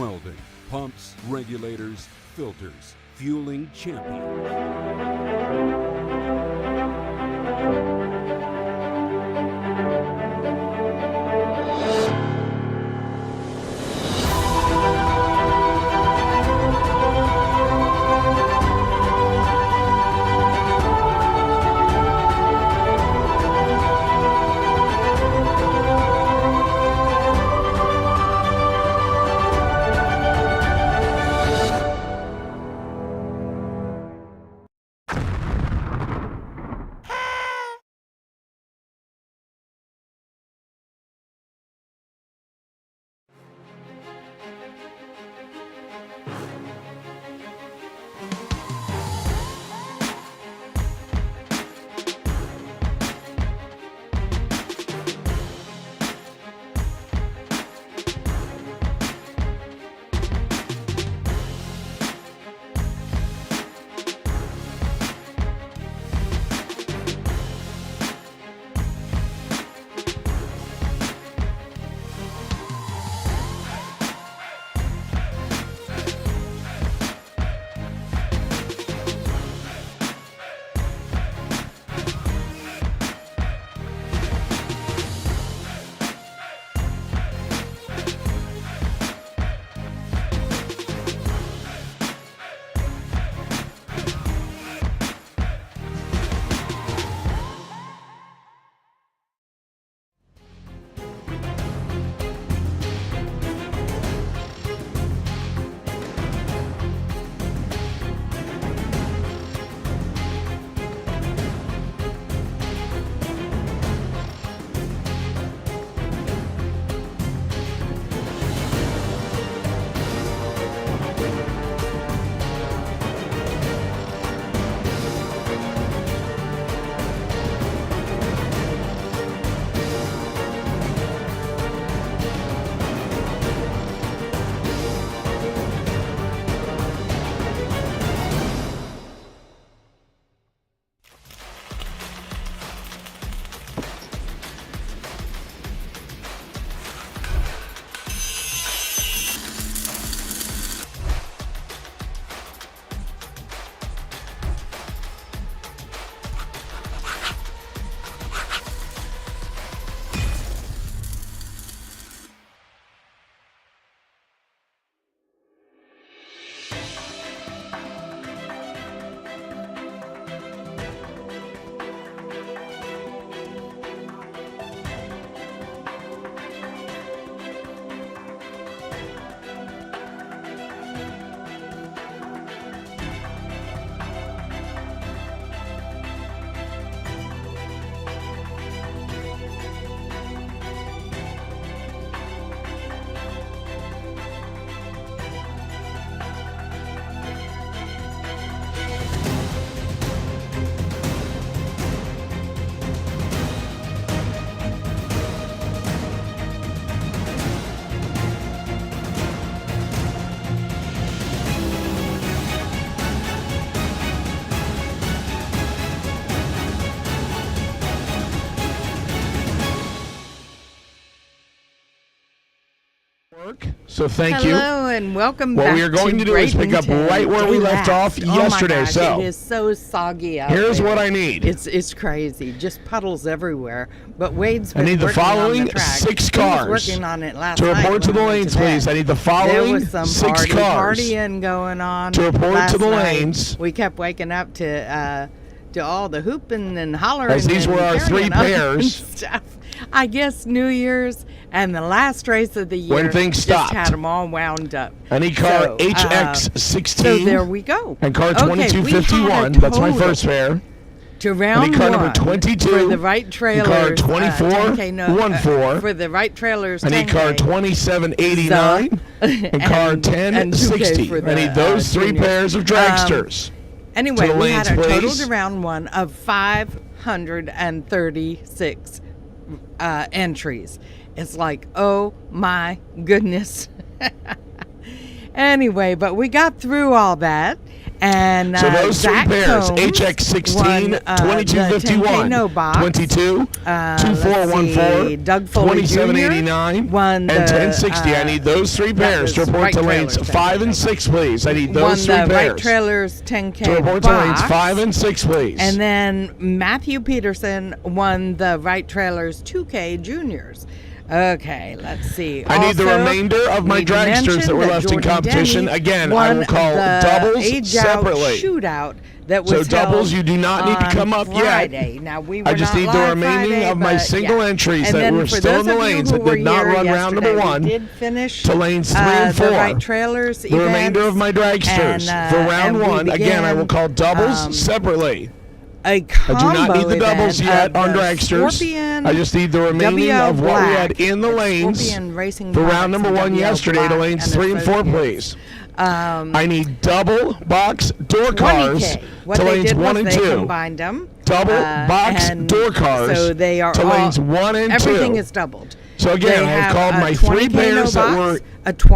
welding, pumps, regulators, filters, fueling champion. So thank you. Hello and welcome back. What we are going to do is pick up right where we left off yesterday. Oh my gosh, so it is so soggy out here's there. what I need. It's crazy, just puddles everywhere. But Wade's been I need the working following on the track. 6 He was cars working on it last to night report to the when we went lanes, to bed. please. I need the There following was some 6 cars partying going on to report last to the night. lanes. We kept waking up to all the hooping and hollering. As these and were our 3 carrying on and pairs. stuff. I guess New Year's and the last race of the year When things just stopped. had them all wound up. I need car So, HX16 So there we go. and car Okay, we had a 2251. That's my total first pair. to I round need car one number 22 for the right and trailers. car 2414. For the right trailers. I need car 10K. 2789 and car and 1060. 2K for I need the, those 3 junior. pairs of dragsters. Anyway, To the we had lanes, a total please. to round one of 536 entries. It's like, oh my goodness. Anyway, but we got through all that, And so those Zach three pairs, Combs HX16, won, 2251, NoBox. 22, 2414, Doug Foley 2789, Jr. won and the, 1060. I need those three pairs to report to lanes 5 and 6, please. I need those three won the pairs. Right Trailers 10K to report box. to lanes 5 and 6, please. And then Matthew Peterson won the Right Trailers 2K Juniors. Okay, let's see. I need the remainder of my dragsters that were left in competition. Again, I will call doubles separately. Shootout that was so doubles, you do not need to come up Friday. yet. Now, we were I just not need the live remaining Friday, of my single entries and that then were for still in those the of you lanes who that were did not here run round number yesterday, 1 we did finish to lanes 3 and 4. The Right Trailers the remainder of my dragsters for round 1. Again, I will call doubles separately. I do not need the doubles yet on dragsters. I just need the remaining of what we had in the lanes for round number 1 yesterday to lanes 3 and 4, please. I need double box door cars to lanes 1 and 2. Combined them. Double box door cars so they are to lanes 1 and 2. Everything is doubled. So again, I have called my 3 pairs that were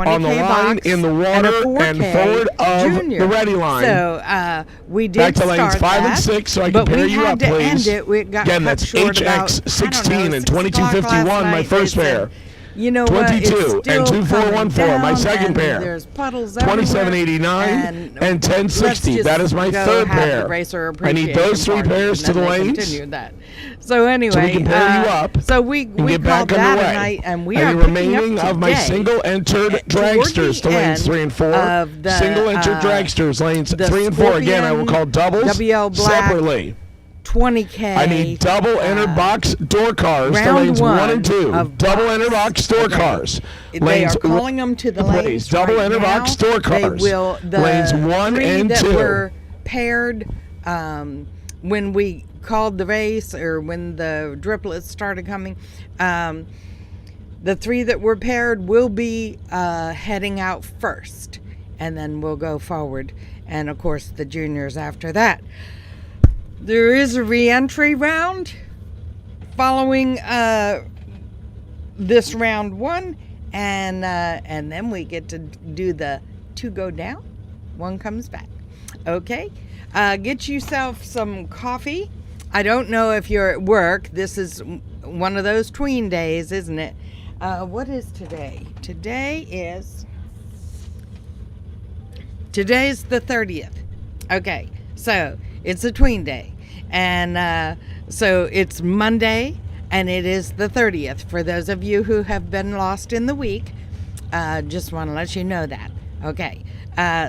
on the line, in the water, and forward of the ready line. So we did back to lanes 5 that, and 6, so I can pair you up, please. Again, that's HX16 and 2251, my first pair. You know 22 and 2414, my second pair. There's puddles 2789 and 1060. That is my third pair. I need those 3 pairs to the lanes. So anyway, so we can pair you up. So we get back called that underway. a night, and we and are the remaining picking up of my single entered dragsters to lanes 3 and 4. Single entered dragsters lanes 3 and 4. Again, I will call doubles separately. 20K. I need double entered box door cars to lanes 1 and 2. Double entered box door cars. They are calling them to the lanes. Double entered box door cars. They will. The lanes 1 and 2. That were paired when we called the race, or when the driplets started coming. The 3 that were paired will be heading out first, and then we'll go forward, and of course the juniors after that. There is a re-entry round following this round 1, and then we get to do the 2 go down, 1 comes back. Okay, get yourself some coffee. I don't know if you're at work. This is one of those tween days, isn't it? What is today? Today's the 30th. Okay, so it's a tween day, and so it's Monday, and it is the 30th. For those of you who have been lost in the week, just want to let you know that. Okay,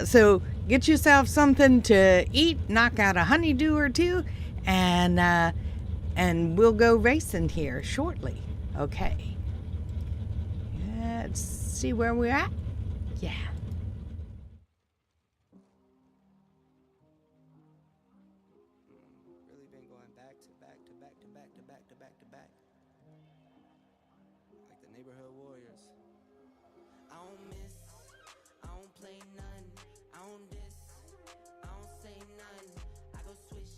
so get yourself something to eat, knock out a honeydew or 2, and we'll go racing here shortly. Okay, let's see where we're at. Yeah. Like the neighborhood warriors. I don't miss, I don't play none, I don't diss, I don't say none. I go swish,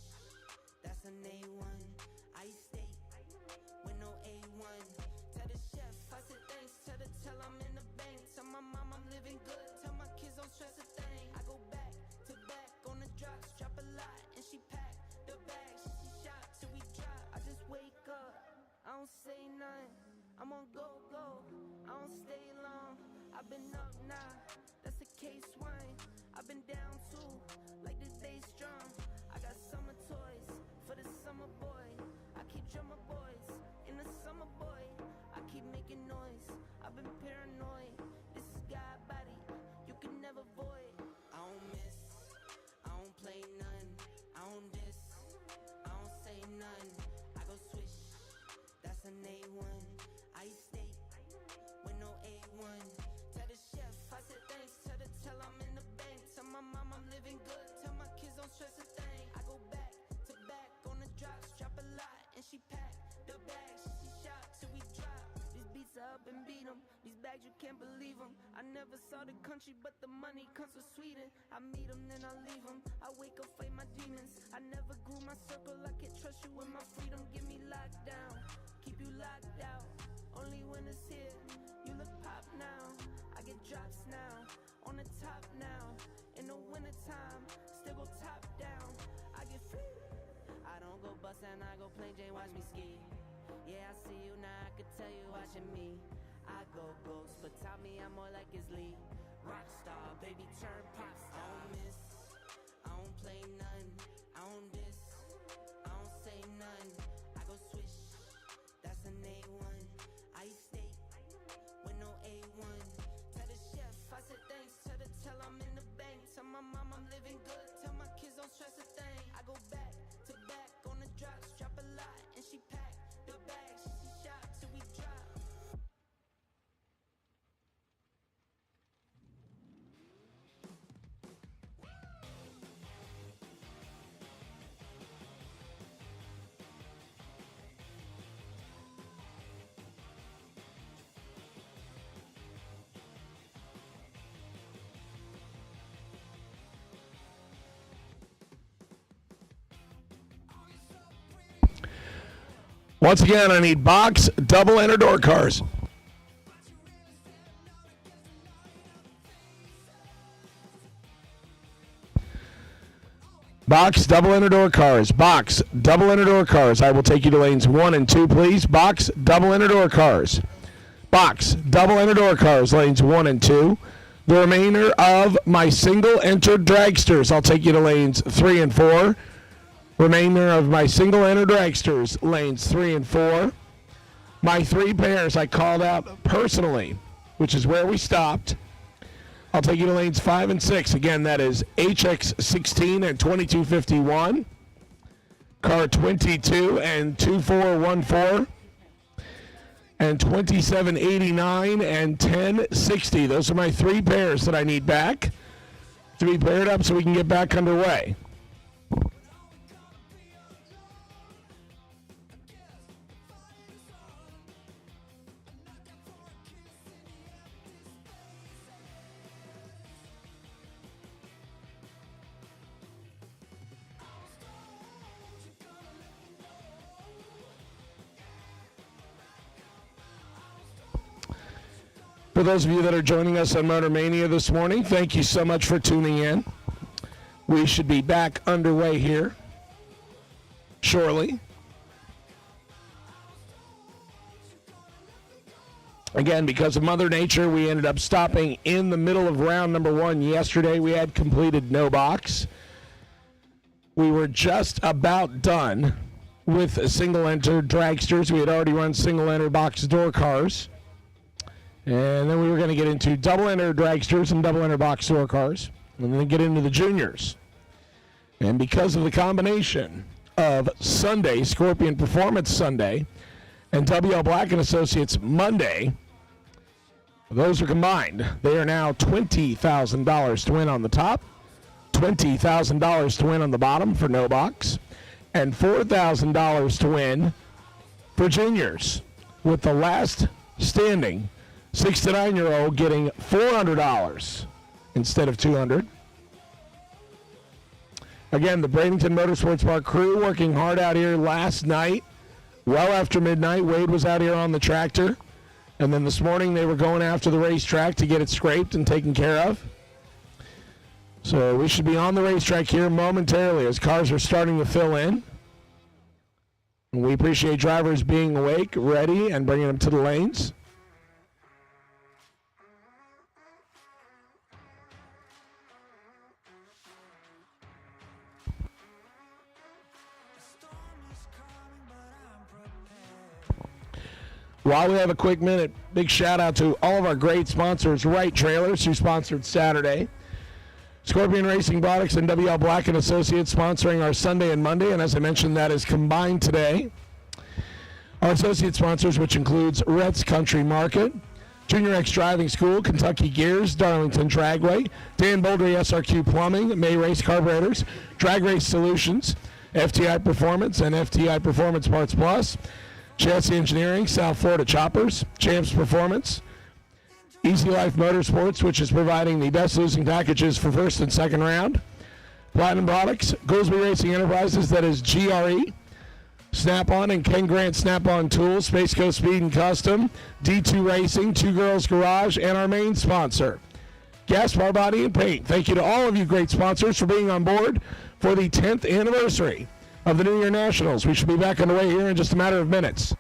that's an A1. I eat steak with no A1. Tell the chef, I said thanks, tell I'm in the bank. Tell my mom I'm living good, tell my kids don't stress a thing. I go back to back on the drops, drop a lot, and she pack the bags. She shot till we drop. I just wake up, I don't say none. I'm on go, I don't stay long. I've been up now, that's a case wine. I've been down too, like this day strong. I got summer toys for the summer boy. I keep drummer boys in the summer boy. I keep making noise, I've been paranoid. This is God body, you can never void. I don't miss, I don't play none, I don't diss, I don't say none. I go swish, that's an A1. I eat steak with no A1. Tell the chef, I said thanks. Tell I'm in the bank. Tell my mom I'm living good. Tell my kids don't stress a thing. I go back to back on the drops, drop a lot, and she pack the bags. She shot till we drop. These beats are up and beat 'em. These bags you can't believe 'em. I never saw the country, but the money comes from Sweden. I meet 'em, then I leave 'em. I wake up, fight my demons. I never grew my circle. I can't trust you with my freedom. Give me locked down, keep you locked out. Only when it's here, you look pop now. I get drops now, on the top now. In the wintertime, still and I go plain Jane, watch me ski. Yeah, I see you now, I could tell you watching me. I go ghost, but tell me I'm more like his Lee. Rockstar, baby, turn pop star. I don't miss, I don't play none, I don't diss, I don't say none. I go swish, that's an A1. I eat steak with no A1. Tell the chef, I said thanks. Tell I'm in the bank. Tell my mom I'm living good. Tell my kids don't stress a thing. I go back to back on the drops, drop a lot, and she pack the bags. She shop till we drop. Once again, I need box, double, enter door cars. Box, double, enter door cars. Box, double, enter door cars. I will take you to lanes 1 and 2, please. Box, double, enter door cars. Box, double, enter door cars, lanes 1 and 2. The remainder of my single entered dragsters, I'll take you to lanes 3 and 4. Remainder of my single enter dragsters, lanes 3 and 4. My 3 pairs I called out personally, which is where we stopped. I'll take you to lanes 5 and 6. Again, that is HX16 and 2251. Car 22 and 2414. And 2789 and 1060. Those are my 3 pairs that I need back to be paired up so we can get back underway. For those of you that are joining us on Motor Mania this morning, thank you so much for tuning in. We should be back underway here shortly. Again, because of Mother Nature, we ended up stopping in the middle of round number 1 yesterday. We had completed NoBox. We were just about done with single-enter dragsters. We had already run single-enter box door cars. And then we were going to get into double-enter dragsters and double-enter box door cars, and then get into the juniors. And because of the combination of Sunday, Scorpion Performance Sunday, and WL Black & Associates Monday, those are combined. They are now $20,000 to win on the top, $20,000 to win on the bottom for NoBox, and $4,000 to win for juniors, with the last standing 6 to 9-year-old getting $400 instead of $200. Again, the Bradenton Motorsports Park crew working hard out here last night. Well after midnight, Wade was out here on the tractor. And then this morning they were going after the racetrack to get it scraped and taken care of. So we should be on the racetrack here momentarily as cars are starting to fill in. And we appreciate drivers being awake, ready, and bringing them to the lanes. While we have a quick minute, big shout out to all of our great sponsors, Wright Trailers, who sponsored Saturday. Scorpion Racing Products and WL Black & Associates sponsoring our Sunday and Monday, and as I mentioned, that is combined today. Our associate sponsors, which includes Rhett's Country Market, Jr Driving School, Kentucky Gears, Darlington Dragway, Dan Boldry SRQ Plumbing, May Race Carburetors, Drag Race Solutions, FTI Performance and FTI Performance Parts Plus, Chassis Engineering, South Florida Choppers, Champs Performance, Easy Life Motorsports, which is providing the best losing packages for first and second round, Platinum Products, Goolsby Racing Enterprises, that is GRE, Snap-on and Ken Grant Snap-on Tools, Space Coast Speed and Custom, D2 Racing, Two Girls Garage, and our main sponsor, Gaspar Body and Paint. Thank you to all of you great sponsors for being on board for the 10th anniversary of the New Year Nationals. We should be back on the way here in just a matter of minutes.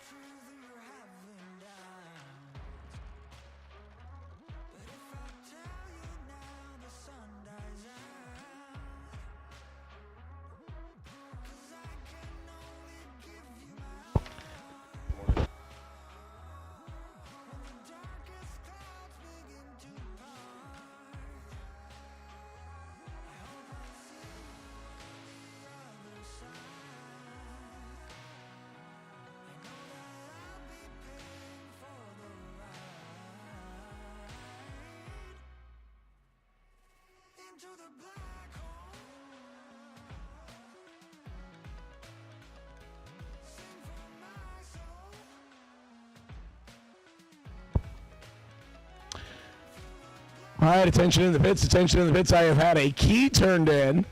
All right, attention in the pits, attention in the pits. I have had a key turned in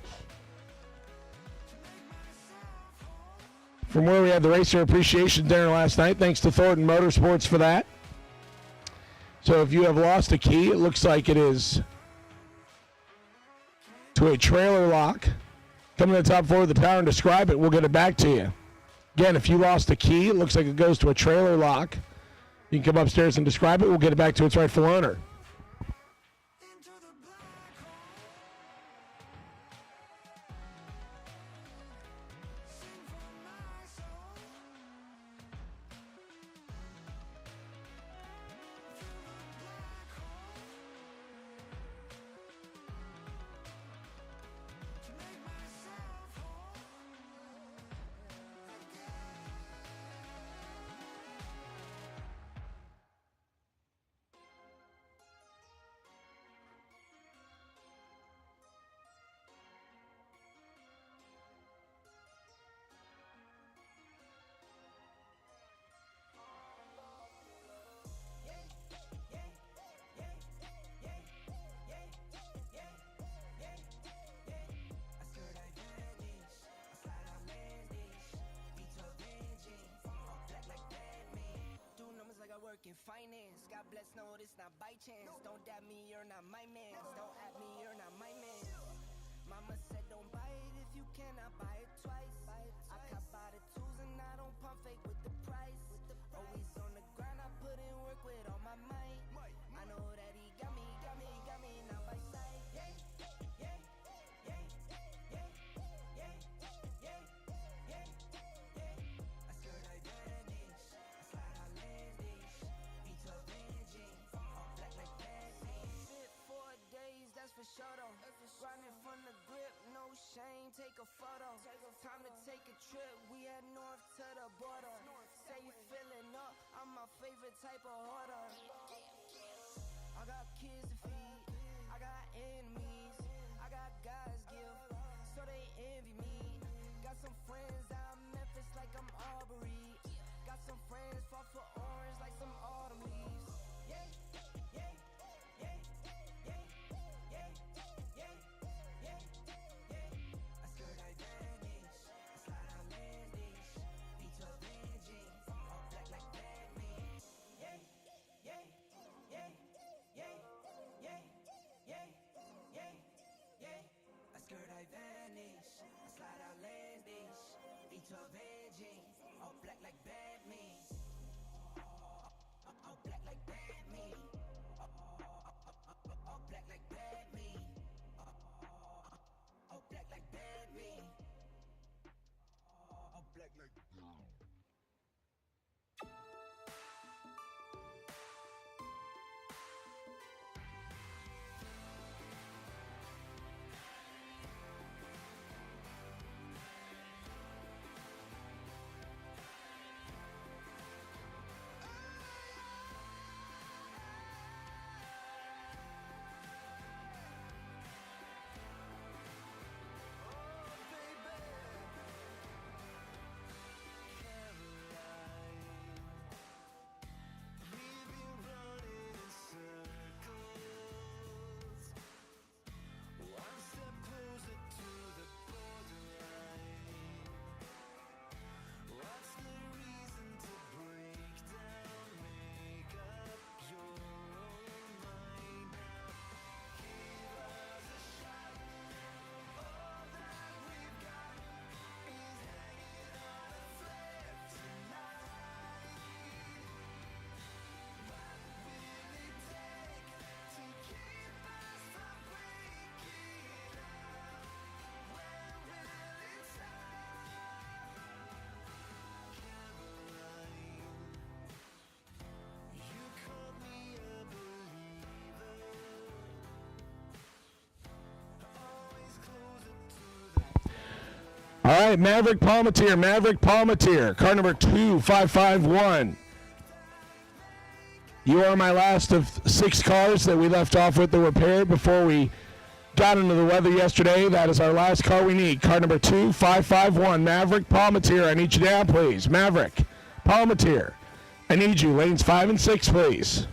from where we had the Racer Appreciation Dinner last night. Thanks to Thornton Motorsports for that. So if you have lost a key, it looks like it is to a trailer lock. Come to the top floor of the tower and describe it. We'll get it back to you. Again, if you lost a key, it looks like it goes to a trailer lock. You can come upstairs and describe it. We'll get it back to its rightful owner. In finance, God bless, no, it's not by chance. Don't dab me, you're not my man. Don't at me, you're not my man. Mama said don't buy it if you cannot buy it twice. I cop by the tools and I don't pump fake with the price. Always on the grind, I put in work with all my might. I know that he got me, not by sight. Yeah, yeah, yeah, yeah, yeah, yeah, yeah, yeah, yeah. I skirt like bandage, I slide out landage. Sit 4 days, that's for sure though. Grinding from the grip, no shame, take a photo. Time to take a trip, we head north to the border. Say you filling up, I'm my favorite type of hoarder. I got kids to feed, I got enemies, I got God's gift, so they envy me. Got some friends out Memphis like I'm Aubrey. Got some friends fought for orange like some autumn leaves. Yeah, yeah, yeah, yeah, yeah, yeah, yeah, yeah. I skirt like bandage, I slide out landage. V12 engine, all black like Batman. Yeah, yeah, yeah, yeah, yeah, yeah, yeah, yeah. I skirt like vanish, I slide out landage. V12 engine, all black like Batman. All black like Batman. All black like Batman. All black like Batman. All black like Batman. right, Maverick Palmatier, car number 2551. You are my last of 6 cars that we left off with that were paired before we got into the weather yesterday. That is our last car we need. Car number 2551, Maverick Palmatier. I need you down, please. Maverick Palmatier. I need you. Lanes 5 and 6, please.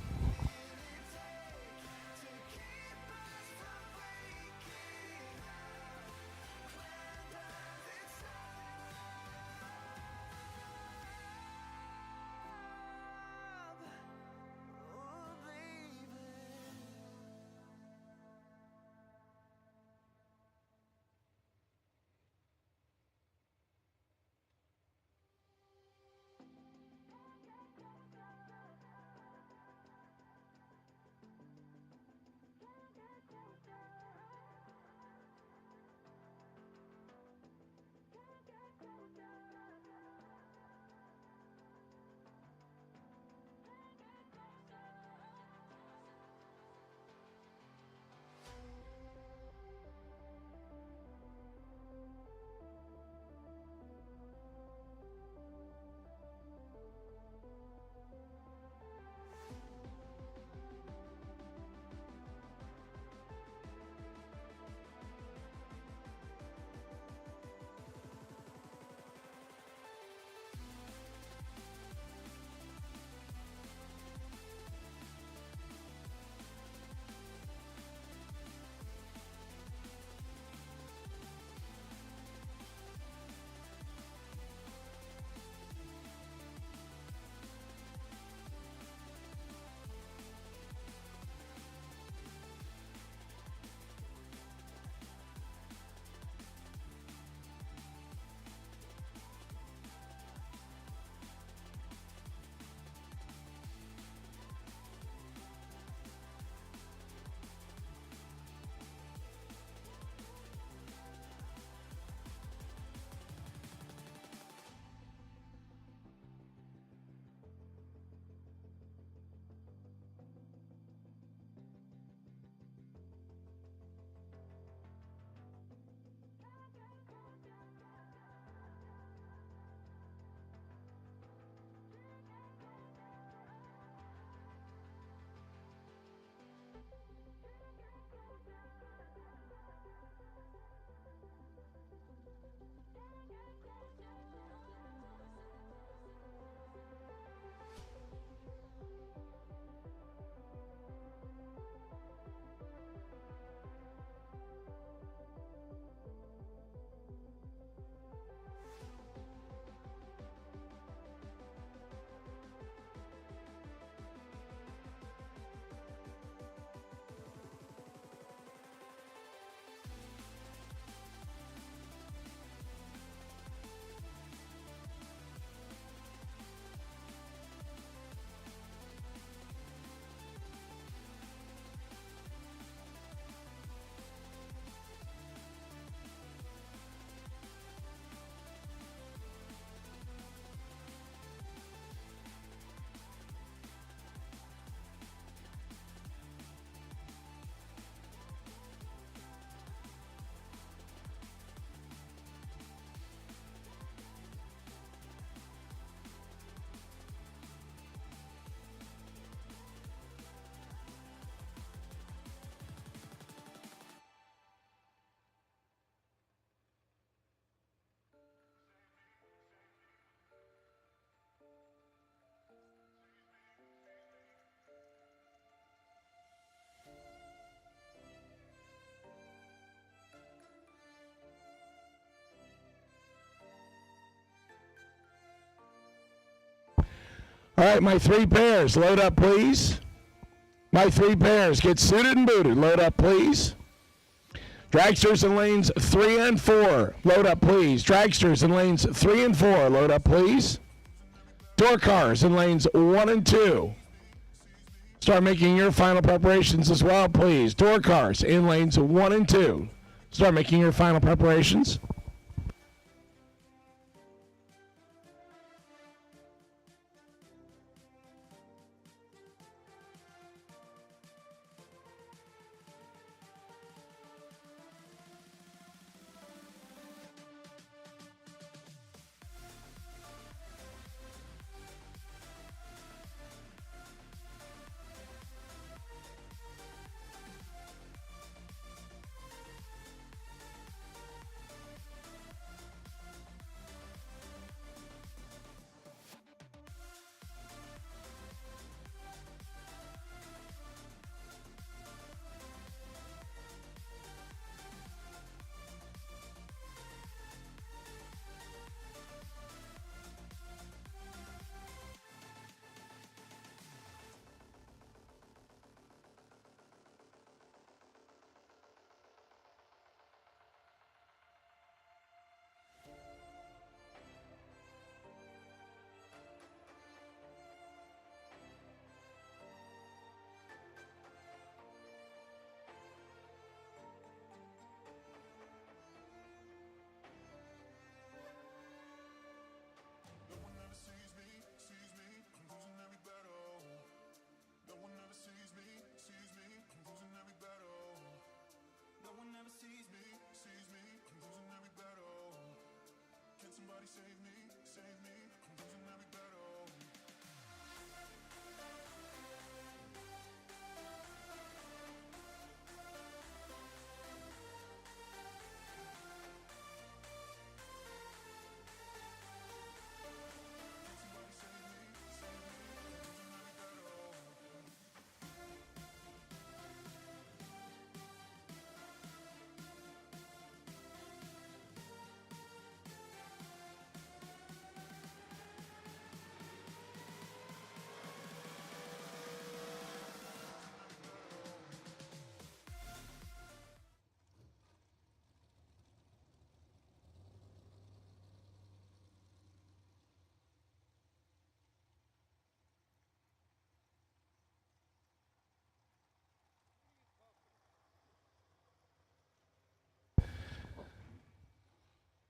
All right, my 3 pairs, load up, please. My 3 pairs, get suited and booted. Load up, please. Dragsters in lanes 3 and 4. Load up, please. Dragsters in lanes 3 and 4. Load up, please. Door cars in lanes 1 and 2. Start making your final preparations as well, please. Door cars in lanes 1 and 2. Start making your final preparations.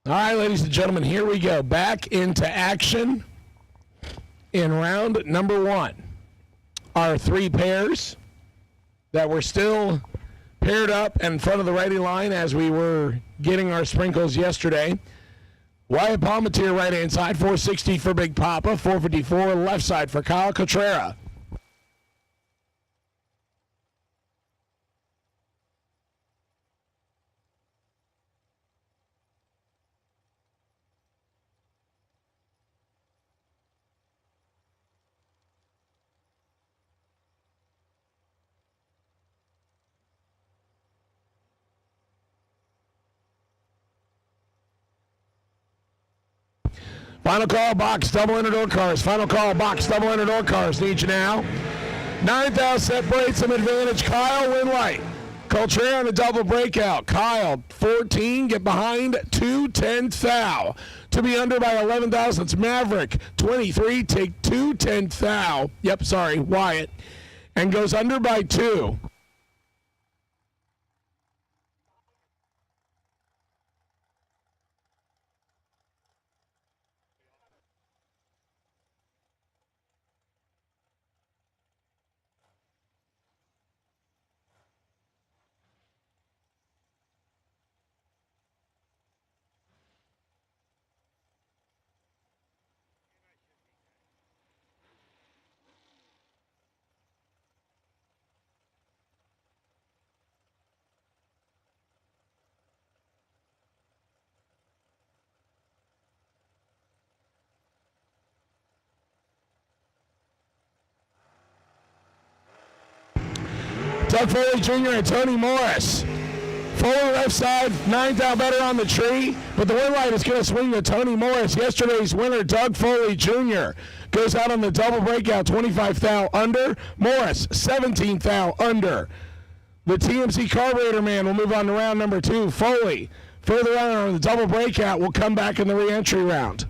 All right, ladies and gentlemen, here we go. Back into action in round number 1. Our 3 pairs that were still paired up in front of the ready line as we were getting our sprinkles yesterday. Wyatt Palmatier right-hand side, 460 for Big Papa, 454 left side for Kyle Cotrera. Final call, box, double enter door cars. Final call, box, double enter door cars. Need you now. 9,000 separate some advantage. Kyle, win light. Cotrera on a double breakout. Kyle, 14, get behind, 2, 10 thou. To be under by 11 thousandths. Maverick, 23, take 2, 10 thou. Yep, sorry, Wyatt. And goes under by 2. Doug Foley Jr. and Tony Morris. Foley left side, 9 thou better on the tree, but the win light is going to swing to Tony Morris. Yesterday's winner, Doug Foley Jr., goes out on the double breakout, 25 thou under. Morris, 17 thou under. The TMC carburetor man will move on to round number 2. Foley, further on the double breakout, will come back in the re-entry round.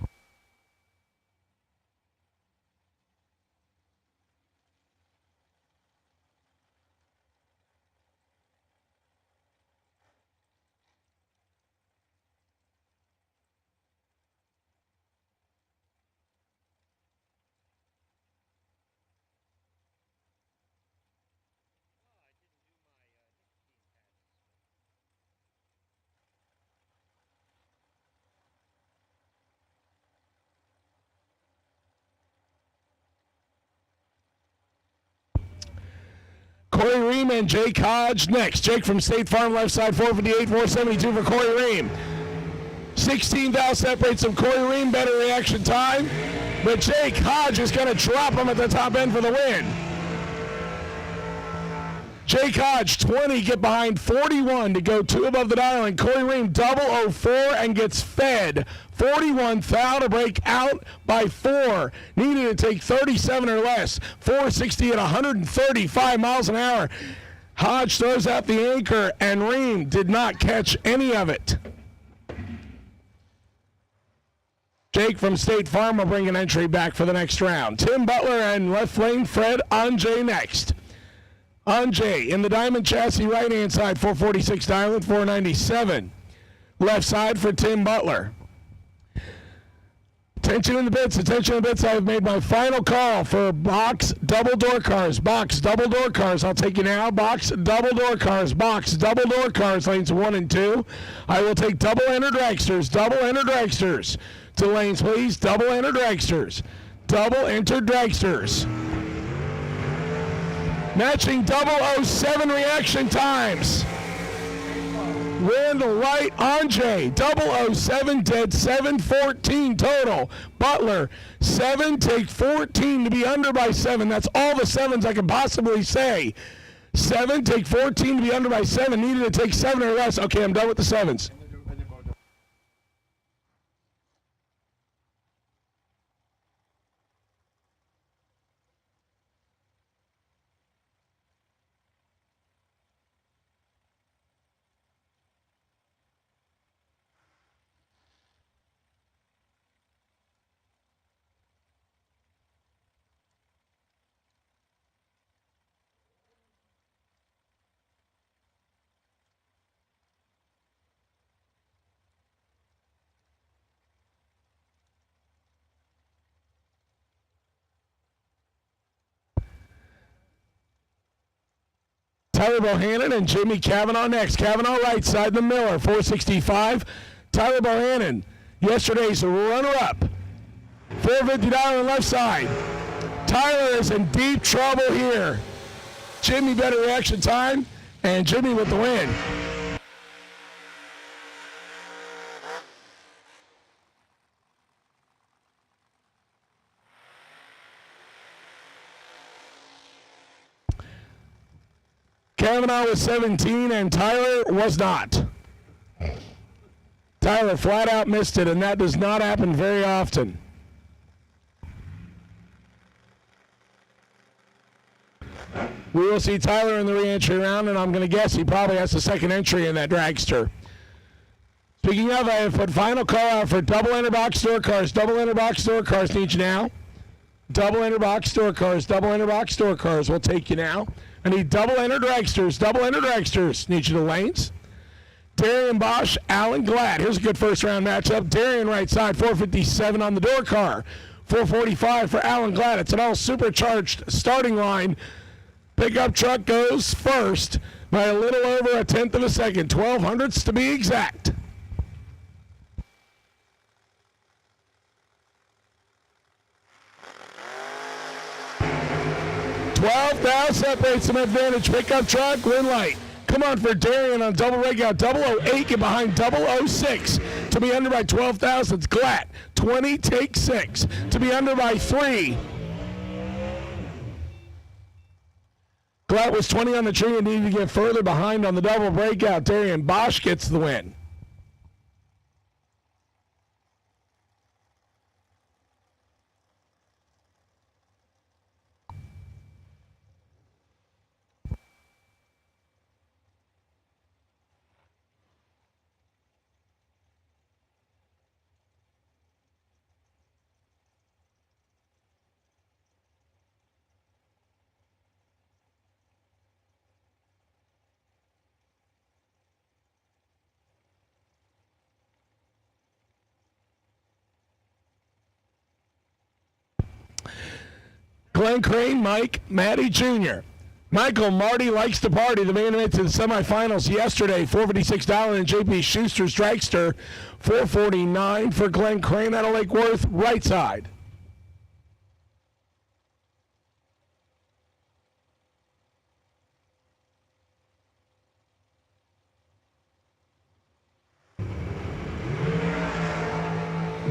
Corey Ream and Jake Hodge next. Jake from State Farm, left side, 458, 472 for Corey Ream. 16 thou separates from Corey Ream, better reaction time. But Jake Hodge is going to drop him at the top end for the win. Jake Hodge, 20, get behind 41 to go 2 above the dial, and Corey Ream, 004 and gets fed. 41 thou to break out by 4. Needed to take 37 or less. 460 at 135 miles an hour. Hodge throws out the anchor, and Ream did not catch any of it. Jake from State Farm will bring an entry back for the next round. Tim Butler and left lane Fred Anjay next. Anjay in the diamond chassis right-hand side, 446 diamond, 497. Left side for Tim Butler. Attention in the bits, attention in the bits. I've made my final call for box double door cars. Box double door cars. I'll take you now. Box double door cars. Box double door cars. Lanes 1 and 2. I will take double enter dragsters. Double enter dragsters. To lanes, please. Double enter dragsters. Double enter dragsters. Matching 007 reaction times. Randall Wright, Andre, 007, dead 7:14 total. Butler, 7, take 14 to be under by 7. That's all the 7s I can possibly say. 7, take 14 to be under by 7. Needed to take 7 or less. Okay, I'm done with the 7s. Tyler Bohannon and Jimmy Cavanaugh next. Cavanaugh right side, the Miller, 465. Tyler Bohannon, yesterday's runner-up, 450 on the left side. Tyler is in deep trouble here. Jimmy better reaction time, and Jimmy with the win. Cavanaugh was 17 and Tyler was not. Tyler flat out missed it, and that does not happen very often. We will see Tyler in the re-entry round, and I'm going to guess he probably has the second entry in that dragster. Speaking of, I have put final call out for double enter box store cars. Double enter box store cars need you now. Double enter box store cars. Double enter box store cars will take you now. I need double enter dragsters. Double enter dragsters. Need you to lanes. Darian Bosch, Alan Glad. Here's a good first round matchup. Darian right side, 457 on the door car. 445 for Alan Glad. It's an all supercharged starting line. Pickup truck goes first by a little over a tenth of a second. 1200ths to be exact. $12,000 separates some advantage. Pickup truck, win light. Come on for Darian on double rig out. 008, get behind 006 to be under by 12 thousandths. Glatt, 20, take 6 to be under by 3. Glatt was 20 on the tree and needed to get further behind on the double breakout. Darian Bosch gets the win. Glenn Crane, Mike, Matty Jr. Michael Marty likes to party. The main event to the semifinals yesterday, $456 in JP Schuster's Dragster, $449 for Glenn Crane out of Lake Worth, right side.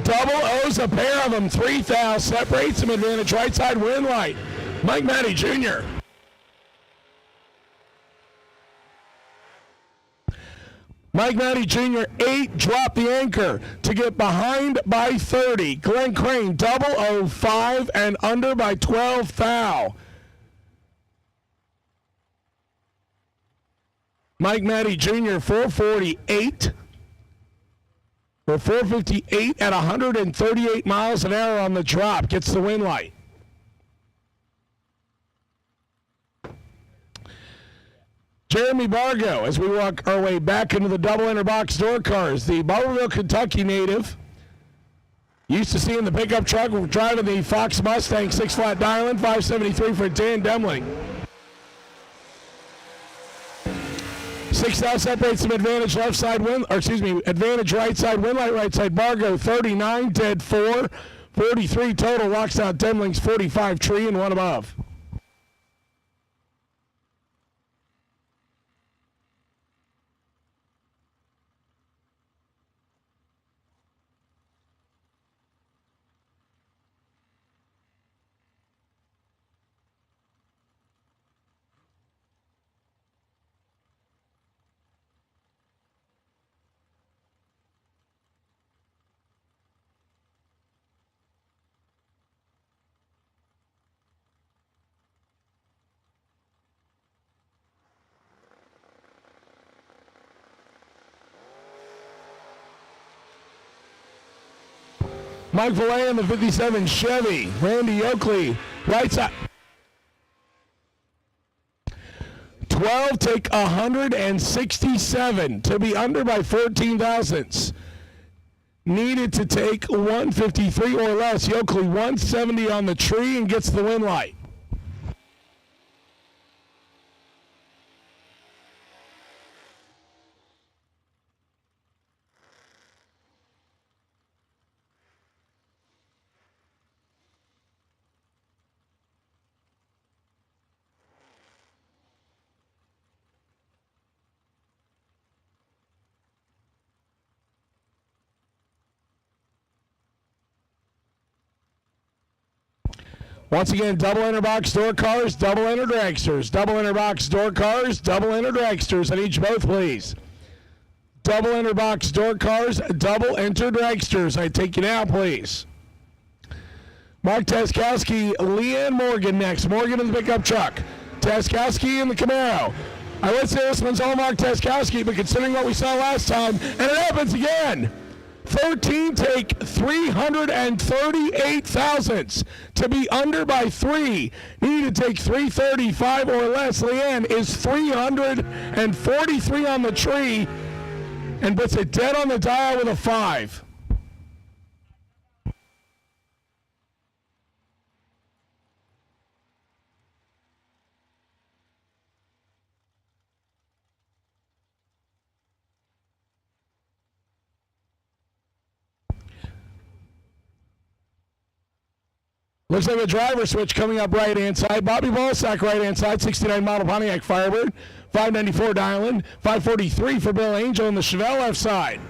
Double O's, a pair of them, 3,000, separates some advantage, right side, win light. Mike Matty Jr. Mike Matty Jr., 8, drop the anchor to get behind by 30. Glenn Crane, 005 and under by 12 thou. Mike Matty Jr., 448. We're 458 at 138 miles an hour on the drop. Gets the win light. Jeremy Bargo, as we walk our way back into the double enter box door cars. The Barberville, Kentucky native. Used to seeing the pickup truck driving the Fox Mustang 6-flat dialing. 573 for Dan Demling. Sixth out separates some advantage left side advantage right side, Winlight right side, Bargo 39, dead 4, 43 total, locks out Demlings 45, Tree and one above. Mike Valet in the 57 Chevy. Randy Oakley, right side. 12, take 167 to be under by 14 thousandths. Needed to take 153 or less. Oakley 170 on the tree and gets the win light. Once again, double enter box door cars, double enter dragsters. Double enter box door cars, double enter dragsters. On each both, please. Double enter box door cars, double enter dragsters. I take you now, please. Mark Taskowski, Leanne Morgan next. Morgan in the pickup truck. Taskowski in the Camaro. I would say this one's all Mark Taskowski, but considering what we saw last time, and it happens again. 13, take 338 thousandths to be under by 3. Need to take 335 or less. Leanne is 343 on the tree and puts it dead on the dial with a 5. Looks like a driver switch coming up right-hand side. Bobby Balsack right-hand side, 69 model Pontiac Firebird. 594 dialing. 543 for Bill Angel on the Chevelle left side.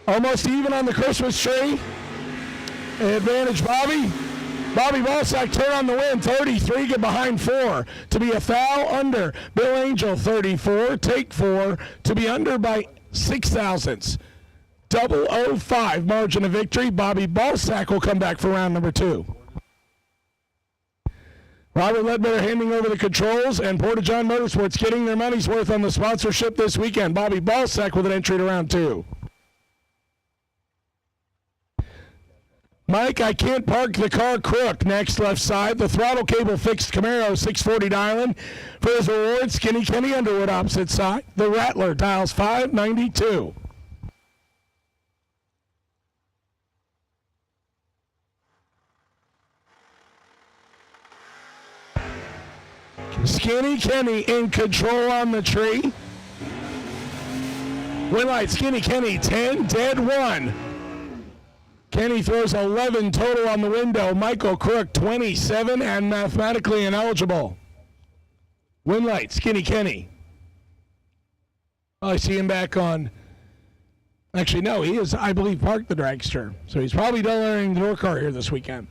Almost even on the Christmas tree. Advantage Bobby. Bobby Balsack turn on the win. 33, get behind 4 to be a foul under. Bill Angel 34, take 4 to be under by 6 thousandths. 005 margin of victory. Bobby Balsack will come back for round number 2. Robert Ledbetter handing over the controls, and Porta-John Motorsports getting their money's worth on the sponsorship this weekend. Bobby Balsack with an entry to round 2. Mike, I can't park the car crook. Next left side, the throttle cable fixed Camaro, 640 dialing. For his reward, Skinny Kenny Underwood opposite side. The Rattler dials 592. Skinny Kenny in control on the tree. Winlight, Skinny Kenny, 10, dead 1. Kenny throws 11 total on the window. Michael Crook, 27 and mathematically ineligible. Winlight, Skinny Kenny. Oh, I see him back on. Actually, no, he is, I believe, parked the dragster. So he's probably done learning the door car here this weekend.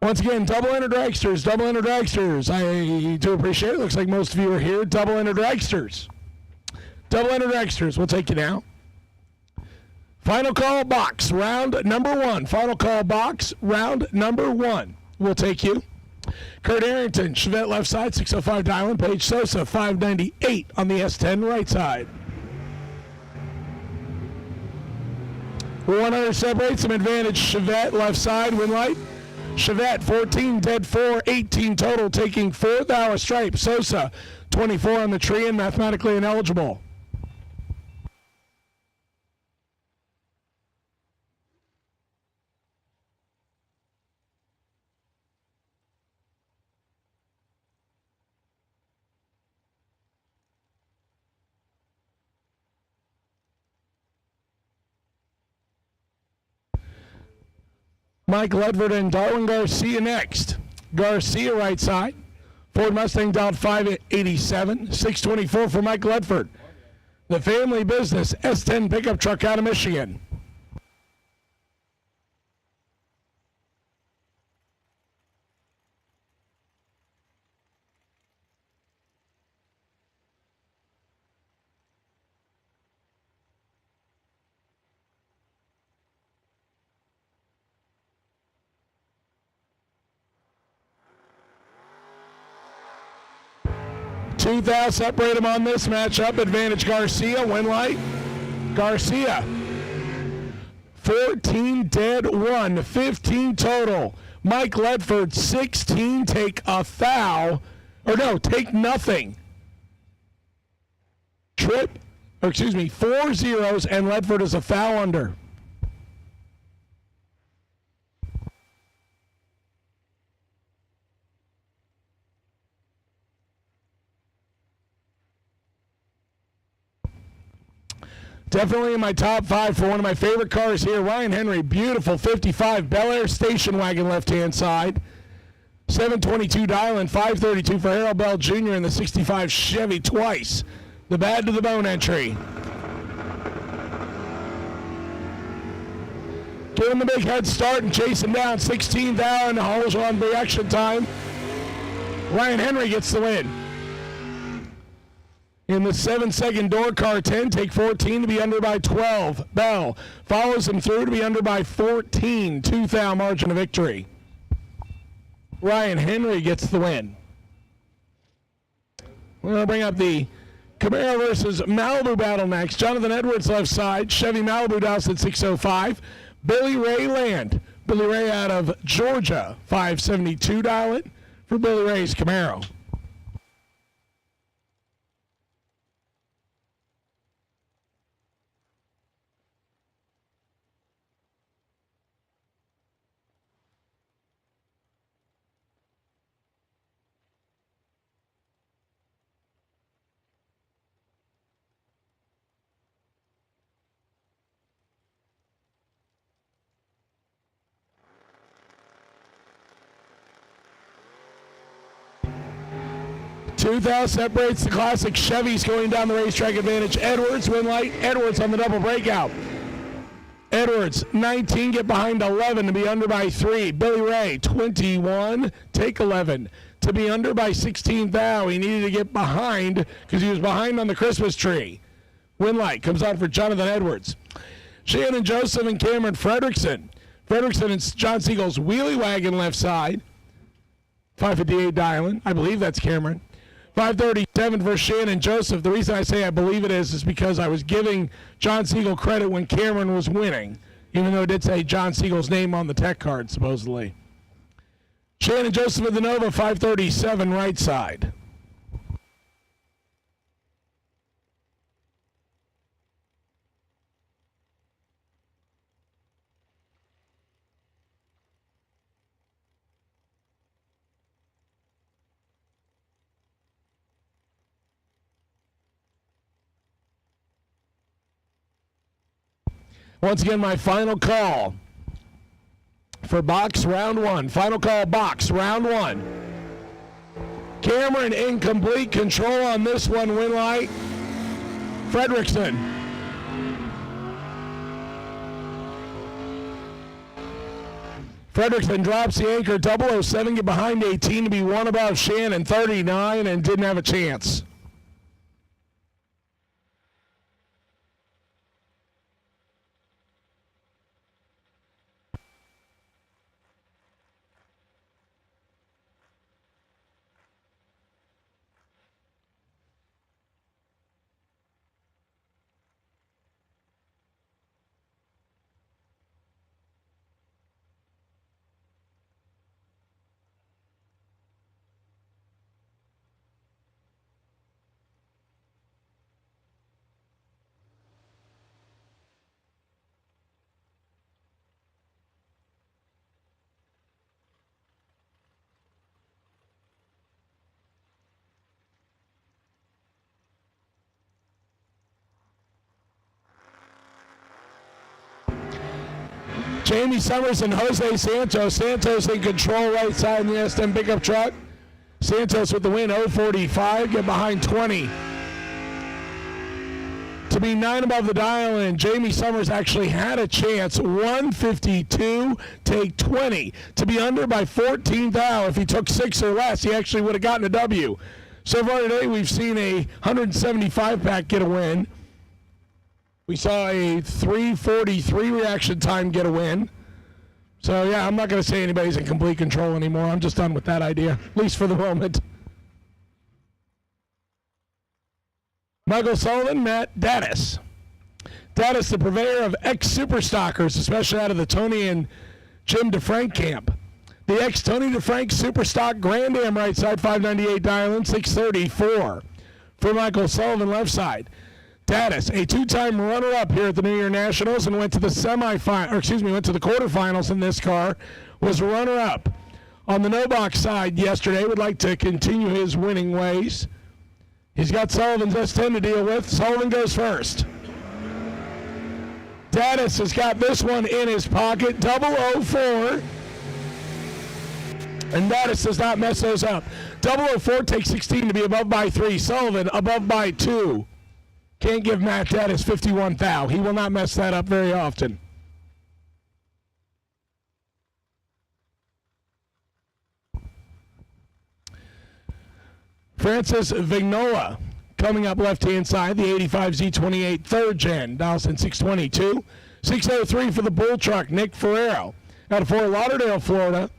Once again, double enter dragsters, double enter dragsters. I do appreciate it. Looks like most of you are here. Double enter dragsters. Double enter dragsters. We'll take you now. Final call box, round number 1. Final call box, round number 1. We'll take you. Kurt Arrington, Chevette left side, 605 dialing. Paige Sosa, 598 on the S10 right side. 100 separates some advantage. Chevette left side, Winlight. Chevette, 14, dead 4, 18 total, taking 4th hour stripe. Sosa, 24 on the tree and mathematically ineligible. Mike Ledford and Darwin Garcia next. Garcia right side. Ford Mustang dialed 587. 624 for Mike Ledford. The family business S10 pickup truck out of Michigan. Two thou separate them on this matchup. Advantage Garcia, win light. Garcia. 14 dead, 1, 15 total. Mike Ledford, 16, take a thou. Or no, take nothing. Four zeros, and Ledford is a foul under. Definitely in my top 5 for one of my favorite cars here. Ryan Henry, beautiful 55 Bel Air station wagon left-hand side. 722 dial-in, 532 for Harold Bell Jr. in the 65 Chevy twice. The bad to the bone entry. Give him the big head start and chase him down. 16 down, holes on reaction time. Ryan Henry gets the win. In the 7-second door car, 10, take 14 to be under by 12. Bell follows him through to be under by 14. 2 thou margin of victory. Ryan Henry gets the win. We're going to bring up the Camaro versus Malibu battle next. Jonathan Edwards left side. Chevy Malibu dials at 605. Billy Ray Land. Billy Ray out of Georgia. 572 dial it for Billy Ray's Camaro. Two thou separates the classic Chevys going down the racetrack. Advantage Edwards, win light. Edwards on the double breakout. Edwards, 19, get behind 11 to be under by 3. Billy Ray, 21, take 11 to be under by 16 thou. He needed to get behind because he was behind on the Christmas tree. Win light comes on for Jonathan Edwards. Shannon Joseph and Cameron Fredrickson. Fredrickson and John Siegel's wheelie wagon left side. 558 dialing. I believe that's Cameron. 537 for Shannon Joseph. The reason I say I believe it is because I was giving John Siegel credit when Cameron was winning, even though it did say John Siegel's name on the tech card, supposedly. Shannon Joseph of the Nova, 537 right side. Once again, my final call for box round 1. Final call, box round 1. Cameron incomplete, control on this one, win light. Fredrickson. Fredrickson drops the anchor, 007, get behind 18 to be one above Shannon, 39, and didn't have a chance. Jamie Summers and Jose Santos. Santos in control right side in the S10 pickup truck. Santos with the win, 0:45, get behind 20. To be 9 above the dial, and Jamie Summers actually had a chance. 152, take 20. To be under by 14 thou. If he took 6 or less, he actually would have gotten a W. So far today, we've seen a 175 pack get a win. We saw a 3:43 reaction time get a win. So, yeah, I'm not going to say anybody's in complete control anymore. I'm just done with that idea, at least for the moment. Michael Sullivan, Matt Dattis. Dattis, the purveyor of ex-Superstockers, especially out of the Tony and Jim DeFrank camp. The ex-Tony DeFrank Superstock Grand Am right side, 598 dial-in, 634. For Michael Sullivan, left side. Dattis, a 2-time runner-up here at the New Year Nationals and went to the went to the quarterfinals in this car, was runner-up. On the NoBox side yesterday, would like to continue his winning ways. He's got Sullivan's S10 to deal with. Sullivan goes first. Dattis has got this one in his pocket, 004. And Dattis does not mess those up. 004 takes 16 to be above by 3. Sullivan above by 2. Can't give Matt Dattis 51 thou. He will not mess that up very often. Francis Vignola coming up left-hand side, the 85 Z28 third gen, Dawson 622. 603 for the bull truck, Nick Ferrero out of Fort Lauderdale, Florida.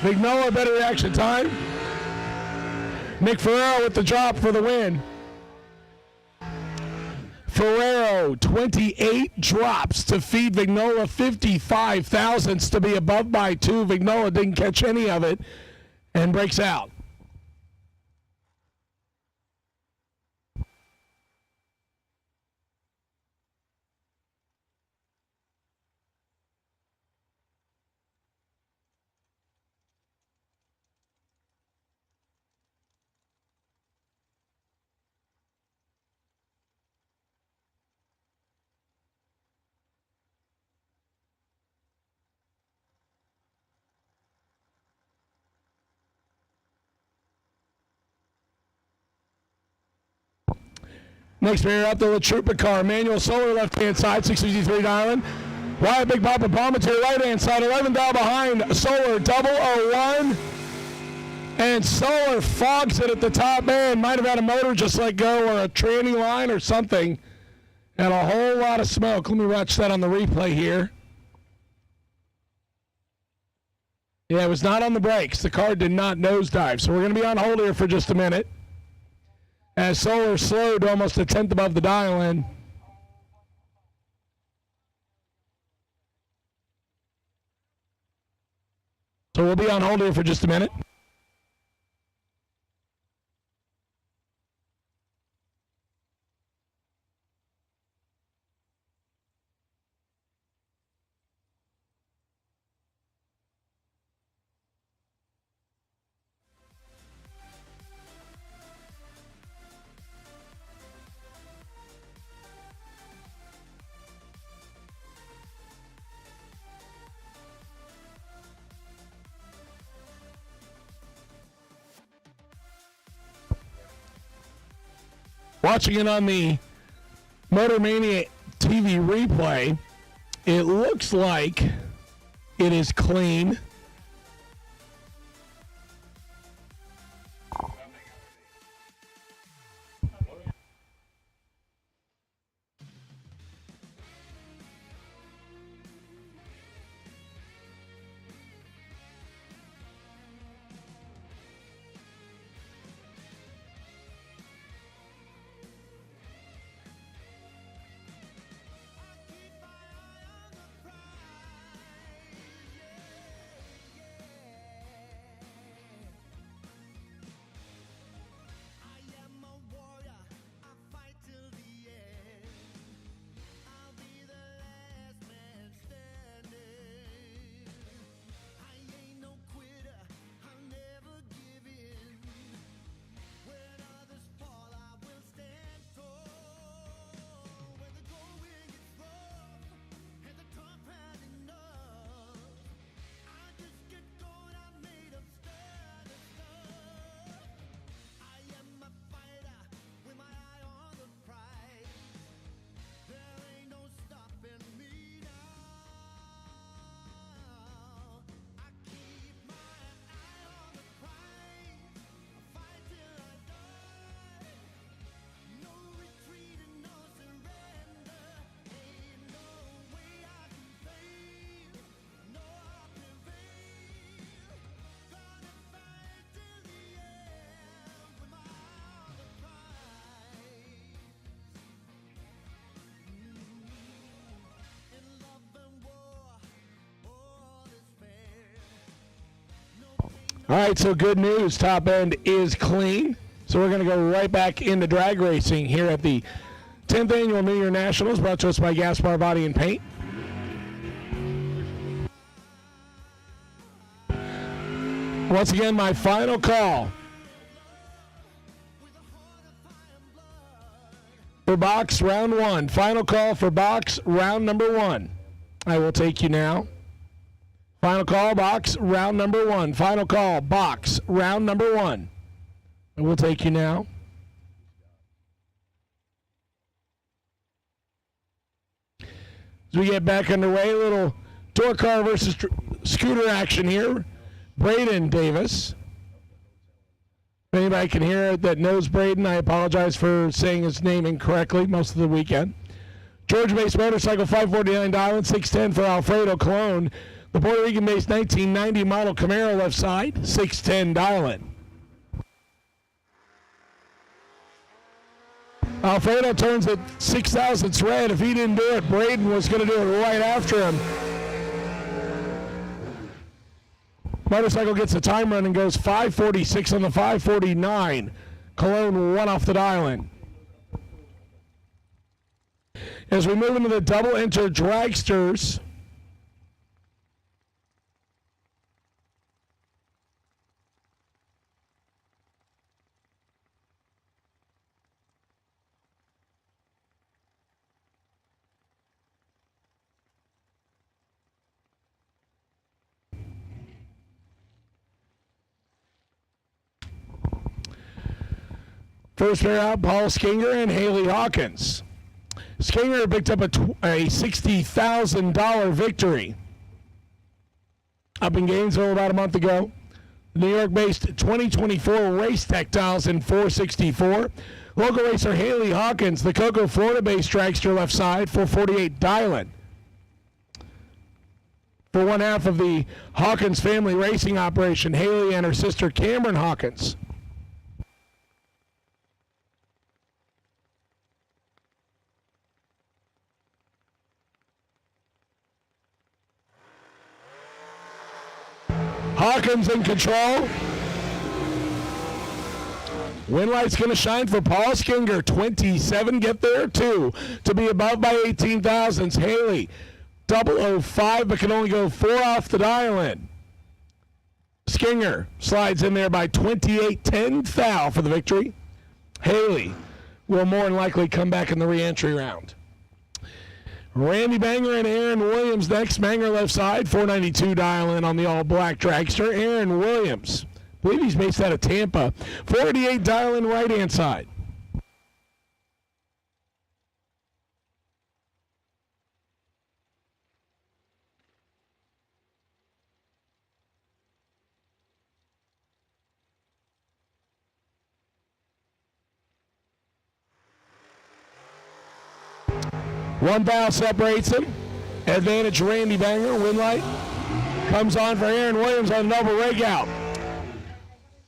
Vignola, better reaction time. Nick Ferrero with the drop for the win. Ferrero, 28 drops to feed Vignola 55 thousandths to be above by 2. Vignola didn't catch any of it and breaks out. Next pair up, the La Troupa car. Manuel Solar, left-hand side, 653 dialing. Wyatt Big Papa Palmer to the right-hand side, 11 down behind. Solar, 001. And Solar fogs it at the top end. Might have had a motor just let go or a tranny line or something. And a whole lot of smoke. Let me watch that on the replay here. Yeah, it was not on the brakes. The car did not nosedive. So we're going to be on hold here for just a minute. As Solar slowed almost a tenth above the dial-in. So we'll be on hold here for just a minute. Watching it on the Motor Mania TV replay, it looks like it is clean. All right, so good news. Top end is clean. So we're going to go right back into drag racing here at the 10th Annual New Year Nationals, brought to us by Gaspar Body and Paint. Once again, my final call for box round 1. Final call for box round number 1. I will take you now. Final call, box round number 1. Final call, box round number 1. I will take you now. As we get back underway, a little tour car versus scooter action here. Braden Davis. If anybody can hear it that knows Braden, I apologize for saying his name incorrectly most of the weekend. Georgia-based motorcycle, 549 dialing, 610 for Alfredo Colon. The Puerto Rican-based 1990 model Camaro left side, 610 dialing. Alfredo turns at 6 thousandths red. If he didn't do it, Braden was going to do it right after him. Motorcycle gets a time run and goes 5:46 on the 5:49. Cologne 1 off the dial-in. As we move into the double enter dragsters, first pair out, Paul Skinger and Haley Hawkins. Skinger picked up a $60,000 victory up in Gainesville about a month ago. New York-based 2024 race tactiles in 464. Local racer Haley Hawkins, the Cocoa, Florida-based dragster left side, 448 dialing. For one half of the Hawkins family racing operation, Haley and her sister Cameron Hawkins. Hawkins in control. Win light's going to shine for Paul Skinger. 27 get there, 2 to be above by 18 thousandths. Haley, 005, but can only go 4 off the dial-in. Skinger slides in there by 28, 10 thou for the victory. Haley will more than likely come back in the re-entry round. Randy Banger and Aaron Williams next. Banger left side, 492 dial in on the all-black dragster. Aaron Williams, I believe he's based out of Tampa, 488 dial in right-hand side. One foul separates him. Advantage Randy Banger. Win light comes on for Aaron Williams on a double rig out.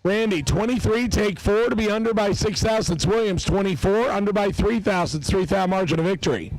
Randy, 23, take 4 to be under by 6 thousandths. Williams, 24, under by 3 thousandths. 3 thou margin of victory.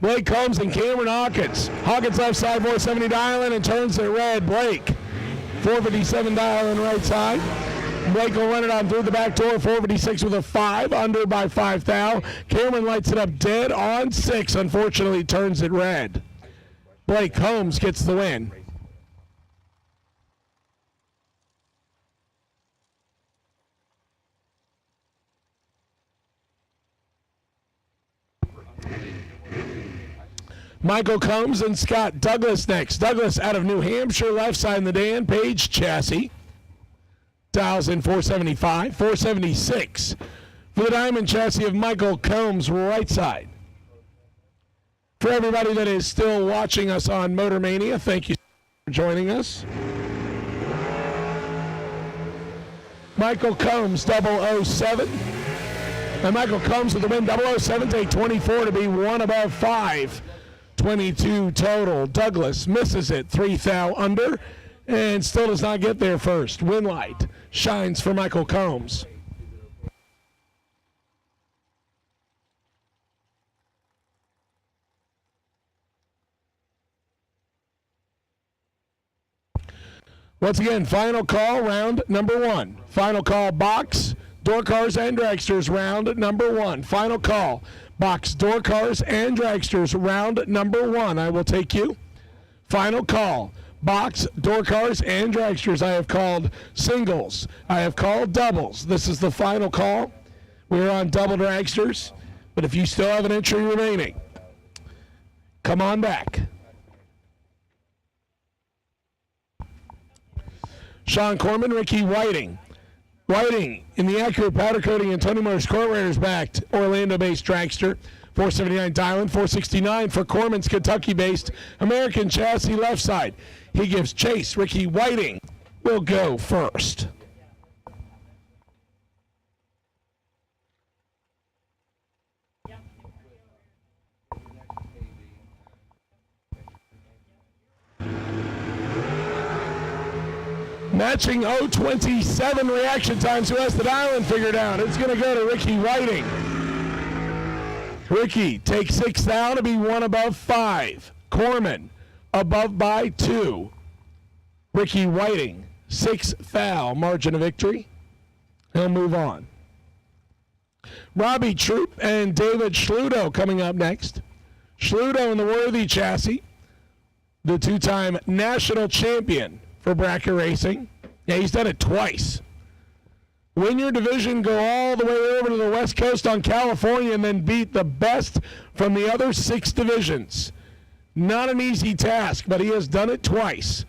Blake Combs and Cameron Hawkins. Hawkins left side, 470 dial in and turns it red. Blake, 457 dial in right side. Blake will run it on through the back door, 456 with a 5, under by 5 thou. Cameron lights it up dead on 6, unfortunately turns it red. Blake Holmes gets the win. Michael Combs and Scott Douglas next. Douglas out of New Hampshire, left side in the Dan Page chassis. Dials in 475, 476 for the diamond chassis of Michael Combs, right side. For everybody that is still watching us on Motor Mania, thank you for joining us. Michael Combs, 007. And Michael Combs with the win, 007, take 24 to be 1 above 5. 22 total. Douglas misses it, 3 thou under, and still does not get there first. Win light shines for Michael Combs. Once again, final call, round number 1. Final call, box, door cars, and dragsters, round number 1. Final call. Box, door cars, and dragsters, round number 1. I will take you. Final call. Box, door cars, and dragsters. I have called singles. I have called doubles. This is the final call. We're on double dragsters. But if you still have an entry remaining, come on back. Sean Corman, Ricky Whiting. Whiting in the accurate powder coating and Tony Motors Court Raiders backed Orlando-based dragster. 479 Dylan, 469 for Corman's Kentucky-based American chassis left side. He gives chase. Ricky Whiting will go first. Matching 027 reaction times. Who has the dial-in figured out? It's going to go to Ricky Whiting. Ricky takes 6 thou to be 1 above 5. Corman above by 2. Ricky Whiting 6 thou, margin of victory. He'll move on. Robbie Troop and David Schluto coming up next. Schluto in the Worthy chassis, the 2-time national champion for bracket racing. Yeah, he's done it twice. Win your division, go all the way over to the West Coast on California, and then beat the best from the other 6 divisions. Not an easy task, but he has done it twice.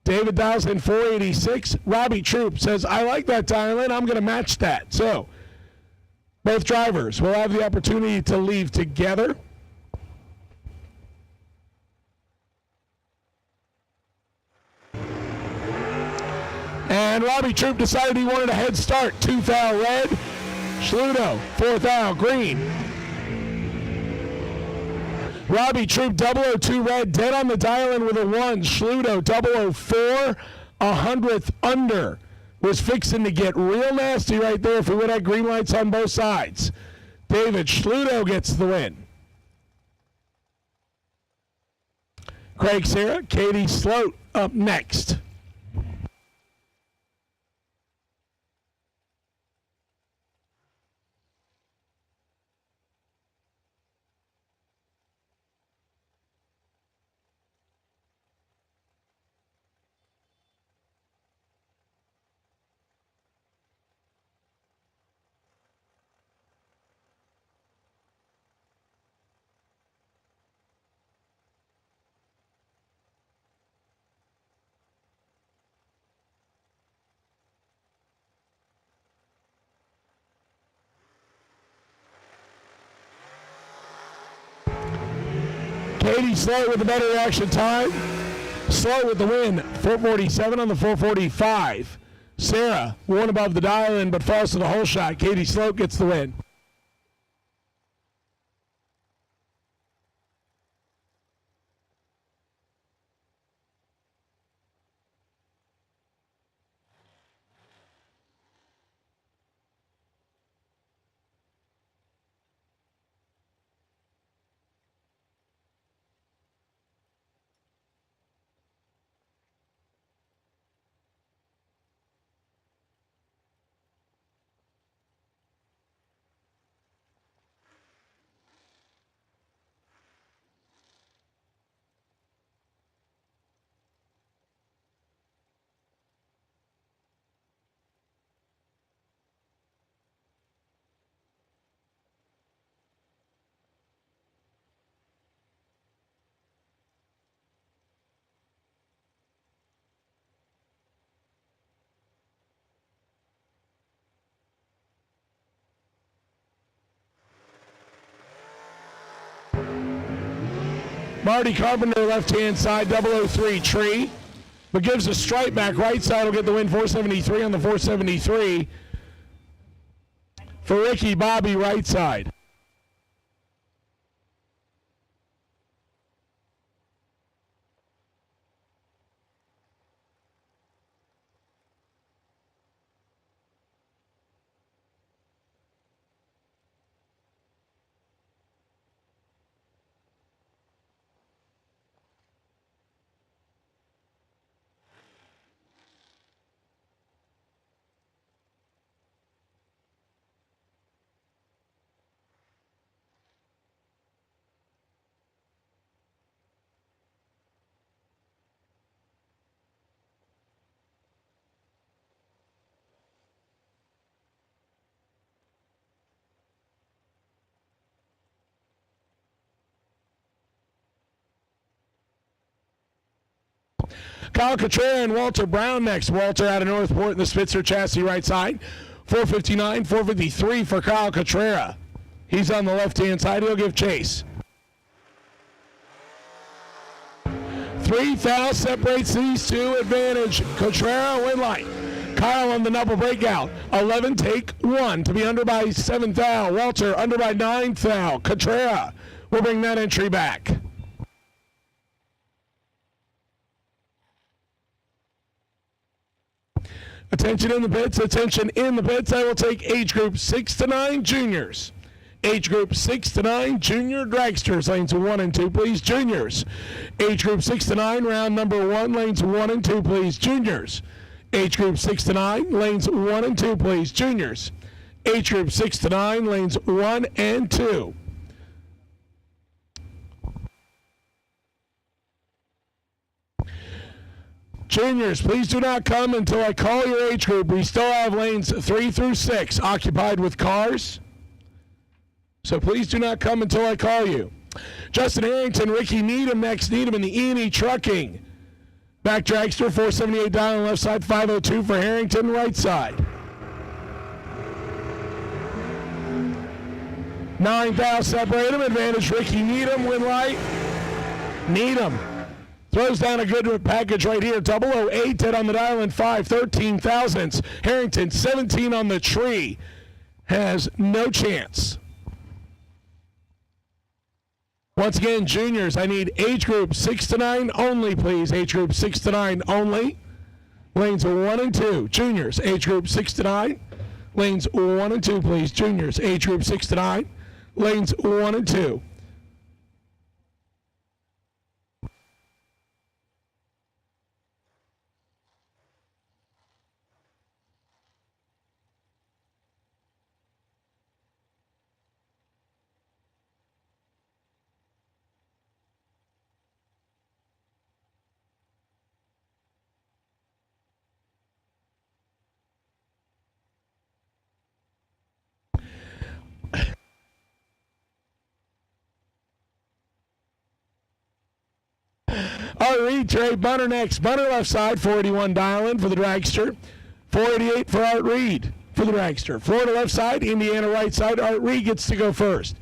David dials in 486. Robbie Troop says, I like that dial-in. I'm going to match that. So both drivers will have the opportunity to leave together. And Robbie Troop decided he wanted a head start. 2 thou red. Schluto, 4 thou green. Robbie Troop, 002 red, dead on the dial-in with a 1. Schluto, 004, 100th under. Was fixing to get real nasty right there if we would have green lights on both sides. David Schluto gets the win. Craig Serra, Katie Sloat up next. Katie Sloat with the better reaction time. Sloat with the win, 447 on the 445. Sarah, 1 above the dial-in, but falls to the hole shot. Katie Sloat gets the win. Marty Carpenter, left-hand side, 003 Tree. But gives a stripe back. Right side will get the win, 473 on the 473. For Ricky Bobby, right side. Kyle Cotrera and Walter Brown next. Walter out of Northport in the Spitzer chassis right side. 459, 453 for Kyle Cotrera. He's on the left-hand side. He'll give chase. 3 thou separates these two. Advantage. Cotrera win light. Kyle on the double breakout. 11 take 1 to be under by 7 thou. Walter under by 9 thou. Cotrera will bring that entry back. Attention in the pits, attention in the pits. I will take age group 6 to 9 juniors. Age group 6 to 9 junior dragsters, lanes 1 and 2, please, juniors. Age group 6 to 9, round number 1, lanes 1 and 2, please, juniors. Age group 6 to 9, lanes 1 and 2, please, juniors. Age group 6 to 9, lanes 1 and 2. Juniors, please do not come until I call your age group. We still have lanes 3 through 6 occupied with cars. So please do not come until I call you. Justin Harrington, Ricky Needham next. Needham in the E&E Trucking. Back dragster, 478 down on the left side, 502 for Harrington, right side. 9 thou separate him. Advantage Ricky Needham, win light. Needham throws down a good package right here. 008, 10 on the dial and 5, 13 thousandths. Harrington, 17 on the tree. Has no chance. Once again, juniors, I need age group 6 to 9 only, please. Age group 6 to 9 only. Lanes 1 and 2. Juniors, age group 6 to 9. Lanes 1 and 2, please. Juniors, age group 6 to 9. Lanes 1 and 2. ReEntry, Bunner next. Bunner left side, 481 dial-in for the dragster. 488 for Art Reed for the dragster. Florida left side, Indiana right side. Art Reed gets to go first.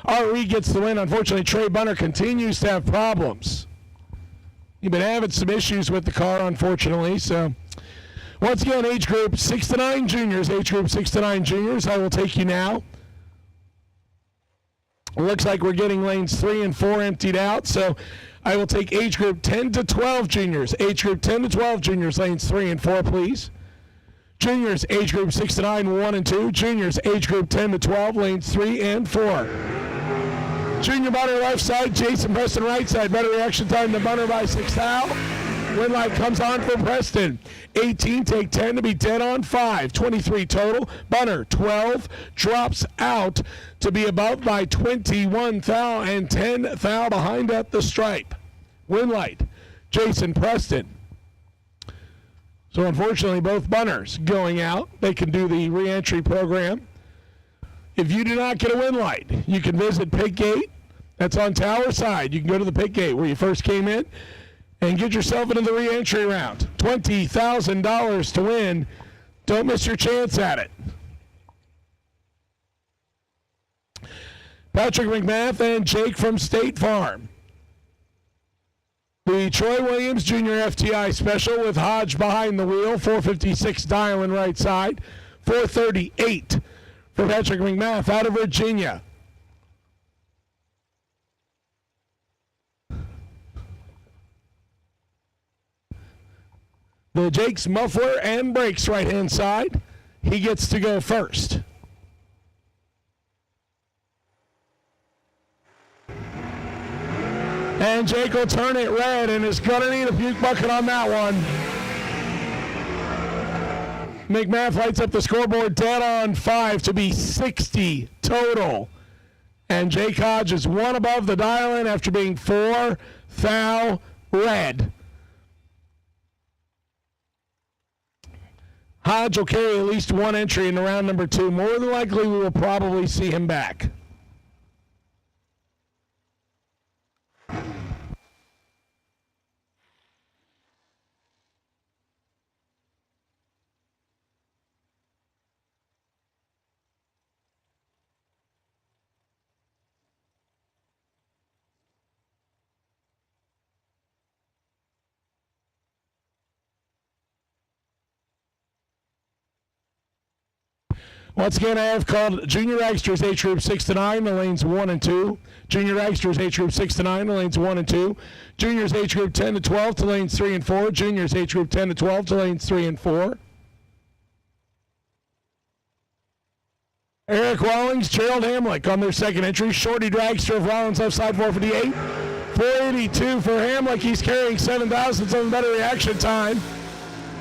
RE gets the win. Unfortunately, Trey Bunner continues to have problems. He's been having some issues with the car, unfortunately. So, once again, age group 6 to 9 juniors. Age group 6 to 9 juniors. I will take you now. It looks like we're getting lanes 3 and 4 emptied out. So, I will take age group 10 to 12 juniors. Age group 10 to 12 juniors. Lanes 3 and 4, please. Juniors, age group 6 to 9, 1 and 2. Juniors, age group 10 to 12, lanes 3 and 4. Junior Bunner left side, Jason Preston right side. Better reaction time to Bunner by 6 thou. Win light comes on for Preston. 18, take 10 to be 10 on 5. 23 total. Bunner, 12, drops out to be above by 21 thou and 10 thou behind at the stripe. Win light, Jason Preston. So unfortunately, both bunners going out. They can do the re-entry program. If you do not get a win light, you can visit Pit Gate. That's on Tower Side. You can go to the Pit Gate where you first came in and get yourself into the re-entry round. $20,000 to win. Don't miss your chance at it. Patrick McMath and Jake from State Farm. The Troy Williams Jr. FTI special with Hodge behind the wheel. 456 dialing right side. 438 for Patrick McMath out of Virginia. The Jake's muffler and brakes right-hand side. He gets to go first. And Jake will turn it red and is going to need a puke bucket on that one. McMath lights up the scoreboard dead on 5 to be 60 total. And Jake Hodge is one above the dial-in after being 4 thou red. Hodge will carry at least one entry in round number 2. More than likely, we will probably see him back. Once again, I have called Junior Dragsters H Group 6 to 9, the lanes 1 and 2. Junior Dragsters H Group 6 to 9, the lanes 1 and 2. Juniors H Group 10 to 12 to lanes 3 and 4. Juniors H Group 10 to 12 to lanes 3 and 4. Eric Rawlings, Gerald Hamlick on their second entry. Shorty Dragster of Rollins left side 458. 482 for Hamlick. He's carrying 7 thousandths of a better reaction time.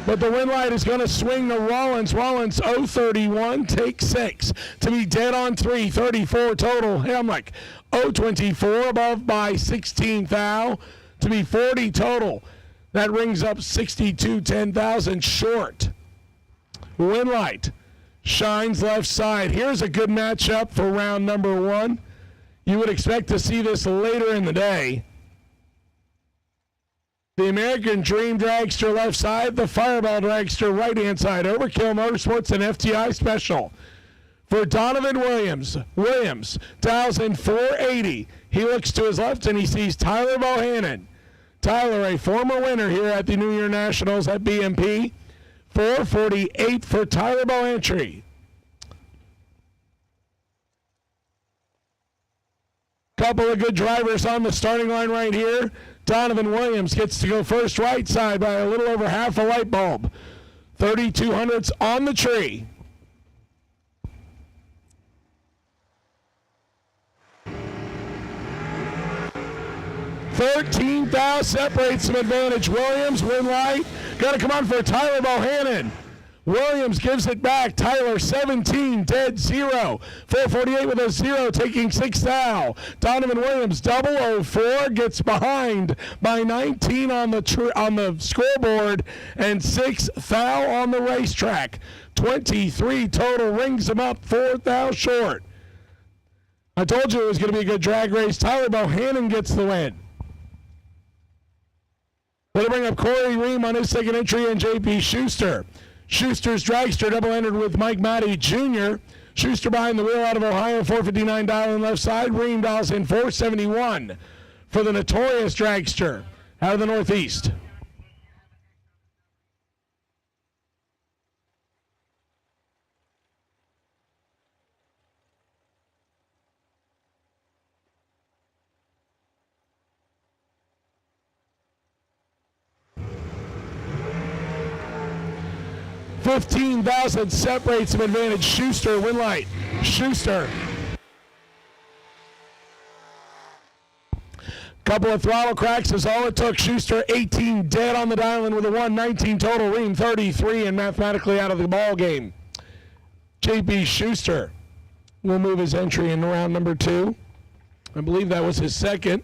But the win light is going to swing to Rollins. Rollins 031, take 6 to be dead on 3, 34 total. Hamlick 024 above by 16 thou to be 40 total. That rings up 62 10,000 short. Win light shines left side. Here's a good matchup for round number 1. You would expect to see this later in the day. The American Dream Dragster left side, the Fireball Dragster right-hand side. Overkill Motorsports and FTI special. For Donovan Williams, dials in 480. He looks to his left and he sees Tyler Bohannon. Tyler, a former winner here at the New Year Nationals at BMP. 448 for Tyler Bohannon. Couple of good drivers on the starting line right here. Donovan Williams gets to go first right side by a little over half a light bulb. 3200s on the tree. $13,000 separates some advantage. Williams, win light. Got to come on for Tyler Bohannon. Williams gives it back. Tyler 17, dead 0. 448 with a 0, taking 6 thou. Donovan Williams 004 gets behind by 19 on the scoreboard and 6 thou on the racetrack. 23 total, rings him up 4 thou short. I told you it was going to be a good drag race. Tyler Bohannon gets the win. They'll bring up Corey Ream on his second entry and J.P. Schuster. Schuster's Dragster double-entered with Mike Matty Jr. Schuster behind the wheel out of Ohio, 459 dial in left side. Ream dials in 471 for the Notorious Dragster out of the Northeast. $15,000 separates some advantage. Schuster, win light. Schuster. Couple of throttle cracks is all it took. Schuster 18 dead on the dial in with a 119 total. Ream 33 and mathematically out of the ball game. J.B. Schuster will move his entry in round number 2. I believe that was his second.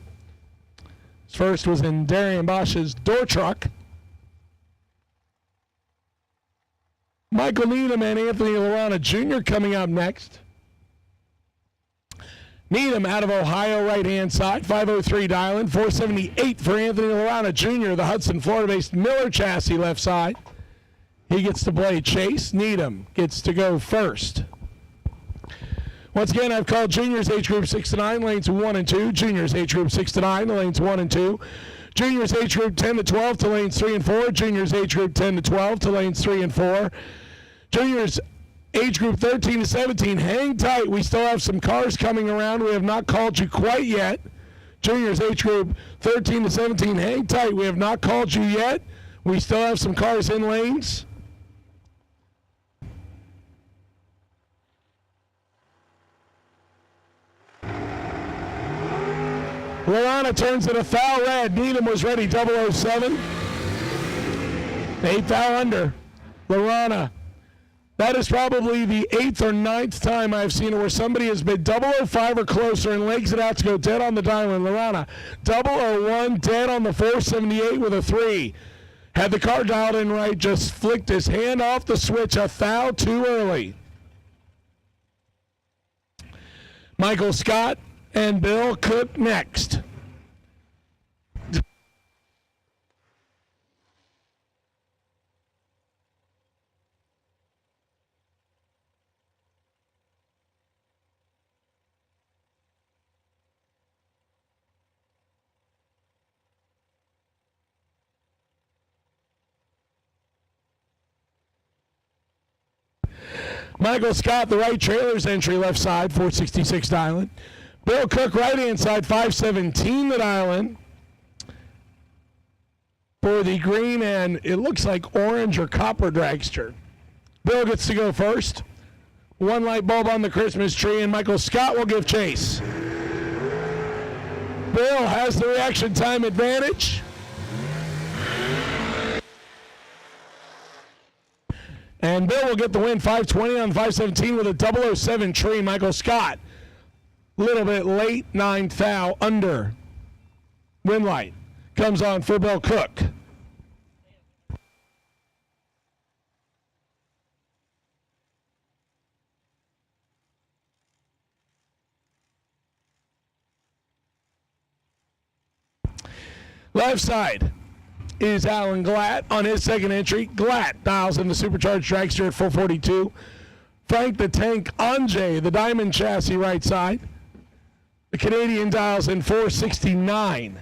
His first was in Darian Bosch's door truck. Michael Needham and Anthony Lorana Jr. coming up next. Needham out of Ohio, right-hand side, 503 dialing, 478 for Anthony Lorana Jr., the Hudson, Florida-based Miller chassis left side. He gets to play chase. Needham gets to go first. Once again, I've called juniors age group 6 to 9, lanes 1 and 2. Juniors age group 6 to 9, lanes 1 and 2. Juniors age group 10 to 12 to lanes 3 and 4. Juniors age group 10 to 12 to lanes 3 and 4. Juniors age group 13 to 17, hang tight. We still have some cars coming around. We have not called you quite yet. Juniors age group 13 to 17, hang tight. We have not called you yet. We still have some cars in lanes. Lorana turns it a foul red. Needham was ready, 007. 8 foul under. Lorana. That is probably the 8th or 9th time I've seen it where somebody has been 005 or closer and legs it out to go dead on the diamond. Lorana, 001, dead on the 478 with a 3. Had the car dialed in right, just flicked his hand off the switch, a foul too early. Michael Scott and Bill Cook next. Michael Scott, the right trailer's entry, left side, 466 dialing. Bill Cook, right-hand side, 517 the dialing. For the green and it looks like orange or copper dragster. Bill gets to go first. One light bulb on the Christmas tree, and Michael Scott will give chase. Bill has the reaction time advantage. And Bill will get the win, 520 on 517 with a 007 tree. Michael Scott, a little bit late, 9 foul under. Win light comes on for Bill Cook. Left side is Alan Glatt on his second entry. Glatt dials in the supercharged dragster at 442. Frank the Tank Anjay, the diamond chassis right side. The Canadian dials in 469.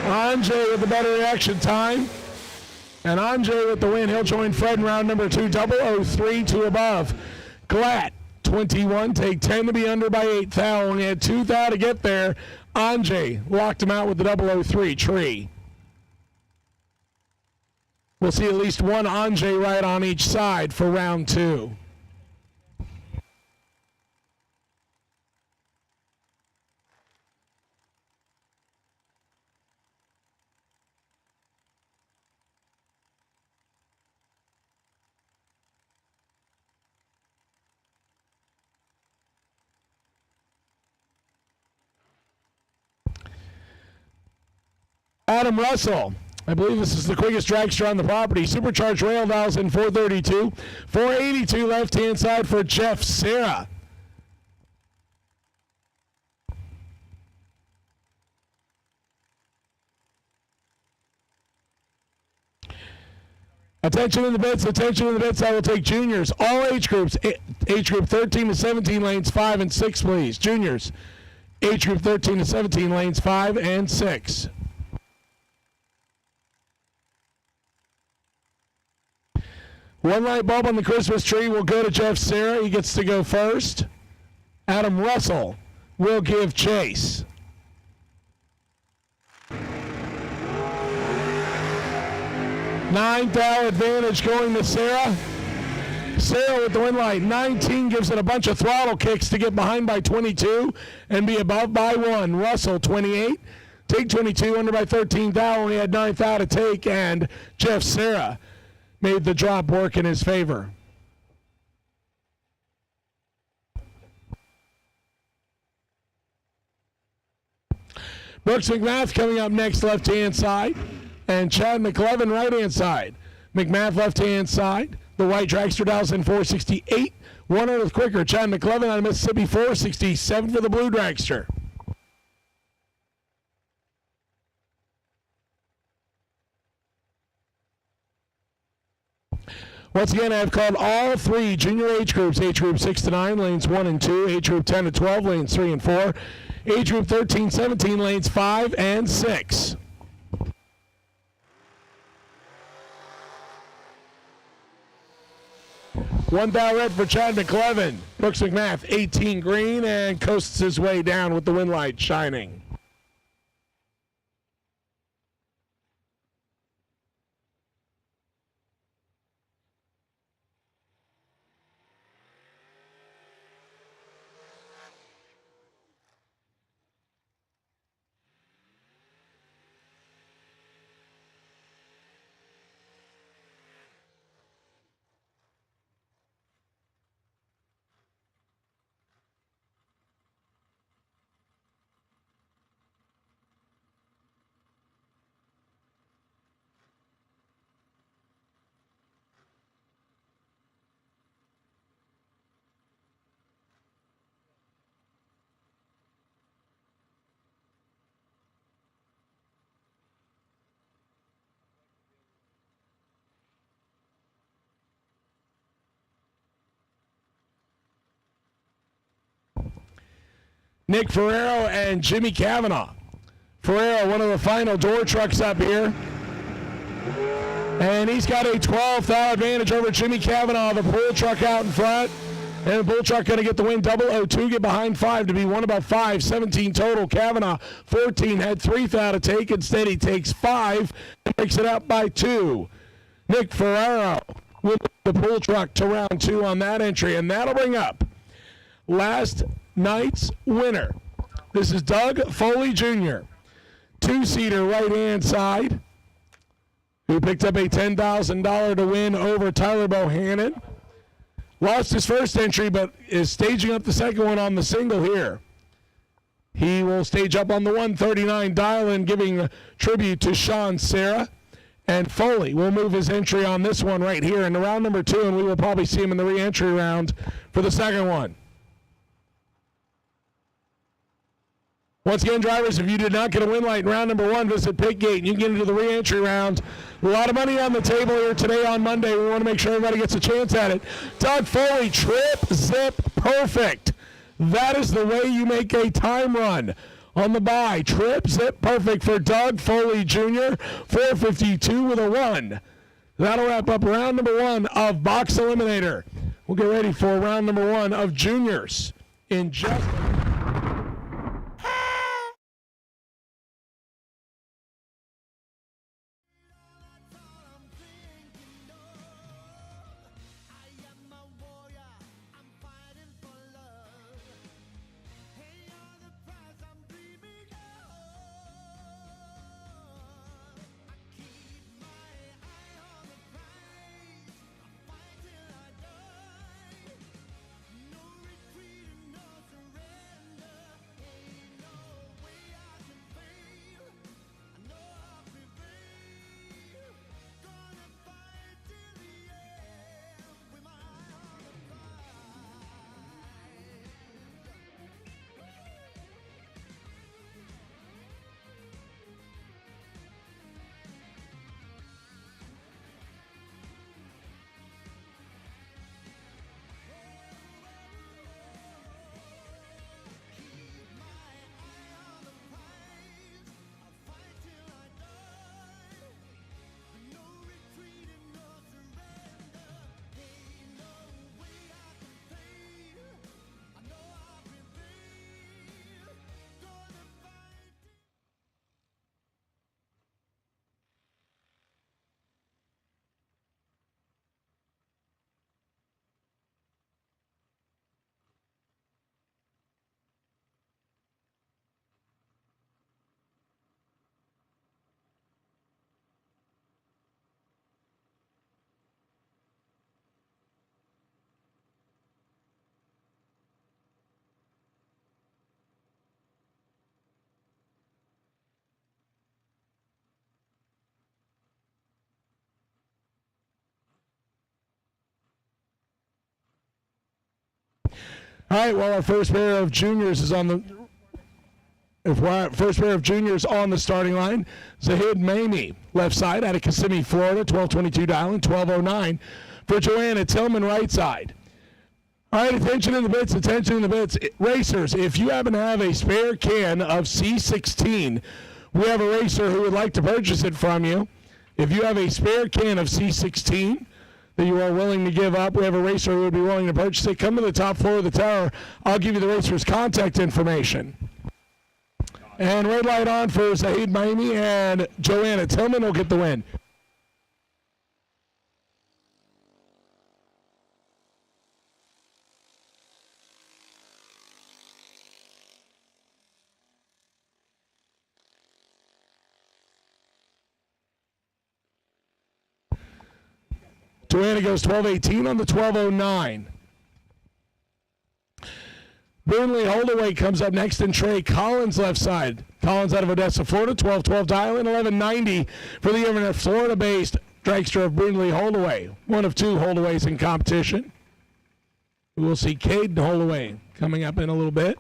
Anjay with the better reaction time. And Anjay with the win. He'll join Fred in round number 2, 003 to above. Glatt, 21, take 10 to be under by 8 foul. Only had 2 foul to get there. Anjay locked him out with the 003 tree. We'll see at least one Anjay right on each side for round 2. Adam Russell, I believe this is the quickest dragster on the property. Supercharged rail dials in 432. 482 left-hand side for Jeff Serra. Attention in the bits, attention in the bits. I will take juniors. All age groups, age group 13 to 17, lanes 5 and 6, please. Juniors, age group 13 to 17, lanes 5 and 6. One light bulb on the Christmas tree will go to Jeff Serra. He gets to go first. Adam Russell will give chase. $9 advantage going to Serra. Serra with the win light. 19 gives it a bunch of throttle kicks to get behind by 22 and be above by 1. Russell, 28, Take 22, under by 13 thou. Only had 9th thou to take, and Jeff Serra made the drop work in his favor. Brooks McMath coming up next, left-hand side, and Chad McLevin, right-hand side. McMath, left-hand side. The white dragster dials in 468. 1/1 quicker. Chad McLevin out of Mississippi, 467 for the blue dragster. Once again, I have called all 3 junior age groups, age group 6 to 9, lanes 1 and 2, age group 10 to 12, lanes 3 and 4, age group 13-17, lanes 5 and 6. One thou red for Chad McLevin. Brooks McMath, 18 green, and coasts his way down with the wind light shining. Nick Ferrero and Jimmy Cavanaugh. Ferrero, one of the final door trucks up here. And he's got a 12th thou advantage over Jimmy Cavanaugh, the bull truck out in front. And the bull truck going to get the win. 002, get behind 5 to be one about 5. 17 total. Cavanaugh, 14, had 3 thou to take. Instead, he takes 5 and breaks it up by 2. Nick Ferrero with the bull truck to round 2 on that entry. And that'll bring up last night's winner. This is Doug Foley Jr., 2-seater right-hand side, who picked up a $10,000 to win over Tyler Bohannon. Lost his first entry, but is staging up the second one on the single here. He will stage up on the 139 dial-in, giving tribute to Sean Serra. And Foley will move his entry on this one right here in the round number 2, and we will probably see him in the re-entry round for the second one. Once again, drivers, if you did not get a win light in round number 1, visit Pitgate and you can get into the re-entry round. A lot of money on the table here today on Monday. We want to make sure everybody gets a chance at it. Doug Foley, trip, zip, perfect. That is the way you make a time run on the bye. Trip, zip, perfect for Doug Foley Jr., 452 with a 1. That'll wrap up round number 1 of Box Eliminator. We'll get ready for round number 1 of juniors in just All right, well, our first pair of juniors is on the first pair of juniors on the starting line. Zahid Mamie, left side, out of Kissimmee, Florida, 1222 dialing, 1209. For Joanna Tillman, right side. All right, attention in the bits, attention in the bits. Racers, if you happen to have a spare can of C16, we have a racer who would like to purchase it from you. If you have a spare can of C16 that you are willing to give up, we have a racer who would be willing to purchase it. Come to the top floor of the tower. I'll give you the racer's contact information. And red light on for Zahid Miami, and Joanna Tillman will get the win. Joanna goes 12:18 on the 12:09. Burnley Holdaway comes up next, and Trey Collins left side. Collins out of Odessa, Florida, 12-12 dialing, 1190 for the Everett, Florida-based dragster of Burnley Holdaway. One of two Holdaways in competition. We'll see Caden Holdaway coming up in a little bit.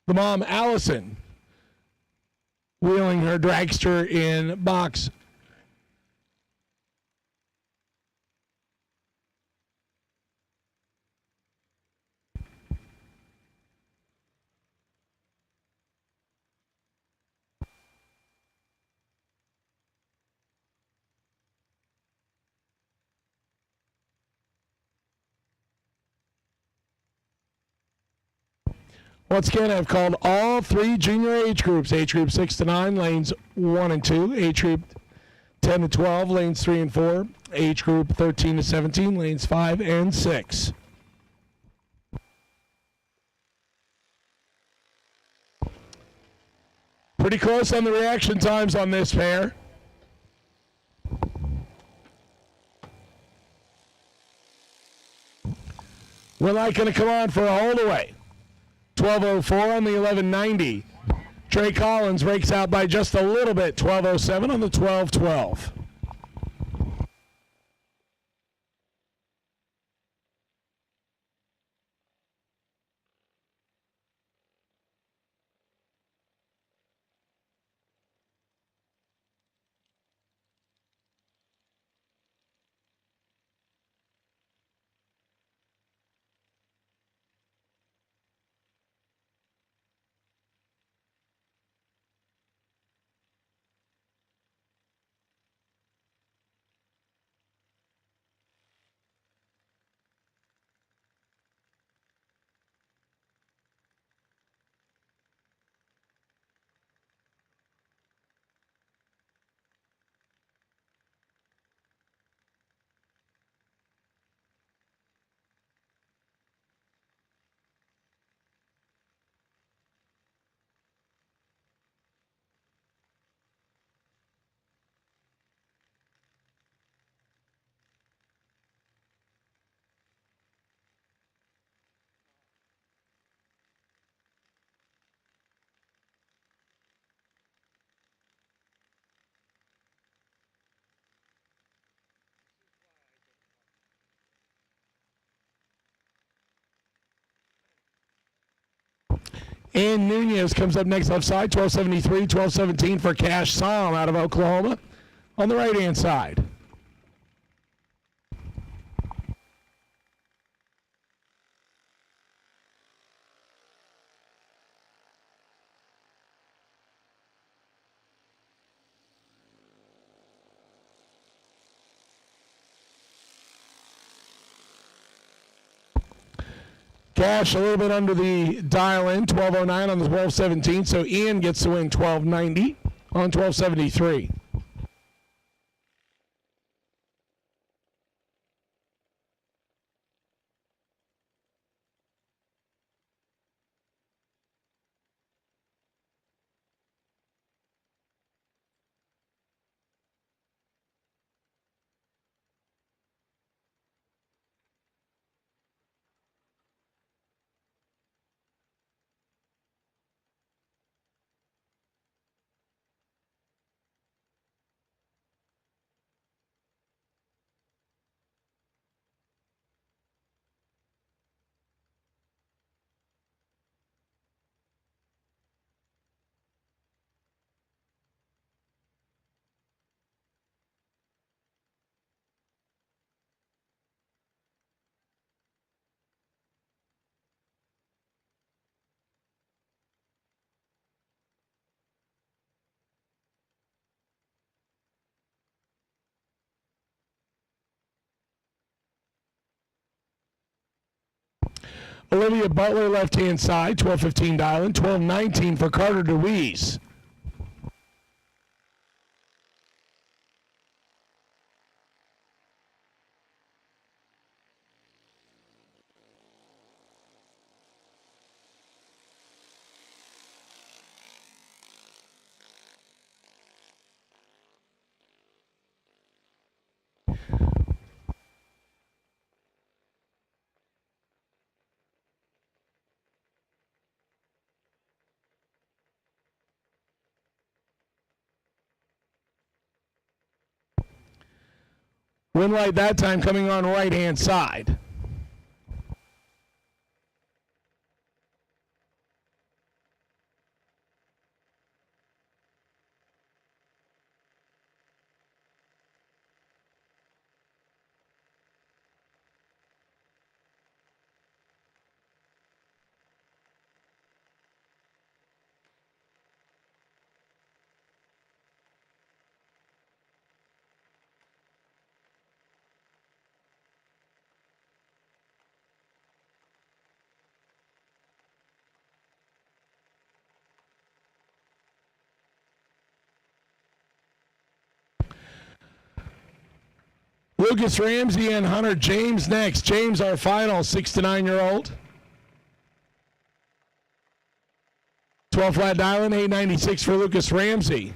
The mom, Allison, wheeling her dragster in box. Once again, I've called all three junior age groups. Age group 6 to 9, lanes 1 and 2. Age group 10 to 12, lanes 3 and 4. Age group 13 to 17, lanes 5 and 6. Pretty close on the reaction times on this pair. We're not going to come on for a holdaway. 12:04 on the 1190. Trey Collins breaks out by just a little bit. 12:07 on the 12:12. And Nunez comes up next left side, 1273, 1217 for Cash Som out of Oklahoma on the right-hand side. Cash a little bit under the dial-in, 1209 on the 1217, so Ian gets to win 1290 on 1273. Olivia Butler, left-hand side, 12:15 dialing. 12:19 for Carter DeWeese. Win light that time coming on right-hand side. Lucas Ramsey and Hunter James next. James, our final 6 to 9-year-old. 12 flat dialing, 896 for Lucas Ramsey.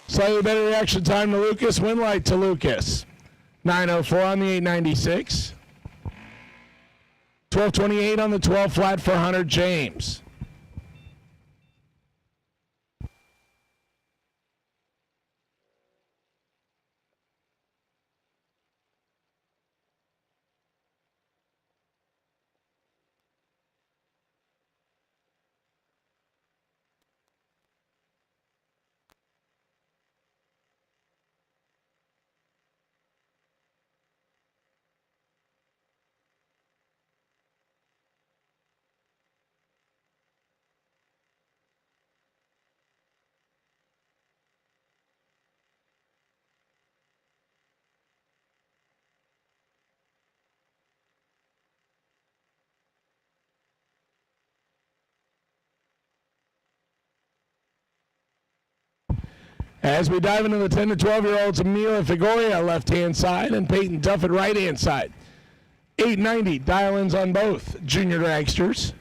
Slightly better reaction time to Lucas. Win light to Lucas. 904 on the 896. 1228 on the 12 flat for Hunter James. As we dive into the 10 to 12-year-olds, Amelia Figoria, left-hand side, and Peyton Duffett, right-hand side. 890 dial-ins on both junior dragsters.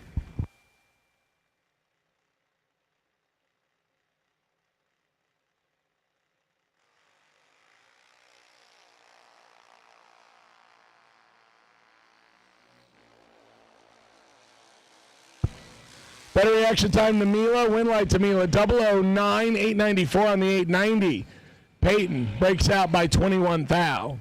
Better reaction time to Mila. Win light to Mila. 009, 894 on the 890. Peyton breaks out by 21 thou.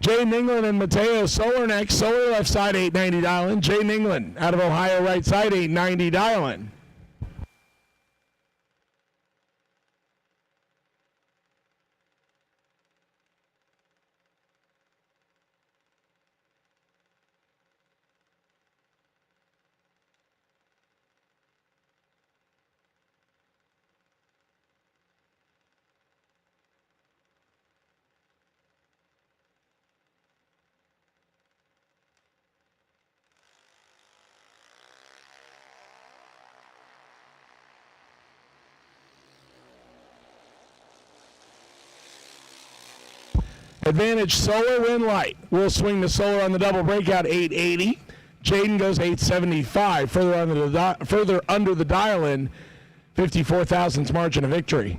Jay Ningland and Mateo Solar next. Solar left side, 890 dialing. Jay Ningland out of Ohio, right side, 890 dialing. Advantage Solar Wind Light will swing the Solar on the double breakout 880. Jaden goes 875. Further under the dial-in, 54 thousandths margin of victory.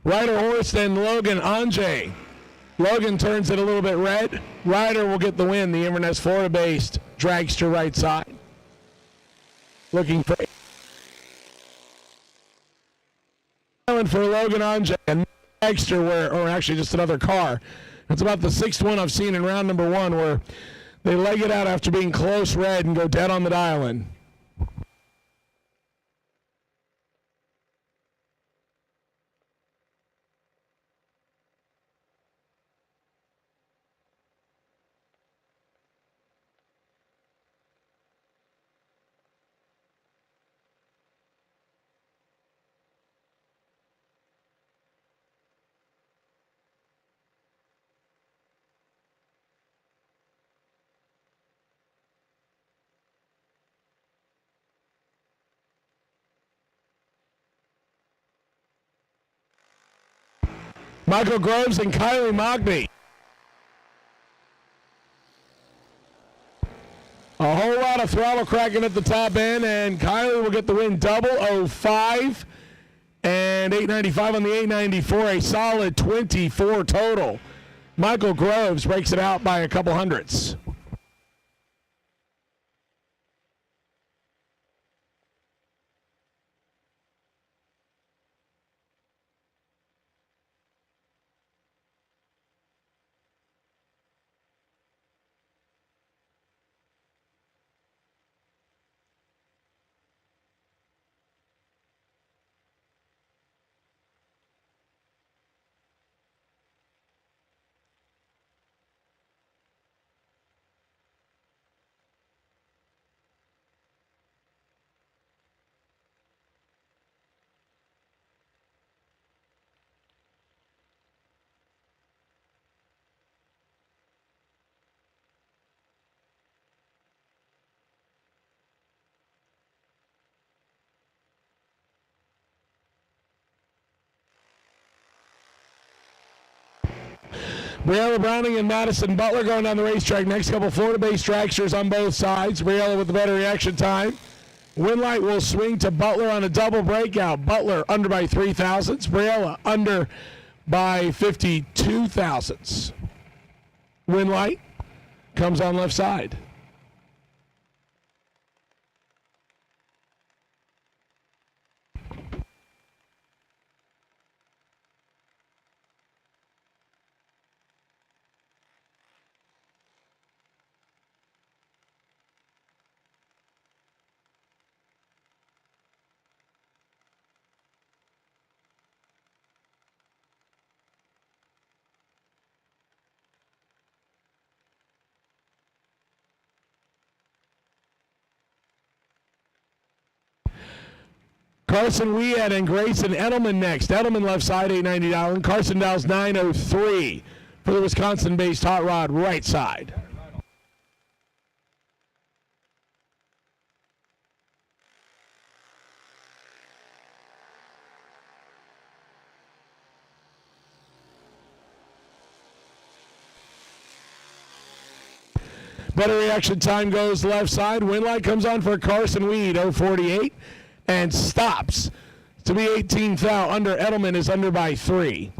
Rider Horse and Logan Anjay. Logan turns it a little bit red. Rider will get the win. The Inverness, Florida-based dragster right side. Looking for Logan Anjay and dragster, or actually just another car. It's about the sixth one I've seen in round number one where they leg it out after being close red and go dead on the dial-in. Michael Groves and Kylie Mogby. A whole lot of throttle cracking at the top end, and Kylie will get the win. 005 and 895 on the 894, a solid 24 total. Michael Groves breaks it out by a couple hundredths. Briella Browning and Madison Butler going down the racetrack. Next couple Florida-based dragsters on both sides. Briella with the better reaction time. Winlight will swing to Butler on a double breakout. Butler under by 3 thousandths. Briella under by 52 thousandths. Winlight comes on left side. Carson Wead and Grayson Edelman next. Edelman left side, $890. And Carson Dow's $903 for the Wisconsin-based Hot Rod right side. Better reaction time goes left side. Winlight comes on for Carson Weed, 048. And stops to be 18th out. Under Edelman is under by 3.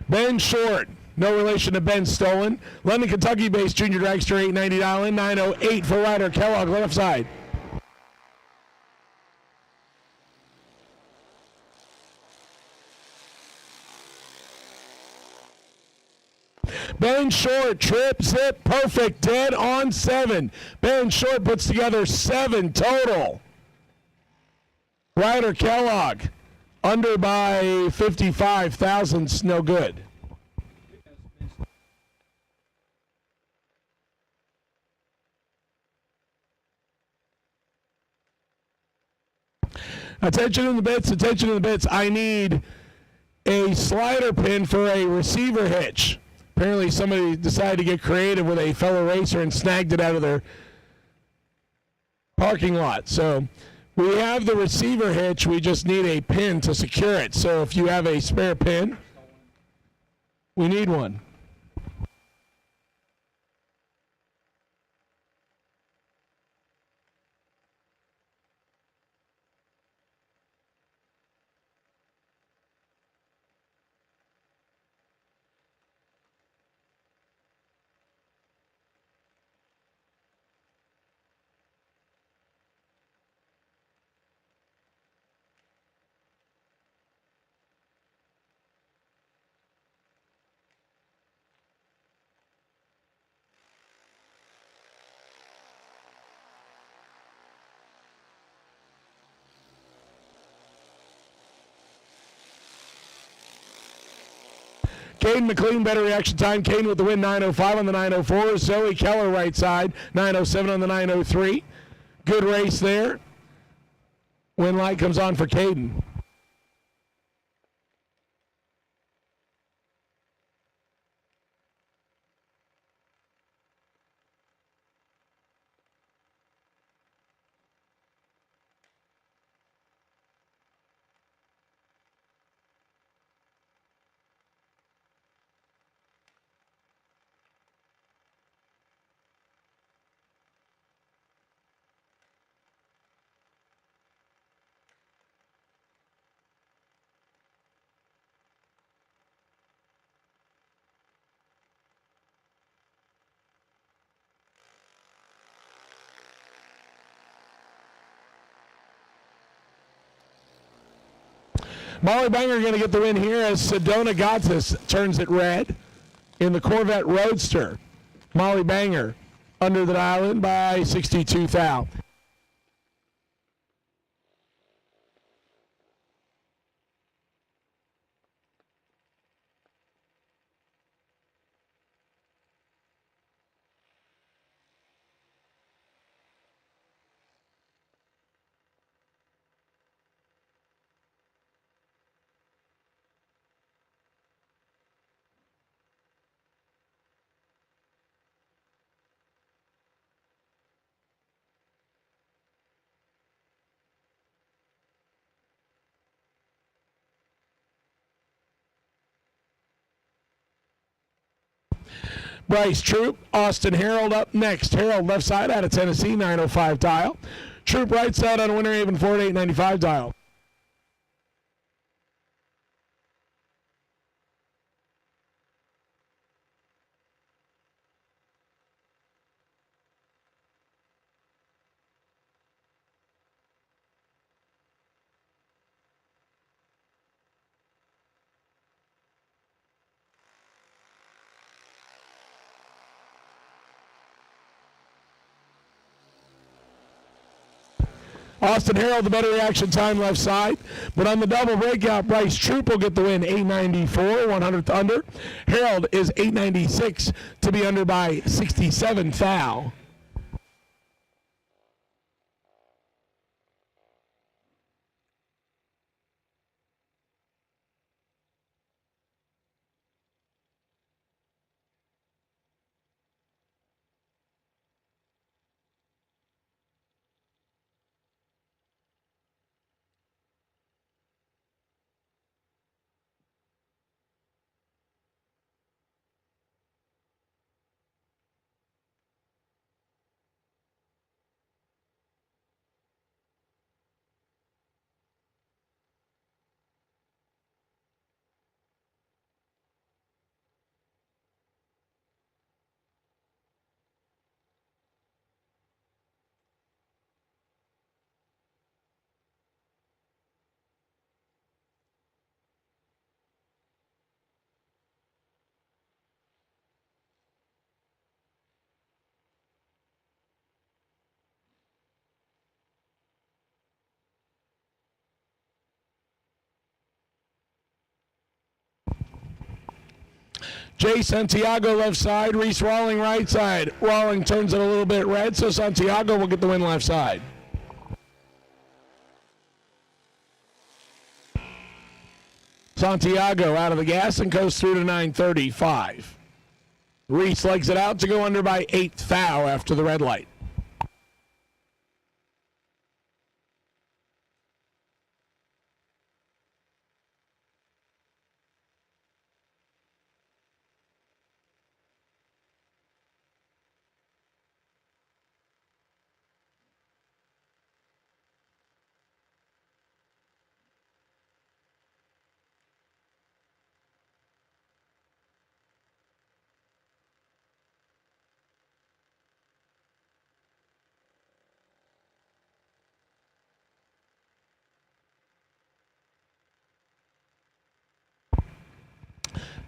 Ben Short, no relation to Ben Stolen. London, Kentucky-based Jr Dragster, $890 dial in. 908 for Ryder Kellogg, left side. Ben Short, trip, zip, perfect, dead on 7. Ben Short puts together 7 total. Ryder Kellogg, under by 55 thousandths, no good. Attention in the bits, attention in the bits. I need a slider pin for a receiver hitch. Apparently somebody decided to get creative with a fellow racer and snagged it out of their parking lot. So we have the receiver hitch. We just need a pin to secure it. So if you have a spare pin, we need one. Caden McLean, better reaction time. Caden with the win, 9:05 on the 9:04. Zoe Keller, right side, 9:07 on the 9:03. Good race there. Win light comes on for Caden. Molly Banger going to get the win here as Sedona Gottis turns it red in the Corvette Roadster. Molly Banger under the dial in by 62 thou. Bryce Troop, Austin Harold up next. Harold left side out of Tennessee, 905 dial. Troop right side on Winter Haven Ford, 895 dial. Austin Harold, the better reaction time left side. But on the double breakout, Bryce Troop will get the win, 894, 100th under. Harold is 896 to be under by 67 thou. Jay Santiago left side, Reese Rawling right side. Rawling turns it a little bit red, so Santiago will get the win left side. Santiago out of the gas and goes through to 9:35. Reese legs it out to go under by 8th thou after the red light.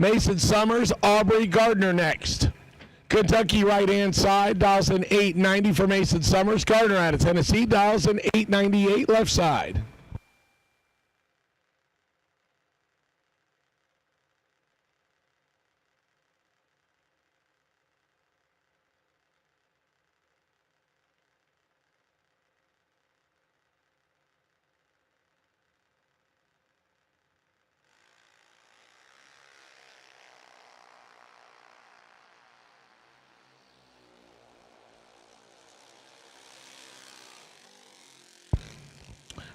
Mason Summers, Aubrey Gardner next. Kentucky right-hand side, dials in 890 for Mason Summers. Gardner out of Tennessee, dials in 898 left side.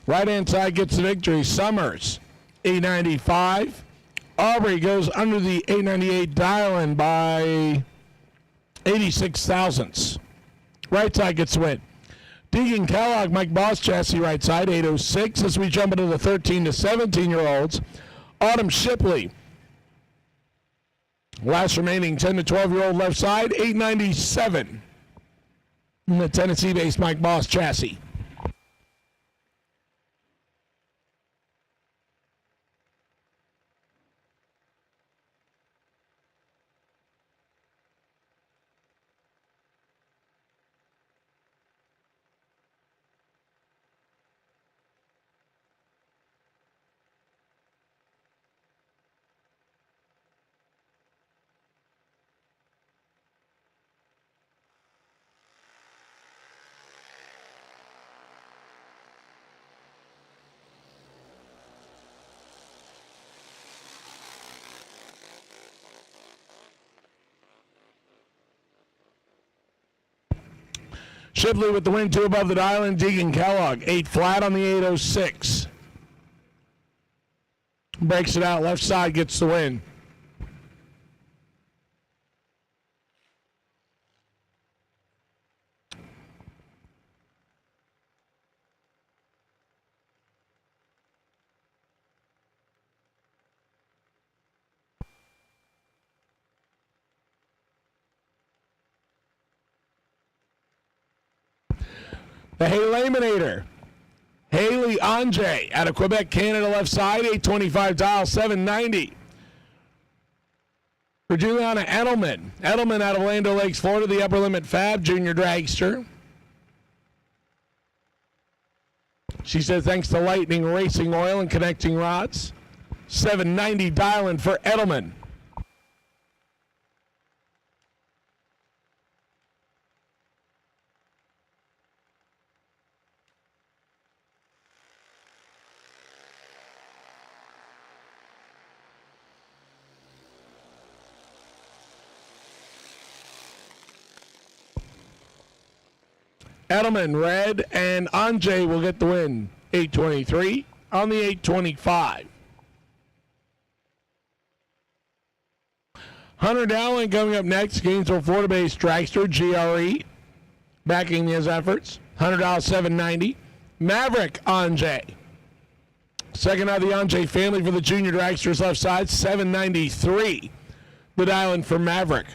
Right-hand side gets the victory. Summers, 895. Aubrey goes under the 898 dial-in by 86 thousandths. Right side gets the win. Deegan Kellogg, Mike Boss chassis right side, 806. As we jump into the 13 to 17-year-olds, Autumn Shipley, last remaining 10 to 12-year-old left side, 897. In the Tennessee-based Mike Boss chassis. Shipley with the win, 2 above the dial, and Deegan Kellogg, 8 flat on the 806. Breaks it out, left side gets the win. The Haylaminator, Haley Ange out of Quebec, Canada, left side, 825 dial, 790. For Juliana Edelman. Edelman out of Orlando Lakes, Florida, the upper limit fab, Jr Dragster. She says thanks to Lightning Racing Oil and connecting rods. 790 dial-in for Edelman. Edelman, red, and Anjay will get the win. 823 on the 825. Hunter Dowling coming up next. Gainesville, Florida-based dragster, GRE, backing his efforts. $100, $790. Maverick Anjay. Second out of the Anjay family for the Junior Dragsters left side, $793. The dial-in for Maverick.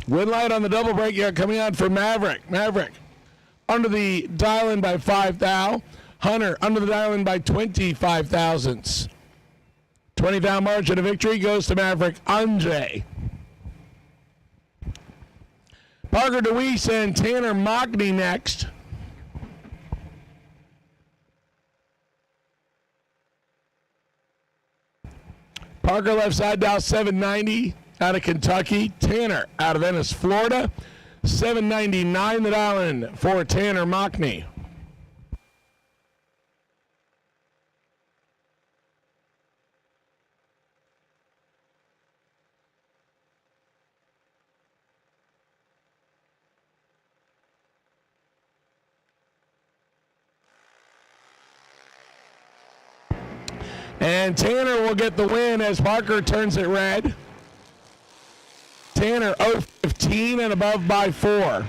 Win light on the double break here coming out for Maverick. Maverick under the dial-in by 5 thou. Hunter under the dial-in by 25 thousandths. 20 thou margin of victory goes to Maverick Andre. Parker DeWeese and Tanner Mockney next. Parker left side dial 790 out of Kentucky. Tanner out of Ennis, Florida. 799 the dial-in for Tanner Mockney. And Tanner will get the win as Parker turns it red. Tanner 0-15 and above by 4.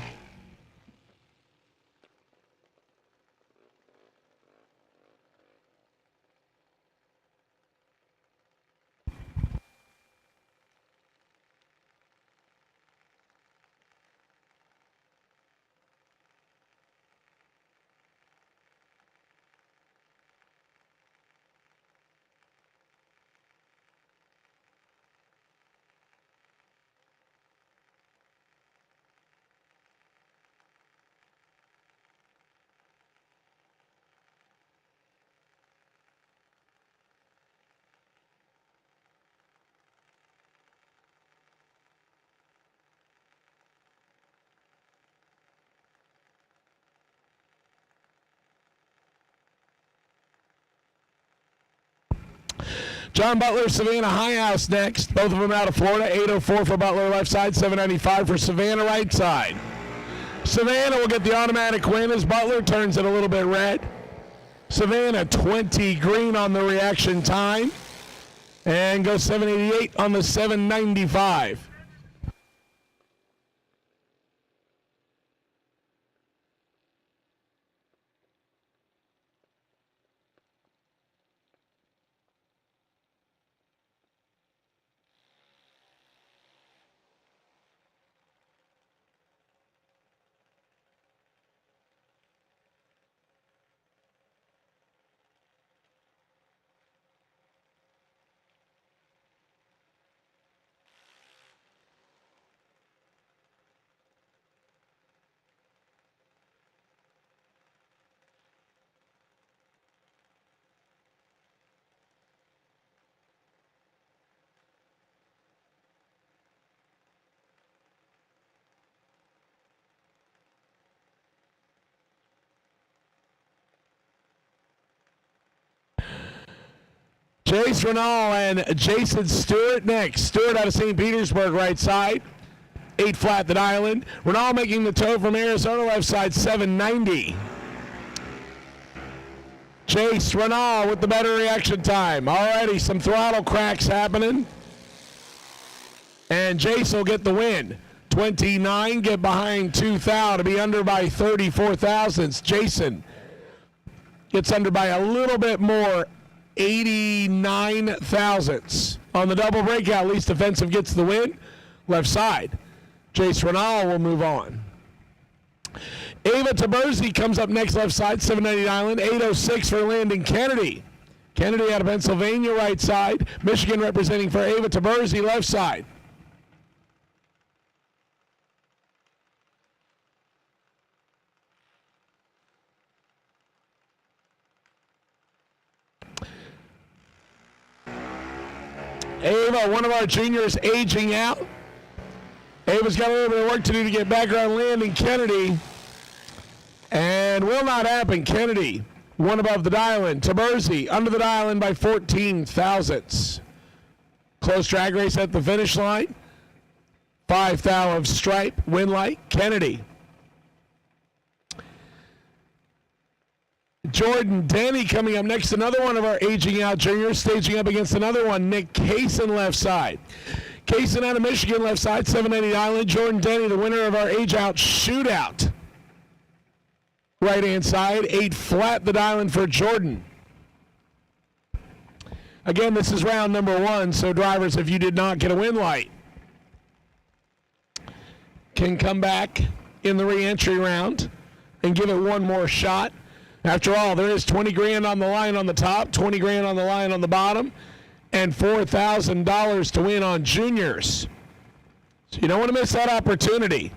John Butler, Savannah Highhouse next. Both of them out of Florida. 804 for Butler left side, 795 for Savannah right side. Savannah will get the automatic win as Butler turns it a little bit red. Savannah 20 green on the reaction time and goes 788 on the 795. Jace Renal and Jason Stewart next. Stewart out of St. Petersburg, right side. 8 flat the island. Renal making the toe from Arizona, left side, 790. Jace Renal with the better reaction time. Already some throttle cracks happening. And Jace will get the win. 29, get behind 2 thou to be under by 34 thousandths. Jason gets under by a little bit more, 89 thousandths. On the double breakout, least offensive gets the win. Left side. Jace Renal will move on. Ava Taberzi comes up next, left side, 790 Island. 806 for Landon Kennedy. Kennedy out of Pennsylvania, right side. Michigan representing for Ava Taberzi, left side. Ava, one of our juniors, aging out. Ava's got a little bit of work to do to get back around Landon Kennedy. And will not happen. Kennedy, one above the dial-in. Taberzi, under the dial-in by 14 thousandths. Close drag race at the finish line. 5 thou of stripe, win light. Kennedy. Jordan Denny coming up next, another one of our aging out juniors, staging up against another one, Nick Kaysen left side. Kaysen out of Michigan left side, 780 Island. Jordan Denny, the winner of our age out shootout. Right hand side, 8 flat the island for Jordan. Again, this is round number 1, so drivers, if you did not get a win light, can come back in the re-entry round and give it one more shot. After all, there is 20 grand on the line on the top, 20 grand on the line on the bottom, and $4,000 to win on juniors. So you don't want to miss that opportunity.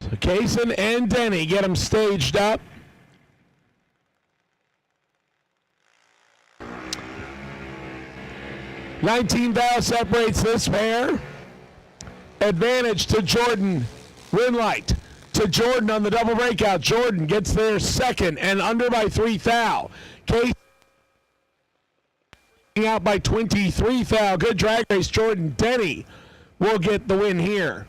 So Kaysen and Denny get them staged up. $19,000 separates this pair. Advantage to Jordan. Winlight to Jordan on the double breakout. Jordan gets there second and under by 3,000. Kaysen out by 23,000. Good drag race. Jordan. Denny will get the win here.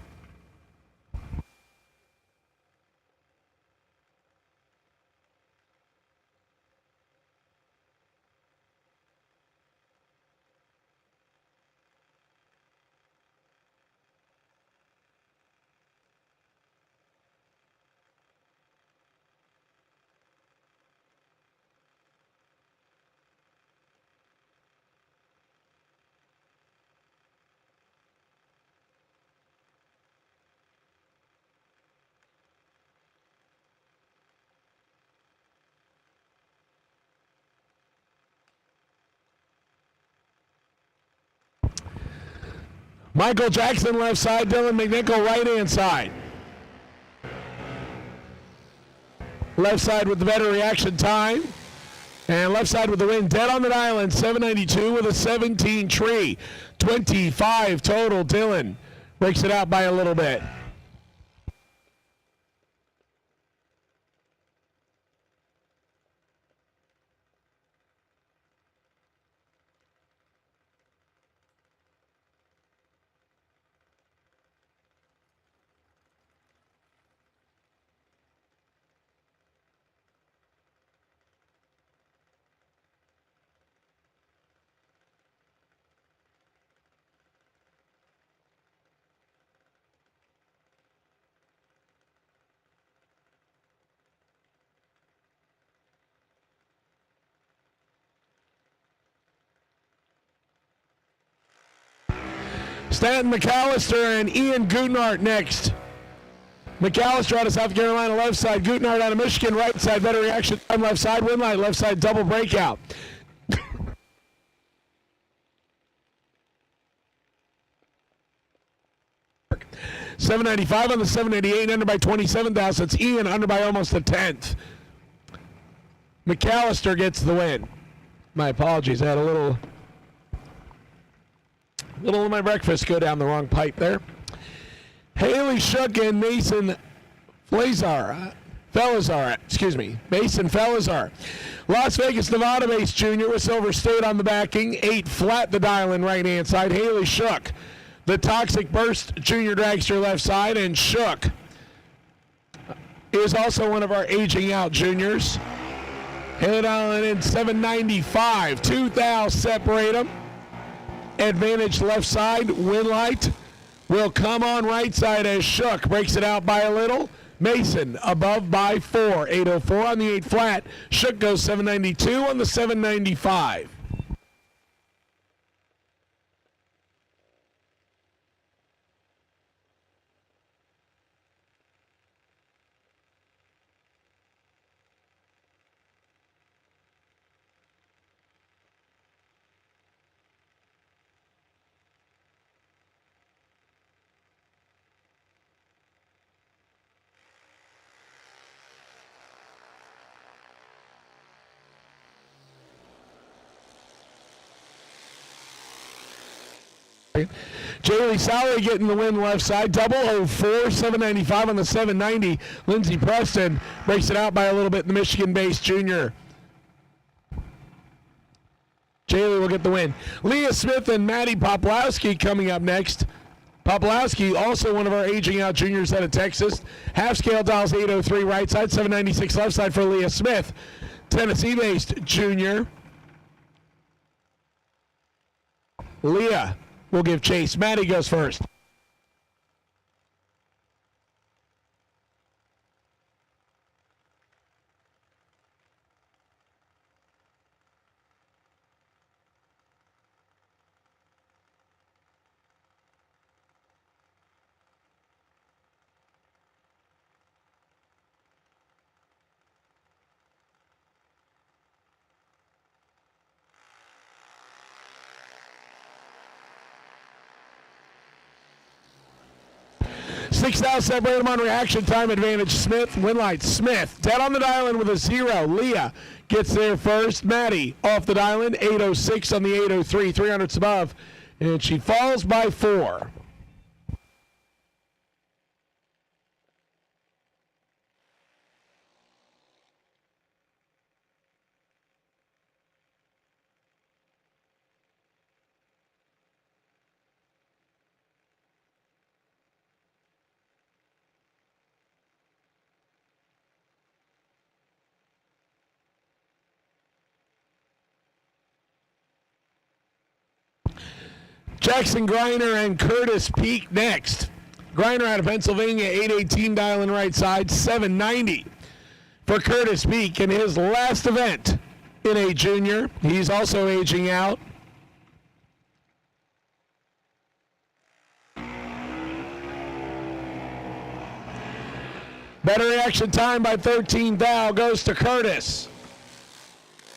Michael Jackson left side, Dylan McNichol right hand side. Left side with the better reaction time. And left side with the win. Dead on the island, 792 with a 17 tree. 25 total. Dylan breaks it out by a little bit. Stanton McAllister and Ian Gutenart next. McAllister out of South Carolina, left side. Gutenart out of Michigan, right side. Better reaction time, left side. Winlight, left side, double breakout. $795 on the 788, under by 27,000. It's Ian under by almost a tenth. McAllister gets the win. My apologies, I had a little of my breakfast go down the wrong pipe there. Haley Shook and Mason Mason Felizar. Las Vegas, Nevada-based junior with Silver State on the backing. 8 flat the dial in right-hand side. Haley Shook, the Toxic Burst Junior Dragster left side, and Shook is also one of our aging out juniors. Haley dialing in 795. 2,000 separate them. Advantage left side. Winlight will come on right side as Shook breaks it out by a little. Mason above by 4. 804 on the 8 flat. Shook goes 792 on the 795. Jaylee Sowry getting the win left side. 004, 795 on the 790. Lindsey Preston breaks it out by a little bit in the Michigan-based junior. Jaylee will get the win. Leah Smith and Maddie Poplowski coming up next. Poplowski, also one of our aging out juniors out of Texas. Half scale dials 803 right side, 796 left side for Leah Smith. Tennessee-based junior. Leah will give chase. Maddie goes first. 6 now separate them on reaction time advantage. Smith, win light. Smith, dead on the dial in with a 0. Leah gets there first. Maddie off the dial in, 806 on the 803, 300s above. And she falls by 4. Jackson Griner and Curtis Peak next. Griner out of Pennsylvania, 818 dialing right side, 790 for Curtis Peak in his last event in a junior. He's also aging out. Better reaction time by 13 thou goes to Curtis.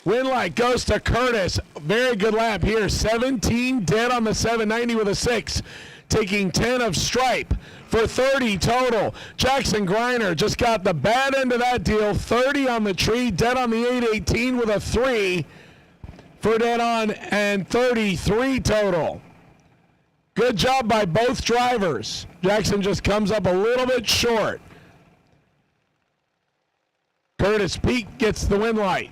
Win light goes to Curtis. Very good lap here. 17 dead on the 790 with a 6. Taking 10 of stripe for 30 total. Jackson Griner just got the bad end of that deal. 30 on the tree. Dead on the 818 with a 3 for dead on and 33 total. Good job by both drivers. Jackson just comes up a little bit short. Curtis Peak gets the win light.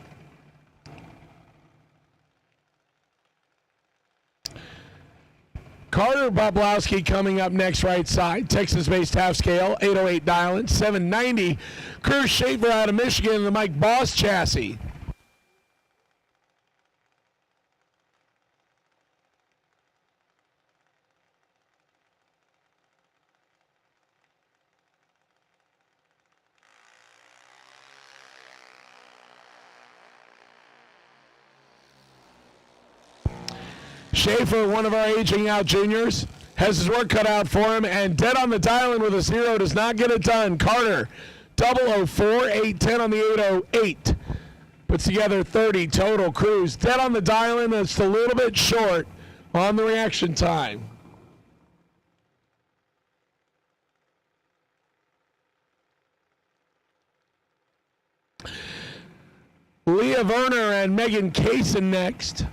Carter Boblowski coming up next right side. Texas-based half scale, 808 dialing, 790. Cruz Schaefer out of Michigan in the Mike Boss chassis. Schaefer, one of our aging out juniors, has his work cut out for him, and dead on the dial-in with a 0 does not get it done. Carter, 004, 810 on the 808. Puts together 30 total. Cruz, dead on the dial-in, that's a little bit short on the reaction time. Leah Werner and Megan Kaysen next.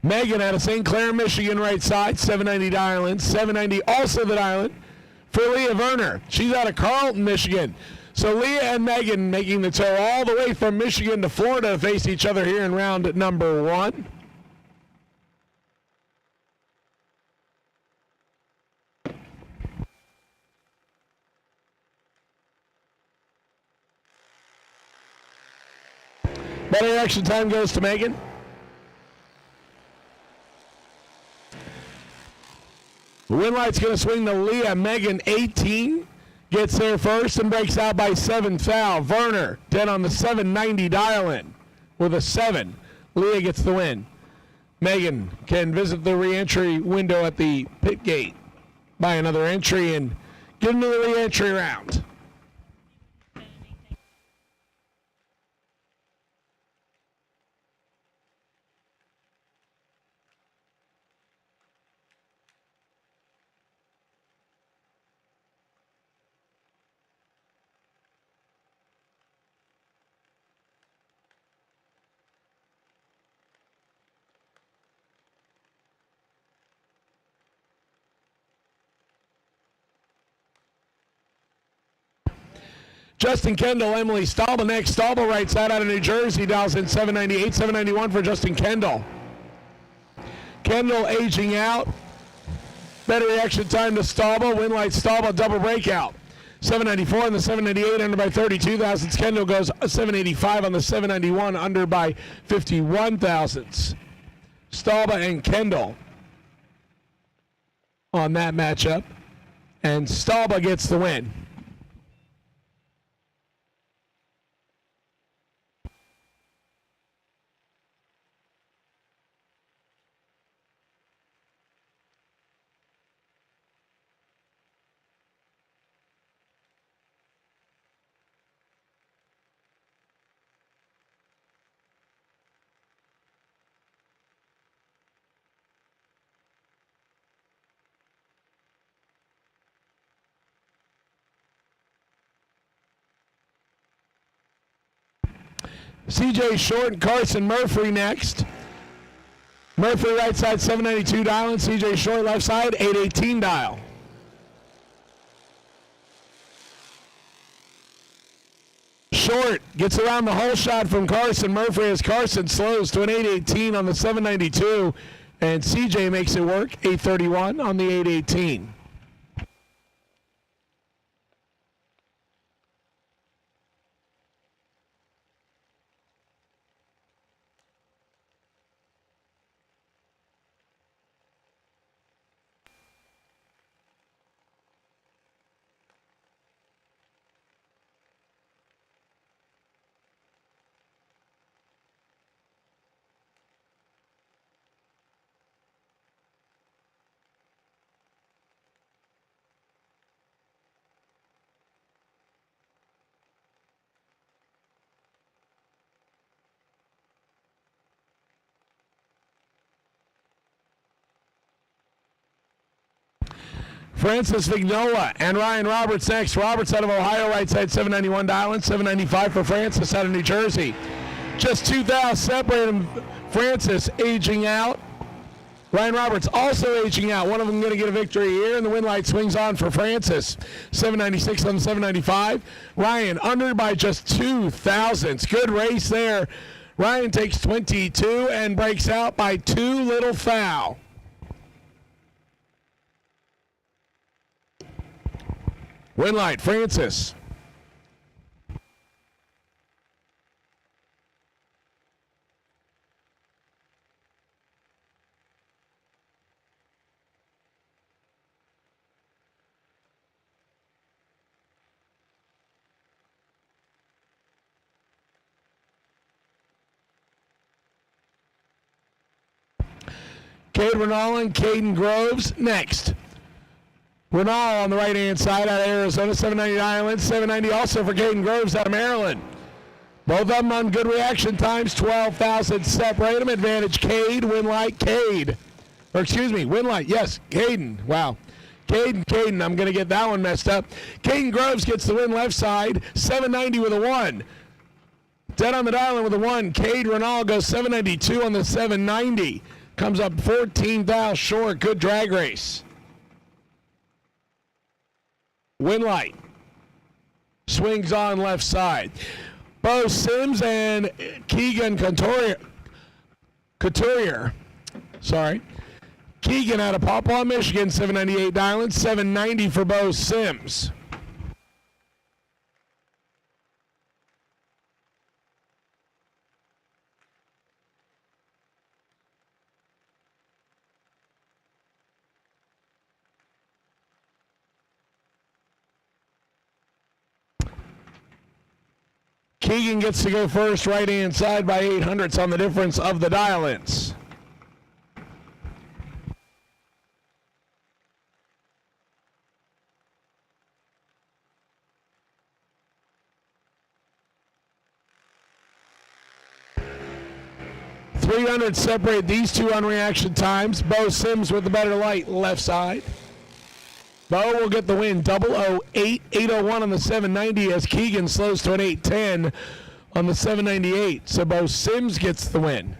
Megan out of St. Clair, Michigan, right side, 790 dial-in. 790 also the dial-in for Leah Werner. She's out of Carlton, Michigan. So Leah and Megan making the tour all the way from Michigan to Florida to face each other here in round number 1. Better action time goes to Megan. The win light's going to swing to Leah. Megan, 18, gets there first and breaks out by 7 foul. Werner, dead on the 790 dial-in with a 7. Leah gets the win. Megan can visit the re-entry window at the pit gate, buy another entry, and get into the re-entry round. Justin Kendall, Emily Staubel next. Staubel right side out of New Jersey, dials in 798, 791 for Justin Kendall. Kendall aging out. Better reaction time to Staubel. Win light Staubel, double breakout. 794 on the 798, under by 32 thousandths. Kendall goes 785 on the 791, under by 51 thousandths. Staubel and Kendall on that matchup. And Staubel gets the win. CJ Short and Carson Murphy next. Murphy right side 792 dial and CJ Short left side 818 dial. Short gets around the whole shot from Carson Murphy as Carson slows to an 818 on the 792 and CJ makes it work 831 on the 818. Francis Vignola and Ryan Roberts next. Roberts out of Ohio, right side 791 dial-in, 795 for Francis out of New Jersey. Just 2 thou separate him. Francis aging out. Ryan Roberts also aging out. One of them going to get a victory here, and the win light swings on for Francis. 796 on 795. Ryan under by just 2 thousandths. Good race there. Ryan takes 22 and breaks out by 2 little thou. Win light, Francis. Cade Renall and Caden Groves next. Renall on the right-hand side out of Arizona, 790 Island, 790 also for Caden Groves out of Maryland. Both of them on good reaction times, 12,000 separate them. Advantage Cade, win light Cade. Or excuse me, win light, yes, Caden. Wow. Caden, I'm going to get that one messed up. Caden Groves gets the win left side, 790 with a 1. Dead on the dial with a 1. Cade Renall goes 792 on the 790. Comes up 14 thou short, good drag race. Win light. Swings on left side. Bo Sims and Keegan Couturier. Sorry. Keegan out of Pawpaw, Michigan, 798 dial-in, 790 for Bo Sims. Keegan gets to go first, right-hand side by 800ths on the difference of the dial-ins. .300 separate these two on reaction times. Bo Sims with the better light, left side. Bo will get the win, 008, 801 on the 790 as Keegan slows to an 810 on the 798. So Bo Sims gets the win.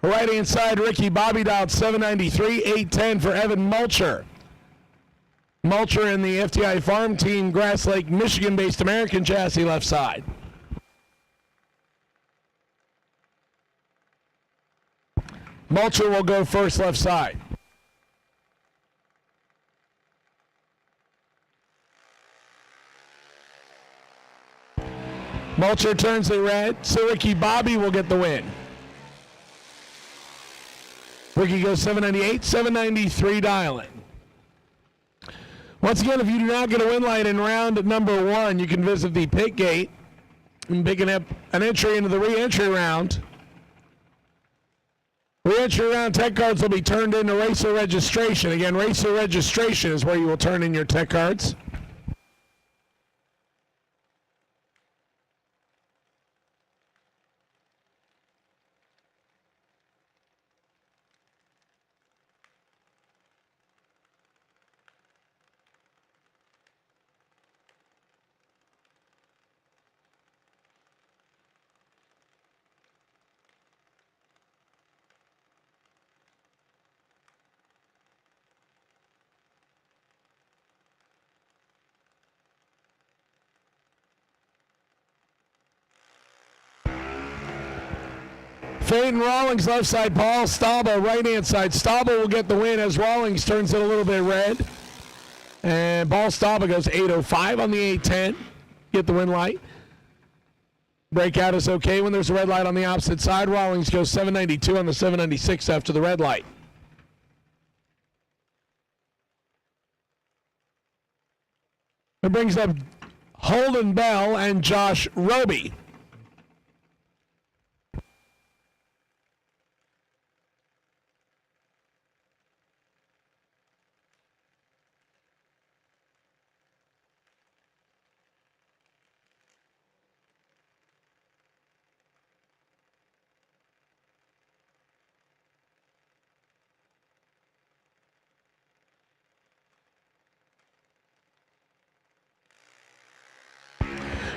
Right-hand side, Ricky Bobby dialed 793, 810 for Evan Mulcher. Mulcher in the FTI Farm Team, Grass Lake, Michigan-based American chassis left side. Mulcher will go first left side. Mulcher turns it red, so Ricky Bobby will get the win. Ricky goes 798, 793 dialing. Once again, if you do not get a win light in round number 1, you can visit the pit gate and pick up an entry into the re-entry round. Re-entry round tech cards will be turned into racer registration. Again, racer registration is where you will turn in your tech cards. Faden Rawlings left side, Paul Stauble right hand side. Stauble will get the win as Rawlings turns it a little bit red. And Paul Stauble goes 805 on the 810. Get the win light. Breakout is okay when there's a red light on the opposite side. Rawlings goes 792 on the 796 after the red light. It brings up Holden Bell and Josh Roby.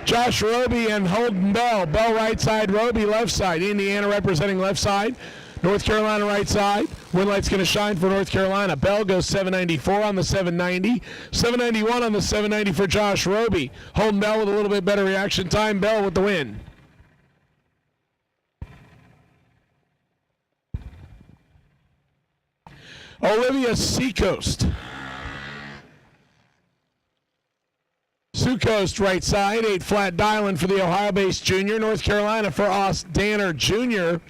Josh Roby and Holden Bell. Bell right side, Roby left side. Indiana representing left side. North Carolina right side. Win light's going to shine for North Carolina. Bell goes 794 on the 790. 791 on the 790 for Josh Roby. Holden Bell with a little bit better reaction time. Bell with the win. Olivia Seacoast. Seacoast right side, 8 flat dialing for the Ohio-based junior. North Carolina for Os Danner Jr.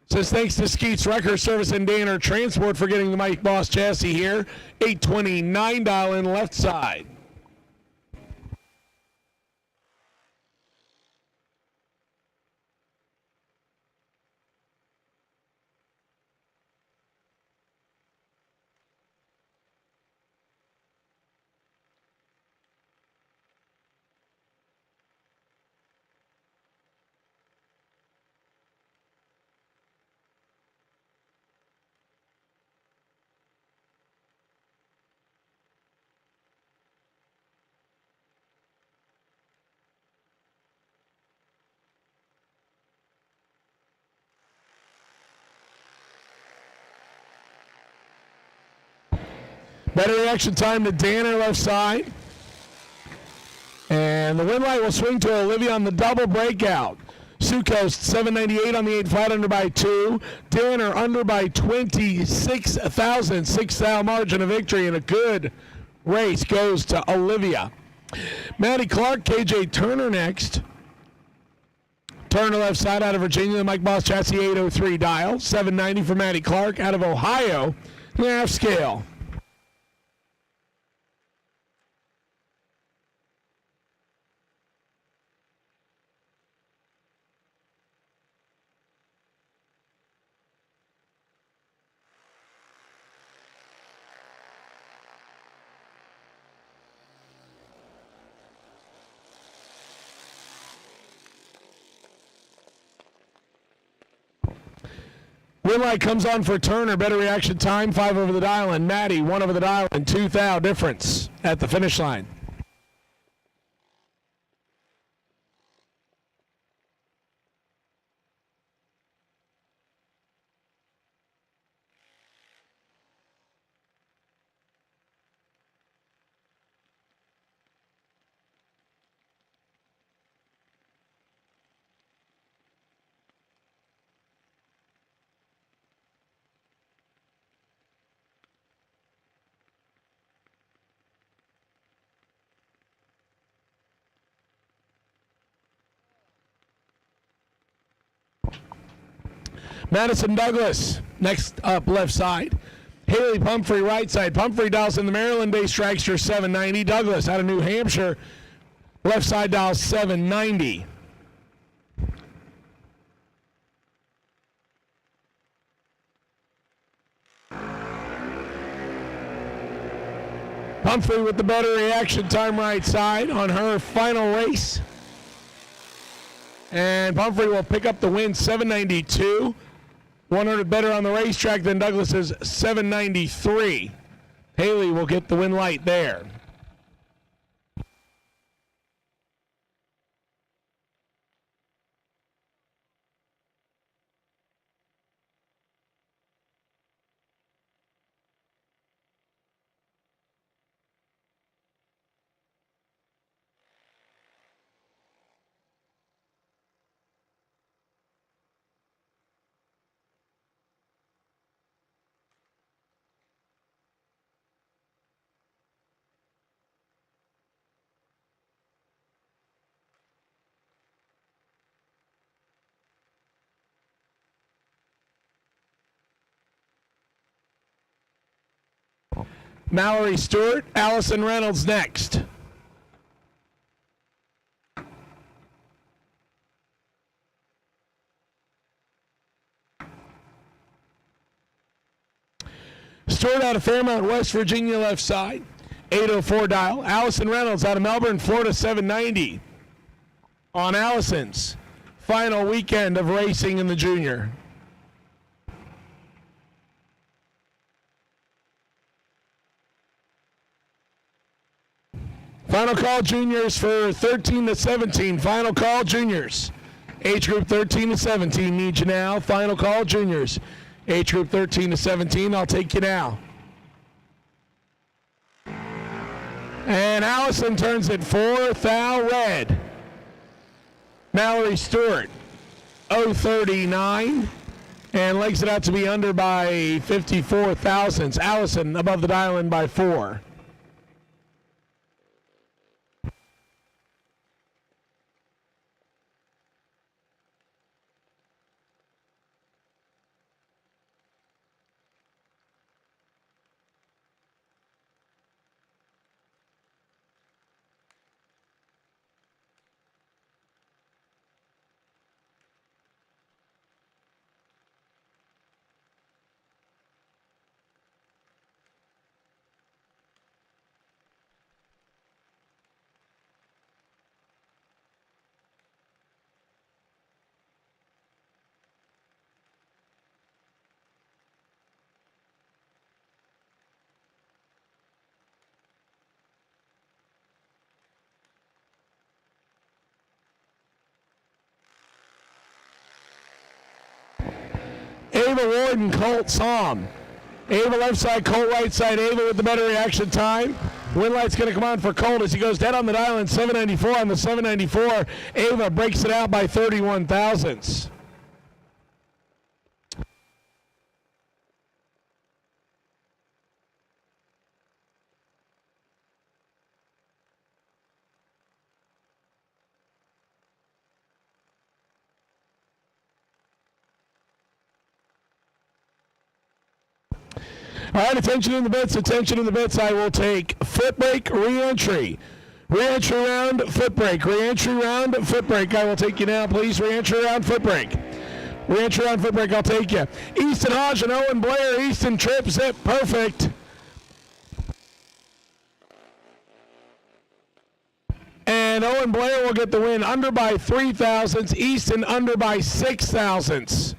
Says thanks to Skeets Wrecker Service and Danner Transport for getting the Mike Boss chassis here. 829 dialing left side. Better reaction time to Danner left side. And the win light will swing to Olivia on the double breakout. Seacoast 798 on the 8 flat under by 2. Danner under by 26,000. 6,000 margin of victory, and a good race goes to Olivia. Maddie Clark, KJ Turner next. Turner left side out of Virginia, the Mike Boss chassis 803 dial. 790 for Maddie Clark out of Ohio. Half scale. Win light comes on for Turner. Better reaction time, 5 over the dial, and Maddie 1 over the dial, and 2,000 difference at the finish line. Madison Douglas, next up, left side. Haley Pumphrey, right side. Pumphrey dials in the Maryland-based Dragster 790. Douglas out of New Hampshire, left side dials 790. Pumphrey with the better reaction time right side on her final race. And Pumphrey will pick up the win, 792. 100 better on the racetrack than Douglas's 793. Haley will get the win light there. Mallory Stewart, Allison Reynolds next. Stewart out of Fairmount, West Virginia, left side, 804 dial. Allison Reynolds out of Melbourne, Florida, 790. On Allison's final weekend of racing in the junior. Final call, juniors, for 13 to 17. Final call, juniors. Age group 13 to 17 need you now. Final call, juniors. Age group 13 to 17, I'll take you now. And Allison turns it 4, thou red. Mallory Stewart, 039. And legs it out to be under by 54 thousandths. Allison above the dial in by 4. Ava Ward and Colt Somm. Ava left side, Colt right side. Ava with the better reaction time. Win light's going to come on for Colt as he goes dead on the dial in 794. On the 794, Ava breaks it out by 31 thousandths. All right, attention in the bits, attention in the bits. I will take foot brake, re-entry. Re-entry round, foot brake. Re-entry round, foot brake. I will take you now, please. Re-entry round, foot brake. Re-entry round, foot brake, I'll take you. Easton Hodge and Owen Blair. Easton trip, zip, perfect. And Owen Blair will get the win under by 3 thousandths. Easton under by 6 thousandths.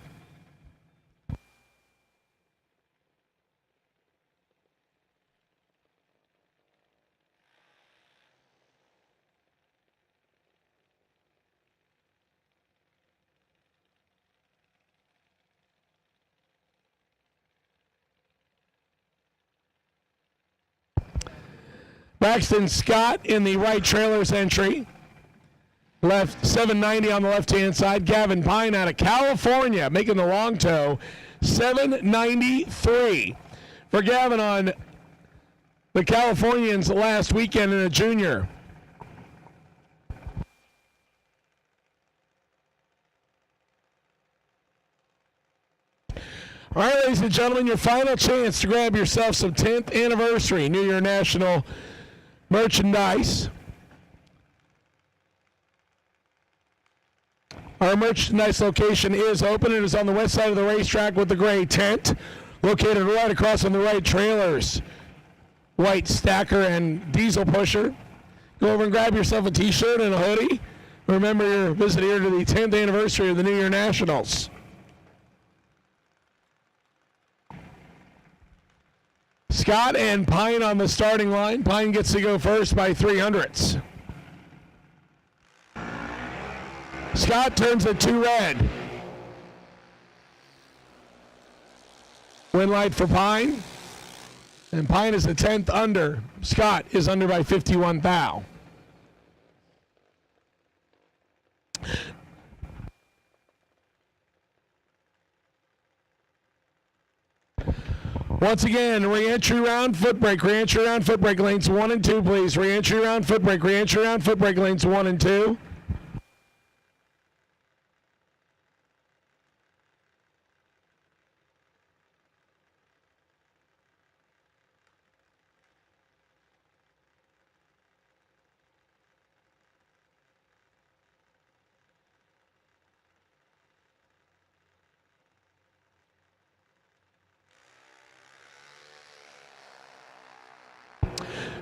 Braxton Scott in the right trailer's entry. Left 790 on the left-hand side. Gavin Pine out of California making the long toe. 793 for Gavin on the Californians last weekend in a junior. All right, ladies and gentlemen, your final chance to grab yourself some 10th anniversary New Year National merchandise. Our merchandise location is open. It is on the west side of the racetrack with the gray tent, located right across on the right trailers. White stacker and diesel pusher. Go over and grab yourself a t-shirt and a hoodie. Remember your visit here to the 10th anniversary of the New Year Nationals. Scott and Pine on the starting line. Pine gets to go first by 300ths. Scott turns it to red. Win light for Pine. And Pine is the 10th under. Scott is under by 51 thou. Once again, re-entry round, foot brake, re-entry round, foot brake, lanes 1 and 2, please. Re-entry round, foot brake, re-entry round, foot brake, lanes 1 and 2.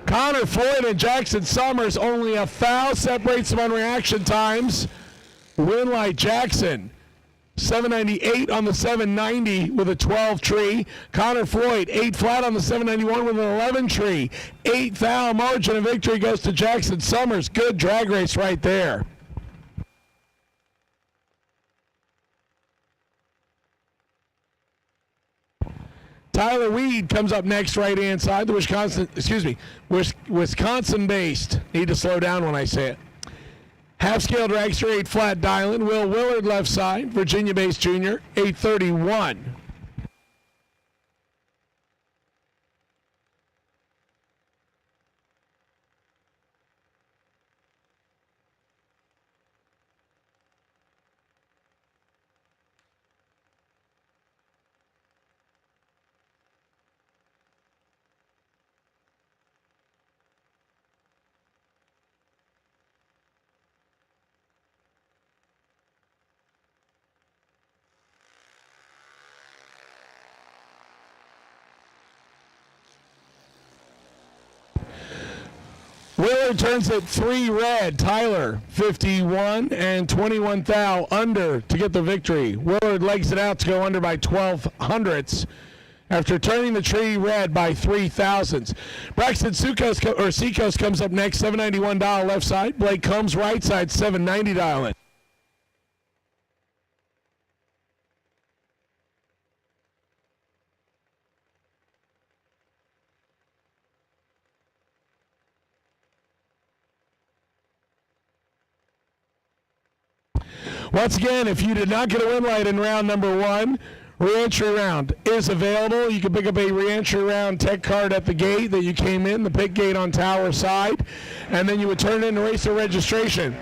Connor Floyd and Jackson Summers, only a foul separates them on reaction times. Win light Jackson, 798 on the 790 with a 12 tree. Connor Floyd, 8 flat on the 791 with an 11 tree. 8 thou margin of victory goes to Jackson Summers. Good drag race right there. Tyler Weed comes up next, right-hand side. The Wisconsin-based. Need to slow down when I say it. Half-scale dragster, 8 flat dialing. Will Willard left side. Virginia-based junior, 831. Willard turns it 3 red. Tyler, 51 and 21 thou under to get the victory. Willard legs it out to go under by 12 hundredths after turning the tree red by 3 thousandths. Braxton Seacoast comes up next, 791 dial left side. Blake Combs right side, 790 dial in. Once again, if you did not get a win light in round number 1, re-entry round is available. You can pick up a re-entry round tech card at the gate that you came in, the pick gate on tower side, and then you would turn in racer registration.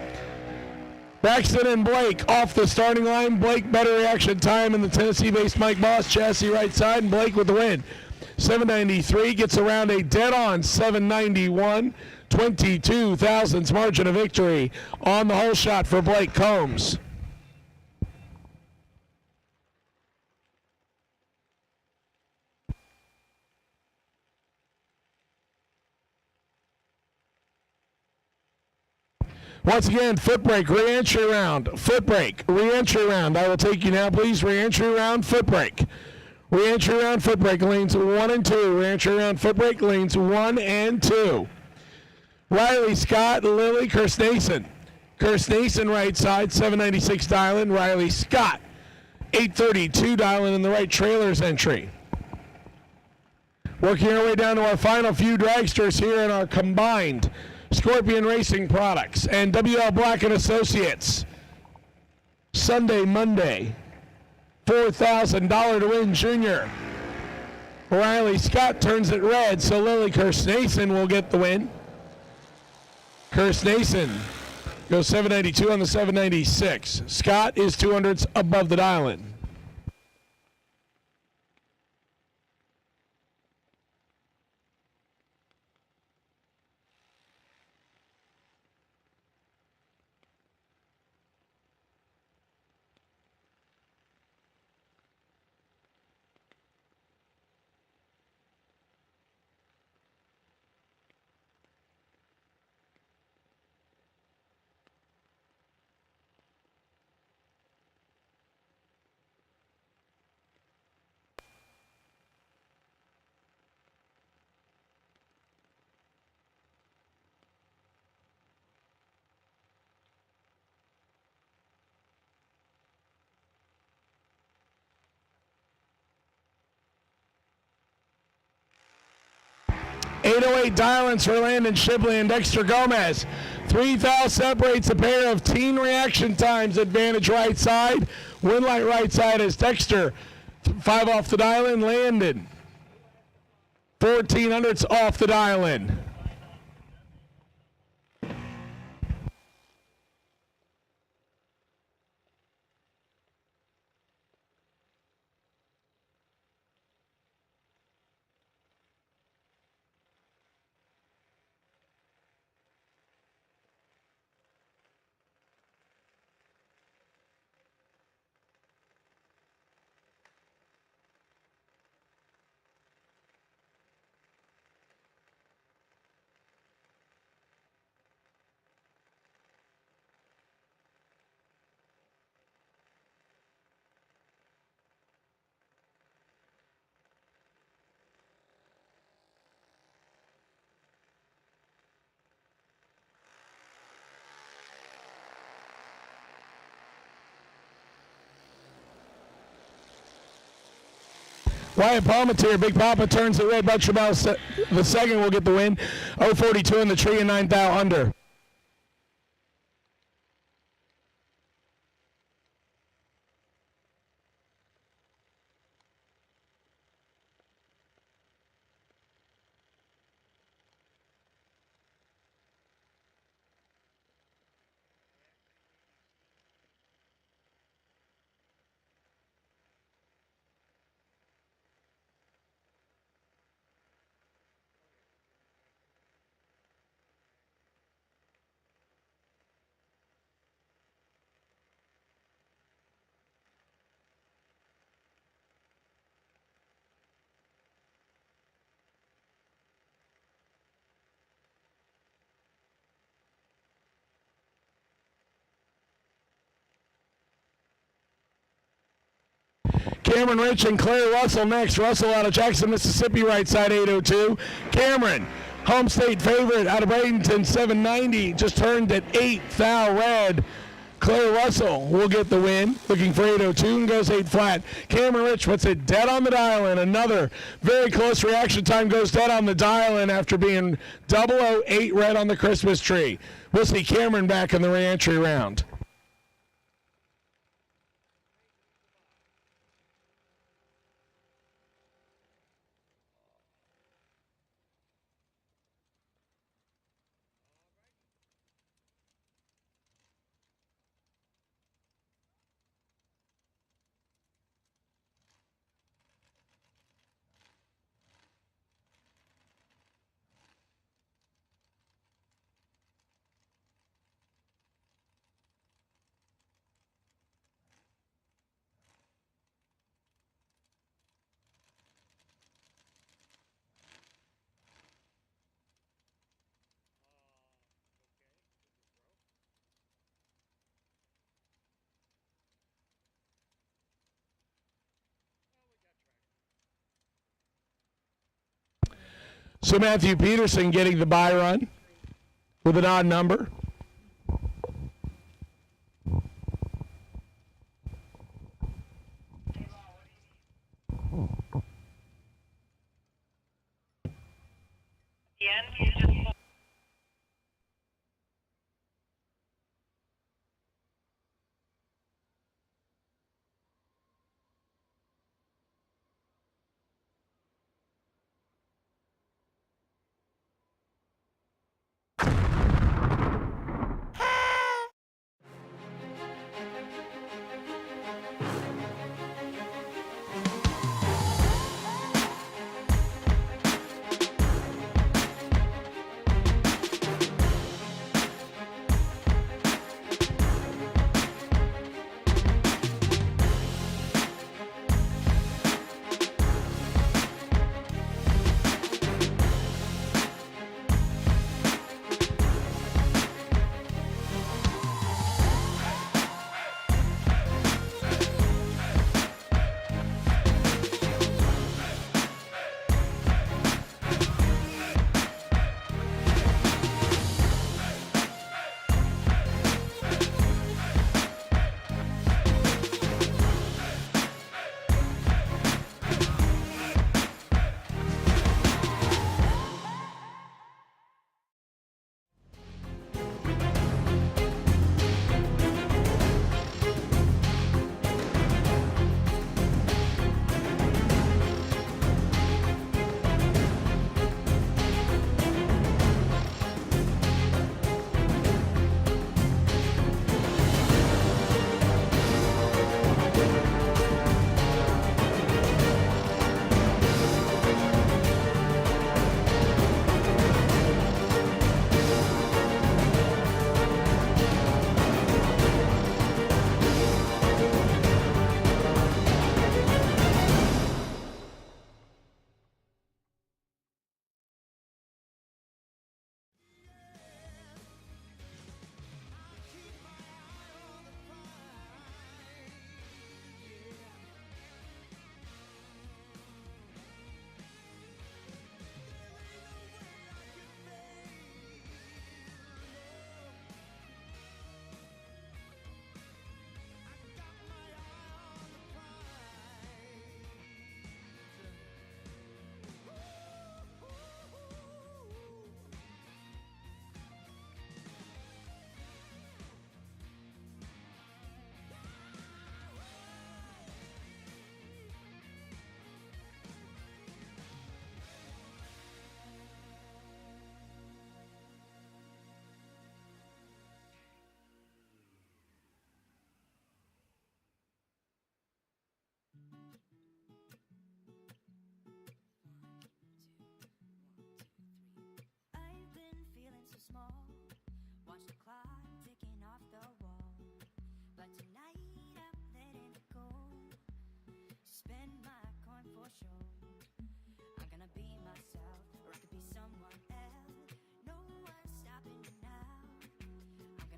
Braxton and Blake off the starting line. Blake better reaction time in the Tennessee-based Mike Boss chassis right side, and Blake with the win. 793 gets around a dead-on 791. 22 thousandths margin of victory on the whole shot for Blake Combs. Once again, foot brake, re-entry round, foot brake, re-entry round. I will take you now, please. Re-entry round, foot brake. Re-entry round, foot brake, lanes 1 and 2. Re-entry round, foot brake, lanes 1 and 2. Riley Scott, Lily Kirstnason. Kirstnason right side, 796 dialing. Riley Scott, 832 dialing in the right trailer's entry. Working our way down to our final few dragsters here in our combined Scorpion Racing Products and WL Black & Associates. Sunday, Monday, $4,000 to win junior. Riley Scott turns it red, so Lily Kirstnason will get the win. Kirstnason goes 792 on the 796. Scott is 200ths above the dial-in. 808 Diamonds for Landon Shibley and Dexter Gomez. 3 thou separates a pair of teen reaction times. Advantage right side. Win light right side is Dexter. 5 off the dial in. Landon. 1400's off the dial in. Wyatt Palmatier, Big Papa turns the red. Buck Chabal, the second will get the win. 042 in the tree and 9 thou under. Cameron Rich and Claire Russell next. Russell out of Jackson, Mississippi, right side 802. Cameron, home state favorite out of Bradenton, 790. Just turned at 8 thou red. Claire Russell will get the win. Looking for 802 and goes 8 flat. Cameron Rich puts it dead on the dial in. Another very close reaction time goes dead on the dial in after being 008 red on the Christmas tree. We'll see Cameron back in the reentry round. So Matthew Peterson getting the bye run with an odd number.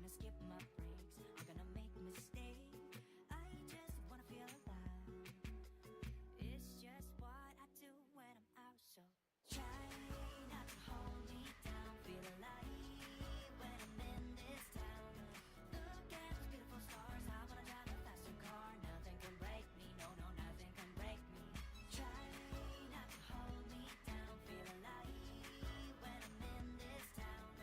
gonna skip my breaks, I'm gonna make mistakes. I just wanna feel alive. It's just what I do when I'm out, so try not to hold me down. Feel alive when I'm in this town. Look at those beautiful stars, I wanna drive a faster car. Nothing can break me, no, no, nothing can break me. Try not to hold me down. Feel alive when I'm in this town.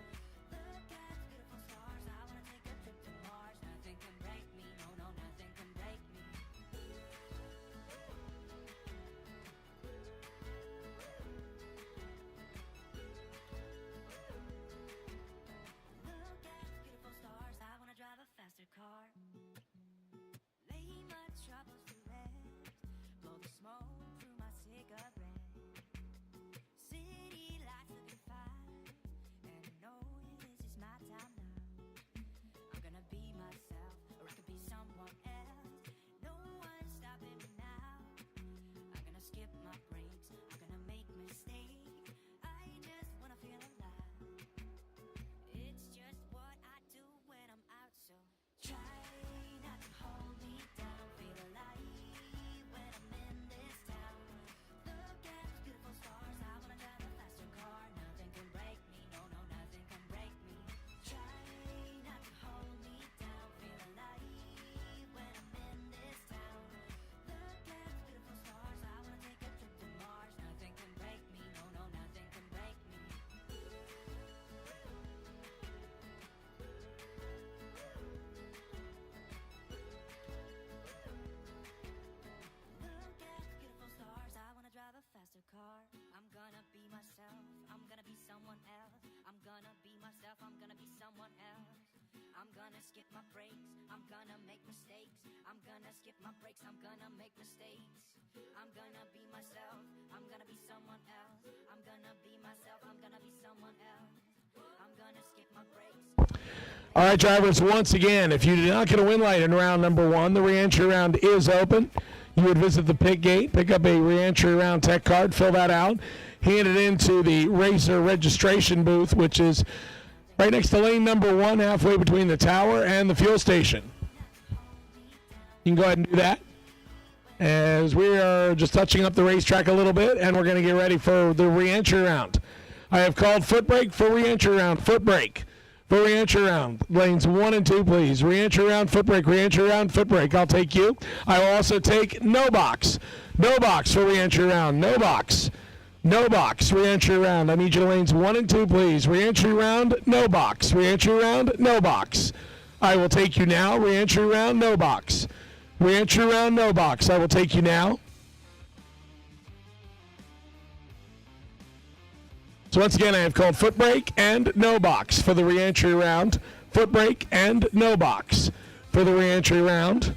Look at those beautiful stars, I wanna take a trip to Mars. Nothing can break me, no, no, nothing can break me. Look at those beautiful stars, I wanna drive a faster car. Lay my troubles to rest, blow the smoke through my cigarette. City lights looking fine, and I know this is my time now. I'm gonna be myself, or I could be someone else. No one's stopping me now. I'm gonna skip my breaks, I'm gonna make mistakes. I just wanna feel alive. It's just what I do when I'm out, so try not to hold me down. Feel alive when I'm in this town. Look at those beautiful stars, I wanna drive a faster car. Nothing can break me, no, no, nothing can break me. Try not to hold me down. Feel alive when I'm in this town. Look at those beautiful stars, I wanna take a trip to Mars. Nothing can break me, no, no, nothing can break me. Look at the beautiful stars, I wanna drive a faster car. I'm gonna be myself, I'm gonna be someone else. I'm gonna be myself, I'm gonna be someone else. I'm gonna skip my breaks, I'm gonna make mistakes. I'm gonna skip my breaks, I'm gonna make mistakes. I'm gonna be myself, I'm gonna be someone else. I'm gonna be myself, I'm gonna be someone else. I'm gonna skip my breaks. All right, drivers, once again, if you did not get a win light in round number 1, the reentry round is open. You would visit the pit gate, pick up a reentry round tech card, fill that out, hand it into the racer registration booth, which is right next to lane number 1, halfway between the tower and the fuel station. You can go ahead and do that, as we are just touching up the racetrack a little bit, and we're going to get ready for the reentry round. I have called foot brake for reentry round, foot brake. For reentry round, lanes 1 and 2, please. Reentry round, foot brake, reentry round, foot brake. I'll take you. I will also take NoBox. NoBox for reentry round. NoBox. NoBox, reentry round. I need you to lanes 1 and 2, please. Reentry round, NoBox. Reentry round, NoBox. I will take you now. Reentry round, NoBox. Reentry round, NoBox. I will take you now. So once again, I have called foot brake and NoBox for the reentry round. Foot brake and NoBox for the reentry round.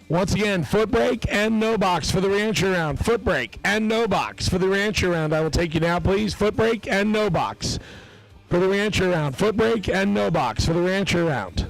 Once again, foot brake and no box for the ReEntry round. Foot brake and no box for the ReEntry round. I will take you now, please. Foot brake and no box for the ReEntry round. Foot brake and no box for the ReEntry round.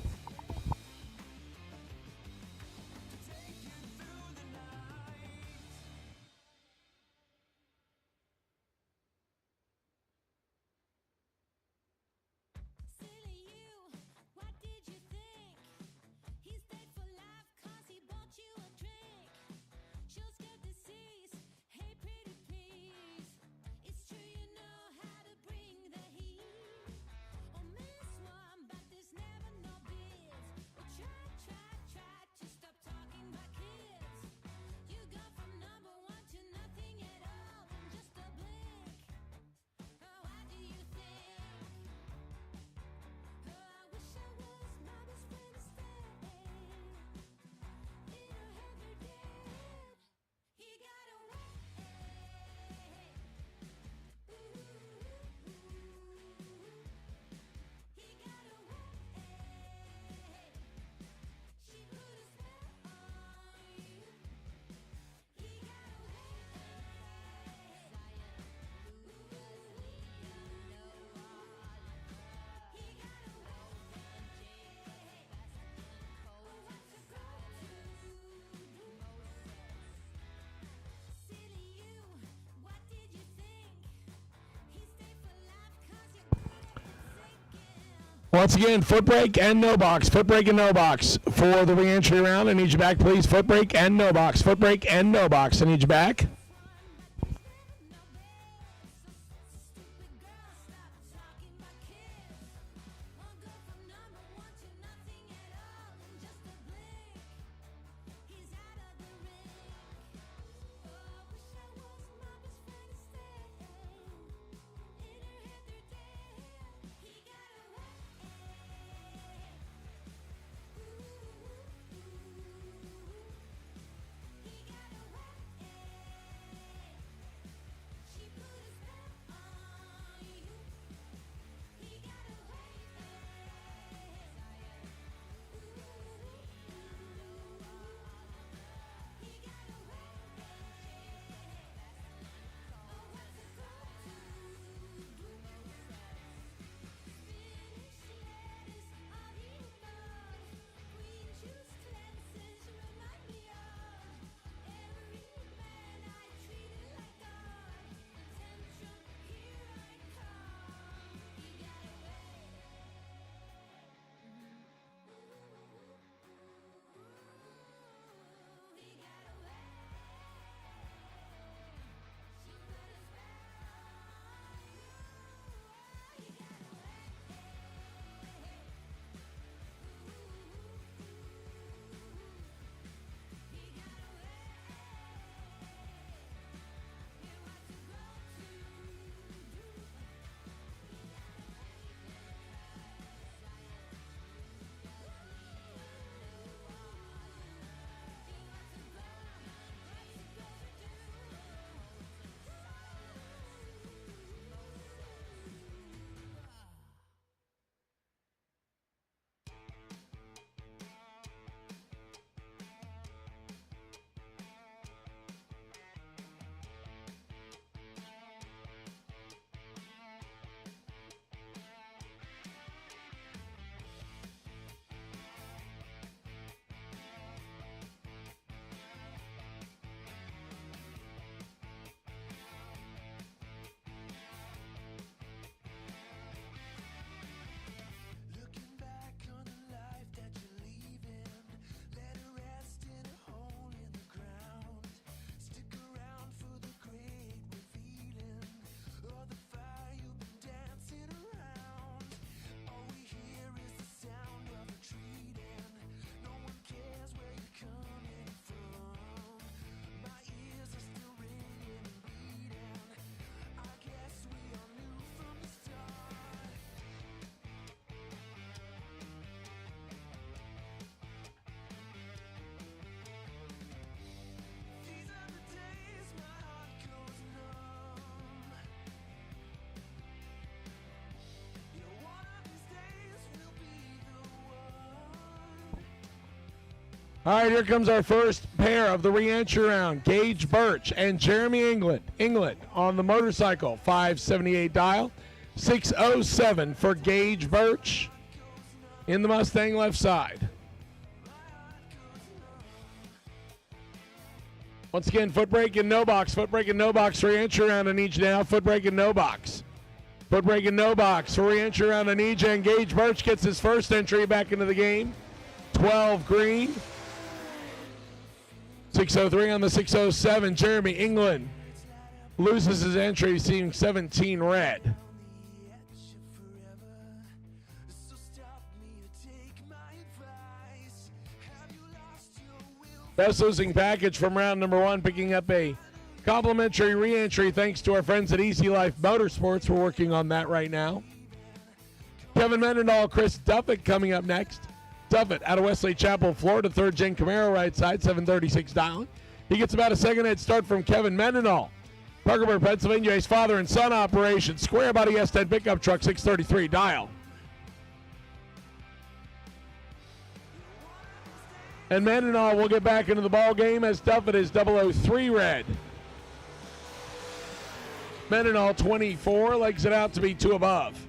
Once again, foot brake and no box. Foot brake and no box for the ReEntry round. I need you back, please. Foot brake and no box. Foot brake and no box. I need you back. All right, here comes our first pair of the re-entry round. Gage Birch and Jeremy England on the motorcycle, 578 dial. 607 for Gage Birch in the Mustang left side. Once again, foot brake and no box. Foot brake and no box for re-entry round on each now. Foot brake and no box. Foot brake and no box for re-entry round on each. And Gage Birch gets his first entry back into the game. 12 green. 603 on the 607. Jeremy England loses his entry, seeing 17 red. Best losing package from round number 1, picking up a complimentary re-entry thanks to our friends at Easy Life Motorsports. We're working on that right now. Kevin Mendenhall, Chris Duffett coming up next. Duffett out of Wesley Chapel, Florida, 3rd Gen Camaro right side, 736 dialing. He gets about a second head start from Kevin Mendenhall. Parkersburg, Pennsylvania, his father and son operation. Square body S10 pickup truck, 633 dial. And Mendenhall will get back into the ball game as Duffett is 003 red. Mendenhall 24, legs it out to be 2 above.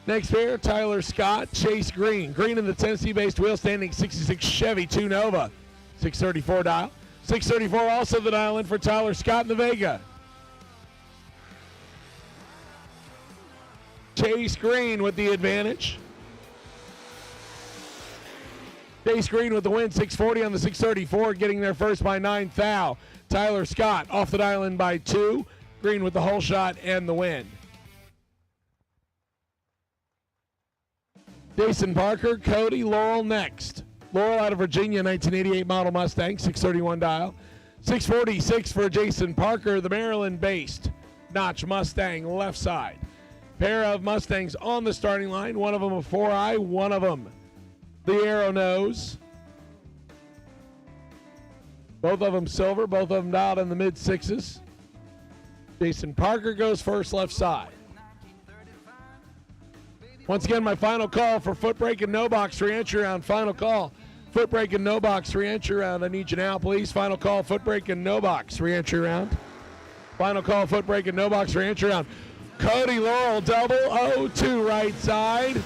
Next pair, Tyler Scott, Chase Green. Green in the Tennessee-based wheel-standing 66 Chevy 2 Nova, 634 dial. 634 also the dial in for Tyler Scott in the Vega. Chase Green with the advantage. Chase Green with the win, 640 on the 634, getting there first by 9 thou. Tyler Scott off the dial in by 2. Green with the whole shot and the win. Jason Parker, Cody, Laurel next. Laurel out of Virginia, 1988 model Mustang, 631 dial. 646 for Jason Parker, the Maryland-based Notch Mustang left side. Pair of Mustangs on the starting line. One of them a 4i, one of them the arrow nose. Both of them silver, both of them dialed in the mid-6s. Jason Parker goes first left side. Once again, my final call for foot brake and no box re-entry round. Final call, foot brake and no box re-entry round. I need you now, please. Final call, foot brake and no box re-entry round. Final call, foot brake and no box re-entry round. Cody Laurel, 002 right side.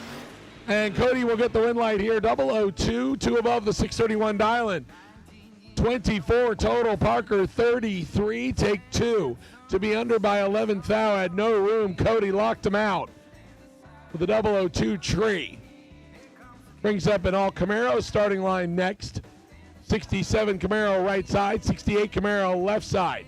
And Cody will get the win light here, 002, 2 above the 631 dial-in. 24 total, Parker 33, take 2. To be under by 11 thou, had no room. Cody locked him out with the 002 tree. Brings up an all Camaro starting line next. 67 Camaro right side, 68 Camaro left side.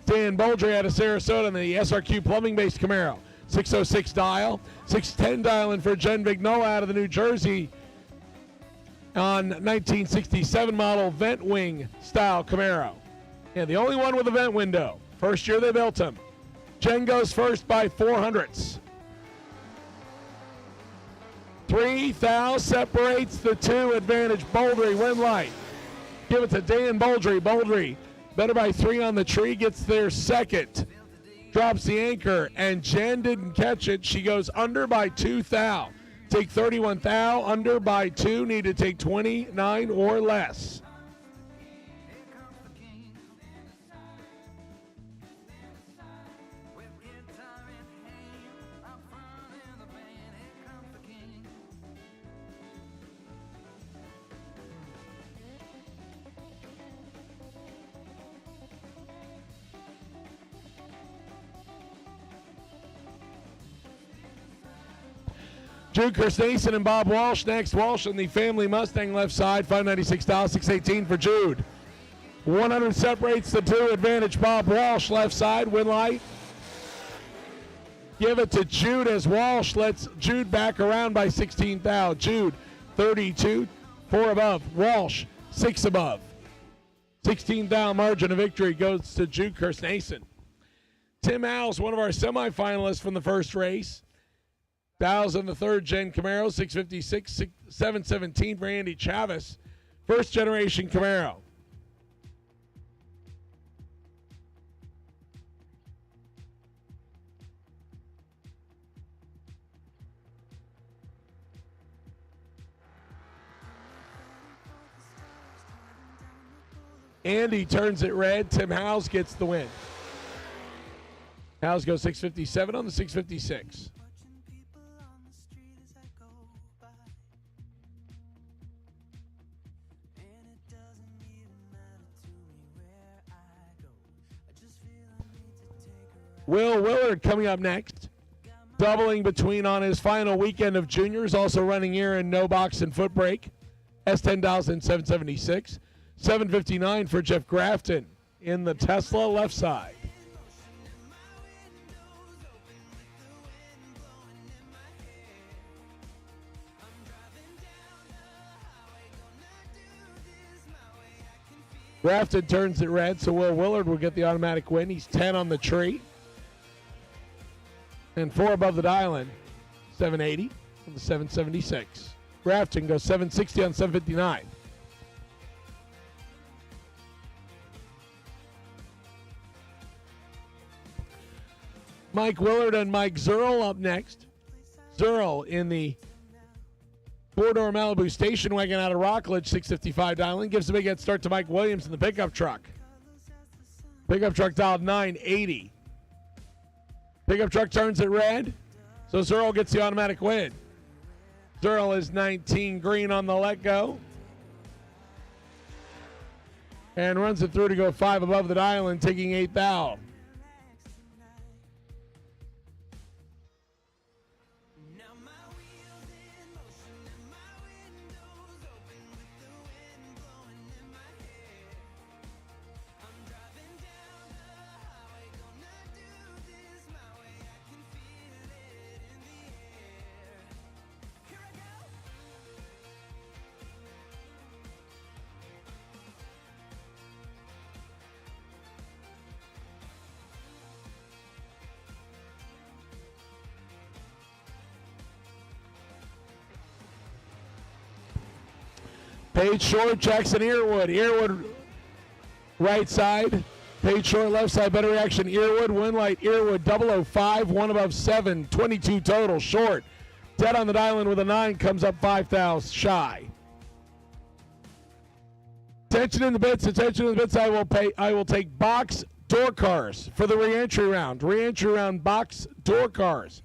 Dan Boldry out of Sarasota in the SRQ plumbing-based Camaro. 606 dial, 610 dial in for Jen Vignola out of the New Jersey on 1967 model vent wing style Camaro. Yeah, the only one with a vent window. First year they built him. Jen goes first by 400ths. 3 thou separates the 2 advantage. Boldry, win light. Give it to Dan Boldry. Boldry, better by 3 on the tree, gets there second. Drops the anchor, and Jen didn't catch it. She goes under by 2 thou. Take 31 thou, under by 2, need to take 29 or less. Jude Kirstason and Bob Walsh next. Walsh in the family Mustang left side, 596 dial, 618 for Jude. 100 separates the 2, advantage Bob Walsh left side, win light. Give it to Jude as Walsh lets Jude back around by 16 thou. Jude 32, 4 above. Walsh, 6 above. 16 down margin of victory goes to Jude Kirsten. Tim Howes, one of our semifinalists from the first race. 1,000 the third gen Camaro, 656, 717 for Andy Chavis. First generation Camaro. Andy turns it red. Tim Howes gets the win. Howes goes 657 on the 656. Will Willard coming up next. Doubling between on his final weekend of juniors. Also running here in NoBox and foot brake. S10,776. 759 for Jeff Grafton in the Tesla left side. Grafton turns it red, so Will Willard will get the automatic win. He's 10 on the tree. And 4 above the dial-in. 780 on the 776. Grafton goes 760 on 759. Mike Willard and Mike Zerl up next. Zerl in the 4-door Malibu station wagon out of Rockledge, 655 dialing. Gives a big head start to Mike Williams in the pickup truck. Pickup truck dialed 980. Pickup truck turns it red, so Zerl gets the automatic win. Zerl is 19 green on the let-go. And runs it through to go 5 above the dial and taking 8th out. Page short, Jackson Earwood. Earwood right side. Page short left side. Better reaction. Earwood. Win light. Earwood 005. 1 above 7. 22 total. Short. Dead on the dial-in with a 9. Comes up 5,000 shy. Attention in the bits. Attention in the bits. I will take box door cars for the re-entry round. Re-entry round box door cars.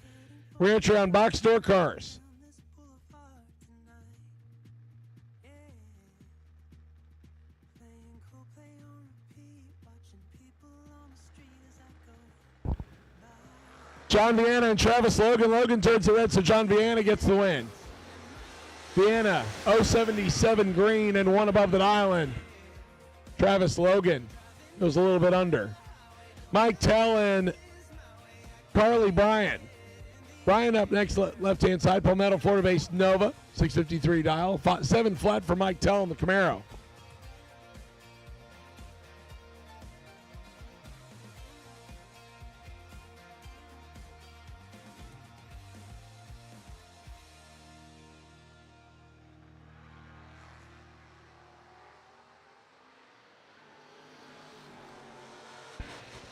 Re-entry round box door cars. John Viana and Travis Logan. Logan turns the red, so John Viana gets the win. Viana, 077 green and 1 above the island. Travis Logan goes a little bit under. Mike Tell and Carly Bryan. Bryan up next, left-hand side. Palmetto, Florida-based Nova, 653 dial. 7 flat for Mike Tell in the Camaro.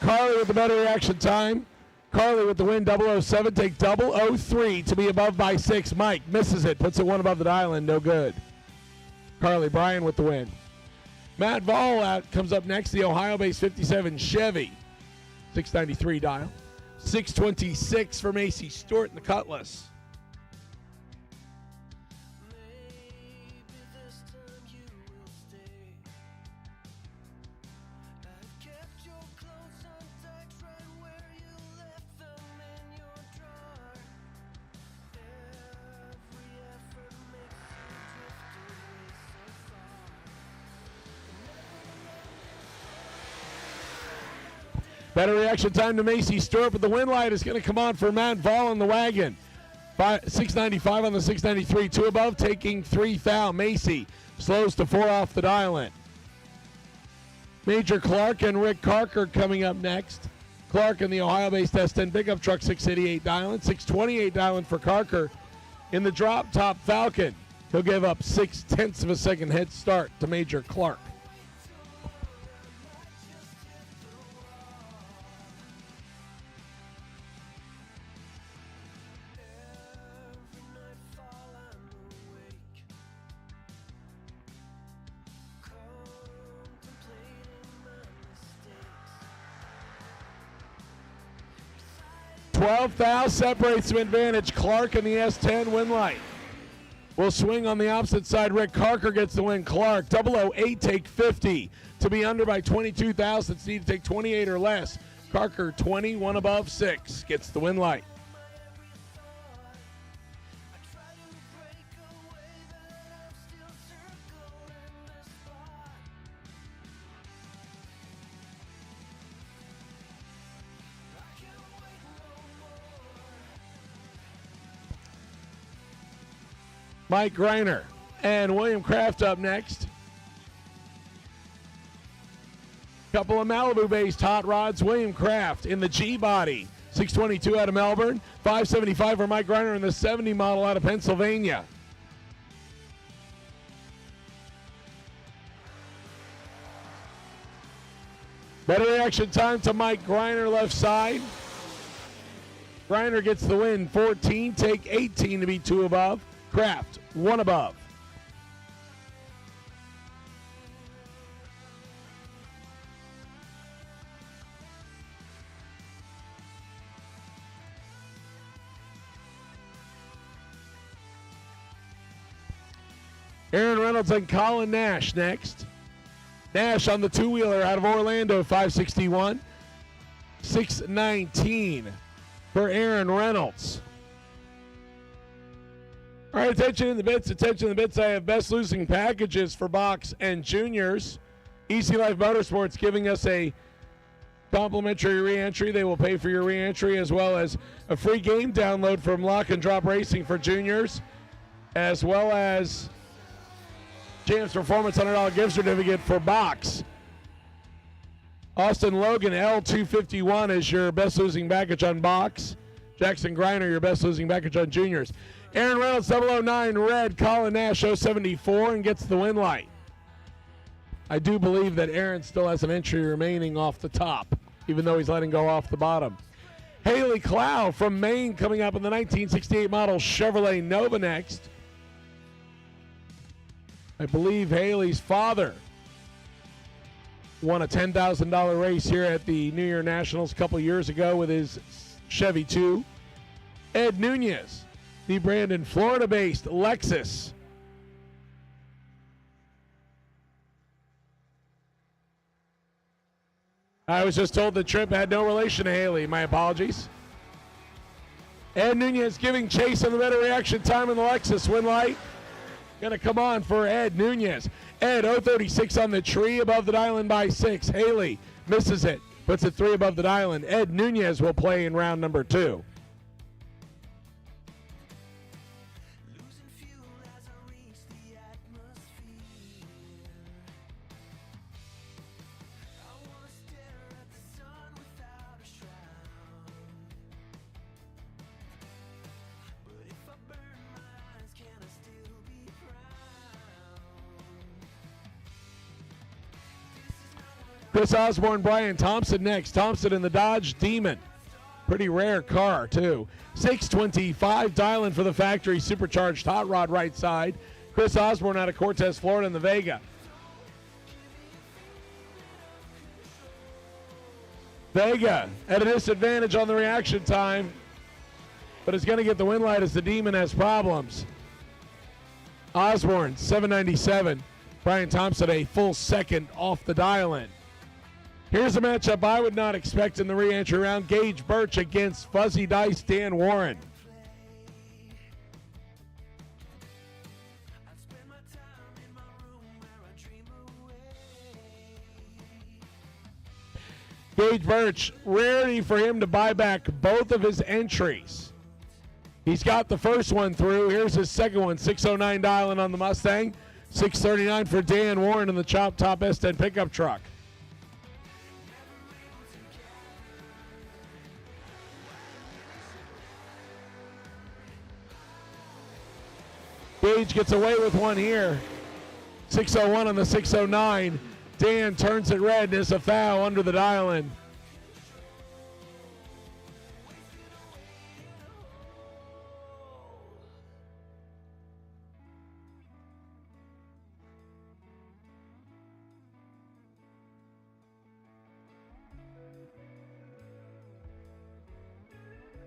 Carly with the better reaction time. Carly with the win, 007. Take 003 to be above by 6. Mike misses it, puts it 1 above the dial in, no good. Carly Bryan with the win. Matt Vall out comes up next, the Ohio-based 57 Chevy. 693 dial. 626 for Macy Stewart in the Cutlass. Better reaction time to Macy Stewart, but the win light is going to come on for Matt Vall in the wagon. 695 on the 693. 2 above, taking 3 foul. Macy slows to 4 off the dial-in. Major Clark and Rick Carker coming up next. Clark in the Ohio-based S10 pickup truck, 688 dial-in. 628 dial-in for Carker in the drop-top Falcon. He'll give up 0.6 of a second head start to Major Clark. Thou separates some advantage. Clark in the S10 win light. Will swing on the opposite side. Rick Carker gets the win. Clark 008 take 50 to be under by 22 thousandths. Need to take 28 or less. Carker 20, 1 above 6 gets the win light. Mike Greiner and William Kraft up next. Couple of Malibu-based hot rods. William Kraft in the G-body. 622 out of Melbourne. 575 for Mike Greiner in the 70 model out of Pennsylvania. Better reaction time to Mike Greiner left side. Greiner gets the win. 14, take 18 to be 2 above. Kraft, 1 above. Aaron Reynolds and Colin Nash next. Nash on the two-wheeler out of Orlando, 561. 619 for Aaron Reynolds. All right, attention in the bits, attention in the bits. I have best losing packages for box and juniors. Easy Life Motorsports giving us a complimentary re-entry. They will pay for your re-entry as well as a free game download from Lock and Drop Racing for juniors, as well as James Performance $100 gift certificate for box. Austin Logan L251 is your best losing package on box. Jackson Greiner, your best losing package on juniors. Aaron Reynolds 009 red, Colin Nash 074 and gets the win light. I do believe that Aaron still has an entry remaining off the top, even though he's letting go off the bottom. Haley Clow from Maine coming up in the 1968 model Chevrolet Nova next. I believe Haley's father won a $10,000 race here at the New Year Nationals a couple years ago with his Chevy 2. Ed Nunez, the Brandon, Florida-based Lexus. I was just told the trip had no relation to Haley. My apologies. Ed Nunez giving chase on the better reaction time in the Lexus win light. Going to come on for Ed Nunez. Ed 036 on the tree above the dial-in by 6. Haley misses it, puts it 3 above the dial-in. Ed Nunez will play in round number 2. Chris Osborne, Brian Thompson next. Thompson in the Dodge Demon. Pretty rare car, too. 625 dial-in for the factory supercharged hot rod right side. Chris Osborne out of Cortez, Florida in the Vega. Vega at a disadvantage on the reaction time, but is going to get the win light as the Demon has problems. Osborne, 797. Brian Thompson a full second off the dial-in. Here's a matchup I would not expect in the re-entry round. Gage Birch against Fuzzy Dice Dan Warren. Gage Birch, rarity for him to buy back both of his entries. He's got the first one through. Here's his second one, 609 dialing on the Mustang. 639 for Dan Warren in the Chop Top S10 pickup truck. Gage gets away with one here. 601 on the 609. Dan turns it red. There's a foul under the dial-in.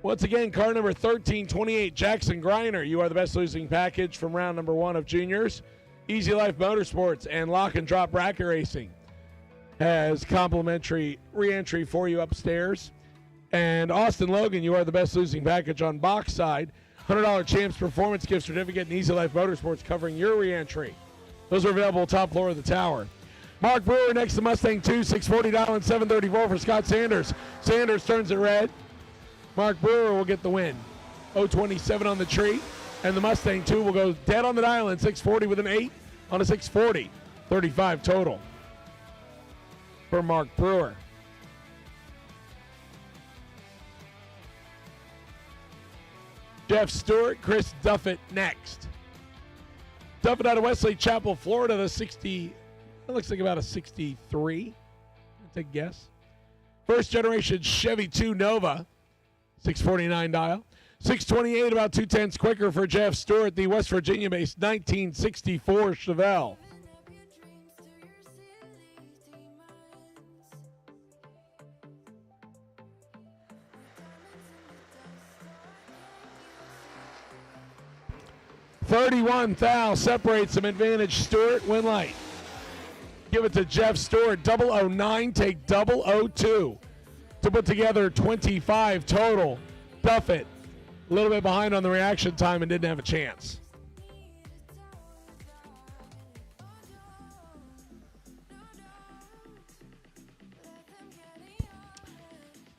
Once again, car number 1328, Jackson Griner. You are the best losing package from round number 1 of juniors. Easy Life Motorsports and Lock and Drop Bracket Racing has complimentary re-entry for you upstairs. And Austin Logan, you are the best losing package on box side. $100 Champs Performance Gift Certificate and Easy Life Motorsports covering your re-entry. Those are available top floor of the tower. Mark Brewer next to Mustang 2, $640 and $734 for Scott Sanders. Sanders turns it red. Mark Brewer will get the win. 027 on the tree. And the Mustang 2 will go dead on the dial in 640 with an 8 on a 640. 35 total for Mark Brewer. Jeff Stewart, Chris Duffett next. Duffett out of Wesley Chapel, Florida, the 60, that looks like about a 63. I'll take a guess. First generation Chevy 2 Nova. 649 dial. 628, about 2/10 quicker for Jeff Stewart, the West Virginia-based 1964 Chevelle. $31 thou separates some advantage. Stewart, win light. Give it to Jeff Stewart. 009, take 002. To put together 25 total. Duffett, a little bit behind on the reaction time and didn't have a chance.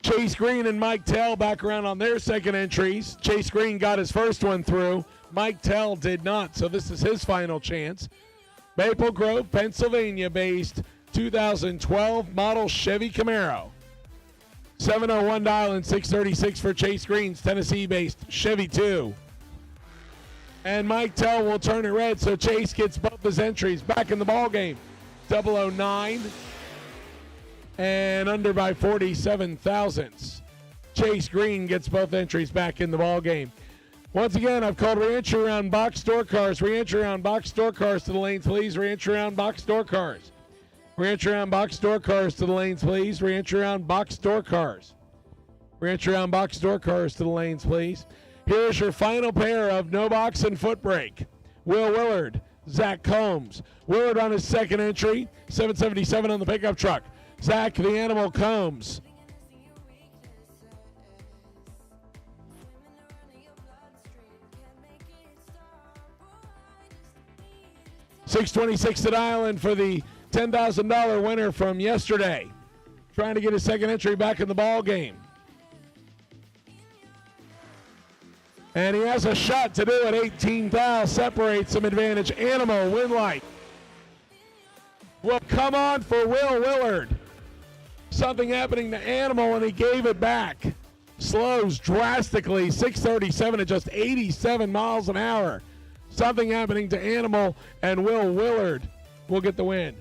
Chase Green and Mike Tell back around on their second entries. Chase Green got his first one through. Mike Tell did not, so this is his final chance. Maple Grove, Pennsylvania-based 2012 model Chevy Camaro. 701 dial and 636 for Chase Green's Tennessee-based Chevy 2. And Mike Tell will turn it red, so Chase gets both his entries back in the ball game. 009 and under by 47 thousandths. Chase Green gets both entries back in the ball game. Once again, I've called re-entry round box store cars. Re-entry round box store cars to the lanes, please. Re-entry round box store cars. Re-entry round box store cars to the lanes, please. Re-entry round box store cars. Re-entry round box store cars to the lanes, please. Here's your final pair of NoBox and foot brake. Will Willard, Zach Combs. Willard on his second entry, 777 on the pickup truck. Zach the Animal Combs. $626 to dial in for the $10,000 winner from yesterday. Trying to get his second entry back in the ball game. And he has a shot to do it. 18 thou separates some advantage. Animal, win light. Will come on for Will Willard. Something happening to Animal, and he gave it back. Slows drastically. 637 at just 87 miles an hour. Something happening to Animal, and Will Willard will get the win.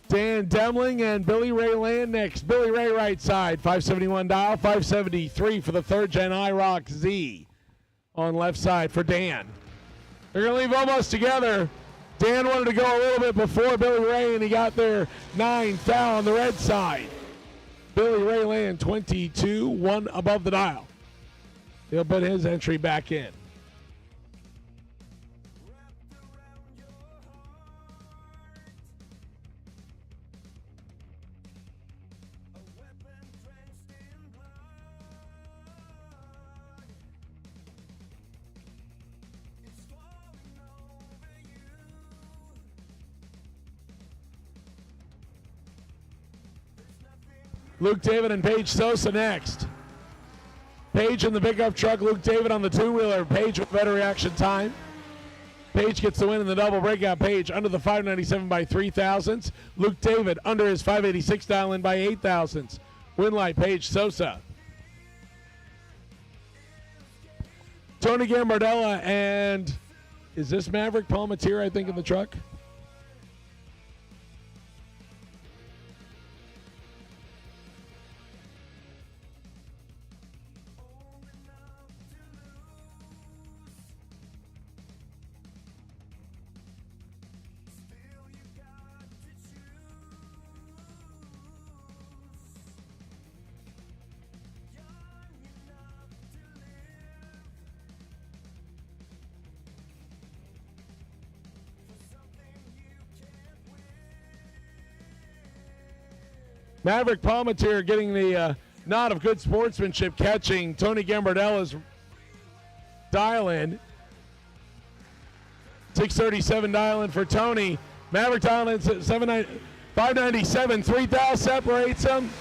Dan Demling and Billy Ray Land next. Billy Ray right side, 571 dial, 573 for the third gen IROC Z on left side for Dan. They're going to leave almost together. Dan wanted to go a little bit before Billy Ray, and he got there 9th down on the red side. Billy Ray Land 22, 1 above the dial. He'll put his entry back in. Luke David and Paige Sosa next. Paige in the pickup truck, Luke David on the two-wheeler. Paige with better reaction time. Paige gets the win in the double breakout. Paige under the 597 by 3 thousandths. Luke David under his 586 dial in by 8 thousandths. Win light, Paige Sosa. Tony Gambardella and is this Maverick Palmatier, I think, in the truck? Maverick Palmatier getting the nod of good sportsmanship, catching Tony Gambardella's dial-in. 637 dial-in for Tony. Maverick dial-in 597. 3,000 separates him.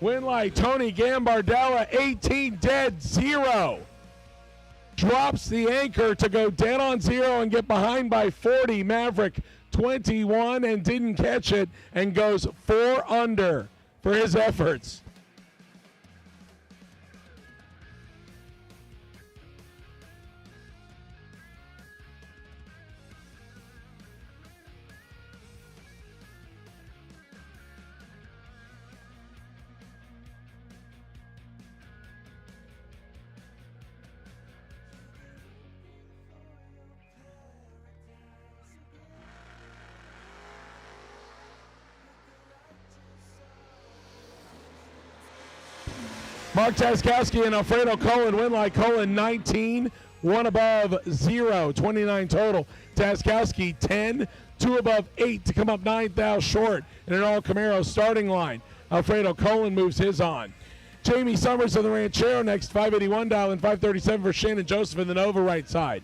Win light, Tony Gambardella, 18 dead, 0. Drops the anchor to go dead on 0 and get behind by 40. Maverick 21 and didn't catch it and goes 4 under for his efforts. Mark Taskowski and Alfredo Cullen win like Cullen 19, 1 above 0, 29 total. Taskowski 10, 2 above 8 to come up 9,000 short in an all Camaro starting line. Alfredo Cullen moves his on. Jamie Summers of the Ranchero next, 581 dial and 537 for Shannon Joseph in the Nova right side.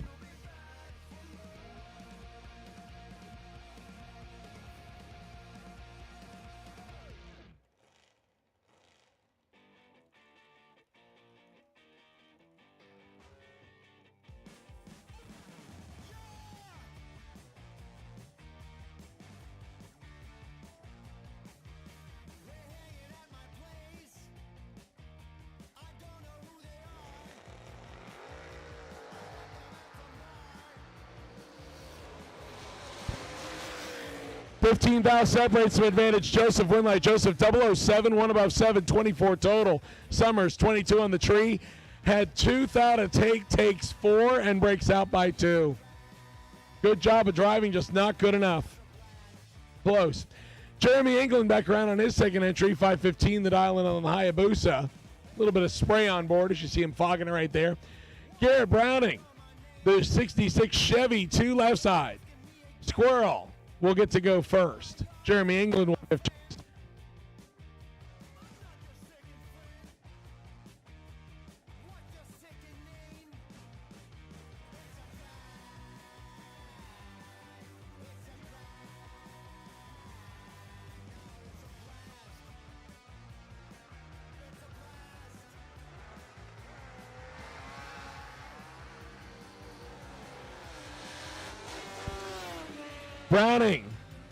$15,000 separates some advantage. Joseph Winlight. Joseph 007, 1 above 7, 24 total. Summers 22 on the tree. Had 2,000 take, takes 4 and breaks out by 2. Good job of driving, just not good enough. Close. Jeremy England back around on his second entry. 515 the dial in on the Hayabusa. A little bit of spray on board as you see him fogging it right there. Garrett Browning, the 66 Chevy, 2 left side. Squirrel will get to go first. Jeremy England will have Browning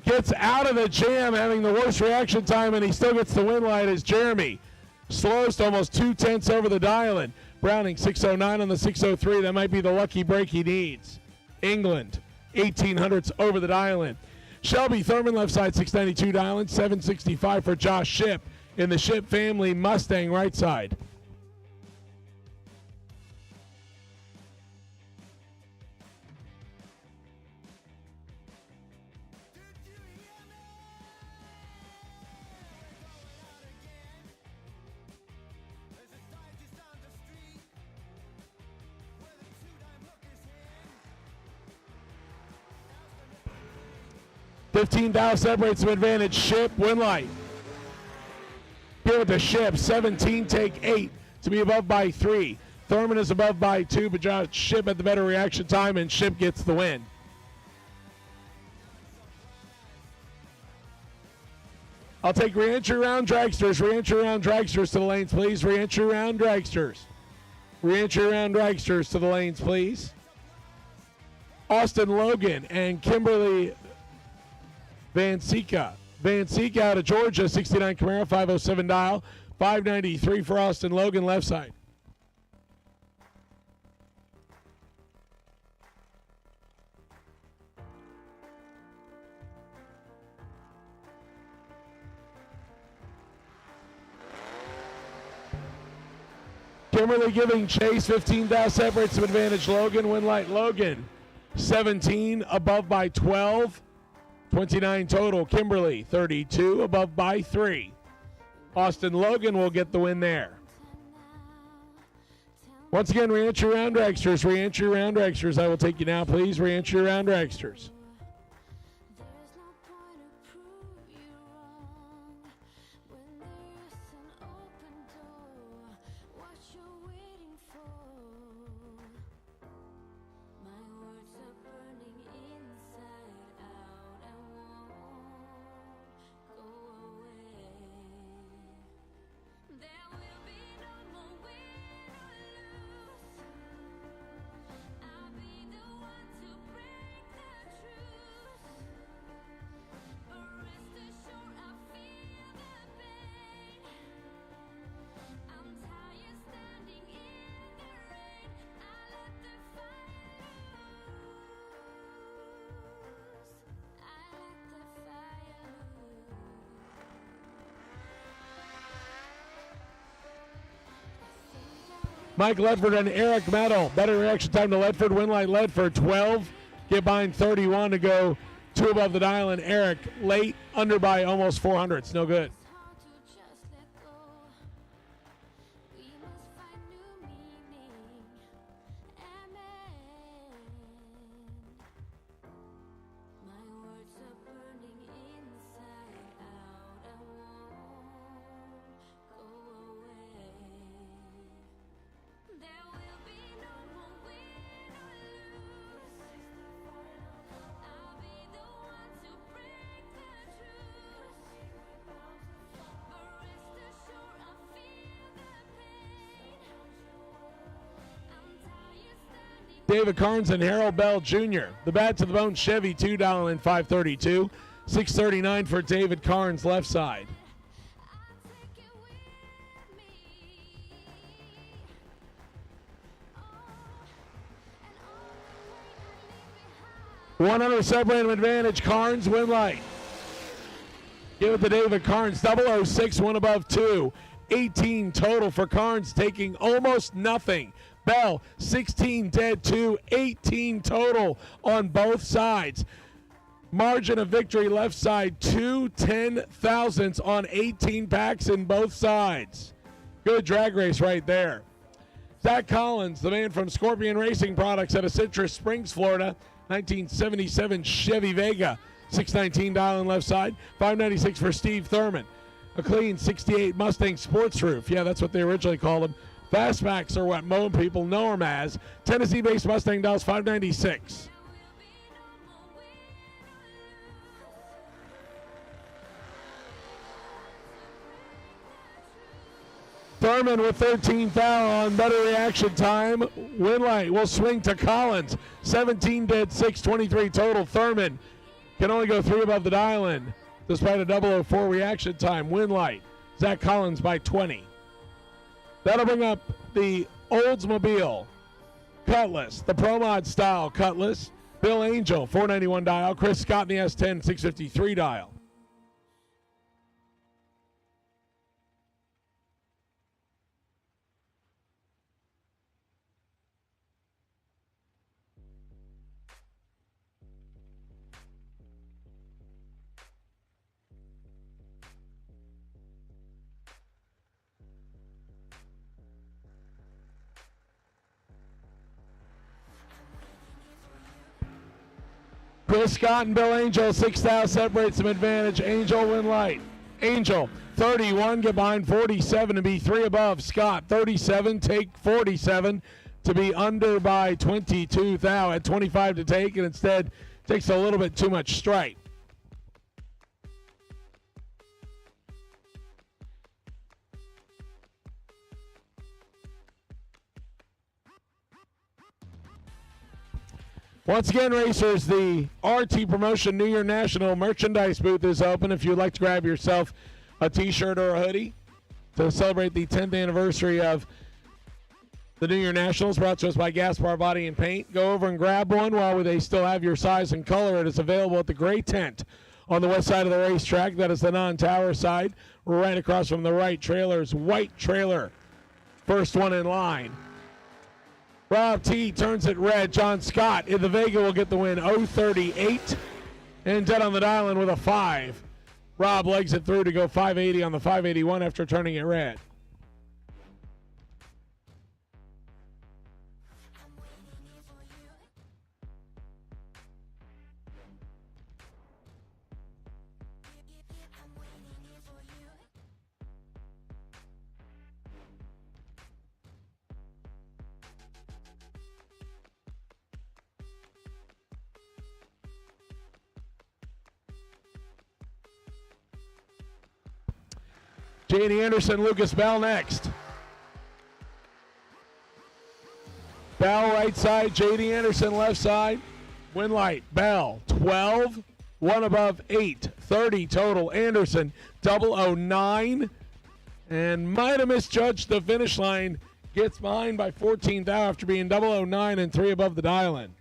gets out of the jam, having the worst reaction time, and he still gets the win light as Jeremy slows to almost 2/10 over the dial-in. Browning 609 on the 603. That might be the lucky break he needs. England 1800s over the dial-in. Shelby Thurman, left side, 692 dialing, 765 for Josh Ship in the Ship family Mustang, right side. $15 separates some advantage. Ship, win light. Here with the Ship, 17, take 8 to be above by 3. Thurman is above by 2, but Josh Ship at the better reaction time, and Ship gets the win. I'll take ReEntry Round Dragsters. ReEntry Round Dragsters to the lanes, please. ReEntry Round Dragsters. ReEntry Round Dragsters to the lanes, please. Austin Logan and Kimberly Van Sika. Van Sika out of Georgia, 69 Camaro, 507 dial, 593 for Austin Logan, left side. Kimberly giving chase, 15 dial separates some advantage. Logan, win light. Logan, 17, above by 12. 29 total. Kimberly, 32, above by 3. Austin Logan will get the win there. Once again, ReEntry Round Dragsters. ReEntry Round Dragsters. I will take you now, please. ReEntry Round Dragsters. Mike Ledford and Eric Metal. Better reaction time to Ledford. Win light Ledford, 12. Get behind 31 to go 2 above the dial. And Eric late, under by almost 400. It's no good. David Carnes and Harold Bell Jr. The Bad to the Bone Chevy, $2 and 532. 639 for David Carnes, left side. $100 separating advantage. Carnes, win light. Give it to David Carnes. 006, 1 above 2. 18 total for Carnes, taking almost nothing. Bell, 16 dead, 2, 18 total on both sides. Margin of victory left side, 2 10,000ths on 18 packs in both sides. Good drag race right there. Zach Collins, the man from Scorpion Racing Products out of Citrus Springs, Florida, 1977 Chevy Vega, 619 dialing left side, 596 for Steve Thurman. A clean 68 Mustang Sports Roof. Yeah, that's what they originally called them. Fastbacks are what most people know them as. Tennessee-based Mustang dials, 596. Thurman with 13 foul on better reaction time. Win light will swing to Collins. 17 dead, 6, 23 total. Thurman can only go 3 above the dial-in despite a 004 reaction time. Win light. Zach Collins by 20. That'll bring up the Oldsmobile Cutlass, the Pro Mod style Cutlass. Bill Angel, 491 dial. Chris Scott in the S10, 653 dial. Chris Scott and Bill Angel, 6,000 separates some advantage. Angel win light. Angel, 31, get behind 47 to be 3 above. Scott, 37, take 47 to be under by 22 thou at 25 to take, and instead takes a little bit too much strike. Once again, racers, the RT Promotion New Year National merchandise booth is open if you'd like to grab yourself a t-shirt or a hoodie to celebrate the 10th anniversary of the New Year Nationals, brought to us by Gaspar Body and Paint. Go over and grab one while they still have your size and color. It is available at the gray tent on the west side of the racetrack. That is the non-tower side. Right across from the right trailer's white trailer. First one in line. Rob T turns it red. John Scott in the Vega will get the win, 038. And dead on the dial in with a 5. Rob legs it through to go 580 on the 581 after turning it red. J.D. Anderson, Lucas Bell next. Bell right side, J.D. Anderson left side. Win light, Bell 12, 1 above 8, 30 total. Anderson 009 and might have misjudged the finish line. Gets behind by 14 thou after being 009 and 3 above the dial-in.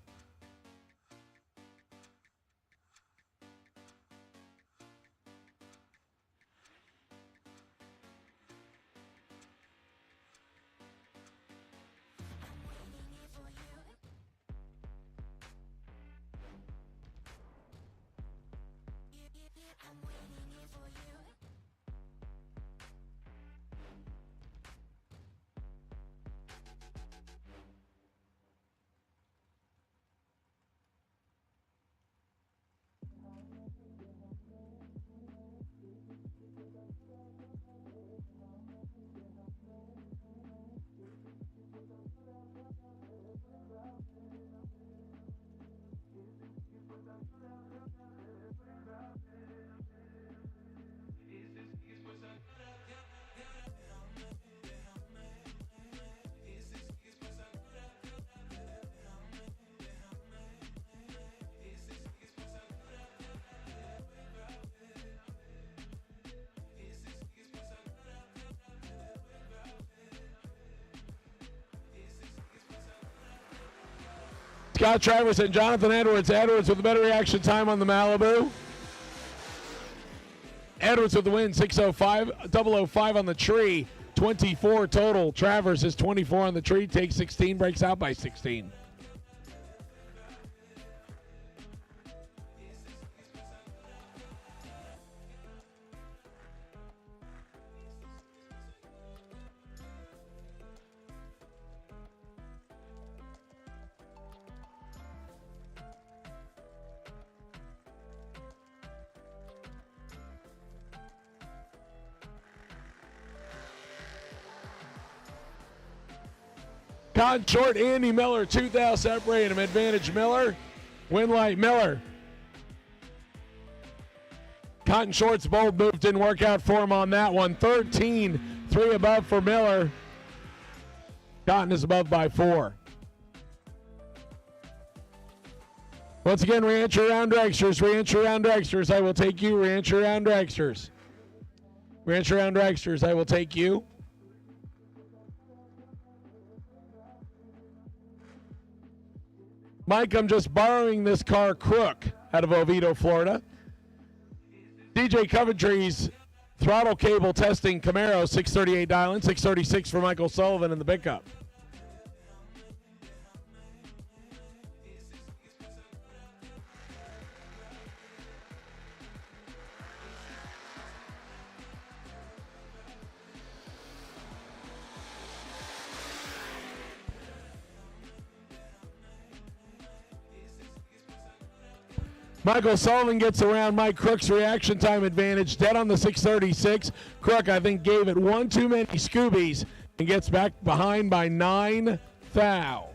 Scott Travers and Jonathan Edwards. Edwards with a better reaction time on the Malibu. Edwards with the win, 605, 005 on the tree, 24 total. Travers is 24 on the tree, takes 16, breaks out by 16. Con short, Andy Miller, 2,000 separate him. Advantage Miller. Win light Miller. Cotton Short's bold move didn't work out for him on that one. 13, 3 above for Miller. Cotton is above by 4. Once again, ReEntry Round Dragsters. ReEntry Round Dragsters, I will take you. ReEntry Round Dragsters. ReEntry Round Dragsters, I will take you. Mike, I'm just borrowing this car Crook out of Oviedo, Florida. DJ Coventry's throttle cable testing Camaro, 638 dial-in, 636 for Michael Sullivan in the pickup. Michael Sullivan gets around Mike Crook's reaction time advantage, dead on the 636. Crook, I think, gave it one too many Scoobies and gets back behind by 9 thou.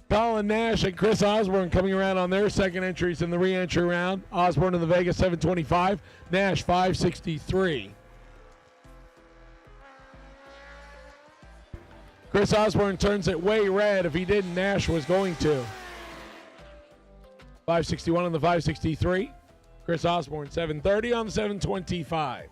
Colin Nash and Chris Osborne coming around on their second entries in the re-entry round. Osborne in the Vegas 725, Nash 563. Chris Osborne turns it way red. If he didn't, Nash was going to. 561 on the 563. Chris Osborne, 730 on the 725.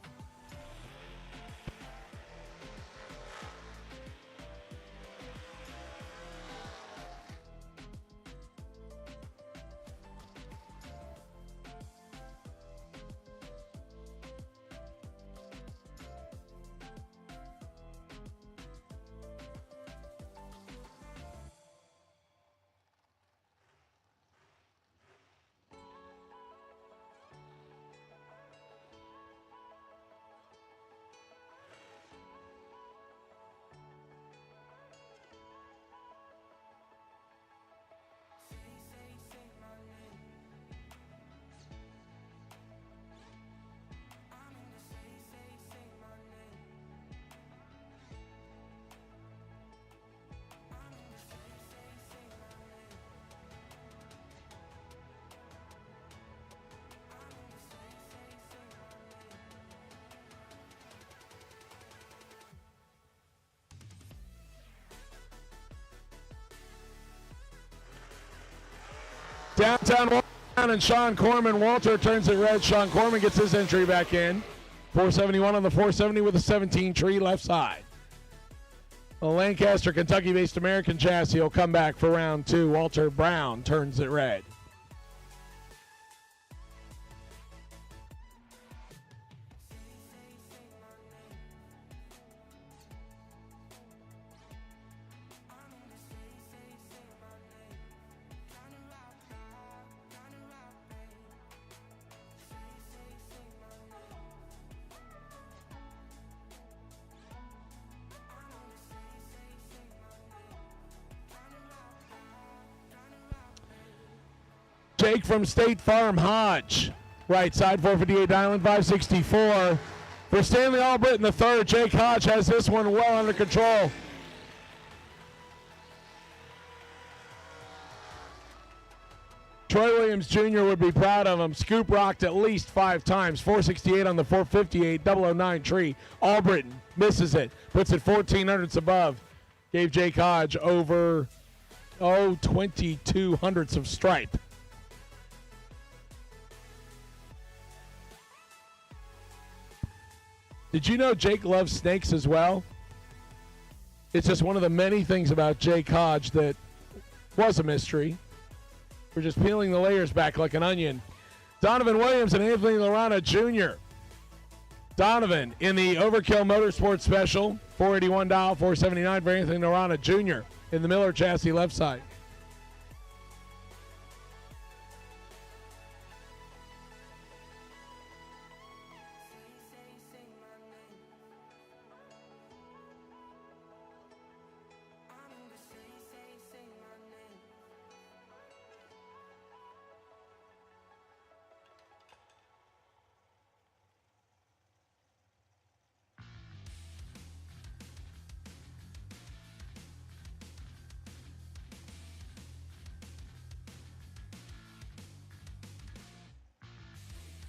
Downtown and Sean Corman. Walter turns it red. Sean Corman gets his entry back in. 471 on the 470 with a 17 tree left side. The Lancaster, Kentucky-based American chassis will come back for round two. Walter Brown turns it red. Jake from State Farm, Hodge. Right side, 458 Island, 564. For Stanley Albritton the third, Jake Hodge has this one well under control. Troy Williams Jr. would be proud of him. Scoop rocked at least 5 times. 468 on the 458, 009 tree. Albritton misses it, puts it 14 hundredths above. Gave Jake Hodge over, 22 hundredths of stripe. Did you know Jake loves snakes as well? It's just one of the many things about Jake Hodge that was a mystery. We're just peeling the layers back like an onion. Donovan Williams and Anthony Lorana Jr. Donovan in the Overkill Motorsports Special, 481 dial, 479 for Anthony Lorana Jr. in the Miller chassis left side.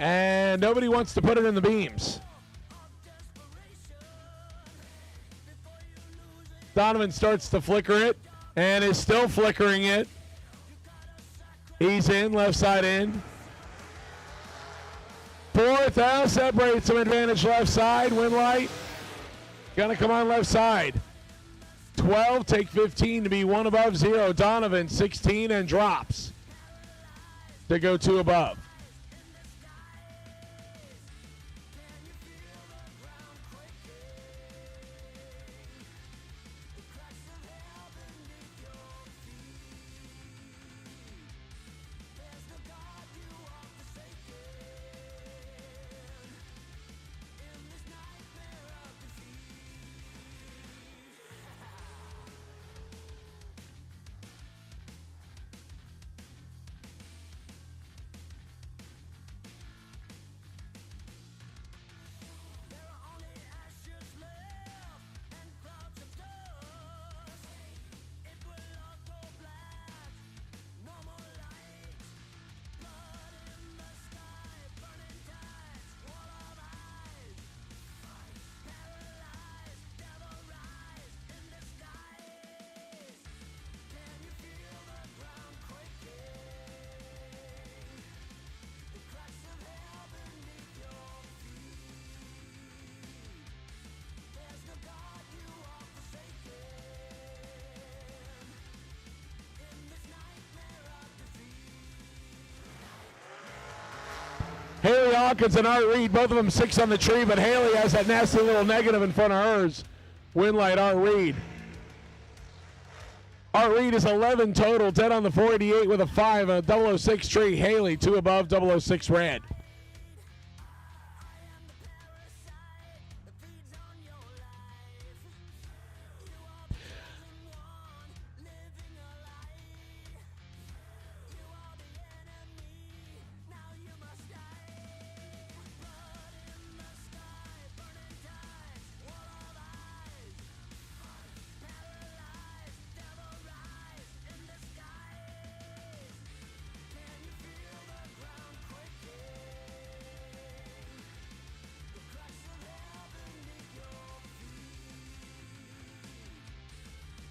And nobody wants to put it in the beams. Donovan starts to flicker it and is still flickering it. He's in, left side in. Fourth out, separates some advantage left side. Win light. Gonna come on left side. 12, take 15 to be 1 above 0. Donovan, 16, and drops to go 2 above. Haley Hawkins and Art Reed, both of them 6 on the tree, but Haley has that nasty little negative in front of hers. Winlight, Art Reed. Art Reed is 11 total, 10 on the 488 with a 5, a 006 tree. Haley, 2 above, 006 red.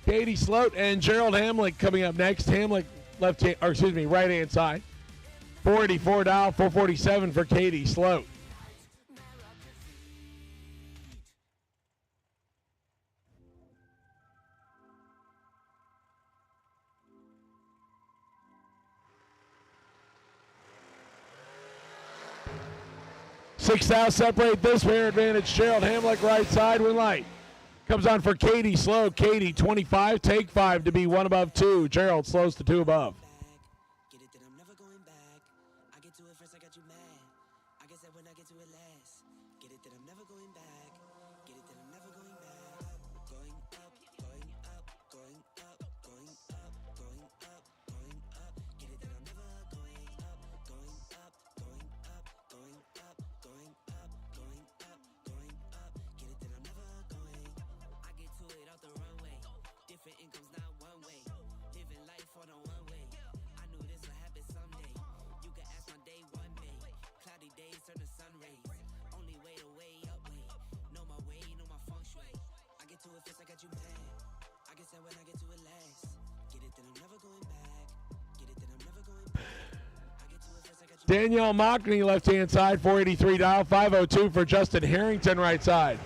Katie Sloat and Gerald Hamlick coming up next. Hamlick right hand side. 484 dial, 447 for Katie Sloat. Six thou separate this pair advantage. Gerald Hamlick right side, win light. Comes on for Katie Slow. Katie, 25, take 5 to be 1 above 2. Gerald slows to 2 above. Get it that I'm never going back. I get to it first, I got you mad. I guess that when I get to it last. Get it that I'm never going back. Get it that I'm never going back. Going up, going up, going up, going up, going up, going up. Get it that I'm never going up, going up, going up, going up, going up, going up, going up. Get it that I'm never going. I get to it out the runway. Different incomes, not one way. Living life on a one way. I knew this would happen someday. You can ask my day one day. Cloudy days turn to sun rays. Only way to way up way. Know my way, know my feng shui. I get to it first, I got you mad. I guess that when I get to it last. Get it that I'm never going back. Get it that I'm never going back. I get to it first, I got you mad. Danielle Mockney left hand side, 483 dial, 502 for Justin Harrington right side.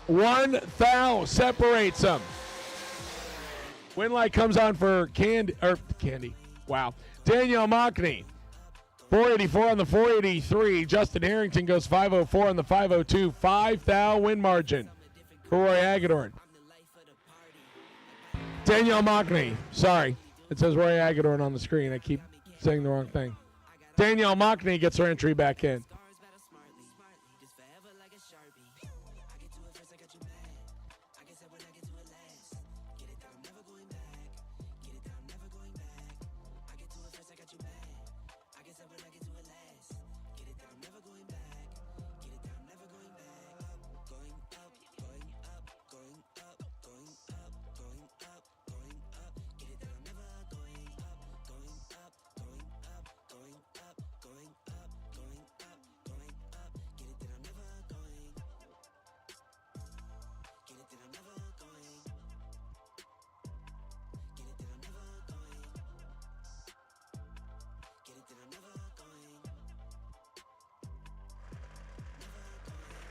1 thou separates them. Winlight comes on for Candy. Wow. Danielle Mockney. 484 on the 483. Justin Harrington goes 504 on the 502. 5 thou win margin for Roy Agadorn. Danielle Mockney. Sorry. It says Roy Agadorn on the screen. I keep saying the wrong thing. Danielle Mockney gets her entry back in.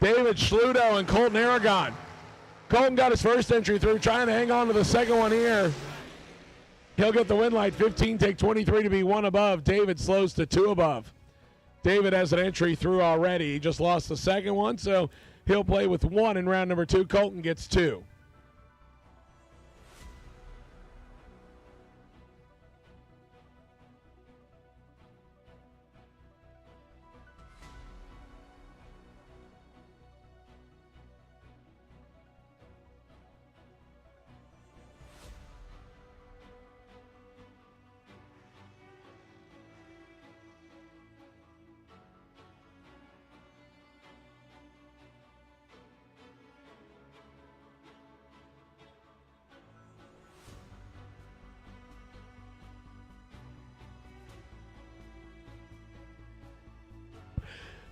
David Schluto and Colton Aragon. Colton got his first entry through, trying to hang on to the second one here. He'll get the win light. 15, take 23 to be 1 above. David slows to 2 above. David has an entry through already. He just lost the second one, so he'll play with 1 in round number 2. Colton gets 2.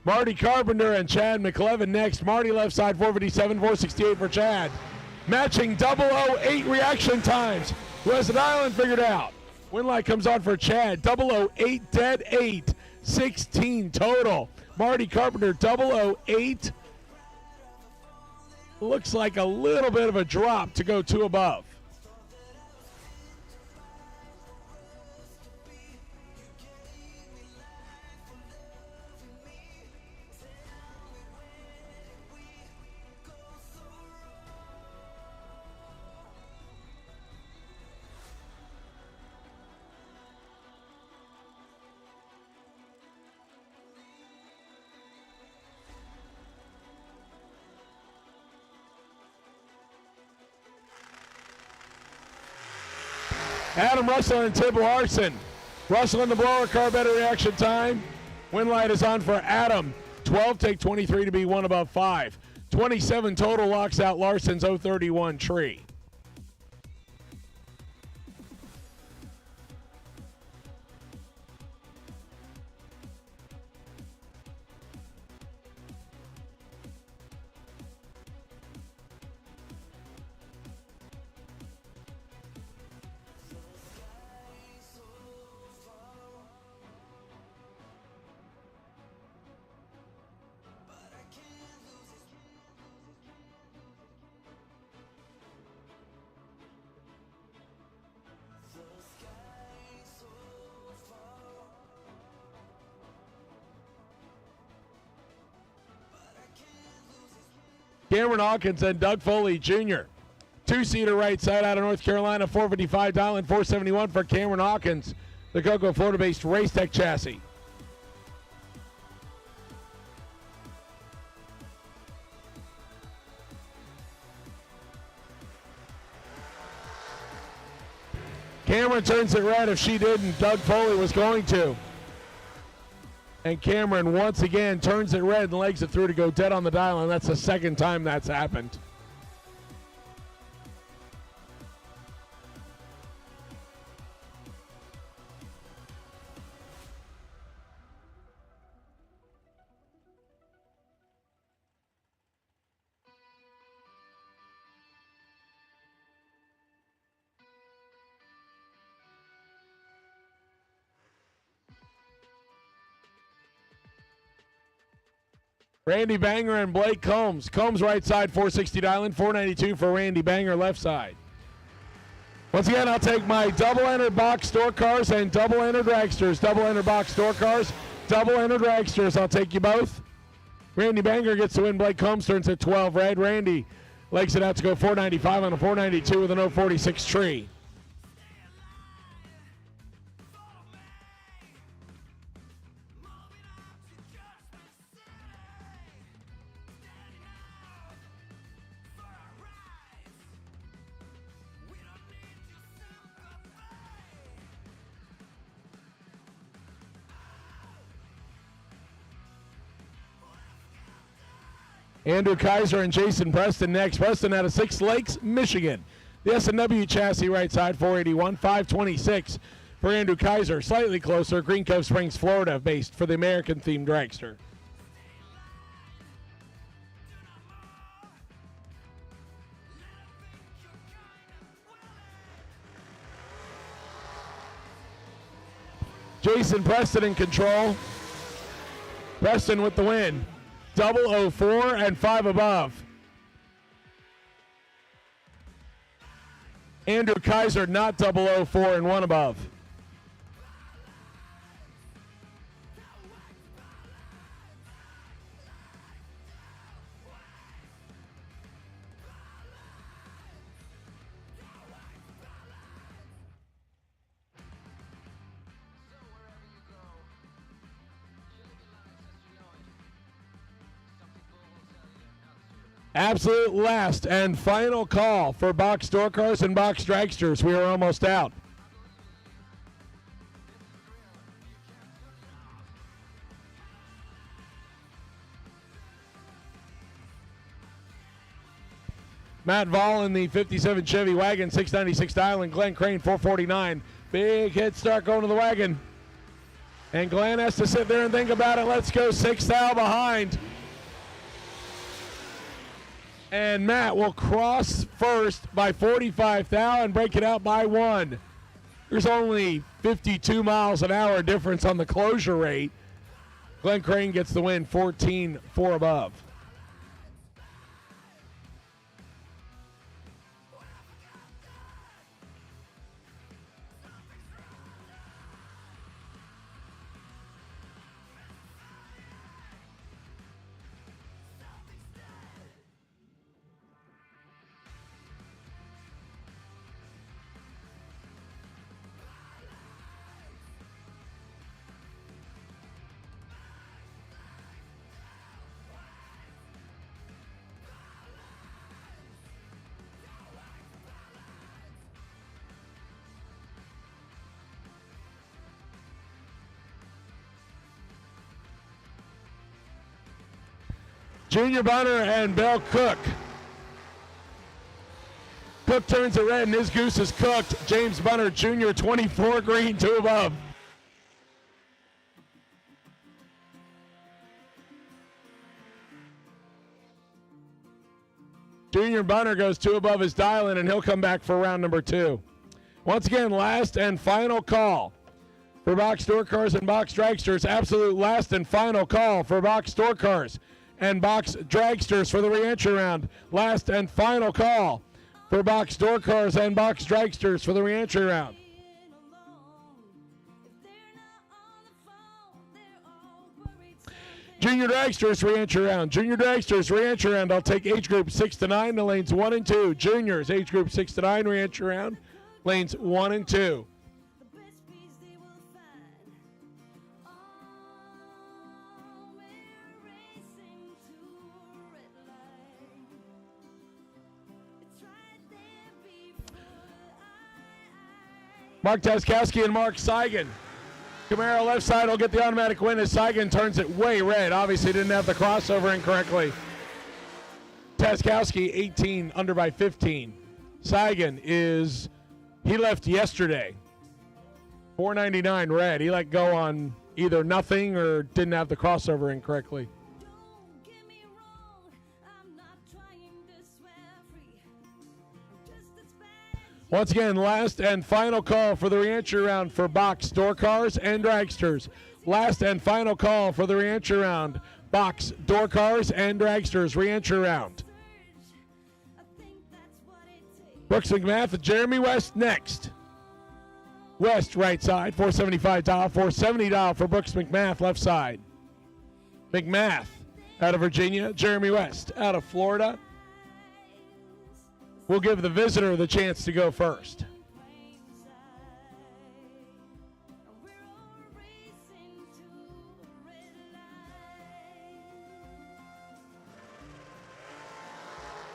Marty Carpenter and Chad McLevin next. Marty left side, 457, 468 for Chad. Matching 008 reaction times. West Island figured out. Win light comes on for Chad. 008 dead 8. 16 total. Marty Carpenter 008. Looks like a little bit of a drop to go 2 above. Adam Russell and Tib Larson. Russell in the blower car, better reaction time. Win light is on for Adam. 12, take 23 to be 1 above 5. 27 total locks out Larson's 031 tree. Cameron Hawkins and Doug Foley, Jr. Two-seater right side out of North Carolina, 455 dialing, 471 for Cameron Hawkins, the Cocoa, Florida-based Race Tech chassis. Cameron turns it red. If she didn't, Doug Foley was going to. And Cameron once again turns it red and legs it through to go dead on the dial, and that's the second time that's happened. Randy Banger and Blake Combs. Combs right side, 460 dialing, 492 for Randy Banger left side. Once again, I'll take my double-enter box store cars and double-enter dragsters. Double-enter box store cars, double-enter dragsters. I'll take you both. Randy Banger gets to win. Blake Combs turns at 12 red. Randy legs it out to go 495 on a 492 with an 046 tree. Andrew Kaiser and Jason Preston next. Preston out of Six Lakes, Michigan. The S&W chassis right side, 481, 526 for Andrew Kaiser. Slightly closer, Green Cove Springs, Florida, based for the American-themed dragster. Jason Preston in control. Preston with the win. 004 and 5 above. Andrew Kaiser, not 004 and 1 above. Absolute last and final call for box door cars and box dragsters. We are almost out. Matt Vall in the 57 Chevy wagon, 696 dial, and Glenn Crane, 449. Big head start going to the wagon. And Glenn has to sit there and think about it. Let's go 6 thou behind. And Matt will cross first by 45 thou and break it out by 1. There's only 52 miles an hour difference on the closure rate. Glenn Crane gets the win, 14-4 above. Junior Bunner and Bell Cook. Cook turns it red and his goose is cooked. James Bunner Jr., 24 green, 2 above. Junior Bunner goes 2 above his dial-in, and he'll come back for round number 2. Once again, last and final call for box door cars and box dragsters. Absolute last and final call for box door cars and box dragsters for the reentry round. Last and final call for box door cars and box dragsters for the reentry round. Junior Dragsters reentry round. Junior Dragsters reentry round. I'll take age group 6 to 9, the lanes 1 and 2. Juniors, age group 6 to 9, reentry round, lanes 1 and 2. Mark Taskowski and Mark Seigan. Camaro left side will get the automatic win as Seigan turns it way red. Obviously didn't have the crossover incorrectly. Taskowski 18 under by 15. Seigan he left yesterday. 499 red. He let go on either nothing or didn't have the crossover incorrectly. Once again, last and final call for the reentry round for box door cars and dragsters. Last and final call for the reentry round. Box door cars and dragsters reentry round. Brooks McMath and Jeremy West next. West right side, 475 dial, 470 dial for Brooks McMath left side. McMath out of Virginia, Jeremy West out of Florida. We'll give the visitor the chance to go first.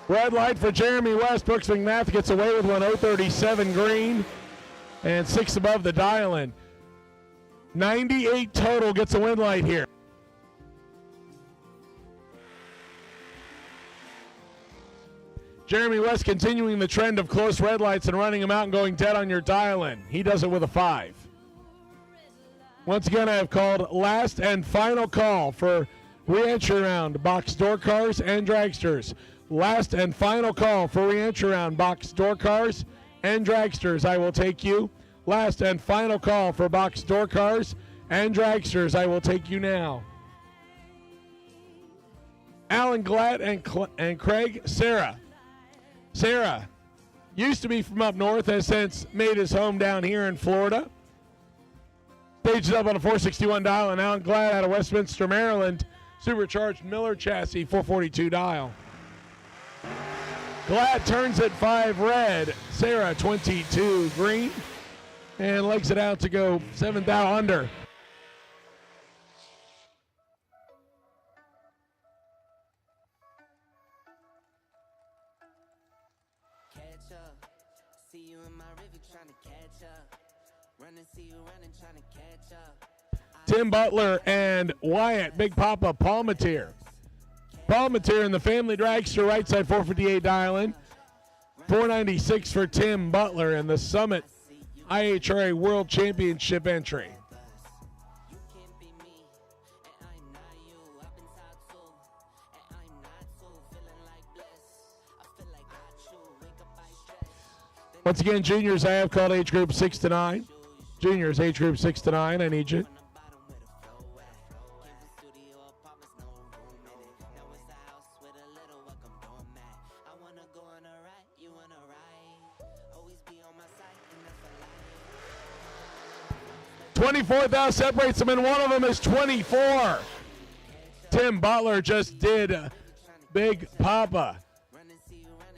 Red light for Jeremy West. Brooks McMath gets away with one, 037 green, and 6 above the dial-in. 98 total gets a win light here. Jeremy West continuing the trend of close red lights and running them out and going dead on your dial-in. He does it with a 5. Once again, I have called last and final call for reentry round, box door cars and dragsters. Last and final call for reentry round, box door cars and dragsters. I will take you. Last and final call for box door cars and dragsters. I will take you now. Alan Glatt and Craig Sarah. Sarah Used to be from up north, has since made his home down here in Florida. Stages up on a 461 dial, and Alan Glad out of Westminster, Maryland. Supercharged Miller chassis, 442 dial. Glad turns at 5 red. Sarah, 22 green. And legs it out to go 7th out under. Catch up. See you in my river trying to catch up. Running, see you running, trying to catch up. Tim Butler and Wyatt, Big Papa Palmatier. Palmatier in the family dragster, right side 458 dialing. 496 for Tim Butler in the Summit IHRA World Championship entry. You can't be me, and I'm not you. I've been tied too, and I'm not too. Feeling like bliss, I feel like I chew. Wake up, I stress. Once again, juniors, I have called age group 6 to 9. Juniors, age group 6 to 9. I need you. $24,000 separates them, and one of them is 24. Tim Butler just did Big Papa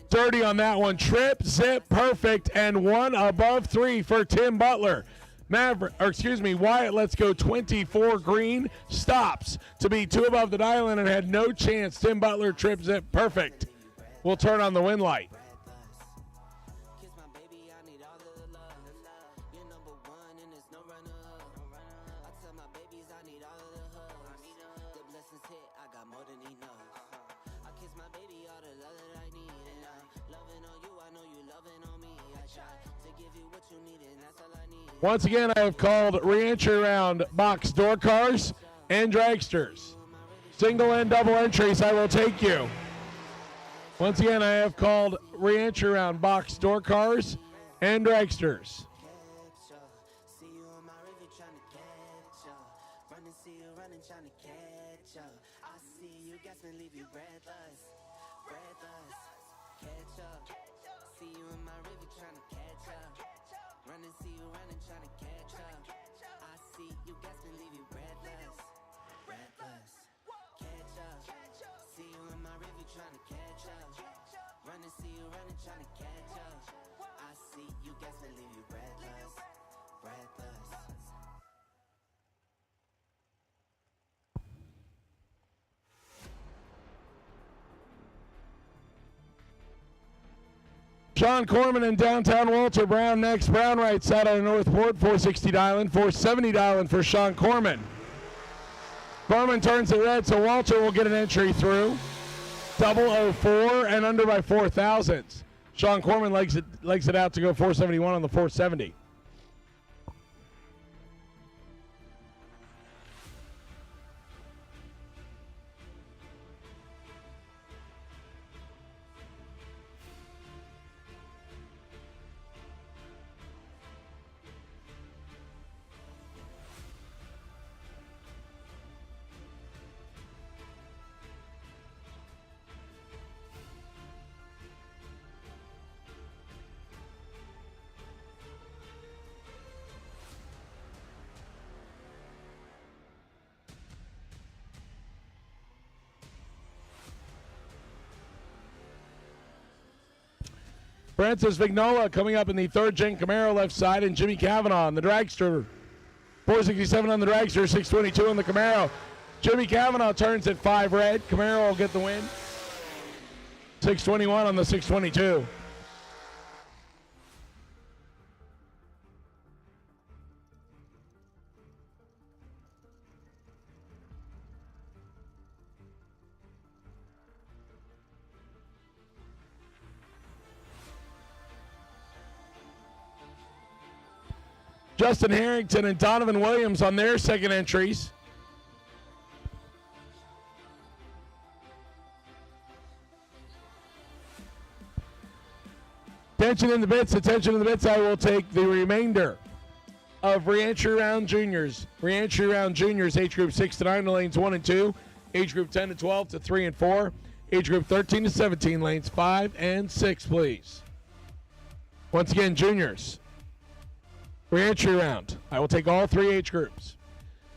dirty on that one. Trip, zip, perfect, and one above 3 for Tim Butler. Wyatt lets go 24 green, stops to be 2 above the dial and had no chance. Tim Butler, trip, zip, perfect. We'll turn on the win light. Kiss my baby, I need all of the love. You're number one and there's no runner-up. I tell my babies I need all of the hugs. The blessings hit, I got more than enough. I kiss my baby all the love that I need. And I'm loving on you, I know you loving on me. I try to give you what you need and that's all I need. Once again, I have called ReEntry Round box door cars and dragsters. Single and double entries, I will take you. Once again, I have called ReEntry Round box door cars and dragsters. See you on my river trying to catch up. Running, see you running, trying to catch up. I see you gas me, leave you breathless, breathless. Catch up. See you in my river trying to catch up. Running, see you running, trying to catch up. I see you gas me, leave you breathless, breathless. Catch up. See you in my river trying to catch up. Running, see you running, trying to catch up. I see you gas me, leave you breathless, breathless. Sean Corman in downtown Walter. Brown next. Brown right side on Northport. 460 dialing. 470 dialing for Sean Corman. Corman turns it red, so Walter will get an entry through. 004 and under by 4 thousandths. Sean Corman legs it out to go 471 on the 470. Francis Vignola coming up in the 3rd gen Camaro left side, and Jimmy Cavanaugh on the dragster. 467 on the dragster, 622 on the Camaro. Jimmy Cavanaugh turns at 5 red. Camaro will get the win. 621 on the 622. Justin Harrington and Donovan Williams on their second entries. Attention in the bits, attention in the bits. I will take the remainder of ReEntry Round Juniors. ReEntry Round Juniors, age group 6 to 9, lanes 1 and 2. Age group 10 to 12 to 3 and 4. Age group 13 to 17, lanes 5 and 6, please. Once again, juniors. Re-entry round. I will take all 3 age groups.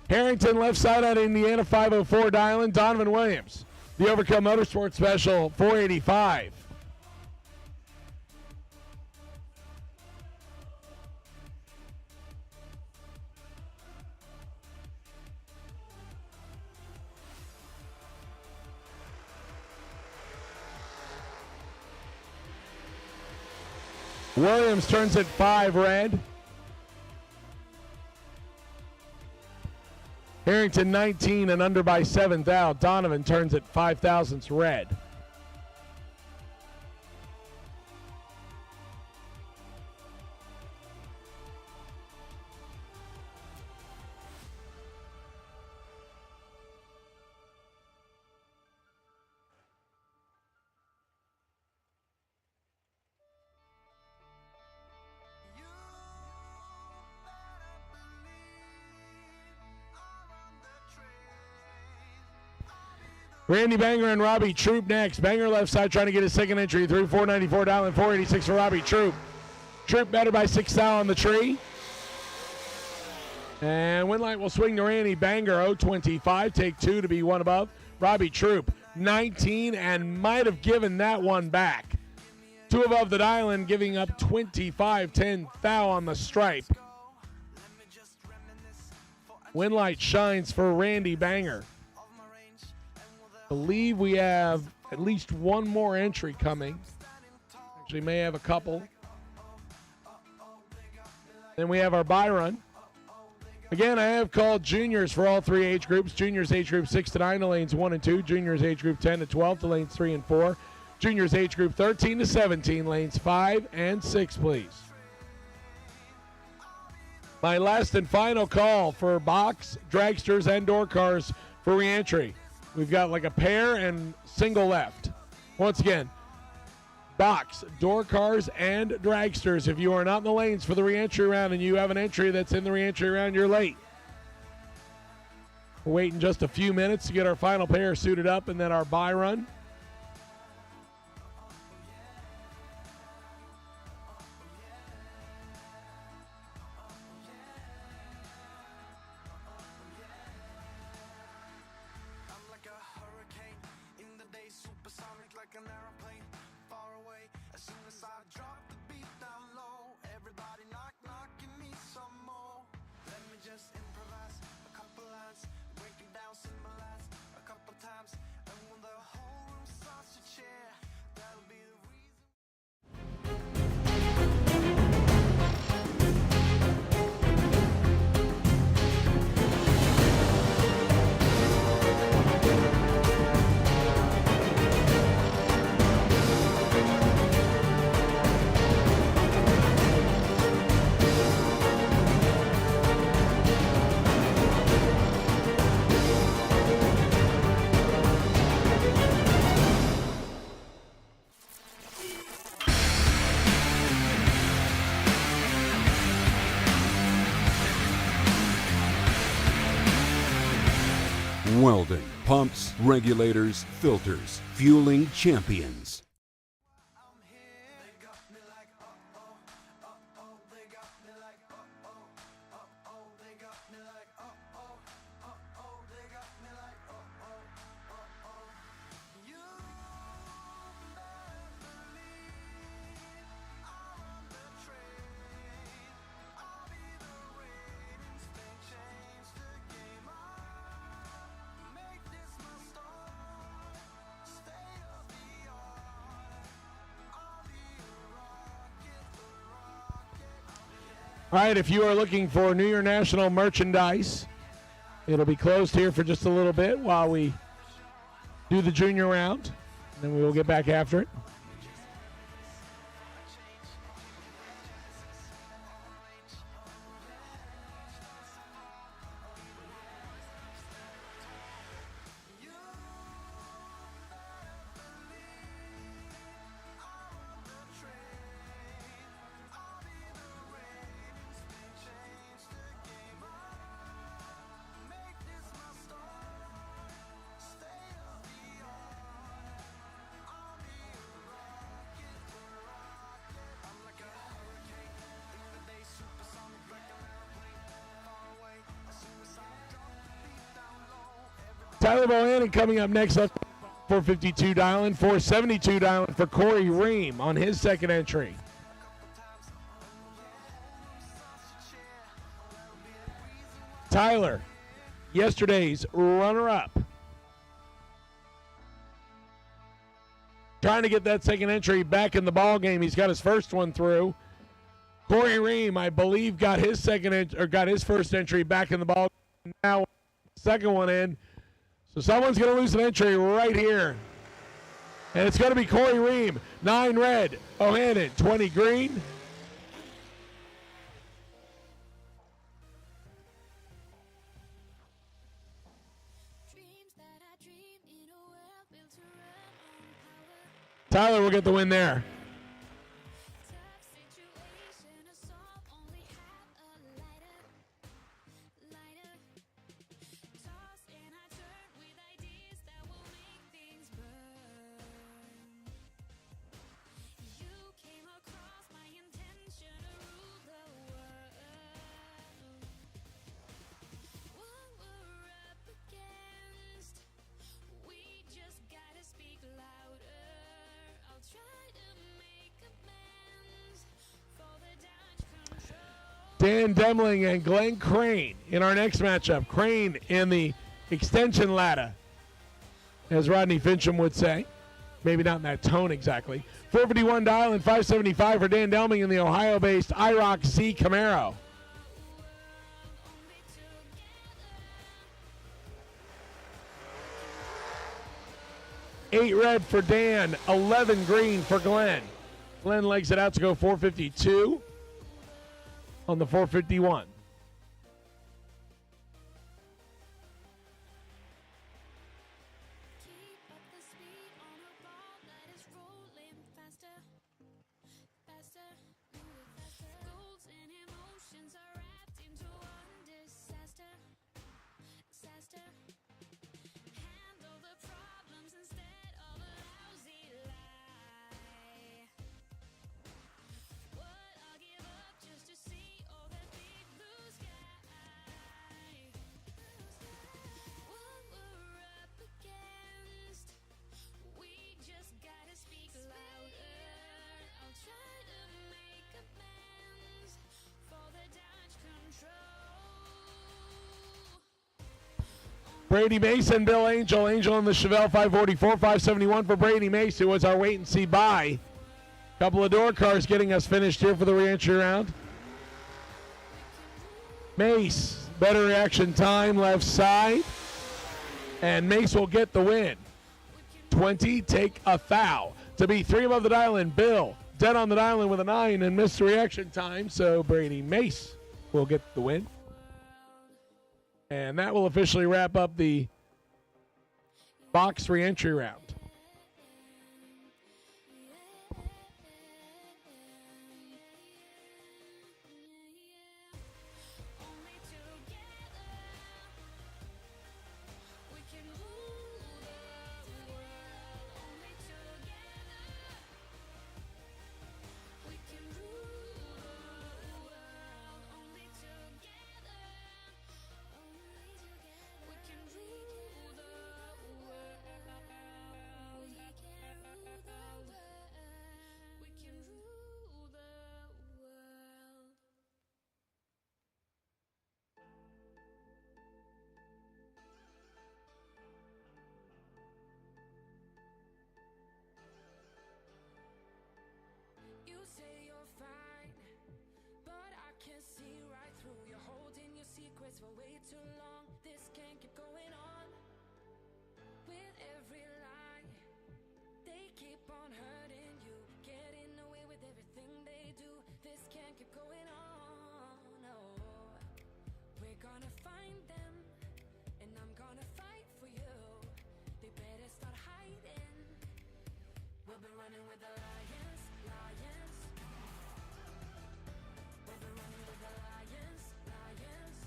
Harrington, left side out of Indiana, 504 dialing. Donovan Williams. The Overkill Motorsports Special, 485. Williams turns at 5 red. Harrington 19 and under by 7 thou. Donovan turns at 5 thousandths red. Randy Banger and Robbie Troop next. Banger left side trying to get his second entry through. 494 dialing, 486 for Robbie Troop. Troop better by 6 thou on the tree. And Winlight will swing to Randy Banger, 025. Take 2 to be 1 above. Robbie Troop, 19, and might have given that one back. 2 above the dial-in, giving up 25, 10 thou on the stripe. Winlight shines for Randy Banger. Believe we have at least one more entry coming. Actually, may have a couple. Then we have our buy run. Again, I have called juniors for all 3 age groups. Juniors age group 6 to 9 to lanes 1 and 2. Juniors age group 10 to 12 to lanes 3 and 4. Juniors age group 13 to 17, lanes 5 and 6, please. My last and final call for box, dragsters, and door cars for re-entry. We've got like a pair and single left. Once again, box, door cars, and dragsters. If you are not in the lanes for the re-entry round and you have an entry that's in the re-entry round, you're late. We're waiting just a few minutes to get our final pair suited up and then our buy run. Weldon, pumps, regulators, filters, fueling champions. All right, if you are looking for New Year National merchandise, it'll be closed here for just a little bit while we do the junior round, and then we will get back after it. Tyler Bohannon coming up next up 452 dialing, 472 dialing for Corey Ream on his second entry. Tyler, yesterday's runner-up. Trying to get that second entry back in the ball game. He's got his first one through. Corey Ream, I believe, got his first entry back in the ball. Now, second one in. So someone's going to lose an entry right here. And it's going to be Corey Ream. 9 red. Bohannon, 20 green. Tyler will get the win there. Dan Demling and Glenn Crane in our next matchup. Crane in the extension ladder, as Rodney Fincham would say. Maybe not in that tone exactly. 451 dial and 575 for Dan Demling in the Ohio-based IROC Z Camaro. Eight red for Dan, 11 green for Glenn. Glenn legs it out to go 452 on the 451. Brady Mason, Bill Angel. Angel in the Chevelle 544, 571 for Brady Mason, who was our wait and see buy. Couple of door cars getting us finished here for the re-entry round. Mace, better reaction time, left side. And Mace will get the win. 20, take a foul. To be 3 above the dial-in, Bill dead on the dial-in with a 9 and missed the reaction time, so Brady Mace will get the win. And that will officially wrap up the box re-entry round. You say you're fine, but I can see right through. You're holding your secrets for way too long. This can't keep going on. With every lie, they keep on hurting you, getting away with everything they do. This can't keep going on. No, we're gonna find them, and I'm gonna fight for you. They better start hiding. We'll be running with the lions, lions. We'll be running with the lions, lions.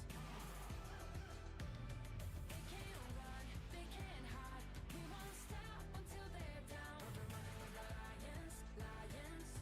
They can't run, they can't hide. We won't stop until they're down. We'll be running with the lions, lions.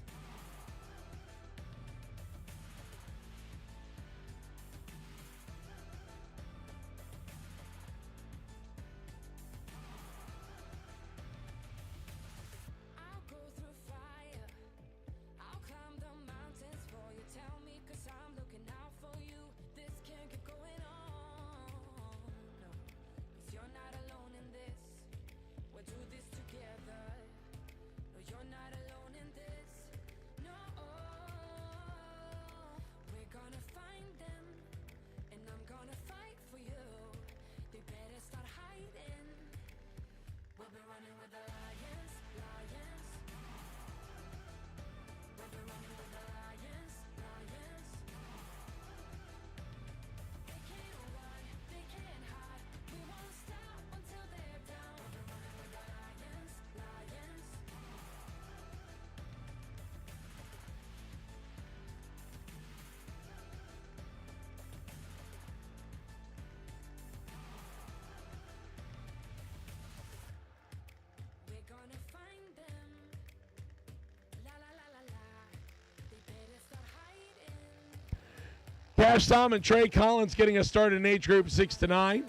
Cash Tom and Trey Collins getting us started in age group 6 to 9.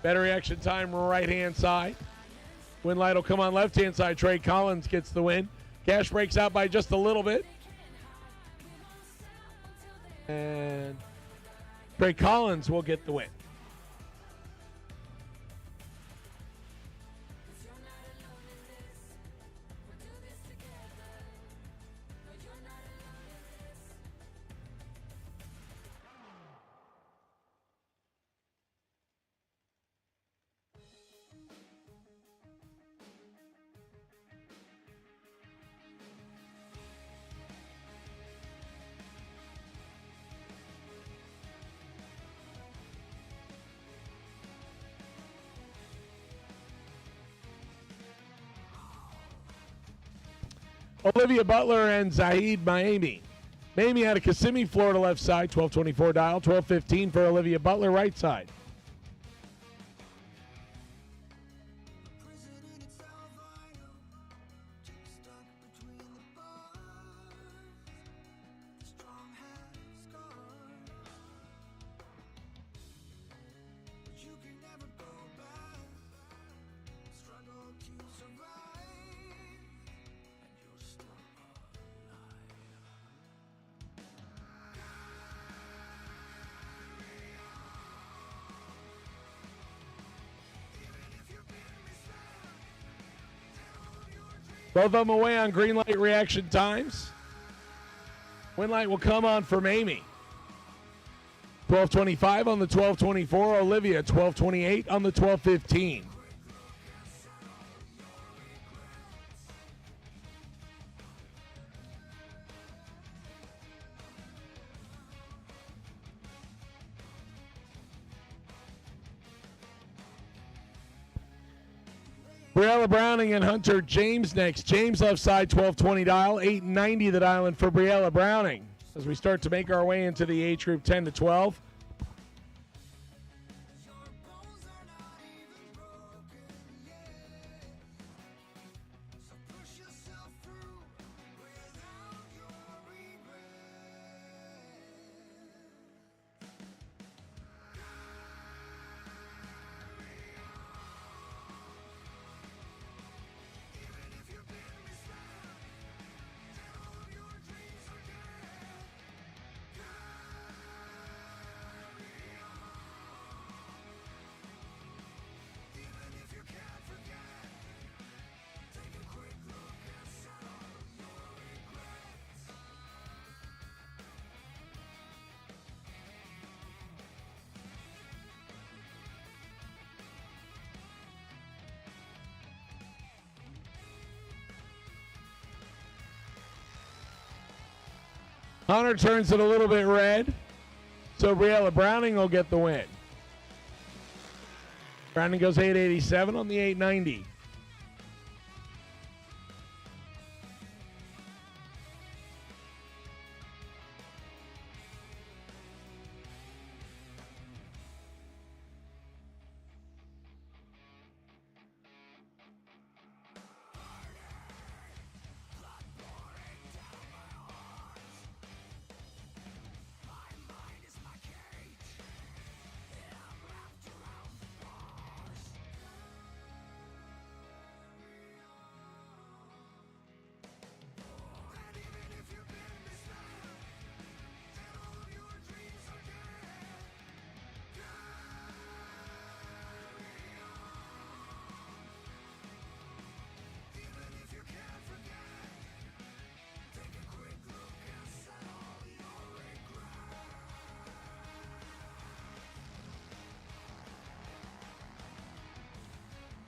Better reaction time, right-hand side. Win light will come on left-hand side. Trey Collins gets the win. Cash breaks out by just a little bit. And Trey Collins will get the win. Olivia Butler and Zahid Miami. Miami out of Kissimmee, Florida, left side, 1224 dial, 1215 for Olivia Butler, right side. Both of them away on green light reaction times. Win light will come on for Mamie. 12:25 on the 12:24. Olivia, 12:28 on the 12:15. Briella Browning and Hunter James next. James left side, 1220 dial, 890 the dial in for Briella Browning. As we start to make our way into the age group 10 to 12. Hunter turns it a little bit red, so Briella Browning will get the win. Browning goes 887 on the 890.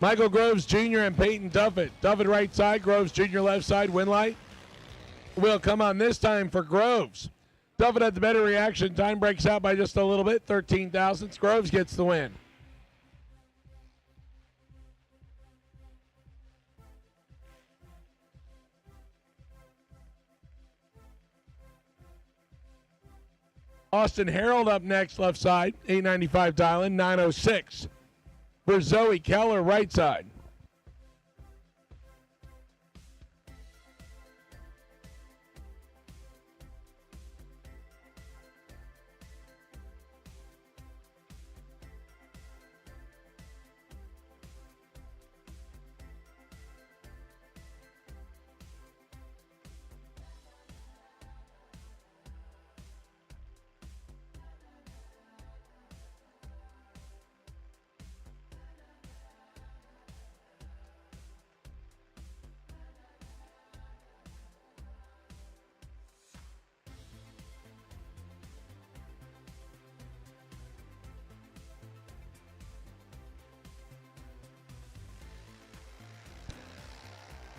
Michael Groves Jr. and Peyton Duffett. Duffett right side, Groves Jr. left side. Win light will come on this time for Groves. Duffett had the better reaction. Time breaks out by just a little bit, 13 thousandths. Groves gets the win. Austin Harold up next, left side, 895 dial-in, 906. For Zoe Keller, right side.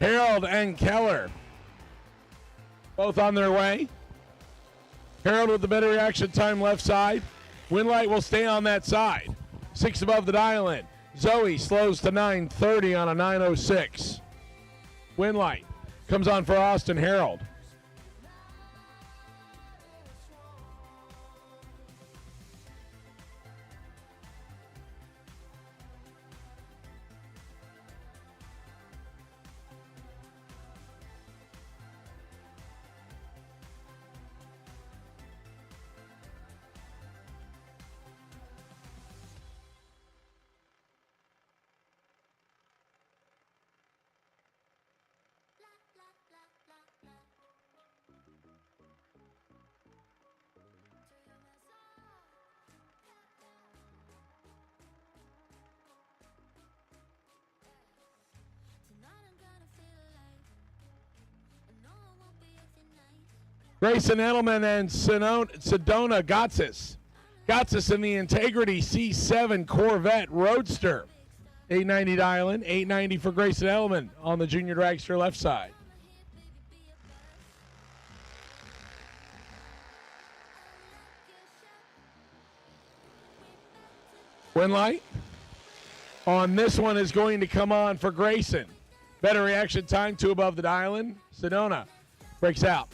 Harold and Keller, both on their way. Harold with the better reaction time left side. Winlight will stay on that side. 6 above the dial in. Zoe slows to 9:30 on a 9:06. Winlight comes on for Austin Harold. Grayson Edelman and Sedona Gotsis. Gotsis in the Integrity C7 Corvette Roadster. 890 dial-in, 890 for Grayson Edelman on the Junior Dragster left side. Winlight on this one is going to come on for Grayson. Better reaction time, 2 above the dial-in. Sedona breaks out.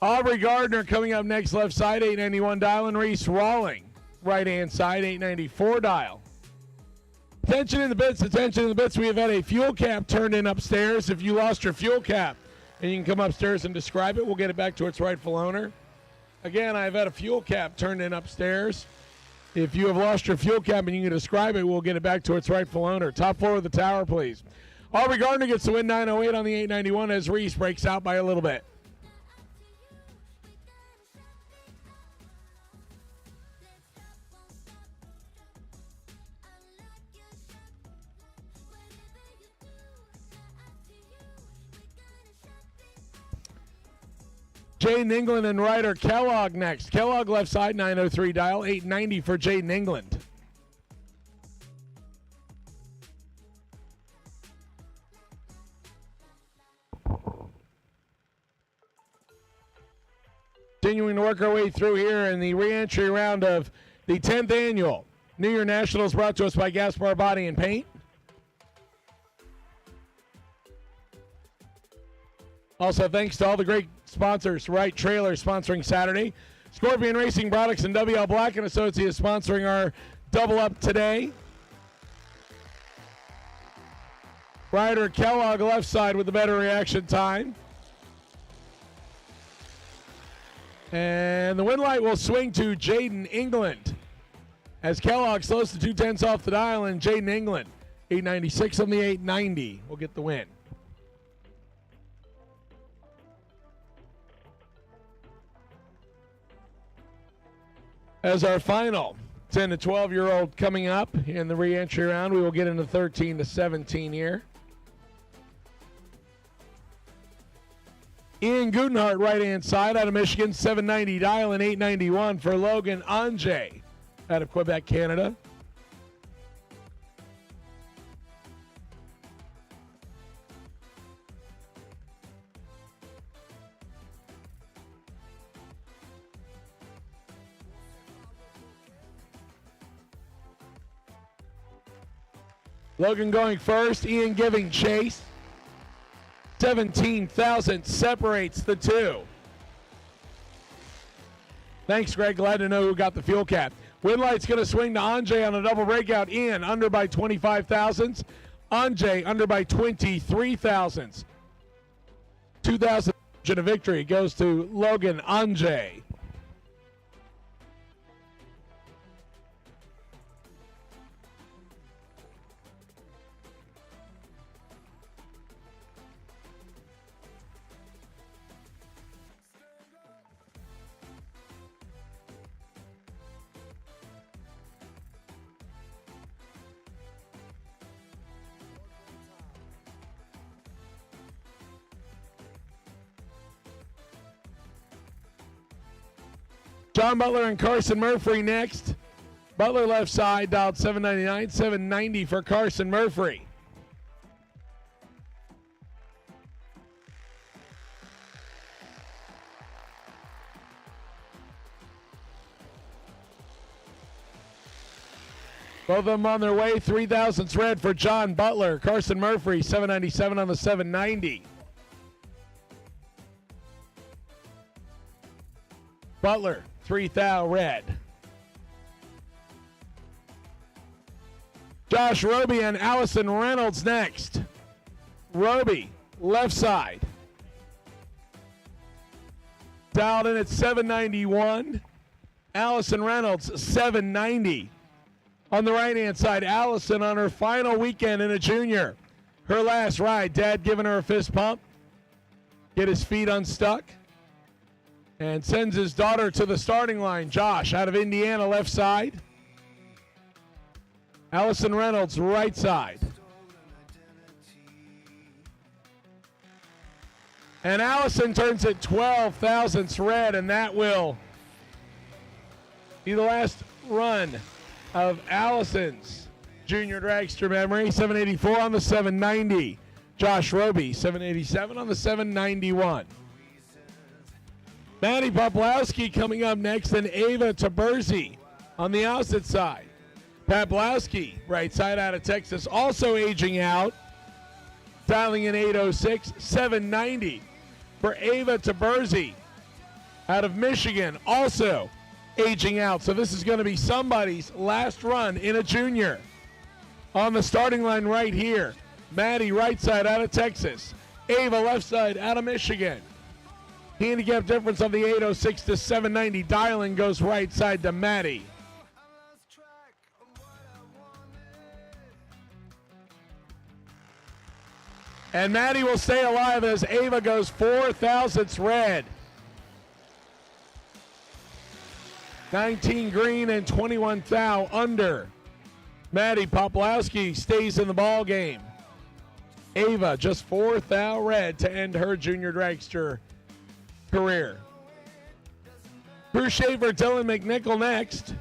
Aubrey Gardner coming up next, left side, 891 dial, and Reese Rawling, right-hand side, 894 dial. Attention in the bits, attention in the bits. We have had a fuel cap turned in upstairs. If you lost your fuel cap and you can come upstairs and describe it, we'll get it back to its rightful owner. Again, I've had a fuel cap turned in upstairs. If you have lost your fuel cap and you can describe it, we'll get it back to its rightful owner. Top floor of the tower, please. Aubrey Gardner gets the win, 908 on the 891 as Reese breaks out by a little bit. Jaden England and Ryder Kellogg next. Kellogg left side, 903 dial, 890 for Jaden England. Continuing to work our way through here in the re-entry round of the 10th annual New Year Nationals, brought to us by Gaspar Body and Paint. Also, thanks to all the great sponsors. Right Trailer sponsoring Saturday. Scorpion Racing Products and WL Black & Associates sponsoring our double up today. Ryder Kellogg left side with the better reaction time. And the win light will swing to Jaden England as Kellogg slows to 2/10 off the dial, and Jaden England, 896 on the 890, will get the win. As our final 10 to 12-year-old coming up in the re-entry round, we will get into 13 to 17 here. Ian Gutenhart, right-hand side out of Michigan, 790 dial and 891 for Logan Anjay out of Quebec, Canada. Logan going first, Ian giving chase. 17,000 separates the two. Thanks, Greg. Glad to know who got the fuel cap. Winlight's going to swing to Anjay on a double breakout. Ian under by 25 thousandths. Anjay under by 23 thousandths. 2,000 a victory goes to Logan Anjay. John Butler and Carson Murphy next. Butler left side, dialed 799, 790 for Carson Murphy. Both of them on their way. 3,000ths red for John Butler. Carson Murphy, 797 on the 790. Butler, 3,000 red. Josh Roby and Allison Reynolds next. Roby, left side. Dialed in at 791. Allison Reynolds, 790. On the right-hand side, Allison on her final weekend in a junior. Her last ride, Dad giving her a fist pump. Get his feet unstuck. And sends his daughter to the starting line. Josh out of Indiana, left side. Allison Reynolds, right side. And Allison turns it 12 thousandths red, and that will be the last run of Allison's Junior Dragster memory. 784 on the 790. Josh Roby, 787 on the 791. Maddie Poplowski coming up next, and Ava Taberzi on the opposite side. Poplowski, right side out of Texas, also aging out. Dialing in 806, 790 for Ava Taberzi out of Michigan, also aging out. So this is going to be somebody's last run in a junior. On the starting line right here, Maddie right side out of Texas. Ava left side out of Michigan. Handicap difference of the 806 to 790. Dialing goes right side to Maddie. And Maddie will stay alive as Ava goes 4,000ths red. 19 green and 21 thou under. Maddie Poplowski stays in the ball game. Ava just 4 thou red to end her Junior Dragster career. Cruz Schaefer, Dylan McNichol next.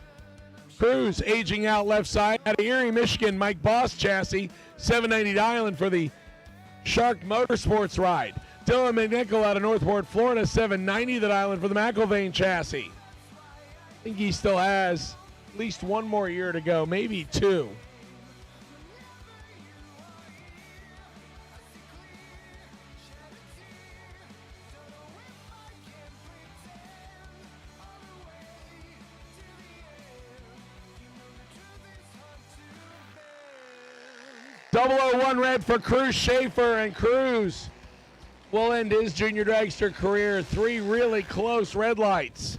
Cruz aging out left side. Out of Erie, Michigan, Mike Boss chassis. 790 dialing for the Shark Motorsports ride. Dylan McNichol out of Northport, Florida. 790 the dialing for the McIlvain chassis. I think he still has at least one more year to go, maybe two. .001 red for Cruz Schaefer, and Cruz will end his Junior Dragster career. 3 really close red lights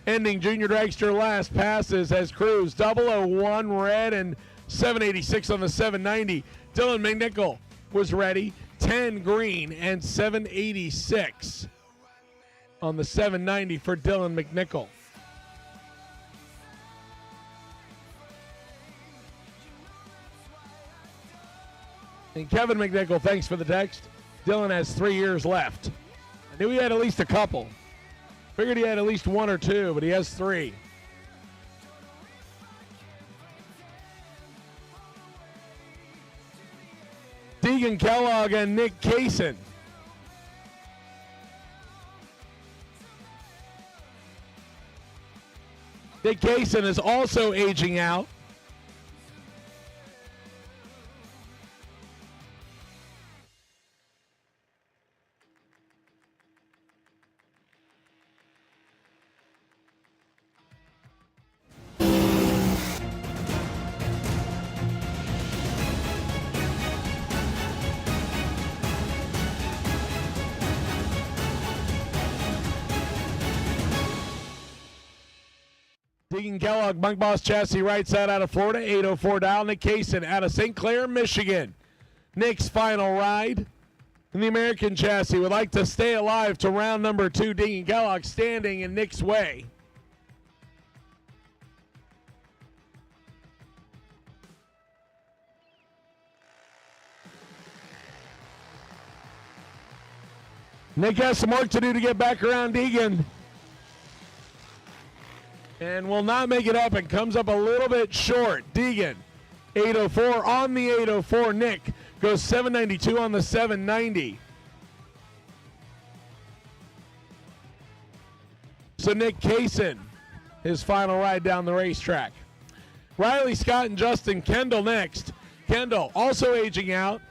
ending Junior Dragster last passes as Cruz 001 red and 786 on the 790. Dylan McNichol was ready. 10 green and 786 on the 790 for Dylan McNichol. And Kevin McNichol, thanks for the text. Dylan has 3 years left. I knew he had at least a couple. Figured he had at least 1 or 2, but he has 3. Deegan Kellogg and Nick Kaysen. Nick Kaysen is also aging out. Deegan Kellogg, Monk Boss Chassis, right side out of Florida, 804 dial. Nick Kaysen out of St. Clair, Michigan. Nick's final ride in the American Chassis would like to stay alive to round number 2. Deegan Kellogg standing in Nick's way. Nick has some work to do to get back around Deegan. And will not make it up and comes up a little bit short. Deegan, 804 on the 804. Nick goes 792 on the 790. So Nick Kaysen, his final ride down the racetrack. Riley Scott and Justin Kendall next. Kendall also aging out.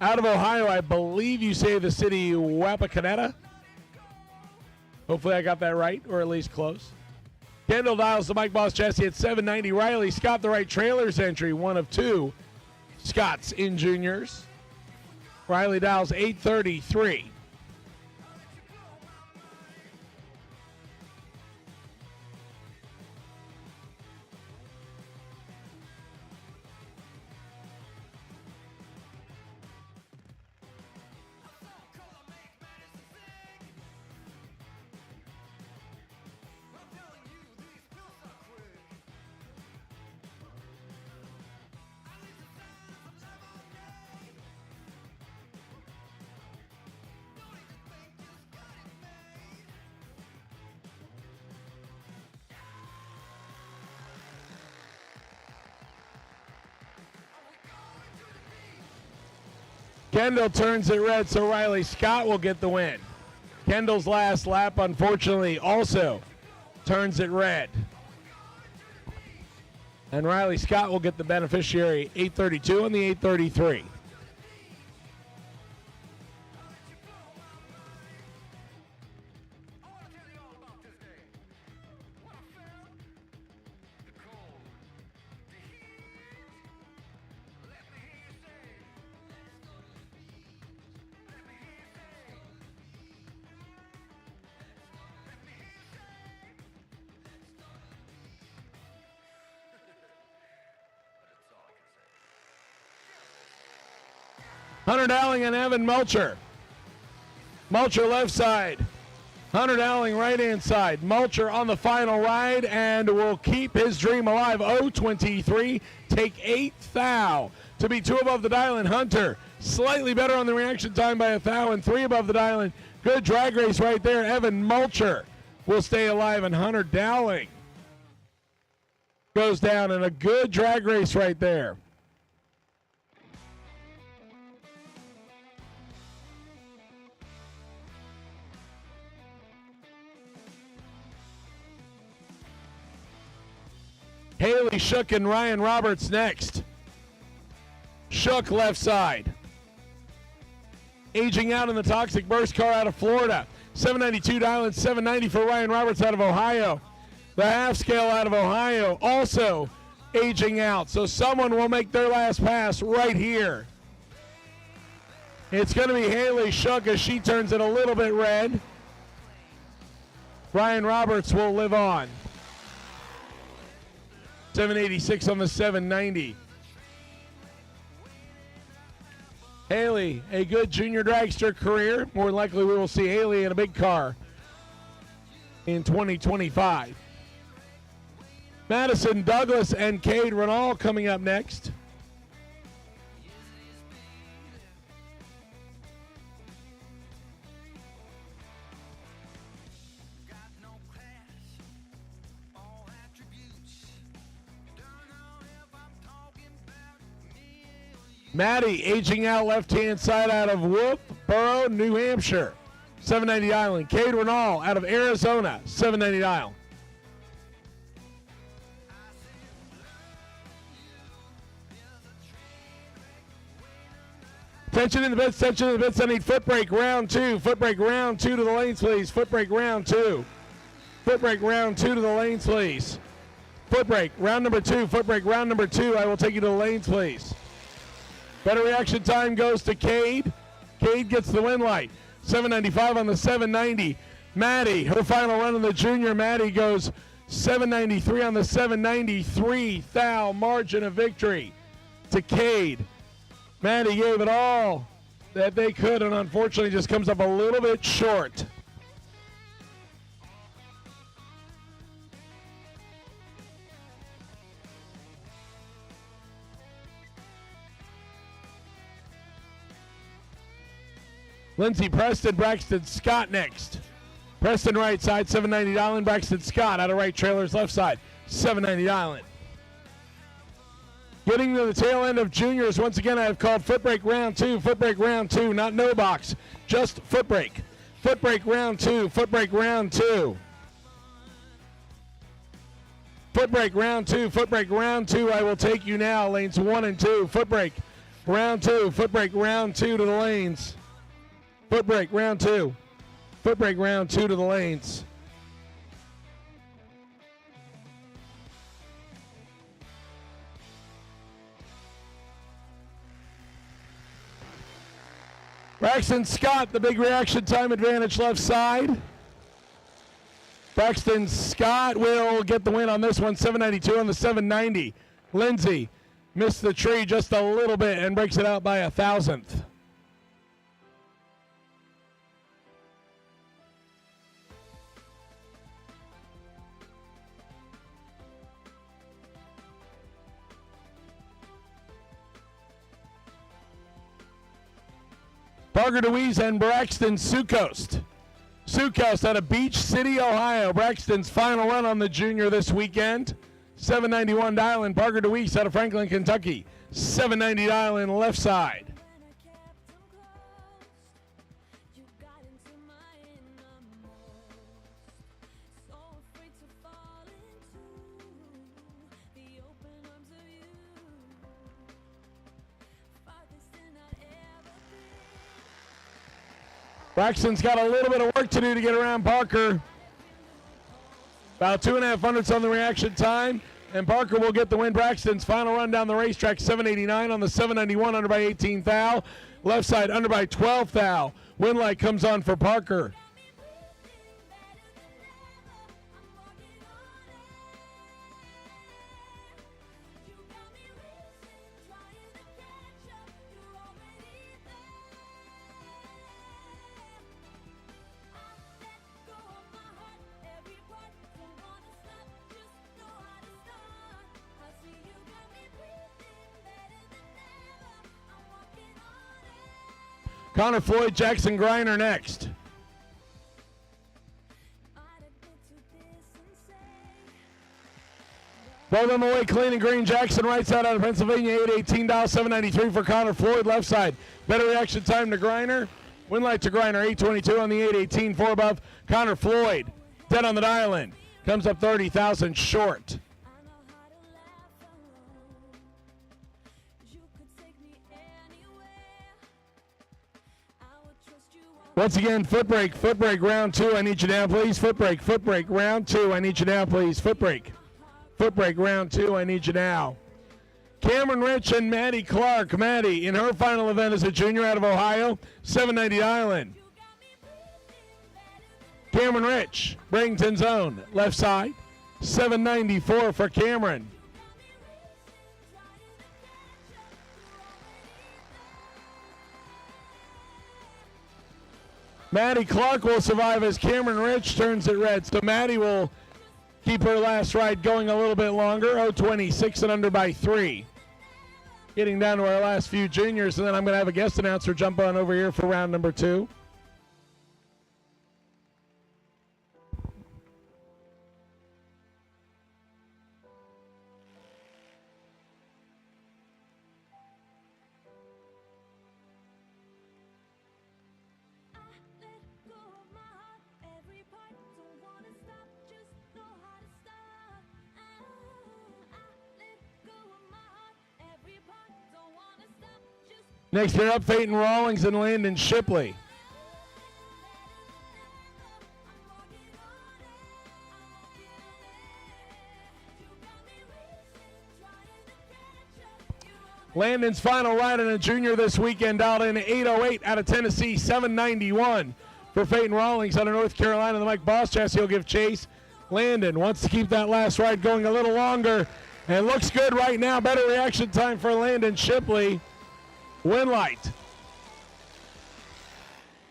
Out of Ohio, I believe you say the city Wapakoneta. Hopefully I got that right, or at least close. Kendall dials the Mike Boss Chassis at 790. Riley Scott, the right trailers entry, one of 2 Scotts in juniors. Riley dials 833. Kendall turns it red, so Riley Scott will get the win. Kendall's last lap, unfortunately, also turns it red. And Riley Scott will get the beneficiary 832 on the 833. Hunter Dowling and Evan Mulcher. Mulcher left side. Hunter Dowling right hand side. Mulcher on the final ride and will keep his dream alive. 0-23. Take 8th thou to be 2 above the dial. And Hunter slightly better on the reaction time by 1 thou and 3 above the dial. And good drag race right there. Evan Mulcher will stay alive and Hunter Dowling goes down in a good drag race right there. Haley Shook and Ryan Roberts next. Shook left side. Aging out in the Toxic Burst car out of Florida. 792 dial and 790 for Ryan Roberts out of Ohio. The half scale out of Ohio also aging out. So someone will make their last pass right here. It's going to be Haley Shook as she turns it a little bit red. Ryan Roberts will live on. 786 on the 790. Haley, a good junior dragster career. More than likely we will see Haley in a big car in 2025. Madison Douglas and Cade Renal coming up next. Maddie aging out left-hand side out of Wolfboro, New Hampshire, 790 Island. Cade Renal out of Arizona, 790 Island. Tension in the bits, tension in the bits. I need foot brake round 2. Foot brake round 2 to the lanes, please. Foot brake round 2. Foot brake round 2 to the lanes, please. Foot brake round number 2. Foot brake round number 2. I will take you to the lanes, please. Better reaction time goes to Cade. Cade gets the win light. 795 on the 790. Maddie, her final run in the junior. Maddie goes 793 on the 793. Thou margin of victory to Cade. Maddie gave it all that they could, and unfortunately just comes up a little bit short. Lindsey, Preston, Braxton, Scott next. Preston right side, 790 Island. Braxton Scott out of right, trailers left side, 790 Island. Getting to the tail end of juniors, once again I have called foot brake round 2, foot brake round 2, not no box, just foot brake. Foot brake round 2, foot brake round 2. Foot brake round 2, foot brake round 2, I will take you now, lanes 1 and 2. Foot brake round 2, foot brake round 2 to the lanes. Foot brake round 2. Foot brake round 2 to the lanes. Braxton Scott, the big reaction time advantage left side. Braxton Scott will get the win on this one, 792 on the 790. Lindsey missed the tree just a little bit and breaks it out by 1,000th. Parker DeWeese and Braxton Sucoast. Sucoast out of Beach City, Ohio. Braxton's final run on the junior this weekend. 791 Dylan. Parker DeWeese out of Franklin, Kentucky. 790 Dylan left side. Braxton's got a little bit of work to do to get around Parker. About 2.5 hundredths on the reaction time, and Parker will get the win. Braxton's final run down the racetrack, 789 on the 791, under by 18 thou. Left side, under by 12 thou. Win light comes on for Parker. Connor Floyd, Jackson Griner next. Both of them away clean and green. Jackson right side out of Pennsylvania, 818 dial, 793 for Connor Floyd. Left side, better reaction time to Griner. Win light to Griner, 822 on the 818, 4 above. Connor Floyd, dead on the dial in. Comes up 30,000 short. Once again, foot brake round 2, I need you down, please. Foot brake round 2, I need you down, please. Foot brake round 2, I need you now. Cameron Rich and Maddie Clark. Maddie, in her final event as a junior out of Ohio, 790 Island. Cameron Rich, Bradenton's own, left side, 794 for Cameron. Maddie Clark will survive as Cameron Rich turns it red. So Maddie will keep her last ride going a little bit longer. 026 and under by 3. Getting down to our last few juniors, and then I'm going to have a guest announcer jump on over here for round number 2. Next pair up, Peyton Rawlings and Landon Shipley. Landon's final ride in a junior this weekend dialed in 808 out of Tennessee, 791 for Peyton Rawlings out of North Carolina. The Mike Boss chassis will give chase. Landon wants to keep that last ride going a little longer and looks good right now. Better reaction time for Landon Shipley. Winlight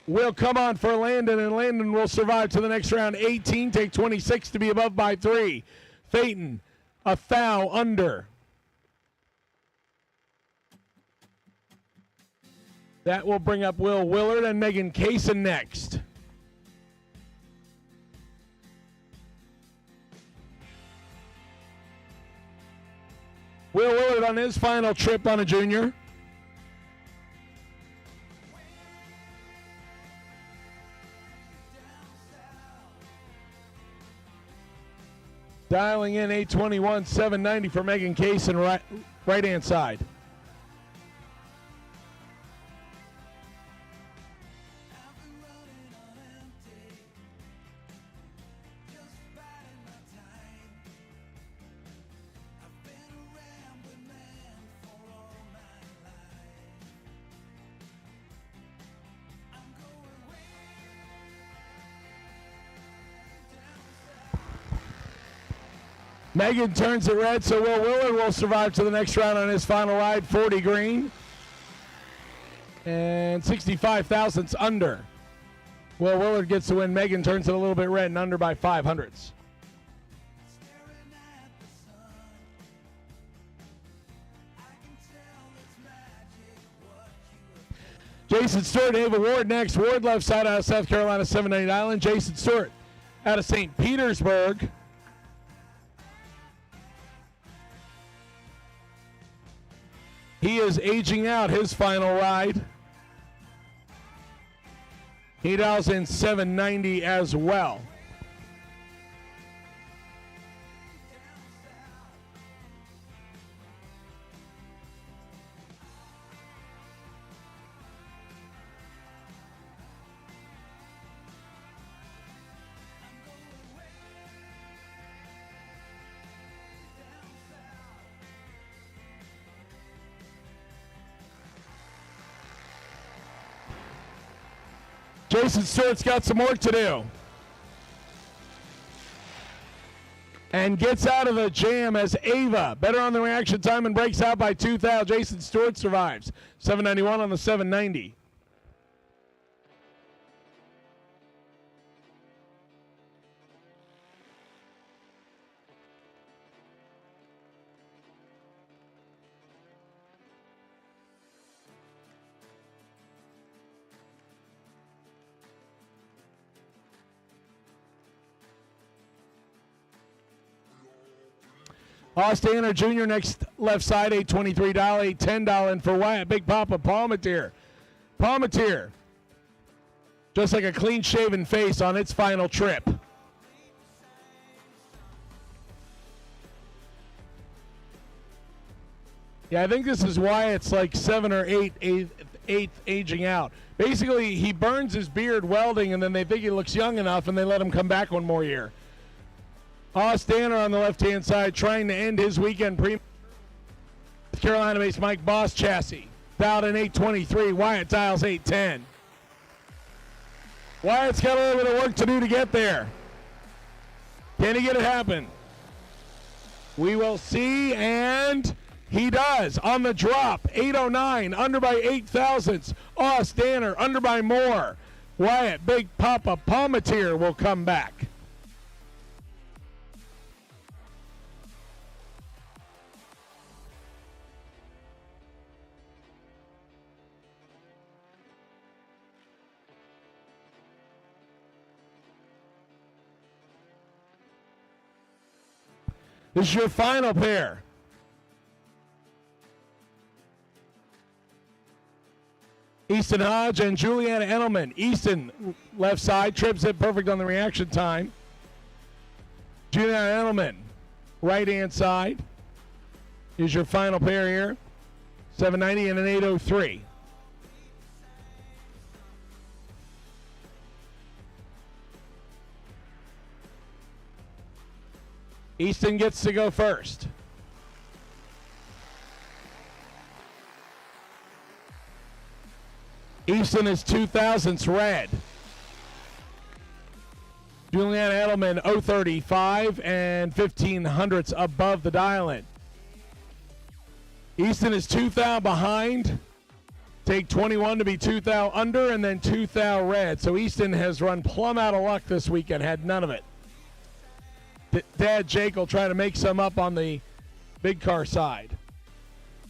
will come on for Landon, and Landon will survive to the next round. 18, take 26 to be above by 3. Peyton, a foul under. That will bring up Will Willard and Megan Kaysen next. Will Willard on his final trip on a junior. Dialing in 821, 790 for Megan Kaysen, right-hand side. Megan turns it red, so Will Willard will survive to the next round on his final ride, 40 green. And 65 thousandths under. Will Willard gets the win. Megan turns it a little bit red and under by 500ths. Jason Stewart, Ava Ward next. Ward left side out of South Carolina, 790 Island. Jason Stewart out of St. Petersburg. He is aging out his final ride. He dials in 790 as well. Jason Stewart's got some work to do. And gets out of the jam as Ava, better on the reaction time and breaks out by 2,000. Jason Stewart survives. 791 on the 790. Ostaner Jr. next left side, $823, $810 in for Wyatt. Big Papa Palmatier. Palmatier, just like a clean-shaven face on its final trip. Yeah, I think this is why it's like 7 or 8 aging out. Basically, he burns his beard welding, and then they think he looks young enough, and they let him come back one more year. Ostaner on the left-hand side trying to end his weekend Carolina-based Mike Boss chassis. Dialed in 823. Wyatt dials 810. Wyatt's got a little bit of work to do to get there. Can he get it happen? We will see, and he does. On the drop, 809, under by 8 thousandths. Ostaner, under by more. Wyatt, Big Papa Palmatier will come back. This is your final pair. Easton Hodge and Juliana Edelman. Easton, left side, trips it perfect on the reaction time. Juliana Edelman, right-hand side. Is your final pair here. 790 and an 803. Easton gets to go first. Easton is 2000s red. Juliana Edelman 035 and 1500ths above the dial-in. Easton is 2,000 behind. Take 21 to be 2,000 under and then 2,000 red. So Easton has run plumb out of luck this weekend, had none of it. Dad Jake will try to make some up on the big car side.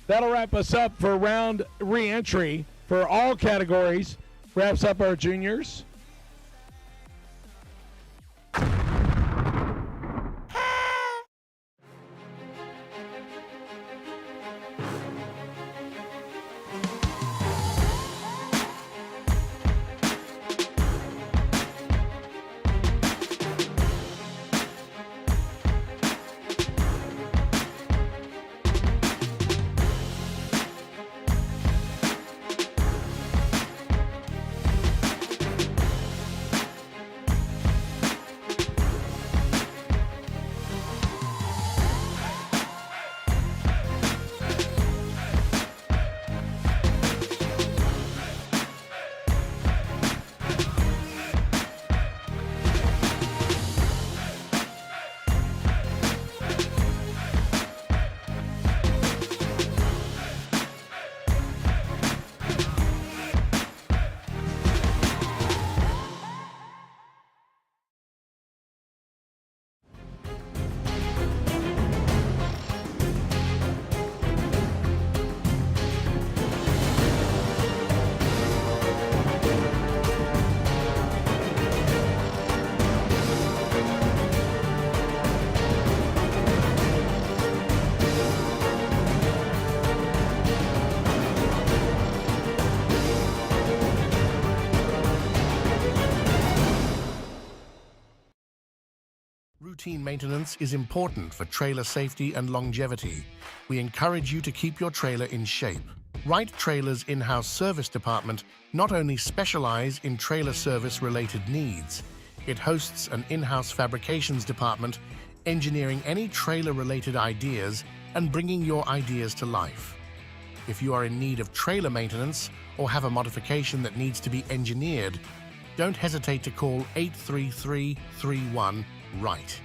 That'll wrap us up for round re-entry for all categories. Wraps up our juniors. Routine maintenance is important for trailer safety and longevity. We encourage you to keep your trailer in shape. Wright Trailer's in-house service department not only specialize in trailer service-related needs, it hosts an in-house fabrications department engineering any trailer-related ideas and bringing your ideas to life. If you are in need of trailer maintenance or have a modification that needs to be engineered, don't hesitate to call 833-31-WRIGHT.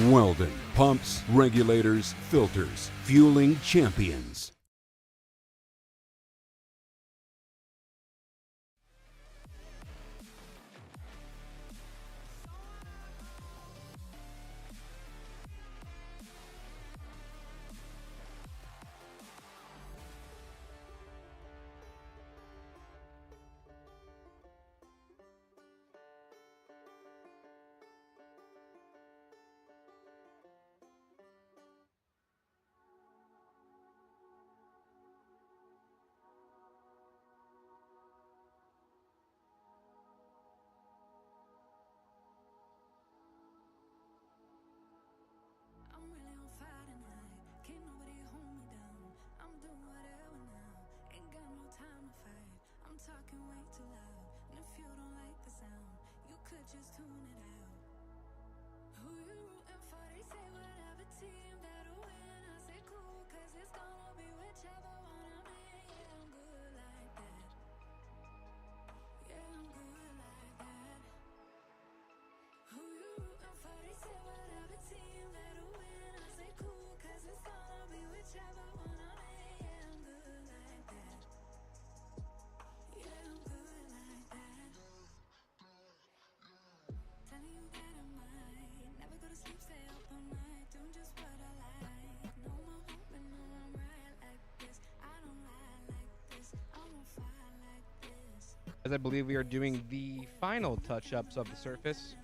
Weldon, pumps, regulators, filters, fueling champions. I'm really on fire tonight. Can't nobody hold me down. I'm doing whatever now. Ain't got no time to fight. I'm talking way too loud. And if you don't like the sound, you could just tune it out. Who you rooting for? They say whatever team that'll win. I say cool, cause it's gonna be whichever one I'm in. Yeah, I'm good like that. Yeah, I'm good like that. Who you rooting for? They say whatever team that'll win. I say cool, cause it's gonna be whichever one I'm in. Yeah, I'm good like that. Yeah, I'm good like that. Telling you that I might never go to sleep, stay up all night, doing just what I like. No more hoping, no, I'm right like this. I don't lie like this. I'm on fire like this. As I believe we are doing the final touch-ups of the surface.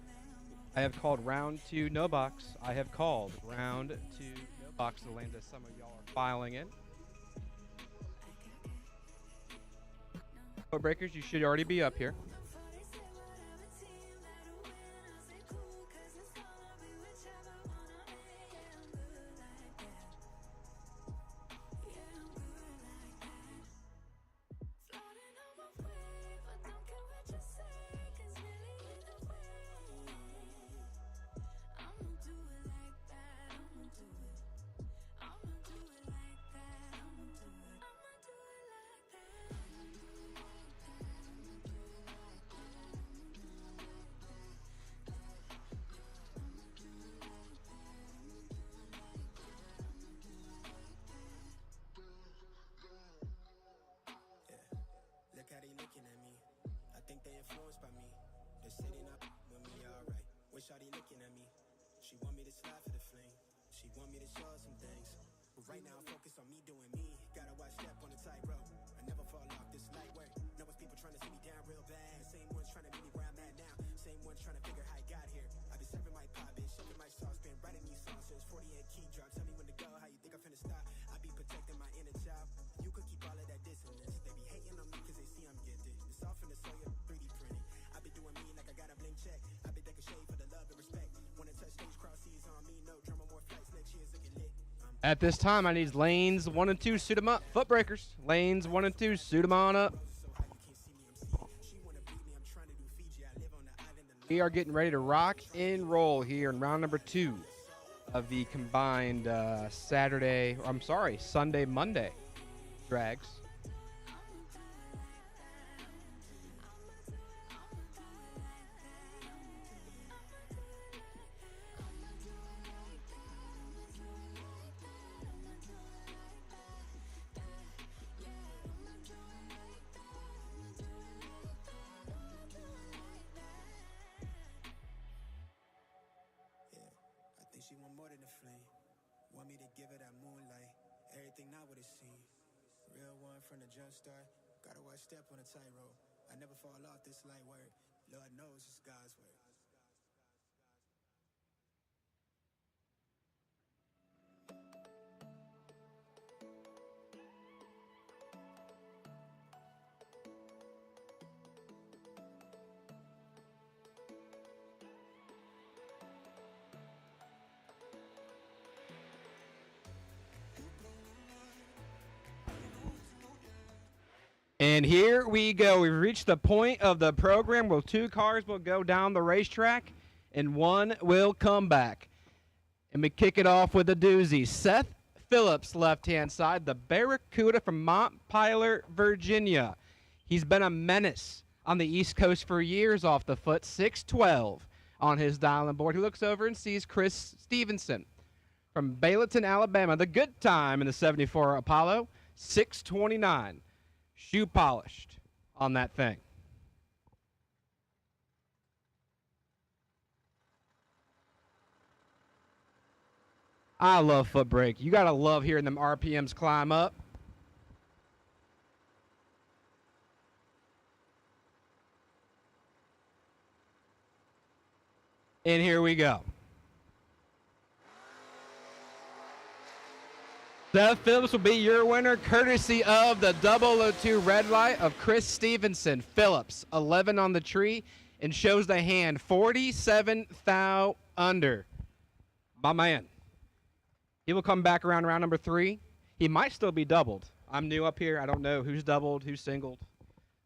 I have called round 2 NoBox. I have called round 2 NoBox, the lanes that some of y'all are filing in. Foot breakers, you should already be up here. Look how they looking at me. I think they influenced by me. They're sitting up with me, alright. Wish how they looking at me. She want me to slide for the fling. She want me to show her some things. But right now I'm focused on me doing me. Gotta watch step on the tightrope. I never fall off this light work. Know it's people trying to see me down real bad. Same ones trying to meet me where I'm at now. Same ones trying to figure how I got here. I been serving my pop, bitch, shoving my sauce, been writing these songs since 48 key drop. Tell me when to go, how you think I'm finna stop? I be protecting my inner child. You could keep all of that dissonance. They be hating on me cause they see I'm gifted. It's all finna show you 3D printing. I be doing me like I got a blank check. I be taking shade for the love and respect. Wanna touch stage, cross seas on me, no drama, more flights, next year's looking lit. At this time, I need lanes 1 and 2, suit them up. Foot breakers, lanes 1 and 2, suit them on up. We are getting ready to rock and roll here in round number 2 of the combined Sunday, Monday drags. She want more than a flame. Want me to give her that moonlight. Everything not what it seems. Real one from the jump start. Gotta watch step on a tightrope. I never fall off this light work. Lord knows it's God's work. And here we go. We've reached the point of the program where 2 cars will go down the racetrack and 1 will come back. And we kick it off with a doozy. Seth Phillips, left-hand side, the Barracuda from Montpelier, Virginia. He's been a menace on the East Coast for years off the foot, 6'12" on his dial and board. He looks over and sees Chris Stevenson from Bayleton, Alabama, the good time in the 74 Apollo, 6'29". Shoe polished on that thing. I love foot brake. You got to love hearing them RPMs climb up. And here we go. Seth Phillips will be your winner, courtesy of the 002 red light of Chris Stevenson. Phillips, 11 on the tree, and shows the hand 47 thou under. My man. He will come back around round number 3. He might still be doubled. I'm new up here. I don't know who's doubled, who's singled.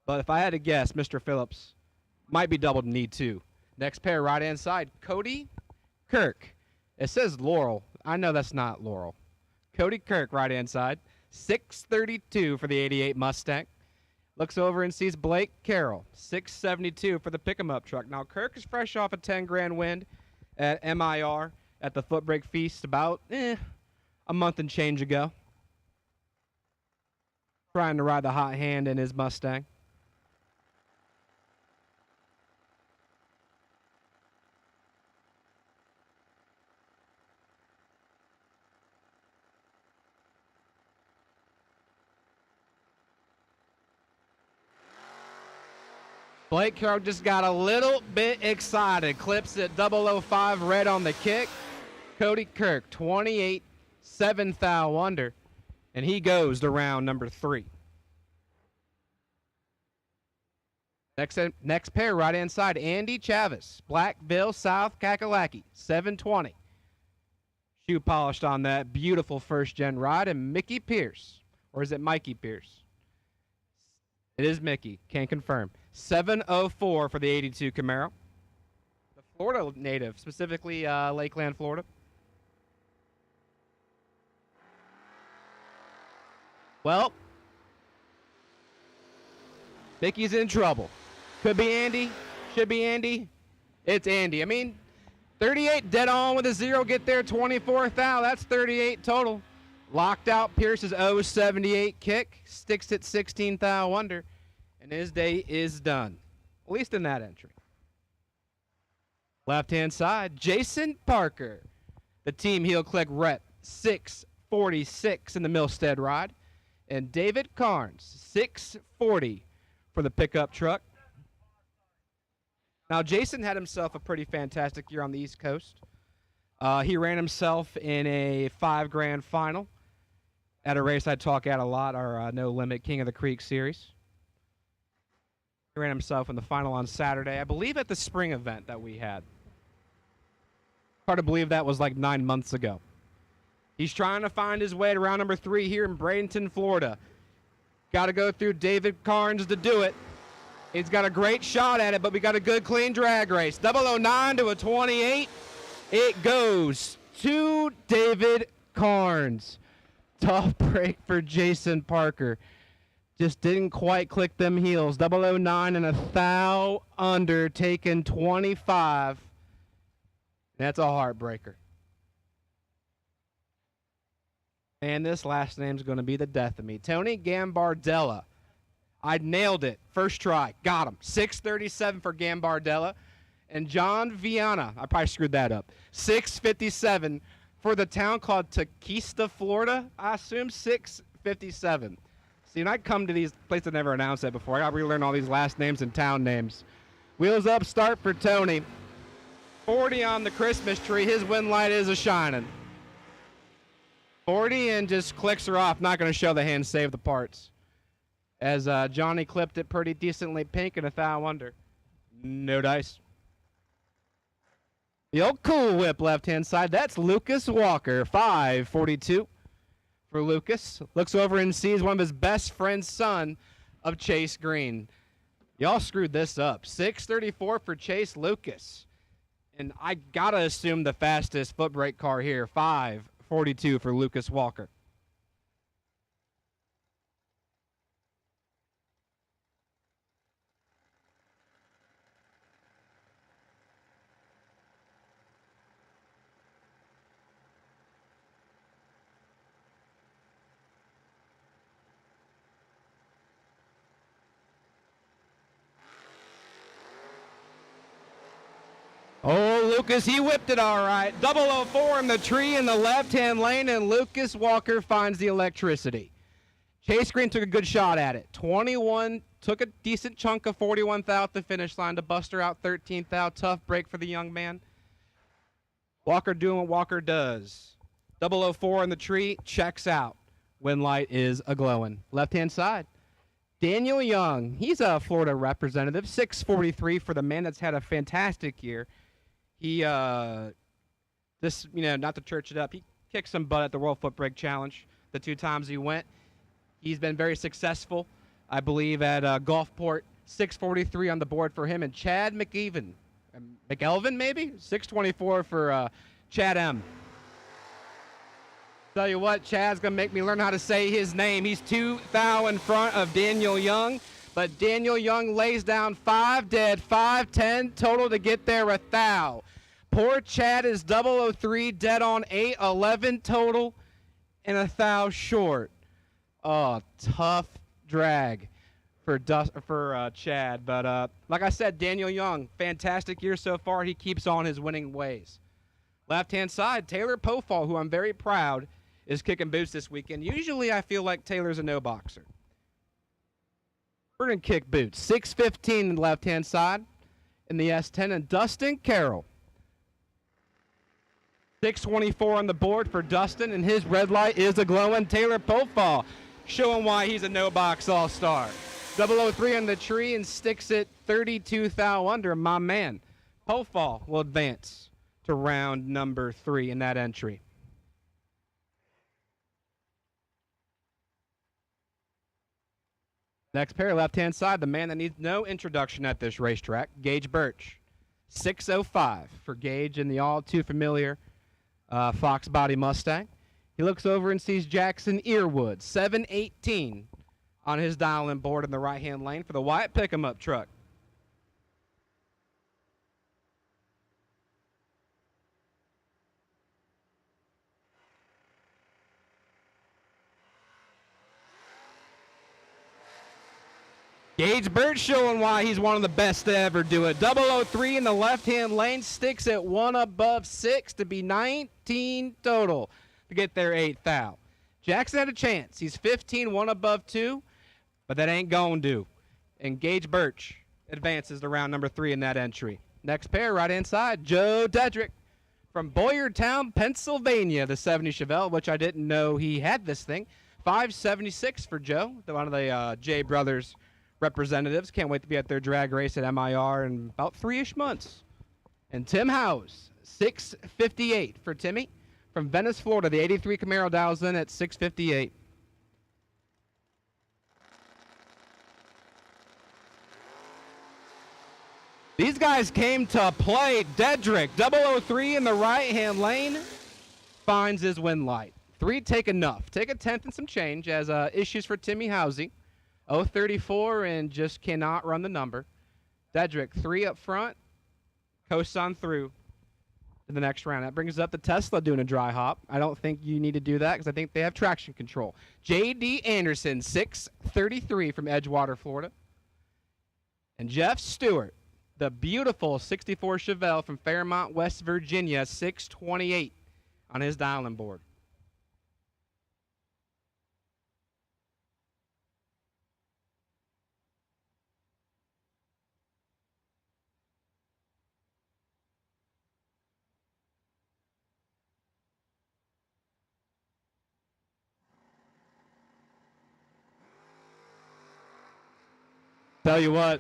But if I had to guess, Mr. Phillips might be doubled and need 2. Next pair, right-hand side, Cody Kirk. It says Laurel. I know that's not Laurel. Cody Kirk, right-hand side, 632 for the 88 Mustang. Looks over and sees Blake Carroll, 672 for the pick-em-up truck. Now, Kirk is fresh off a 10-grand win at MIR at the Foot Brake Feast about a month and change ago. Trying to ride the hot hand in his Mustang. Blake Carroll just got a little bit excited. Clips at 005 red on the kick. Cody Kirk, 28, 7 thou under. And he goes to round number 3. Next pair, right-hand side, Andy Chavis, Black Bill, South Kakalaki, 720. Shoe polished on that beautiful first-gen ride. And Mickey Pierce, or is it Mikey Pierce? It is Mickey, can't confirm. 704 for the 82 Camaro. The Florida native, specifically Lakeland, Florida. Well, Mickey's in trouble. Could be Andy, should be Andy. It's Andy. I mean, 38 dead on with a 0, get there, 24 thou. That's 38 total. Locked out Pierce's 078 kick, sticks at 16 thou under, and his day is done, at least in that entry. Left-hand side, Jason Parker. The team heel click rep, 646 in the Milstead ride. And David Carnes, 640 for the pickup truck. Now, Jason had himself a pretty fantastic year on the East Coast. He ran himself in a $5,000 final at a race I talk at a lot, our No Limit King of the Creek series. He ran himself in the final on Saturday, I believe at the spring event that we had. Hard to believe that was like 9 months ago. He's trying to find his way to round number 3 here in Bradenton, Florida. Got to go through David Carnes to do it. He's got a great shot at it, but we got a good, clean drag race. 009 to a 28. It goes to David Carnes. Tough break for Jason Parker. Just didn't quite click them heels. 009 and a thou under, taking 25. That's a heartbreaker. And this last name's going to be the death of me. Tony Gambardella. I nailed it. First try. Got him. 637 for Gambardella. And John Viana. I probably screwed that up. 657 for the town called Tequista, Florida. I assume 657. See, when I come to these places, I've never announced that before. I got to relearn all these last names and town names. Wheels up start for Tony. 40 on the Christmas tree. His win light is a-shining. 40 and just clicks her off. Not going to show the hand save the parts. As Johnny clipped it pretty decently pink and a thou under. No dice. The old Cool Whip left-hand side. That's Lucas Walker. 542 for Lucas. Looks over and sees one of his best friend's son of Chase Green. Y'all screwed this up. 634 for Chase Lucas. And I got to assume the fastest foot brake car here. 542 for Lucas Walker. Oh, Lucas, he whipped it all right. 004 in the tree in the left-hand lane, and Lucas Walker finds the electricity. Chase Green took a good shot at it. 21, took a decent chunk of 41 thou at the finish line to bust her out 13 thou. Tough break for the young man. Walker doing what Walker does. 004 in the tree, checks out. Win light is a-glowing. Left-hand side. Daniel Young, he's a Florida representative. 643 for the man that's had a fantastic year. He, not to church it up, he kicked some butt at the World Foot Brake Challenge the 2 times he went. He's been very successful, I believe, at Gulfport. 643 on the board for him. And Chad McElvin, maybe? 624 for Chad M. Tell you what, Chad's going to make me learn how to say his name. He's 2 thou in front of Daniel Young. But Daniel Young lays down 5 dead, 5-10 total to get there a thou. Poor Chad is 003, dead on 8, 11 total, and a thou short. Oh, tough drag for Chad. But like I said, Daniel Young, fantastic year so far. He keeps on his winning ways. Left-hand side, Taylor Pofall, who I'm very proud, is kicking boots this weekend. Usually I feel like Taylor's a no-boxer. We're going to kick boots. 6:15 on the left-hand side in the S10. And Dustin Carroll. 6:24 on the board for Dustin, and his red light is a glowing Taylor Pofall, showing why he's a no-box all-star. 003 on the tree and sticks it 32 thou under. My man, Pofall will advance to round number 3 in that entry. Next pair, left-hand side, the man that needs no introduction at this racetrack, Gage Birch. 6:05 for Gage in the all-too-familiar Fox Body Mustang. He looks over and sees Jackson Earwood. 7:18 on his dial-in board in the right-hand lane for the Wyatt Pick-em-up truck. Gage Birch showing why he's one of the best to ever do it. 003 in the left-hand lane, sticks at 1 above 6 to be 19 total to get their 8th thou. Jackson had a chance. He's 15, 1 above 2, but that ain't going to. And Gage Birch advances to round number 3 in that entry. Next pair, right-hand side, Joe Dedrick from Boyertown, Pennsylvania, the 70 Chevelle, which I didn't know he had this thing. 576 for Joe, one of the J Brothers representatives. Can't wait to be at their drag race at MIR in about 3-ish months. And Tim Howes, 658 for Timmy from Venice, Florida. The 83 Camaro dials in at 658. These guys came to play. Dedrick, 003 in the right-hand lane, finds his win light. 3 take enough. Take a 10th and some change as issues for Timmy Housey. 034 and just cannot run the number. Dedrick, 3 up front, coasts on through to the next round. That brings up the Tesla doing a dry hop. I don't think you need to do that because I think they have traction control. J.D. Anderson, 633 from Edgewater, Florida. And Jeff Stewart, the beautiful 64 Chevelle from Fairmont, West Virginia, 628 on his dial-in board. Tell you what,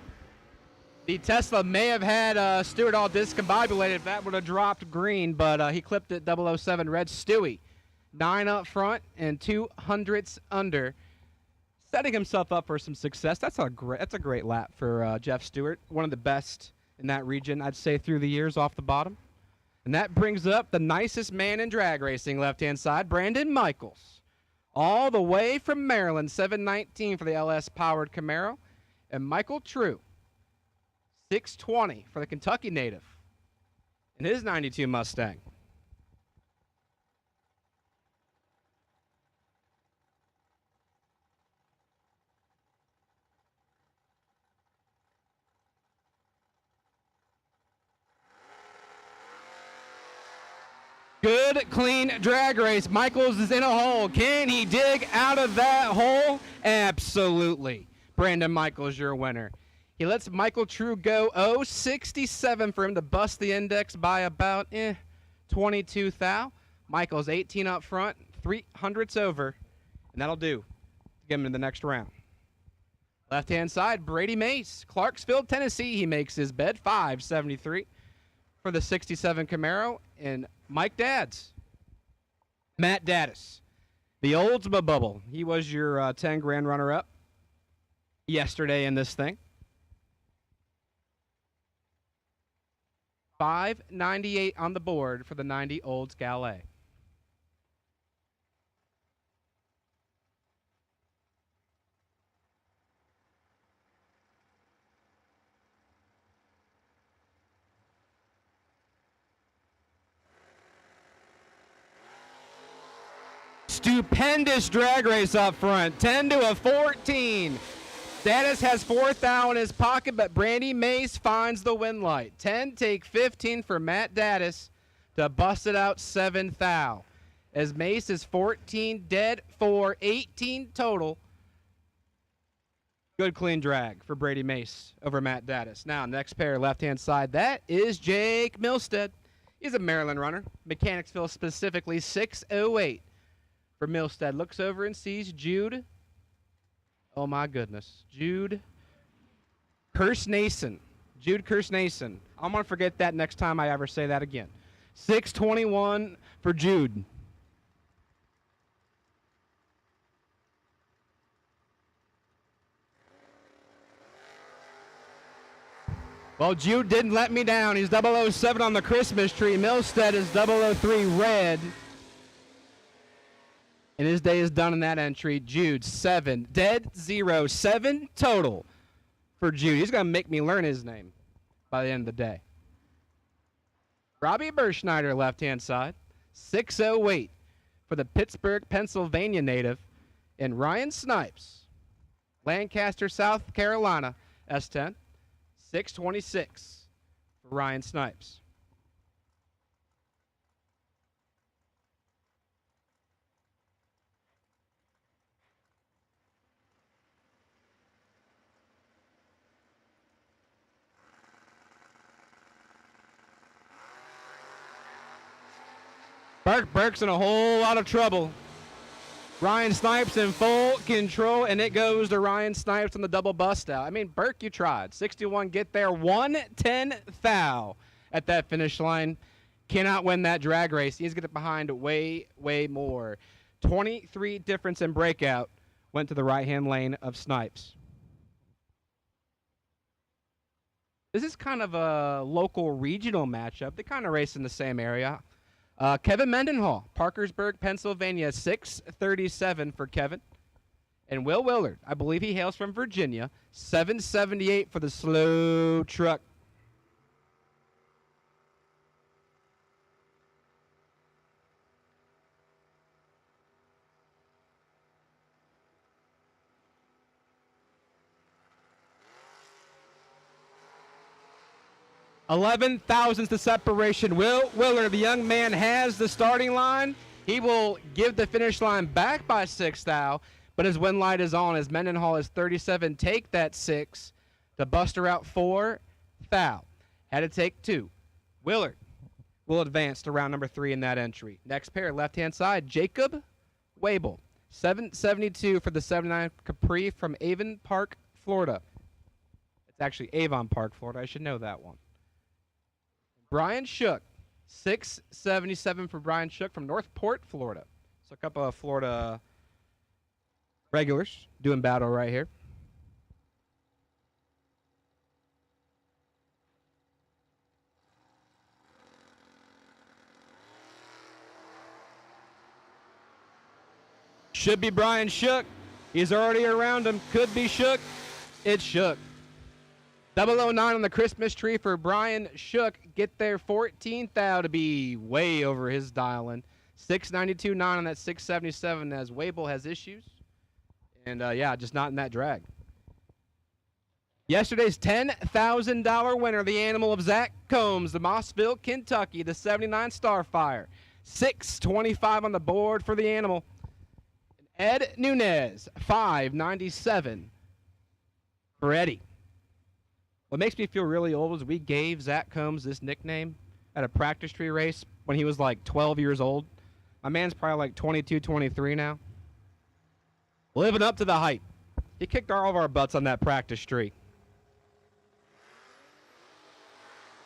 the Tesla may have had Stewart all discombobulated if that would have dropped green, but he clipped it 007 Red Stewie. 9 up front and 200ths under, setting himself up for some success. That's a great lap for Jeff Stewart, one of the best in that region, I'd say, through the years off the bottom. And that brings up the nicest man in drag racing, left-hand side, Brandon Michaels. All the way from Maryland, 719 for the LS-powered Camaro. And Michael True, 620 for the Kentucky native in his 92 Mustang. Good, clean drag race. Michaels is in a hole. Can he dig out of that hole? Absolutely. Brandon Michaels, your winner. He lets Michael True go 067 for him to bust the index by about 22 thou. Michaels 18 up front, 300ths over, and that'll do to get him to the next round. Left-hand side, Brady Mace, Clarksville, Tennessee. He makes his bed, 573 for the 67 Camaro. And Mike Dads, Matt Daddis, the Oldsmobile Bubble. He was your 10 grand runner-up yesterday in this thing. 598 on the board for the 90 Olds Gallet. Stupendous drag race up front, 10 to a 14. Daddis has 4 thou in his pocket, but Brandy Mace finds the win light. 10 take 15 for Matt Daddis to bust it out 7 thou. As Mace is 14 dead for 18 total Good clean drag for Brady Mace over Matt Dattis. Now, next pair, left-hand side, that is Jake Milstead. He's a Maryland runner. Mechanicsville specifically, 608 for Milstead. Looks over and sees Jude. Oh, my goodness. Jude Kersnason. Jude Kersnason. I'm going to forget that next time I ever say that again. 621 for Jude. Well, Jude didn't let me down. He's 007 on the Christmas tree. Milstead is 003 red. And his day is done in that entry. Jude, 7. Dead, 0. 7 total for Jude. He's going to make me learn his name by the end of the day. Robbie Berschneider, left-hand side. 608 for the Pittsburgh, Pennsylvania native. And Ryan Snipes, Lancaster, South Carolina, S10. 626 for Ryan Snipes. Burke's in a whole lot of trouble. Ryan Snipes in full control, and it goes to Ryan Snipes on the double bust out. I mean, Burke, you tried. 61 get there, 110 foul at that finish line. Cannot win that drag race. He's getting behind way, way more. 23 difference in breakout went to the right-hand lane of Snipes. This is kind of a local regional matchup. They kind of race in the same area. Kevin Mendenhall, Parkersburg, Pennsylvania, 637 for Kevin. And Will Willard, I believe he hails from Virginia, 778 for the slow truck. Eleven thousandths the separation. Will Willard, the young man, has the starting line. He will give the finish line back by 6 thou, but his win light is on as Mendenhall is 37. Take that 6 to Buster out 4 thou. Had to take 2. Willard will advance to round number 3 in that entry. Next pair, left-hand side, Jacob Wabel. 772 for the 79 Capri from Avon Park, Florida. It's actually Avon Park, Florida. I should know that one. Brian Shook, 677 for Brian Shook from Northport, Florida. So a couple of Florida regulars doing battle right here. Should be Brian Shook. He's already around him. Could be Shook. It's Shook. 009 on the Christmas tree for Brian Shook. Get there 14 thou to be way over his dialing. 692.9 on that 677 as Wabel has issues. And, yeah, just not in that drag. Yesterday's $10,000 winner, the animal of Zach Combs, the Mossville, Kentucky, the 79 Starfire. 625 on the board for the animal. Ed Nunez, 597 for Eddie. What makes me feel really old is we gave Zach Combs this nickname at a practice tree race when he was like 12 years old. My man's probably like 22, 23 now. Living up to the hype. He kicked all of our butts on that practice tree.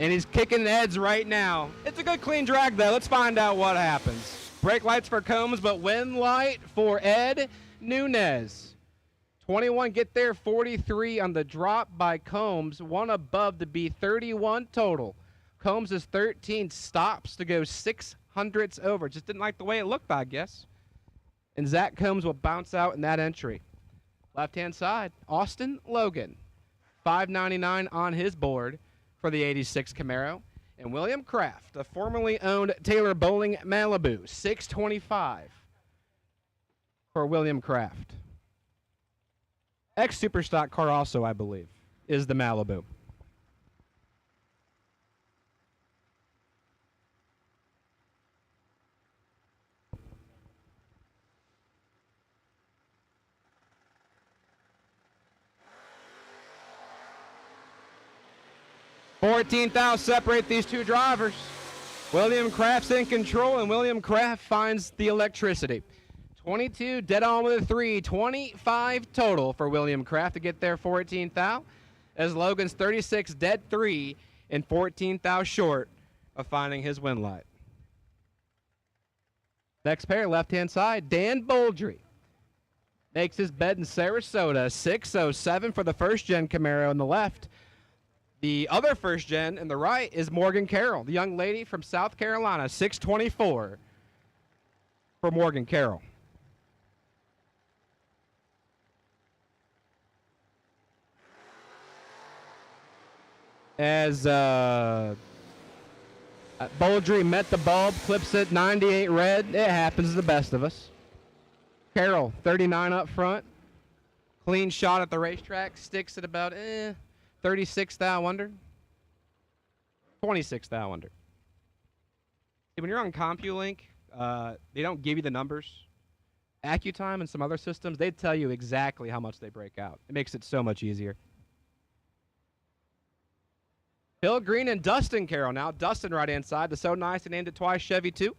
And he's kicking Ed's right now. It's a good clean drag though. Let's find out what happens. Brake lights for Combs, but wind light for Ed Nunez. 21 get there, 43 on the drop by Combs. One above to be 31 total. Combs is 13 stops to go 600ths over. Just didn't like the way it looked, I guess. And Zach Combs will bounce out in that entry. Left-hand side, Austin Logan. 599 on his board for the 86 Camaro. And William Kraft, the formerly owned Taylor Bowling Malibu. 625 for William Kraft. Ex-Superstock car also, I believe, is the Malibu. 14 thou separate these two drivers. William Kraft's in control, and William Kraft finds the electricity. 22 dead on with a 3, 25 total for William Kraft to get there 14 thou, as Logan's 36 dead 3 and 14 thou short of finding his win light. Next pair, left-hand side, Dan Boldry makes his bed in Sarasota. 607 for the first-gen Camaro on the left. The other first-gen in the right is Morgan Carroll, the young lady from South Carolina. 624 for Morgan Carroll. As Boldry met the bulb, clips it 98 red. It happens to the best of us. Carroll, 39 up front. Clean shot at the racetrack. Sticks at about 36 thou under. 26 thou under. See, when you're on CompuLink, they don't give you the numbers. AccuTime and some other systems, they tell you exactly how much they break out. It makes it so much easier. Phil Green and Dustin Carroll now. Dustin right-hand side. The So Nice and named it twice Chevy 2.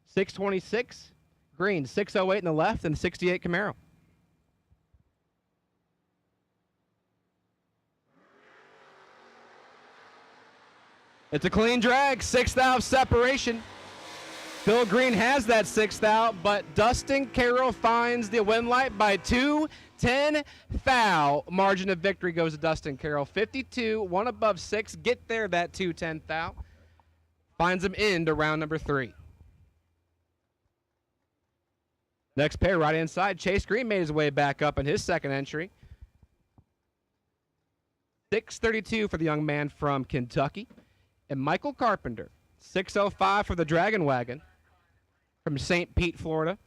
626. Green, 608 in the left and 68 Camaro. It's a clean drag. 6 thou separation. Phil Green has that 6 thou, but Dustin Carroll finds the win light by 2. 10 thou. Margin of victory goes to Dustin Carroll. 52, one above 6. Get there, that 2-10 thou. Finds him into round number 3. Next pair, right inside. Chase Green made his way back up in his second entry. 632 for the young man from Kentucky. And Michael Carpenter, 605 for the Dragon Wagon from St. Pete, Florida.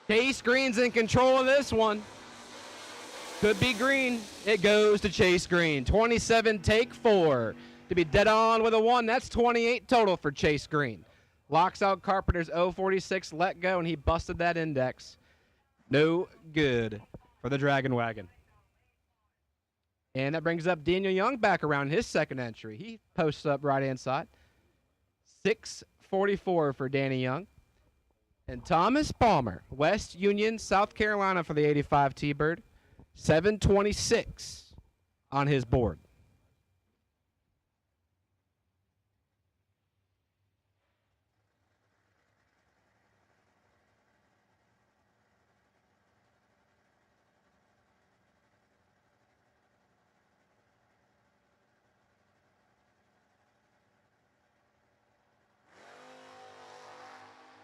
Chase Green's in control of this one. Could be Green. It goes to Chase Green. 27, take 4. To be dead on with a 1, that's 28 total for Chase Green. Locks out Carpenter's 046 let go, and he busted that index. No good for the Dragon Wagon. And that brings up Daniel Young back around his second entry. He posts up right-hand side. 644 for Danny Young. And Thomas Palmer, West Union, South Carolina for the 85 T-Bird. 726 on his board.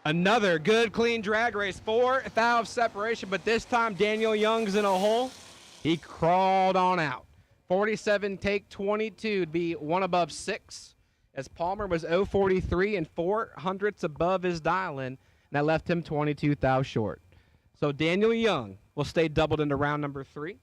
Another good, clean drag race. 4 thou of separation, but this time Daniel Young's in a hole. He crawled on out. 47, take 22 to be one above 6, as Palmer was 043 and 400ths above his dial-in, and that left him 22 thou short. So Daniel Young will stay doubled into round number 3.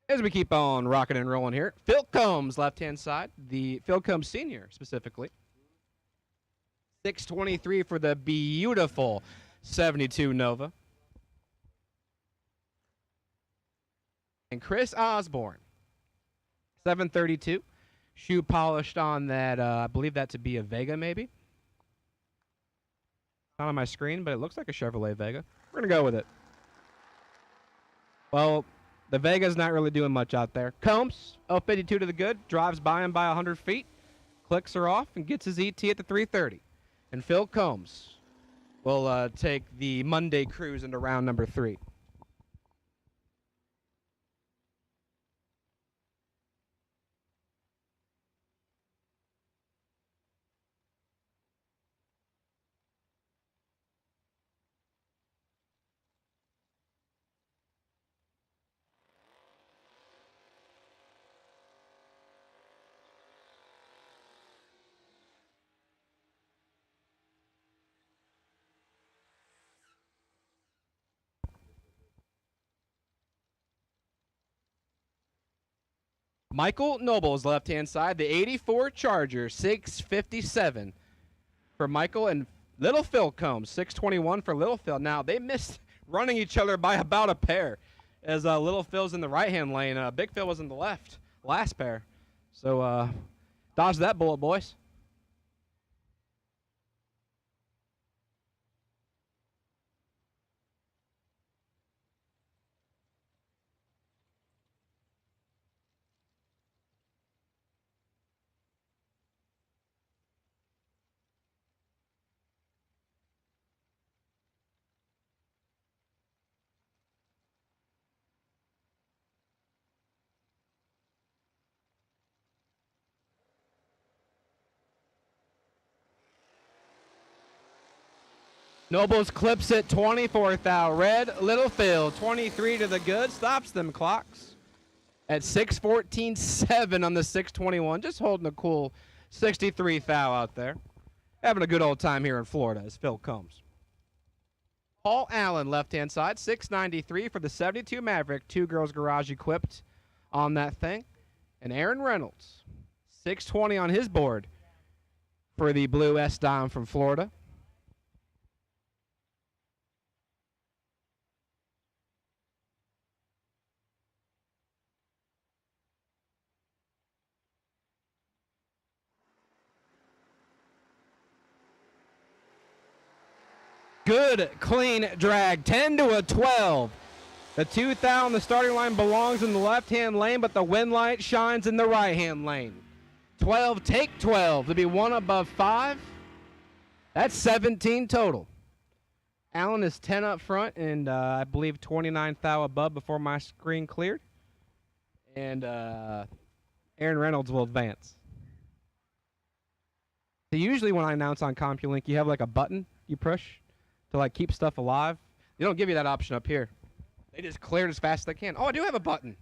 As we keep on rocking and rolling here, Phil Combs, left-hand side, the Phil Combs Sr. specifically. 623 for the beautiful 72 Nova. And Chris Osborne, 732. Shoe polished on that, I believe that to be a Vega maybe. Not on my screen, but it looks like a Chevrolet Vega. We're going to go with it. Well, the Vega's not really doing much out there. Combs, 052 to the good, drives by him by 100 feet, clicks her off, and gets his ET at the 330. And Phil Combs will take the Monday cruise into round number 3. Michael Noble's left-hand side, the 84 Charger, 657 for Michael, and Little Phil Combs, 621 for Little Phil. Now, they missed running each other by about a pair, as Little Phil's in the right-hand lane. Big Phil was in the last pair. So, dodge that bullet, boys. Nobles clips it, 24 thou red. Little Phil, 23 to the good, stops them clocks at 6:14.7 on the 621. Just holding a cool 63 thou out there. Having a good old time here in Florida as Phil comes. Paul Allen, left-hand side, 693 for the 72 Maverick. 2 Girls Garage equipped on that thing. And Aaron Reynolds, 620 on his board for the Blue S-Dime from Florida. Good, clean drag, 10 to a 12. The 2 thou on the starting line belongs in the left-hand lane, but the wind light shines in the right-hand lane. 12, take 12 to be 1 above 5. That's 17 total. Allen is 10 up front, and I believe 29 thou above before my screen cleared. And Aaron Reynolds will advance. So usually when I announce on CompuLink, you have like a button you push to like keep stuff alive. They don't give you that option up here. They just clear it as fast as they can. Oh, I do have a button,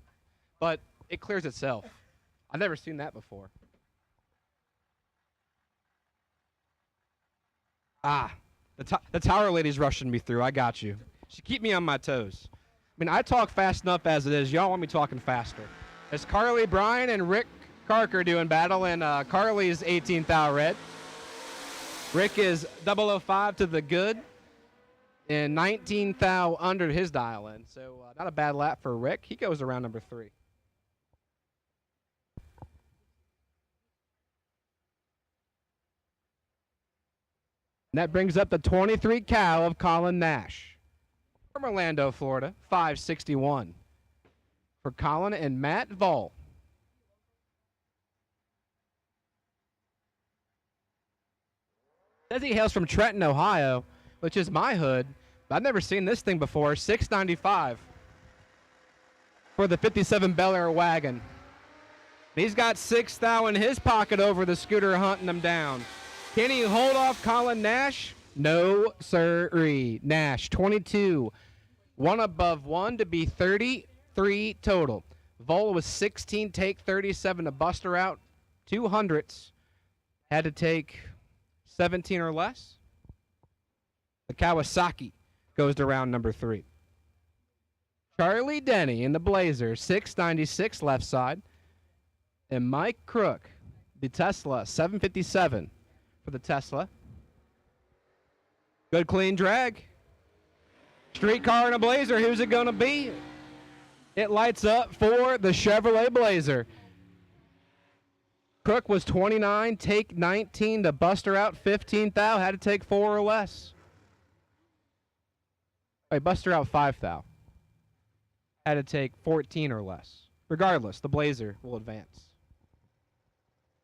but it clears itself. I've never seen that before. The tower lady's rushing me through. I got you. She keep me on my toes. I mean, I talk fast enough as it is. Y'all want me talking faster. It's Carly Bryan and Rick Carker doing battle, and Carly's 18 thou red. Rick is 005 to the good. And 19 thou under his dial in. So not a bad lap for Rick. He goes around number 3. And that brings up the 23 cow of Colin Nash from Orlando, Florida, 561 for Colin and Matt Voll. Says he hails from Trenton, Ohio, which is my hood. But I've never seen this thing before. 695 for the 57 Bel Air wagon. He's got 6 thou in his pocket over the scooter hunting him down. Can he hold off Colin Nash? No, sirree. Nash, 22. 1 above 1 to be 33 total. Vola was 16, take 37 to bust her out. 200s. Had to take 17 or less. The Kawasaki goes to round number 3. Charlie Denny in the Blazer, 696 left side. And Mike Crook, the Tesla, 757 for the Tesla. Good clean drag. Streetcar and a Blazer, who's it going to be? It lights up for the Chevrolet Blazer. Crook was 29, take 19 to bust her out 15 thou, had to take 4 or less. Wait, bust her out 5 thou. Had to take 14 or less. Regardless, the Blazer will advance.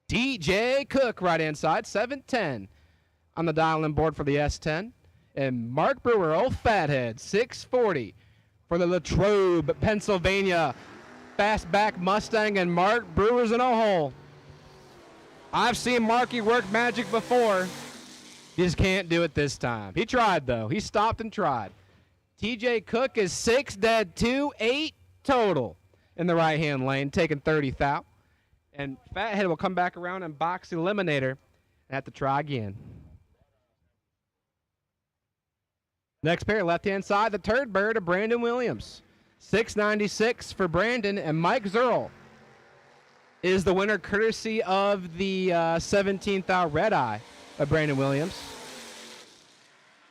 TJ Cook, right-hand side, 710 on the dial-in board for the S10. And Mark Brewer, old fathead, 640 for the Latrobe, Pennsylvania fastback Mustang. And Mark Brewer's in a hole. I've seen Marky work magic before. He just can't do it this time. He tried, though. He stopped and tried. TJ Cook is 6 dead 2, 8 total in the right-hand lane, taking 30 thou. And Fathead will come back around and box Eliminator and have to try again. Next pair, left-hand side, the Turd Bird of Brandon Williams. 696 for Brandon and Mike Zerl. is the winner courtesy of the 17th out Red Eye of Brandon Williams.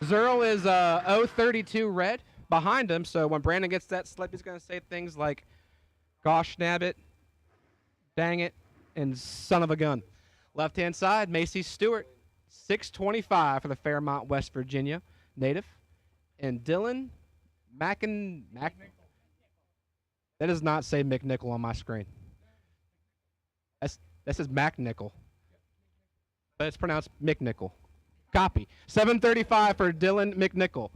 Zerl is 032 red behind him, so when Brandon gets that slip, he's going to say things like, gosh, nabbit, dang it, and son of a gun. Left-hand side, Macy Stewart, 625 for the Fairmont, West Virginia native. And Dylan Mac. That does not say McNichol on my screen. That says McNichol. But it's pronounced McNichol. Copy. 735 for Dylan McNichol.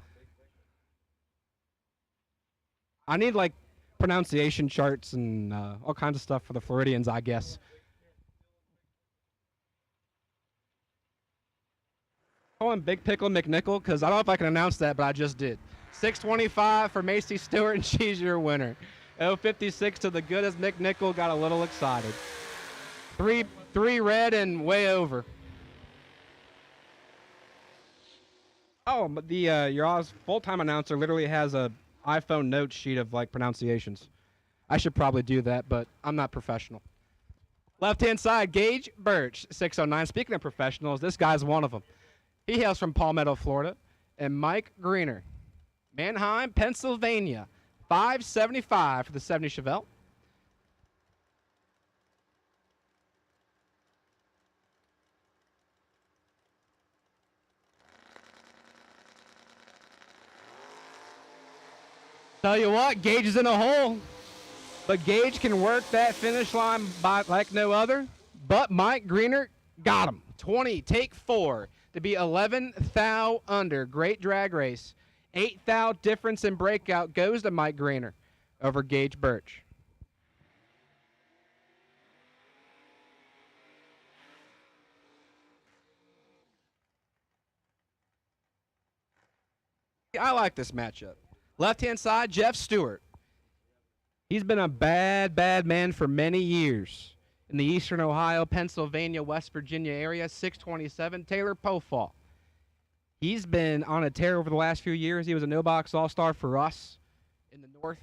I need, like, pronunciation charts and all kinds of stuff for the Floridians, I guess. Call him Big Pickle McNichol because I don't know if I can announce that, but I just did. 625 for Macy Stewart, and she's your winner. 056 to the good as McNichol got a little excited. Three red and way over. Oh, but the your Oz full-time announcer literally has a iPhone note sheet of like pronunciations. I should probably do that, but I'm not professional. Left-hand side, Gage Birch, 609. Speaking of professionals, this guy's one of them. He hails from Palmetto, Florida. And Mike Greener, Manheim, Pennsylvania, 575 for the 70 Chevelle. Tell you what, Gage is in a hole. But Gage can work that finish line like no other. But Mike Greener got him. 20, take 4 to be 11 thou under. Great drag race. 8 thou difference in breakout goes to Mike Greener over Gage Birch. I like this matchup. Left-hand side, Jeff Stewart. He's been a bad, bad man for many years in the eastern Ohio, Pennsylvania, West Virginia area. 627, Taylor Pofall. He's been on a tear over the last few years. He was a NoBox All-Star for us in the north.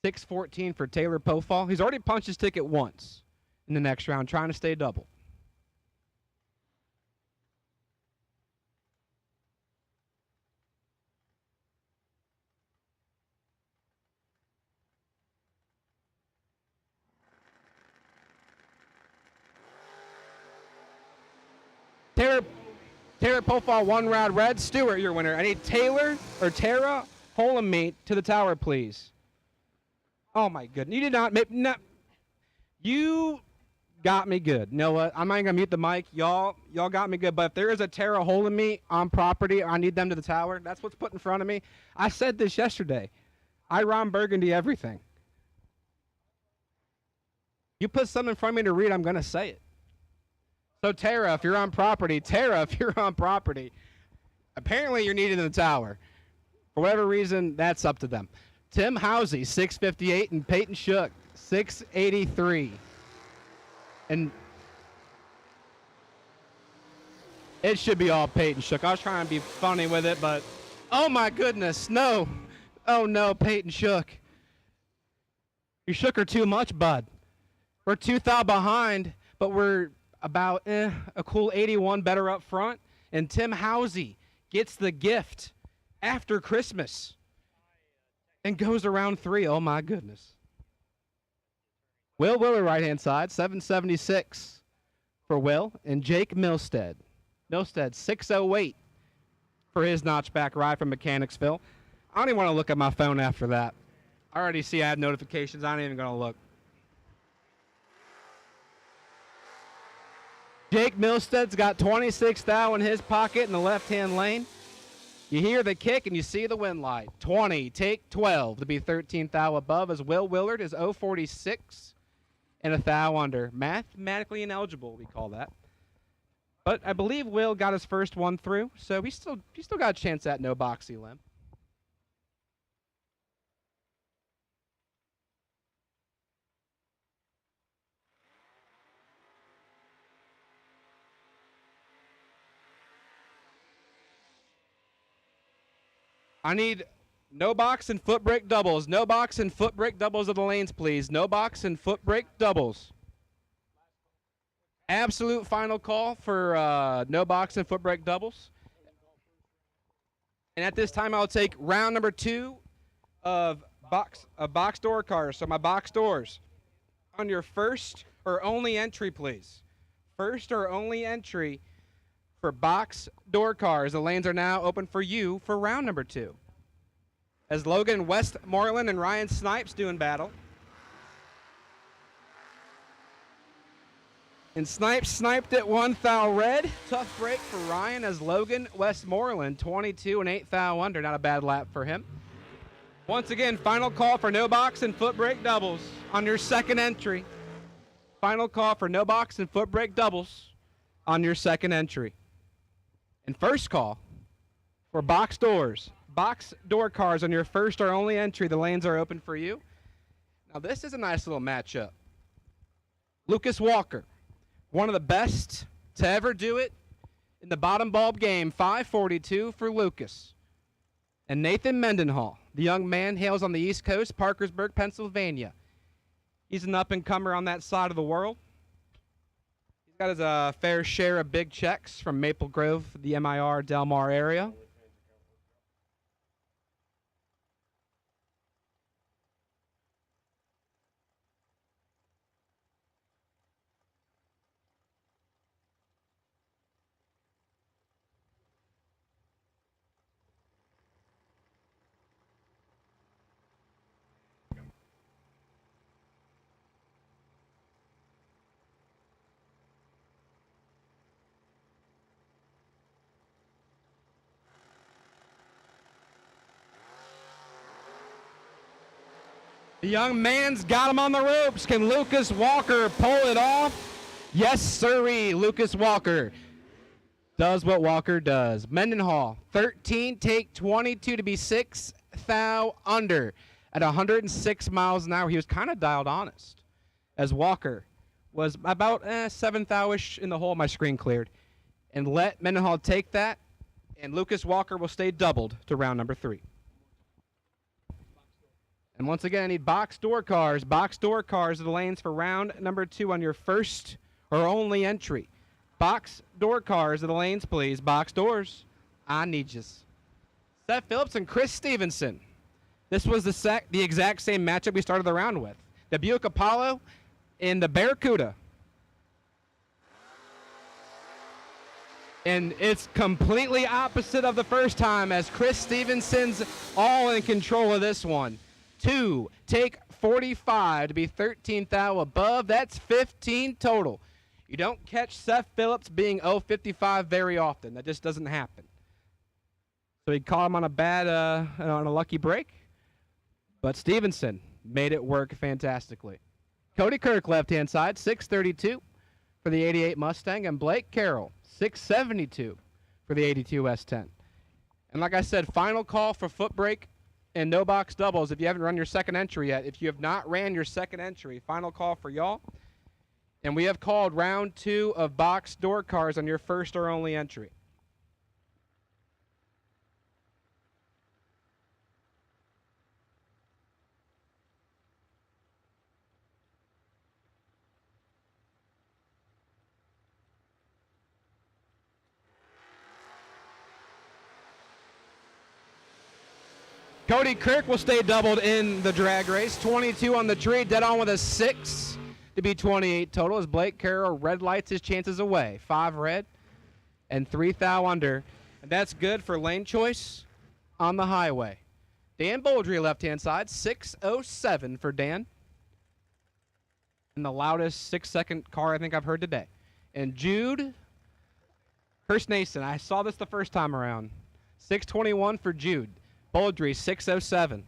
614 for Taylor Pofall. He's already punched his ticket once in the next round, trying to stay double. Taylor Pofall, 1 round red. Stewart, your winner. I need Taylor or Tara Holomate to the tower, please. Oh my goodness. You did not make you got me good. You know what? I'm not gonna mute the mic. Y'all got me good. But if there is a Tara Holomate on property, I need them to the tower. That's what's put in front of me. I said this yesterday. I Ron Burgundy everything. You put something in front of me to read, I'm gonna say it. So Tara, if you're on property, apparently you're needed in the tower. For whatever reason, that's up to them. Tim Housey, 658, and Peyton Shook, 683. And it should be all Peyton Shook. I was trying to be funny with it, but oh my goodness, no. Oh no, Peyton Shook. You shook her too much, bud. We're 2 thou behind, but we're about a cool 81 better up front. And Tim Housey gets the gift after Christmas and goes around 3. Oh, my goodness. Will Willer, right-hand side, 776 for Will. And Jake Milstead. 608 for his notchback ride from Mechanicsville. I don't even want to look at my phone after that. I already see I have notifications. I ain't even going to look. Jake Milstead's got 26 thou in his pocket in the left-hand lane. You hear the kick and you see the wind light. 20, take 12 to be 13 thou above as Will Willard is 046 and a thou under. Mathematically ineligible, we call that. But I believe Will got his first one through, so he still got a chance at no boxy limb. I need No box and foot brake doubles. No box and foot brake doubles of the lanes, please. No box and foot brake doubles. Absolute final call for no box and foot brake doubles. And at this time, I'll take round number 2 of box door cars. So my box doors. On your first or only entry, please. First or only entry for box door cars. The lanes are now open for you for round number 2. As Logan Westmoreland and Ryan Snipes doing battle. And Snipes sniped at 1 thou red. Tough break for Ryan as Logan Westmoreland, 22 and 8 thou under. Not a bad lap for him. Once again, final call for no box and foot brake doubles on your second entry. Final call for no box and foot brake doubles on your second entry. And first call for box doors. Box door cars on your first or only entry. The lanes are open for you. Now this is a nice little matchup. Lucas Walker, one of the best to ever do it in the bottom bulb game, 542 for Lucas. And Nathan Mendenhall, the young man, hails on the East Coast, Parkersburg, Pennsylvania. He's an up-and-comer on that side of the world. He's got his fair share of big checks from Maple Grove, the MIR, Del Mar area. The young man's got him on the ropes. Can Lucas Walker pull it off? Yes, sirree. Lucas Walker does what Walker does. Mendenhall, 13, take 22 to be 6 thou under at 106 miles an hour. He was kind of dialed honest as Walker was about 7 thou-ish in the hole. My screen cleared. And let Mendenhall take that, and Lucas Walker will stay doubled to round number 3. And once again, I need box door cars. Box door cars are the lanes for round number 2 on your first or only entry. Box door cars are the lanes, please. Box doors. I need yous. Seth Phillips and Chris Stevenson. This was the exact same matchup we started the round with. The Buick Apollo and the Barracuda. And it's completely opposite of the first time as Chris Stevenson's all in control of this one. 2, take 45 to be 13 thou above. That's 15 total. You don't catch Seth Phillips being 055 very often. That just doesn't happen. So he caught him on a bad, on a lucky break. But Stevenson made it work fantastically. Cody Kirk, left-hand side, 632 for the 88 Mustang. And Blake Carroll, 672 for the 82 S10. And like I said, final call for foot brake and no box doubles if you haven't run your second entry yet. If you have not ran your second entry, final call for y'all. And we have called round 2 of box door cars on your first or only entry. Cody Kirk will stay doubled in the drag race. 22 on the tree, dead on with a 6 to be 28 total as Blake Carroll red lights his chances away. 5 red and 3 thou under. And that's good for lane choice on the highway. Dan Boldry, left-hand side, 607 for Dan. And the loudest 6-second car I think I've heard today. And Jude Hirsch-Nason, I saw this the first time around. 621 for Jude. Boldry, 607.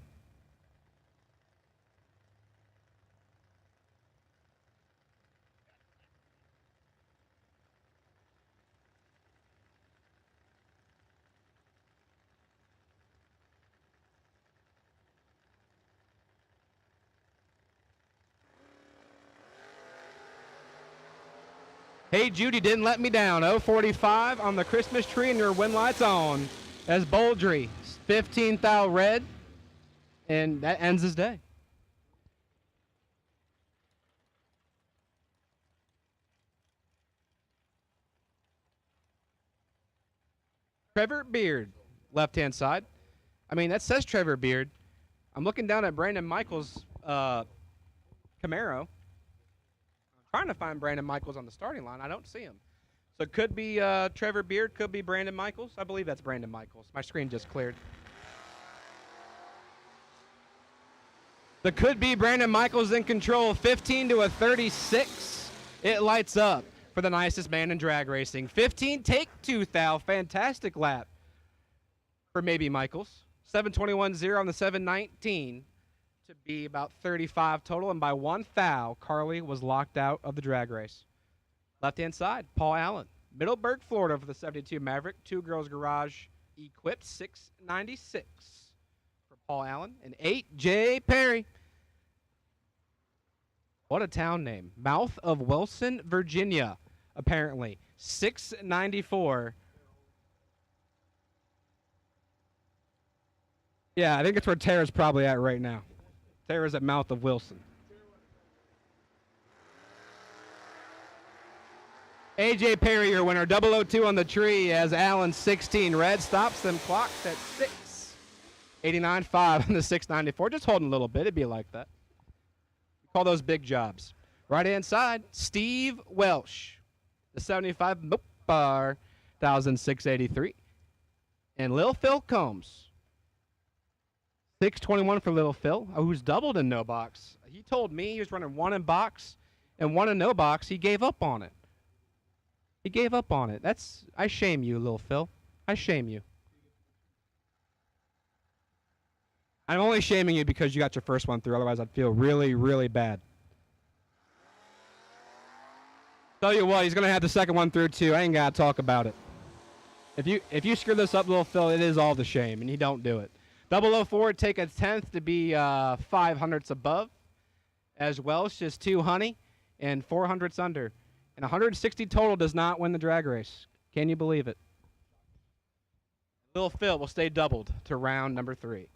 Hey, Judy didn't let me down. 045 on the Christmas tree and your win lights on. As Boldry, 15 thou red And that ends his day. Trevor Beard, left-hand side. I mean, that says Trevor Beard. I'm looking down at Brandon Michaels' Camaro. I'm trying to find Brandon Michaels on the starting line. I don't see him. So it could be Trevor Beard, could be Brandon Michaels. I believe that's Brandon Michaels. My screen just cleared. The could be Brandon Michaels in control. 15 to a 36. It lights up for the nicest man in drag racing. 15, take 2 thou. Fantastic lap for maybe Michaels. 721.0 on the 719 to be about 35 total. And by 1 thou, Carly was locked out of the drag race. Left-hand side, Paul Allen. Middleburg, Florida for the 72 Maverick. 2 Girls Garage equipped, 696 for Paul Allen. And 8, Jay Perry. What a town name. Mouth of Wilson, Virginia, apparently. 694. Yeah, I think it's where Tara's probably at right now. Tara's at Mouth of Wilson. AJ Perry, your winner. 002 on the tree as Allen 16 red stops them clocks at 6. 89.5 on the 694. Just holding a little bit. It'd be like that. We call those big jobs. Right-hand side, Steve Welsh. The 75 bar, 1,683. And Lil Phil Combs. 621 for Lil Phil, who's doubled in NoBox. He told me he was running 1 in box and 1 in NoBox. He gave up on it. He gave up on it. I shame you, Lil Phil. I shame you. I'm only shaming you because you got your first one through. Otherwise, I'd feel really, really bad. Tell you what, he's going to have the second one through, too. I ain't got to talk about it. If you screw this up, Lil Phil, it is all the shame, and you don't do it. 004, take a 10th to be 500ths above. As Welsh is 2 honey and 400ths under. And 160 total does not win the drag race. Can you believe it? Lil Phil will stay doubled to round number 3.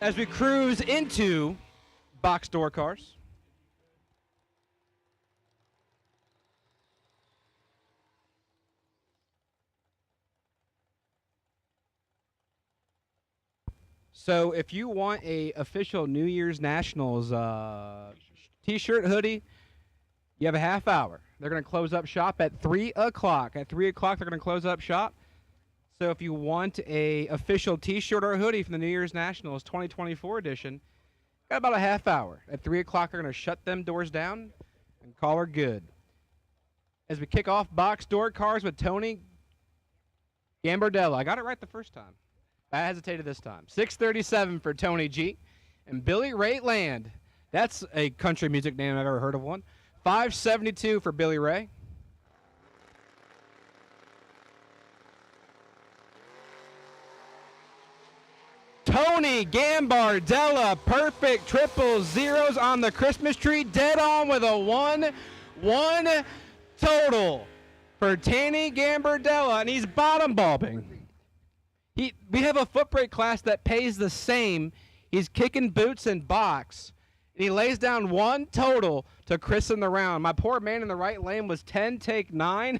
as we cruise into box door cars. So if you want a official New Year's Nationals t-shirt, hoodie, you have a half hour. They're going to close up shop at 3 o'clock. At 3 o'clock, they're going to close up shop. So if you want a official t-shirt or hoodie from the New Year's Nationals 2024 edition, got about a half hour. At 3 o'clock, they're going to shut them doors down and call her good. As we kick off box door cars with Tony Gambardella. I got it right the first time. I hesitated this time. 637 for Tony G. And Billy Ray Land. That's a country music name I've ever heard of one. 572 for Billy Ray. Tony Gambardella, perfect triple zeros on the Christmas tree. Dead on with a 1-1 total for Tony Gambardella, and he's bottom bulbing. We have a foot brake class that pays the same. He's kicking boots and box, and he lays down 1 total to christen the round. My poor man in the right lane was 10, take 9,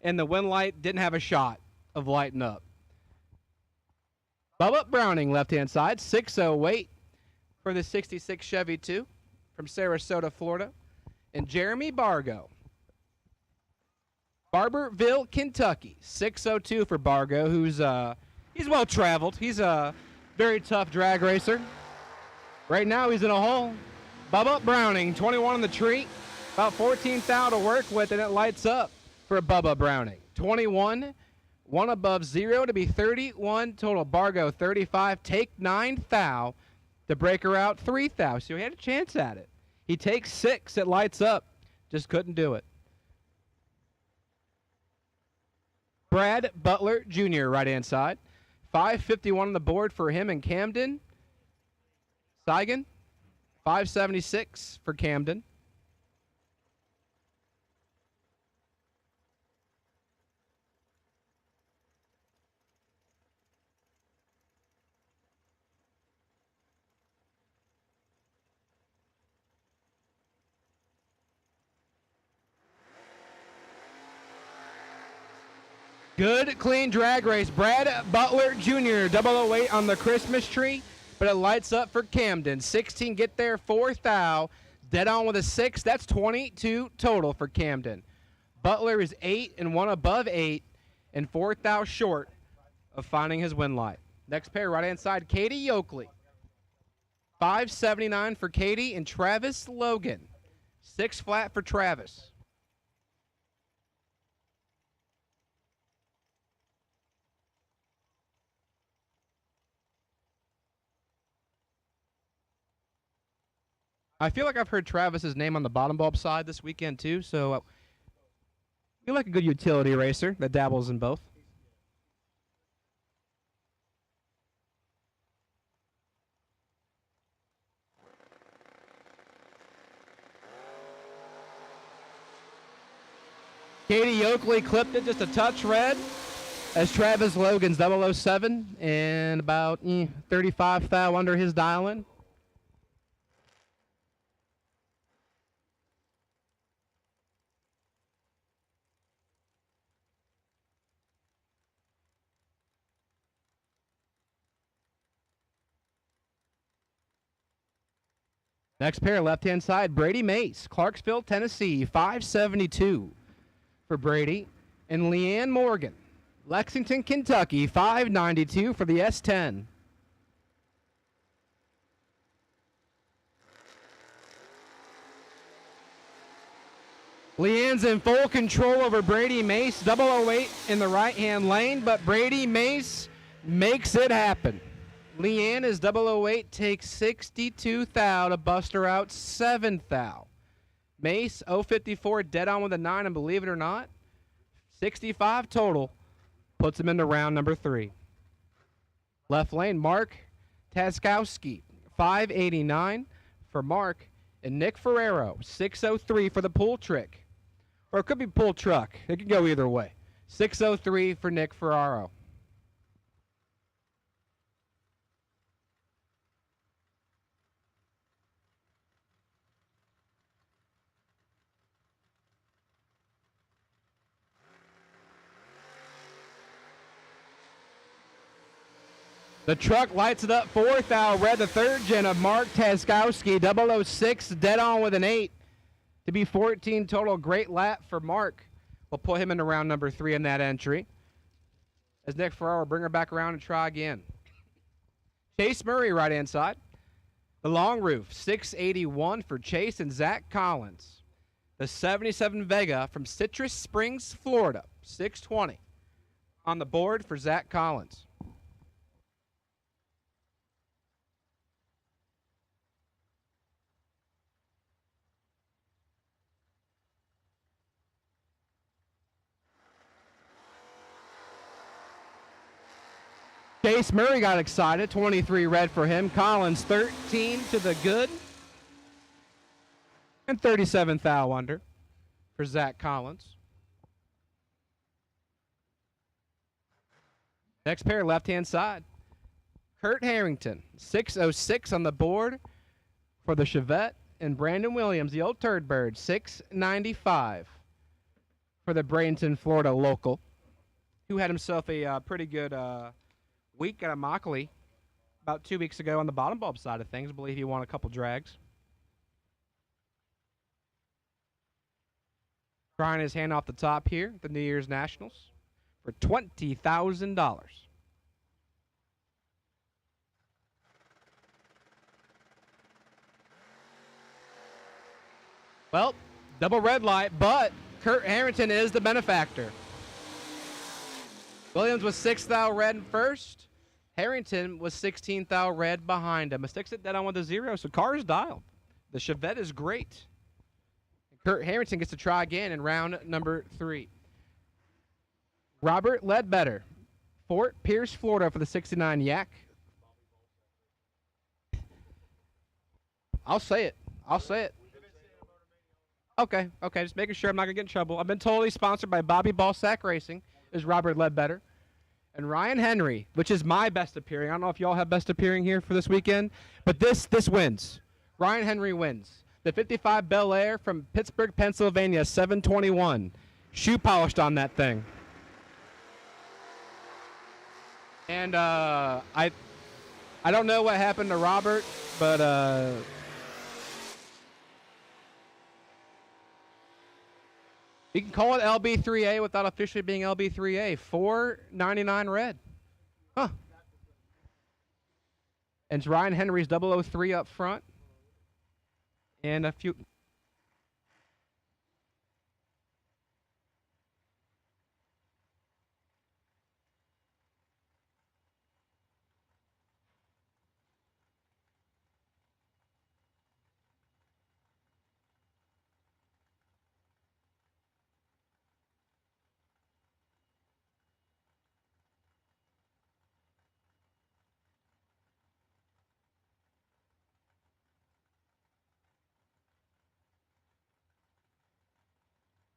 and the wind light didn't have a shot of lighting up. Bubba Browning, left-hand side, 608 for the 66 Chevy 2 from Sarasota, Florida. And Jeremy Bargo, Barberville, Kentucky, 602 for Bargo, who's he's well-traveled. He's a very tough drag racer. Right now he's in a hole. Bubba Browning, 21 on the tree, about 14 thou to work with, and it lights up for Bubba Browning. 21. 1 above 0 to be 31 total. Bargo 35, take 9 thou to break her out 3 thou. So he had a chance at it. He takes 6, it lights up, just couldn't do it. Brad Butler Jr. right hand side. 551 on the board for him and Camden. Seigan, 576 for Camden. Good, clean drag race. Brad Butler Jr., 008 on the Christmas tree, but it lights up for Camden. 16 get there, 4 thou. Dead on with a 6. That's 22 total for Camden. Butler is 8 and 1 above 8 and 4 thou short of finding his win light. Next pair, right-hand side, Katie Yoakley. 579 for Katie and Travis Logan. 6 flat for Travis. I feel like I've heard Travis's name on the bottom bulb side this weekend too, so I feel like a good utility racer that dabbles in both. Katie Yoakley clipped it just a touch red as Travis Logan's 007 and about 35 thou under his dial-in. Next pair, left-hand side, Brady Mace, Clarksville, Tennessee, 572 for Brady. And Leanne Morgan, Lexington, Kentucky, 592 for the S10. Leanne's in full control over Brady Mace, 008 in the right-hand lane, but Brady Mace makes it happen. Leanne is 008, takes 62 thou to bust her out 7 thou. Mace, 054, dead on with a 9, and believe it or not, 65 total, puts him into round number 3. Left lane, Mark Taskowski, 589 for Mark, and Nick Ferrero, 603 for the pull trick. Or it could be pull truck. It could go either way. 603 for Nick Ferraro. The truck lights it up. 4th out red, the 3rd gen of Mark Taskowski. 006 dead on with an 8 to be 14 total. Great lap for Mark. We'll put him into round number 3 in that entry. As Nick Ferraro will bring her back around and try again. Chase Murray, right hand side. The long roof, 681 for Chase and Zach Collins. The 77 Vega from Citrus Springs, Florida, 620 on the board for Zach Collins. Chase Murray got excited. 23 red for him. Collins 13 to the good. And 37 thou under for Zach Collins. Next pair, left-hand side. Kurt Harrington, 606 on the board for the Chevette. And Brandon Williams, the old turd bird, 695 for the Bradenton, Florida local, who had himself a pretty good week at Immokalee about 2 weeks ago on the bottom bulb side of things. I believe he won a couple drags. Trying his hand off the top here at the New Year's Nationals for $20,000. Well, double red light, but Kurt Harrington is the benefactor. Williams was 6 thou red in first. Harrington was 16 thou red behind him. A 6 it dead on with a 0, so car's dialed. The Chevette is great. Kurt Harrington gets to try again in round number 3. Robert Ledbetter, Fort Pierce, Florida for the 69 Yak. I'll say it. Okay, just making sure I'm not going to get in trouble. I've been totally sponsored by Bobby Ball Sack Racing, is Robert Ledbetter. And Ryan Henry, which is my best appearing. I don't know if y'all have best appearing here for this weekend, but this wins. Ryan Henry wins. The 55 Bel Air from Pittsburgh, Pennsylvania, 721. Shoe polished on that thing. And I don't know what happened to Robert, but you can call it LB3A without officially being LB3A. 499 red. Huh. And it's Ryan Henry's 003 up front. And a few.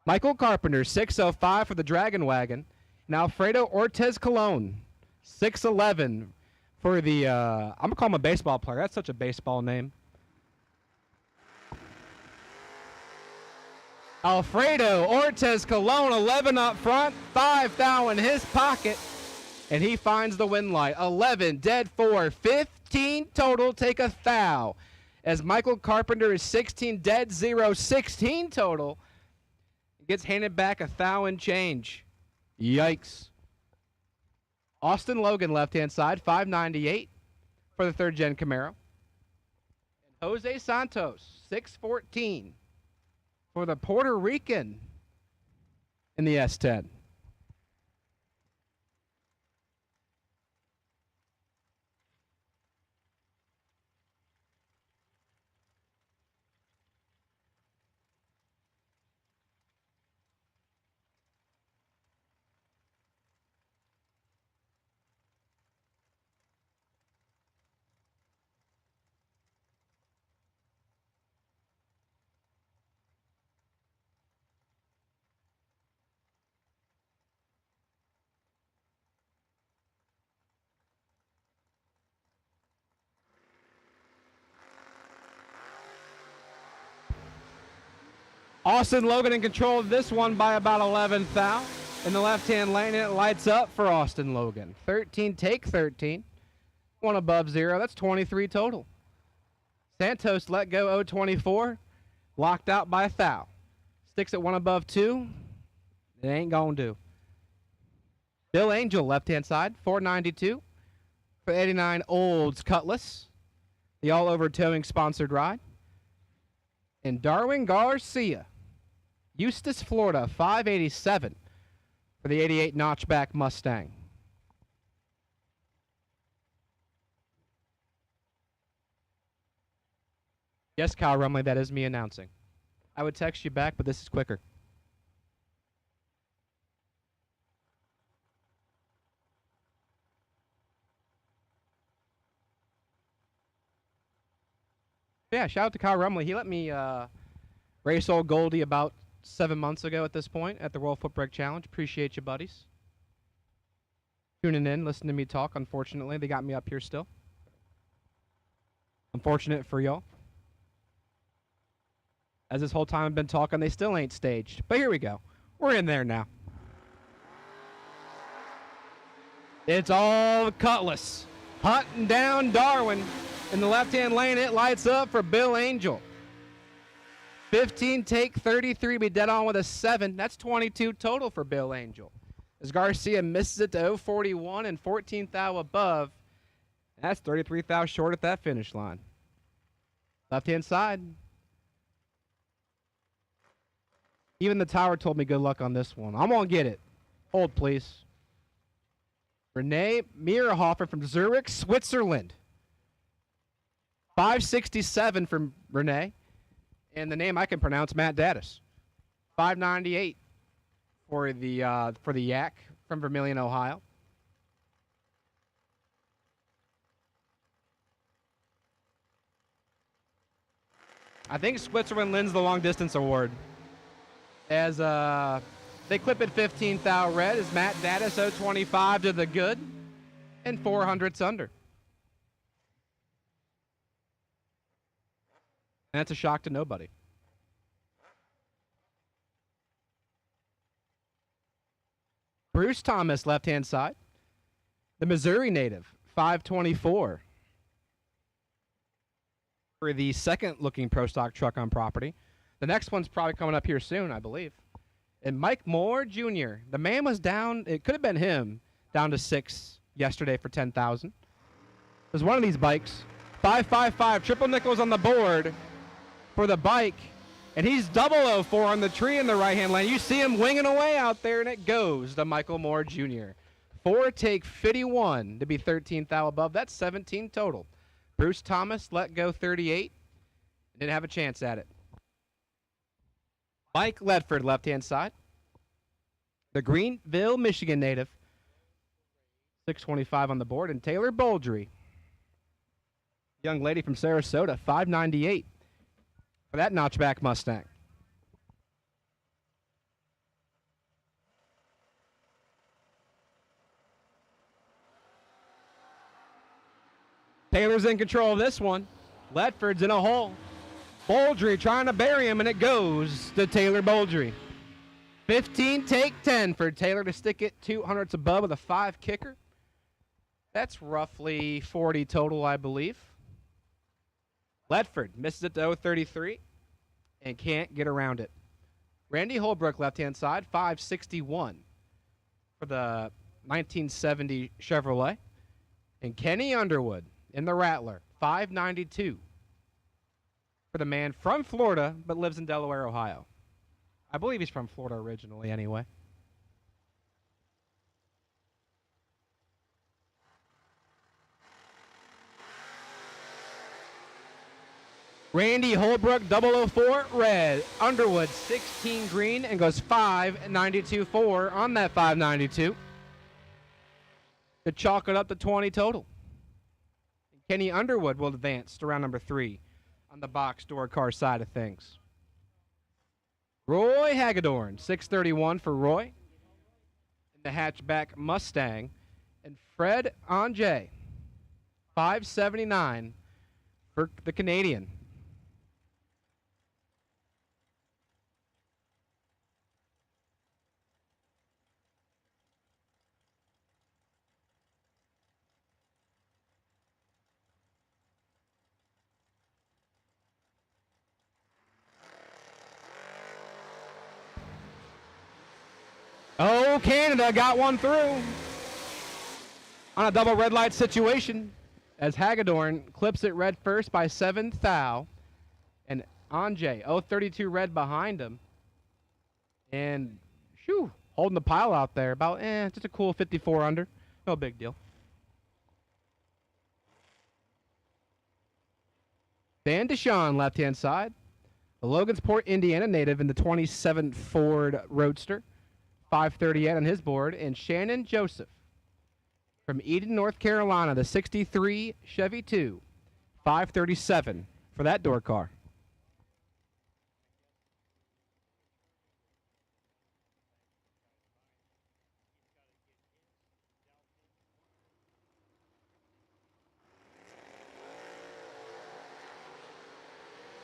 Michael Carpenter, 605 for the Dragon Wagon. And Alfredo Ortez Colon, 611 for the, I'm going to call him a baseball player. That's such a baseball name. Alfredo Ortez Colon, 11 up front, 5 thou in his pocket. And he finds the win light. 11 dead 4, 15 total, take a thou. As Michael Carpenter is 16 dead 0, 16 total. Gets handed back a thou and change. Yikes. Austin Logan, left-hand side, 598 for the 3rd gen Camaro. And Jose Santos, 614 for the Puerto Rican in the S10. Austin Logan in control of this one by about 11 thou. In the left-hand lane, and it lights up for Austin Logan. 13, take 13. One above 0. That's 23 total. Santos let go 0-24. Locked out by a foul. Sticks at 1 above 2. It ain't going to. Bill Angel, left-hand side, 492. For 89, Olds Cutlass. The all-over towing sponsored ride. And Darwin Garcia, Eustis, Florida, 587. For the 88 notchback Mustang. Yes, Kyle Rumley, that is me announcing. I would text you back, but this is quicker. Yeah, shout out to Kyle Rumley. He let me race old Goldie about 7 months ago at this point at the Royal Foot Brake Challenge. Appreciate you, buddies. Tuning in, listening to me talk. Unfortunately, they got me up here still. Unfortunate for y'all. As this whole time I've been talking, they still ain't staged. But here we go. We're in there now. It's all Cutlass. Hunting down Darwin. In the left-hand lane, it lights up for Bill Angel. 15, take 33, be dead on with a 7. That's 22 total for Bill Angel. As Garcia misses it to 041 and 14 thou above. That's 33 thou short at that finish line. Left-hand side. Even the tower told me good luck on this one. I'm going to get it. Hold, please. Renee Mierhofer from Zurich, Switzerland. 567 from Renee. And the name I can pronounce, Matt Daddis. 598 for the Yak from Vermilion, Ohio. I think Switzerland wins the long distance award. As they clip it 15th out red as Matt Daddis 025 to the good and 400s under. And that's a shock to nobody. Bruce Thomas, left-hand side. The Missouri native, 524. For the second-looking Pro Stock truck on property. The next one's probably coming up here soon, I believe. And Mike Moore, Jr. The man was down, it could have been him, down to 6 yesterday for 10,000. It was one of these bikes. 555, triple nickels on the board for the bike. And he's 004 on the tree in the right-hand lane. You see him winging away out there, and it goes to Michael Moore, Jr. 4 take 51 to be 13th thou above. That's 17 total. Bruce Thomas let go 38. Didn't have a chance at it. Mike Ledford, left-hand side. The Greenville, Michigan native. 625 on the board. And Taylor Boldry. Young lady from Sarasota, 598. For that notchback Mustang. Taylor's in control of this one. Ledford's in a hole. Boldry trying to bury him, and it goes to Taylor Boldry. 15, take 10 for Taylor to stick it 200s above with a 5 kicker. That's roughly 40 total, I believe. Ledford misses it to 033 and can't get around it. Randy Holbrook, left-hand side, 561 for the 1970 Chevrolet. And Kenny Underwood in the Rattler, 592 for the man from Florida but lives in Delaware, Ohio. I believe he's from Florida originally anyway. Randy Holbrook, 004, red. Underwood, 16 green, and goes 592.4 on that 592. To chalk it up to 20 total. Kenny Underwood will advance to round number 3 on the box door car side of things. Roy Hagedorn, 631 for Roy. In the hatchback Mustang. And Fred Ange, 579 for the Canadian. Oh, Canada got one through on a double red light situation as Hagedorn clips it red first by 7 thou. And Anjay, 032 red behind him. And, shoo, holding the pile out there. About, just a cool 54 under. No big deal. Dan Deshawn, left-hand side. The Logansport, Indiana native in the 27 Ford Roadster. 538 on his board. And Shannon Joseph from Eden, North Carolina, the 63 Chevy 2. 537 for that door car.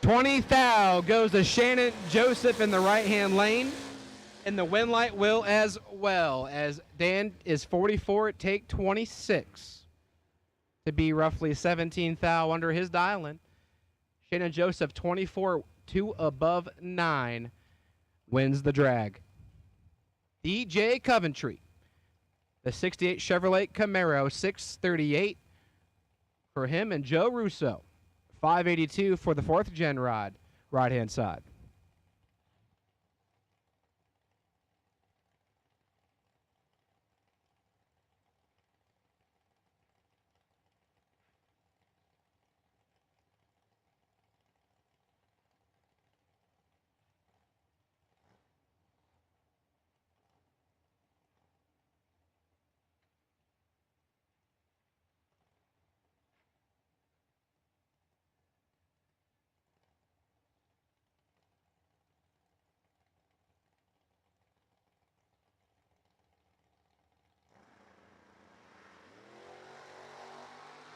$20 thou goes to Shannon Joseph in the right-hand lane. And the win light will as well, as Dan is 44 at take 26 to be roughly 17 thou under his dial-in. Shannon Joseph, 24, 2 above 9, wins the drag. DJ Coventry, the 68 Chevrolet Camaro, 638 for him. And Joe Russo, 582 for the 4th gen rod, right-hand side.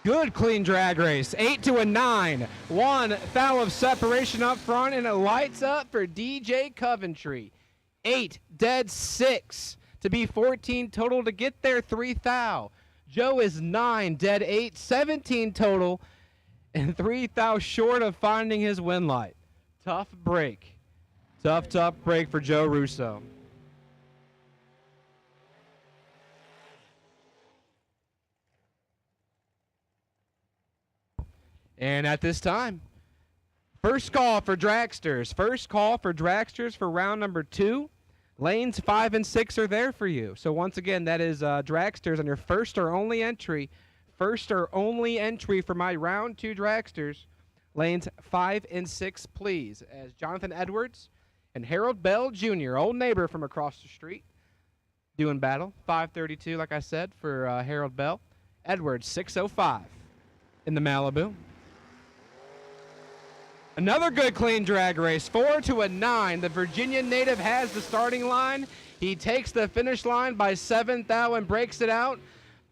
Good clean drag race. 8 to a 9. 1 thou of separation up front, and it lights up for DJ Coventry. 8 dead 6 to be 14 total to get there 3 thou. Joe is 9 dead 8, 17 total, and 3 thou short of finding his win light. Tough break. Tough break for Joe Russo. And at this time, first call for dragsters. First call for dragsters for round number 2. Lanes 5 and 6 are there for you. So once again, that is dragsters on your first or only entry. First or only entry for my round 2 dragsters. Lanes 5 and 6, please. As Jonathan Edwards and Harold Bell Jr., old neighbor from across the street, doing battle. 532, like I said, for Harold Bell. Edwards, 605 in the Malibu. Another good clean drag race, 4 to a 9. The Virginia native has the starting line. He takes the finish line by 7 thou and breaks it out.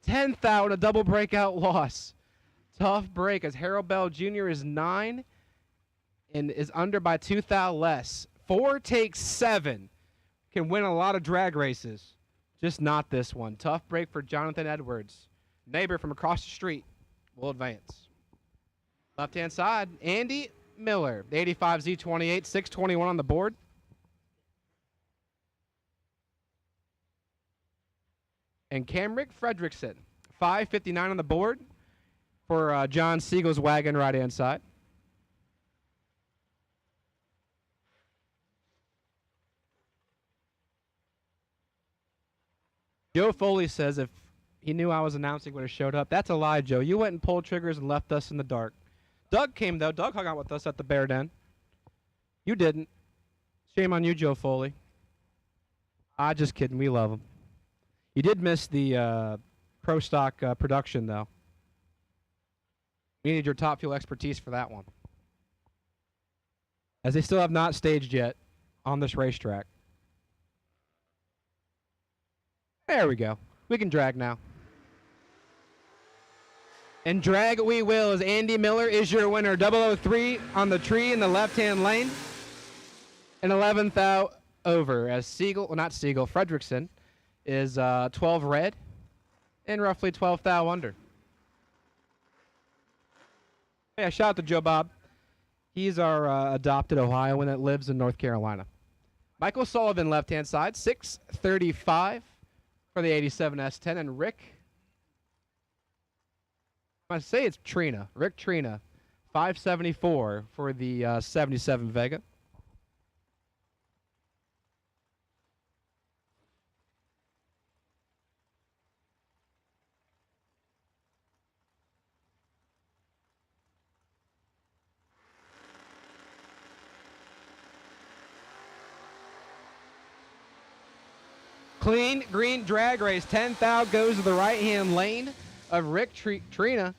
10 thou in a double breakout loss. Tough break as Harold Bell Jr. is 9 and is under by 2 thou less. 4 takes 7. Can win a lot of drag races. Just not this one. Tough break for Jonathan Edwards. Neighbor from across the street will advance. Left-hand side, Andy Miller, the 85 Z28, 621 on the board. And Camrick Fredrickson, 559 on the board for John Siegel's wagon, right-hand side. Joe Foley says if he knew I was announcing when it showed up, that's a lie, Joe. You went and pulled triggers and left us in the dark. Doug came, though. Doug hung out with us at the Bear Den. You didn't. Shame on you, Joe Foley. Just kidding. We love him. You did miss the Pro Stock production, though. We need your Top Fuel expertise for that one. As they still have not staged yet on this racetrack. There we go. We can drag now. And drag we will as Andy Miller is your winner. 003 on the tree in the left-hand lane. And 11 thou over as Siegel, well not Siegel, Fredrickson is 12 red and roughly 12 thou under. Yeah, shout out to Joe Bob. He's our adopted Ohioan that lives in North Carolina. Michael Sullivan, left-hand side, 635 for the 87 S10. And Rick, I say it's Trina. Rick Trina, 574 for the 77 Vega. Clean green drag race. 10th out goes to the right-hand lane of Rick Trina,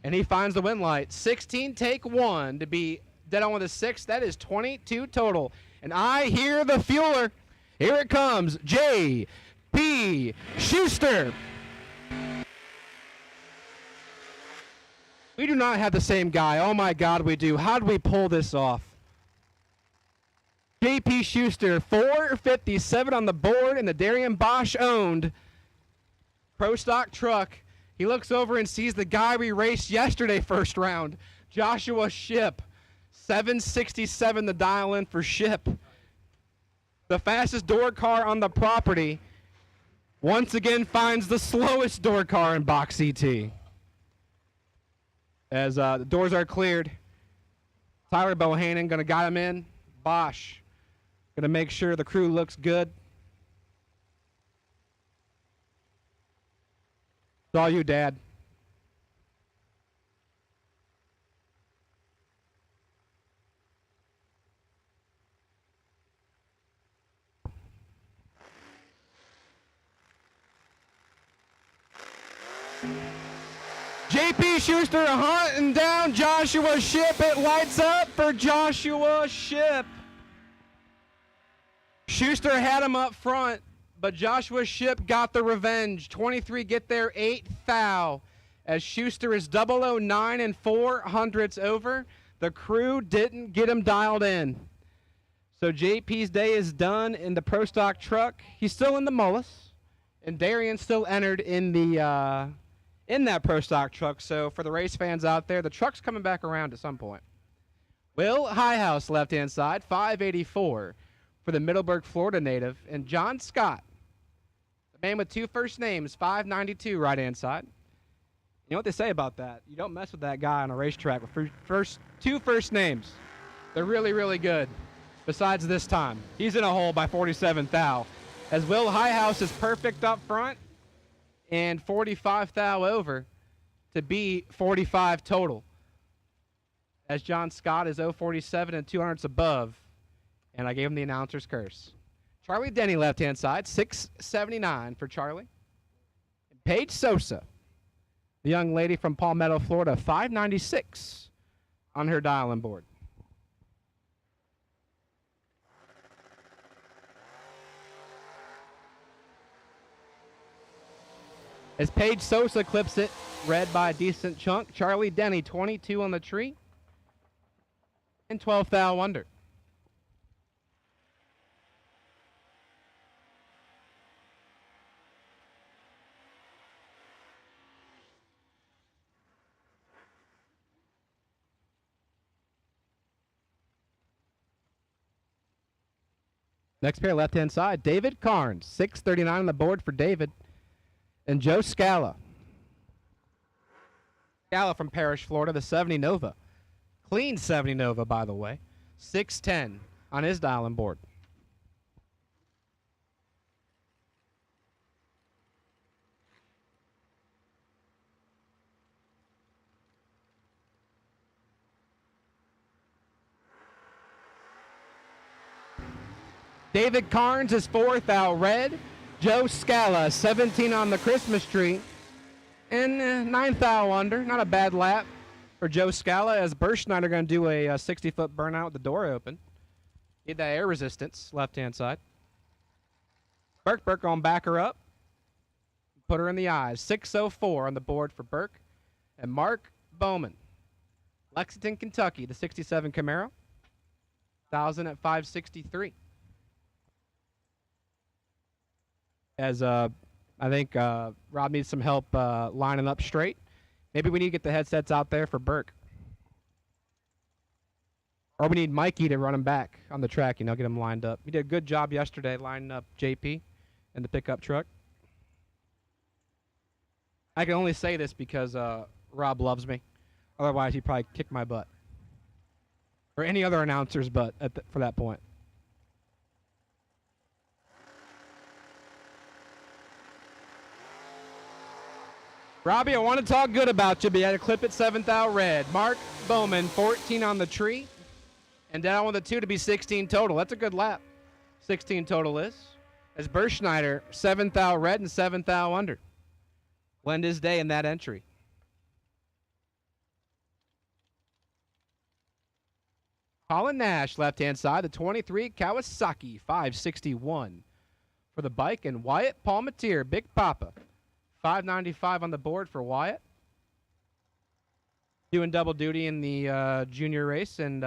and he finds the win light. 16, take 1 to be dead on with a 6. That is 22 total. And I hear the fueler. Here it comes. J.P. Schuster. We do not have the same guy. Oh, my God, we do. How do we pull this off? J.P. Schuster, 457 on the board in the Darian Bosch-owned Pro Stock truck. He looks over and sees the guy we raced yesterday first round, Joshua Ship. 767 the dial in for Ship. The fastest door car on the property once again finds the slowest door car in box ET. As the doors are cleared, Tyler Bohannon going to guide him in. Bosch going to make sure the crew looks good. It's all you, Dad. J.P. Schuster hunting down Joshua Ship. It lights up for Joshua Ship. Schuster had him up front, but Joshua Ship got the revenge. 23 get there, 8 thou. As Schuster is 009 and 400ths over. The crew didn't get him dialed in. So JP's day is done in the Pro Stock truck. He's still in the Mullis, and Darian still entered in the in that Pro Stock truck. So for the race fans out there, the truck's coming back around at some point. Will Highhouse, left-hand side, 584 for the Middleburg, Florida native. And John Scott, the man with 2 first names, 592 right-hand side. You know what they say about that? You don't mess with that guy on a racetrack with two first names. They're really, really good. Besides this time. He's in a hole by 47 thou. As Will Highhouse is perfect up front and 45 thou over to be 45 total. As John Scott is 047 and 200ths above. And I gave him the announcer's curse. Charlie Denny, left-hand side, 679 for Charlie. And Paige Sosa, the young lady from Palmetto, Florida, 596 on her dial-in board. As Paige Sosa clips it, red by a decent chunk, Charlie Denny, 22 on the tree and 12 thou under. Next pair, left-hand side, David Carnes, 639 on the board for David. And Joe Scala. Scala from Parrish, Florida, the 70 Nova. Clean 70 Nova, by the way. 610 on his dial-in board. David Carnes is 4 thou red. Joe Scala, 17 on the Christmas tree. And 9 thou under. Not a bad lap for Joe Scala, as Burschneider going to do a 60-foot burnout with the door open. Need that air resistance, left-hand side. Burke going to back her up. Put her in the eyes. 604 on the board for Burke. And Mark Bowman. Lexington, Kentucky, the 67 Camaro. 1,000 at 563. As I think Rob needs some help lining up straight. Maybe we need to get the headsets out there for Burke. Or we need Mikey to run him back on the track, get him lined up. He did a good job yesterday lining up JP in the pickup truck. I can only say this because Rob loves me. Otherwise, he'd probably kick my butt. Or any other announcer's butt for that point. Robbie, I want to talk good about you, but you had a clip at 7th out red. Mark Bowman, 14 on the tree. And down with a 2 to be 16 total. That's a good lap. 16 total is. As Berschneider, 7th out red and 7th out under. Blend his day in that entry. Colin Nash, left-hand side, the 23, Kawasaki, 561 for the bike. And Wyatt Palmatier, Big Papa, 595 on the board for Wyatt. Doing double duty in the junior race. And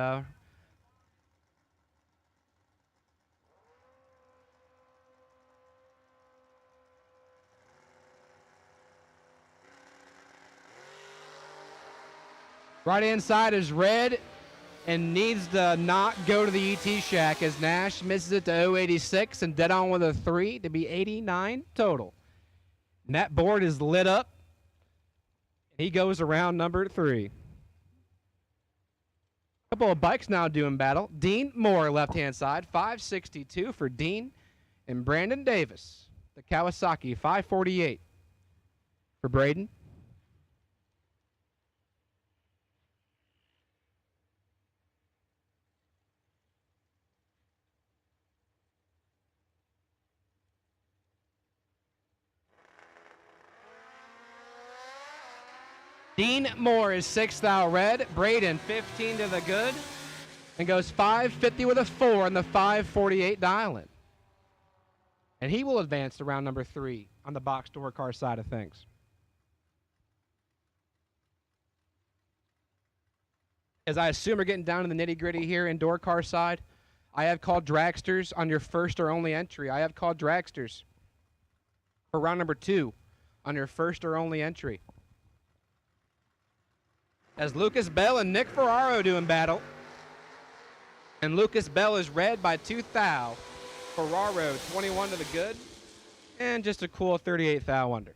right-hand side is red and needs to not go to the ET shack as Nash misses it to 086 and dead on with a 3 to be 89 total. And that board is lit up. He goes around number 3. A couple of bikes now doing battle. Dean Moore, left-hand side, 562 for Dean. And Brandon Davis, the Kawasaki, 548 for Braden. Dean Moore is 6th out red. Braden 15 to the good. And goes 550 with a 4 on the 548 dial-in. And he will advance to round number 3 on the box door car side of things. As I assume we're getting down to the nitty-gritty here in door car side, I have called dragsters on your first or only entry. I have called dragsters for round number 2 on your first or only entry. As Lucas Bell and Nick Ferraro doing battle. And Lucas Bell is red by 2 thou. Ferraro 21 to the good. And just a cool 38 thou under.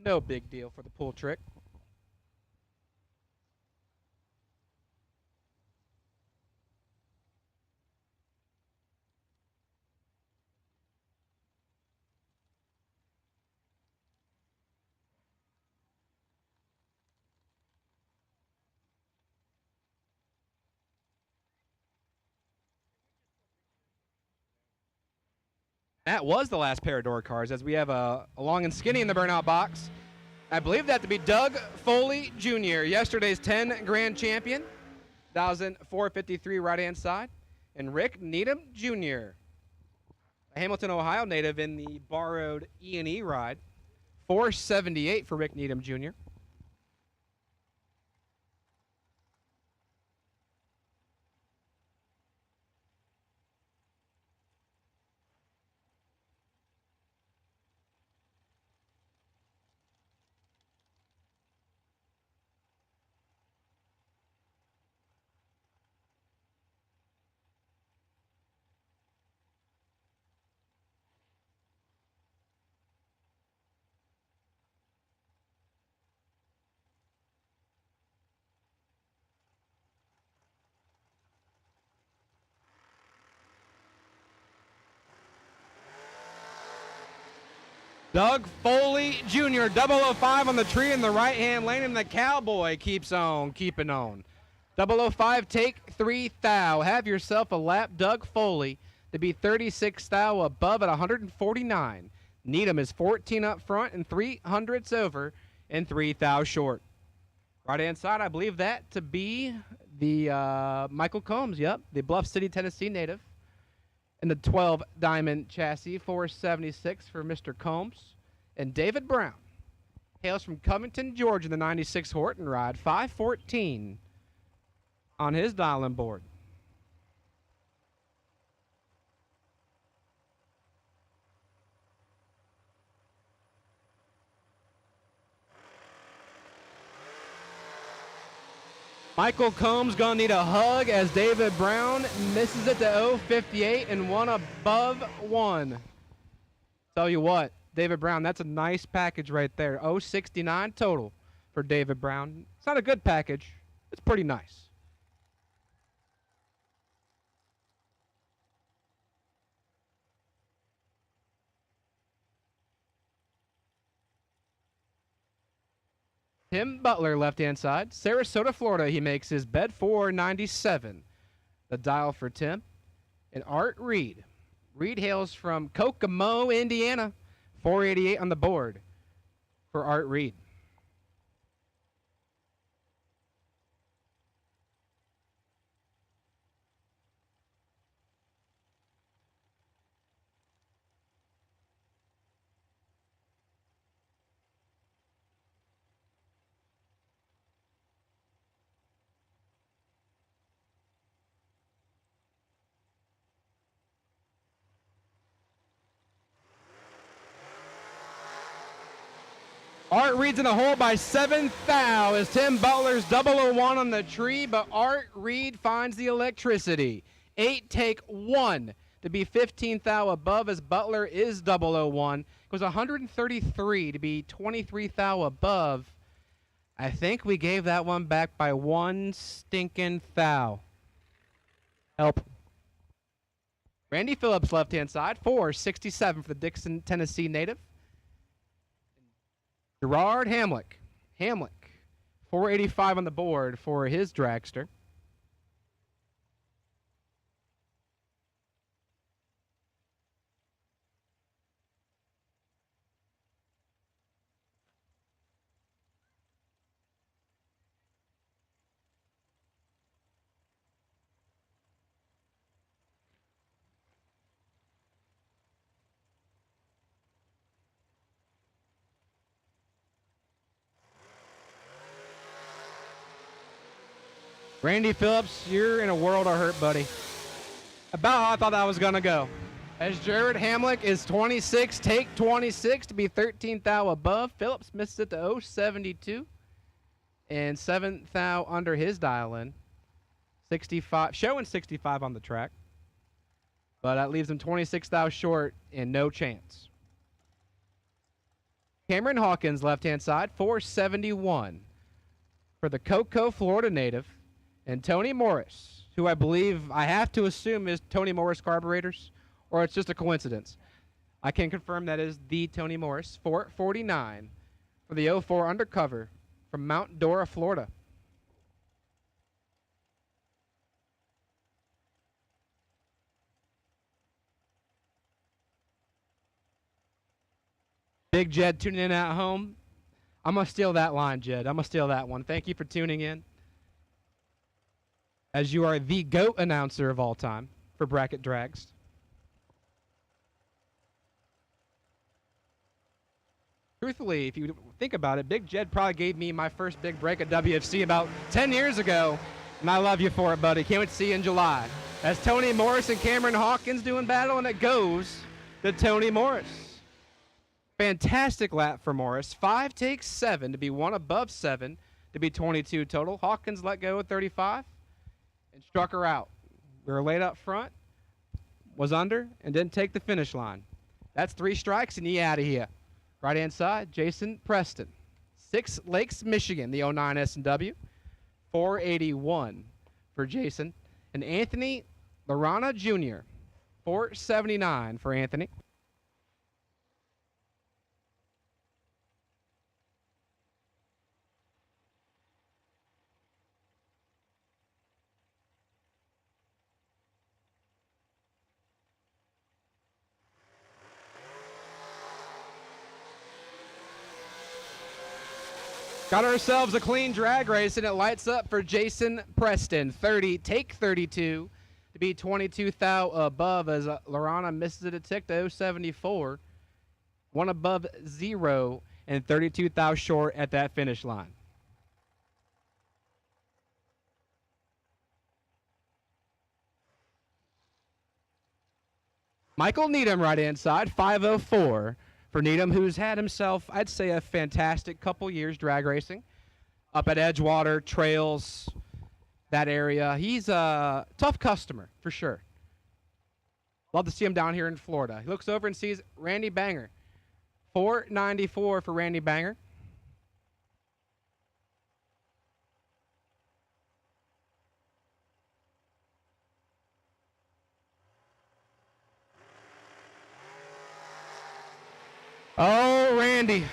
No big deal for the pull trick. That was the last pair of door cars as we have a long and skinny in the burnout box. I believe that to be Doug Foley Jr., yesterday's 10 grand champion, 1,453 right-hand side, and Rick Needham Jr., a Hamilton, Ohio native in the borrowed E&E ride, 478 for Rick Needham Jr. Doug Foley Jr., 005 on the tree in the right-hand lane, and the Cowboy keeps on keeping on. 005, take 3 thou. Have yourself a lap, Doug Foley, to be 36 thou above at 149. Needham is 14 up front and 300ths over and 3 thou short. Right-hand side, I believe that to be the Michael Combs, yep, the Bluff City, Tennessee native. In the 12 diamond chassis, 476 for Mr. Combs. And David Brown hails from Covington, Georgia, the 96 Horton ride, 514 on his dial-in board. Michael Combs gonna need a hug as David Brown misses it to 058 and one above one. Tell you what, David Brown, that's a nice package right there. 069 total for David Brown. It's not a good package. It's pretty nice. Tim Butler, left-hand side. Sarasota, Florida, he makes his bed 497. The dial for Tim. And Art Reed. Reed hails from Kokomo, Indiana. 488 on the board for Art Reed. Art Reed's in the hole by 7 thou as Tim Butler's 001 on the tree, but Art Reed finds the electricity. 8 take 1 to be 15 thou above as Butler is 001. Goes 133 to be 23 thou above. I think we gave that one back by 1 stinking thou. Help. Randy Phillips, left-hand side, 467 for the Dixon, Tennessee native. Gerard Hamlick. 485 on the board for his dragster. Randy Phillips, you're in a world of hurt, buddy. About how I thought that was going to go. As Jared Hamlick is 26, take 26 to be 13 thou above. Phillips missed it to 072 and 7 thou under his dial-in. 65, showing 65 on the track. But that leaves him 26 thou short and no chance. Cameron Hawkins, left-hand side, 471 for the Cocoa, Florida native. And Tony Morris, who I believe I have to assume is Tony Morris Carburetors, or it's just a coincidence. I can confirm that is the Tony Morris, 449 for the 04 undercover from Mount Dora, Florida. Big Jed tuning in at home. I'm going to steal that line, Jed. I'm going to steal that one. Thank you for tuning in, as you are the GOAT announcer of all time for Bracket Drags. Truthfully, if you think about it, Big Jed probably gave me my first big break at WFC about 10 years ago, and I love you for it, buddy. Can't wait to see you in July. As Tony Morris and Cameron Hawkins doing battle, and it goes to Tony Morris. Fantastic lap for Morris. 5 takes 7 to be 1 above 7 to be 22 total. Hawkins let go at 35. And struck her out. We were late up front, was under, and didn't take the finish line. That's 3 strikes, and he out of here. Right-hand side, Jason Preston. 6 Lakes, Michigan, the 09 S&W. 481 for Jason. And Anthony Lorana Jr. 479 for Anthony. Got ourselves a clean drag race, and it lights up for Jason Preston. 30, take 32 to be 22 thou above as Lorana misses it a tick to 074. 1 above 0 and 32 thou short at that finish line. Michael Needham, right-hand side, 504. For Needham, who's had himself, I'd say, a fantastic couple years drag racing. Up at Edgewater, Trails, that area. He's a tough customer for sure. Love to see him down here in Florida. He looks over and sees Randy Banger. $4.94 for Randy Banger. Oh, Randy.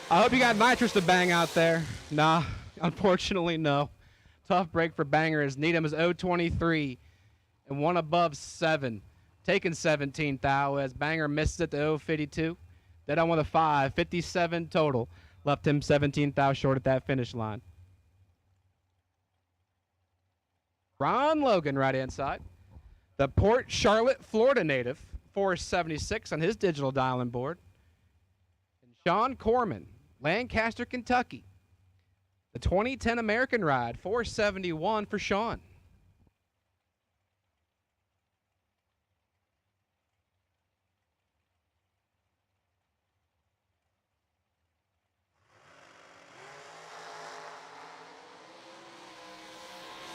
I hope you got nitrous to bang out there. Nah, unfortunately, no. Tough break for Banger as Needham is 0-23 and one above 7. Taking 17 thou as Banger misses it to 0-52. Dead on with a 5. 57 total. Left him 17 thou short at that finish line. Ron Logan right inside. The Port Charlotte, Florida native. 476 on his digital dial-in board. Sean Corman, Lancaster, Kentucky. The 2010 American Ride, 471 for Sean.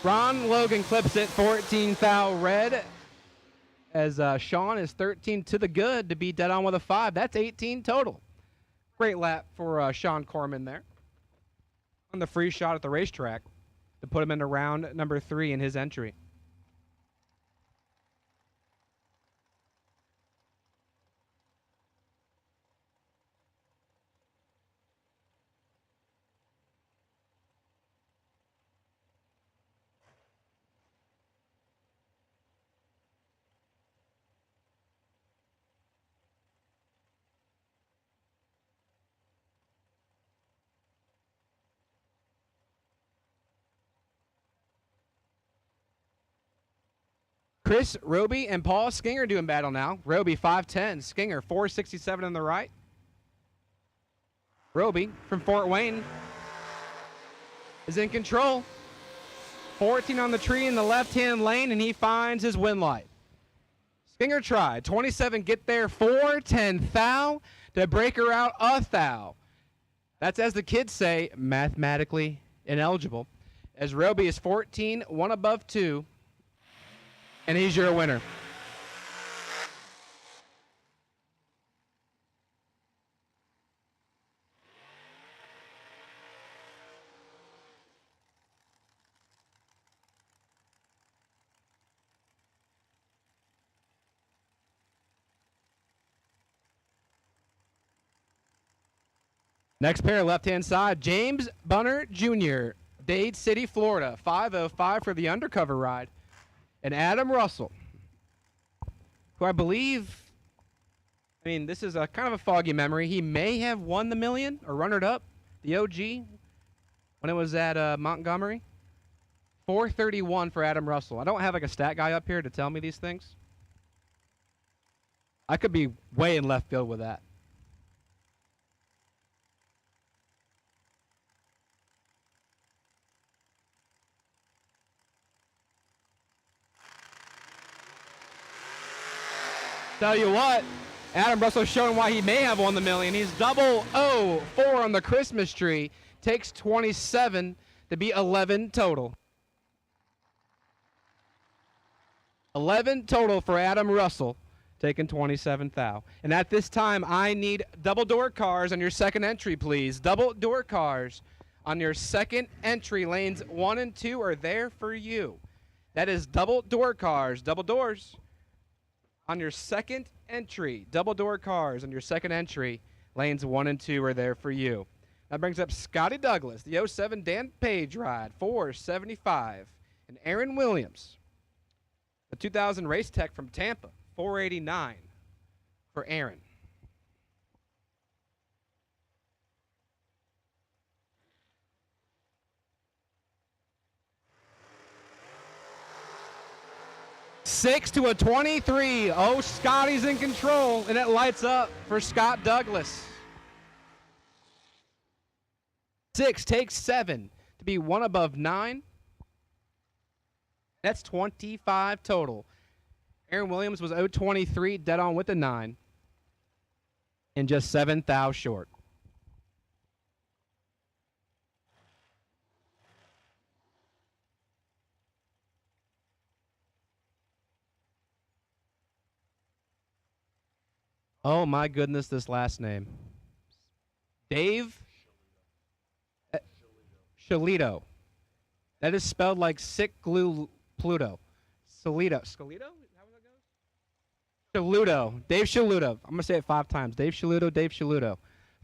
Ron Logan clips it 14 thou red as Sean is 13 to the good to be dead on with a 5. That's 18 total. Great lap for Sean Corman there on the free shot at the racetrack to put him into round number 3 in his entry. Chris Roby and Paul Skinger doing battle now. Roby 5'10", Skinger 467 on the right. Roby from Fort Wayne is in control. 14 on the tree in the left-hand lane, and he finds his win light. Skinger tried. 27 get there, 4-10 thou to break her out a thou. That's, as the kids say, mathematically ineligible. As Roby is 14, one above 2. And he's your winner. Next pair, left-hand side, James Bunner Jr., Dade City, Florida, 505 for the undercover ride. And Adam Russell, who I believe, this is a kind of a foggy memory. He may have won the million or runner-up, the OG, when it was at Montgomery. 431 for Adam Russell. I don't have like a stat guy up here to tell me these things. I could be way in left field with that. Tell you what, Adam Russell showing why he may have won the million. He's 004 on the Christmas tree. Takes 27 to be 11 total. 11 total for Adam Russell, taking 27 thou. And at this time, I need double door cars on your second entry, please. Double door cars on your second entry. Lanes 1 and 2 are there for you. That is double door cars, double doors. On your second entry, double door cars on your second entry, lanes 1 and 2 are there for you. That brings up Scotty Douglas, the 07 Dan Page ride, 475. And Aaron Williams, the 2000 Race Tech from Tampa, 489 for Aaron. Six to a 23. Oh, Scotty's in control, and it lights up for Scott Douglas. 6 takes 7 to be 1 above 9. That's 25 total. Aaron Williams was 0-23, dead on with a 9. And just 7 thou short. Oh my goodness, this last name. Dave Shalito. That is spelled like sick glue Pluto. Salito. Scalito? Is that what that goes? Shaluto. Dave Shaluto. I'm going to say it 5 times. Dave Shaluto, Dave Shaluto.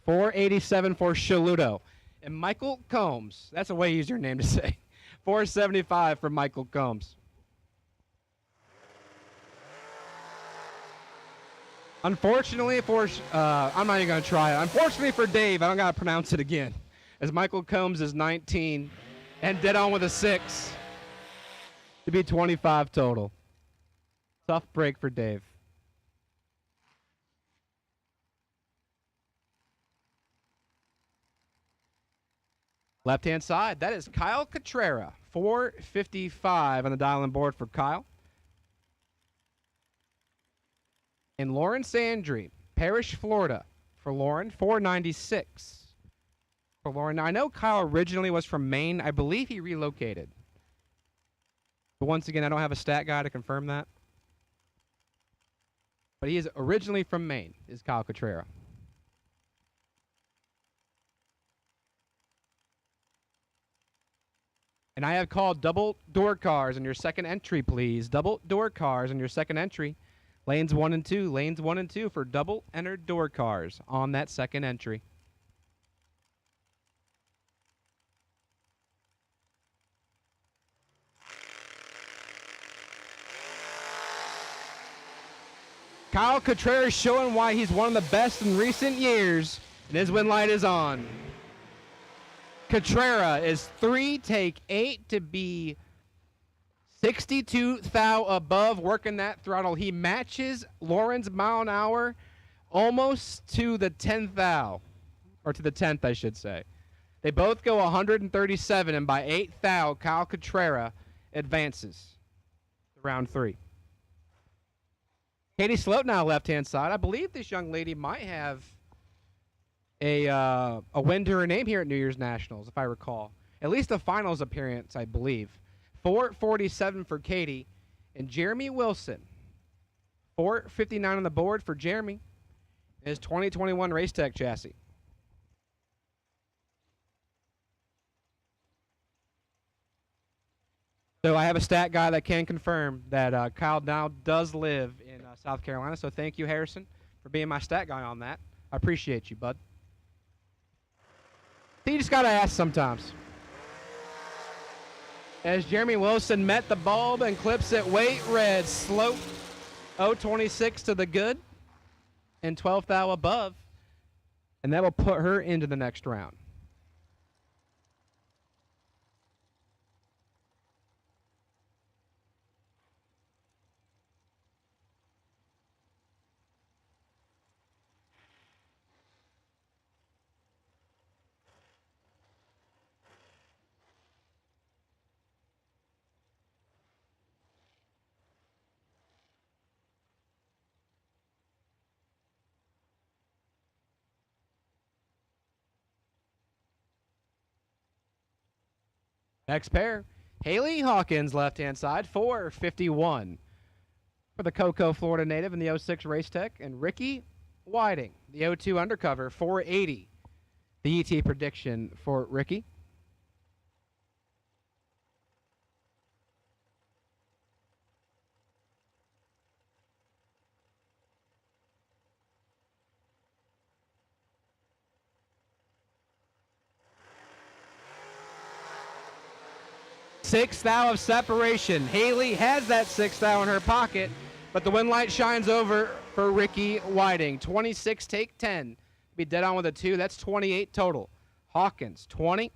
487 for Shaluto. And Michael Combs. That's a way easier name to say. 475 for Michael Combs. Unfortunately for, I'm not even going to try it. Unfortunately for Dave, I don't got to pronounce it again. As Michael Combs is 19 and dead on with a 6 to be 25 total. Tough break for Dave. Left-hand side, that is Kyle Cotrera. 455 on the dial and board for Kyle. And Lauren Sandry, Parrish, Florida, for Lauren, 496 for Lauren. Now, I know Kyle originally was from Maine. I believe he relocated. But once again, I don't have a stat guy to confirm that. But he is originally from Maine, is Kyle Cotrera. And I have called double door cars on your second entry, please. Double door cars on your second entry. Lanes 1 and 2. Lanes 1 and 2 for double entered door cars on that second entry. Kyle Contreras showing why he's one of the best in recent years, and his win light is on. Contreras is 3, take 8 to be 62 thou above, working that throttle. He matches Lauren's mile an hour almost to the 10th thou, or to the 10th, I should say. They both go 137, and by 8 thou, Kyle Contreras advances to round 3. Katie Sloat now left-hand side. I believe this young lady might have a win to her name here at New Year's Nationals, if I recall. At least a finals appearance, I believe. 447 for Katie. And Jeremy Wilson, 459 on the board for Jeremy. His 2021 Race Tech chassis. So I have a stat guy that can confirm that Kyle now does live in South Carolina. So thank you, Harrison, for being my stat guy on that. I appreciate you, bud. You just got to ask sometimes. As Jeremy Wilson met the bulb and clips it weight red. Slope 026 to the good and 12th thou above. And that will put her into the next round. Next pair, Haley Hawkins, left-hand side, 451 for the Cocoa, Florida native in the 06 Race Tech, and Ricky Whiting, the 02 undercover, 480. The ET prediction for Ricky. Sixth thou of separation. Haley has that sixth thou in her pocket, but the win light shines over for Ricky Whiting. 26, take 10. Be dead on with a 2. That's 28 total. Hawkins, 20,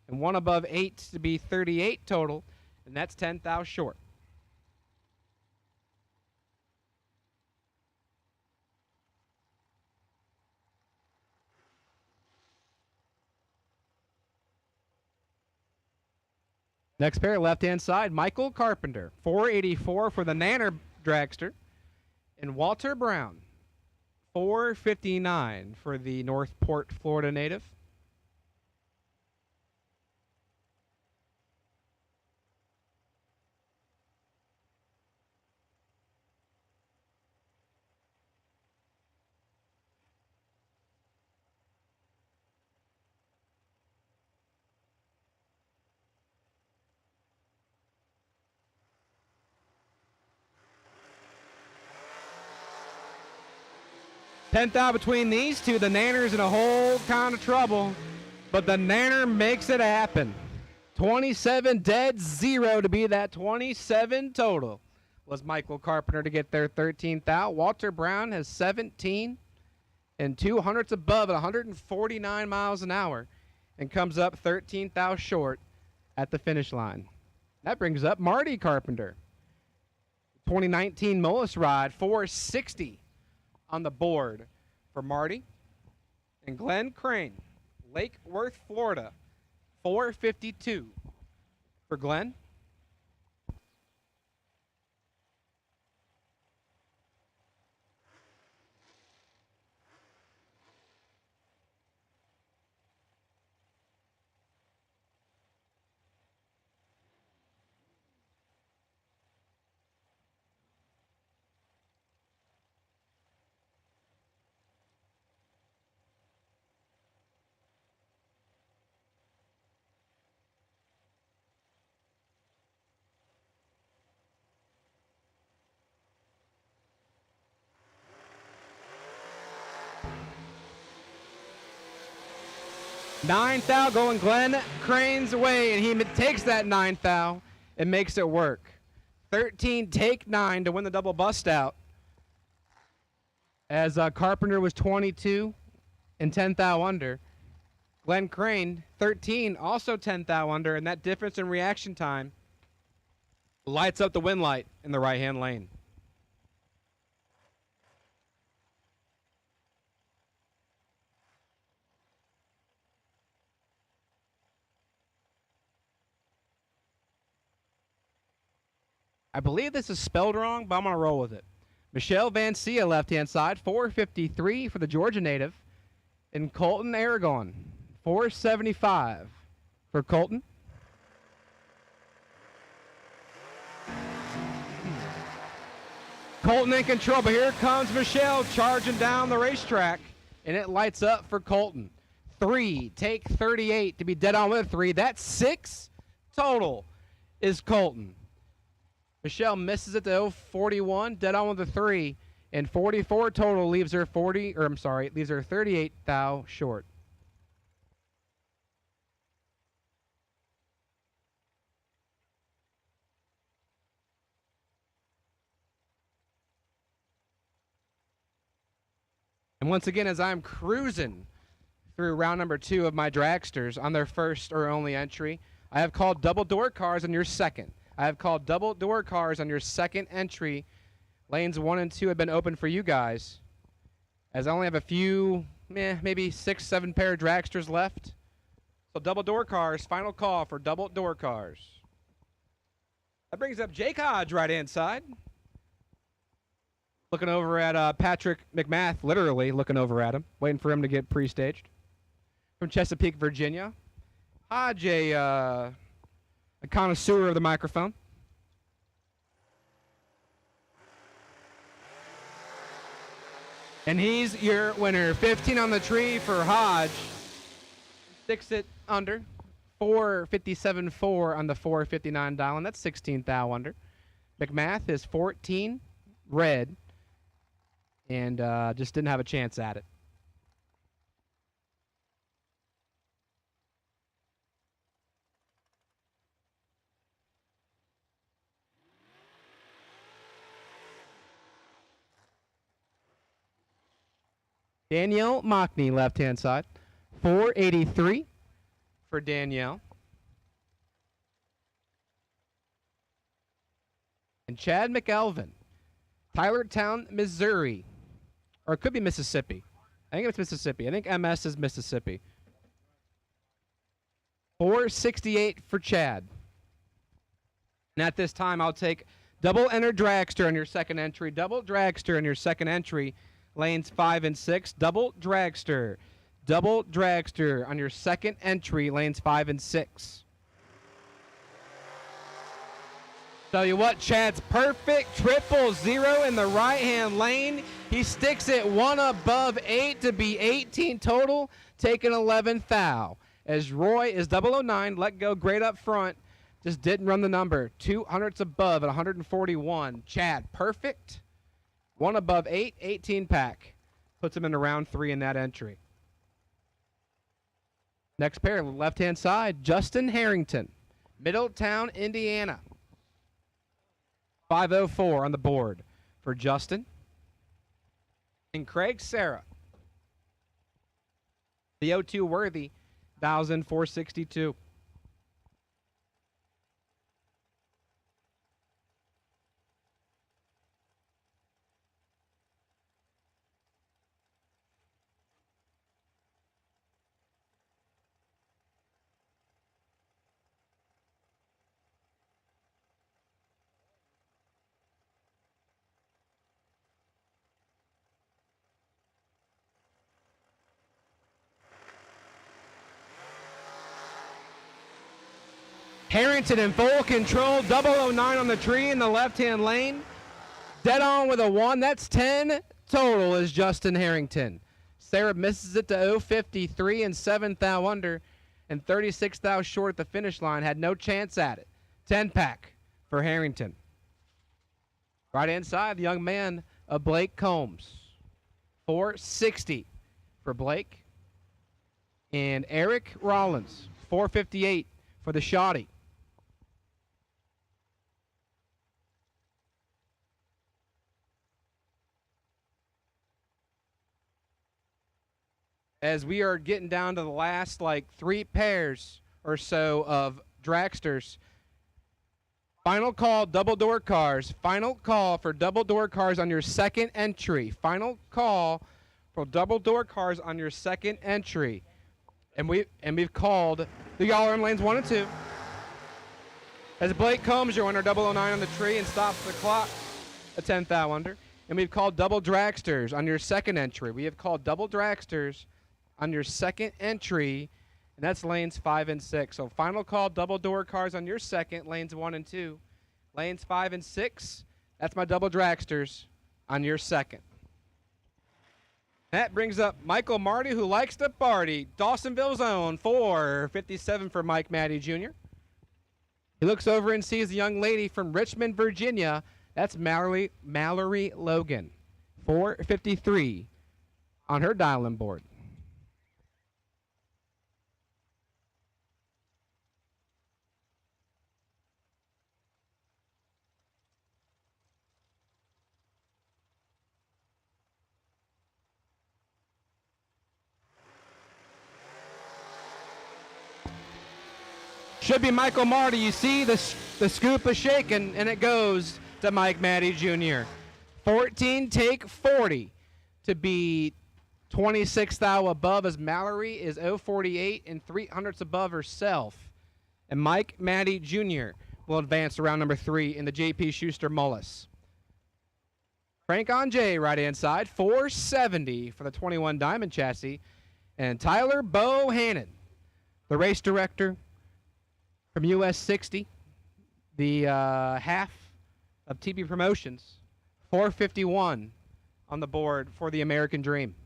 and 1 above 8 to be 38 total, and that's 10 thou short. Next pair, left-hand side, Michael Carpenter, 484 for the Jr Dragster, and Walter Brown, 459 for the Northport, Florida native. 10th out between these two. The Nanner's in a whole kind of trouble, but the Nanner makes it happen. 27 dead, 0 to be that 27 total. Was Michael Carpenter to get their 13th out. Walter Brown has 17 and 200ths above at 149 miles an hour and comes up 13th out short at the finish line. That brings up Marty Carpenter. 2019 Mullis ride, 460 on the board for Marty. And Glenn Crane, Lake Worth, Florida, 452 for Glenn. Ninth out going Glenn Crane's way, and he takes that ninth out and makes it work. 13, take 9 to win the double bust out. As Carpenter was 22 and 10th out under. Glenn Crane, 13, also 10th out under, and that difference in reaction time lights up the win light in the right-hand lane. I believe this is spelled wrong, but I'm going to roll with it. Michelle Van Sia, left-hand side, 453 for the Georgia native. And Colton Aragon, 475 for Colton. Colton in control, but here comes Michelle charging down the racetrack, and it lights up for Colton. 3, take 38 to be dead on with 3. That's 6 total is Colton. Michelle misses it to 41, dead on with the 3, and 44 total leaves her 38 thou short. And once again, as I'm cruising through round number 2 of my dragsters on their first or only entry, I have called double door cars on your second. I have called double door cars on your second entry. Lanes 1 and 2 have been open for you guys. As I only have a few, maybe 6, 7 pair of dragsters left. So double door cars, final call for double door cars. That brings up Jake Hodge right-hand side. Looking over at Patrick McMath, literally looking over at him, waiting for him to get pre-staged. From Chesapeake, Virginia. Hodge, a connoisseur of the microphone. And he's your winner. 15 on the tree for Hodge. Sticks it under. 457.4 on the 459 dial, and that's 16th thou under. McMath is 14 red, and just didn't have a chance at it. Danielle Mockney, left-hand side. 483 for Danielle. And Chad McElvin, Tylertown, Missouri. Or it could be Mississippi. I think it's Mississippi. I think MS is Mississippi. 468 for Chad. And at this time, I'll take double enter dragster on your second entry. Double dragster on your second entry. Lanes 5 and 6, double dragster on your second entry, lanes 5 and 6. Tell you what, Chad's perfect 000 in the right-hand lane. He sticks it 1 above 8 to be 18 total, taking 11th thou. As Roy is 009, let go great up front, just didn't run the number. 200ths above at 141. Chad, perfect. 1 above 8, 18 pack. Puts him into round 3 in that entry. Next pair, left-hand side, Justin Harrington, Middletown, Indiana. 504 on the board for Justin. And Craig Sarah. The 0-2 worthy, 1,462. Harrington in full control, 009 on the tree in the left-hand lane. Dead on with a 1. That's 10 total is Justin Harrington. Sarah misses it to 053 and 7 thou under and 36 thou short at the finish line. Had no chance at it. 10-pack for Harrington. Right-hand side, the young man of Blake Combs. 460 for Blake. And Eric Rollins, 458 for the Shoddy. As we are getting down to the last, 3 pairs or so of dragsters. Final call, double door cars. Final call for double door cars on your second entry. Final call for double door cars on your second entry. And we've called the y'all are in lanes 1 and 2. As Blake Combs, your winner, 009 on the tree and stops the clock at 10 thou under. And we've called double dragsters on your second entry. We have called double dragsters on your second entry, and that's lanes 5 and 6. So final call, double door cars on your second, lanes 1 and 2. Lanes 5 and 6, that's my double dragsters on your second. That brings up Michael Marty, who likes to party. Dawsonville's own, 457 for Mike Matty Jr. He looks over and sees a young lady from Richmond, Virginia. That's Mallory Logan, 453 on her dial-in board. Should be Michael Marty. You see the scoop is shaking, and it goes to Mike Matty Jr. 14 take 40 to be 26 thou above, as Mallory is 048 and 300ths above herself. And Mike Matty Jr. will advance to round number 3 in the J.P. Schuster Mullis. Frank Anjay, right-hand side, 470 for the 21 Diamond chassis. And Tyler Bohannon, the race director from US 60, the half of TB Promotions, 451 on the board for the American Dream.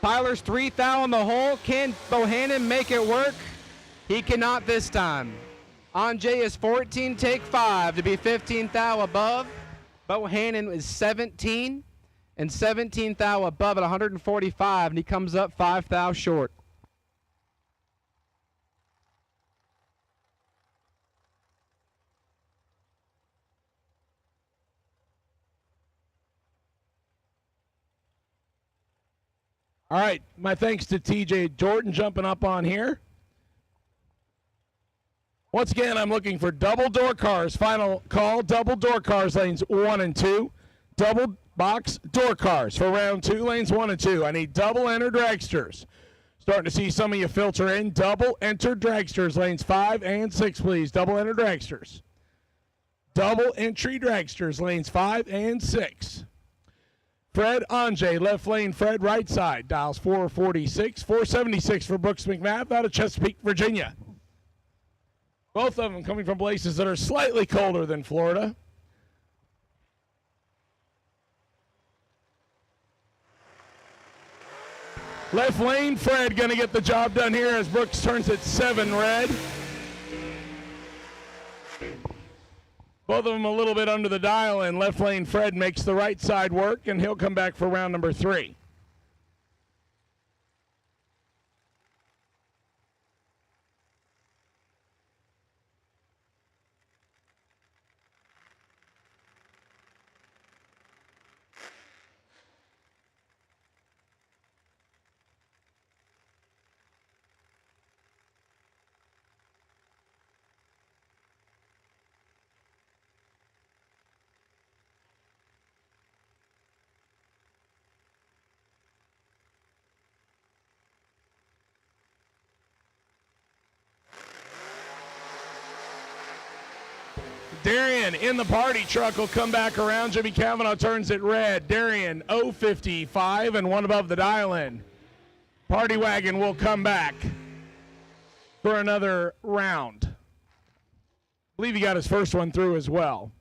Tyler's 3 thou in the hole. Can Bohannon make it work? He cannot this time. Anjay is 14 take 5 to be 15 thou above. Bohannon is 17 and 17 thou above at 145, and he comes up 5 thou short. All right, my thanks to TJ Jordan jumping up on here. Once again, I'm looking for double door cars. Final call, double door cars, lanes 1 and 2. Double box door cars for round 2, lanes 1 and 2. I need double enter dragsters. Starting to see some of you filter in. Double enter dragsters, lanes 5 and 6, please. Double enter dragsters. double entry dragsters, lanes 5 and 6. Fred Anjay, left lane, Fred right side, dials 446, 476 for Brooks McMath out of Chesapeake, Virginia. Both of them coming from places that are slightly colder than Florida. Left lane, Fred going to get the job done here as Brooks turns it 7 red. Both of them a little bit under the dial, and left lane Fred makes the right side work, and he'll come back for round number 3. Darian in the party truck will come back around. Jimmy Cavanaugh turns it red. Darian 055 and 1 above the dial-in. Party wagon will come back for another round. I believe he got his first one through as well.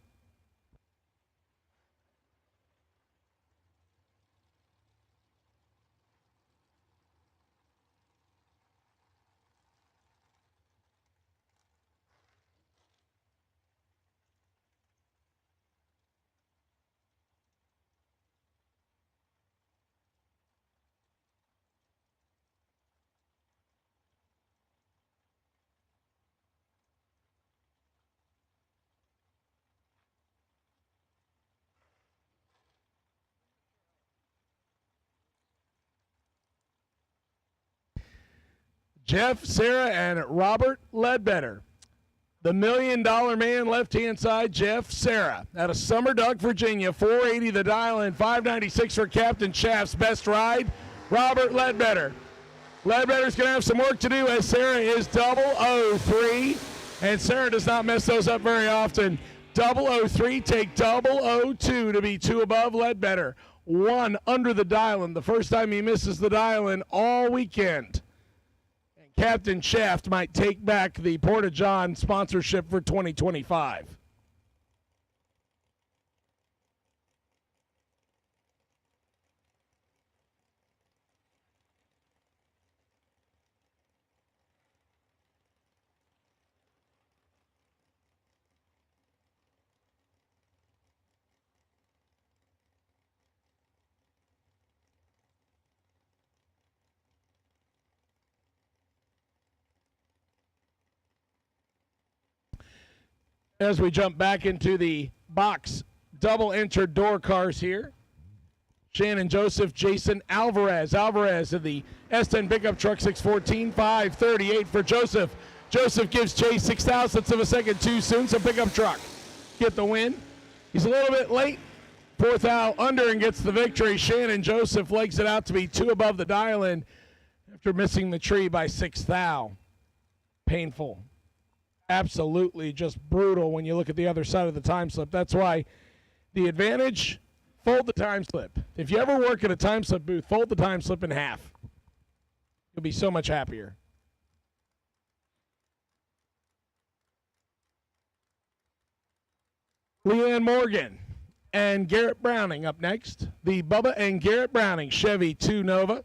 Jeff, Sarah, and Robert Ledbetter. The $1 Million Man, left-hand side, Jeff, Sarah. Out of Summer Duck, Virginia, 480 the dial-in, 596 for Captain Shaft's best ride, Robert Ledbetter. Ledbetter's going to have some work to do as Sarah is 003, and Sarah does not mess those up very often. 003, take 002 to be 2 above Ledbetter. 1 under the dial-in, the first time he misses the dial-in all weekend. Captain Shaft might take back the Porta-John sponsorship for 2025. As we jump back into the box, double entered door cars here. Shannon Joseph, Jason Alvarez. Alvarez of the S10 pickup truck, 614, 538 for Joseph. Joseph gives Chase 6 thousandths of a second too soon, so pickup truck get the win. He's a little bit late. 4th out under and gets the victory. Shannon Joseph legs it out to be 2 above the dial-in after missing the tree by 6 thou. Painful. Absolutely just brutal when you look at the other side of the time slip. That's why the advantage, fold the time slip. If you ever work at a time slip booth, fold the time slip in half. You'll be so much happier. Leanne Morgan and Garrett Browning up next. The Bubba and Garrett Browning Chevy 2 Nova.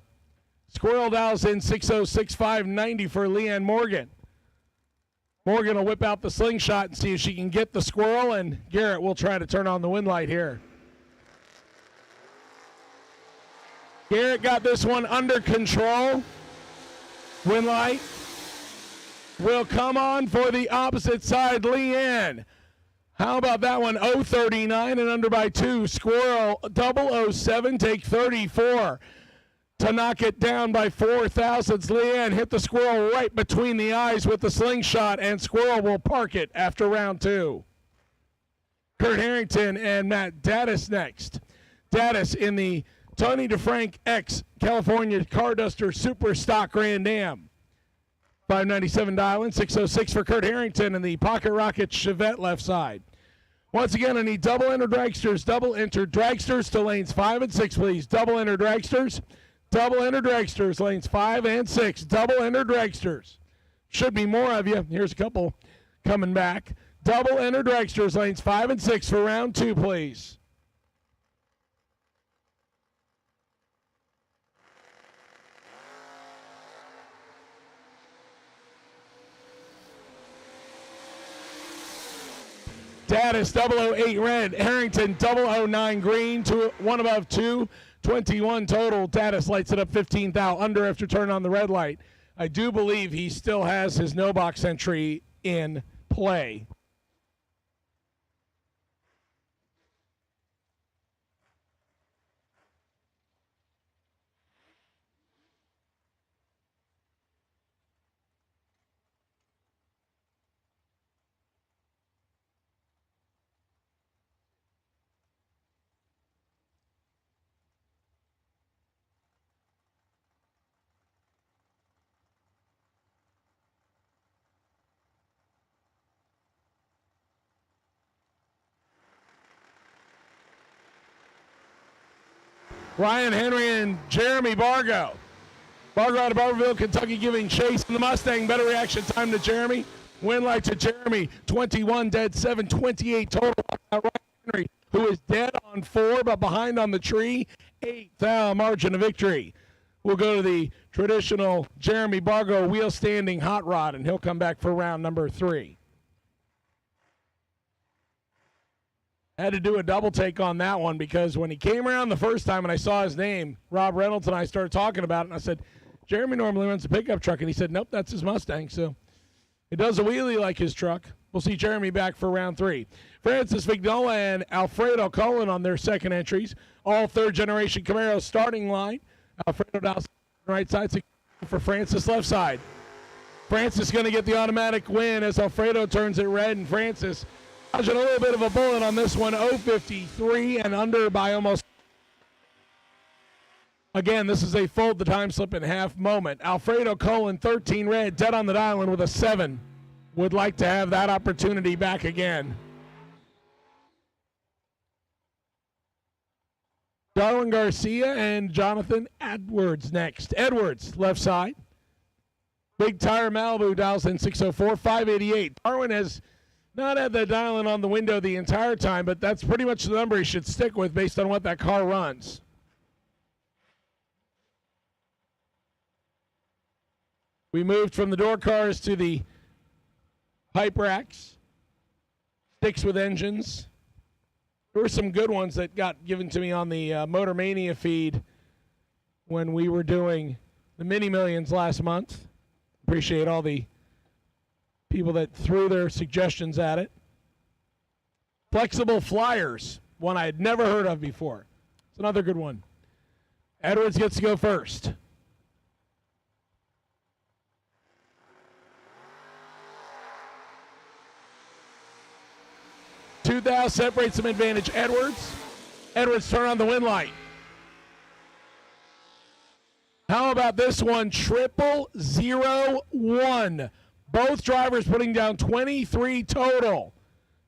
Squirrel dials in 606-590 for Leanne Morgan. Morgan will whip out the slingshot and see if she can get the squirrel, and Garrett will try to turn on the wind light here. Garrett got this one under control. Wind light will come on for the opposite side, Leanne. How about that one? 039 and under by 2. Squirrel 007, take 34. To knock it down by 4 thousandths. Leanne hit the squirrel right between the eyes with the slingshot, and squirrel will park it after round 2. Kurt Harrington and Matt Daddis next. Daddis in the Tony DeFrank X California Car Duster Super Stock Grand Am. 597 dial-in, 606 for Kurt Harrington in the Pocket Rocket Chevette left side. Once again, I need double enter dragsters to lanes 5 and 6, please. Double enter dragsters, lanes 5 and 6. Double enter dragsters. Should be more of you. Here's a couple coming back. Double enter dragsters, lanes 5 and 6 for round 2, please. Daddis 008 red, Harrington 009 green, 1 above 2, 21 total. Daddis lights it up 15 thou under after turn on the red light. I do believe he still has his NoBox entry in play. Ryan Henry and Jeremy Bargo. Bargo out of Barberville, Kentucky, giving chase in the Mustang. Better reaction time to Jeremy. Win light to Jeremy. 21 dead, 7, 28 total. Ryan Henry, who is dead on 4, but behind on the tree. 8 thou margin of victory. We'll go to the traditional Jeremy Bargo wheel standing hot rod, and he'll come back for round number 3. Had to do a double take on that one because when he came around the first time and I saw his name, Rob Reynolds and I started talking about it, and I said, Jeremy normally runs a pickup truck, and he said, nope, that's his Mustang. So it does a wheelie like his truck. We'll see Jeremy back for round 3. Francis Vignola and Alfredo Cullen on their second entries. All third-generation Camaros starting line. Alfredo down right side for Francis left side. Francis going to get the automatic win as Alfredo turns it red, and Francis dodging a little bit of a bullet on this one, 0.53 and under by almost. Again, this is a fold the time slip in half moment. Alfredo Cullen, 13 red, dead on the dial with a 7. Would like to have that opportunity back again. Darwin Garcia and Jonathan Edwards next. Edwards, left side. Big Tire Malibu dials in 604, 588. Darwin has not had that dial-in on the window the entire time, but that's pretty much the number he should stick with based on what that car runs. We moved from the door cars to the pipe racks, sticks with engines. There were some good ones that got given to me on the Motor Mania feed when we were doing the Mini Millions last month. Appreciate all the people that threw their suggestions at it. Flexible Flyers, one I had never heard of before. It's another good one. Edwards gets to go first. $2,000 separates some advantage. Edwards turn on the win light. How about this one? 0001. Both drivers putting down 23 total.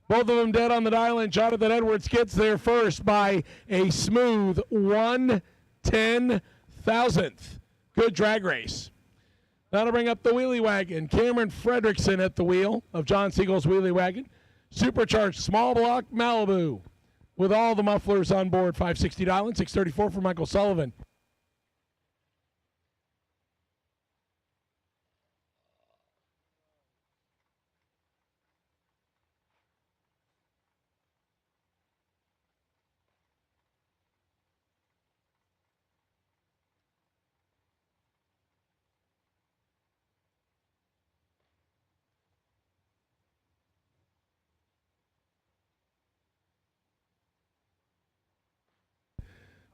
Both of them dead on the dial, and Jonathan Edwards gets there first by a smooth 1/10,000th. Good drag race. That'll bring up the wheelie wagon. Cameron Fredrickson at the wheel of John Siegel's wheelie wagon. Supercharged small block Malibu with all the mufflers on board. 560 dial in, 634 for Michael Sullivan.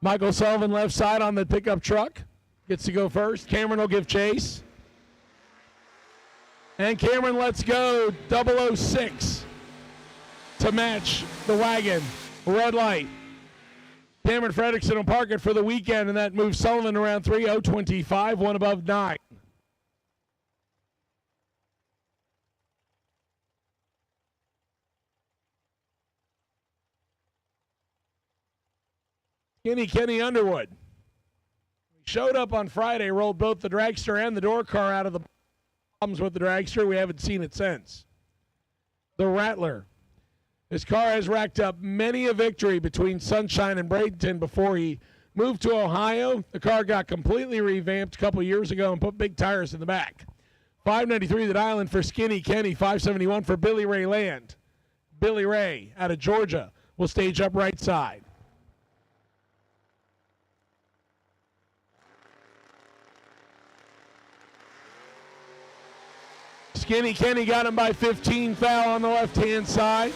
Michael Sullivan left side on the pickup truck. Gets to go first. Cameron will give chase. And Cameron lets go 006 to match the wagon. Red light. Cameron Fredrickson will park it for the weekend, and that moves Sullivan around 3:025, 1 above 9. Kenny Underwood. Showed up on Friday, rolled both the dragster and the door car out of the problems with the dragster. We haven't seen it since. The Rattler. His car has racked up many a victory between Sunshine and Bradenton before he moved to Ohio. The car got completely revamped a couple years ago and put big tires in the back. 593 the dial-in for Skinny Kenny. 571 for Billy Ray Land. Billy Ray out of Georgia will stage up right side. Skinny Kenny got him by 15, foul on the left-hand side.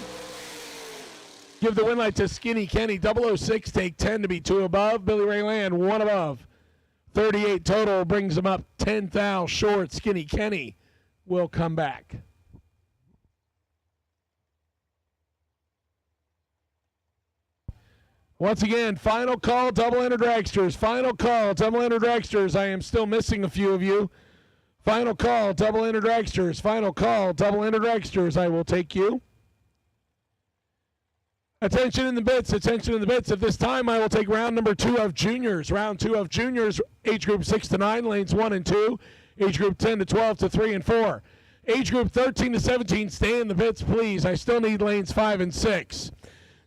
Give the win light to Skinny Kenny. 006, take 10 to be 2 above. Billy Ray Land, 1 above. 38 total brings him up 10 foul short. Skinny Kenny will come back. Once again, final call, double-ender dragsters. Final call, double-ender dragsters. I am still missing a few of you. Final call, double-ender dragsters. Final call, double-ender dragsters. I will take you. Attention in the bits, attention in the bits. At this time, I will take round number 2 of juniors. Round 2 of juniors, age group 6 to 9, lanes 1 and 2. Age group 10 to 12 to 3 and 4. Age group 13 to 17, stay in the bits, please. I still need lanes 5 and 6.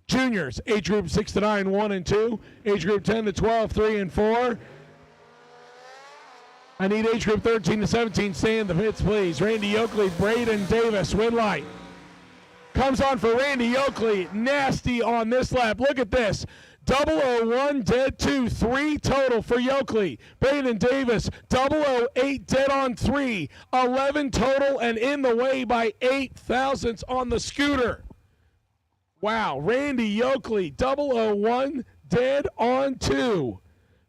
Juniors, age group 6 to 9, 1 and 2. Age group 10 to 12, 3 and 4. I need age group 13 to 17. Stay in the pits, please. Randy Oakley, Braden Davis, win light. Comes on for Randy Oakley. Nasty on this lap. Look at this. 001, dead 2, 3 total for Yoakley. Braden Davis, 008, dead on 3, 11 total, and in the way by 8 thousandths on the scooter. Wow, Randy Yoakley, 001, dead on 2.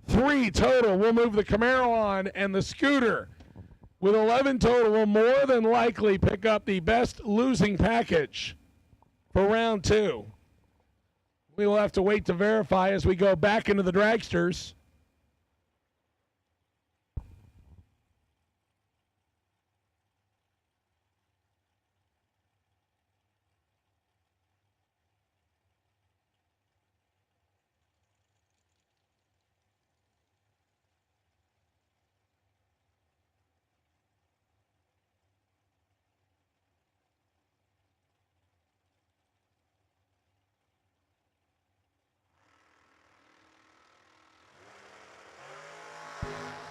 3 total will move the Camaro on, and the scooter with 11 total will more than likely pick up the best losing package for round 2. We will have to wait to verify as we go back into the dragsters.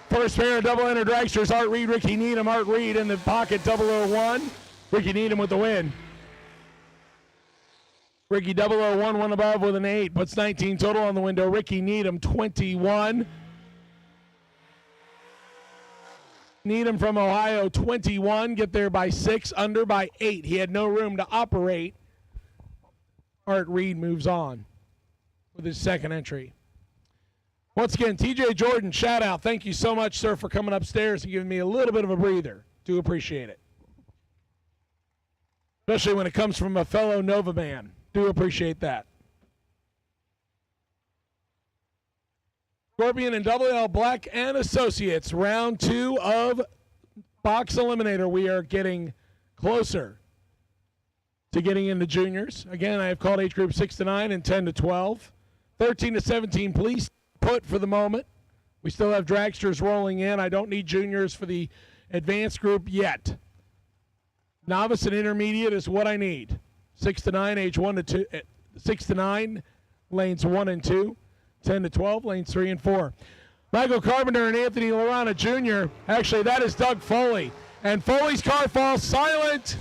First pair of double-ender dragsters, Art Reed, Ricky Needham. Art Reed in the pocket, 001. Ricky Needham with the win. Ricky 001, 1 above with an 8. Puts 19 total on the window. Ricky Needham, 21. Needham from Ohio, 21. Get there by 6, under by 8. He had no room to operate. Art Reed moves on with his second entry. Once again, TJ Jordan, shout out. Thank you so much, sir, for coming upstairs and giving me a little bit of a breather. Do appreciate it. Especially when it comes from a fellow Nova man. Do appreciate that. Scorpion and Double L Black and Associates, round 2 of Box Eliminator. We are getting closer to getting into juniors. Again, I have called age group 6 to 9 and 10 to 12. 13 to 17, please put for the moment. We still have dragsters rolling in. I don't need juniors for the advanced group yet. Novice and intermediate is what I need. 6 to 9, age 1 to 2, 6 to 9, lanes 1 and 2. 10 to 12, lanes 3 and 4. Michael Carpenter and Anthony Lorana Jr. Actually, that is Doug Foley. And Foley's car falls silent.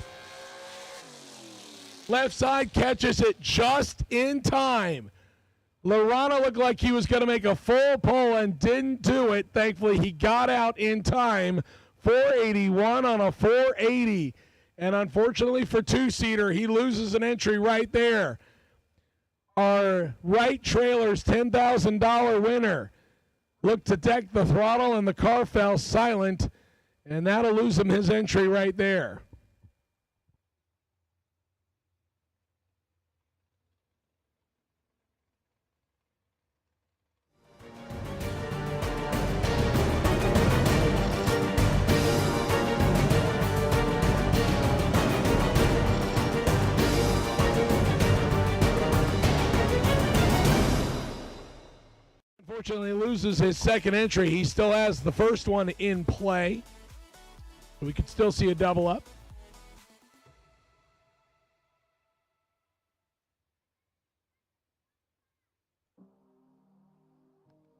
Left side catches it just in time. Lorana looked like he was going to make a full pull and didn't do it. Thankfully, he got out in time. 481 on a 480. And unfortunately for two-seater, he loses an entry right there. Our right trailer's $10,000 winner looked to deck the throttle, and the car fell silent, and that'll lose him his entry right there. Unfortunately, loses his second entry. He still has the first one in play. We could still see a double up.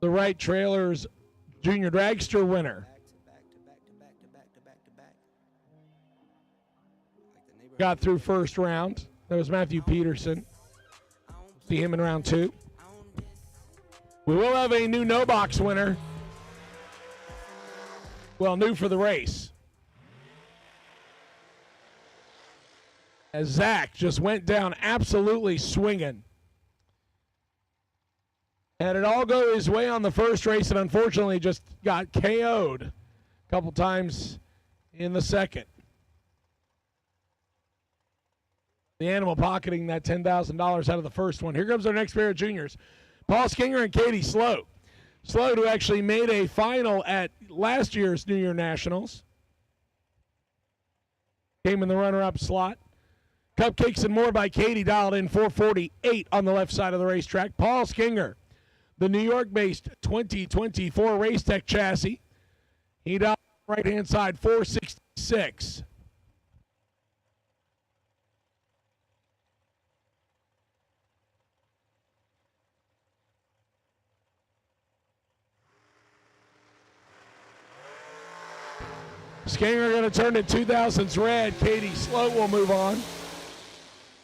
The right trailer's Junior Dragster winner. Got through first round. That was Matthew Peterson. See him in round 2. We will have a new NoBox winner. Well, new for the race. As Zach just went down absolutely swinging. And it all go his way on the first race and unfortunately just got KO'd a couple times in the second. The animal pocketing that $10,000 out of the first one. Here comes our next pair of juniors. Paul Skinger and Katie Sloat. Sloat, who actually made a final at last year's New Year Nationals. Came in the runner-up slot. Cupcakes and More by Katie dialed in 448 on the left side of the racetrack. Paul Skinger, the New York-based 2024 Racetech chassis. He dialed right-hand side 466. Skinger going to turn to 2000s red. Katie Sloat will move on.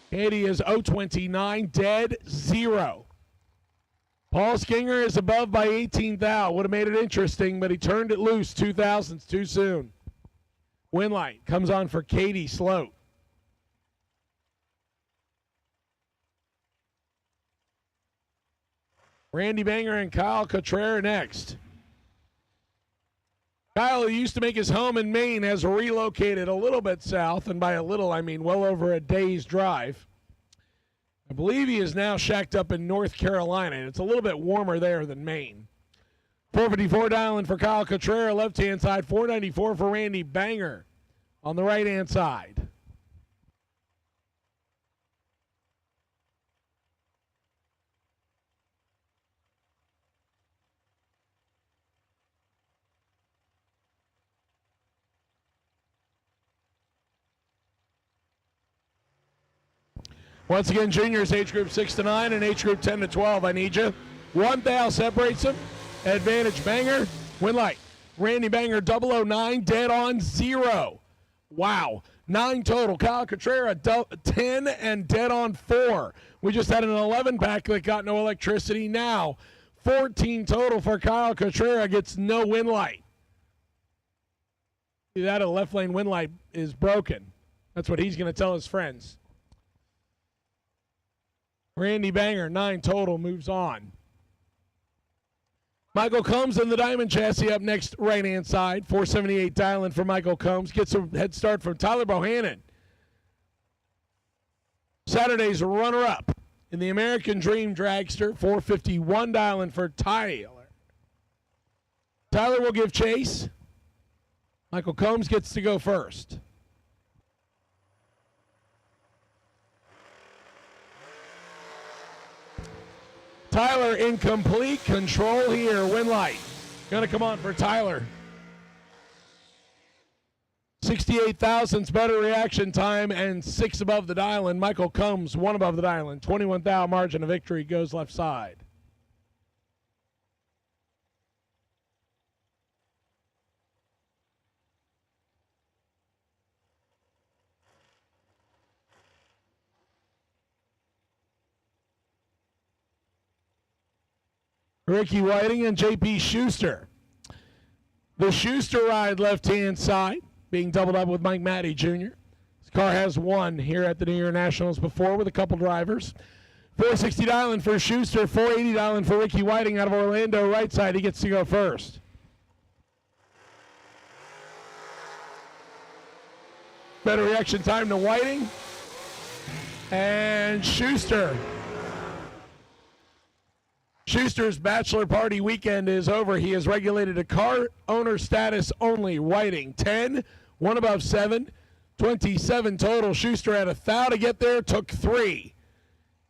Katie is 029, dead 0. Paul Skinger is above by 18 thou. Would have made it interesting, but he turned it loose 2000s too soon. Win light comes on for Katie Sloat. Randy Banger and Kyle Cotrera next. Kyle, who used to make his home in Maine, has relocated a little bit south, and by a little, I mean well over a day's drive. I believe he is now shacked up in North Carolina, and it's a little bit warmer there than Maine. 454 dialing for Kyle Cotrera, left-hand side. 494 for Randy Banger on the right-hand side. Once again, juniors, age group 6 to 9 and age group 10 to 12. I need you. 1 thou separates them. Advantage Banger. Win light. Randy Banger 009, dead on 0. Wow. 9 total. Kyle Cotrera 10 and dead on 4. We just had an 11 pack that got no electricity. Now 14 total for Kyle Cotrera, gets no win light. See that, a left lane win light is broken. That's what he's going to tell his friends. Randy Banger, 9 total, moves on. Michael Combs in the Diamond chassis up next, right-hand side. 478 dialing for Michael Combs. Gets a head start from Tyler Bohannon. Saturday's runner-up in the American Dream Dragster. 451 dialing for Tyler. Tyler will give chase. Michael Combs gets to go first. Tyler in complete control here. Win light. Going to come on for Tyler. 68 thousandths better reaction time and 6 above the dial. And Michael Combs 1 above the dial. 21 thou margin of victory, goes left side. Ricky Whiting and J.P. Schuster. The Schuster ride left-hand side, being doubled up with Mike Matty Jr. This car has won here at the New Year Nationals before with a couple drivers. 460 dialing for Schuster, 480 dialing for Ricky Whiting out of Orlando, right side. He gets to go first. Better reaction time to Whiting. And Schuster. Schuster's bachelor party weekend is over. He is regulated to car owner status only. Whiting 10, 1 above 7, 27 total. Schuster had 1 thou to get there, took 3.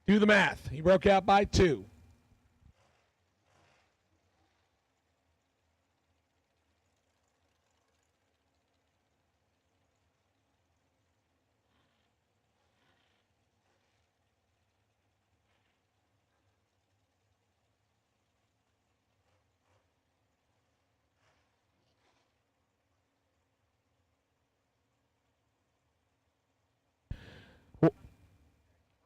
Do the math. He broke out by 2.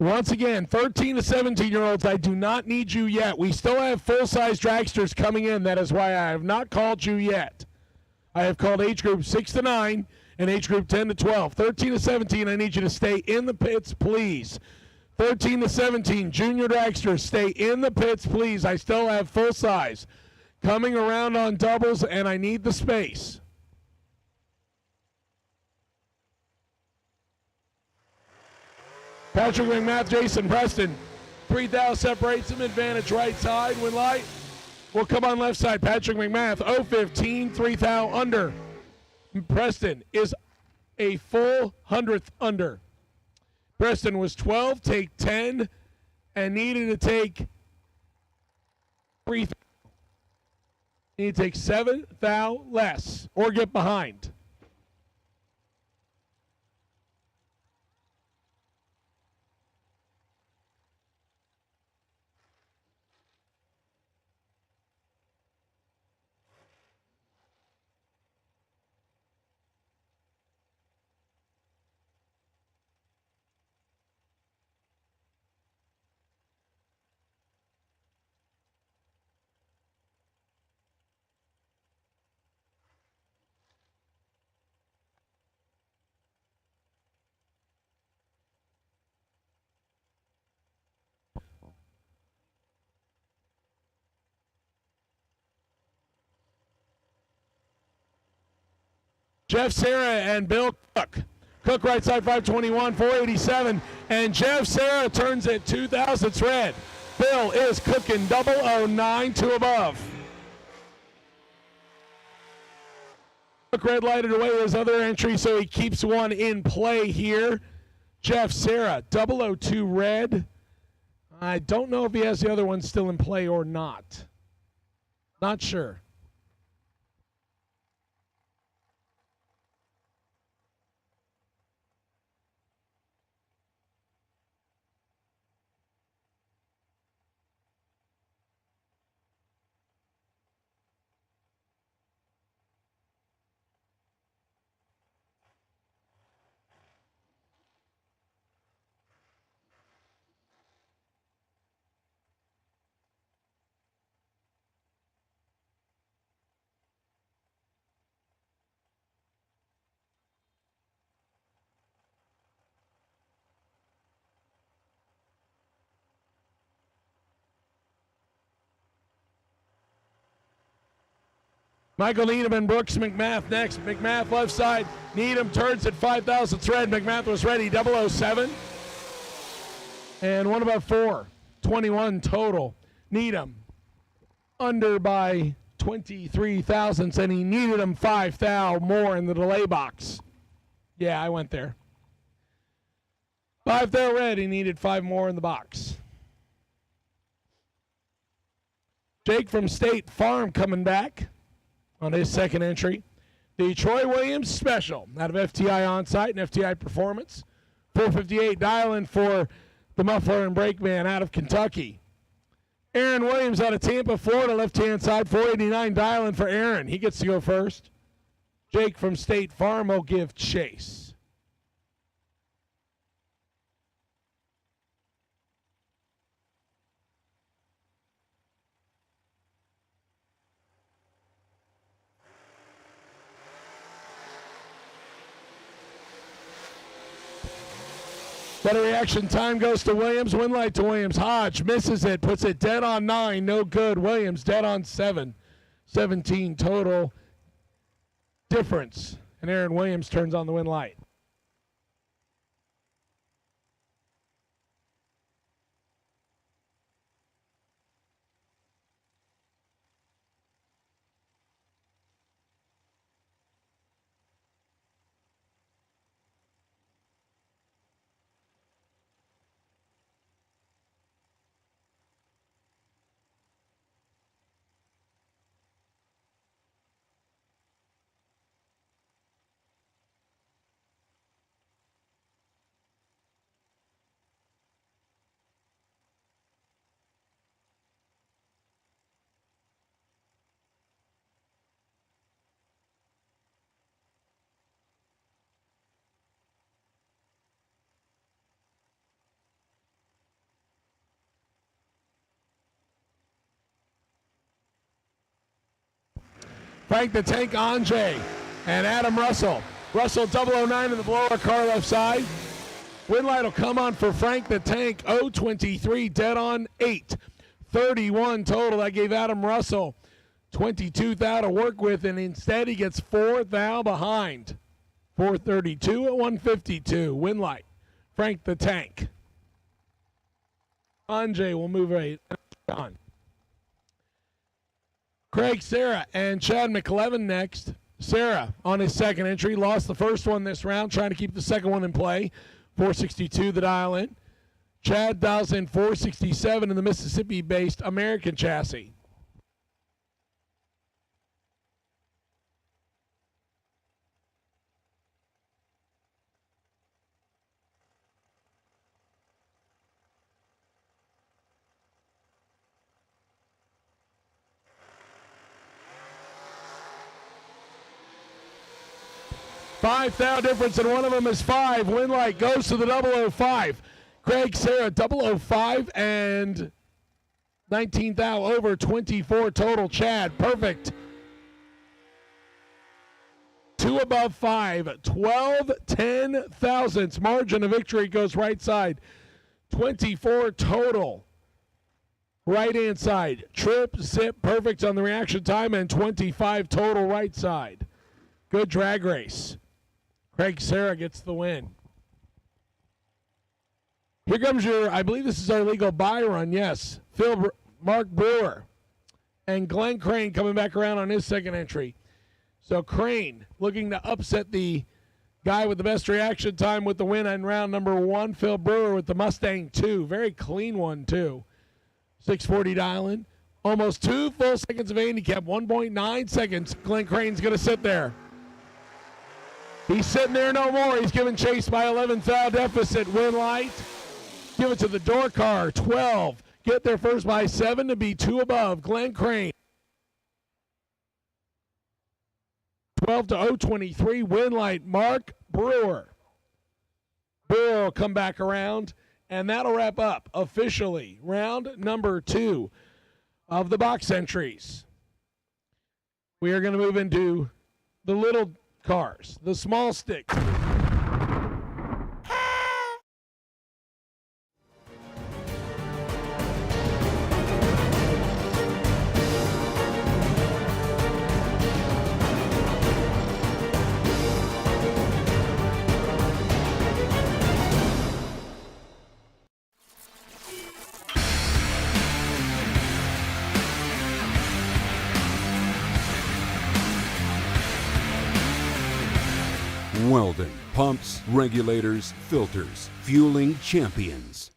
Once again, 13 to 17-year-olds, I do not need you yet. We still have full-size dragsters coming in. That is why I have not called you yet. I have called age group 6 to 9 and age group 10 to 12. 13 to 17, I need you to stay in the pits, please. 13 to 17, junior dragsters, stay in the pits, please. I still have full size. Coming around on doubles, and I need the space. Patrick McMath, Jason Preston. 3,000 separates him, advantage right side. Win light. Will come on left side. Patrick McMath, 0-15, 3,000 under. Preston is a full 100th under. Preston was 12, take 10, and needed to take 3,000. Need to take 7,000 less or get behind. Jeff Serra and Bill Cook. Cook right side 521, 487, and Jeff Serra turns it 2,000. It's red. Bill is cooking 009 to above. Cook red lighted away his other entry, so he keeps one in play here. Jeff Serra, 002 red. I don't know if he has the other one still in play or not. Not sure. Michael Needham and Brooks McMath next. McMath left side. Needham turns at 5,000 thread. McMath was ready. 007. And one about 4. 21 total. Needham under by 23 thousandths, and he needed him 5,000 more in the delay box. Yeah, I went there. 5,000 red. He needed 5 more in the box. Jake from State Farm coming back on his second entry. The Troy Williams special out of FTI Onsite and FTI Performance. 458 dialing for the muffler and brake man out of Kentucky. Aaron Williams out of Tampa, Florida, left-hand side. 489 dialing for Aaron. He gets to go first. Jake from State Farm will give chase. Better reaction time goes to Williams. Win light to Williams. Hodge misses it, puts it dead on 9. No good. Williams dead on 7. 17 total difference. And Aaron Williams turns on the win light. Frank the Tank Andre, and Adam Russell. Russell 009 in the blower car left side. Win light will come on for Frank the Tank. 023 dead on 8. 31 total. That gave Adam Russell 22 thou to work with, and instead he gets 4 thou behind. 432 at 152. Win light. Frank the Tank. Andre will move right on. Craig Sarah and Chad McLevin next. Sarah on his second entry. Lost the first one this round, trying to keep the second one in play. 462 the dial in. Chad dials in 467 in the Mississippi-based American chassis. $5,000 difference, and one of them is 5. Win light goes to the 005. Craig Sarah 005 and 19,000 over 24 total. Chad perfect. 2 above 5. 12 10 thousandths. Margin of victory goes right side. 24 total. Right hand side. Trip, zip, perfect on the reaction time, and 25 total right side. Good drag race. Craig Sarah gets the win. Here comes your, I believe this is our legal buy run, yes. Mark Brewer and Glenn Crane coming back around on his second entry. So Crane looking to upset the guy with the best reaction time with the win on round number 1. Phil Brewer with the Mustang 2. Very clean one, too. 640 dial-in. Almost 2 full seconds of handicap. 1.9 seconds. Glenn Crane's going to sit there. He's sitting there no more. He's given chase by 11 thou deficit. Win light. Give it to the door car. 12. Get there first by 7 to be 2 above. Glenn Crane. 12 to 023. Win light. Mark Brewer. Brewer will come back around, and that'll wrap up officially round number 2 of the box entries. We are going to move into the little cars, the small stick. Weldon Pumps, Regulators, Filters, Fueling Champions.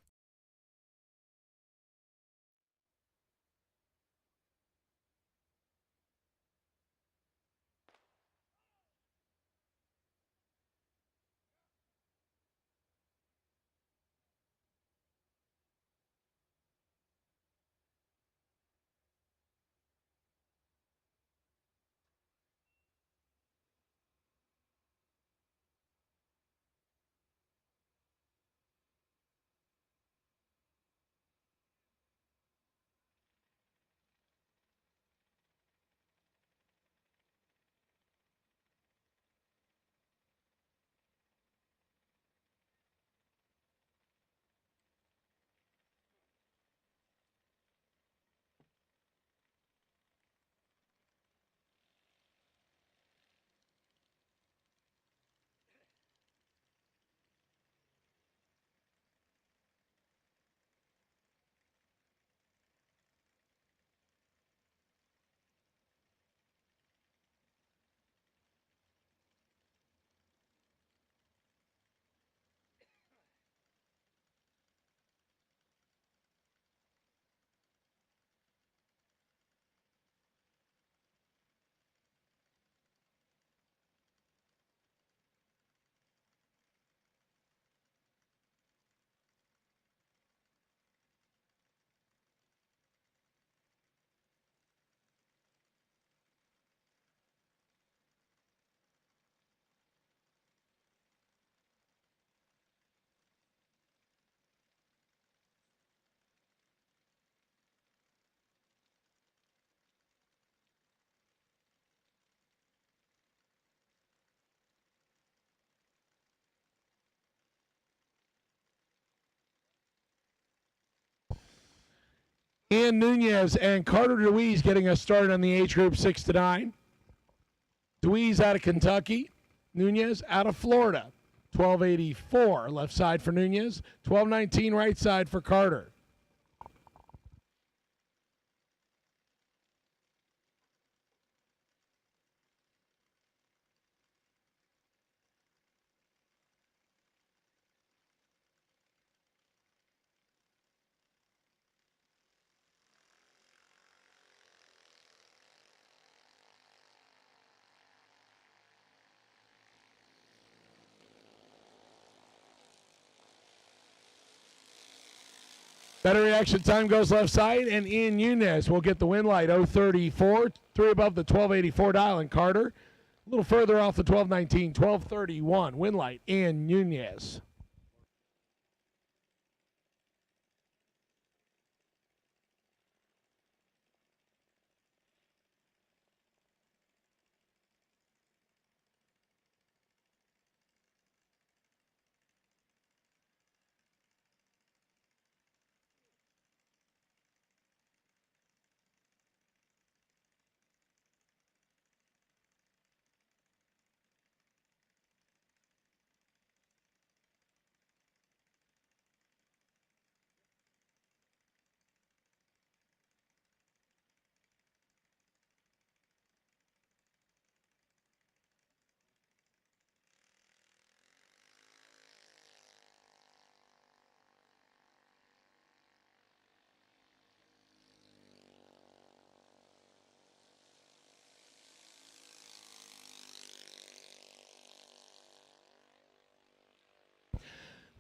Ian Nunez and Carter DeWeese getting us started on the age group 6 to 9. DeWeese out of Kentucky. Nunez out of Florida. 1284 left side for Nunez. 1219 right side for Carter. Better reaction time goes left side, and Ian Nunez will get the win light. 034, 3 above the 1284 dial, and Carter a little further off the 1219, 1231 win light. Ian Nunez.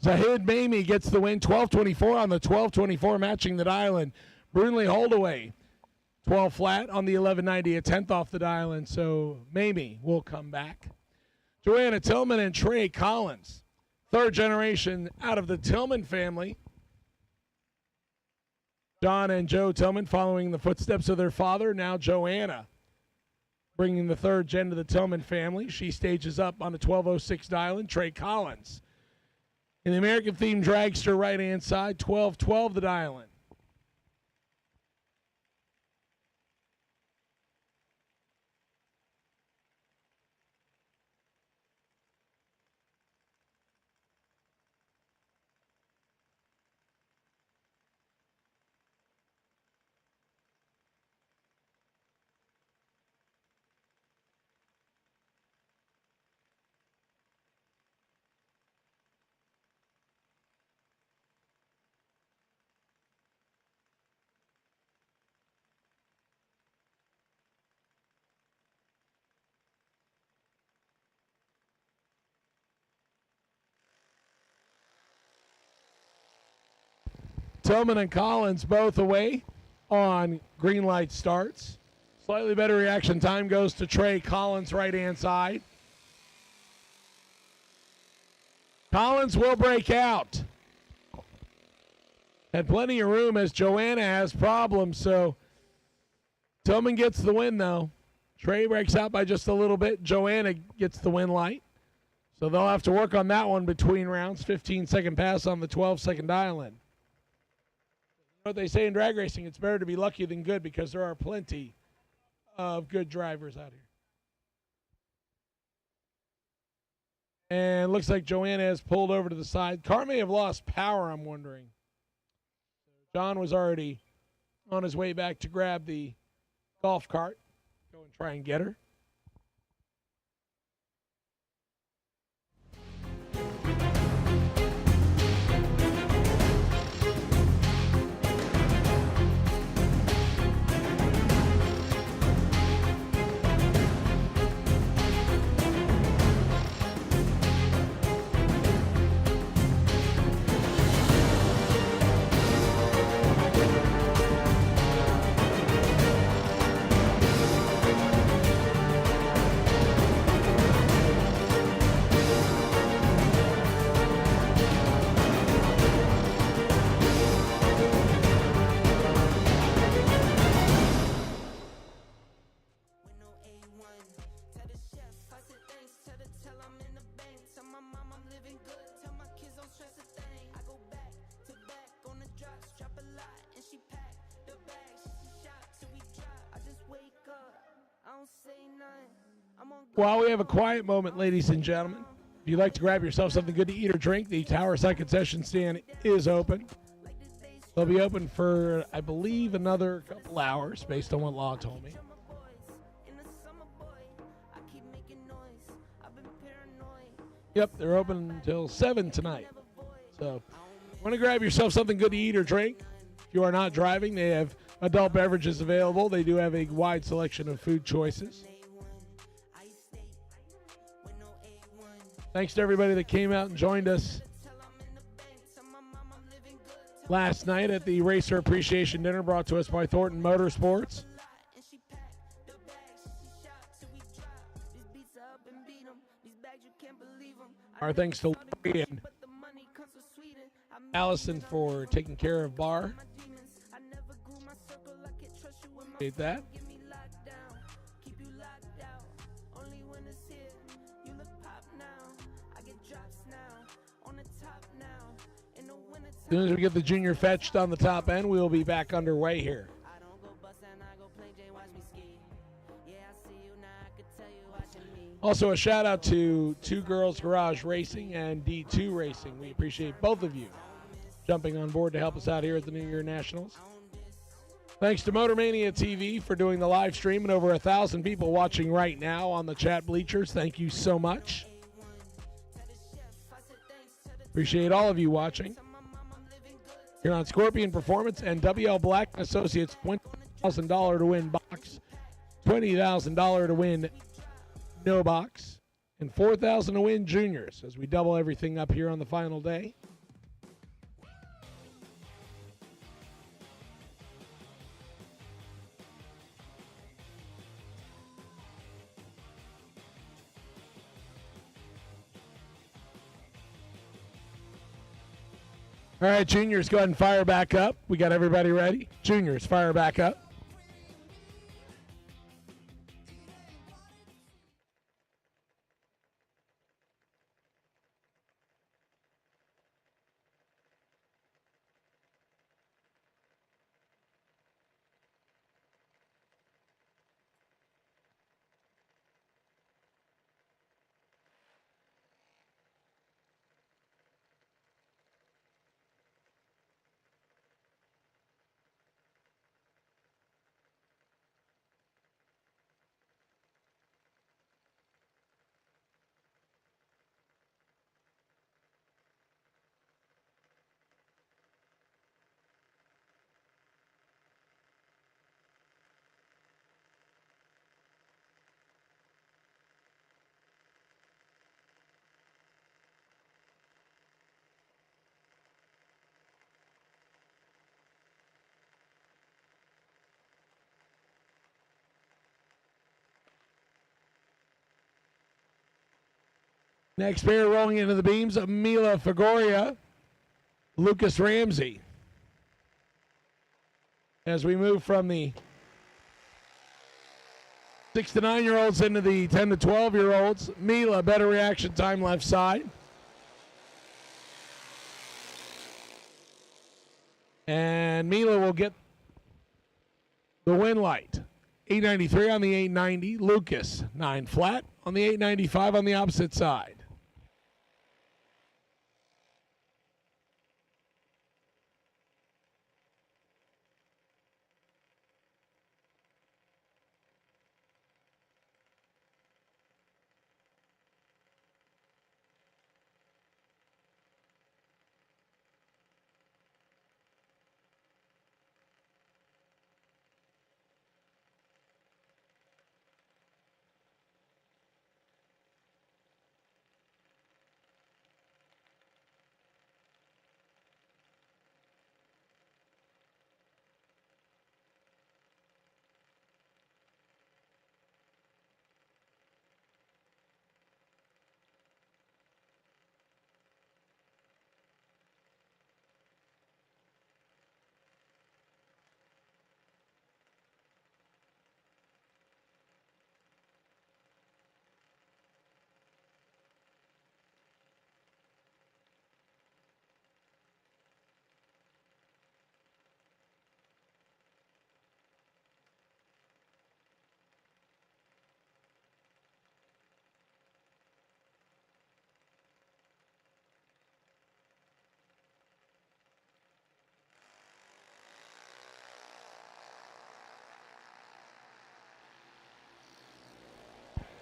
Zahid Mamie gets the win, 12-24 on the 12-24, matching the dial, and Brunley Holdaway, 12 flat on the 1190, a 10th off the dial, and so Mamie will come back. Joanna Tillman and Trey Collins, third generation out of the Tillman family. John and Joe Tillman following the footsteps of their father. Now Joanna bringing the third gen to the Tillman family. She stages up on the 1206 dial, and Trey Collins in the American-themed dragster right-hand side, 12-12 the dial-in. Tillman and Collins both away on green light starts. Slightly better reaction time goes to Trey Collins, right-hand side. Collins will break out. Had plenty of room as Joanna has problems, so Tillman gets the win, though. Trey breaks out by just a little bit. Joanna gets the win light. So they'll have to work on that one between rounds. 15-second pass on the 12-second dial-in. What they say in drag racing, it's better to be lucky than good, because there are plenty of good drivers out here. And looks like Joanna has pulled over to the side. Car may have lost power, I'm wondering. John was already on his way back to grab the golf cart. Go and try and get her. While we have a quiet moment, ladies and gentlemen, if you'd like to grab yourself something good to eat or drink, the Tower Side concession stand is open. They'll be open for, I believe, another couple hours, based on what Law told me. Yep, they're open until 7 tonight. So, want to grab yourself something good to eat or drink? If you are not driving, they have adult beverages available. They do have a wide selection of food choices. Thanks to everybody that came out and joined us last night at the Racer Appreciation Dinner brought to us by Thornton Motorsports. Our thanks to Larry and Allison for taking care of Bar. Appreciate that. As soon as we get the Junior fetched on the top end, we will be back underway here. Also, a shout out to Two Girls Garage Racing and D2 Racing. We appreciate both of you jumping on board to help us out here at the New Year Nationals. Thanks to Motormania TV for doing the live stream and over 1,000 people watching right now on the chat bleachers. Thank you so much. Appreciate all of you watching. Here on Scorpion Performance and WL Black Associates, $20,000 to win box, $20,000 to win no box, and $4,000 to win juniors as we double everything up here on the final day. All right, juniors, go ahead and fire back up. We got everybody ready. Juniors, fire back up. Next pair rolling into the beams, Mila Fagoria, Lucas Ramsey. As we move from the 6 to 9-year-olds into the 10 to 12-year-olds, Mila, better reaction time left side. And Mila will get the win light. 893 on the 890. Lucas, 9 flat on the 895 on the opposite side.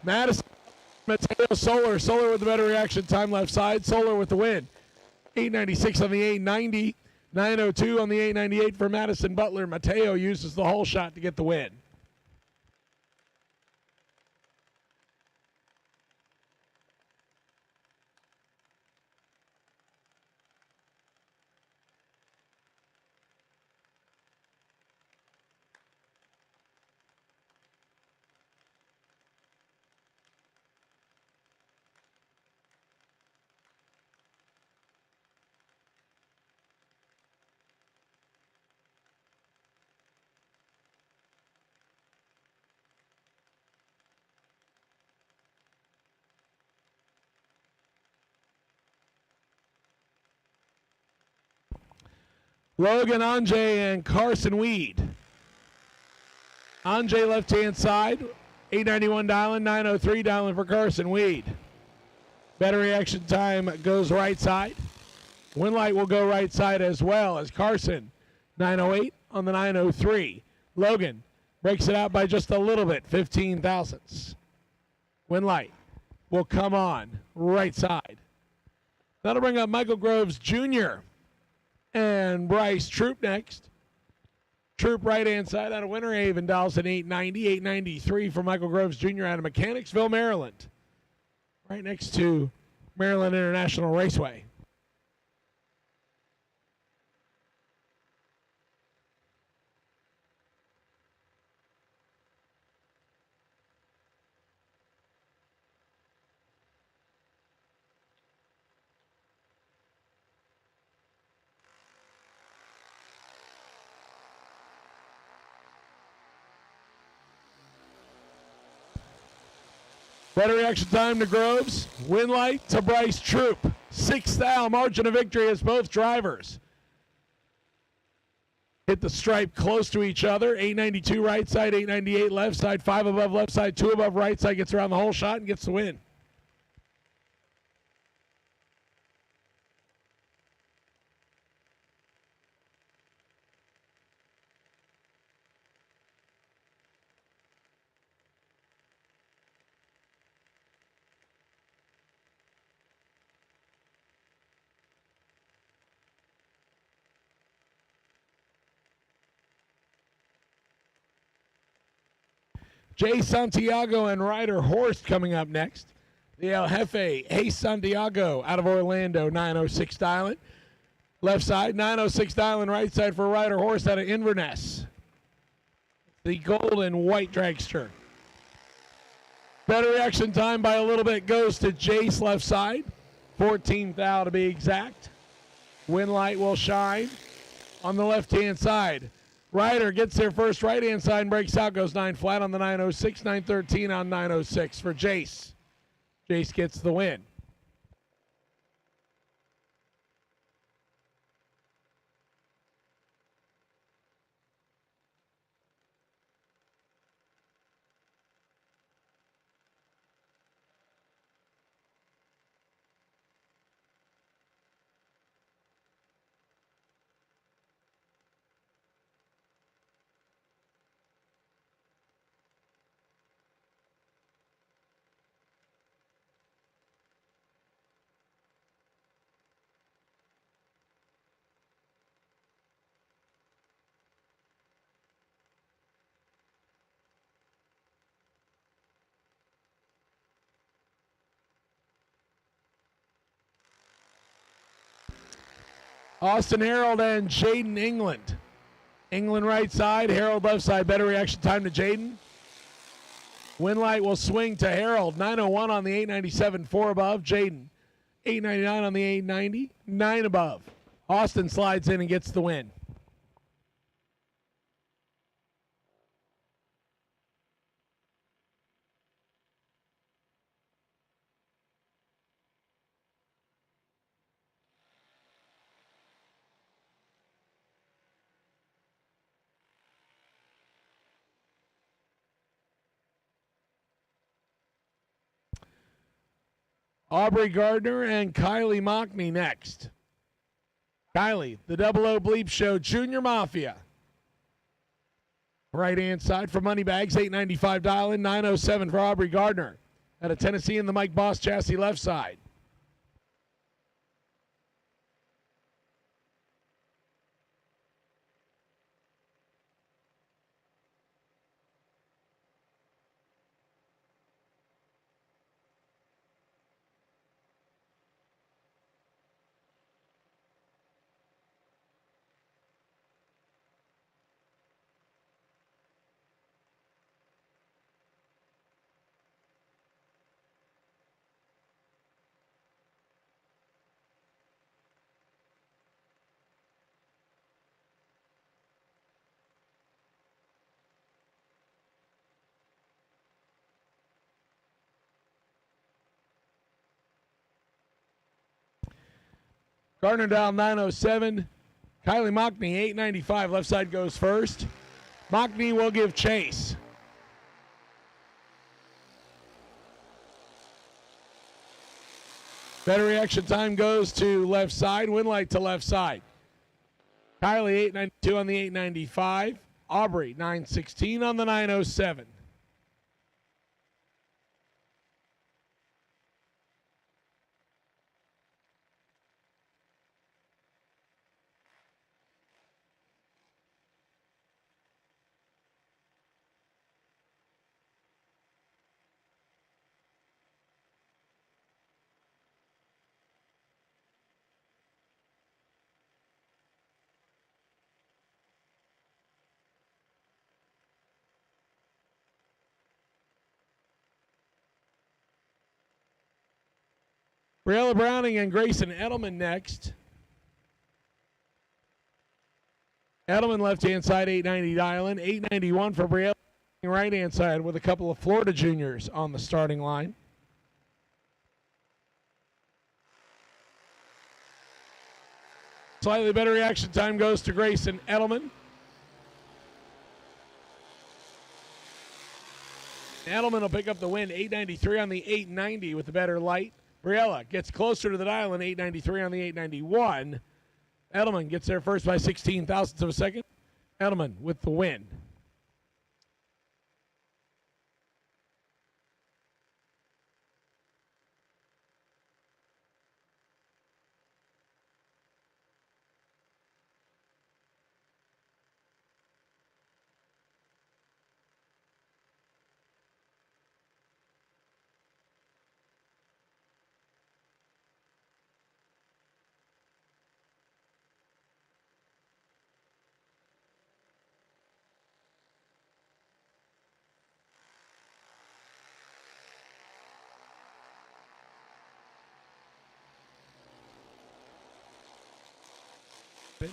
Madison, Mateo, Solar. Solar with the better reaction time left side. Solar with the win. 896 on the 890. 902 on the 898 for Madison Butler. Mateo uses the hole shot to get the win. Logan Anjay and Carson Weed. Anjay left-hand side, 891 dialing, 903 dialing for Carson Weed. Better reaction time goes right side. Winlight will go right side as well as Carson, 908 on the 903. Logan breaks it out by just a little bit, 15 thousandths. Winlight will come on right side. That'll bring up Michael Groves Jr. and Bryce Troop next. Troop right-hand side out of Winter Haven, Dawson 890, 893 for Michael Groves Jr. out of Mechanicsville, Maryland. Right next to Maryland International Raceway. Better reaction time to Groves. Winlight to Bryce Troop. 6th thou margin of victory as both drivers hit the stripe close to each other. 892 right side, 898 left side, 5 above left side, 2 above right side. Gets around the whole shot and gets the win. Jay Santiago and Ryder Horst coming up next. The El Jefe, Hey Santiago out of Orlando, 906 dialing. Left side, 906 dialing right side for Ryder Horst out of Inverness. The gold and white dragster. Better reaction time by a little bit goes to Jace left side. 14th thou to be exact. Winlight will shine on the left-hand side. Ryder gets there first, right-hand side, and breaks out, goes 9 flat on the 906, 913 on 906 for Jace. Jace gets the win. Austin Harold and Jaden England. England right side, Harold left side. Better reaction time to Jaden. Winlight will swing to Harold. 901 on the 897, 4 above. Jaden, 899 on the 890, 9 above. Austin slides in and gets the win. Aubrey Gardner and Kylie Mockney next. Kylie, the 00 Bleep Show Junior Mafia. Right-hand side for Moneybags, 895 dialing, 907 for Aubrey Gardner. Out of Tennessee in the Mike Boss chassis left side. Gardner dial 907. Kylie Mockney, 895. Left side goes first. Mockney will give chase. Better reaction time goes to left side. Win light to left side. Kylie, 892 on the 895. Aubrey, 916 on the 907. Briella Browning and Grayson Edelman next. Edelman left-hand side, 890 dialing. 891 for Briella, right-hand side with a couple of Florida juniors on the starting line. Slightly better reaction time goes to Grayson Edelman. Edelman will pick up the win, 893 on the 890 with the better light. Briella gets closer to the dial in 893 on the 891. Edelman gets there first by 16 thousandths of a second. Edelman with the win.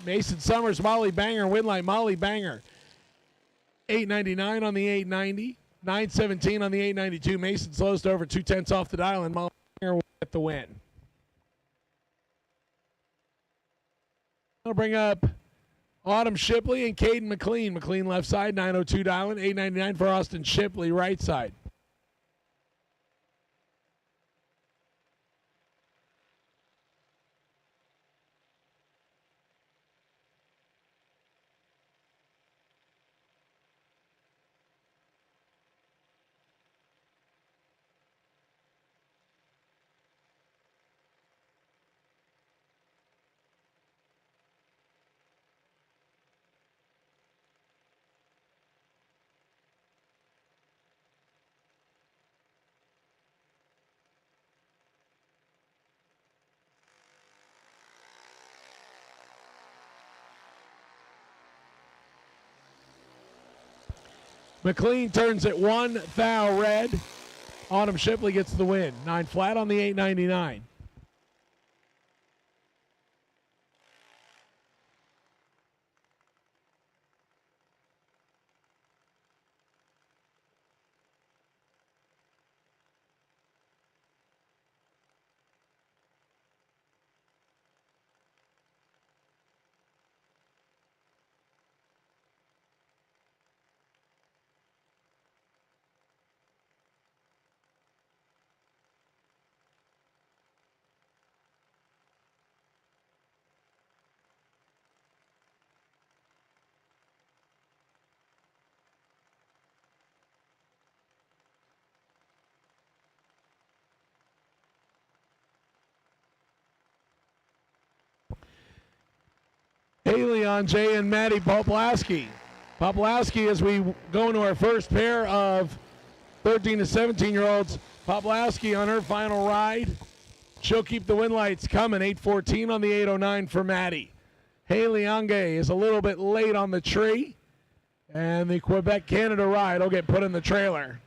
Mason Summers, Molly Banger, win light, Molly Banger. 899 on the 890, 917 on the 892. Mason slows to over 2/10 off the dial, and Molly Banger will get the win. I'll bring up Autumn Shipley and Caden McLean. McLean left side, 902 dialing, 899 for Austin Shipley, right side. McLean turns it 1 thou red. Autumn Shipley gets the win. 9 flat on the 899. Haley Andre and Maddie Poplaski. Poplaski, as we go into our first pair of 13 to 17-year-olds. Poplaski on her final ride. She'll keep the win lights coming. 8:14 on the 8:09 for Maddie. Haley Andre is a little bit late on the tree. And the Quebec Canada ride will get put in the trailer.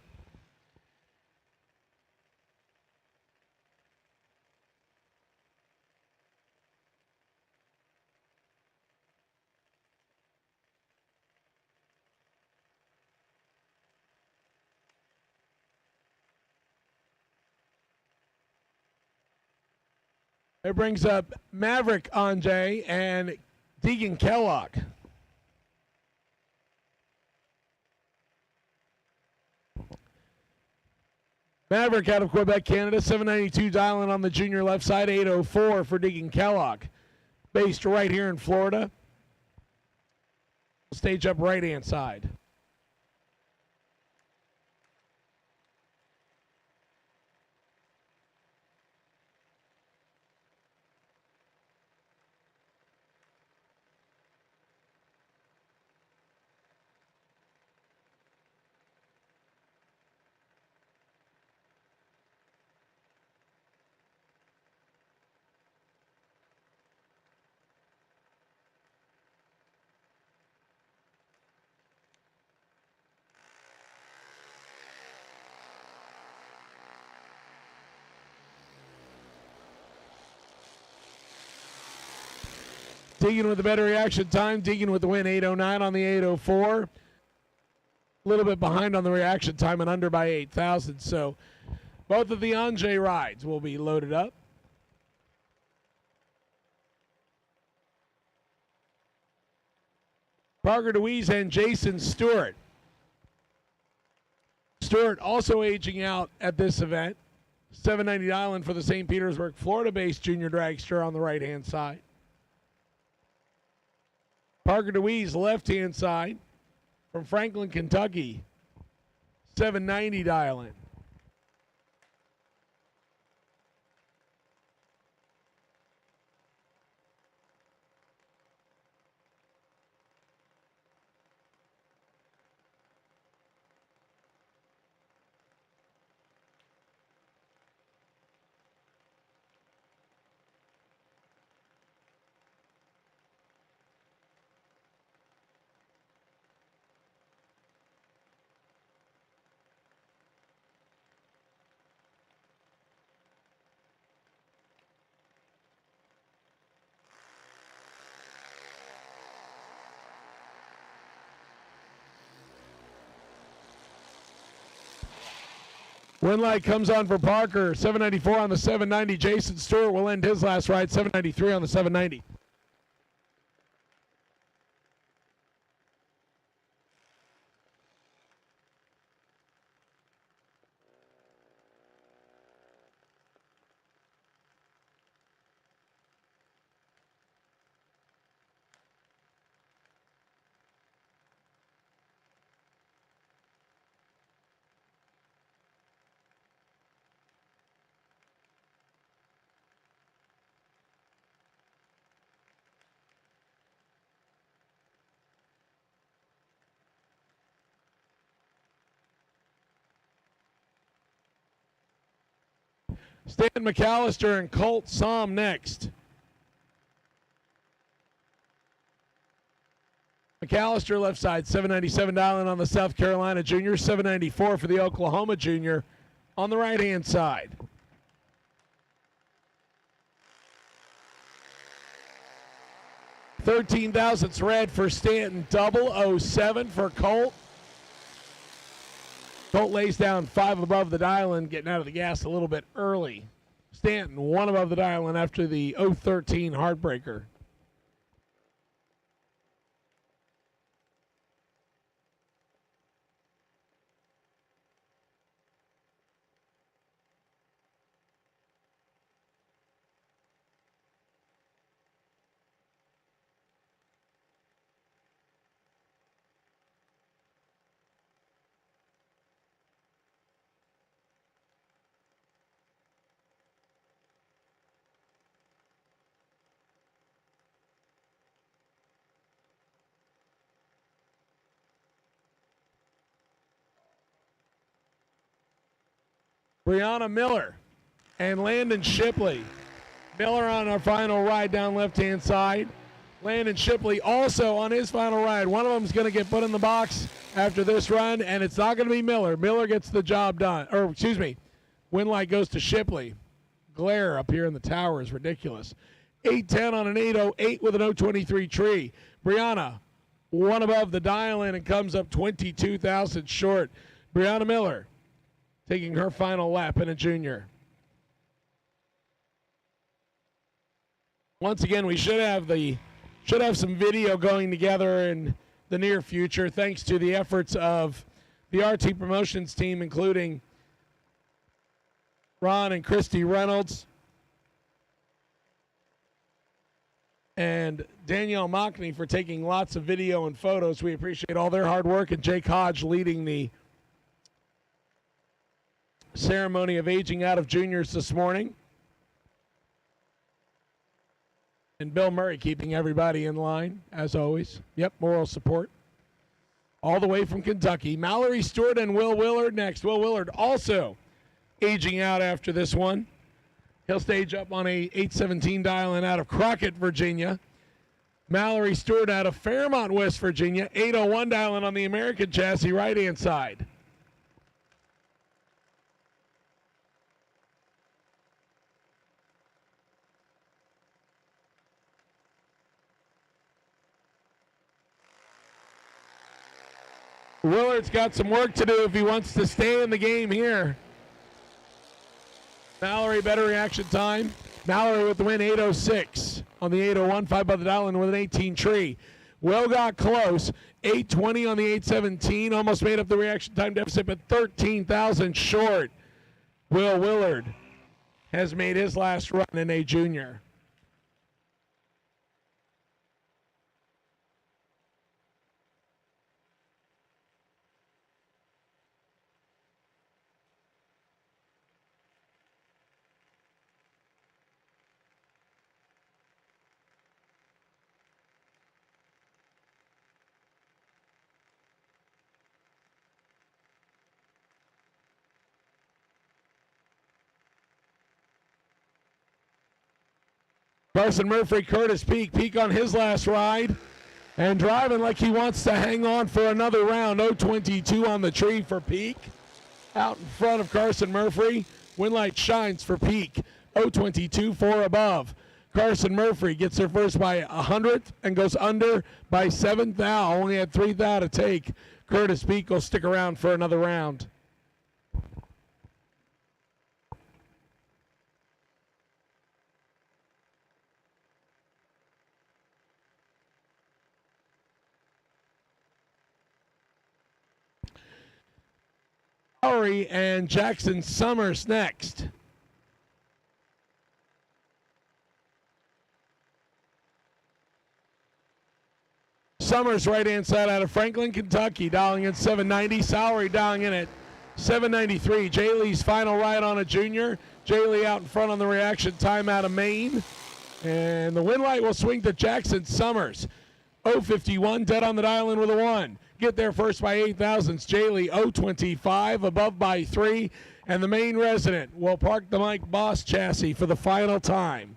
It brings up Maverick Andre and Deegan Kellogg. Maverick out of Quebec, Canada, 792 dialing on the junior left side, 804 for Deegan Kellogg. Based right here in Florida. Stage up right-hand side. Deegan with the better reaction time. Deegan with the win, 8:09 on the 8:04. A little bit behind on the reaction time and under by 8,000. So both of the Andre rides will be loaded up. Parker DeWeese and Jason Stewart. Stewart also aging out at this event. 790 Island for the St. Petersburg, Florida-based junior dragster on the right-hand side. Parker DeWeese, left-hand side from Franklin, Kentucky. 790 dial-in. Win light comes on for Parker. 794 on the 790. Jason Stewart will end his last ride. 793 on the 790. Stan McAllister and Colt Somm next. McAllister left side, 797 dialing on the South Carolina junior, 794 for the Oklahoma junior on the right-hand side. $13,000 red for Stanton, 007 for Colt. Colt lays down 5 above the dial-in, getting out of the gas a little bit early. Stanton 1 above the dial-in after the 013 heartbreaker. Brianna Miller and Landon Shipley. Miller on our final ride down left-hand side. Landon Shipley also on his final ride. One of them is going to get put in the box after this run, and it's not going to be Miller. Miller gets the job done. Or, excuse me, Winlight goes to Shipley. Glare up here in the tower is ridiculous. 8:10 on an 8:08 with an 0:23 tree. Brianna, one above the dial-in and comes up 22 thousandths short. Brianna Miller taking her final lap in a junior. Once again, we should have some video going together in the near future, thanks to the efforts of the RT Promotions team, including Ron and Christy Reynolds and Danielle Mockney for taking lots of video and photos. We appreciate all their hard work, and Jake Hodge leading the ceremony of aging out of juniors this morning. And Bill Murray keeping everybody in line, as always. Yep, moral support. All the way from Kentucky. Mallory Stewart and Will Willard next. Will Willard also aging out after this one. He'll stage up on a 817 dial-in out of Crockett, Virginia. Mallory Stewart out of Fairmont, West Virginia. 801 dial-in on the American chassis, right-hand side. Willard's got some work to do if he wants to stay in the game here. Mallory, better reaction time. Mallory with the win, 8:06 on the 8:01, 5 by the dial-in with an 18 tree. Will got close, 8:20 on the 8:17, almost made up the reaction time deficit, but 13,000 short. Will Willard has made his last run in a junior. Carson Murphy, Curtis Peak. Peak on his last ride and driving like he wants to hang on for another round. 0:22 on the tree for Peak. Out in front of Carson Murphy. Winlight shines for Peak. 0:22, 4 above. Carson Murphy gets there first by 100th and goes under by 7 thou. Only had 3 thou to take. Curtis Peak will stick around for another round. Lowry and Jackson Summers next. Summers right-hand side out of Franklin, Kentucky, dialing in 790. Salary dialing in at 793. Jaylee's final ride on a junior. Jaylee out in front on the reaction time out of Maine. And the win light will swing to Jackson Summers. 051, dead on the dial-in with a 1. Get there first by 8 thousandths. Jaylee 025, above by 3. And the Maine resident will park the Mike Boss chassis for the final time.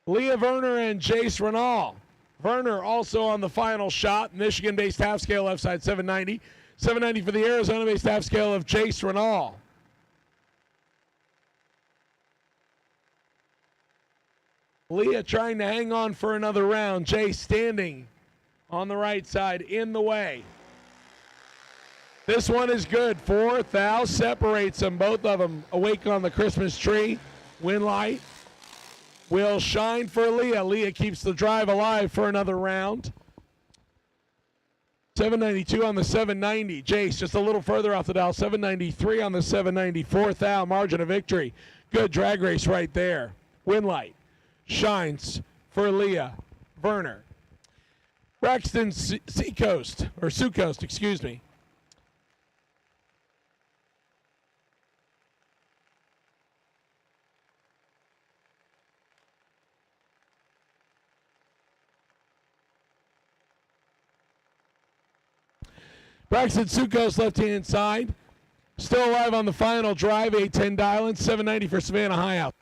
Leah Werner and Jace Renal. Werner also on the final shot. Michigan-based half scale left side 790. 790 for the Arizona-based half scale of Jace Renal. Leah trying to hang on for another round. Jace standing on the right side in the way. This one is good. 4 thou separates them. Both of them awake on the Christmas tree. Win light will shine for Leah. Leah keeps the drive alive for another round. 792 on the 790. Jace just a little further off the dial. 793 on the 794. Thou, margin of victory. Good drag race right there. Winlight shines for Leah Werner. Braxton Seacoast, or Sucoast, excuse me. Braxton Sucoast left-hand side. Still alive on the final drive. 810 dial-in. 790 for Savannah High out.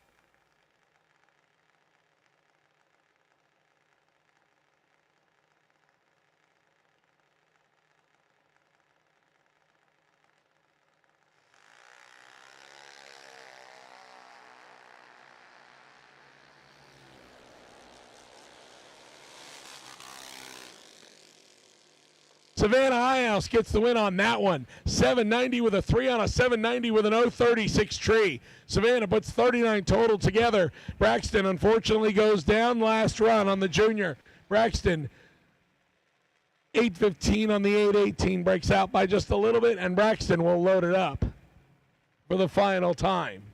Savannah Highhouse gets the win on that one. 790 with a 3 on a 790 with an 036 tree. Savannah puts 39 total together. Braxton unfortunately goes down last run on the junior. Braxton 815 on the 818 breaks out by just a little bit, and Braxton will load it up for the final time.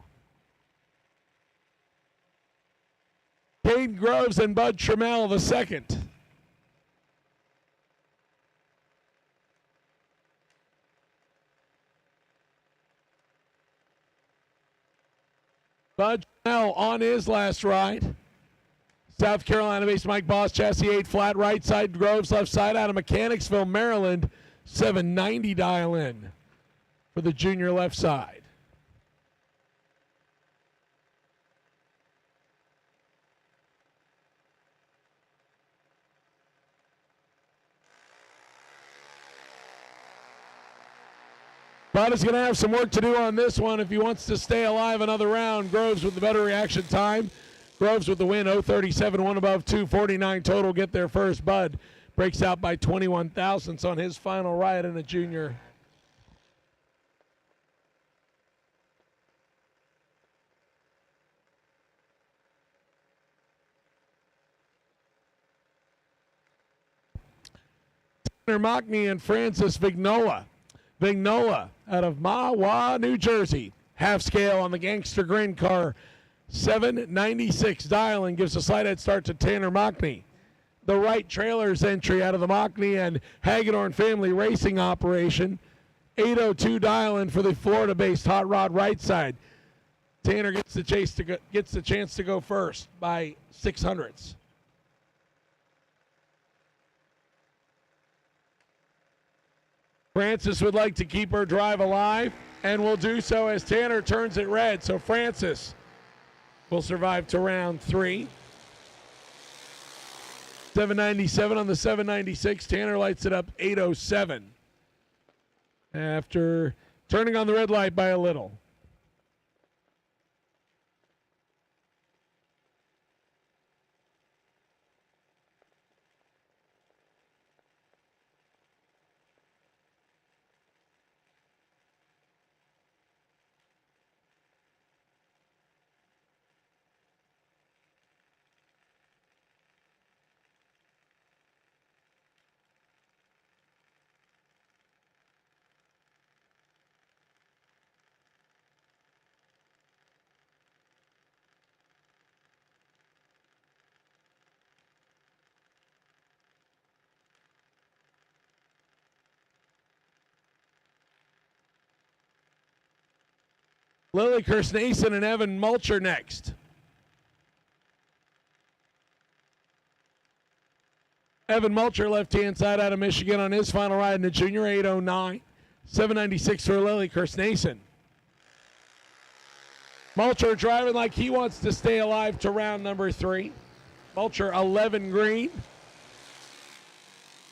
Cade Groves and Bud Trammell the second. Bud Trammell on his last ride. South Carolina-based Mike Boss, chassis 8 flat, right side, Groves left side out of Mechanicsville, Maryland. 790 dial in for the junior left side. Bud is going to have some work to do on this one if he wants to stay alive another round. Groves with the better reaction time. Groves with the win, 037, one above 249 total, get there first. Bud breaks out by 21 thousandths on his final ride in a junior. Tanner Mockney and Francis Vignola. Vignola out of Mahwah, New Jersey. Half scale on the Gangster Grin car. 796 dial-in gives a slight head start to Tanner Mockney. The right trailer's entry out of the Mockney and Hagedorn family racing operation. 802 dial-in for the Florida-based hot rod right side. Tanner gets the chance to go first by 600ths. Francis would like to keep her drive alive and will do so as Tanner turns it red. So Francis will survive to round 3. 797 on the 796. Tanner lights it up 807 after turning on the red light by a little. Lily Kersnason and Evan Mulcher next. Evan Mulcher, left-hand side out of Michigan on his final ride in the junior, 809. 796 for Lily Kersnason. Mulcher driving like he wants to stay alive to round number 3. Mulcher 11 green.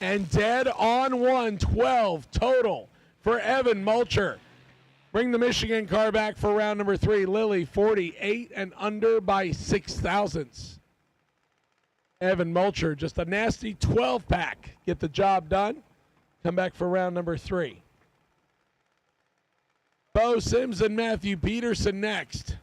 And dead on 112 total for Evan Mulcher. Bring the Michigan car back for round number 3. Lily 48 and under by 6 thousandths. Evan Mulcher, just a nasty 12-pack. Get the job done. Come back for round number 3. Bo Sims and Matthew Peterson next.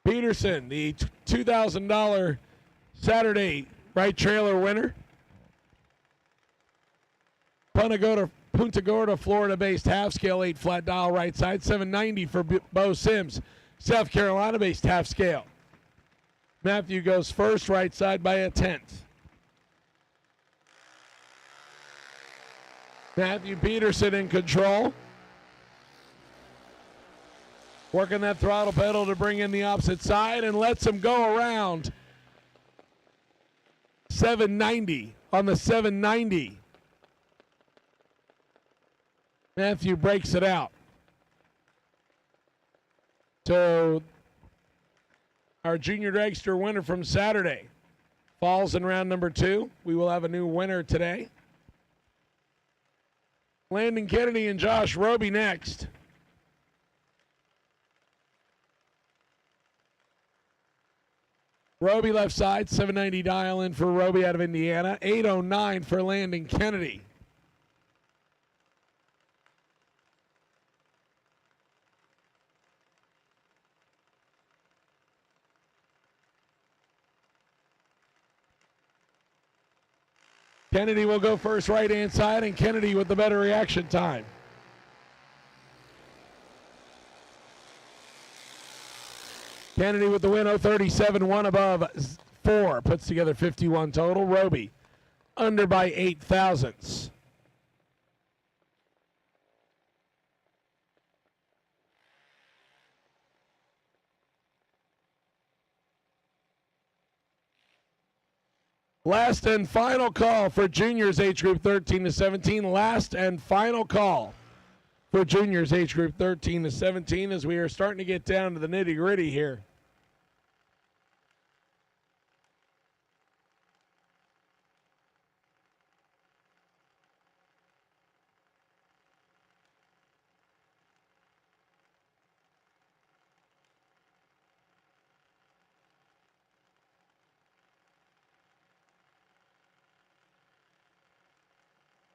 Peterson, the $2,000 Saturday right trailer winner. Punta Gorda, Florida-based half-scale 8 flat dial right side, $790 for Bo Sims, South Carolina-based half-scale. Matthew goes first right side by a 1/10. Matthew Peterson in control. Working that throttle pedal to bring in the opposite side and lets him go around. 790 on the 790. Matthew breaks it out. So our Junior Dragster winner from Saturday falls in round number 2. We will have a new winner today. Landon Kennedy and Josh Roby next. Roby left side, 790 dial in for Roby out of Indiana, 809 for Landon Kennedy. Kennedy will go first right-hand side, and Kennedy with the better reaction time. Kennedy with the win, 037, 1 above 4. Puts together 51 total. Roby under by 8 thousandths. Last and final call for juniors age group 13 to 17. Last and final call for juniors age group 13 to 17 as we are starting to get down to the nitty-gritty here.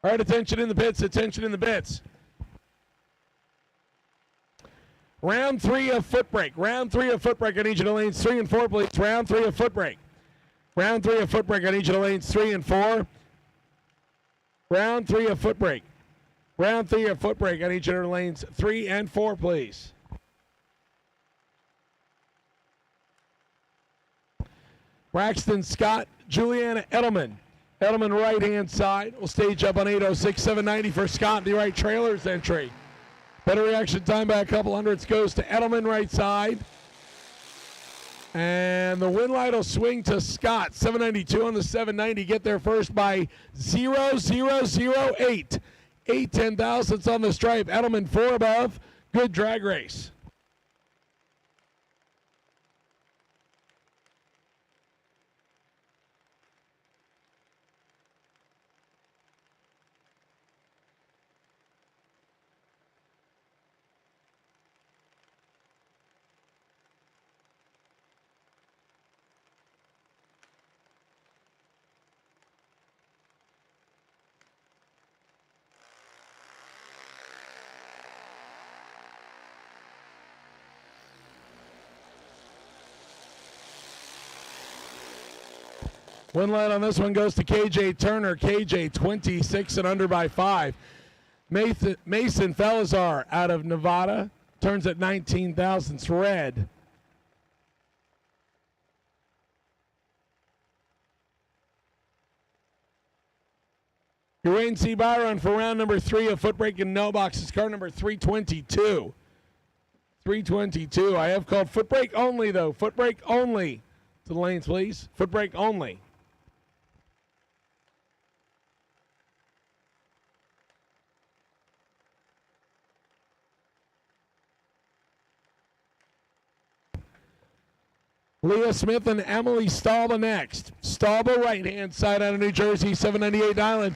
All right, attention in the pits, attention in the bits. Round 3 of foot brake. Round 3 of foot brake. I need you to lanes 3 and 4, please. Round 3 of foot brake. Round 3 of foot brake. I need you to lanes 3 and 4. Round 3 of foot brake. Round 3 of foot brake. I need you to lanes 3 and 4, please. Braxton Scott, Juliana Edelman. Edelman right-hand side will stage up on 806, 790 for Scott, the right trailer's entry. Better reaction time by a couple hundredths goes to Edelman right side. And the win light will swing to Scott, 792 on the 790. Get there first by 0.0008. 8 ten-thousandths on the stripe. Edelman 4 above. Good drag race. One light on this one goes to KJ Turner. KJ 26 and under by 5. Mason Felazar out of Nevada turns at 19 thousandths red. Your Wayne C. Byron for round number 3 of foot brake and NoBox is car number 322. 322. I have called foot brake only, though. Foot brake only. To the lanes, please. Foot brake only. Leah Smith and Emily Stahlba next. Stahlba right-hand side out of New Jersey, 798 Island.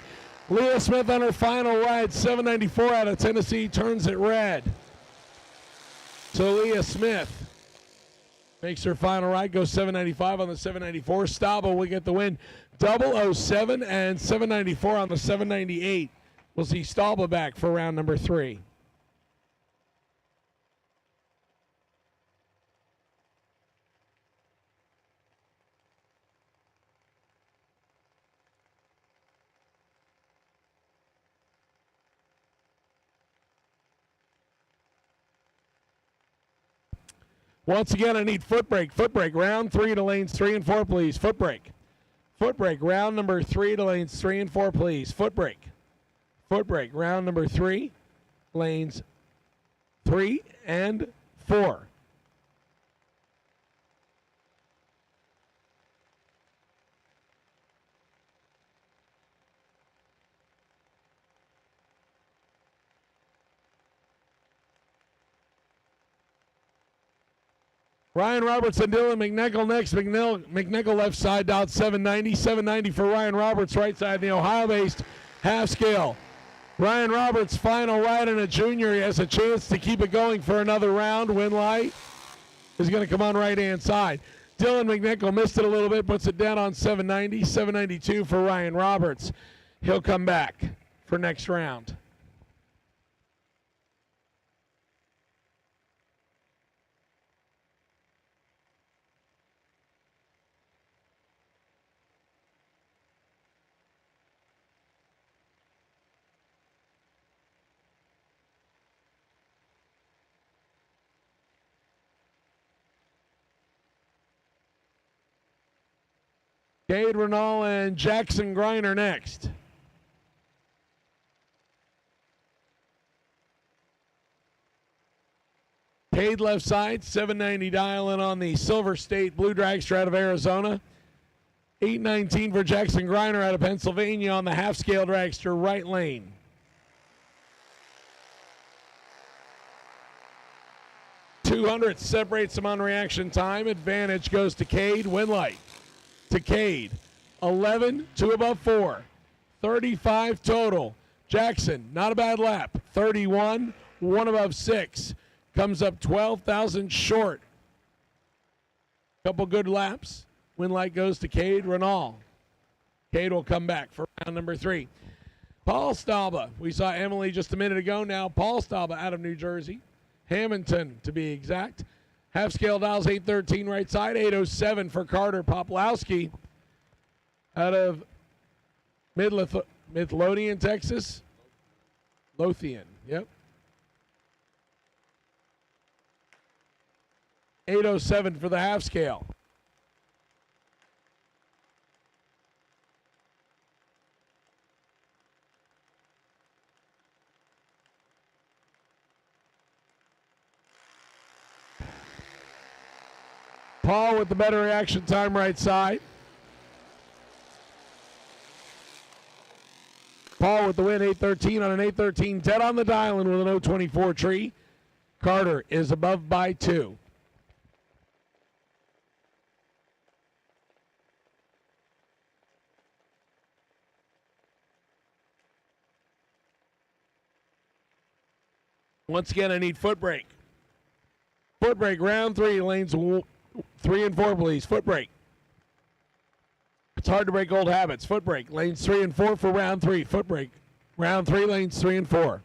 Leah Smith on her final ride, 794 out of Tennessee, turns it red. So Leah Smith makes her final ride, goes 795 on the 794. Stahlba will get the win. 007 and 794 on the 798. We'll see Stahlba back for round number 3. Once again, I need foot brake. Foot brake, round 3 to lanes 3 and 4, please. Foot brake. Foot brake, round number 3 to lanes 3 and 4, please. Foot brake. Foot brake, round number 3, lanes 3 and 4. Ryan Roberts and Dylan McNichol next. McNichol left side out 790. 790 for Ryan Roberts, right side, the Ohio-based half scale. Ryan Roberts, final ride in a junior. He has a chance to keep it going for another round. Winlight is going to come on right-hand side. Dylan McNichol missed it a little bit, puts it down on 790. 792 for Ryan Roberts. He'll come back for next round. Cade Renal and Jackson Griner next. Cade left side, 790 dialing on the Silver State Blue Dragster out of Arizona. 819 for Jackson Griner out of Pennsylvania on the half-scale dragster right lane. $200 separates them on reaction time. Advantage goes to Cade. Winlight to Cade. 11, 2 above 4. 35 total. Jackson, not a bad lap. 31, 1 above 6. Comes up 12,000 short. Couple good laps. Winlight goes to Cade Renal. Cade will come back for round number 3. Paul Stauba. We saw Emily just a minute ago. Now Paul Stauba out of New Jersey. Hamilton, to be exact. Half-scale dials 813 right side, 807 for Carter Poplowski out of Midlothian, Texas. Lothian, yep. 807 for the half-scale. Paul with the better reaction time right side. Paul with the win, 813 on an 813. Dead on the dial and with an 024 tree. Carter is above by 2. Once again, I need foot brake. Foot brake, round 3, lanes 3 and 4, please. Foot brake. It's hard to break old habits. Foot brake. Lanes 3 and 4 for round 3. Foot brake. Round 3, lanes 3 and 4.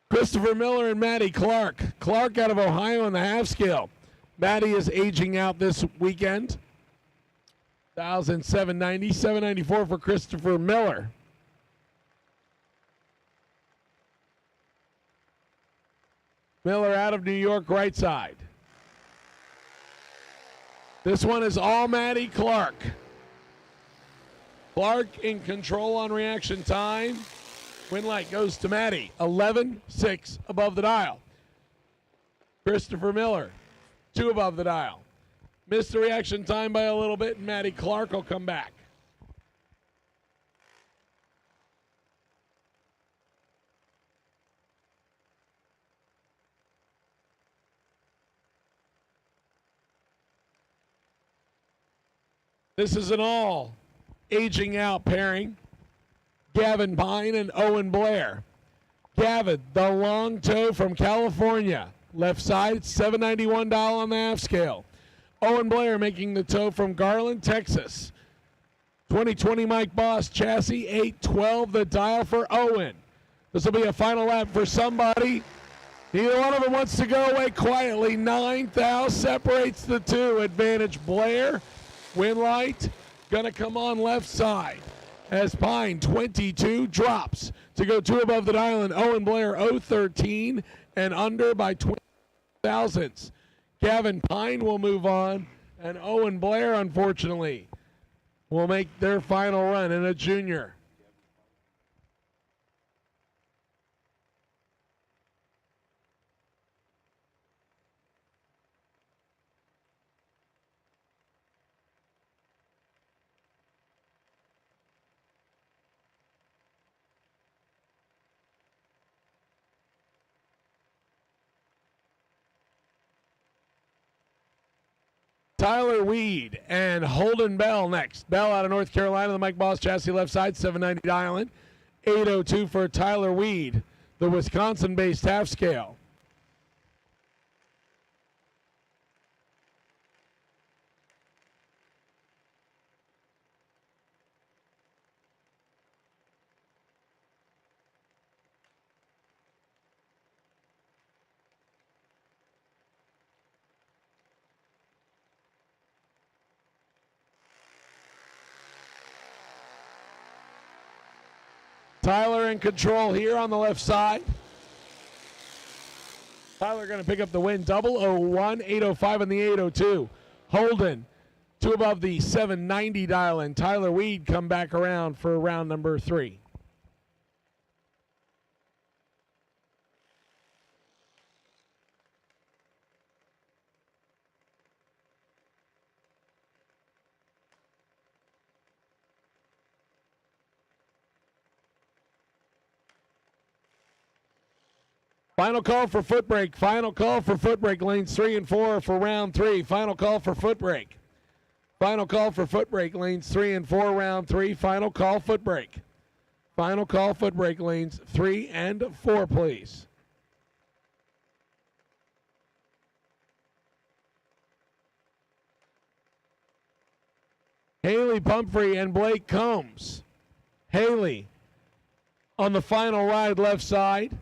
Christopher Miller and Maddie Clark. Clark out of Ohio in the half scale. Maddie is aging out this weekend. 1,790. 794 for Christopher Miller. Miller out of New York, right side. This one is all Maddie Clark. Clark in control on reaction time. Winlight goes to Maddie. 11-6 above the dial. Christopher Miller, 2 above the dial. Missed the reaction time by a little bit, and Maddie Clark will come back. This is an all aging out pairing. Gavin Pine and Owen Blair. Gavin, the long toe from California. Left side, $791 on the half scale. Owen Blair making the toe from Garland, Texas. 2020 Mike Boss chassis, 812 the dial for Owen. This will be a final lap for somebody. Neither one of them wants to go away quietly. 9,000 separates the two. Advantage Blair. Winlight going to come on left side as Pine 22 drops to go 2 above the dial, and Owen Blair 013 and under by 20. thousandths. Gavin Pine will move on, and Owen Blair, unfortunately, will make their final run in a junior. Tyler Weed and Holden Bell next. Bell out of North Carolina, the Mike Boss chassis left side, 790 dialing. 802 for Tyler Weed, the Wisconsin-based half scale. Tyler in control here on the left side. Tyler going to pick up the win. 001, 805 on the 802. Holden, 2 above the 790 dial, and Tyler Weed come back around for round number 3. Final call for foot brake. Final call for foot brake. Lanes 3 and 4 for round 3. Final call for foot brake. Final call for foot brake. Lanes 3 and 4, round 3. Final call foot brake. Final call foot brake. Lanes 3 and 4, please. Haley Pumphrey and Blake Combs. Haley on the final ride left side.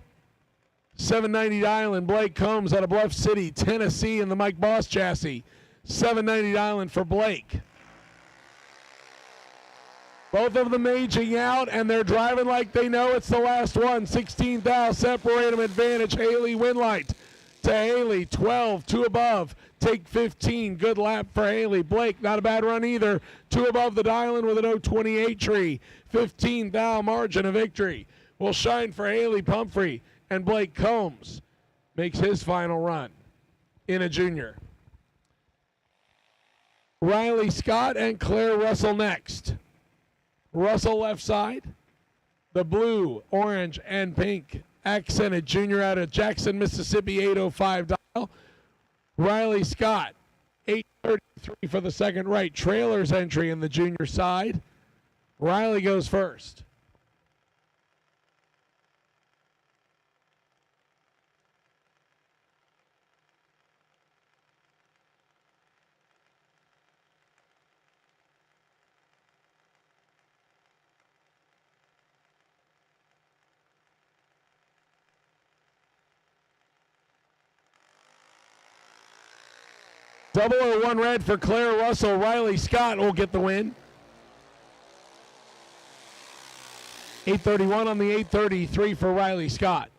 790 Island, Blake Combs out of Bluff City, Tennessee in the Mike Boss chassis. 790 Island for Blake. Both of them aging out, and they're driving like they know it's the last one. 16 thou, separate them, advantage. Haley Winlight to Haley, 12, 2 above. Take 15, good lap for Haley. Blake, not a bad run either. 2 above the Dylan with an 028 tree. 15 thou margin of victory. Will shine for Haley Pumphrey. And Blake Combs makes his final run in a junior. Riley Scott and Claire Russell next. Russell left side. The blue, orange, and pink accented junior out of Jackson, Mississippi, 805 dial. Riley Scott, 833 for the second right. Trailers entry in the junior side. Riley goes first. Double 001 red for Claire Russell. Riley Scott will get the win. 831 on the 833 for Riley Scott.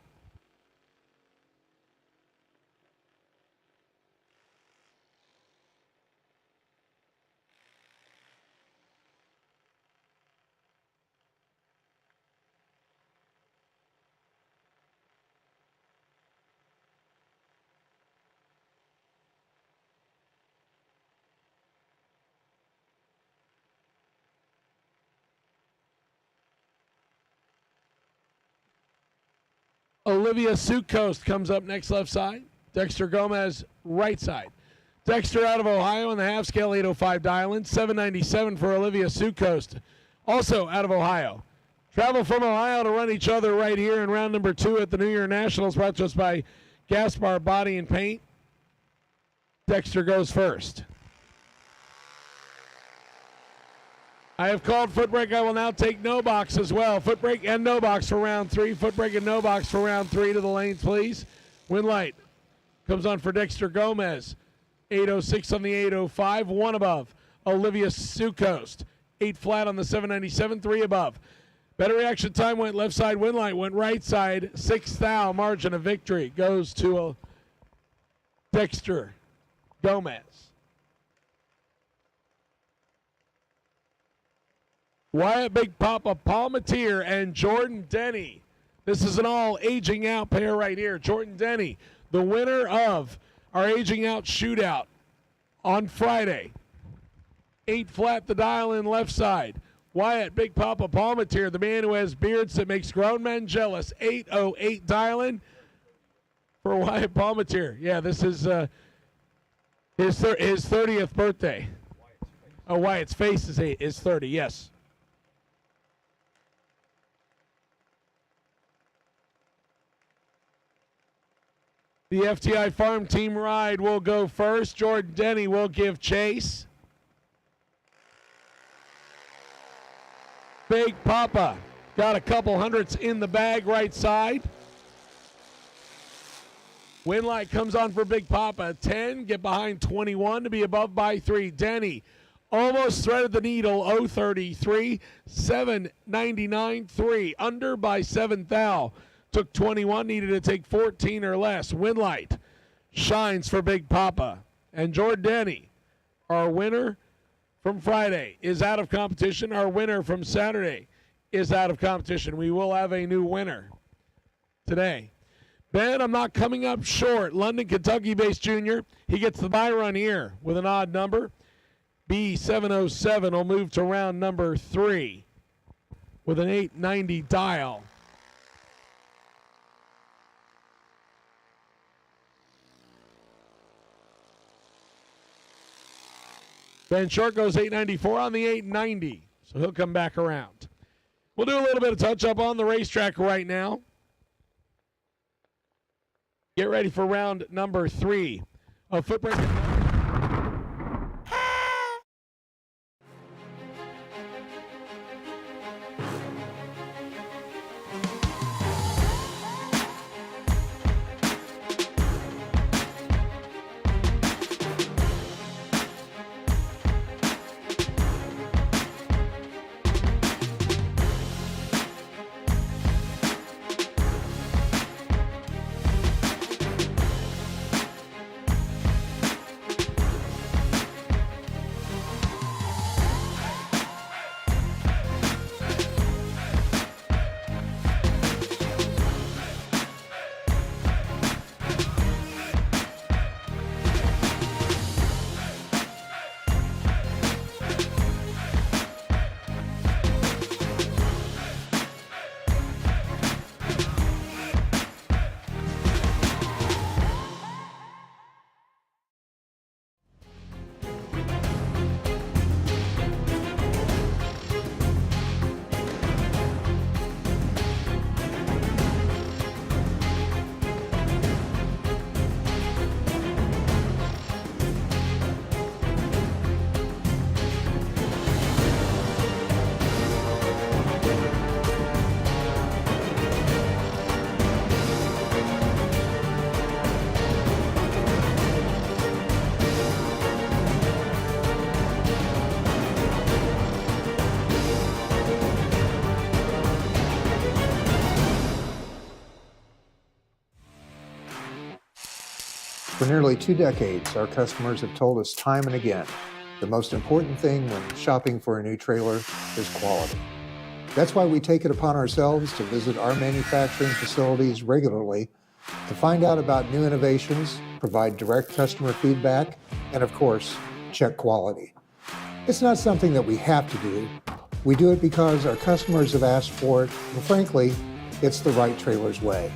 Olivia Suitcoast comes up next left side. Dexter Gomez right side. Dexter out of Ohio in the half scale 805 dial-in. 797 for Olivia Suitcoast. Also out of Ohio. Travel from Ohio to run each other right here in round number 2 at the New Year Nationals, brought to us by Gaspar Body and Paint. Dexter goes first. I have called foot brake. I will now take NoBox as well. Foot brake and NoBox for round 3. Foot brake and NoBox for round 3 to the lanes, please. Winlight comes on for Dexter Gomez. 806 on the 805. 1 above. Olivia Suitcoast. 8 flat on the 797. 3 above. Better reaction time went left side. Winlight went right side. 6 thou margin of victory goes to Dexter Gomez. Wyatt Big Papa Palmatier and Jordan Denny. This is an all aging out pair right here. Jordan Denny, the winner of our aging out shootout on Friday. 8 flat the dial in left side. Wyatt Big Papa Palmatier, the man who has beards that makes grown men jealous. 808 dial in for Wyatt Palmatier. Yeah, this is his 30th birthday. Oh, Wyatt's face is 30, yes. The FTI Farm Team ride will go first. Jordan Denny will give chase. Big Papa got a couple hundreds in the bag right side. Win light comes on for Big Papa. 10, get behind 21 to be above by 3. Denny almost threaded the needle. 033, 799, 3. Under by 7 thou. Took 21, needed to take 14 or less. Winlight shines for Big Papa. And Jordan Denny, our winner from Friday, is out of competition. Our winner from Saturday is out of competition. We will have a new winner today. Ben, I'm not coming up short. London, Kentucky-based junior. He gets the buy run here with an odd number. B707 will move to round number 3 with an 890 dial. Ben Short goes 894 on the 890, so he'll come back around. We'll do a little bit of touch-up on the racetrack right now. Get ready for round number 3 of Footprint. For nearly 2 decades, our customers have told us time and again, the most important thing when shopping for a new trailer is quality. That's why we take it upon ourselves to visit our manufacturing facilities regularly to find out about new innovations, provide direct customer feedback, and of course, check quality. It's not something that we have to do. We do it because our customers have asked for it, and frankly, it's the right trailer's way.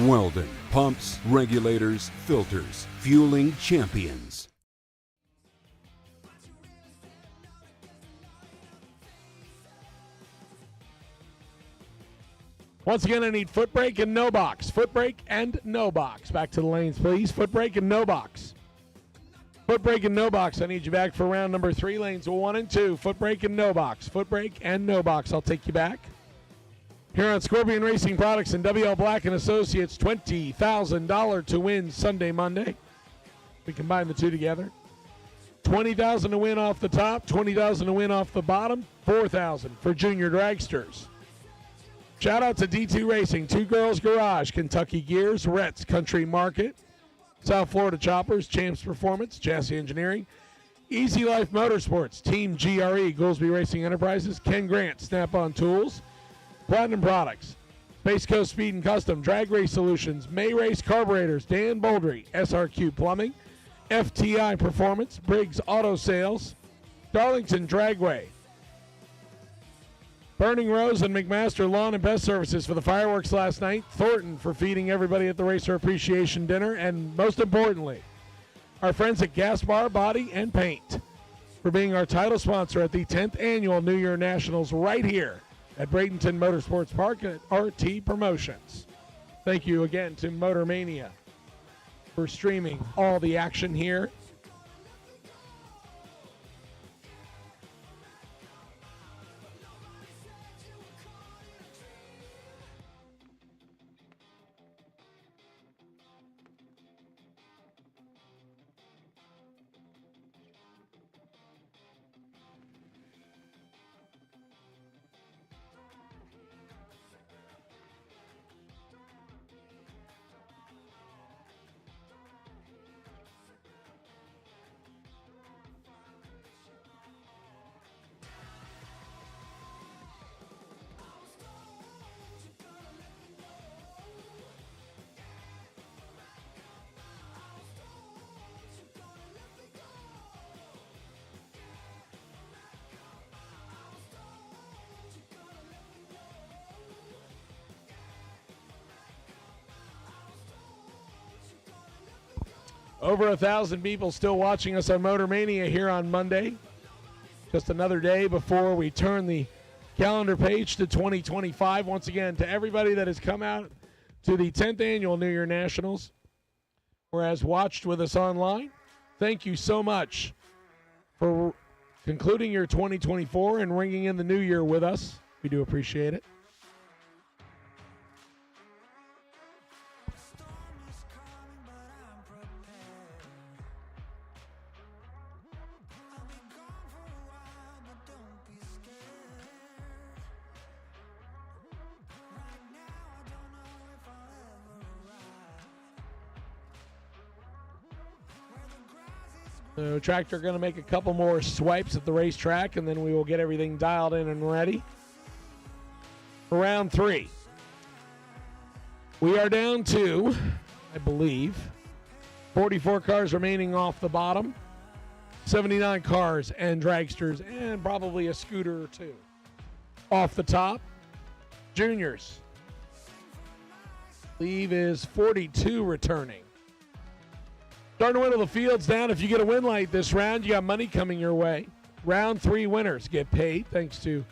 Weldon, pumps, regulators, filters, fueling champions. Once again, I need foot brake and no box. Foot brake and no box. Back to the lanes, please. Foot brake and no box. Foot brake and no box. I need you back for round number 3. Lanes 1 and 2. Foot brake and no box. Foot brake and no box. I'll take you back. Here on Scorpion Racing Products and WL Black & Associates, $20,000 to win Sunday, Monday. We combine the two together. $20,000 to win off the top, $20,000 to win off the bottom, $4,000 for Junior Dragsters. Shout out to D2 Racing, Two Girls Garage, Kentucky Gears, Rhett's Country Market, South Florida Choppers, Champs Performance, Chassis Engineering, Easy Life Motorsports, Team GRE, Goolsby Racing Enterprises, Ken Grant, Snap-on Tools, Platinum Products, Space Coast Speed and Custom, Drag Race Solutions, May Race Carburetors, Dan Boldry, SRQ Plumbing, FTI Performance, Briggs Auto Sales, Darlington Dragway, Burning Rose and McMaster Lawn and Best Services for the fireworks last night, Thornton for feeding everybody at the Racer Appreciation Dinner, and most importantly, our friends at Gas Bar Body and Paint for being our title sponsor at the 10th Annual New Year Nationals right here at Bradenton Motorsports Park at RT Promotions. Thank you again to Motor Mania for streaming all the action here. Over 1,000 people still watching us on Motor Mania here on Monday. Just another day before we turn the calendar page to 2025. Once again, to everybody that has come out to the 10th Annual New Year Nationals or has watched with us online, thank you so much for concluding your 2024 and ringing in the new year with us. We do appreciate it. So Tractor going to make a couple more swipes at the racetrack, and then we will get everything dialed in and ready for round 3. We are down to, I believe, 44 cars remaining off the bottom, 79 cars and dragsters, and probably a scooter or two off the top. Juniors, I believe, is 42 returning. Starting to whittle the fields down. If you get a win light this round, you got money coming your way. Round 3 winners get paid thanks to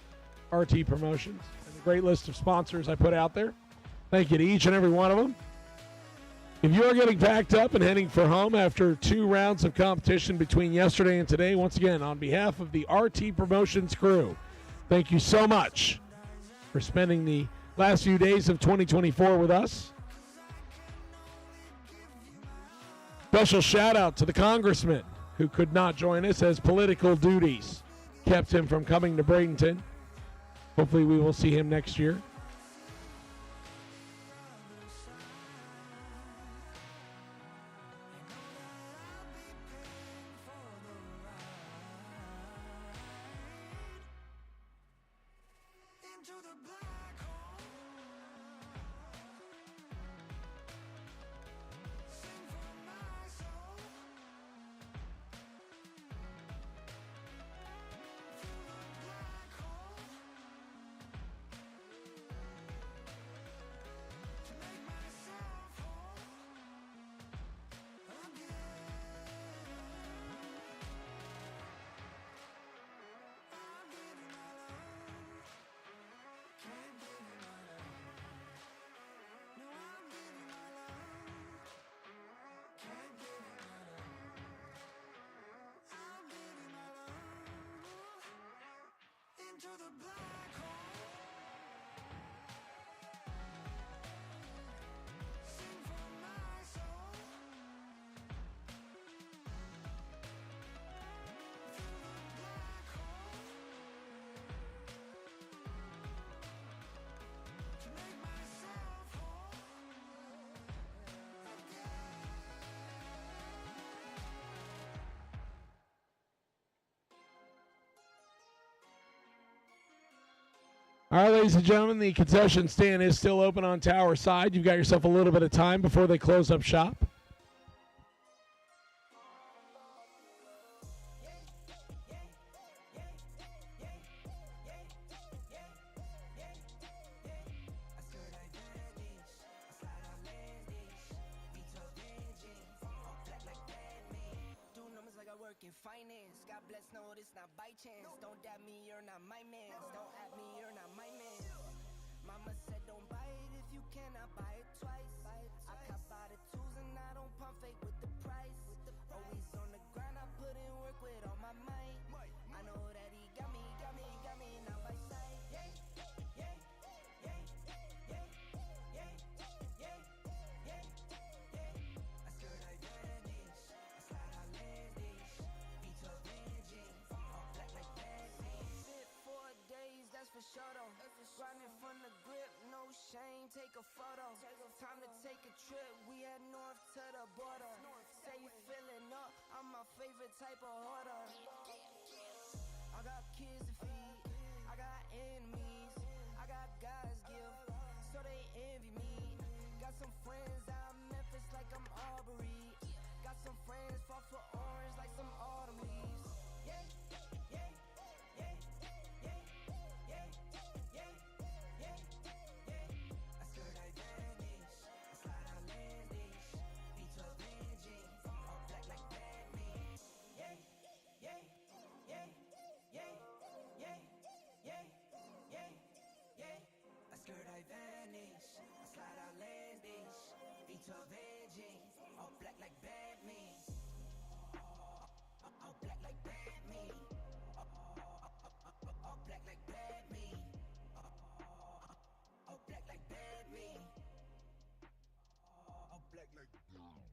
RT Promotions and the great list of sponsors I put out there. Thank you to each and every one of them. If you are getting packed up and heading for home after 2 rounds of competition between yesterday and today, once again, on behalf of the RT Promotions crew, thank you so much for spending the last few days of 2024 with us. Special shout out to the congressman who could not join us as political duties kept him from coming to Bradenton. Hopefully we will see him next year. into the black hole. Sing for my soul. Through the black hole. To make myself whole again. All right, ladies and gentlemen, the concession stand is still open on Tower Side. You've got yourself a little bit of time before they close up shop. In finance, God bless, no, this not by chance. Don't dab me, you're not my man. Don't at me, you're not my man. Mama said don't buy it if you cannot buy it twice. I cop by the tools and I don't pump fake with the price. Always on the grind, I put in work with all my might. I know that he got me, not by sight. Yeah, yeah, yeah, yeah, yeah, yeah, yeah, yeah. I skirt, I vanish, I slide, I land dish. V12 engine, all black like that. Sit 4 days, that's for sure though. Grinding from the grip, no shame, take a photo. Time to take a trip, we head north to the border. Say you feeling up, I'm my favorite type of hoarder. I got kids to feed, I got enemies, I got God's gift, so they envy me. Got some friends out in Memphis like I'm Aubrey. Got some friends fought for orange like some autumn leaves. Yeah, yeah, yeah, yeah, yeah, yeah, yeah, yeah. I skirt, I vanish, I slide, I land dish. V12 engine, all black like Batman. Yeah, yeah, yeah, yeah, yeah, yeah, yeah, yeah. I skirt, I vanish, I slide, I land dish. V12 engine, all black like Batman. All black like Batman. All black like Batman. All black like Batman. All black like Batman.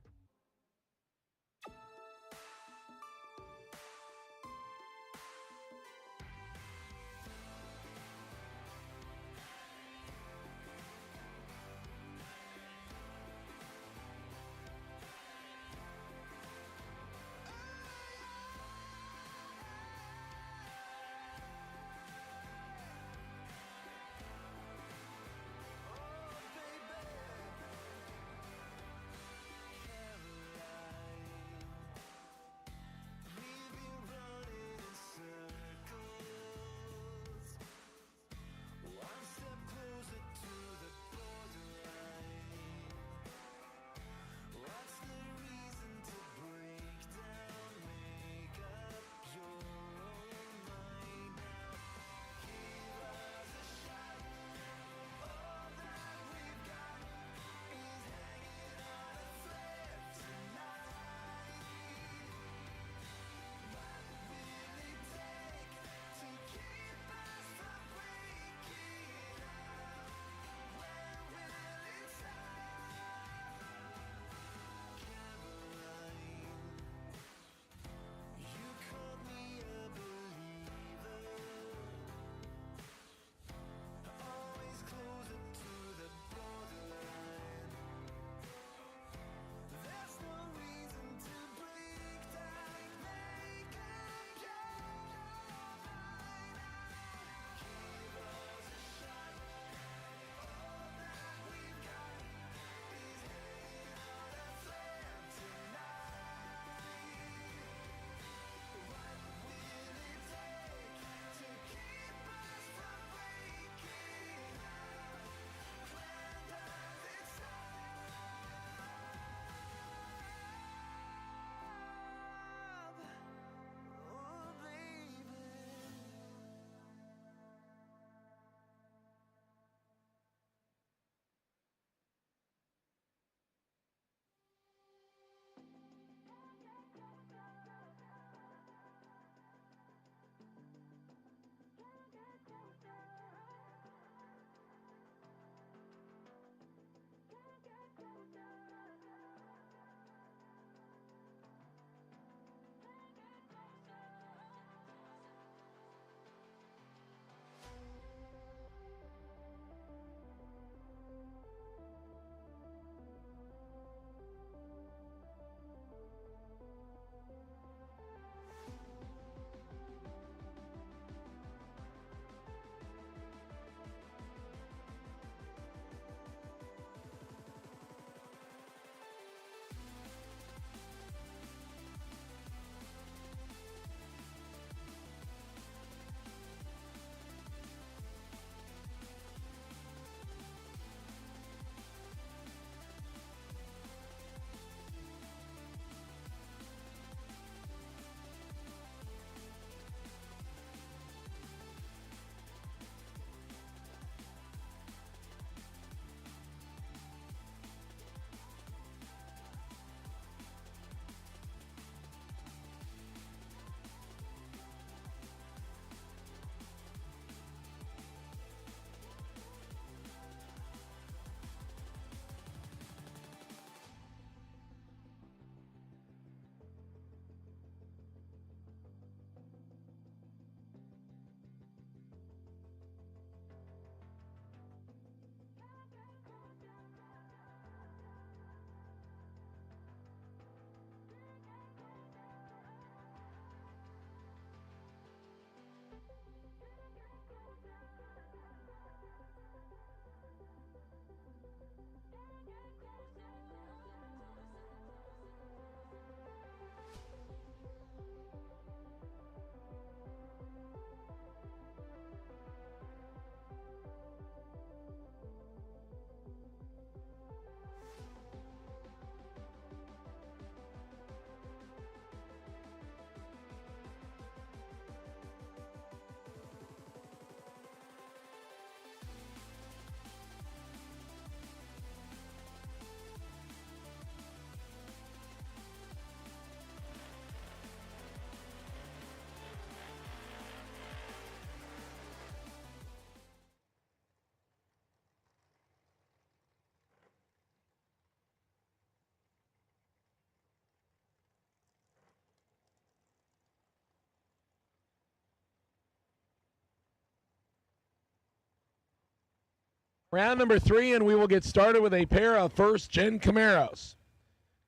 Round number 3, and we will get started with a pair of first-gen Camaros.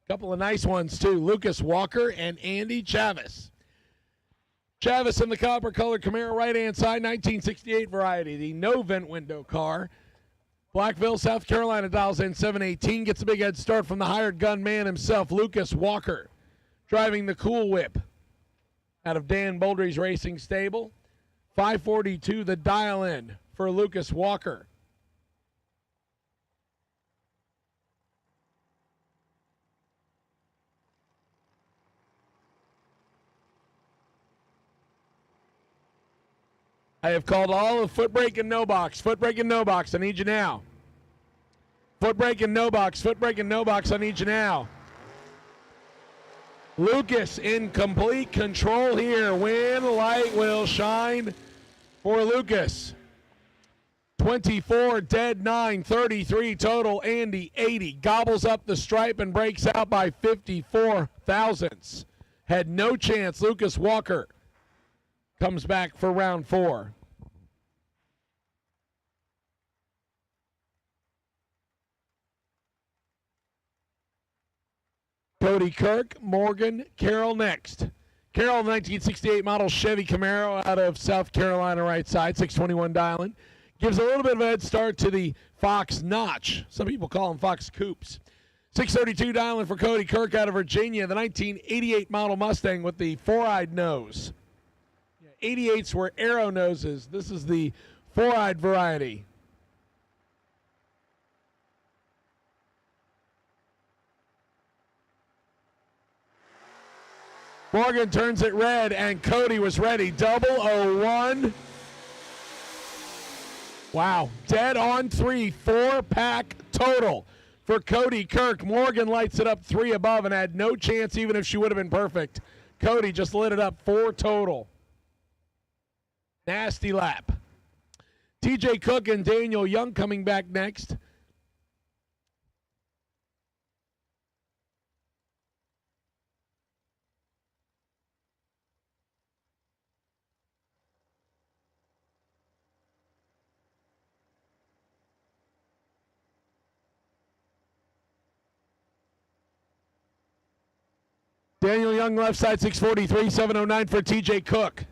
Couple of nice ones, too. Lucas Walker and Andy Chavis. Chavis in the copper-colored Camaro, right-hand side, 1968 variety. The no vent window car. Blackville, South Carolina, dials in 718. Gets a big head start from the hired gun man himself, Lucas Walker, driving the Cool Whip out of Dan Boldry's Racing Stable. 542, the dial-in for Lucas Walker. I have called all of foot brake and no box. Foot brake and no box, I need you now. Foot brake and no box. Foot brake and no box, I need you now. Lucas in complete control here. When light will shine for Lucas. 24 dead 9, 33 total. Andy 80 gobbles up the stripe and breaks out by 54 thousandths. Had no chance. Lucas Walker comes back for round 4. Cody Kirk, Morgan, Carroll next. Carroll, 1968 model Chevy Camaro out of South Carolina, right side, 621 dialing. Gives a little bit of a head start to the Fox Notch. Some people call them Fox Coupes. 632 dialing for Cody Kirk out of Virginia, the 1988 model Mustang with the four-eyed nose. 88s were arrow noses. This is the four-eyed variety. Morgan turns it red, and Cody was ready. 001. Wow. Dead on 3. 4-pack total for Cody Kirk. Morgan lights it up 3 above and had no chance even if she would have been perfect. Cody just lit it up 4 total. Nasty lap. TJ Cook and Daniel Young coming back next. Daniel Young left side 643, 709 for TJ Cook.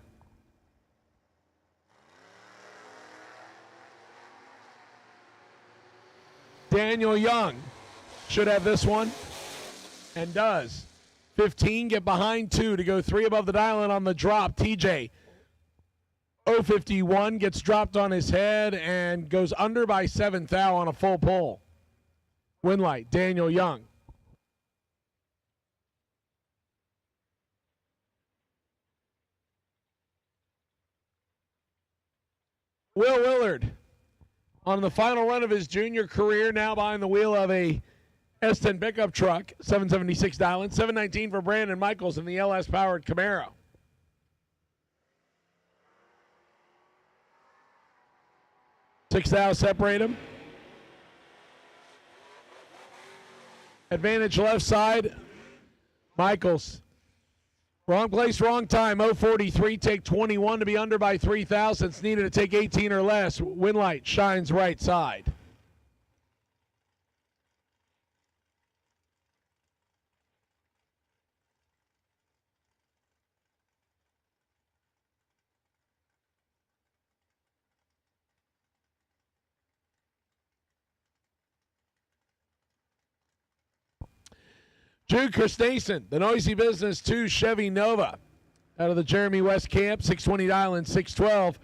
Daniel Young should have this one and does. 15, get behind 2 to go 3 above the dial and on the drop. TJ 051 gets dropped on his head and goes under by 7 thou on a full pull. Win light, Daniel Young. Will Willard on the final run of his junior career, now behind the wheel of a S10 pickup truck, 776 dialing, 719 for Brandon Michaels in the LS-powered Camaro. Six thou separate him. Advantage left side. Michaels. Wrong place, wrong time. 043, take 21 to be under by 3 thousandths. Needed to take 18 or less. Winlight shines right side. Jude Christensen, the Noisy Business 2 Chevy Nova out of the Jeremy West camp, 620 dialing, 612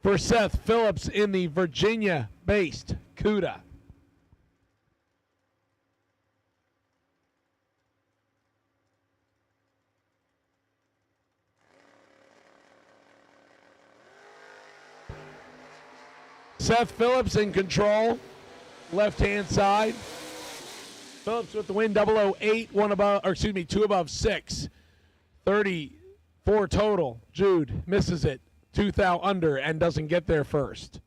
for Seth Phillips in the Virginia-based CUDA. Seth Phillips in control, left-hand side. Phillips with the win, 008, 2 above 6. 34 total. Jude misses it. 2 thou under and doesn't get there first.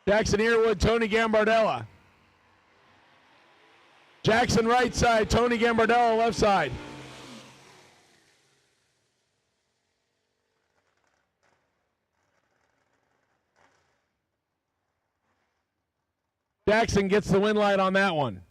Jackson Earwood, Tony Gambardella. Jackson right side, Tony Gambardella left side. Jackson gets the win light on that one.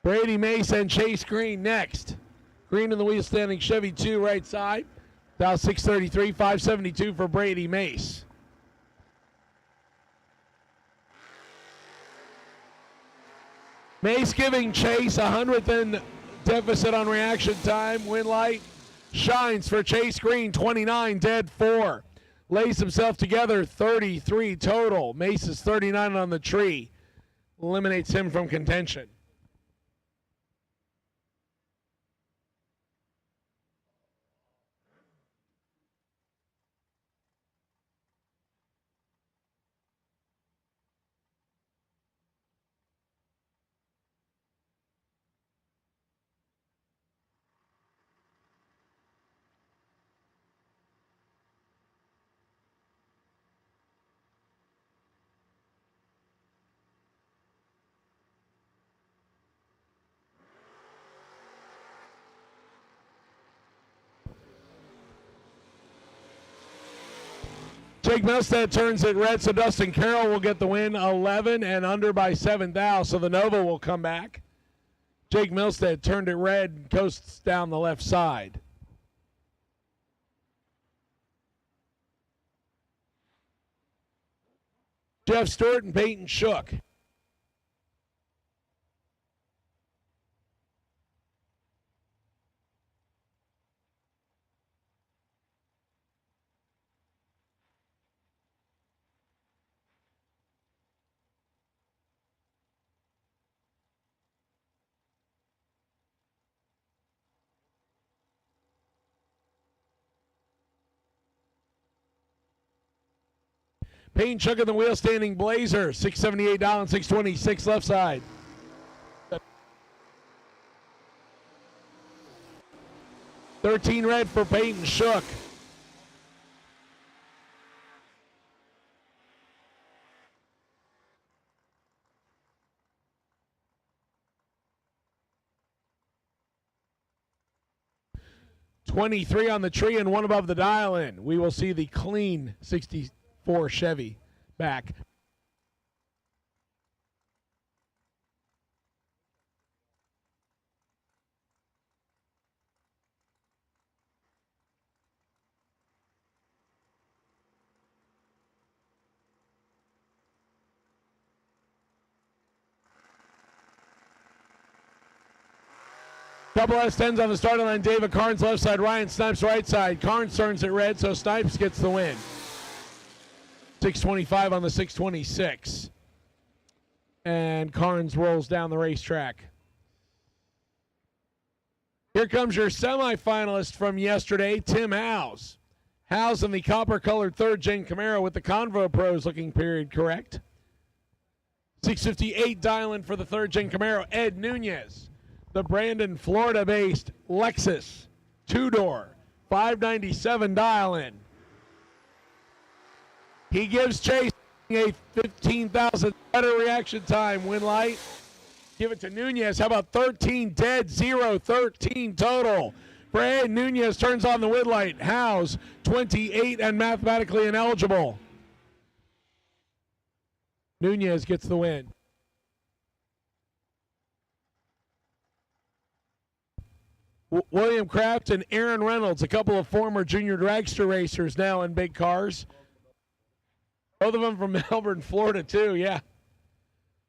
Brady Mace and Chase Green next. Green in the wheel standing Chevy 2 right side. Dow 633, 572 for Brady Mace. Mace giving Chase a 100th in deficit on reaction time. Win light shines for Chase Green, 29, dead 4. Lays himself together, 33 total. Mace is 39 on the tree. Eliminates him from contention. Jake Milstead turns it red, so Dustin Carroll will get the win, 11 and under by 7 thou, so the Nova will come back. Jake Milstead turned it red and coasts down the left side. Jeff Stewart and Peyton Shook. Payne Shook in the wheel standing Blazer, 678 down, 626 left side. $13 red for Peyton Shook. $23 on the tree and 1 above the dial in. We will see the clean 64 Chevy back. Double S10s on the starting line. David Carnes left side, Ryan Snipes right side. Carnes turns it red, so Snipes gets the win. 625 on the 626. And Carnes rolls down the racetrack. Here comes your semifinalist from yesterday, Tim Howes. Howes in the copper-colored third-gen Camaro with the Convo Pros looking period correct. 658 dial-in for the third-gen Camaro, Ed Nunez. The Brandon, Florida-based Lexus two-door, 597 dial-in. He gives Chase a 15,000 better reaction time. Win light. Give it to Nunez. How about 13 dead, 0, 13 total. For Ed Nunez turns on the win light. Howes, 28 and mathematically ineligible. Nunez gets the win. William Kraft and Aaron Reynolds, a couple of former Jr Dragster racers now in big cars. Both of them from Melbourne, Florida, too, yeah.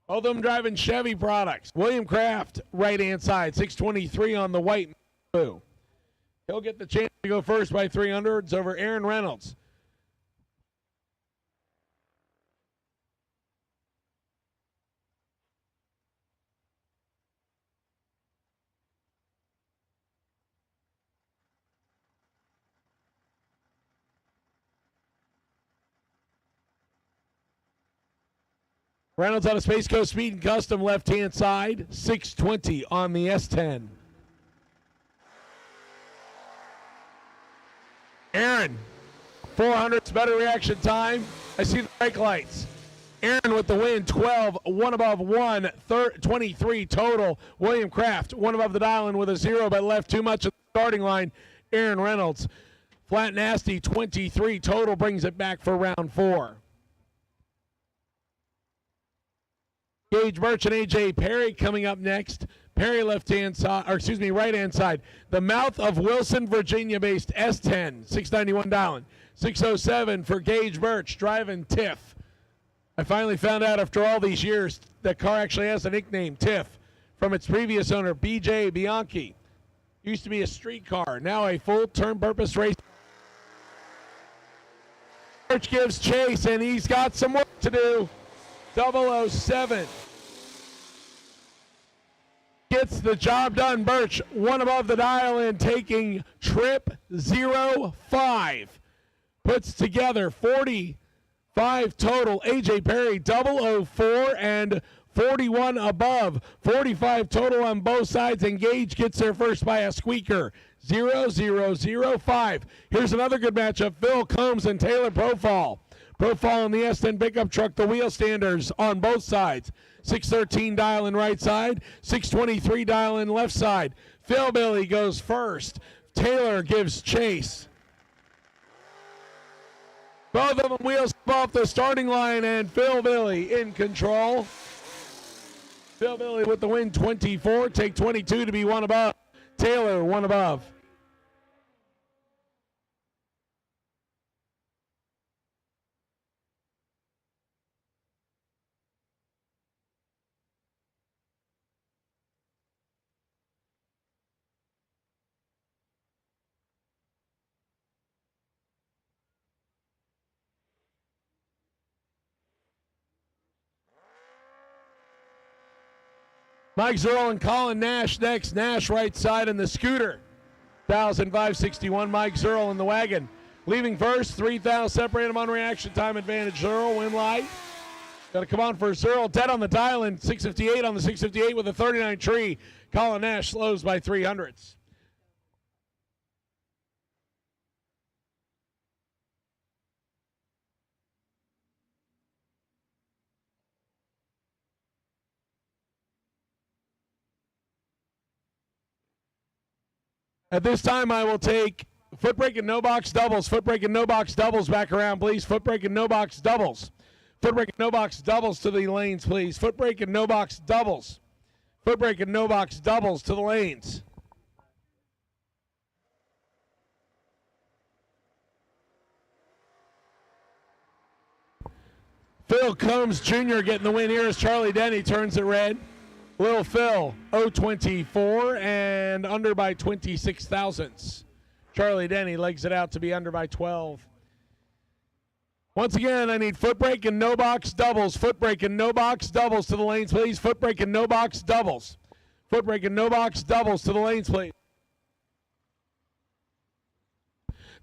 Both of them driving Chevy products. William Kraft, right-hand side, 623 on the white blue. He'll get the chance to go first by 300s over Aaron Reynolds. Reynolds out of Space Coast Speed and Custom, left-hand side, 620 on the S10. Aaron, 400's better reaction time. I see the brake lights. Aaron with the win, 12, one above one, 23 total. William Kraft, one above the dial in with a 0, but left too much of the starting line. Aaron Reynolds, flat nasty, 23 total, brings it back for round 4. Gage Birch and A.J. Perry coming up next. Perry left-hand side, or excuse me, right-hand side. The Mouth of Wilson, Virginia-based S10, 691 dialing. 607 for Gage Birch, driving Tiff. I finally found out after all these years that car actually has a nickname, Tiff, from its previous owner, B.J. Bianchi. Used to be a street car, now a full-term purpose race. Birch gives chase, and he's got some work to do. 007 gets the job done. Birch, one above the dial in, taking trip 05. Puts together 45 total. A.J. Perry, 004 and 41 above. 45 total on both sides. Engage gets there first by a squeaker. 0005. Here's another good matchup. Phil Combs and Taylor Profall. Profile in the S10 pickup truck, the wheel standers on both sides. 613 dial in right side, 623 dial in left side. Phil Billy goes first. Taylor gives chase. Both of them wheels off the starting line, and Phil Billy in control. Phil Billy with the win, 24. Take 22 to be one above. Taylor, one above. Mike Zerl and Colin Nash next. Nash right side in the scooter. 1,561. Mike Zerl in the wagon. Leaving first. 3,000 separate him on reaction time advantage. Zerl, win light. Got to come on for Zerl. Dead on the dial in. 658 on the 658 with a 39 tree. Colin Nash slows by 300ths. At this time, I will take foot brake and no box doubles. Foot brake and no box doubles back around, please. Foot brake and no box doubles. Foot brake and no box doubles to the lanes, please. Foot brake and no box doubles. Foot brake and no box doubles to the lanes. Phil Combs Jr. getting the win here as Charlie Denny turns it red. Lil Phil, 024 and under by 26 thousandths. Charlie Denny legs it out to be under by 12. Once again, I need foot brake and no box doubles. Foot brake and no box doubles to the lanes, please. Foot brake and no box doubles. Foot brake and no box doubles to the lanes, please.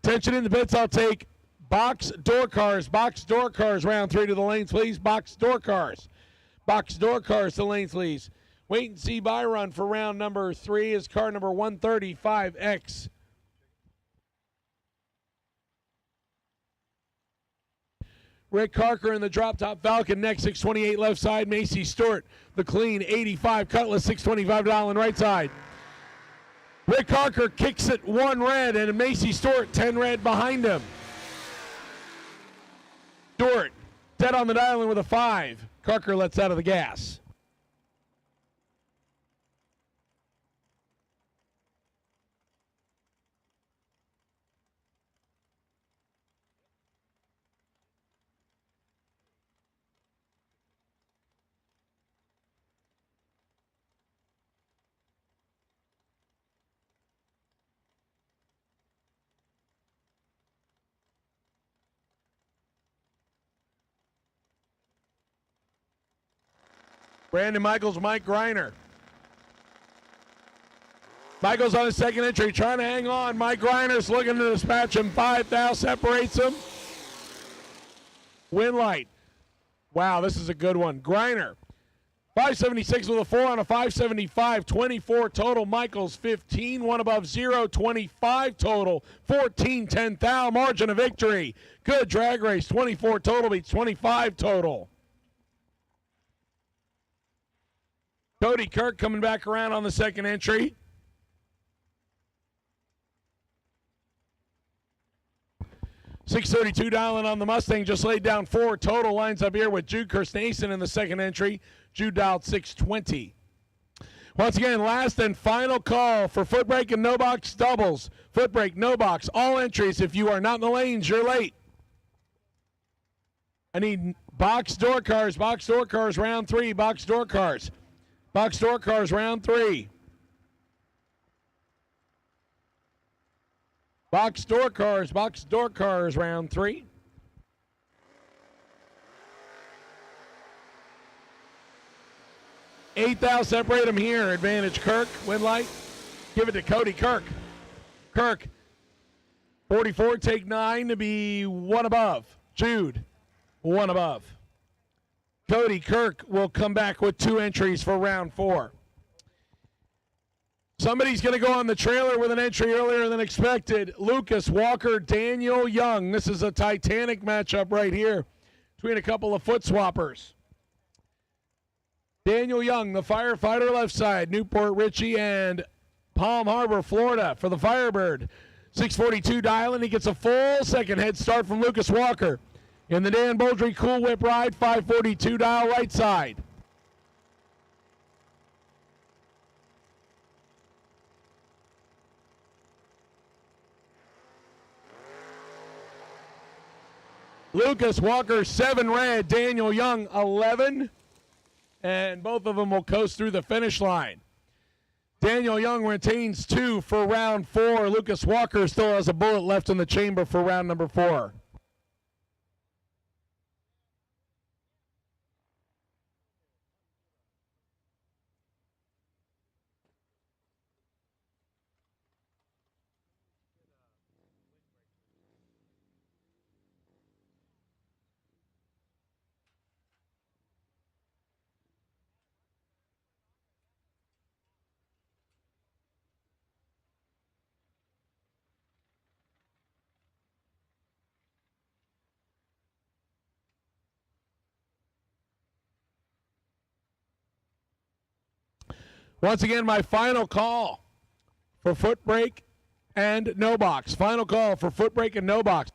Tension in the pits, I'll take box door cars. Box door cars, round 3 to the lanes, please. Box door cars. Box door cars to the lanes, please. Wait and see by run for round number 3 is car number 135X. Rick Carker in the drop-top Falcon, next 628 left side. Macy Stewart, the clean 85 Cutlass, $625 right side. Rick Carker kicks it 1 red, and Macy Stewart 10 red behind him. Stewart dead on the dial with a 5. Carker lets out of the gas. Brandon Michaels, Mike Greiner. Michaels on his second entry, trying to hang on. Mike Greiner's looking to dispatch him. 5 thou separates him. Win light. Wow, this is a good one. Griner, 576 with a 4 on a 575, 24 total. Michaels, 15, 1 above 0, 25 total, 14, 10 thou, margin of victory. Good drag race, 24 total beats 25 total. Cody Kirk coming back around on the second entry. $632 dialing on the Mustang, just laid down 4 total. Lines up here with Jude Kirstnason in the second entry. Jude dialed 620. Once again, last and final call for foot brake and NoBox doubles. Foot brake, NoBox, all entries. If you are not in the lanes, you're late. I need box door cars, round 3, box door cars. Box door cars, round 3. Box door cars, round 3. Eight thou separate them here. Advantage Kirk, win light. Give it to Cody Kirk. Kirk, 44, take 9 to be 1 above. Jude, 1 above. Cody Kirk will come back with 2 entries for round 4. Somebody's going to go on the trailer with an entry earlier than expected. Lucas Walker, Daniel Young. This is a Titanic matchup right here between a couple of foot swappers. Daniel Young, the firefighter left side, Newport Richie and Palm Harbor, Florida for the Firebird. 642 dialing. He gets a full second head start from Lucas Walker. In the Dan Boldry Cool Whip ride, 542 dial right side. Lucas Walker, 7 red. Daniel Young, 11. And both of them will coast through the finish line. Daniel Young retains 2 for round 4. Lucas Walker still has a bullet left in the chamber for round number 4. Once again, my final call for foot brake and NoBox. Final call for foot brake and NoBox.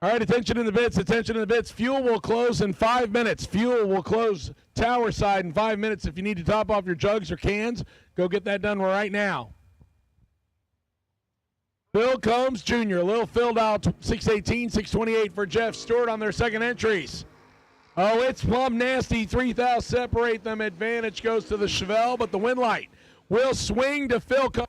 All right, attention in the bits, attention in the bits. Fuel will close in 5 minutes. Fuel will close tower side in 5 minutes. If you need to top off your jugs or cans, go get that done right now. Phil Combs Jr., Lil Phil dial 618, 628 for Jeff Stewart on their second entries. Oh, it's plumb nasty. 3,000 separate them. Advantage goes to the Chevelle, but the win light will swing to Phil Combs.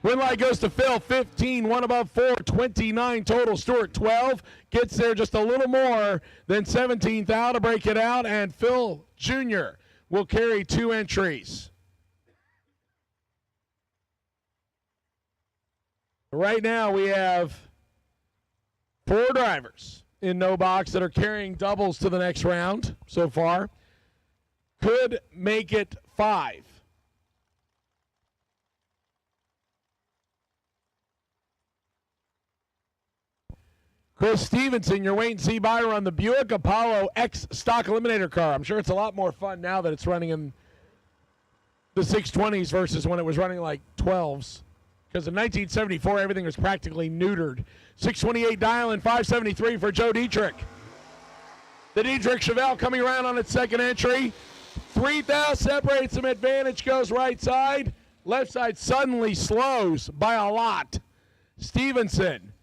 Win light goes to Phil, 15, one above 4, 29 total. Stewart, 12, gets there just a little more than 17th out to break it out, and Phil Jr. will carry 2 entries. Right now we have 4 drivers in NoBox that are carrying doubles to the next round so far. Could make it 5. Chris Stevenson, your wait-and-see buyer on the Buick Apollo X stock eliminator car. I'm sure it's a lot more fun now that it's running in the 620s versus when it was running like 12s. Because in 1974, everything was practically neutered. 628 dial and 573 for Joe Dietrich. The Dietrich Chevelle coming around on its second entry. 3,000 separates him. Advantage goes right side. Left side suddenly slows by a lot. Stevenson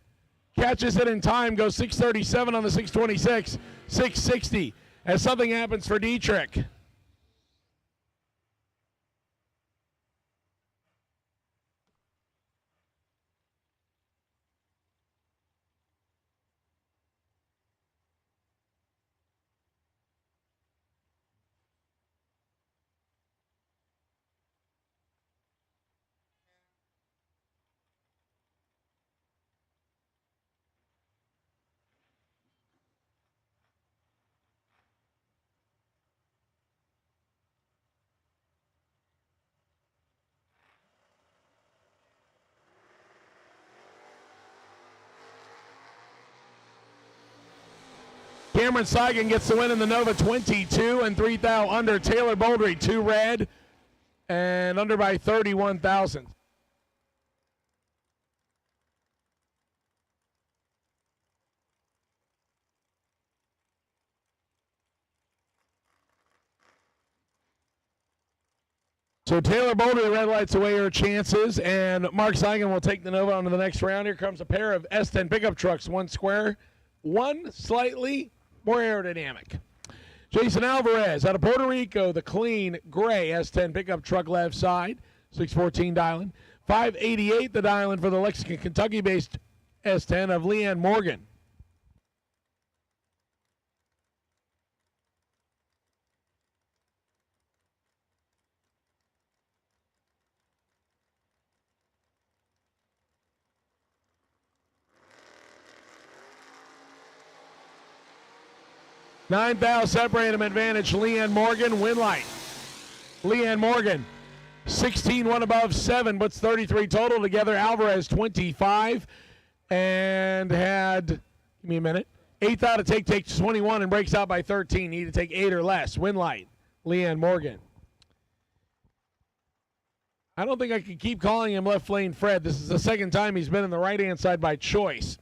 catches it in time, goes 637 on the 626, 660 as something happens for Dietrich. Cameron Seigan gets the win in the Nova, 22 and 3 thou under. Taylor Bouldry, 2 red and under by 31,000. So Taylor Bouldry red lights away her chances, and Mark Seigan will take the Nova on to the next round. Here comes a pair of S10 pickup trucks, one square, one slightly more aerodynamic. Jason Alvarez out of Puerto Rico, the clean gray S10 pickup truck left side, 614 dialing. 588 the dialing for the Lexington, Kentucky-based S10 of Leanne Morgan. Nine thou separate him, advantage. Leanne Morgan, win light. Leanne Morgan, 16, one above 7, puts 33 total together. Alvarez, 25, and had, give me a minute, 8th out to takes 21 and breaks out by 13. Need to take 8 or less. Win light, Leanne Morgan. I don't think I can keep calling him left lane Fred. This is the second time he's been in the right-hand side by choice.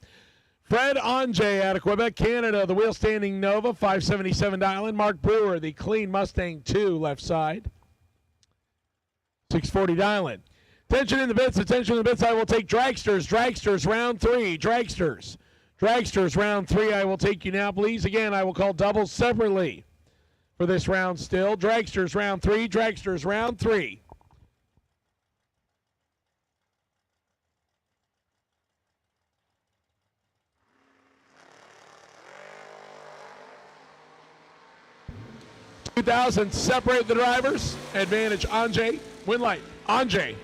Fred Ange out of Quebec, Canada, the wheel-standing Nova, 577 dialing. Mark Brewer, the clean Mustang 2, left side, 640 dialing. Attention in the bits, attention in the bits. I will take Dragsters. Dragsters, round 3. Dragsters. Dragsters, round 3. I will take you now, please. Again, I will call doubles separately for this round still. Dragsters, round 3. Dragsters, round 3. $2,000 separate the drivers. Advantage Ange. Win light. Ange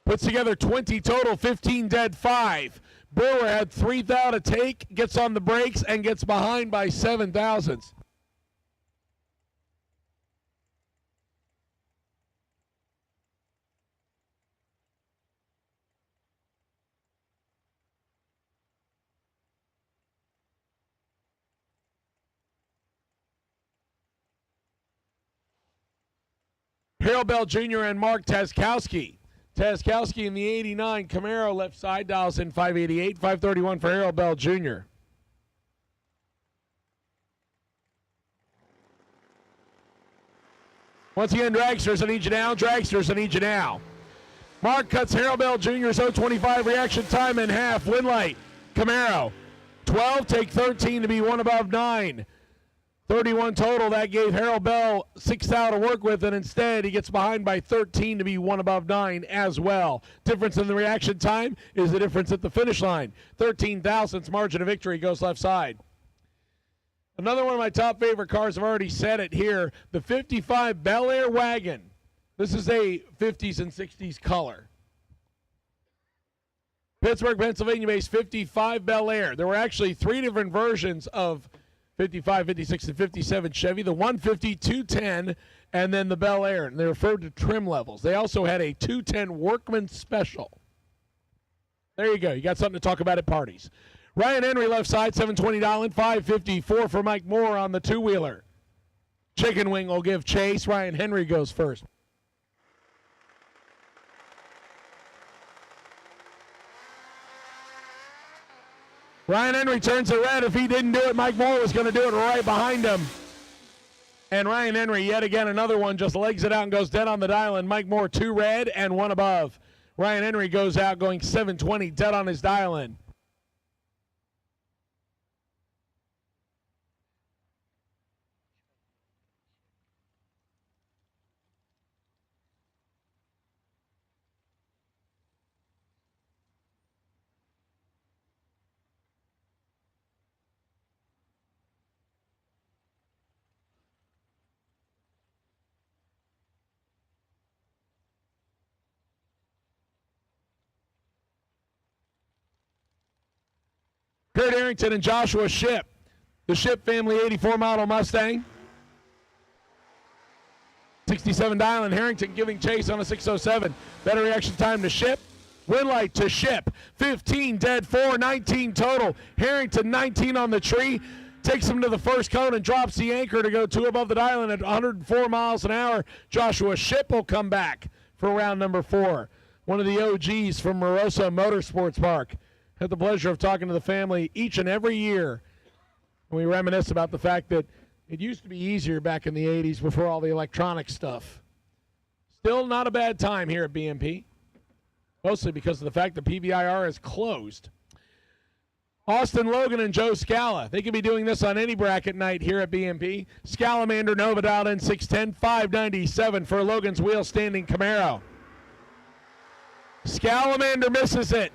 puts together 20 total, 15 dead, 5. Brewer had 3 thou to take, gets on the brakes, and gets behind by 7 thousandths. Harold Bell Jr. and Mark Taskowski Tazkowski in the 89 Camaro left side, dials in 588, 531 for Harold Bell Jr. Once again, Dragsters, I need you now. Dragsters, I need you now. Mark cuts Harold Bell Jr.'s 025 reaction time in half. Winlight, Camaro, 12, take 13 to be one above 9. 31 total. That gave Harold Bell 6 thou to work with, and instead he gets behind by 13 to be one above 9 as well. Difference in the reaction time is the difference at the finish line. 13 thousandths margin of victory goes left side. Another one of my top favorite cars, I've already said it here, the 55 Bel Air wagon. This is a 50s and 60s color. Pittsburgh, Pennsylvania-based 55 Bel Air. There were actually 3 different versions of 55, 56, and 57 Chevy, the 150, 210, and then the Bel Air. And they referred to trim levels. They also had a 210 Workman Special. There you go. You got something to talk about at parties. Ryan Henry left side, $720, $554 for Mike Moore on the two-wheeler. Chicken Wing will give chase. Ryan Henry goes first. Ryan Henry turns it red. If he didn't do it, Mike Moore was going to do it right behind him. And Ryan Henry, yet again, another one, just legs it out and goes dead on the dial. And Mike Moore, 2 red and 1 above. Ryan Henry goes out going 720, dead on his dial-in. Kurt Harrington and Joshua Shipp. The Shipp family 84 model Mustang. 67 dial, and Harrington giving chase on a 607. Better reaction time to Shipp. Winlight to Shipp. 15 dead, 4, 19 total. Harrington 19 on the tree. Takes him to the first cone and drops the anchor to go 2 above the dial at 104 miles an hour. Joshua Shipp will come back for round number 4. One of the OGs from Moroso Motorsports Park. Had the pleasure of talking to the family each and every year. And we reminisce about the fact that it used to be easier back in the 80s before all the electronic stuff. Still not a bad time here at BMP. Mostly because of the fact that PBIR is closed. Austin Logan and Joe Scala. They could be doing this on any bracket night here at BMP. Scalamander Nova dialed in 610, 597 for Logan's wheel standing Camaro. Scalamander misses it.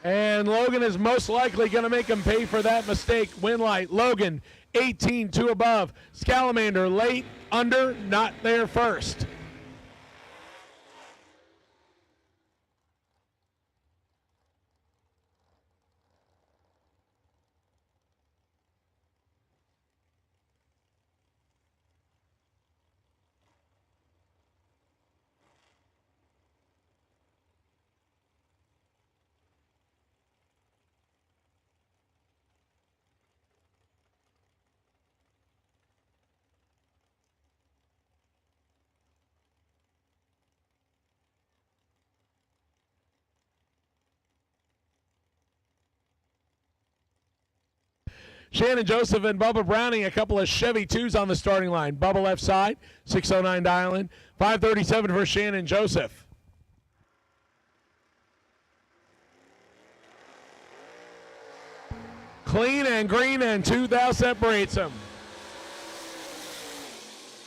And Logan is most likely going to make him pay for that mistake. Winlight, Logan, 18, 2 above. Scalamander, late, under, not there first. Shannon Joseph and Bubba Browning, a couple of Chevy 2s on the starting line. Bubba left side, 609 dial-in, 537 for Shannon Joseph. Clean and green, and 2 thou separates them.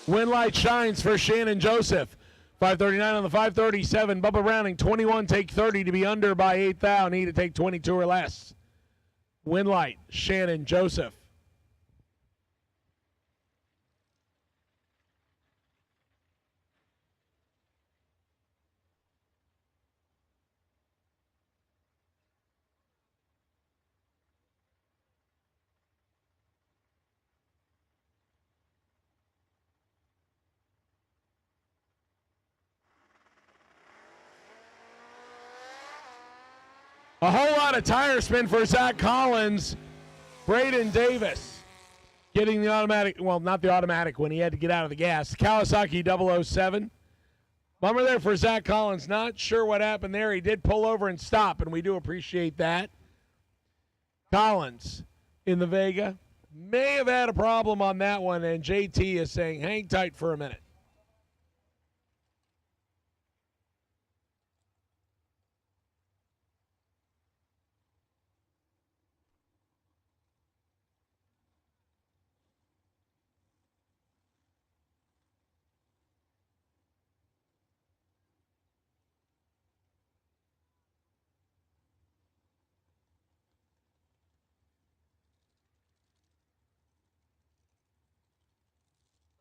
Winlight shines for Shannon Joseph. 539 on the 537. Bubba Browning, 21, take 30 to be under by 8 thou. Need to take 22 or less. Winlight, Shannon Joseph. A whole lot of tire spin for Zach Collins. Braden Davis getting the automatic, well, not the automatic one. He had to get out of the gas. Kawasaki 007. Bummer there for Zach Collins. Not sure what happened there. He did pull over and stop, and we do appreciate that. Collins in the Vega may have had a problem on that one, and JT is saying hang tight for a minute.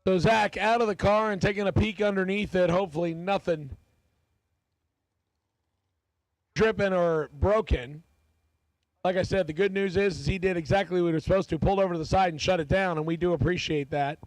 So Zach out of the car and taking a peek underneath it. Hopefully nothing dripping or broken. Like I said, the good news is he did exactly what he was supposed to. Pulled over to the side and shut it down, and we do appreciate that.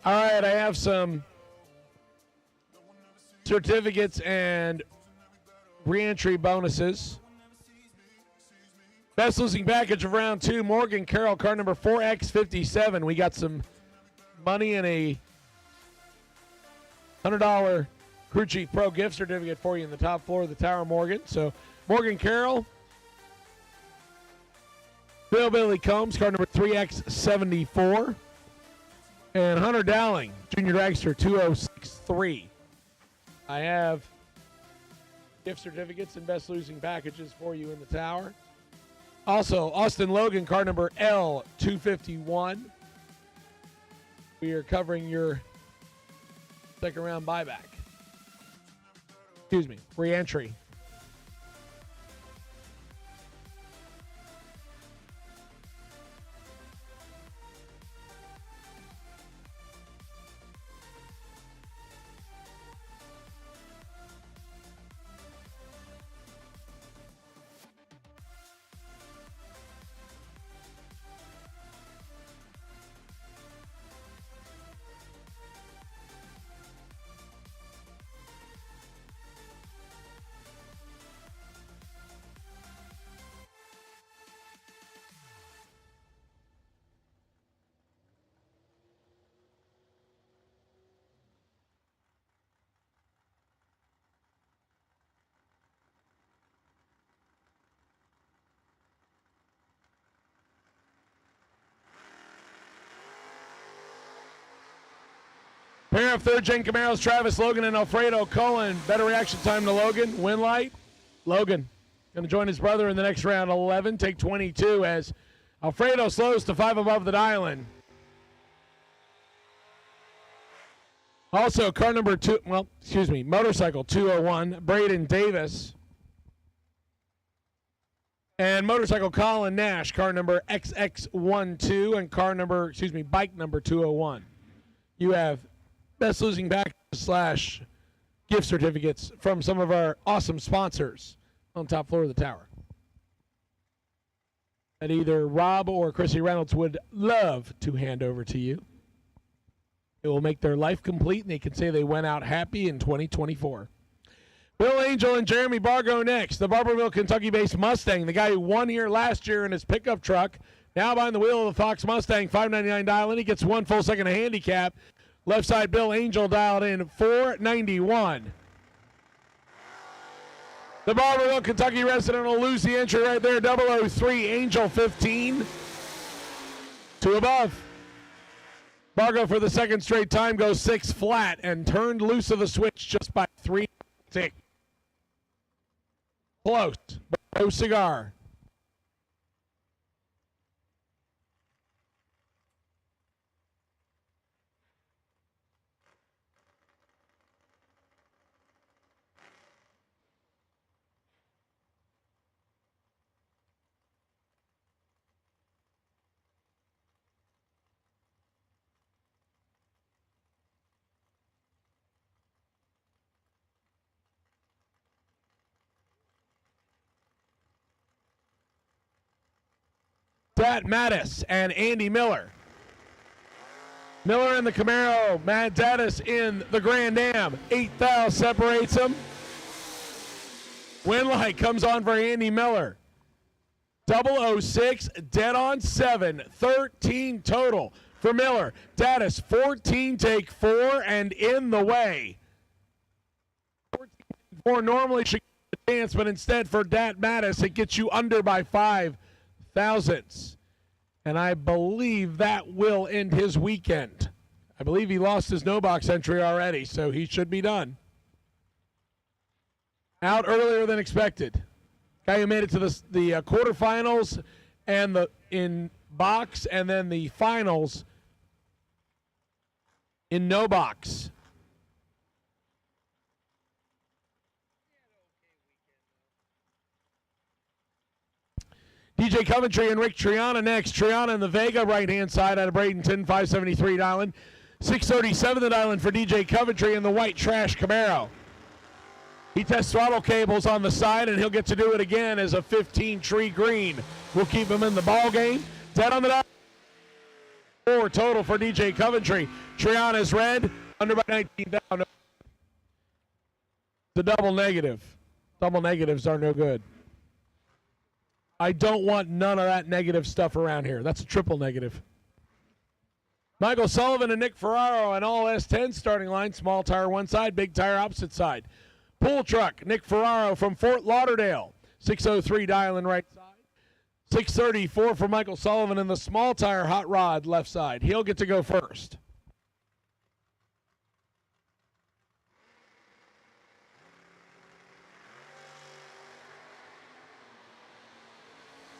All right, I have some certificates and reentry bonuses. Best losing package of round 2, Morgan Carroll, card number 4X57. We got some money and a $100 Crew Chief Pro gift certificate for you in the top floor of the tower, Morgan. So, Morgan Carroll, Bill Billy Combs, card number 3X74. And Hunter Dowling, Jr Dragster 2063. I have gift certificates and best losing packages for you in the tower. Also, Austin Logan, card number L251. We are covering your second round buyback. Excuse me, re-entry. Pair of third-gen Camaros, Travis Logan and Alfredo Cullen. Better reaction time to Logan. Win light. Logan going to join his brother in the next round. 11, take 22 as Alfredo slows to 5 above the dial-in. Also, car number 2, motorcycle 201, Braden Davis. And motorcycle Colin Nash, car number XX12 and bike number 201. You have best losing package / gift certificates from some of our awesome sponsors on top floor of the tower that either Rob or Chrissy Reynolds would love to hand over to you. It will make their life complete, and they can say they went out happy in 2024. Bill Angel and Jeremy Bargo next. The Barberville, Kentucky-based Mustang, the guy who won here last year in his pickup truck, now behind the wheel of the Fox Mustang, $599 dial-in. He gets 1 full second of handicap. Left side, Bill Angel dialed in, $491. The Barberville, Kentucky resident will lose the entry right there, 003, Angel 15. 2 above. Bargo for the second straight time goes 6 flat and turned loose of the switch just by 3 tick. Close, but No cigar. Dat Mattis and Andy Miller. Miller in the Camaro, Matt Dattis in the Grand Am. 8 thou separates them. Win light comes on for Andy Miller. 006, dead on 7, 13 total for Miller. Dattis, 14, take 4, and in the way. 14-4 normally should get the chance, but instead for Dat Mattis, it gets you under by 5 thousandths. And I believe that will end his weekend. I believe he lost his NoBox entry already, so he should be done. Out earlier than expected. Guy who made it to the quarterfinals and in box, and then the finals in NoBox. DJ Coventry and Rick Triana next. Triana in the Vega right-hand side out of Bradenton, 573 dialing. 637 the dialing for DJ Coventry in the white trash Camaro. He tests throttle cables on the side, and he'll get to do it again as a 15-tree green. We'll keep him in the ball game. 10 on the dial. 4 total for DJ Coventry. Triana's red, under by 19 down. The double negative. Double negatives are no good. I don't want none of that negative stuff around here. That's a triple negative. Michael Sullivan and Nick Ferraro and all S10 starting line. Small tire one side, big tire opposite side. Pool truck, Nick Ferraro from Fort Lauderdale. 603 dialing right side. 634 for Michael Sullivan in the small tire hot rod left side. He'll get to go first.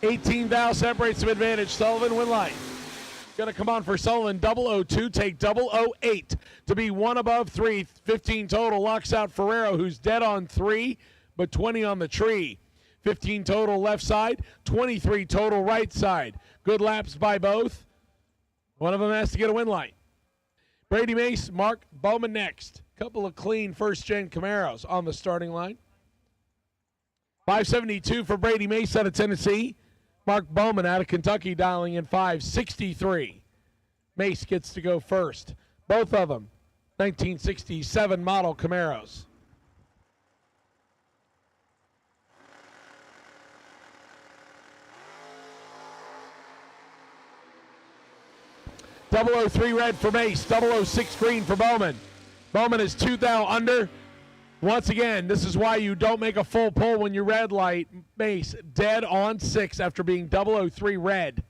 $18 thou separates some advantage. Sullivan win light. Going to come on for Sullivan. 002, take 008 to be 1 above 3. 15 total. Locks out Ferrero, who's dead on 3, but 20 on the tree. 15 total left side. 23 total right side. Good laps by both. One of them has to get a win light. Brady Mace, Mark Bowman next. Couple of clean first-gen Camaros on the starting line. 572 for Brady Mace out of Tennessee. Mark Bowman out of Kentucky dialing in 563. Mace gets to go first. Both of them 1967 model Camaros. .003 red for Mace. 006 green for Bowman. Bowman is 2 thou under. Once again, this is why you don't make a full pull when you red light. Mace dead on 6 after being 003 red.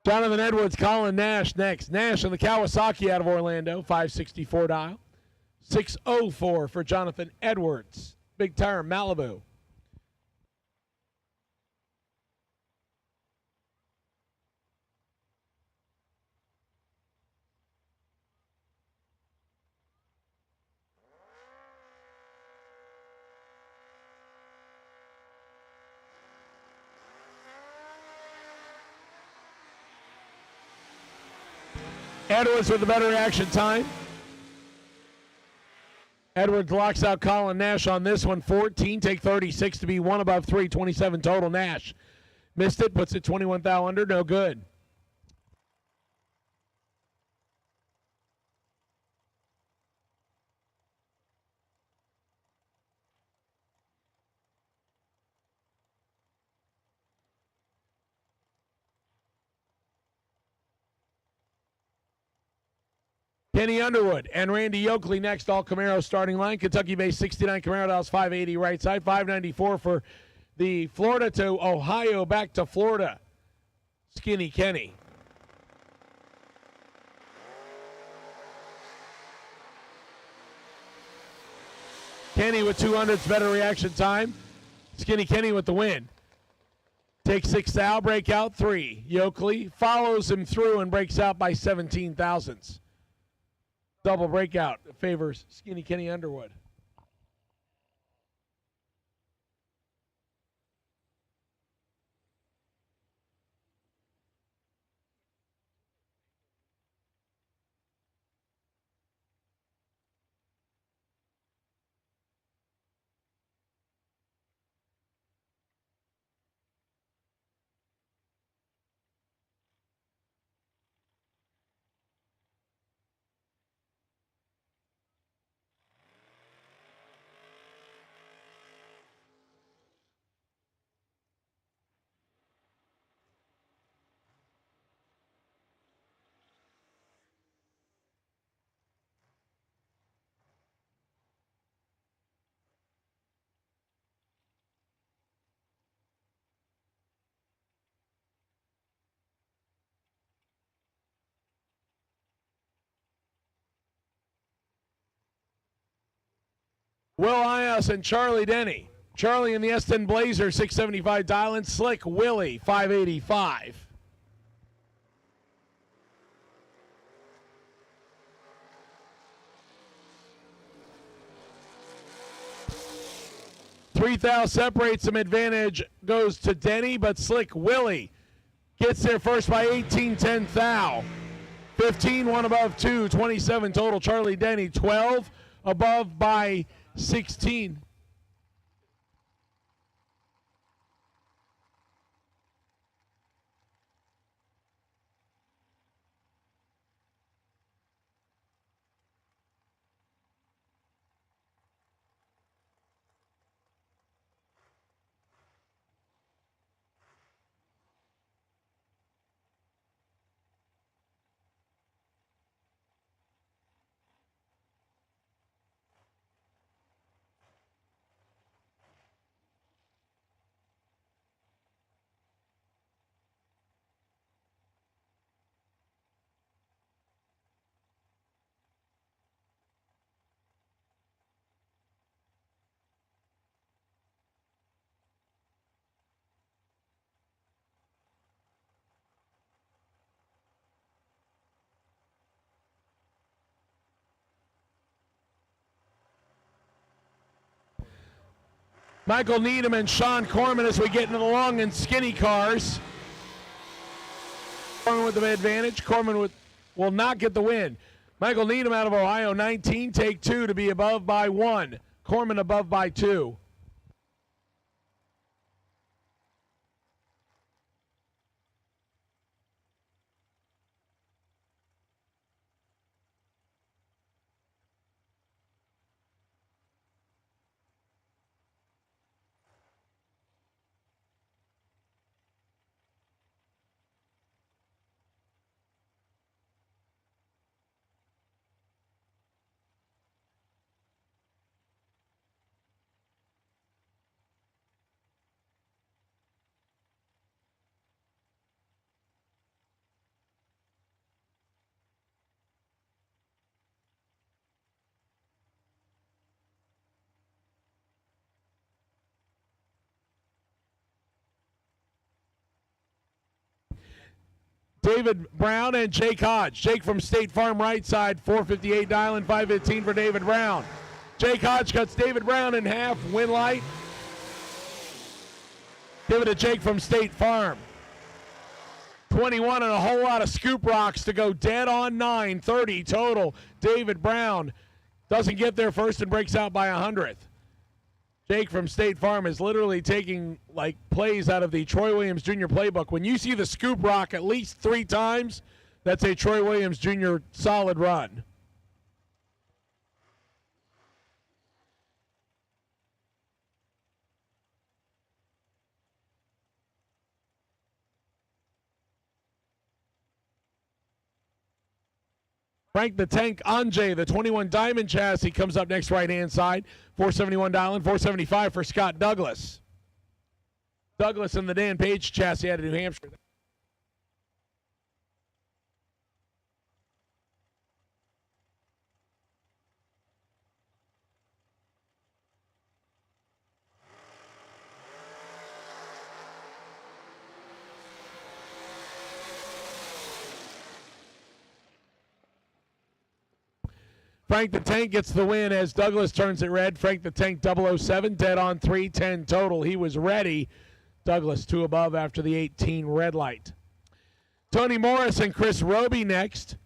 Jonathan Edwards, Colin Nash next. Nash in the Kawasaki out of Orlando, 564 dial. 604 for Jonathan Edwards. Big tire, Malibu. Edwards with the better reaction time. Edwards locks out Colin Nash on this one. 14, take 36 to be 1 above 3, 27 total. Nash missed it, puts it 21 thou under, no good. Kenny Underwood and Randy Yoakley next, all Camaro starting line. Kentucky-based 69 Camaro, Dallas 580 right side, 594 for the Florida to Ohio, back to Florida. Skinny Kenny. Kenny with 200s, better reaction time. Skinny Kenny with the win. Takes 6 thou, breakout 3. Yoakley follows him through and breaks out by 17 thousandths. Double breakout favors Skinny Kenny Underwood. Will Ios and Charlie Denny. Charlie in the S10 Blazer, 675 dial-in. Slick Willie, 585. Three thou separates him. Advantage goes to Denny, but Slick Willie gets there first by 18, 10 thou. 15, 1 above 2, 27 total. Charlie Denny, 12 above by 16. Michael Needham and Sean Corman as we get into the long and skinny cars. Corman with the advantage. Corman will not get the win. Michael Needham out of Ohio, 19, take 2 to be above by 1. Corman above by 2. David Brown and Jake Hodge. Jake from State Farm right side, 458 dial-in, 515 for David Brown. Jake Hodge cuts David Brown in half, win light. Give it to Jake from State Farm. 21 and a whole lot of scoop rocks to go dead on 9, 30 total. David Brown doesn't get there first and breaks out by 100th. Jake from State Farm is literally taking like plays out of the Troy Williams Jr. playbook. When you see the scoop rock at least 3 times, that's a Troy Williams Jr. solid run. Frank the Tank Anjay, the 21 Diamond chassis, comes up next right-hand side. $471 dialing, $475 for Scott Douglas. Douglas and the Dan Page chassis out of New Hampshire. Frank the Tank gets the win as Douglas turns it red. Frank the Tank 007, dead on 310 total. He was ready. Douglas 2 above after the 18 red light. Tony Morris and Chris Roby next.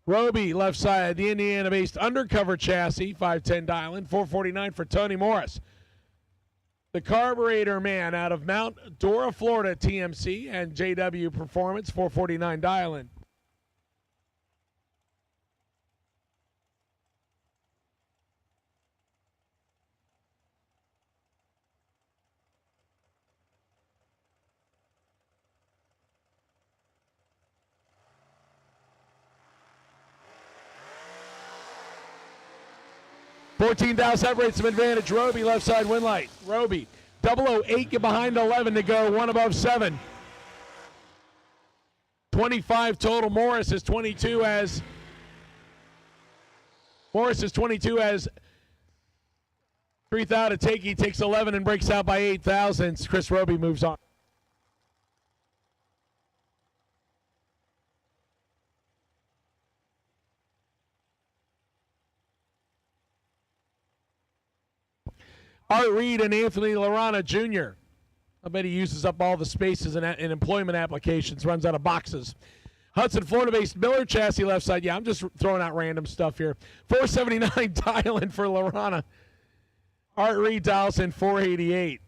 Roby left side, the Indiana-based undercover chassis, 510 dialing, $449 for Tony Morris. The carburetor man out of Mount Dora, Florida, TMC and JW Performance, $449 dialing. $14,000 separates some advantage. Roby left side win light. Roby 008 get behind 11 to go, 1 above 7. 25 total. Morris is 22 as 3,000 to take. He takes 11 and breaks out by 8,000. Chris Roby moves on. Art Reed and Anthony Lorana Jr. I bet he uses up all the spaces in employment applications, runs out of boxes. Hudson, Florida-based Miller chassis left side. Yeah, I'm just throwing out random stuff here. $479 dialing for Lorana. Art Reed dials in $488.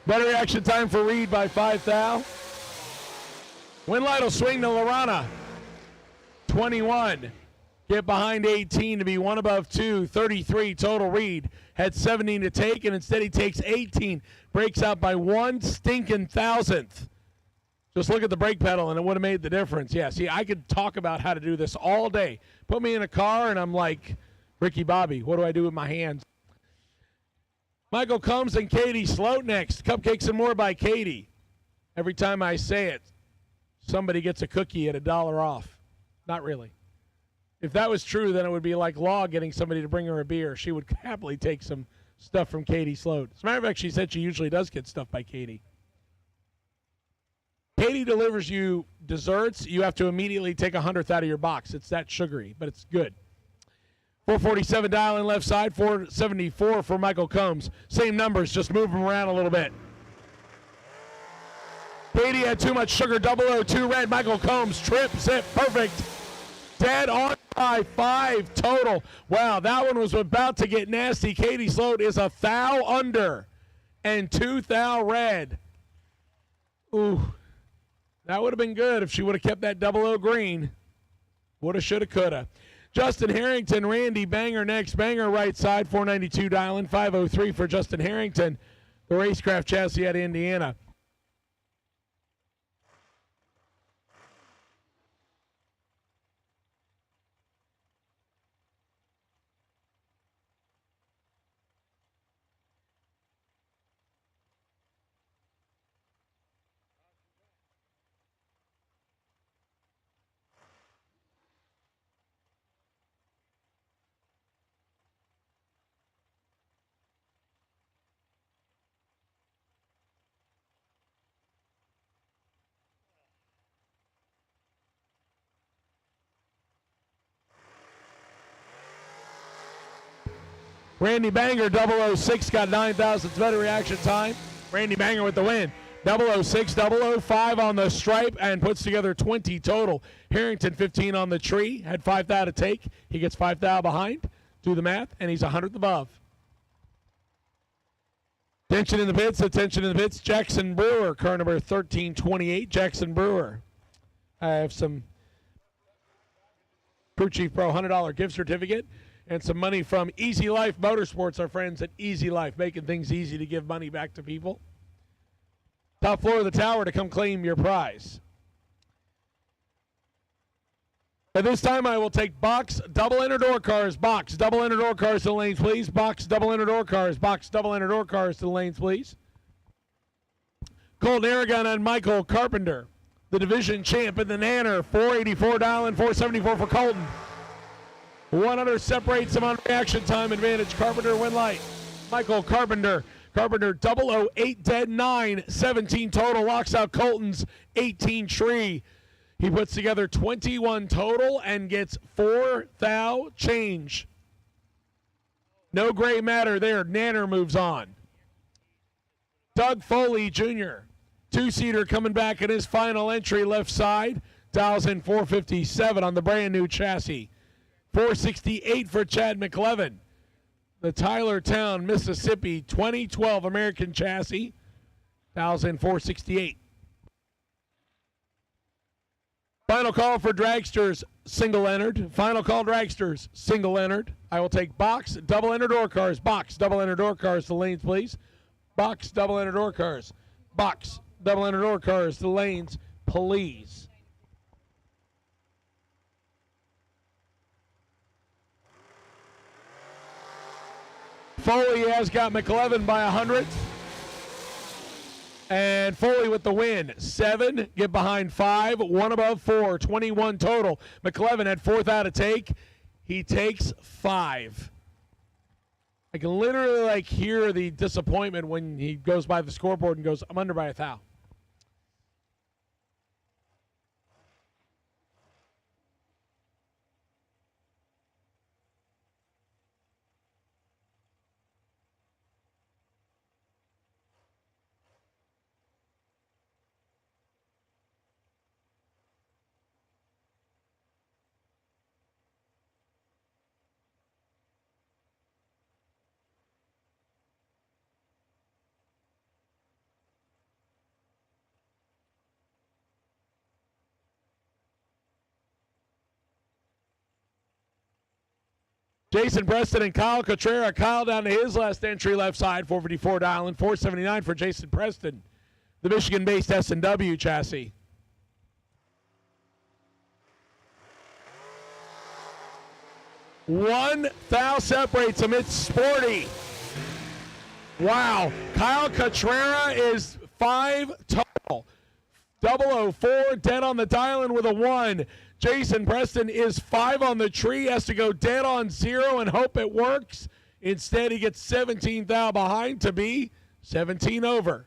Better reaction time for Reed by 5,000. Win light will swing to Lorana. 21. Get behind 18 to be 1 above 2. 33 total. Reed had 17 to take, and instead he takes 18. Breaks out by 1 stinking thousandth. Just look at the brake pedal, and it would have made the difference. Yeah, see, I could talk about how to do this all day. Put me in a car, and I'm like, Ricky Bobby, what do I do with my hands? Michael Combs and Katie Sloat next. Cupcakes and more by Katie. Every time I say it, somebody gets a cookie at $1 off. Not really. If that was true, then it would be like Law getting somebody to bring her a beer. She would happily take some stuff from Katie Sloat. As a matter of fact, she said she usually does get stuff by Katie. Katie delivers you desserts. You have to immediately take 100th out of your box. It's that sugary, but it's good. 447 dialing left side, 474 for Michael Combs. Same numbers, just move them around a little bit. Katie had too much sugar, 002 red. Michael Combs, trip, zip, perfect. Dead on by 5 total. Wow, that one was about to get nasty. Katie Sloat is 1,000 under and 2,000 red. Ooh, that would have been good if she would have kept that 00 green. Woulda, shoulda, coulda. Justin Harrington, Randy Banger next. Banger right side, 492 dialing, 503 for Justin Harrington, the racecraft chassis out of Indiana. Randy Banger, 006, got 9,000 better reaction time. Randy Banger with the win. 006, 005 on the stripe, and puts together 20 total. Harrington, 15 on the tree, had 5,000 to take. He gets 5,000 behind. Do the math, and he's 100th above. Attention in the pits, attention in the pits. Jackson Brewer, car number 1328. Jackson Brewer. I have some Crew Chief Pro $100 gift certificate and some money from Easy Life Motorsports, our friends at Easy Life, making things easy to give money back to people. Top floor of the tower to come claim your prize. At this time, I will take box double inner door cars. Box double inner door cars to the lanes, please. Box double inner door cars. Box double inner door cars to the lanes, please. Colton Aragon and Michael Carpenter, the division champ in the Nanner. $484 dial and $474 for Colton. 100 separates him on reaction time advantage. Carpenter win light. Michael Carpenter. Carpenter 008 dead 9. 17 total. Locks out Colton's 18 tree. He puts together 21 total and gets 4 thou change. No gray matter there. Nanner moves on. Doug Foley Jr., two-seater coming back in his final entry left side. Dials in 457 on the brand new chassis. 468 for Chad McLevin. The Tylertown, Mississippi 2012 American chassis. Dials in 468. Final call for dragsters, single entered. Final call dragsters, single entered. I will take box, double enter door cars. Box, double enter door cars to the lanes, please. Box, double enter door cars. Box, double enter door cars to the lanes, please. Foley has got McLevin by 100. And Foley with the win. 7, get behind 5, 1 above 4, 21 total. McLevin had 4th out of take. He takes 5. I can literally hear the disappointment when he goes by the scoreboard and goes, I'm under by a thou. Jason Preston and Kyle Cotrera. Kyle down to his last entry left side, 454 dial and 479 for Jason Preston, the Michigan-based S&W chassis. One thou separates him. It's Sporty. Wow. Kyle Cotrera is 5 total. 004 dead on the dial and with a 1. Jason Preston is 5 on the tree, has to go dead on 0 and hope it works. Instead, he gets 17 thou behind to be 17 over.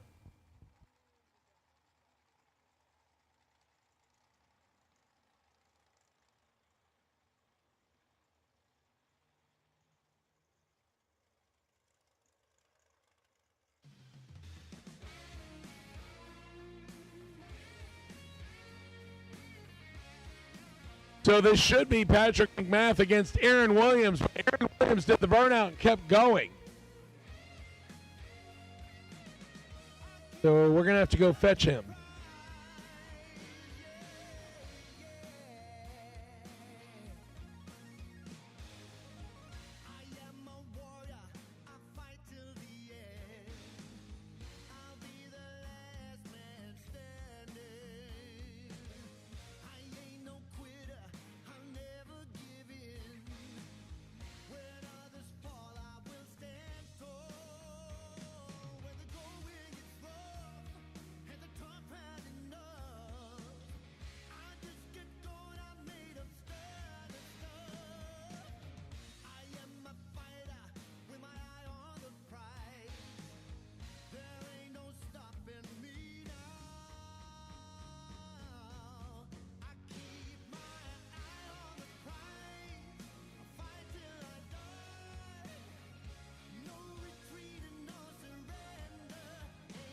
So this should be Patrick McMath against Aaron Williams. But Aaron Williams did the burnout and kept going. So we're going to have to go fetch him.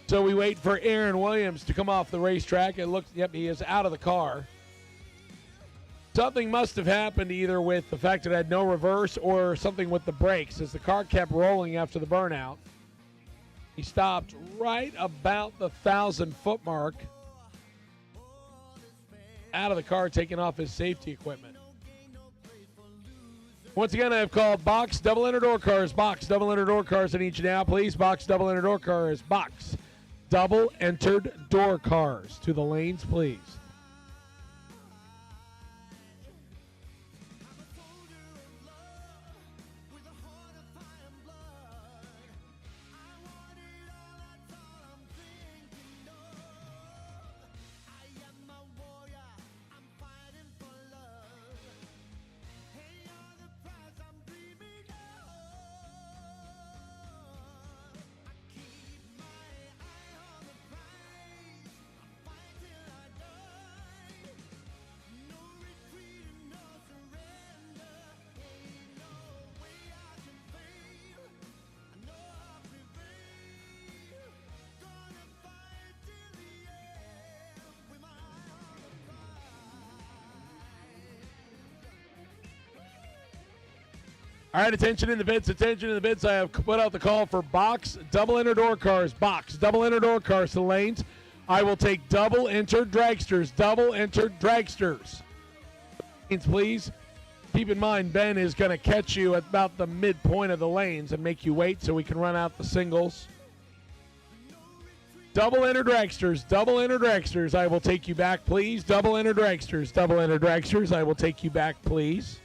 So we wait for Aaron Williams to come off the racetrack. It looks, yep, he is out of the car. Something must have happened either with the fact that it had no reverse or something with the brakes as the car kept rolling after the burnout. He stopped right about the 1,000-foot mark out of the car, taking off his safety equipment. Once again, I have called box double inner door cars. Box double inner door cars in each now, please. Box double inner door cars. Box double entered door cars to the lanes, please. All right, attention in the bits, attention in the bits. I have put out the call for box double inner door cars. Box double inner door cars to the lanes. I will take double entered dragsters. Double entered dragsters. Lanes, please. Keep in mind, Ben is going to catch you at about the midpoint of the lanes and make you wait so we can run out the singles. Double enter dragsters. Double enter dragsters. I will take you back, please. Double enter dragsters. Double enter dragsters. I will take you back, please.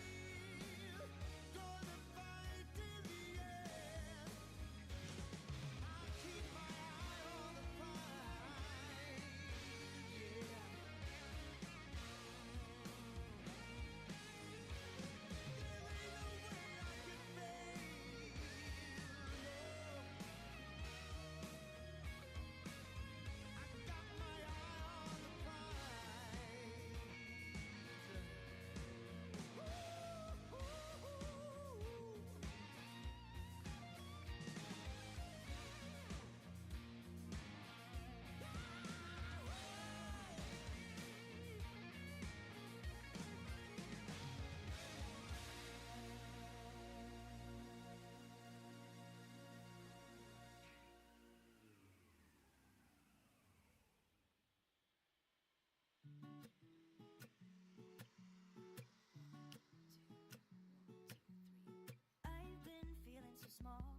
I've been feeling so small.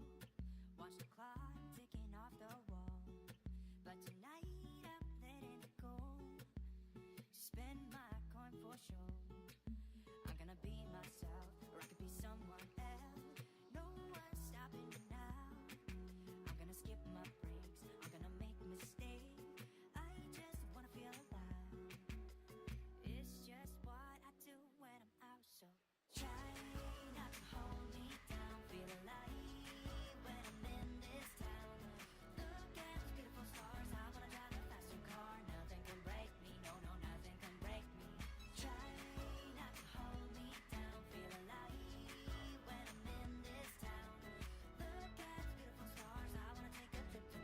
Watch the clock ticking off the wall. But tonight I'm letting it go. Spend my coin for sure. I'm gonna be myself, or I could be someone else. No one's stopping me now. I'm gonna skip my breaks. I'm gonna make mistakes. I just wanna feel alive. It's just what I do when I'm out, so try not to hold me down. Feel alive when I'm in this town. Look at those beautiful stars. I wanna drive a faster car. Nothing can break me. No, no, nothing can break me. Try not to hold me down. Feel alive when I'm in this town. Look at those beautiful stars. I wanna take a trip to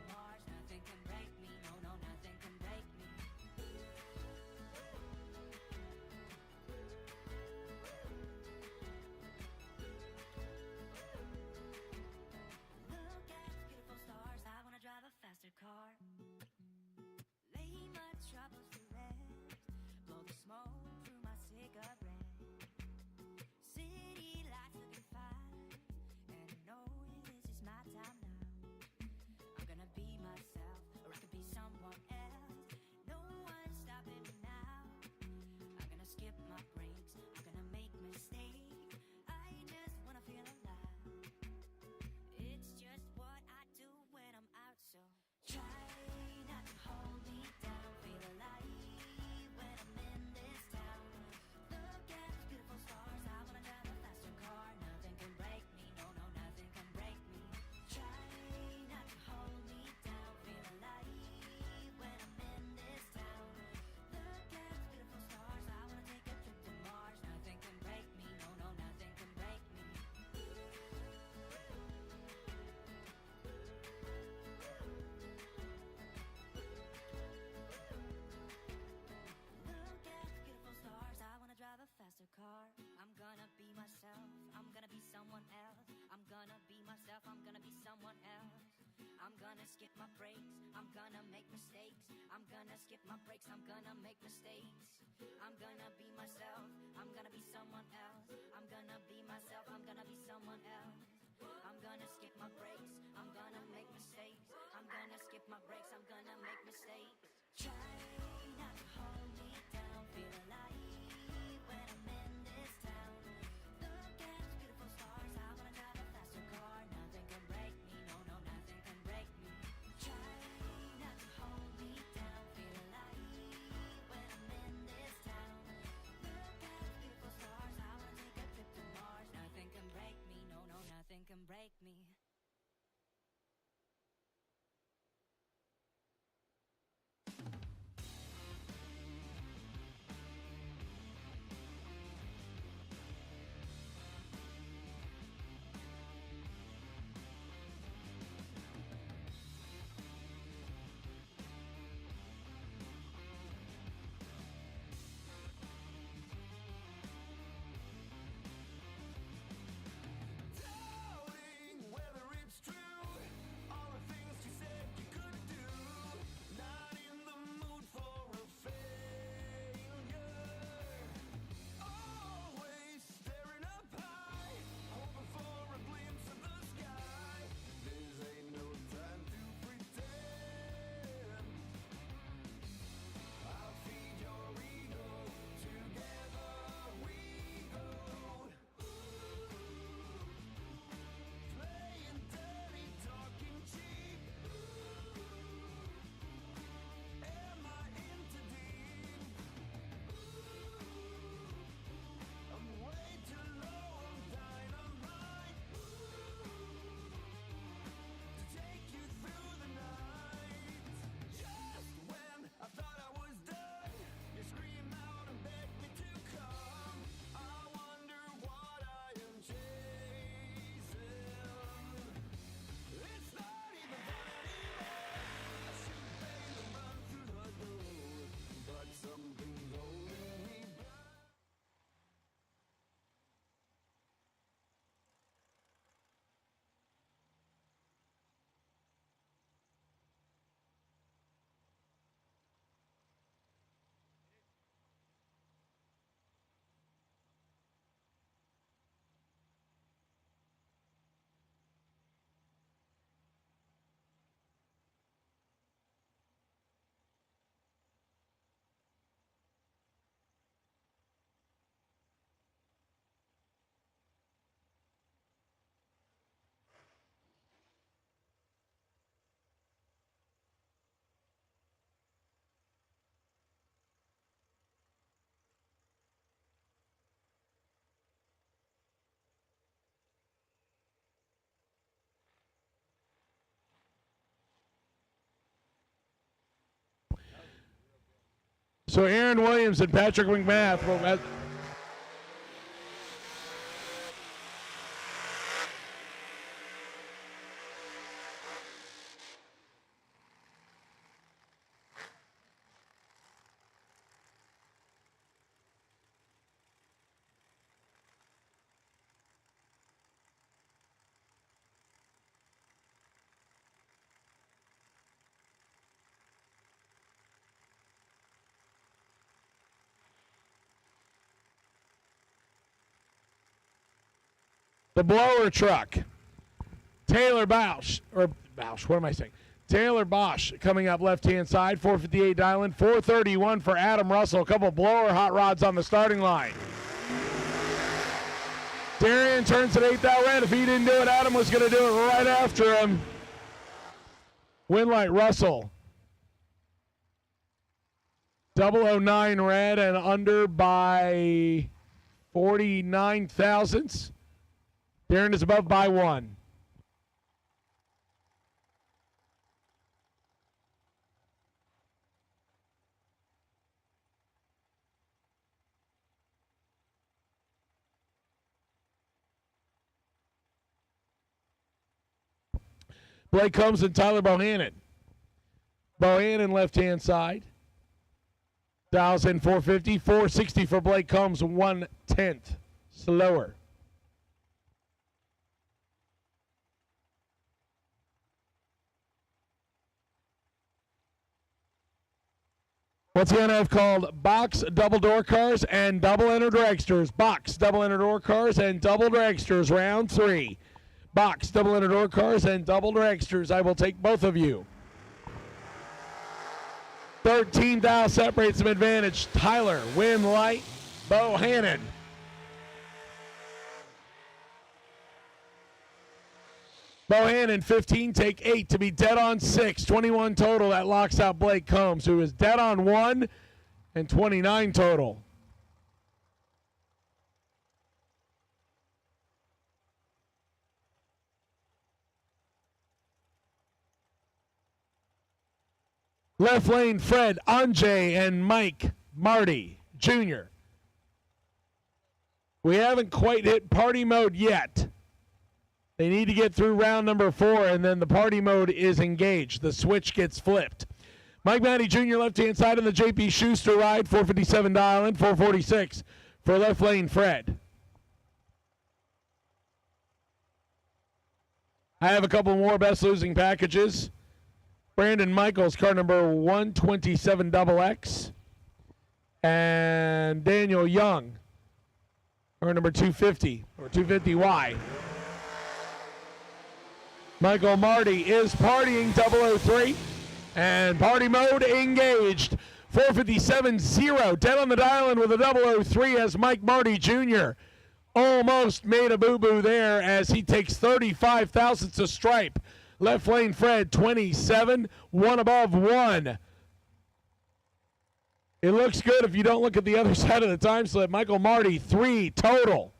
myself. I'm gonna be someone else. I'm gonna be myself. I'm gonna be someone else. I'm gonna skip my breaks. I'm gonna make mistakes. I'm gonna skip my breaks. I'm gonna make mistakes. I'm gonna be myself. I'm gonna be someone else. I'm gonna be myself. I'm gonna be someone else. I'm gonna skip my breaks. I'm gonna make mistakes. I'm gonna skip my breaks. I'm gonna make mistakes. Try not to hold me down. Feel alive when I'm in this town. Look at these beautiful stars. I wanna drive a faster car. Nothing can break me. No, no, nothing can break me. Try not to hold me down. Feel alive when I'm in this town. Look at these beautiful stars. I wanna take a trip to Mars. Nothing can break me. No, no, nothing can break me. Doubting whether it's true, all the things you said you could do. Not in the mood for a failure. Always staring up high, hoping for a glimpse of the sky. This ain't no time to pretend. I'll feed your ego. Together we go. Playing dirty, talking cheap. Am I in too deep? I'm way too low on dynamite to take you through the night. Just when I thought I was done, you scream out and beg me to come. I wonder what I am chasing. It's not even fun anymore. I should bang and run through the door, but something's holding me back. So Aaron Williams and Patrick McMath will. The blower truck, Taylor Bosch, what am I saying? Taylor Bosch coming up left-hand side, 458 Dylan, 431 for Adam Russell. A couple blower hot rods on the starting line. Darian turns at 8th out red. If he didn't do it, Adam was going to do it right after him. Winlight Russell. 009 red and under by 49 thousandths. Darren is above by 1. Blake Combs and Tyler Bohannon. Bohannon left-hand side. Dials in 450, 460 for Blake Combs, 1/10 slower. Once again, I've called box double door cars and double enter dragsters. Box double enter door cars and double dragsters, round 3. Box double enter door cars and double dragsters. I will take both of you. 13 thou separates some advantage. Tyler, Win Light, Bohannon. Bohannon, 15, take 8 to be dead on 6. 21 total. That locks out Blake Combs, who is dead on 1 and 29 total. Left lane, Fred, Anjay, and Mike Marty, Jr. We haven't quite hit party mode yet. They need to get through round number 4, and then the party mode is engaged. The switch gets flipped. Mike Matty Jr. left-hand side on the J.P. Schuster ride, 457 dial in, 446 for left lane Fred. I have a couple more best losing packages. Brandon Michaels, car number 127XX. And Daniel Young, car number 250, or 250Y. Michael Marty is partying 003, and party mode engaged. 457-0, dead on the dial-in with a 003 as Mike Marty Jr. almost made a boo-boo there as he takes 35 thousandths a stripe. Left lane Fred, 27, 1 above 1. It looks good if you don't look at the other side of the time slip. Michael Marty, 3 total.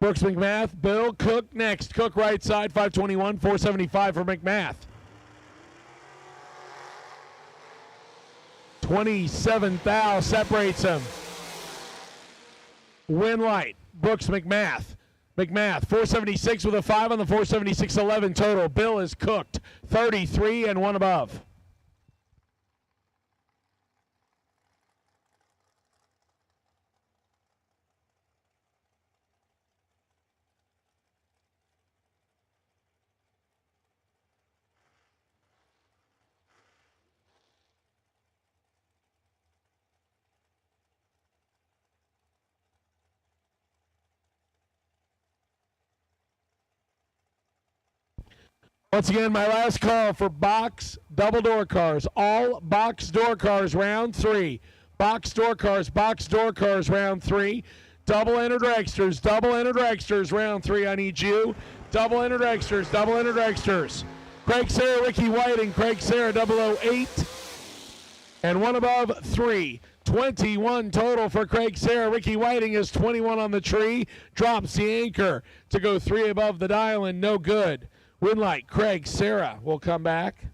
Brooks McMath, Bill Cook next. Cook right side, 521, 475 for McMath. 27 thou separates him. Winlight, Brooks McMath. McMath, 476 with a 5 on the 476.11 total. Bill is cooked, 33 and 1 above. Once again, my last call for box double door cars. All box door cars, round 3. Box door cars, round 3. Double enter dragsters, round 3. I need you. Double enter dragsters. Craig Sarah, Ricky Whiting, Craig Sarah, 008. And 1 above 3. 21 total for Craig Sarah. Ricky Whiting is 21 on the tree. Drops the anchor to go 3 above the dial and no good. Winlight, Craig Sarah will come back.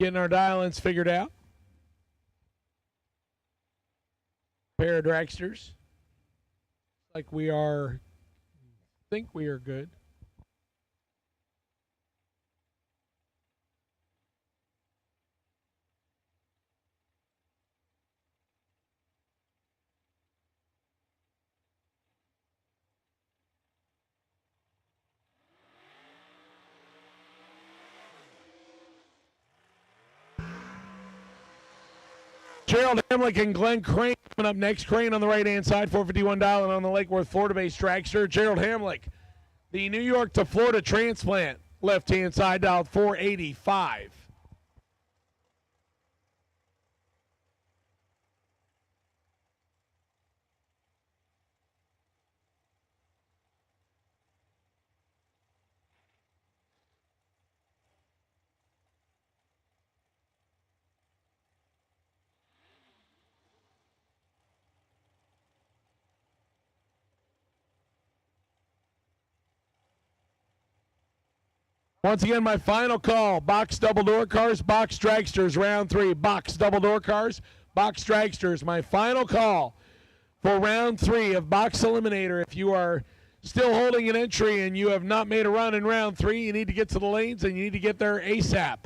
Getting our dial-ins figured out. Pair of dragsters. Like we are, think we are good. Gerald Hamlick and Glenn Crane coming up next. Crane on the right-hand side, 451 dial, and on the Lake Worth, Florida-based dragster. Gerald Hamlick, the New York to Florida transplant, left-hand side dial, 485. Once again, my final call. Box double door cars, box dragsters, round 3. Box double door cars, box dragsters. My final call for round 3 of Box Eliminator. If you are still holding an entry and you have not made a run in round 3, you need to get to the lanes and you need to get there ASAP.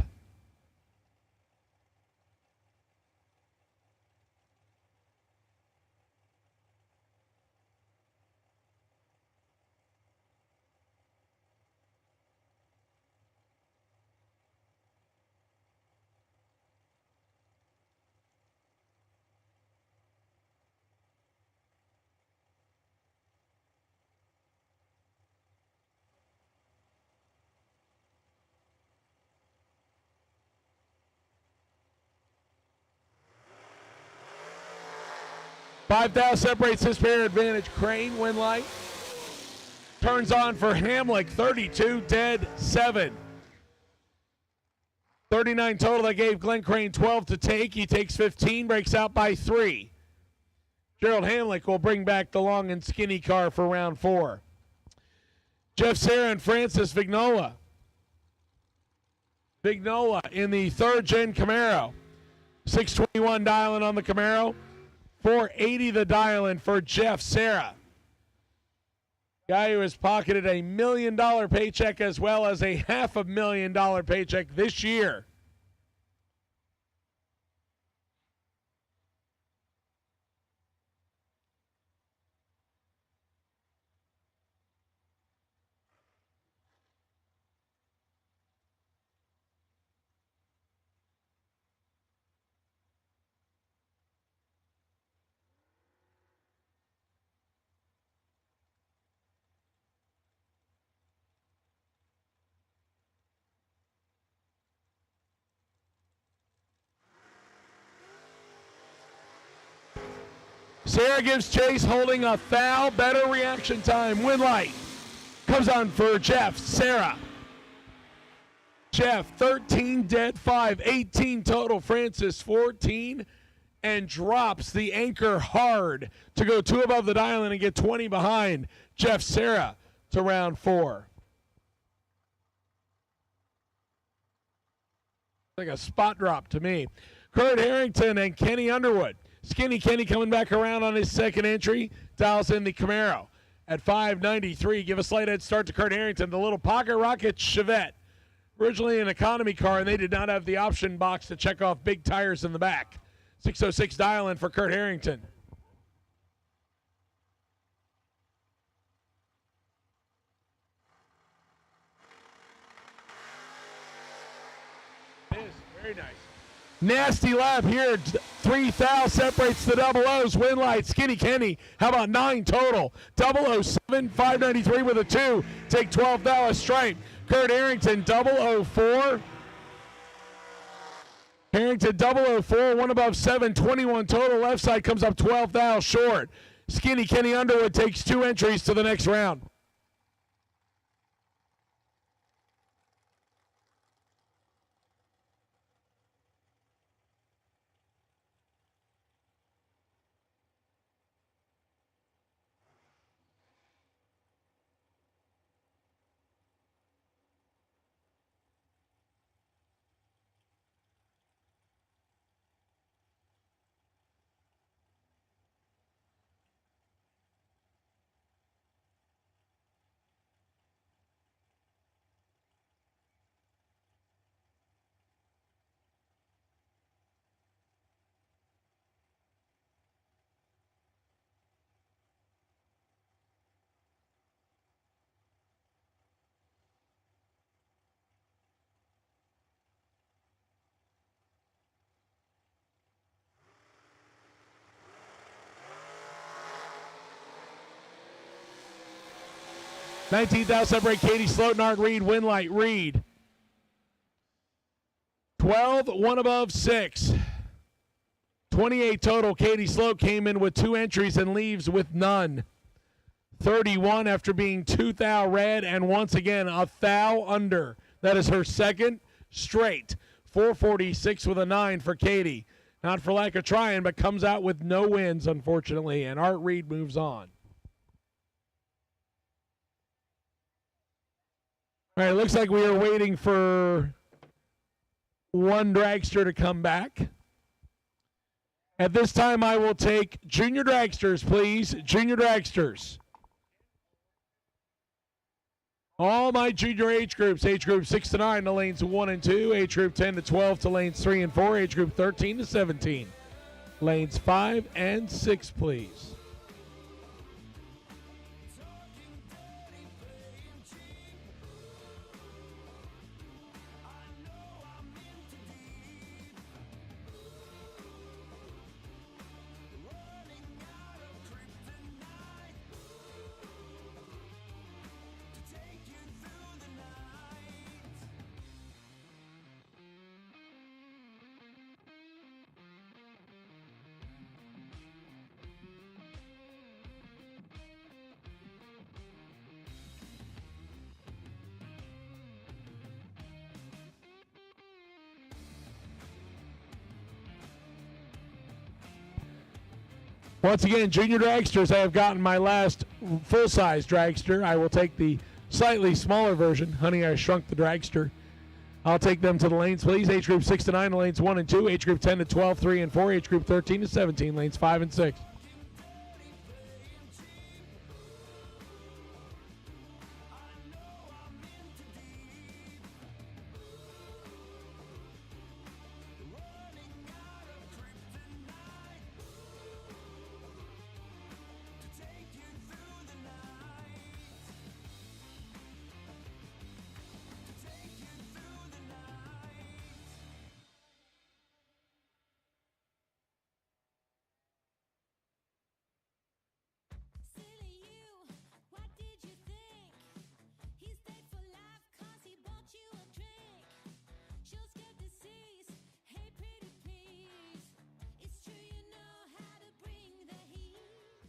$5,000 separates this pair. Advantage. Crane, win light. Turns on for Hamlick. 32, dead 7. 39 total. That gave Glenn Crane 12 to take. He takes 15, breaks out by 3. Gerald Hamlick will bring back the long and skinny car for round 4. Jeff Serra and Francis Vignola. Vignola in the 3rd gen Camaro. 621 dialing on the Camaro. 480 the dial-in for Jeff Serra. Guy who has pocketed $1 million paycheck as well as a $500,000 paycheck this year. Serra gives chase, holding a foul. Better reaction time. Win light. Comes on for Jeff Serra. Jeff, 13, dead 5. 18 total. Francis, 14. And drops the anchor hard to go 2 above the dial-in and get 20 behind Jeff Serra to round 4. Like a spot drop to me. Kurt Harrington and Kenny Underwood. Skinny Kenny coming back around on his second entry. Dials in the Camaro at 593. Give a slight head start to Kurt Harrington. The little pocket rocket Chevette. Originally an economy car, and they did not have the option box to check off big tires in the back. 606 dial in for Kurt Harrington. It is very nice. Nasty lap here. 3,000 separates the double O's. Win light. Skinny Kenny. How about 9 total? 007, 593 with a 2. Take $12 stripe. Kurt Harrington, 004. Harrington, 004. 1 above 7. 21 total. Left side comes up 12,000 short. Skinny Kenny Underwood takes 2 entries to the next round. $19,000 separate Katie Sloat, Art Reed, Winlight, Reed. 12, 1 above 6. 28 total. Katie Sloat came in with 2 entries and leaves with none. 31 after being 2 thou red and once again a thou under. That is her second straight. 446 with a 9 for Katie. Not for lack of trying, but comes out with no wins, unfortunately, and Art Reed moves on. All right, looks like we are waiting for one dragster to come back. At this time, I will take junior dragsters, please. Junior dragsters. All my junior age groups, age group 6 to 9 to lanes 1 and 2, age group 10 to 12 to lanes 3 and 4, age group 13 to 17, lanes 5 and 6, please. Once again, junior dragsters, I have gotten my last full-size dragster. I will take the slightly smaller version. Honey, I shrunk the dragster. I'll take them to the lanes, please. Age group 6 to 9 to lanes 1 and 2. Age group 10 to 12, 3 and 4. Age group 13 to 17, lanes 5 and 6. Silly you, what did you think? He stayed for life 'cause he bought you a drink. She'll get disease, hey pretty please. It's true you know how to bring the heat.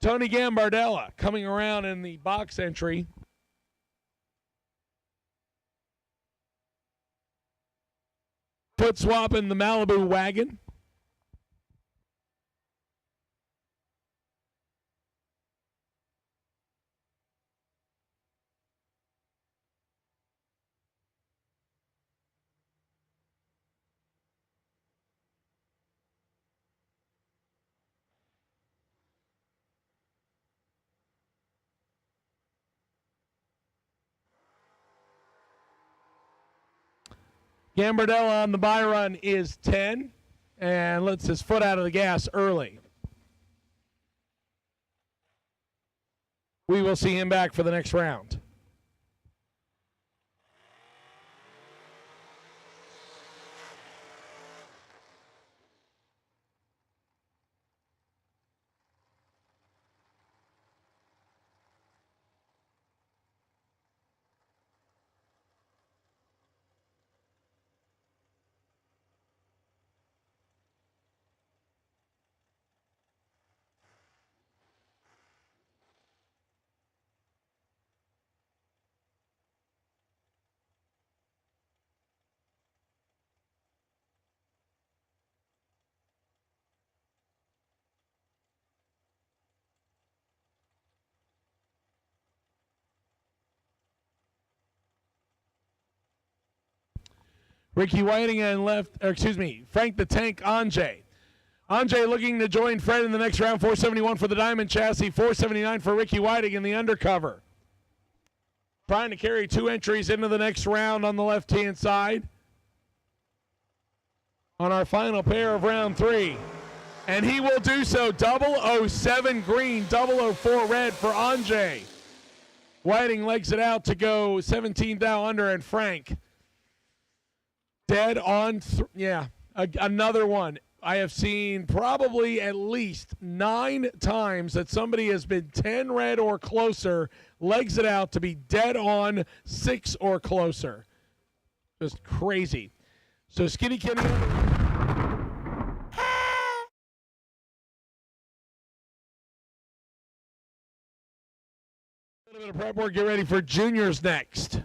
Tony Gambardella coming around in the box entry. Foot swap in the Malibu wagon. Gambardella on the buy run is 10 and lets his foot out of the gas early. We will see him back for the next round. Ricky Whiting and Frank the Tank Anjay. Anjay looking to join Fred in the next round. 471 for the Diamond Chassis, 479 for Ricky Whiting in the undercover. Trying to carry 2 entries into the next round on the left-hand side. On our final pair of round 3. And he will do so. 007 green, 004 red for Anjay. Whiting legs it out to go 17 thou under, and Frank dead on, another one. I have seen probably at least 9 times that somebody has been 10 red or closer, legs it out to be dead on 6 or closer. Just crazy. So Skinny Kenny. A little bit of prep work. Get ready for juniors next.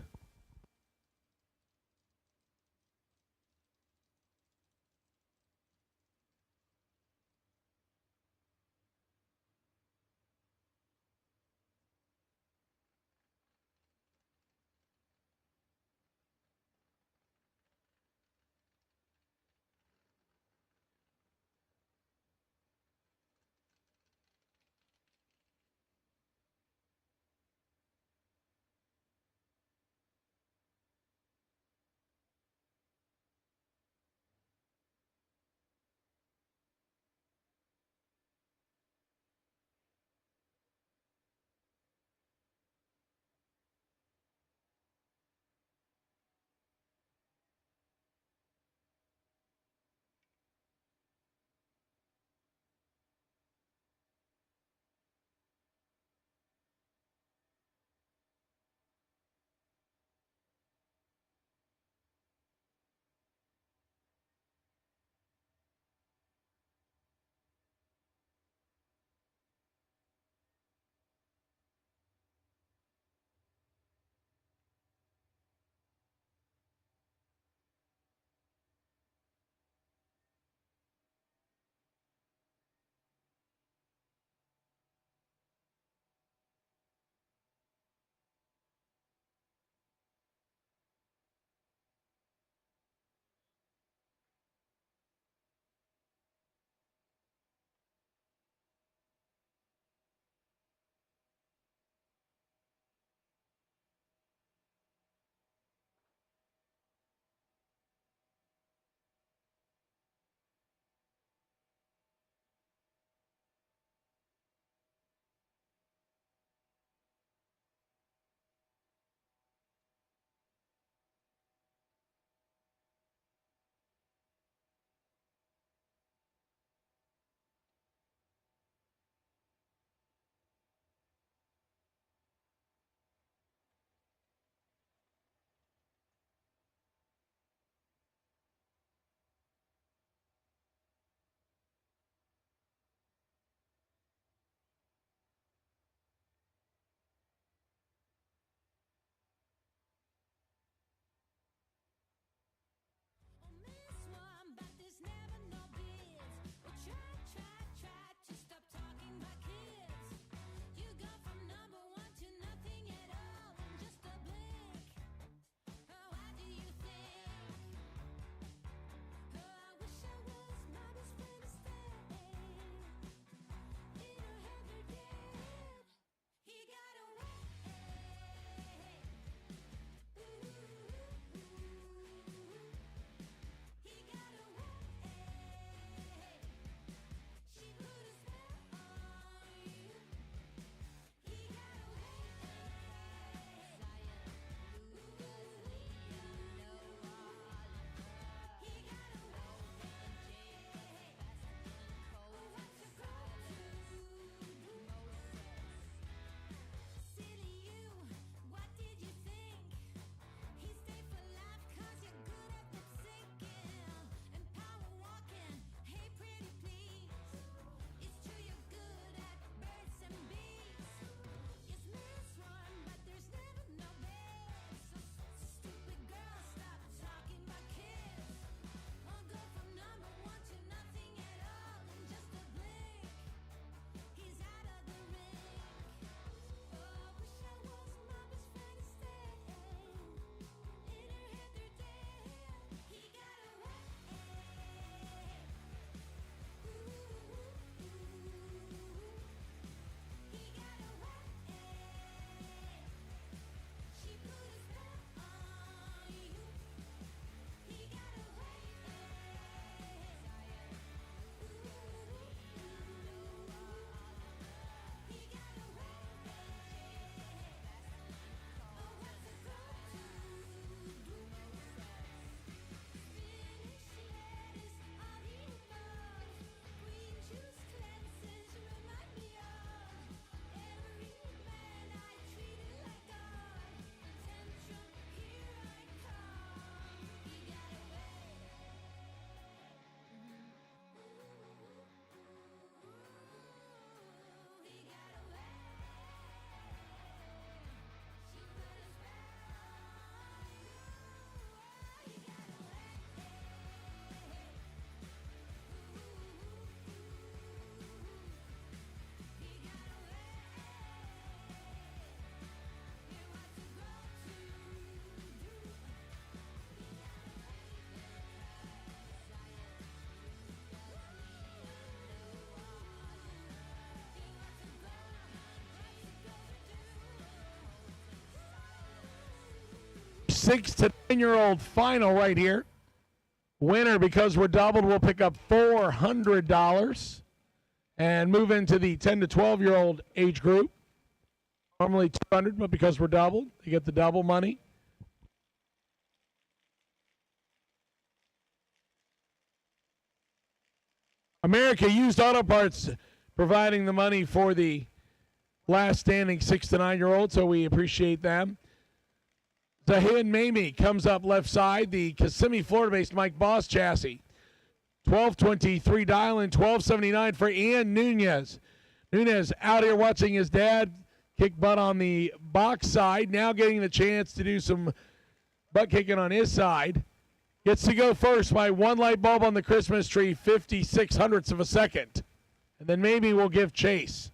6 to 9-year-old final right here. Winner, because we're doubled, will pick up $400 and move into the 10 to 12-year-old age group. Normally $200, but because we're doubled, they get the double money. America Used Auto Parts providing the money for the last standing 6 to 9-year-old, so we appreciate them. Zahin Mamie comes up left side, the Kissimmee, Florida-based Mike Boss chassis. 1223 dialing, 1279 for Ian Nunez. Nunez out here watching his dad kick butt on the box side, now getting the chance to do some butt kicking on his side. Gets to go first by one light bulb on the Christmas tree, 56 hundredths of a second. And then maybe we'll give chase.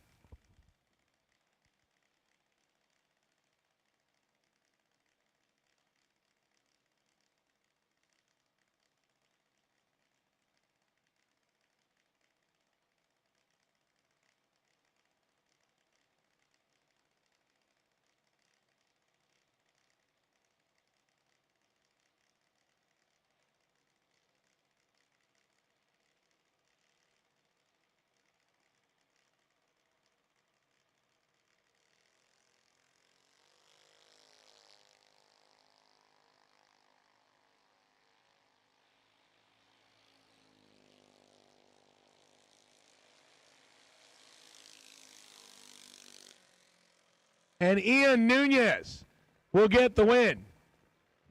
And Ian Nunez will get the win.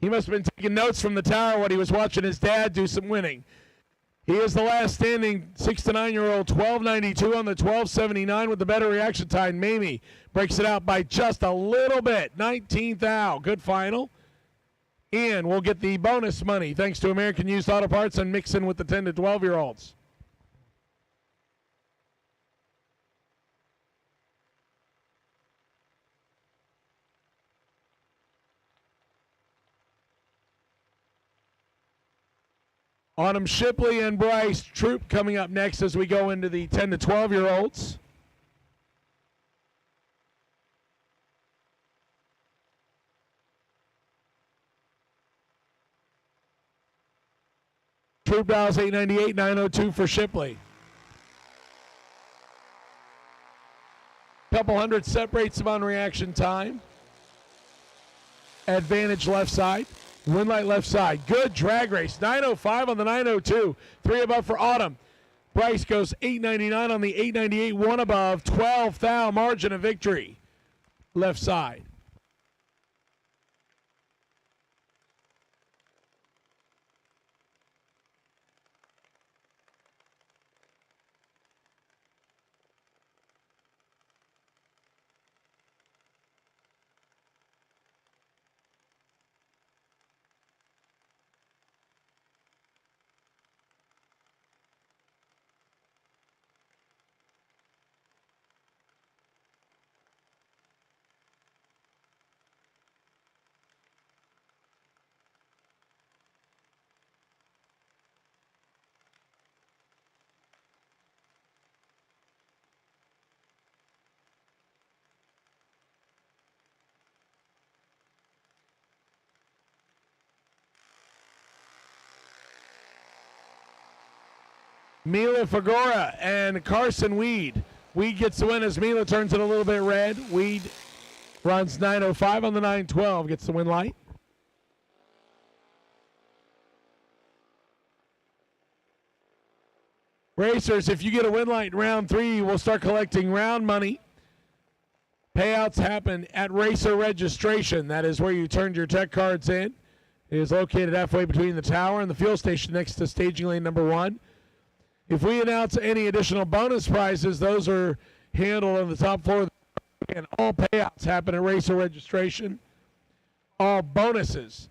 He must have been taking notes from the tower when he was watching his dad do some winning. He is the last standing 6 to 9-year-old, 1292 on the 1279 with the better reaction time. Mamie breaks it out by just a little bit. 19th thou. Good final. Ian will get the bonus money thanks to American Used Auto Parts and mix in with the 10 to 12-year-olds. Autumn Shipley and Bryce Troop coming up next as we go into the 10 to 12-year-olds. Troop dials 898, 902 for Shipley. Couple hundred separates them on reaction time. Advantage left side. Win light left side. Good drag race. 905 on the 902. 3 above for Autumn. Bryce goes 899 on the 898. 1 above. 12 thou. Margin of victory. Left side. Mila Fagora and Carson Weed. Weed gets the win as Mila turns it a little bit red. Weed runs 905 on the 912, gets the win light. Racers, if you get a win light in round 3, we'll start collecting round money. Payouts happen at racer registration. That is where you turned your tech cards in. It is located halfway between the tower and the fuel station next to staging lane number 1. If we announce any additional bonus prizes, those are handled on the top floor. And all payouts happen at racer registration. All bonuses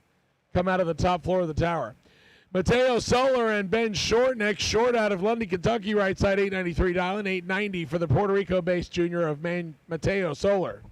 come out of the top floor of the tower. Mateo Solar and Ben Shortneck, Short out of London, Kentucky, right side 893 dialing, 890 for the Puerto Rico-based junior of Mateo Solar.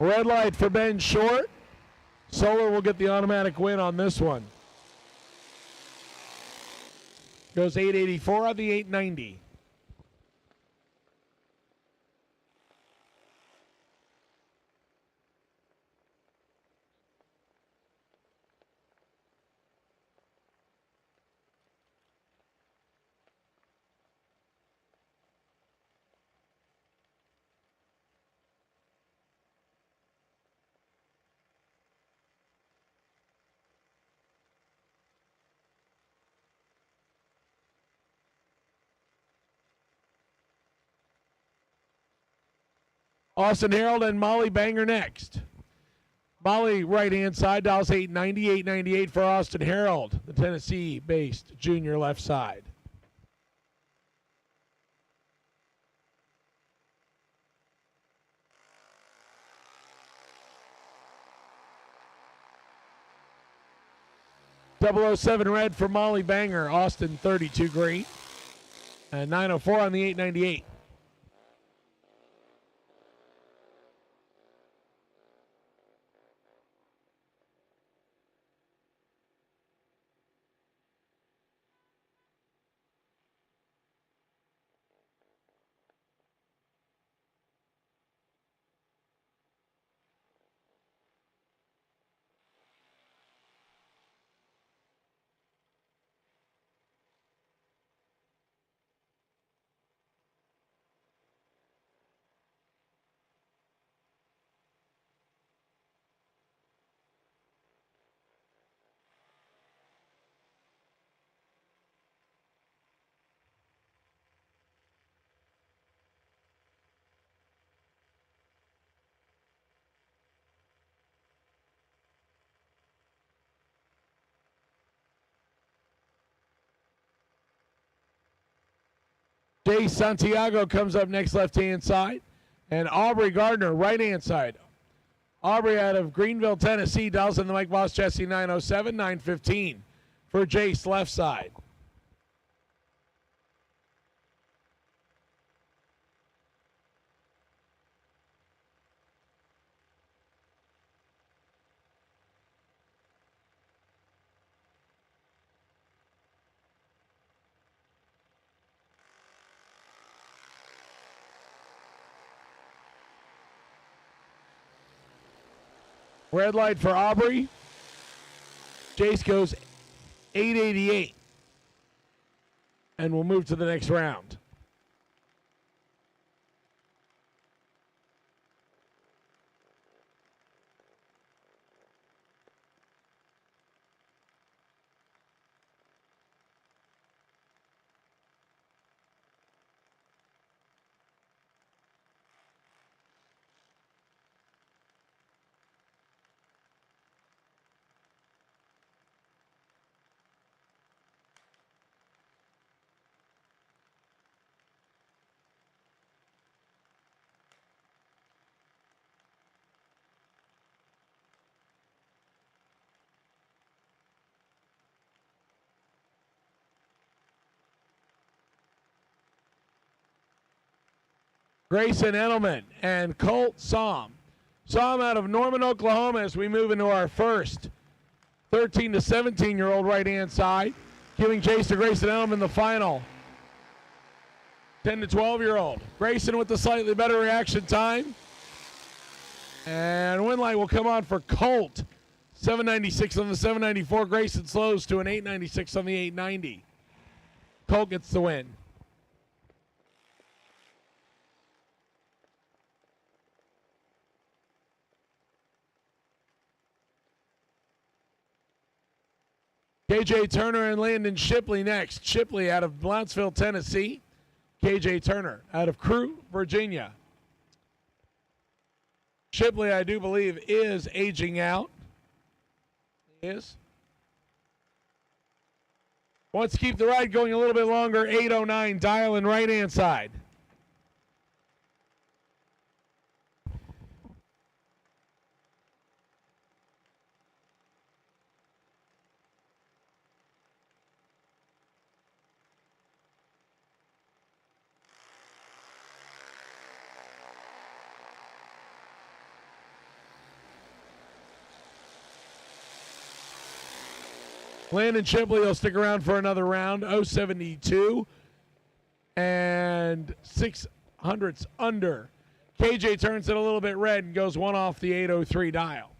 Red light for Ben Short. Solar will get the automatic win on this one. Goes 884 on the 890. Austin Harold and Molly Banger next. Molly, right-hand side, dials 890, 898 for Austin Harold, the Tennessee-based junior left side. .007 red for Molly Banger, Austin 32 green, and 904 on the 898. Jay Santiago comes up next left-hand side. And Aubrey Gardner, right-hand side. Aubrey out of Greenville, Tennessee, dials in the Mike Boss Chassis 907, 915 for Jace left side. Red light for Aubrey. Jace goes 888. And we'll move to the next round. Grayson Edelman and Colt Somm. Somm out of Norman, Oklahoma as we move into our first 13 to 17-year-old right-hand side, giving chase to Grayson Edelman the final 10 to 12-year-old. Grayson with the slightly better reaction time. And win light will come on for Colt. 796 on the 794. Grayson slows to an 896 on the 890. Colt gets the win. KJ Turner and Landon Shipley next. Shipley out of Blounsville, Tennessee. KJ Turner out of Crewe, Virginia. Shipley, I do believe, is aging out. He is. Wants to keep the ride going a little bit longer. 809, dial in right-hand side. Landon Shipley will stick around for another round. 072 and 600ths under. KJ turns it a little bit red and goes one off the 803 dial.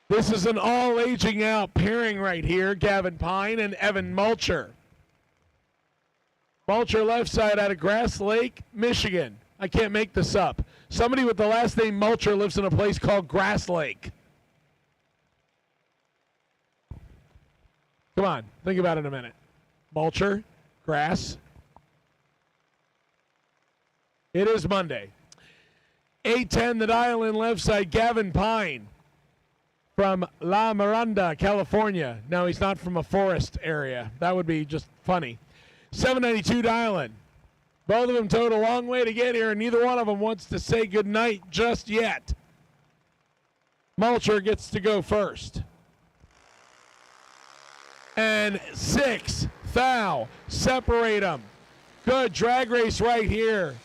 This is an all aging out pairing right here. Gavin Pine and Evan Mulcher. Mulcher left side out of Grass Lake, Michigan. I can't make this up. Somebody with the last name Mulcher lives in a place called Grass Lake. Come on, think about it a minute. Mulcher, grass. It is Monday. 810 the dial in left side, Gavin Pine from La Miranda, California. Now, he's not from a forest area. That would be just funny. 792 dial in. Both of them towed a long way to get here, and neither one of them wants to say goodnight just yet. Mulcher gets to go first. And 6 thou. Separate them. Good drag race right here.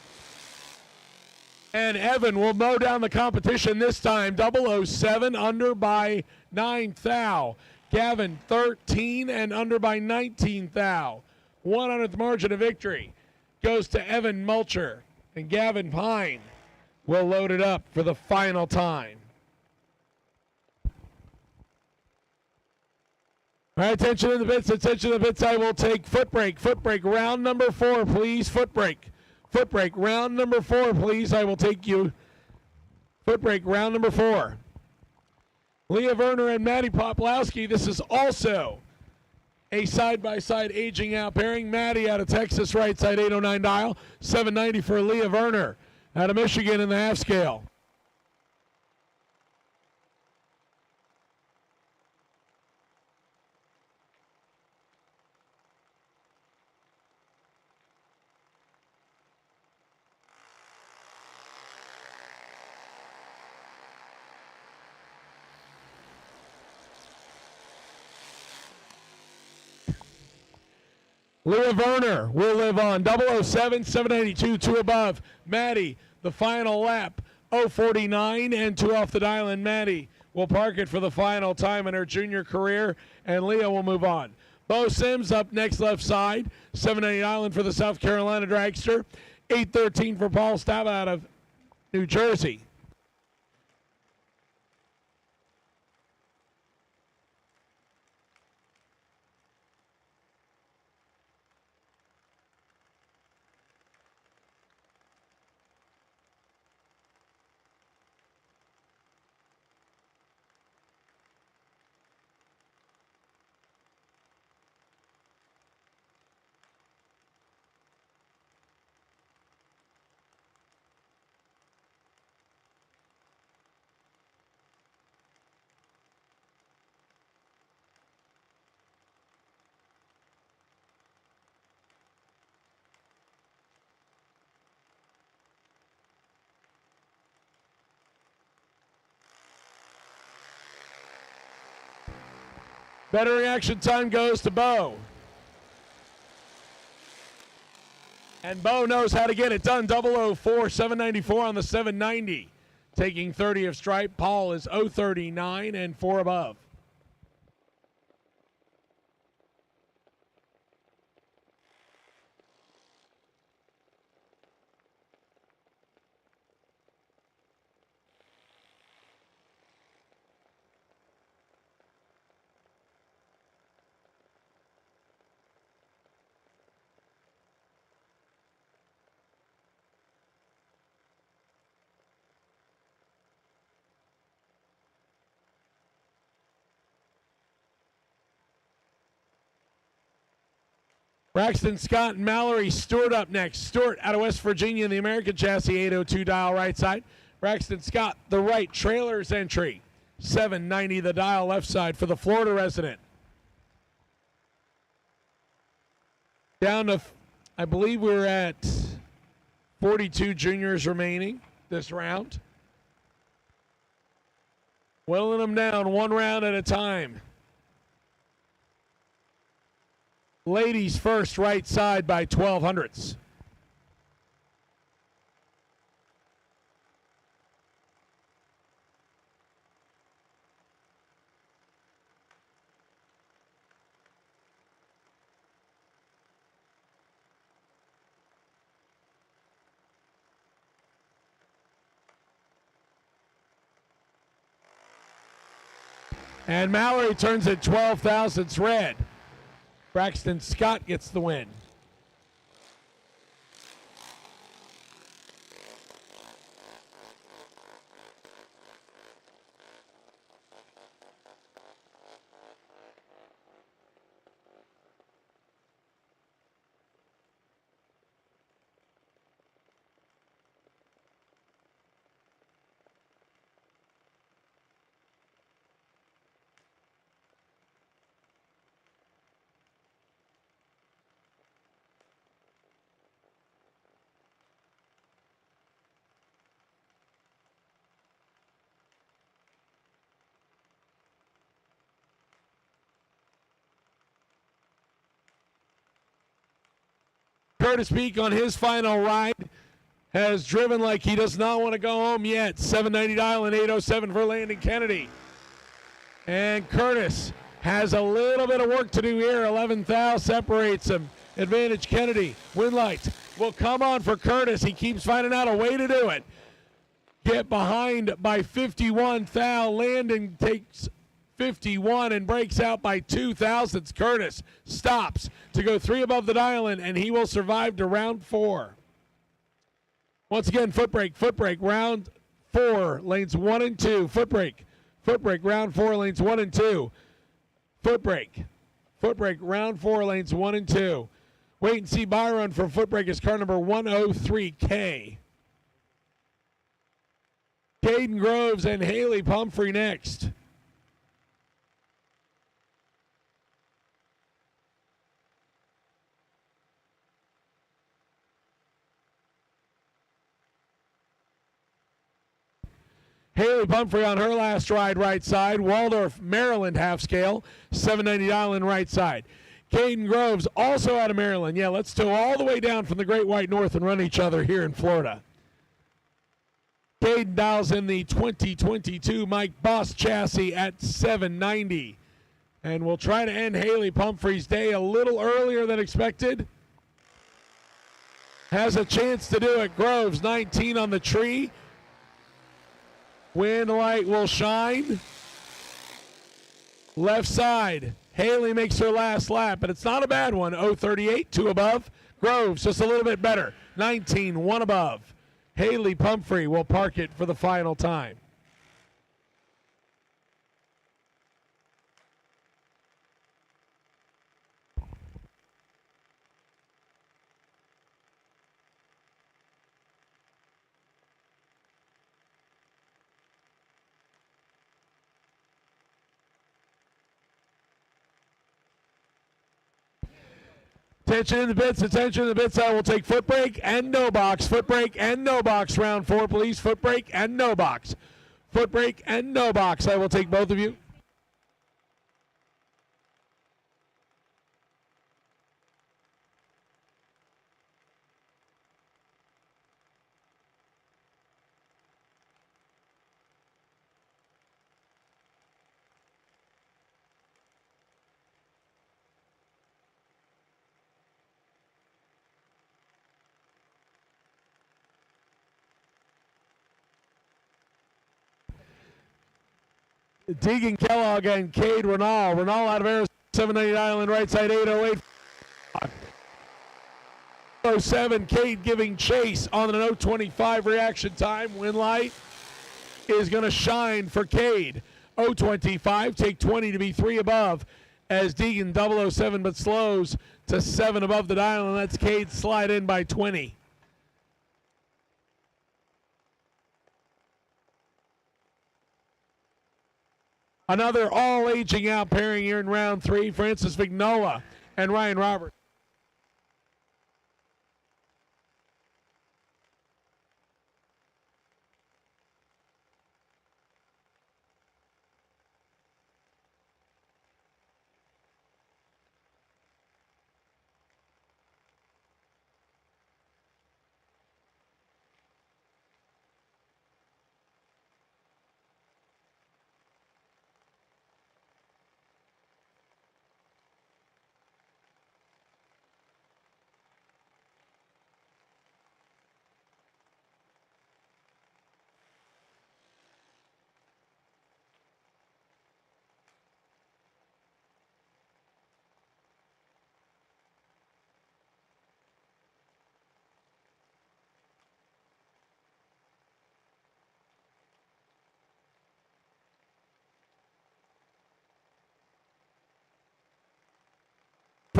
And Evan will mow down the competition this time. 007 under by 9 thou. Gavin 13 and under by 19 thou. 100th margin of victory goes to Evan Mulcher. And Gavin Pine will load it up for the final time. All right, attention in the pits, attention in the pits. I will take foot brake, round number 4, please. Foot brake, round number 4, please. I will take you. Foot brake, round number 4. Leah Werner and Maddie Poplowski. This is also a side-by-side aging out pairing. Maddie out of Texas, right side 809 dial. 790 for Leah Werner out of Michigan in the half scale. Leah Werner will live on. 007, 792, 2 above. Maddie, the final lap, 049 and 2 off the dial. And Maddie will park it for the final time in her junior career, and Leah will move on. Bo Sims up next left side. 790 Island for the South Carolina Dragster. 813 for Paul Staub out of New Jersey. Better reaction time goes to Bo. And Bo knows how to get it done. 004, 794 on the 790. Taking 30 of stripe. Paul is 039 and 4 above. Braxton Scott and Mallory Stewart up next. Stewart out of West Virginia in the American Chassis 802 dial right side. Braxton Scott, the right trailer's entry. 790 the dial left side for the Florida resident. Down to, I believe we're at 42 juniors remaining this round. Whittling them down one round at a time. Ladies first, right side by 1200ths. And Mallory turns it 12 thousandths red. Braxton Scott gets the win. Curtis Peak on his final ride has driven like he does not want to go home yet. 790 dial and 807 for Landon Kennedy. And Curtis has a little bit of work to do here. 11 thou separates him. Advantage Kennedy. Win light will come on for Curtis. He keeps finding out a way to do it. Get behind by 51 thou. Landon takes 51 and breaks out by 2 thousandths. Curtis stops to go 3 above the dial and he will survive to round 4. Once again, foot brake, round 4, lanes 1 and 2. Foot brake, round 4, lanes 1 and 2. Foot brake, round 4, lanes 1 and 2. Wait and see Byron for foot brake is car number 103K. Caden Groves and Haley Pumphrey next. Haley Pumphrey on her last ride, right side. Waldorf, Maryland, half scale. 790 dial in right side. Caden Groves, also out of Maryland. Yeah, let's tow all the way down from the Great White North and run each other here in Florida. Caden dials in the 2022 Mike Boss chassis at 790. And we'll try to end Haley Pumphrey's day a little earlier than expected. Has a chance to do it. Groves, 19 on the tree. Wind light will shine. Left side. Haley makes her last lap, but it's not a bad one. 038, 2 above. Groves just a little bit better. 19, 1 above. Haley Pumphrey will park it for the final time. Attention in the bits, attention in the bits. I will take foot brake and no box. Foot brake and no box. Round 4, please. Foot brake and no box. Foot brake and no box. I will take both of you. Deegan Kellogg and Cade Renal. Renal out of Arizona, 790 Island, right side 808. 07, Cade giving chase on an 025 reaction time. Win light is going to shine for Cade. 025, take 20 to be 3 above as Deegan 007 but slows to 7 above the dial and lets Cade slide in by 20. Another all aging out pairing here in round 3, Francis Vignola and Ryan Roberts.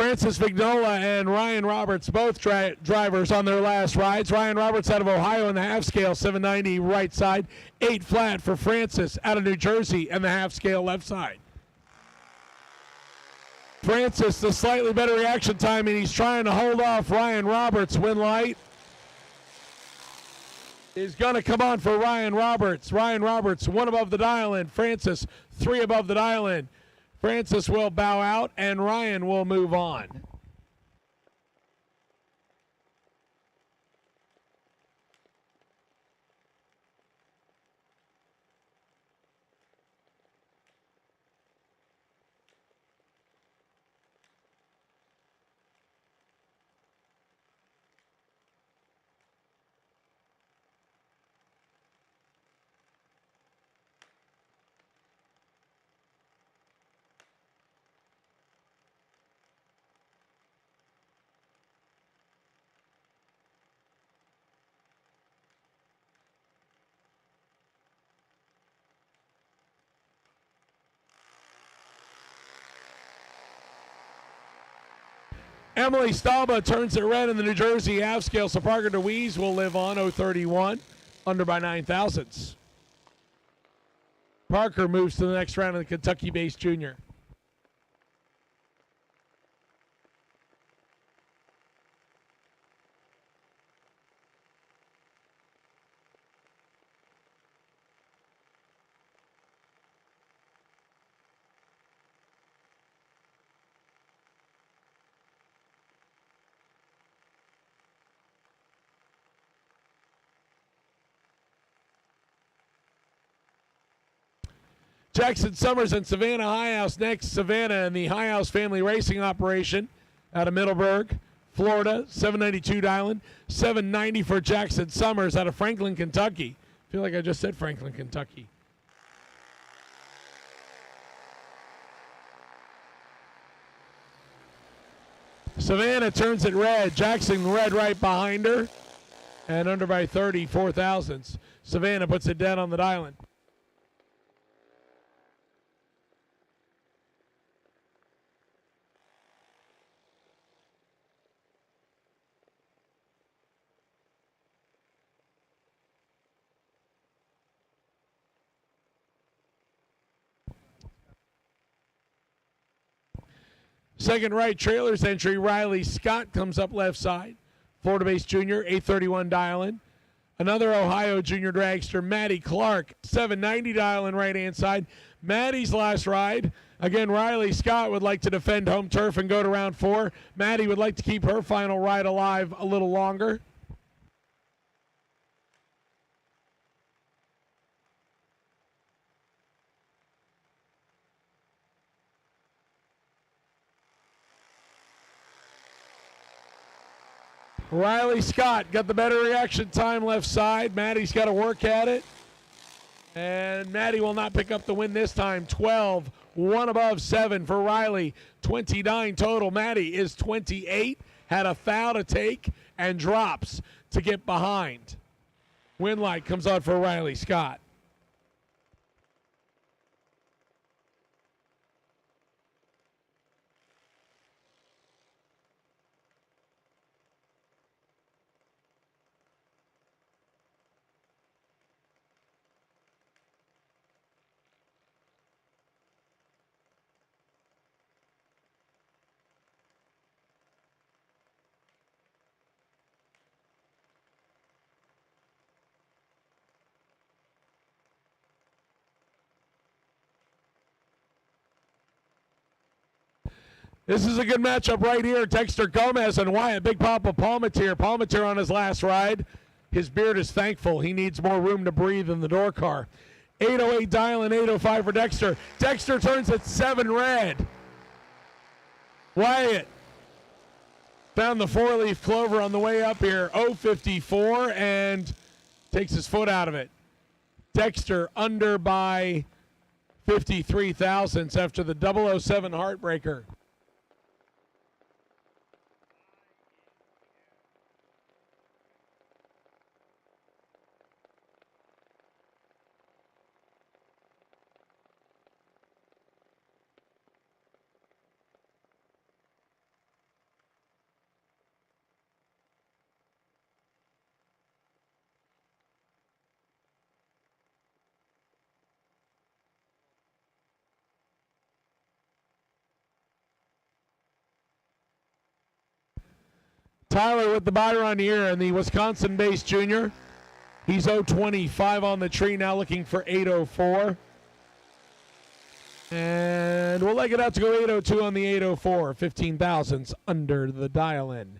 Francis Vignola and Ryan Roberts, both drivers on their last rides. Ryan Roberts out of Ohio in the half scale, 790 right side. 8 flat for Francis out of New Jersey and the half scale left side. Francis, the slightly better reaction time, and he's trying to hold off Ryan Roberts. Win light is going to come on for Ryan Roberts. Ryan Roberts, 1 above the dial in. Francis, 3 above the dial in. Francis will bow out, and Ryan will move on. Emily Stalba turns it red in the New Jersey half scale, so Parker DeWeese will live on 031, under by 9 thousandths. Parker moves to the next round in the Kentucky-based junior. Jackson Summers and Savannah Highhouse next. Savannah and the Highhouse family racing operation out of Middleburg, Florida. 792 dialing. 790 for Jackson Summers out of Franklin, Kentucky. I feel like I just said Franklin, Kentucky. Savannah turns it red. Jackson red right behind her. And under by 34 thousandths. Savannah puts it down on the dialing. Second right, trailers entry. Riley Scott comes up left side. Florida-based junior, 831 dial-in. Another Ohio junior dragster, Maddie Clark, 790 dial-in right-hand side. Maddie's last ride. Again, Riley Scott would like to defend home turf and go to round 4. Maddie would like to keep her final ride alive a little longer. Riley Scott got the better reaction time left side. Maddie's got to work at it. And Maddie will not pick up the win this time. 12, 1 above 7 for Riley. 29 total. Maddie is 28. Had a foul to take and drops to get behind. Win light comes on for Riley Scott. This is a good matchup right here. Dexter Gomez and Wyatt Big Papa Palmatier. Palmatier on his last ride. His beard is thankful. He needs more room to breathe in the door car. 808 dial and 805 for Dexter. Dexter turns at 7 red. Wyatt found the 4-leaf clover on the way up here. 054 and takes his foot out of it. Dexter under by 53 thousandths after the 007 heartbreaker. Tyler with the buy run here in the Wisconsin-based junior. He's 025 on the tree now, looking for 804. And we'll leg it out to go 802 on the 804. 15 thousandths under the dial-in.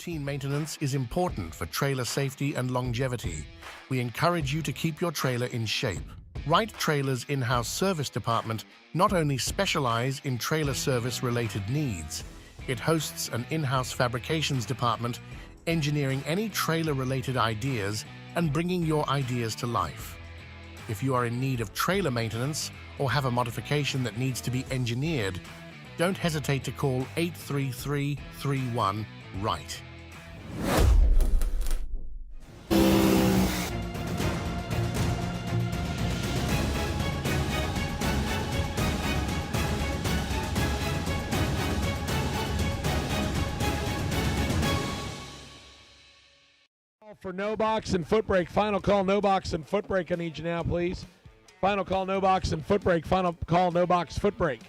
Routine maintenance is important for trailer safety and longevity. We encourage you to keep your trailer in shape. Wright Trailer's in-house service department not only specialize in trailer service-related needs, it hosts an in-house fabrications department engineering any trailer-related ideas and bringing your ideas to life. If you are in need of trailer maintenance or have a modification that needs to be engineered, don't hesitate to call 833-31-WRIGHT. For NoBox and foot brake. Final call, NoBox and foot brake. I need you now, please. Final call, NoBox and foot brake. Final call, NoBox foot brake.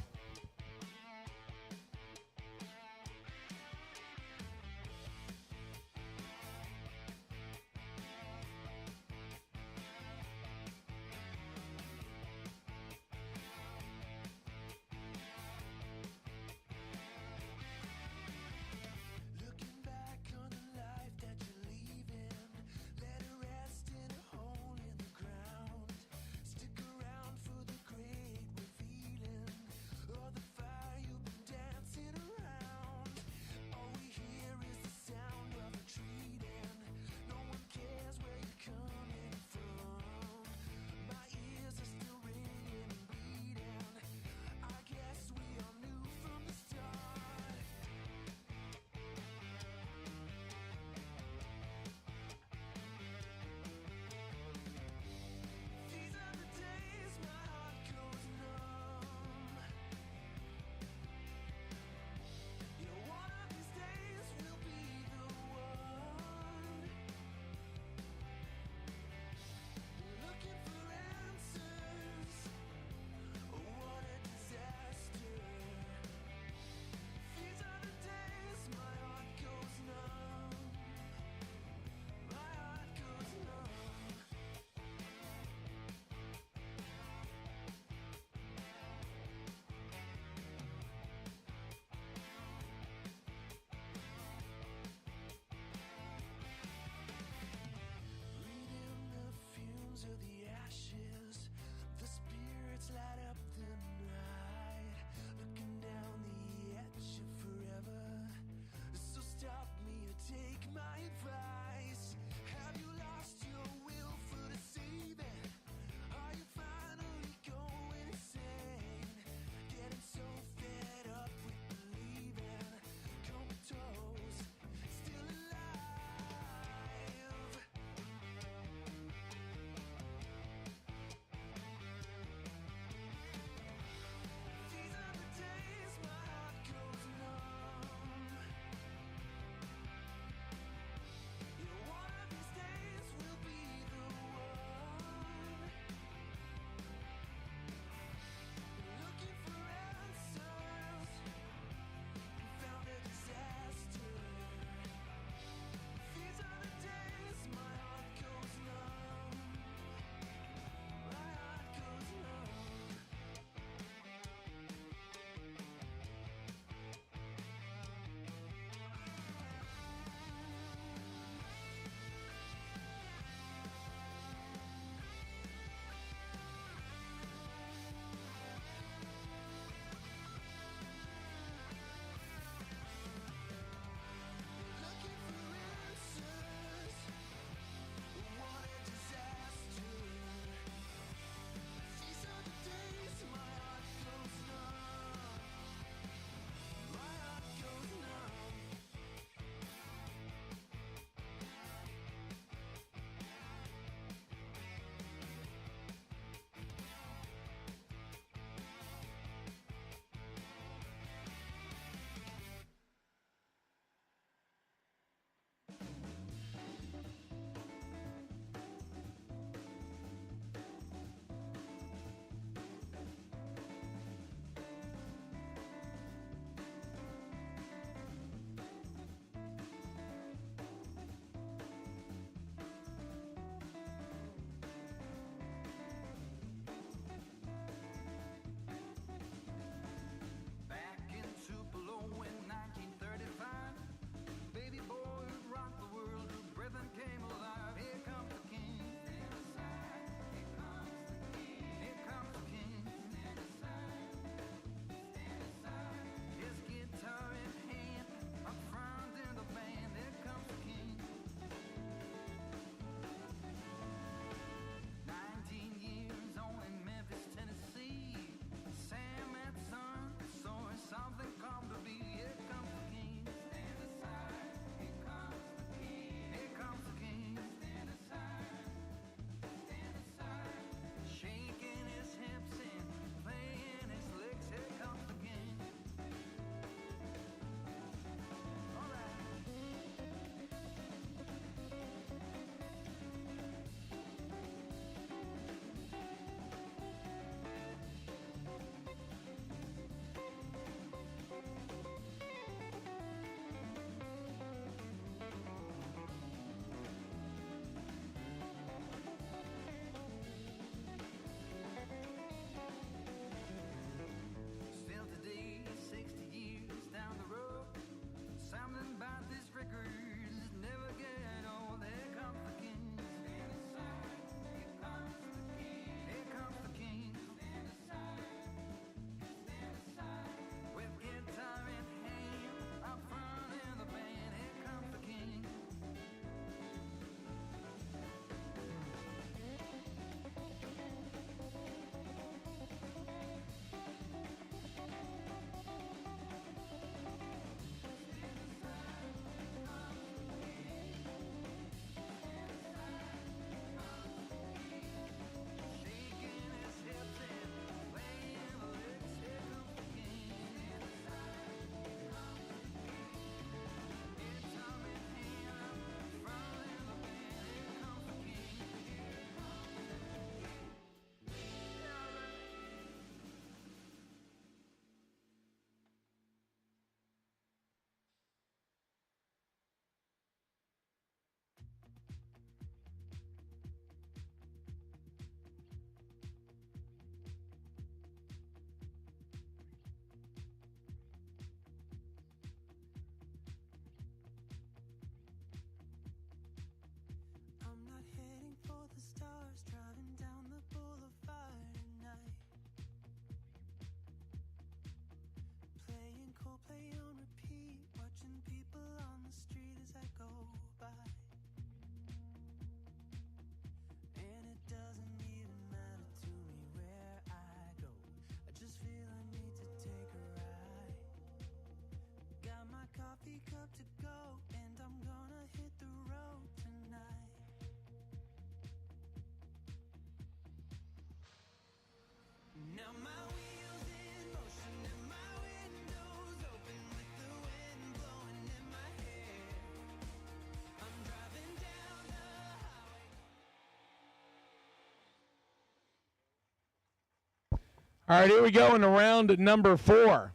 All right, here we go into round number 4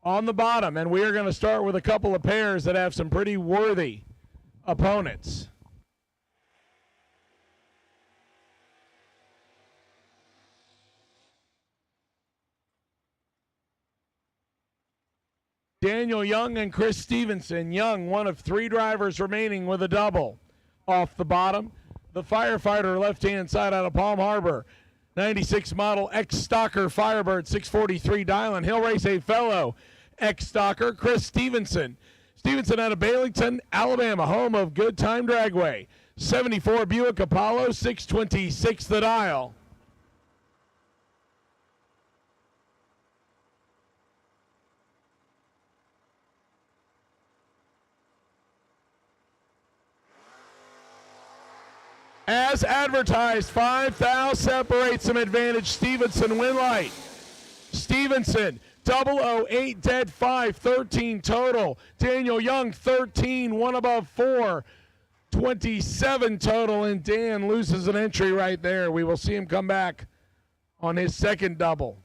on the bottom, and we are going to start with a couple of pairs that have some pretty worthy opponents. Daniel Young and Chris Stevenson. Young, one of 3 drivers remaining with a double. Off the bottom, the firefighter left-hand side out of Palm Harbor. 96 model X-Stalker Firebird, 643 dial, and he'll race a fellow X-Stalker, Chris Stevenson. Stevenson out of Baileyton, Alabama, home of Good Time Dragway. 74 Buick Apollo, 626 the dial. As advertised, 5 thou separates him advantage. Stevenson win light. Stevenson 008 dead 5, 13 total. Daniel Young 13, 1 above 4, 27 total, and Dan loses an entry right there. We will see him come back on his second double.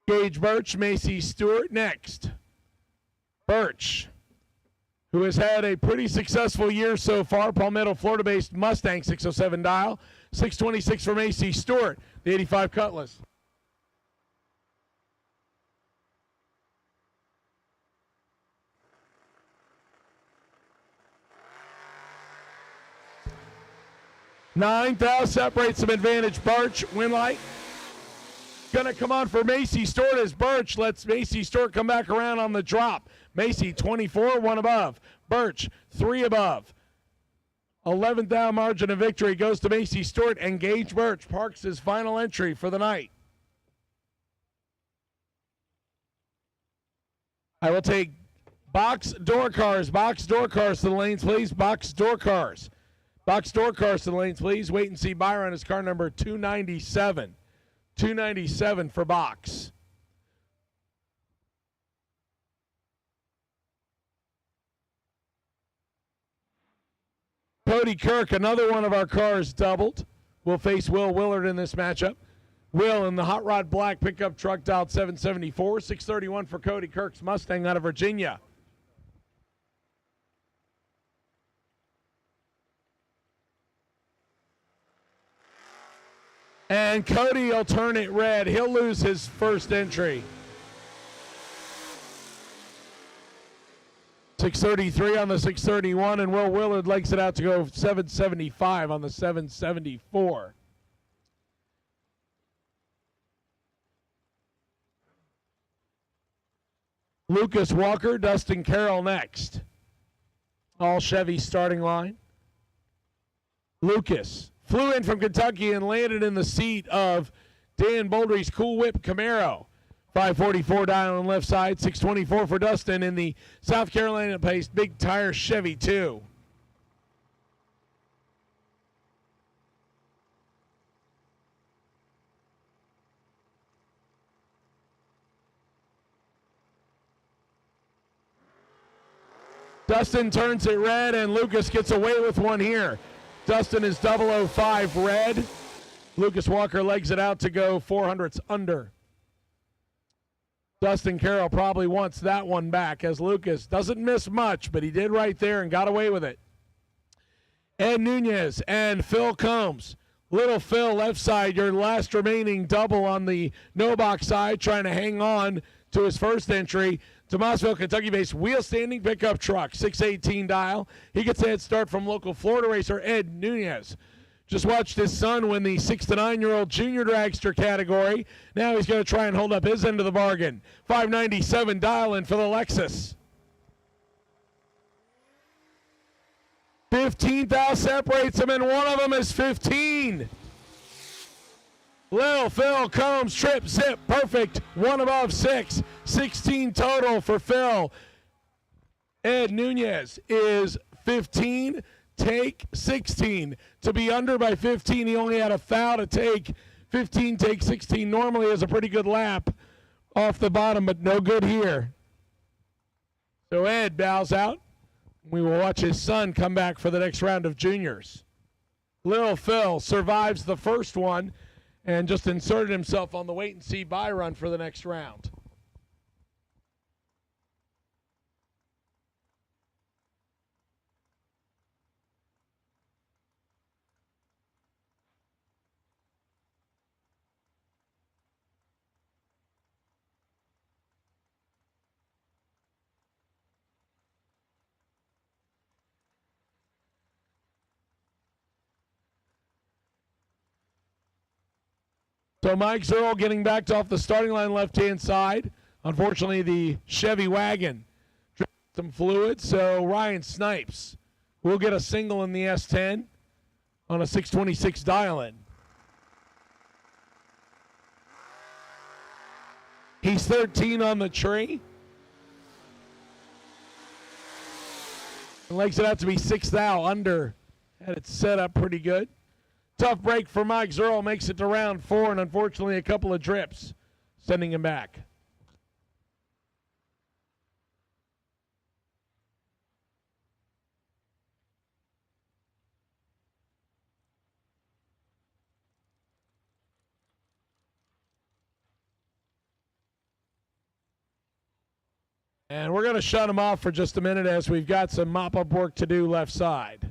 Gage Birch, Macy Stewart next. Birch, who has had a pretty successful year so far. Palmetto, Florida-based Mustang, 607 dial. 626 for Macy Stewart, the 85 Cutlass. Nine thou separates some advantage. Birch, win light. Gonna come on for Macy Stewart as Birch lets Macy Stewart come back around on the drop. Macy 24, 1 above. Birch 3 above. 11th down margin of victory goes to Macy Stewart, and Gage Birch parks his final entry for the night. I will take box door cars. Box door cars to the lanes, please. Box door cars. Box door cars to the lanes, please. Wait and see Byron is car number 297. 297 for box. Cody Kirk, another one of our cars doubled, will face Will Willard in this matchup. Will in the Hot Rod Black pickup truck dialed 774, 631 for Cody Kirk's Mustang out of Virginia. And Cody will turn it red. He'll lose his first entry. 633 on the 631, and Will Willard legs it out to go 775 on the 774. Lucas Walker, Dustin Carroll next. All Chevy starting line. Lucas flew in from Kentucky and landed in the seat of Dan Bouldry's Cool Whip Camaro. 544 dial on left side, 624 for Dustin in the South Carolina-based Big Tire Chevy 2. Dustin turns it red, and Lucas gets away with one here. Dustin is 005 red. Lucas Walker legs it out to go 400ths under. Dustin Carroll probably wants that one back, as Lucas doesn't miss much, but he did right there and got away with it. Ed Nunez and Phil Combs. Little Phil, left side, your last remaining double on the NoBox side, trying to hang on to his first entry. Tomasville, Kentucky-based wheel standing pickup truck, 618 dial. He gets a head start from local Florida racer Ed Nunez. Just watched his son win the 6 to 9-year-old Jr Dragster category. Now he's going to try and hold up his end of the bargain. 597 dial in for the Lexus. 15 thou separates them, and one of them is 15. Lil Phil Combs, trip, zip, perfect. 1 above 6. 16 total for Phil. Ed Nunez is 15. Take 16. To be under by 15, he only had a foul to take. 15, take 16 normally is a pretty good lap off the bottom, but no good here. So Ed bows out. We will watch his son come back for the next round of juniors. Lil Phil survives the first one and just inserted himself on the wait-and-see buy run for the next round. So Mike Zerl getting backed off the starting line left-hand side. Unfortunately, the Chevy wagon dripped some fluid, so Ryan Snipes will get a single in the S10 on a 626 dial-in. He's 13 on the tree. And legs it out to be 6 thou under. Had it set up pretty good. Tough break for Mike Zerl, makes it to round 4, and unfortunately a couple of drips sending him back. And we're going to shut him off for just a minute as we've got some mop-up work to do left side.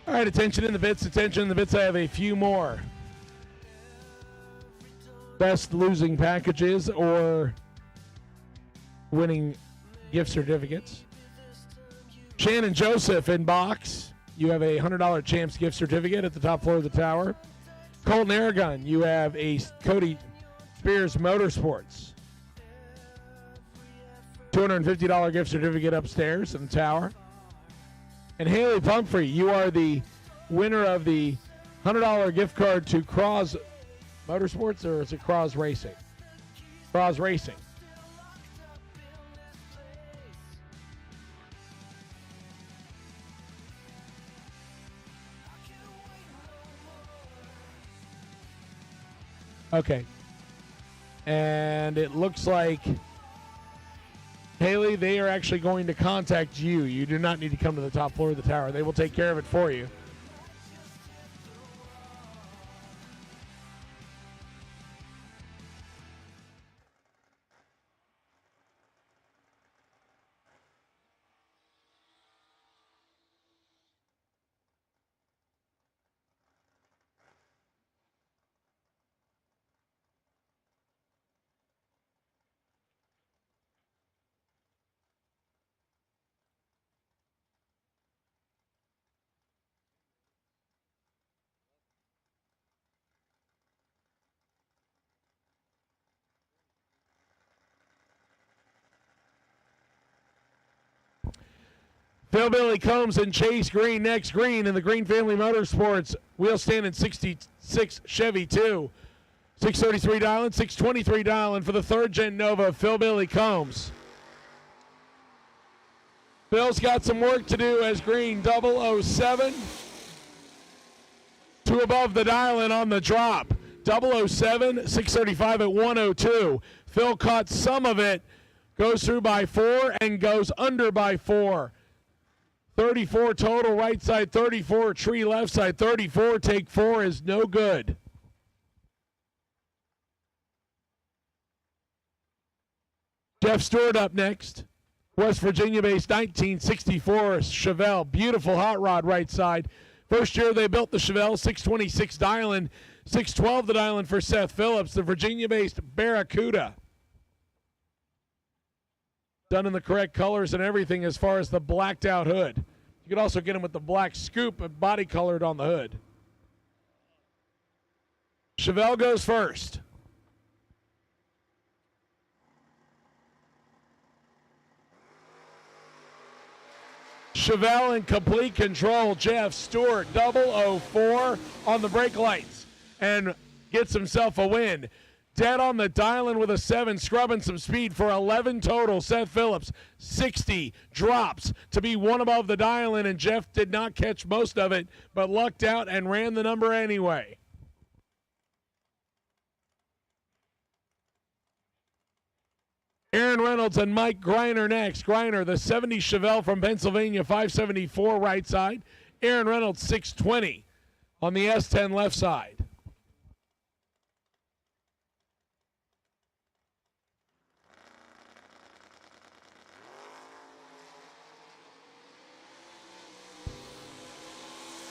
All right, attention in the bits, attention in the bits. I have a few more best losing packages or winning gift certificates. Shannon Joseph in box. You have a $100 Champs gift certificate at the top floor of the tower. Colton Aragon, you have a Cody Spears Motorsports $250 gift certificate upstairs in the tower. And Haley Pumphrey, you are the winner of the $100 gift card to Cross Motorsports, or is it Cross Racing? Cross Racing. Okay. And it looks like, Haley, they are actually going to contact you. You do not need to come to the top floor of the tower. They will take care of it for you. Phil Billy Combs and Chase Green next. Green in the Green Family Motorsports wheel stand in 66 Chevy 2. 633 dialing, 623 dialing for the third gen Nova, Phil Billy Combs. Phil's got some work to do as Green 007. Two above the dial-in on the drop. 007, 635 at 102. Phil caught some of it, goes through by 4 and goes under by 4. 34 total, right side 34, tree left side 34, take 4 is no good. Jeff Stewart up next. West Virginia-based 1964 Chevelle. Beautiful hot rod right side. First year they built the Chevelle, 626 dialing, 612 the dialing for Seth Phillips, the Virginia-based Barracuda. Done in the correct colors and everything as far as the blacked out hood. You could also get them with the black scoop body colored on the hood. Chevelle goes first. Chevelle in complete control. Jeff Stewart, 004 on the brake lights and gets himself a win. Dead on the dial-in with a 7, scrubbing some speed for 11 total. Seth Phillips, 60, drops to be one above the dial-in, and Jeff did not catch most of it, but lucked out and ran the number anyway. Aaron Reynolds and Mike Greiner next. Greiner, the 70 Chevelle from Pennsylvania, 574 right side. Aaron Reynolds, 620 on the S10 left side.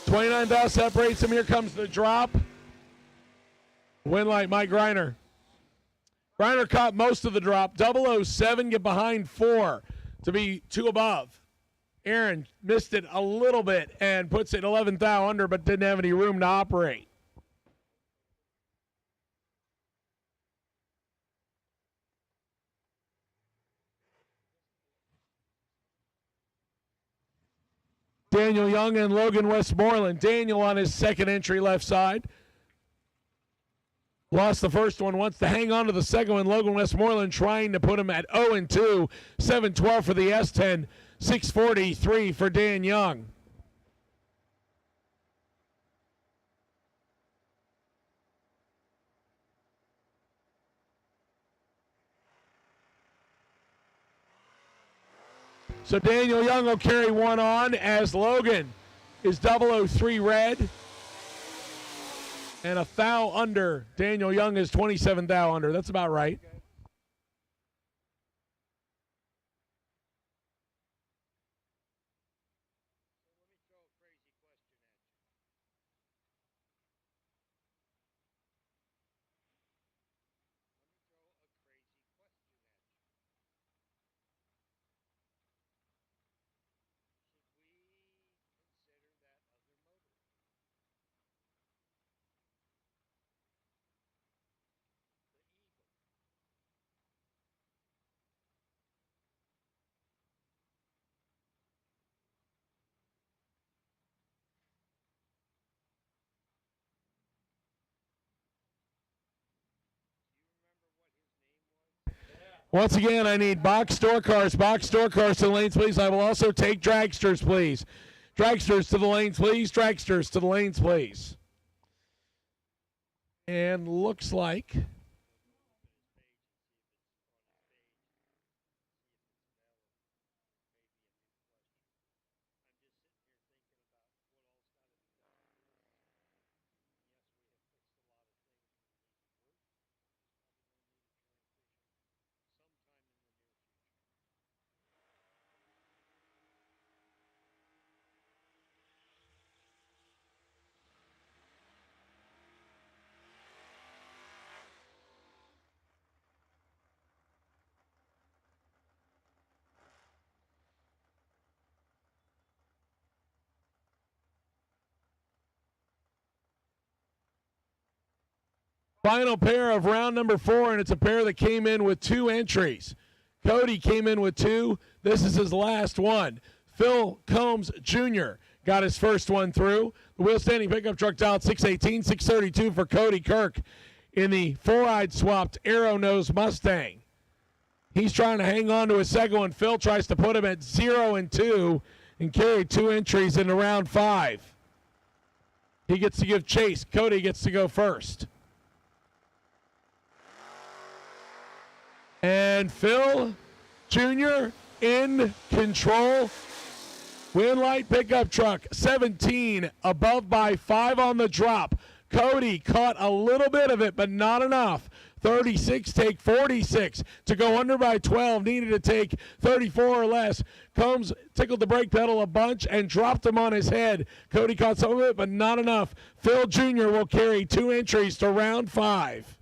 $29 separates him. Here comes the drop. Win light, Mike Greiner. Greiner caught most of the drop. 007 get behind 4 to be 2 above. Aaron missed it a little bit and puts it 11th thou under, but didn't have any room to operate. Daniel Young and Logan Westmoreland. Daniel on his second entry left side. Lost the first one, wants to hang on to the second one. Logan Westmoreland trying to put him at 0-2. 7-12 for the S10. 643 for Dan Young. So Daniel Young will carry one on as Logan is 003 red. And a thou under. Daniel Young is 27 thou under. That's about right. Once again, I need box door cars to the lanes, please. I will also take dragsters, please. Dragsters to the lanes, please. Dragsters to the lanes, please. And looks like final pair of round number 4, and it's a pair that came in with 2 entries. Cody came in with 2. This is his last one. Phil Combs Jr. got his first one through. The wheel standing pickup truck dialed 618, 632 for Cody Kirk in the 4-eyed swapped Arrow Nose Mustang. He's trying to hang on to his second one. Phil tries to put him at 0 and 2 and carry 2 entries into round 5. He gets to give chase. Cody gets to go first. And Phil Jr. in control. Winlight pickup truck, 17 above by 5 on the drop. Cody caught a little bit of it, but not enough. 36, take 46 to go under by 12. Needed to take 34 or less. Combs tickled the brake pedal a bunch and dropped him on his head. Cody caught some of it, but not enough. Phil Jr. will carry 2 entries to round 5.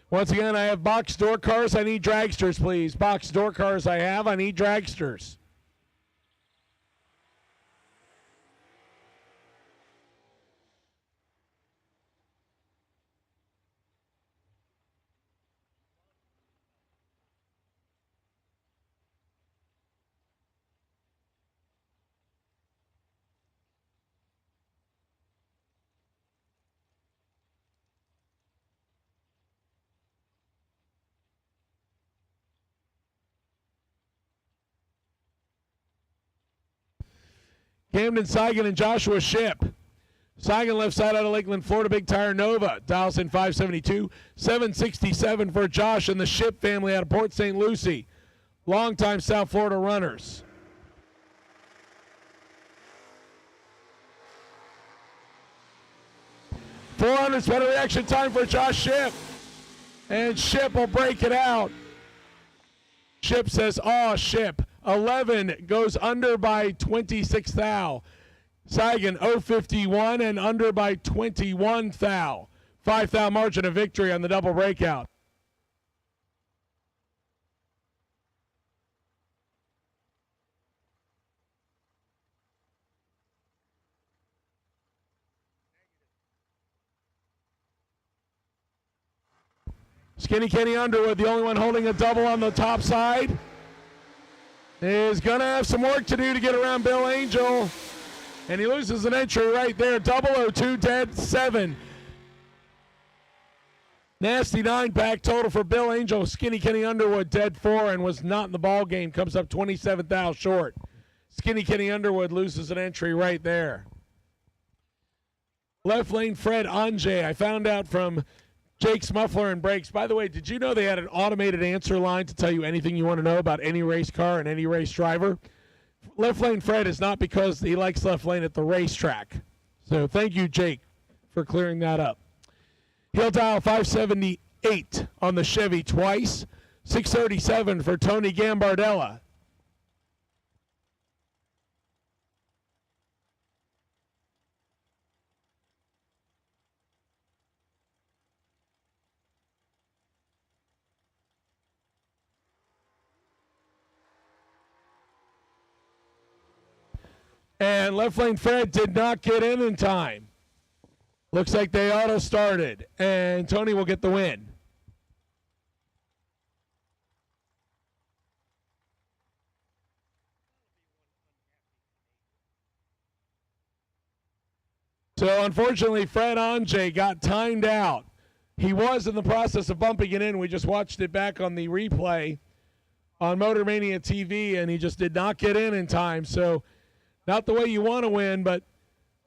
Once again, I have box door cars. I need dragsters, please. Box door cars I have. I need dragsters. Camden Seigan and Joshua Ship. Seigan left side out of Lakeland, Florida, Big Tire Nova. Dials in 572. 767 for Josh and the Ship family out of Port St. Lucie. Longtime South Florida runners. .400 better reaction time for Josh Ship. And Ship will break it out. Ship says, "Aw, Ship." 11 goes under by 26 thou. Seigan 051 and under by 21 thou. 5 thou margin of victory on the double breakout. Skinny Kenny Underwood, the only one holding a double on the top side, is going to have some work to do to get around Bill Angel. And he loses an entry right there. 002 dead 7. Nasty 9-pack total for Bill Angel. Skinny Kenny Underwood dead 4 and was not in the ball game. Comes up 27 thou short. Skinny Kenny Underwood loses an entry right there. Left lane Fred Ange. I found out from Jake's Muffler and Brakes. By the way, did you know they had an automated answer line to tell you anything you want to know about any race car and any race driver? Left lane Fred is not because he likes left lane at the racetrack. So thank you, Jake, for clearing that up. He'll dial 578 on the Chevy twice. 637 for Tony Gambardella. And left lane Fred did not get in time. Looks like they auto started, and Tony will get the win. So unfortunately, Fred Ange got timed out. He was in the process of bumping it in. We just watched it back on the replay on Motor Mania TV, and he just did not get in time. So not the way you want to win, but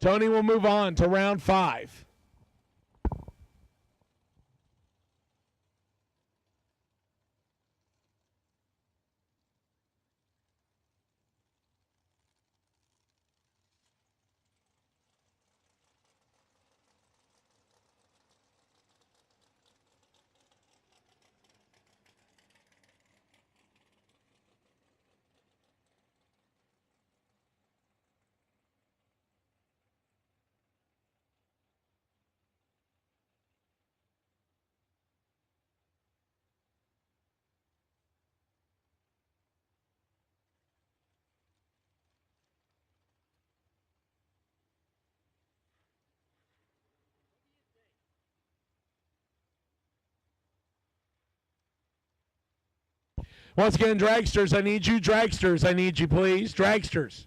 Tony will move on to round 5. Once again, dragsters, I need you. Dragsters, I need you, please. Dragsters.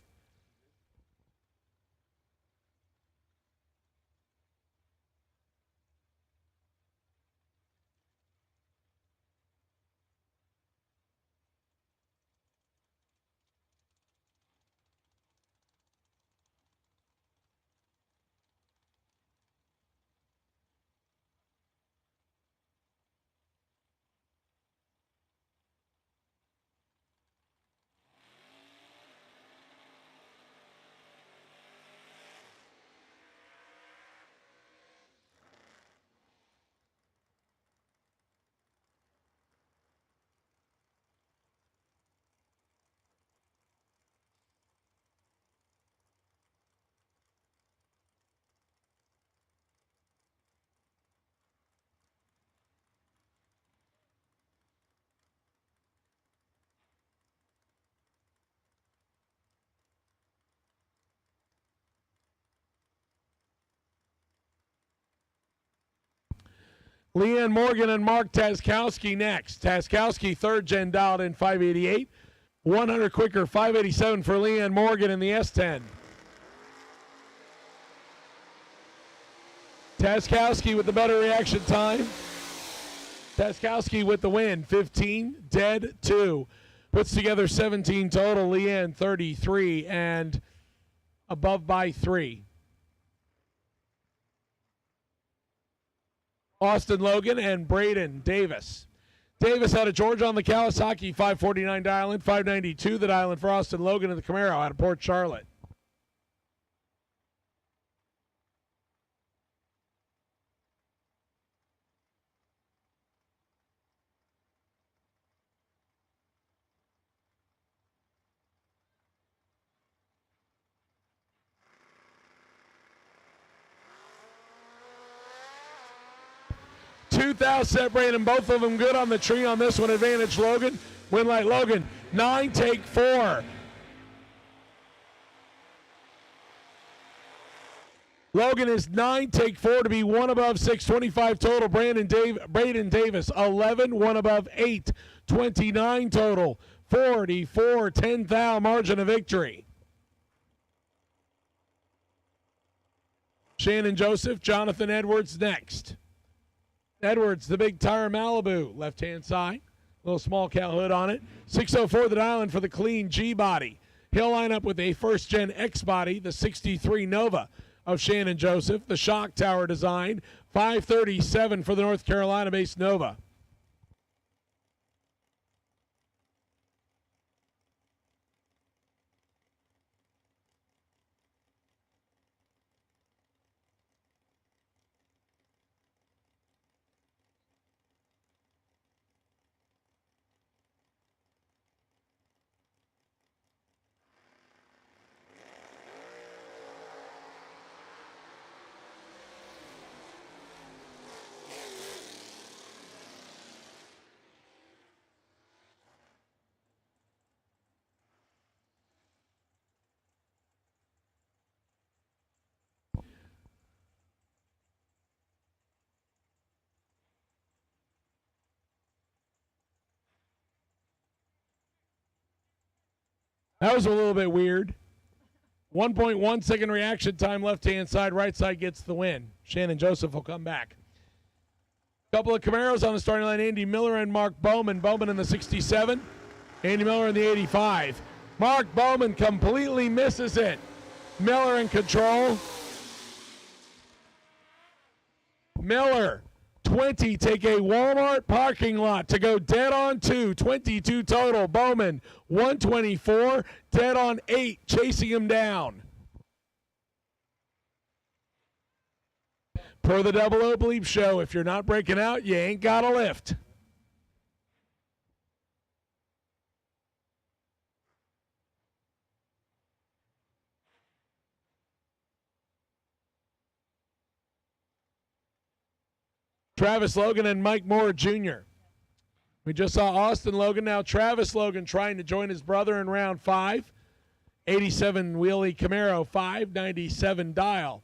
Leanne Morgan and Mark Taskowski next. Taskowski, third gen, dialed in 588. 100 quicker, 587 for Leanne Morgan in the S10. Taskowski with the better reaction time. Taskowski with the win, 15, dead 2. Puts together 17 total. Leanne 33 and above by 3. Austin Logan and Braden Davis. Davis out of Georgia on the Kawasaki, 549 dial-in, 592 the dial-in for Austin Logan in the Camaro out of Port Charlotte. Set Brandon, both of them good on the tree on this one. Advantage Logan. Win light Logan. 9, take 4. Logan is 9, take 4 to be 1 above 6, 25 total. Braden Davis, 11, 1 above 8, 29 total. 44, 10 thou margin of victory. Shannon Joseph, Jonathan Edwards next. Edwards, the big tire Malibu, left-hand side. Little small cow hood on it. 604 the dial-in for the clean G-body. He'll line up with a first-gen X-body, the 63 Nova of Shannon Joseph. The shock tower design, 537 for the North Carolina-based Nova. That was a little bit weird. 1.1 second reaction time, left-hand side, right side gets the win. Shannon Joseph will come back. Couple of Camaros on the starting line, Andy Miller and Mark Bowman. Bowman in the 67, Andy Miller in the 85. Mark Bowman completely misses it. Miller in control. Miller, 20, take a Walmart parking lot to go dead on 2, 22 total. Bowman, 124, dead on 8, chasing him down. Per the Double O Bleep Show, if you're not breaking out, you ain't got a lift. Travis Logan and Mike Moore, Jr. We just saw Austin Logan. Now Travis Logan trying to join his brother in round 5. 87 wheelie Camaro, 597 dial.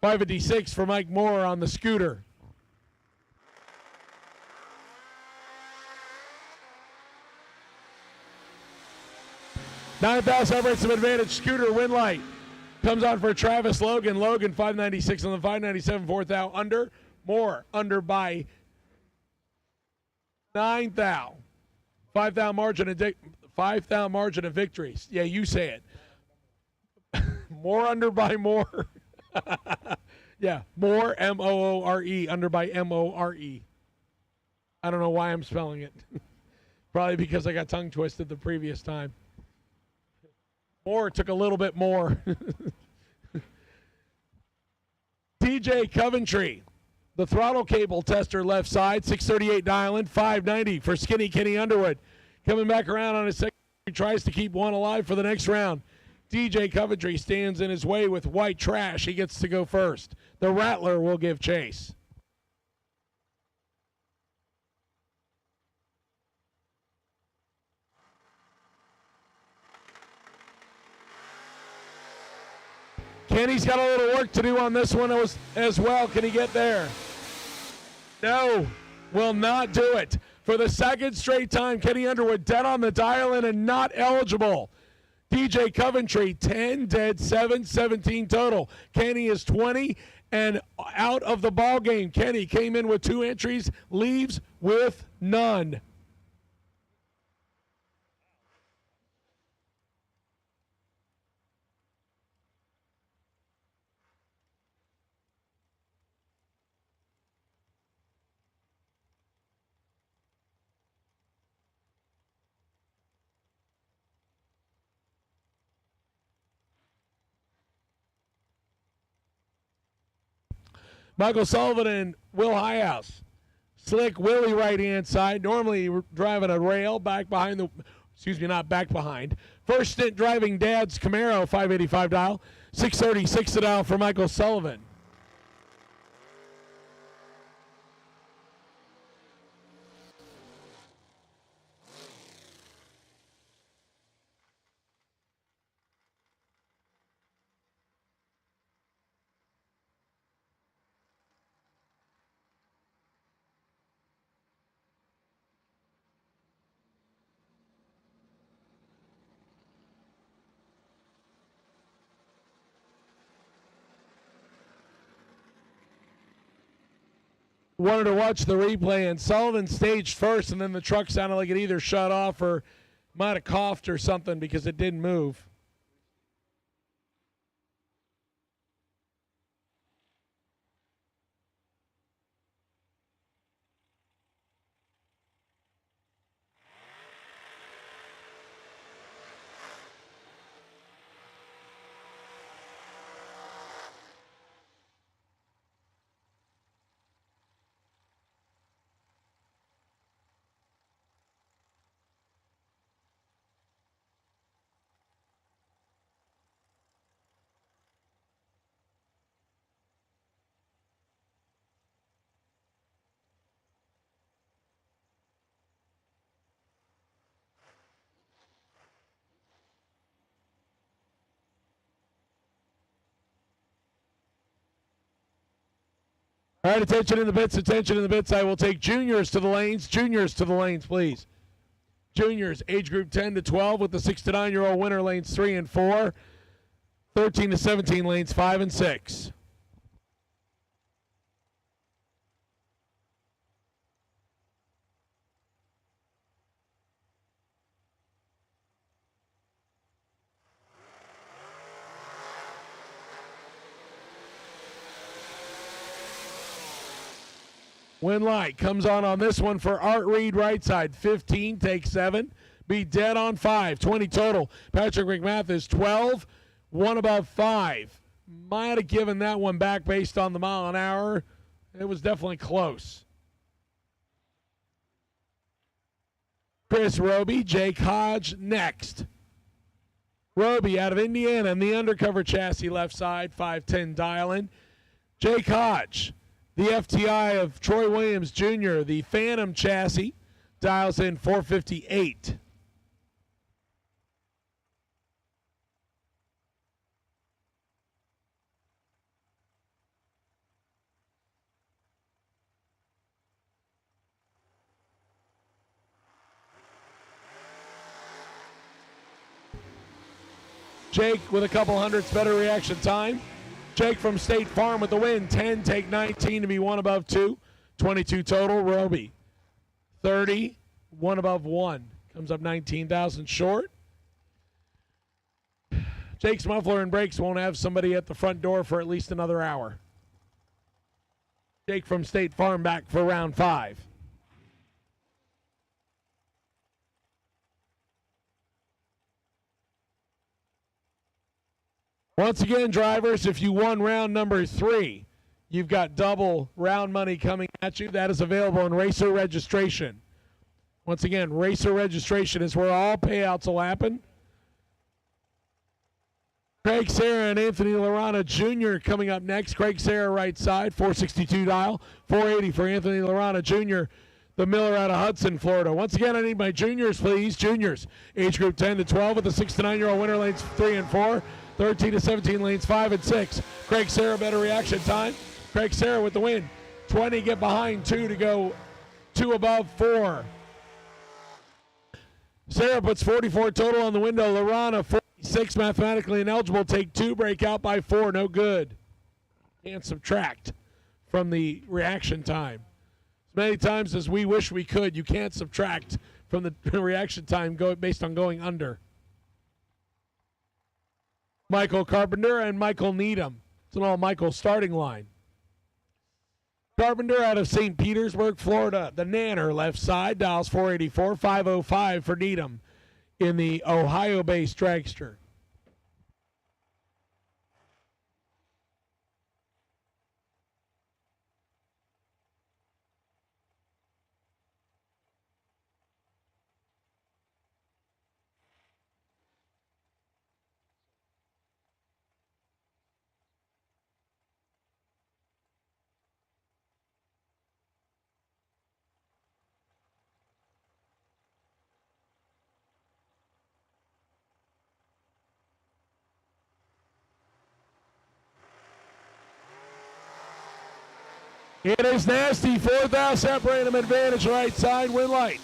556 for Mike Moore on the scooter. $9,000 celebrates some advantage. Scooter win light comes on for Travis Logan. Logan 596 on the 597. 4,000 under. Moore under by 9,000. 5,000 margin of 5,000 margin of victories. Yeah, you say it. More under by Moore. Yeah, Moore, M-O-O-R-E, under by M-O-R-E. I don't know why I'm spelling it. Probably because I got tongue twisted the previous time. Moore took a little bit more. TJ Coventry, the throttle cable tester left side, 638 dialing, 590 for Skinny Kenny Underwood. Coming back around on his second, he tries to keep one alive for the next round. DJ Coventry stands in his way with white trash. He gets to go first. The Rattler will give chase. Kenny's got a little work to do on this one as well. Can he get there? No, will not do it. For the second straight time, Kenny Underwood dead on the dial-in and not eligible. DJ Coventry, 10, dead 7, 17 total. Kenny is 20 and out of the ball game. Kenny came in with 2 entries, leaves with none. Michael Sullivan and Will Highhouse. Slick Willie right-hand side. Normally driving a rail back behind the, not back behind. First stint driving Dad's Camaro, 585 dial. 636 a dial for Michael Sullivan. Wanted to watch the replay, and Sullivan staged first, and then the truck sounded like it either shut off or might have coughed or something because it didn't move. All right, attention in the bits, attention in the bits. I will take juniors to the lanes. Juniors to the lanes, please. Juniors, age group 10 to 12, with the 6 to 9-year-old winner, lanes 3 and 4. 13 to 17, lanes 5 and 6. Win light comes on this one for Art Reed, right side, 15, take 7. Be dead on 5, 20 total. Patrick McMathis, 12, 1 above 5. Might have given that one back based on the mile an hour. It was definitely close. Chris Roby, Jake Hodge next. Roby out of Indiana in the undercover chassis, left side, 510 dial-in. Jake Hodge, the FTI of Troy Williams Jr., the Phantom chassis, dials in 458. Jake with a couple hundredths better reaction time. Jake from State Farm with the win. 10, take 19 to be 1 above 2. 22 total. Roby, 30, 1 above 1. Comes up 19,000 short. Jake's muffler and brakes won't have somebody at the front door for at least another hour. Jake from State Farm back for round 5. Once again, drivers, if you won round number 3, you've got double round money coming at you. That is available in Racer Registration. Once again, Racer Registration is where all payouts will happen. Craig Sarah and Anthony Lorana Jr. coming up next. Craig Sarah right side, 462 dial, 480 for Anthony Lorana Jr., the Miller out of Hudson, Florida. Once again, I need my juniors, please. Juniors, age group 10 to 12 with the 6 to 9-year-old winner, lanes 3 and 4. 13 to 17, lanes 5 and 6. Craig Sarah, better reaction time. Craig Sarah with the win. 20 get behind 2 to go 2 above 4. Sarah puts 44 total on the window. Lorana, 46, mathematically ineligible. Take 2, break out by 4, no good. Can't subtract from the reaction time. As many times as we wish we could, you can't subtract from the reaction time based on going under. Michael Carpenter and Michael Needham. It's an all-Michael starting line. Carpenter out of St. Petersburg, Florida. The Nanner left side, dials 484, 505 for Needham in the Ohio-based dragster. It is nasty. 4,000 separating him, advantage right side. Win light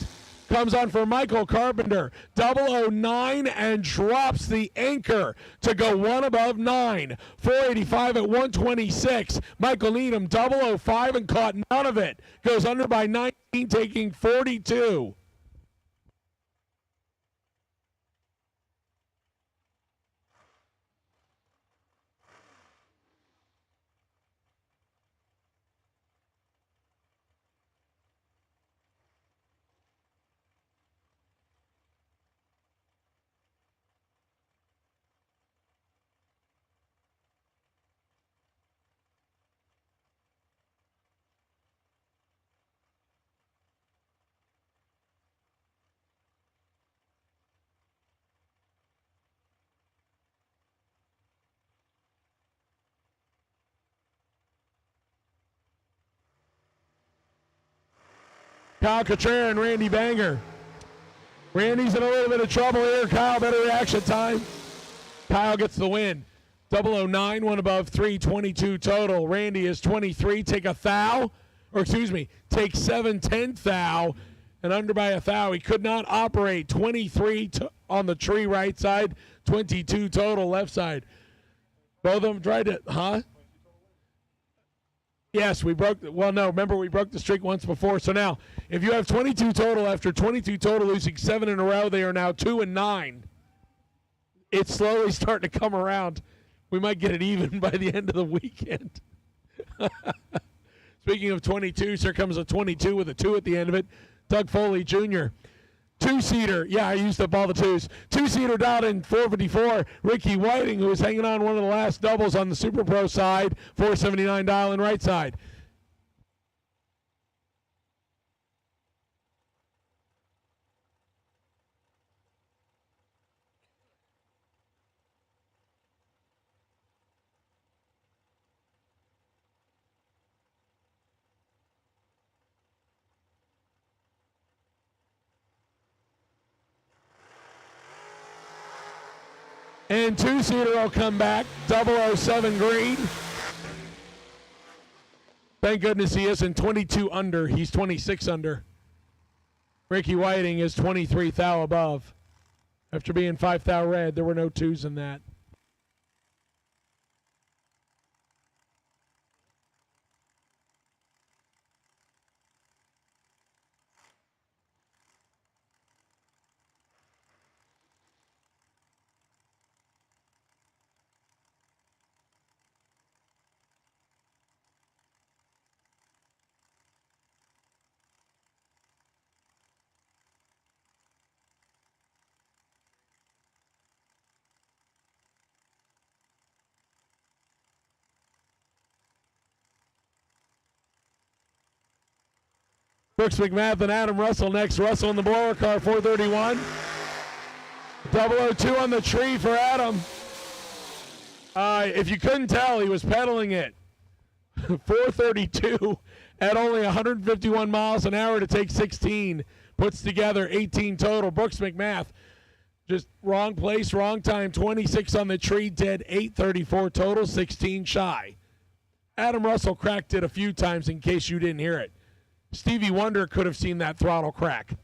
comes on for Michael Carpenter. 009 and drops the anchor to go 1 above 9. 485 at 126. Michael Needham 005 and caught none of it. Goes under by 19, taking 42. Kyle Cotrera and Randy Banger. Randy's in a little bit of trouble here. Kyle, better reaction time. Kyle gets the win. 009, 1 above 3, 22 total. Randy is 23. Take a thou, or excuse me, take 7/10 thou and under by 1,000. He could not operate. 23 on the tree right side, 22 total left side. Both of them tried to, Yes, we broke. No, remember we broke the streak once before. So now, if you have 22 total after 22 total, losing 7 in a row, they are now 2-9. It's slowly starting to come around. We might get it even by the end of the weekend. Speaking of 22s, here comes a 22 with a 2 at the end of it. Doug Foley, Jr. Two-seater. Yeah, I used up all the twos. Two-seater dialed in 454. Ricky Whiting, who was hanging on one of the last doubles on the Super Pro side, 479 dial in right side. And two-seater will come back, 007 green. Thank goodness he isn't 22 under. He's 26 under. Ricky Whiting is 23 thou above. After being 5 thou red, there were no twos in that. Brooks McMath and Adam Russell next. Russell in the blower car, 431. 002 on the tree for Adam. If you couldn't tell, he was pedaling it. 432 at only 151 miles an hour to take 16. Puts together 18 total. Brooks McMath, just wrong place, wrong time. 26 on the tree, dead 834 total, 16 shy. Adam Russell cracked it a few times in case you didn't hear it. Stevie Wonder could have seen that throttle crack.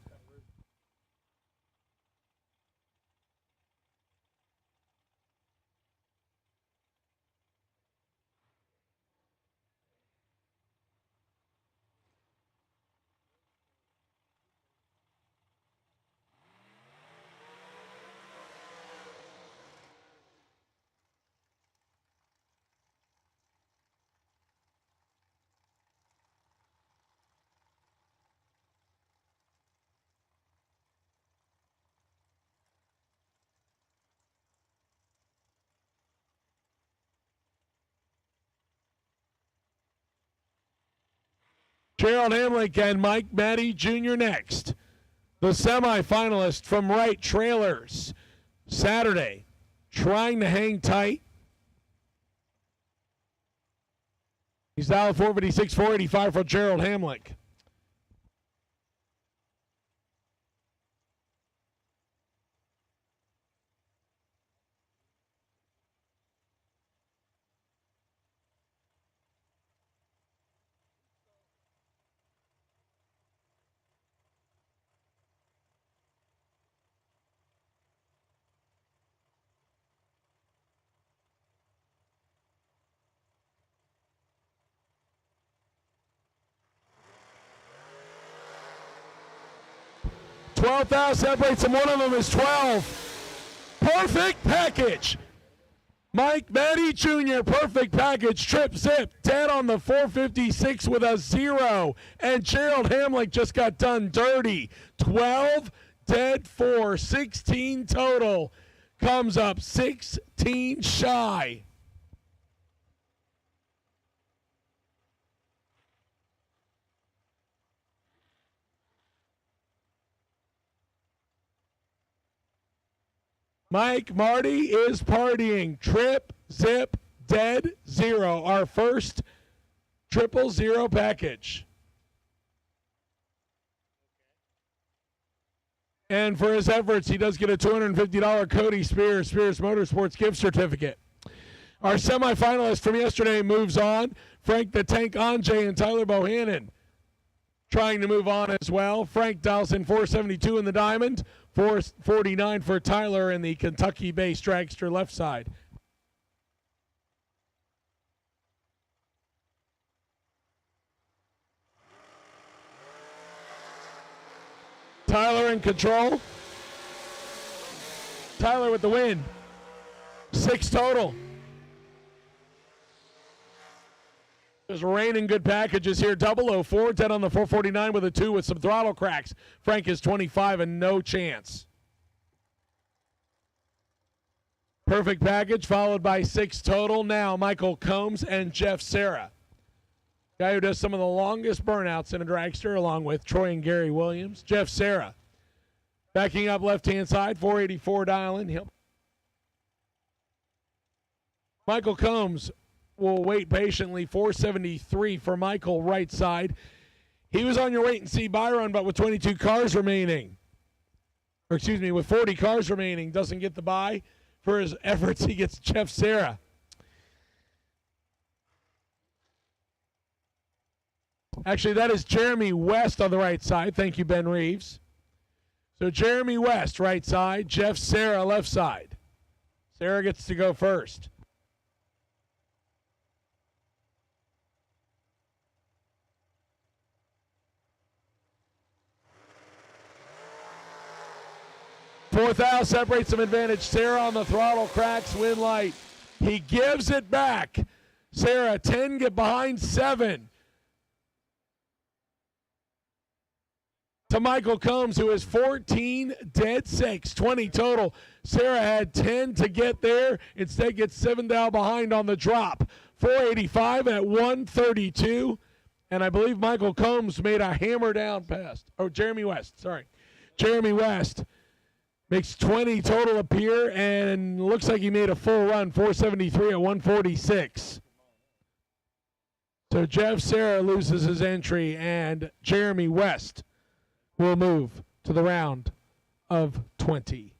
Gerald Hamlick and Mike Matty Jr. next. The semifinalist from Wright Trailers. Saturday, trying to hang tight. He's dialed 456, 485 for Gerald Hamlick. $12,000 separates them. One of them is 12. Perfect package. Mike Matty Jr., perfect package. Trip zip, dead on the 456 with a 0. And Gerald Hamlick just got done dirty. 12, dead 4, 16 total. Comes up 16 shy. Mike Marty is partying. Trip, zip, dead, 0. Our first 000 package. And for his efforts, he does get a $250 Cody Spears Motorsports gift certificate. Our semifinalist from yesterday moves on. Frank the Tank Anjay and Tyler Bohannon. trying to move on as well. Frank dials in 472 in the diamond, 449 for Tyler in the Kentucky-based dragster left side. Tyler in control. Tyler with the win. 6 total. There's raining good packages here. 004, 10 on the 449 with a 2 with some throttle cracks. Frank is 25 and no chance. Perfect package followed by 6 total. Now Michael Combs and Jeff Serra. Guy who does some of the longest burnouts in a dragster along with Troy and Gary Williams. Jeff Serra. Backing up left-hand side, 484 dialing. Michael Combs will wait patiently, 473 for Michael right side. He was on your wait-and-see buy run, but with 22 cars remaining, or excuse me, with 40 cars remaining, doesn't get the buy. For his efforts, he gets Jeff Serra. Actually, that is Jeremy West on the right side. Thank you, Ben Reeves. So Jeremy West, right side. Jeff Serra, left side. Serra gets to go first. Fourth out separates some advantage. Serra on the throttle, cracks, win light. He gives it back. Serra, 10, get behind 7. To Michael Combs, who is 14, dead 6, 20 total. Serra had 10 to get there. Instead gets 7 down behind on the drop. 485 at 132. And I believe Michael Combs made a hammer down pass. Oh, Jeremy West, sorry. Jeremy West makes 20 total appear and looks like he made a full run, 473 at 146. So Jeff Serra loses his entry and Jeremy West will move to the round of 20.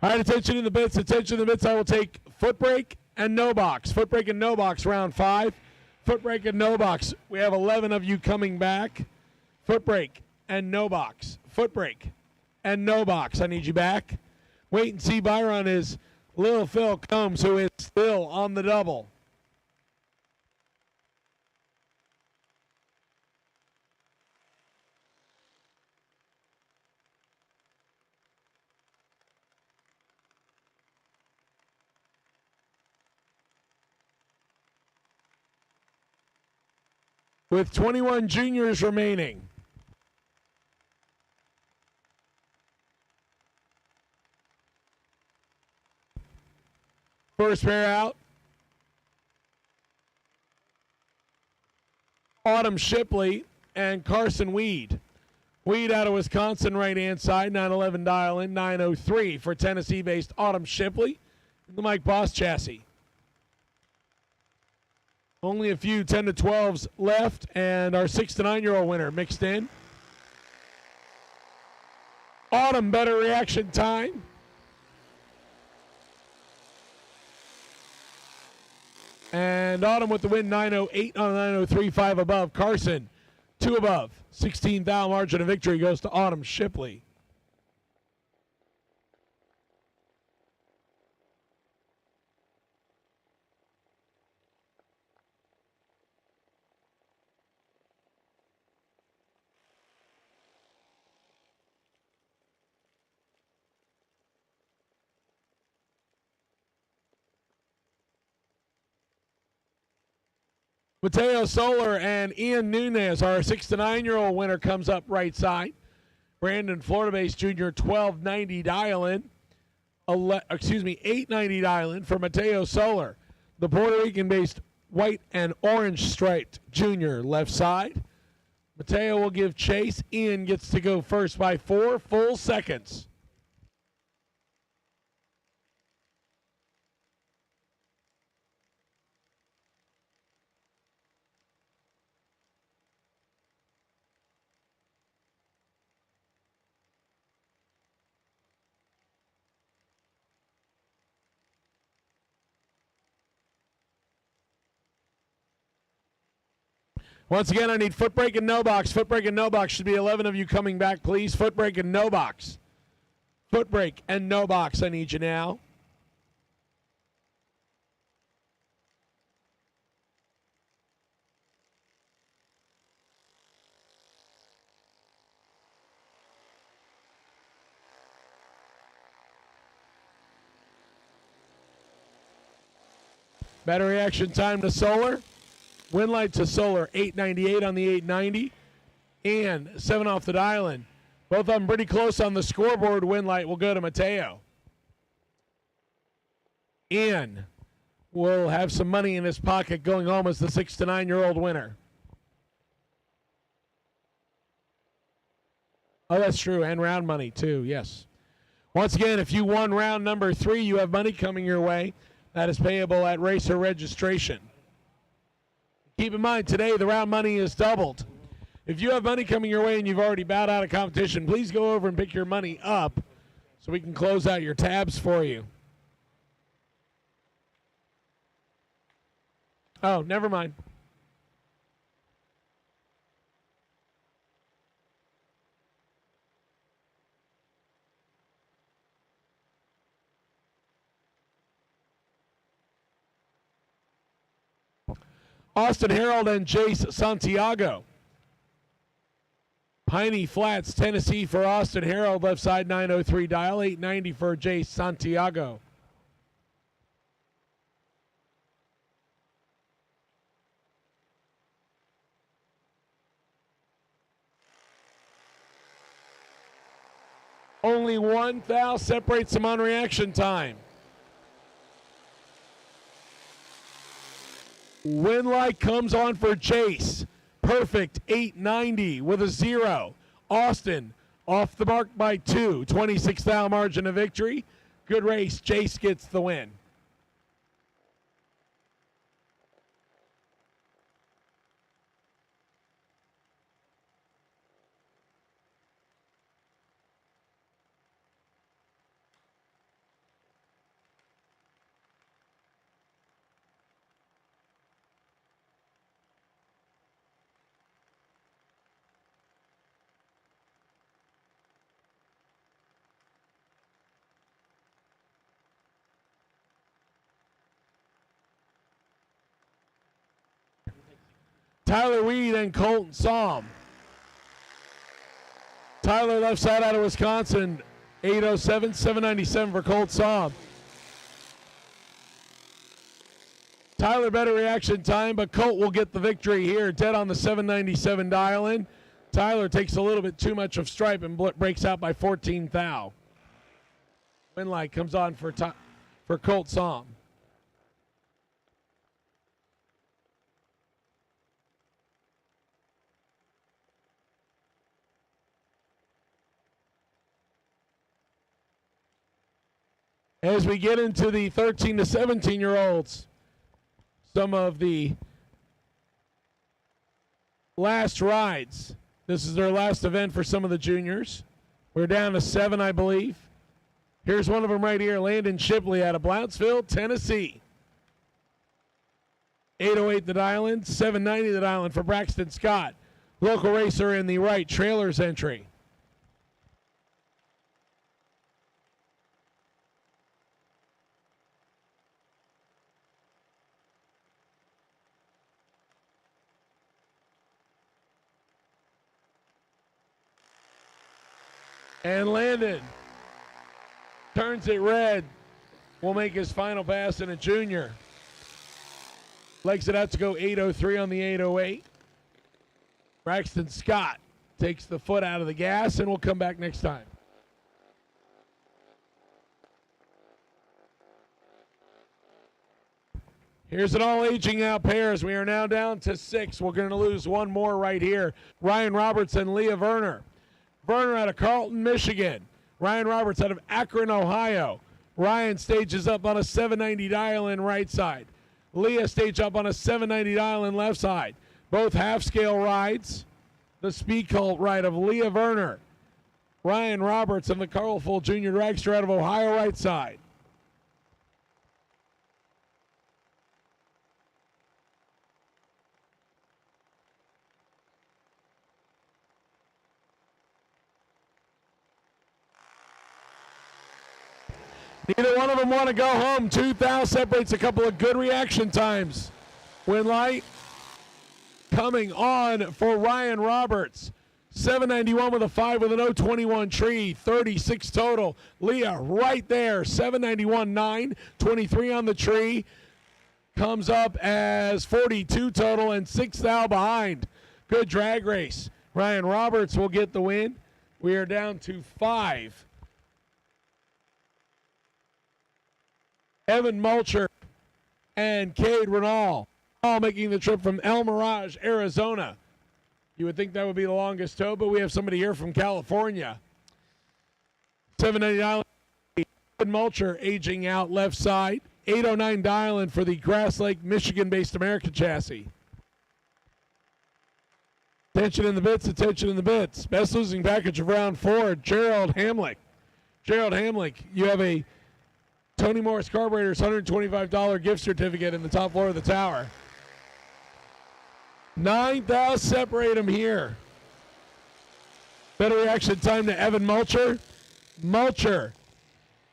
All right, attention in the bits. Attention in the bits. I will take foot brake and no box. Foot brake and no box, round 5. Foot brake and no box. We have 11 of you coming back. Foot brake and no box. Foot brake and no box. I need you back. Wait and see Byron is Lil Phil Combs, who is still on the double. With 21 juniors remaining. First pair out. Autumn Shipley and Carson Weed. Weed out of Wisconsin, right-hand side, 911 dial in, 903 for Tennessee-based Autumn Shipley. The Mike Boss chassis. Only a few 10 to 12s left, and our 6 to 9-year-old winner mixed in. Autumn, better reaction time. And Autumn with the win, 908 on 903, 5 above. Carson, 2 above. 16,000 margin of victory goes to Autumn Shipley. Mateo Solar and Ian Nunez, our 6 to 9-year-old winner, comes up right side. Brandon, Florida-based junior, 1290 dial-in. 890 dial-in for Mateo Solar. The Puerto Rican-based white and orange striped junior, left side. Mateo will give chase. Ian gets to go first by 4 full seconds. Once again, I need foot brake and no box. Foot brake and no box. Should be 11 of you coming back, please. Foot brake and no box. Foot brake and no box. I need you now. Better reaction time to Solar. Win light to Solar, 898 on the 890. And 7 off the dial-in. Both of them pretty close on the scoreboard. Win light will go to Mateo. Ian will have some money in his pocket going home as the 6 to 9-year-old winner. Oh, that's true. And round money, too. Yes. Once again, if you won round number 3, you have money coming your way. That is payable at racer registration. Keep in mind, today the round money is doubled. If you have money coming your way and you've already bowed out of competition, please go over and pick your money up so we can close out your tabs for you. Oh, never mind. Austin Harold and Jace Santiago. Piney Flats, Tennessee for Austin Harold, left side 903 dial, 890 for Jace Santiago. Only one foul separates them on reaction time. Win light comes on for Jace. Perfect, 890 with a 0. Austin off the mark by 2. 26,000 margin of victory. Good race. Jace gets the win. Tyler Weed and Colton Somm. Tyler left side out of Wisconsin, 807, 797 for Colt Somm. Tyler better reaction time, but Colt will get the victory here. Dead on the 797 dial-in. Tyler takes a little bit too much of stripe and breaks out by 14 thou. Win light comes on for Colt Somm. As we get into the 13 to 17-year-olds, some of the last rides. This is their last event for some of the juniors. We're down to 7, I believe. Here's one of them right here, Landon Shipley out of Blount'sville, Tennessee. 808 the dial-in, 790 the dial-in for Braxton Scott. Local racer in the right, trailers entry. And Landon turns it red. Will make his final pass in a junior. Legs it out to go 803 on the 808. Braxton Scott takes the foot out of the gas and will come back next time. Here's an all aging out pairs. We are now down to 6. We're going to lose one more right here. Ryan Roberts and Leah Werner. Werner out of Carlton, Michigan. Ryan Roberts out of Akron, Ohio. Ryan stages up on a 790 dial-in right side. Leah stage up on a 790 dial-in left side. Both half-scale rides. The speed cult ride of Leah Werner. Ryan Roberts and the colorful Jr Dragster out of Ohio right side. Neither one of them want to go home. 2,000 separates a couple of good reaction times. Win light coming on for Ryan Roberts. 791 with a 5 with an 021 tree. 36 total. Leah right there. 791 9. 23 on the tree. Comes up as 42 total and 6 thou behind. Good drag race. Ryan Roberts will get the win. We are down to 5. Evan Mulcher and Cade Renal, all making the trip from El Mirage, Arizona. You would think that would be the longest tow, but we have somebody here from California. 799 Evan Mulcher aging out left side. 809 dial-in for the Grass Lake, Michigan-based American chassis. Attention in the bits, attention in the bits. Best losing package of round 4, Gerald Hamlick. Gerald Hamlick, you have a Tony Morris Carburetors $125 gift certificate in the top floor of the tower. 9,000 separate them here. Better reaction time to Evan Mulcher. Mulcher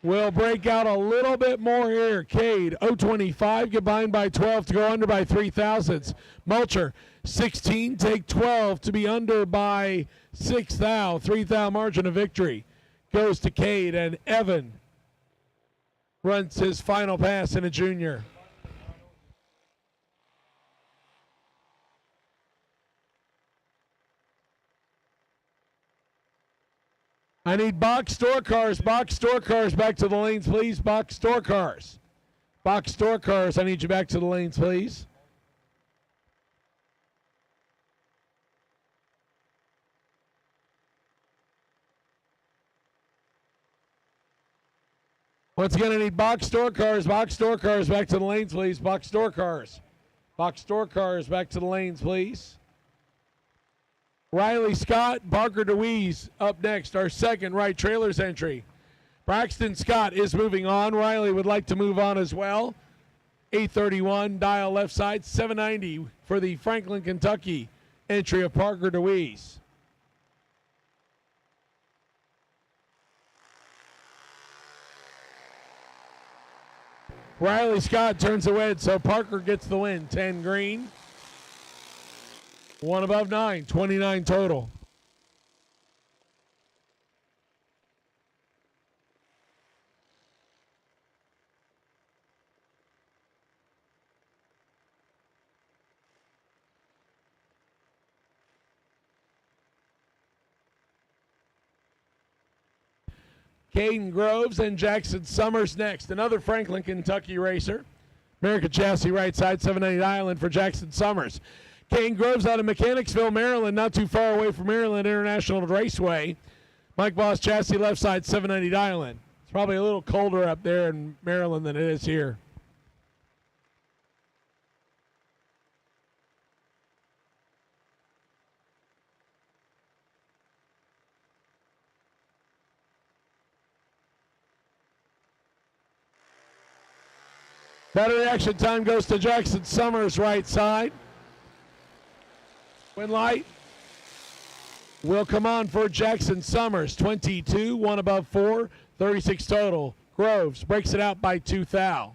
will break out a little bit more here. Cade, 025, get behind by 12 to go under by 3 thousandths. Mulcher, 16, take 12 to be under by 6 thou. 3 thou margin of victory goes to Cade, and Evan runs his final pass in a junior. I need box store cars back to the lanes, please. Box store cars, I need you back to the lanes, please. Once again, I need box store cars back to the lanes, please. Box store cars back to the lanes, please. Riley Scott, Parker DeWeese up next, our second right trailers entry. Braxton Scott is moving on. Riley would like to move on as well. 831, dial left side, 790 for the Franklin, Kentucky entry of Parker DeWeese. Riley Scott turns the wed, so Parker gets the win. 10 green. One above 9, 29 total. Caden Groves and Jackson Summers next. Another Franklin, Kentucky racer. American Chassis right side, 790 Island for Jackson Summers. Caden Groves out of Mechanicsville, Maryland, not too far away from Maryland International Raceway. Mike Boss Chassis left side, 790 Island. It's probably a little colder up there in Maryland than it is here. Battery action time goes to Jackson Summers right side. Win light will come on for Jackson Summers. 22, 1 above 4, 36 total. Groves breaks it out by 2 thou.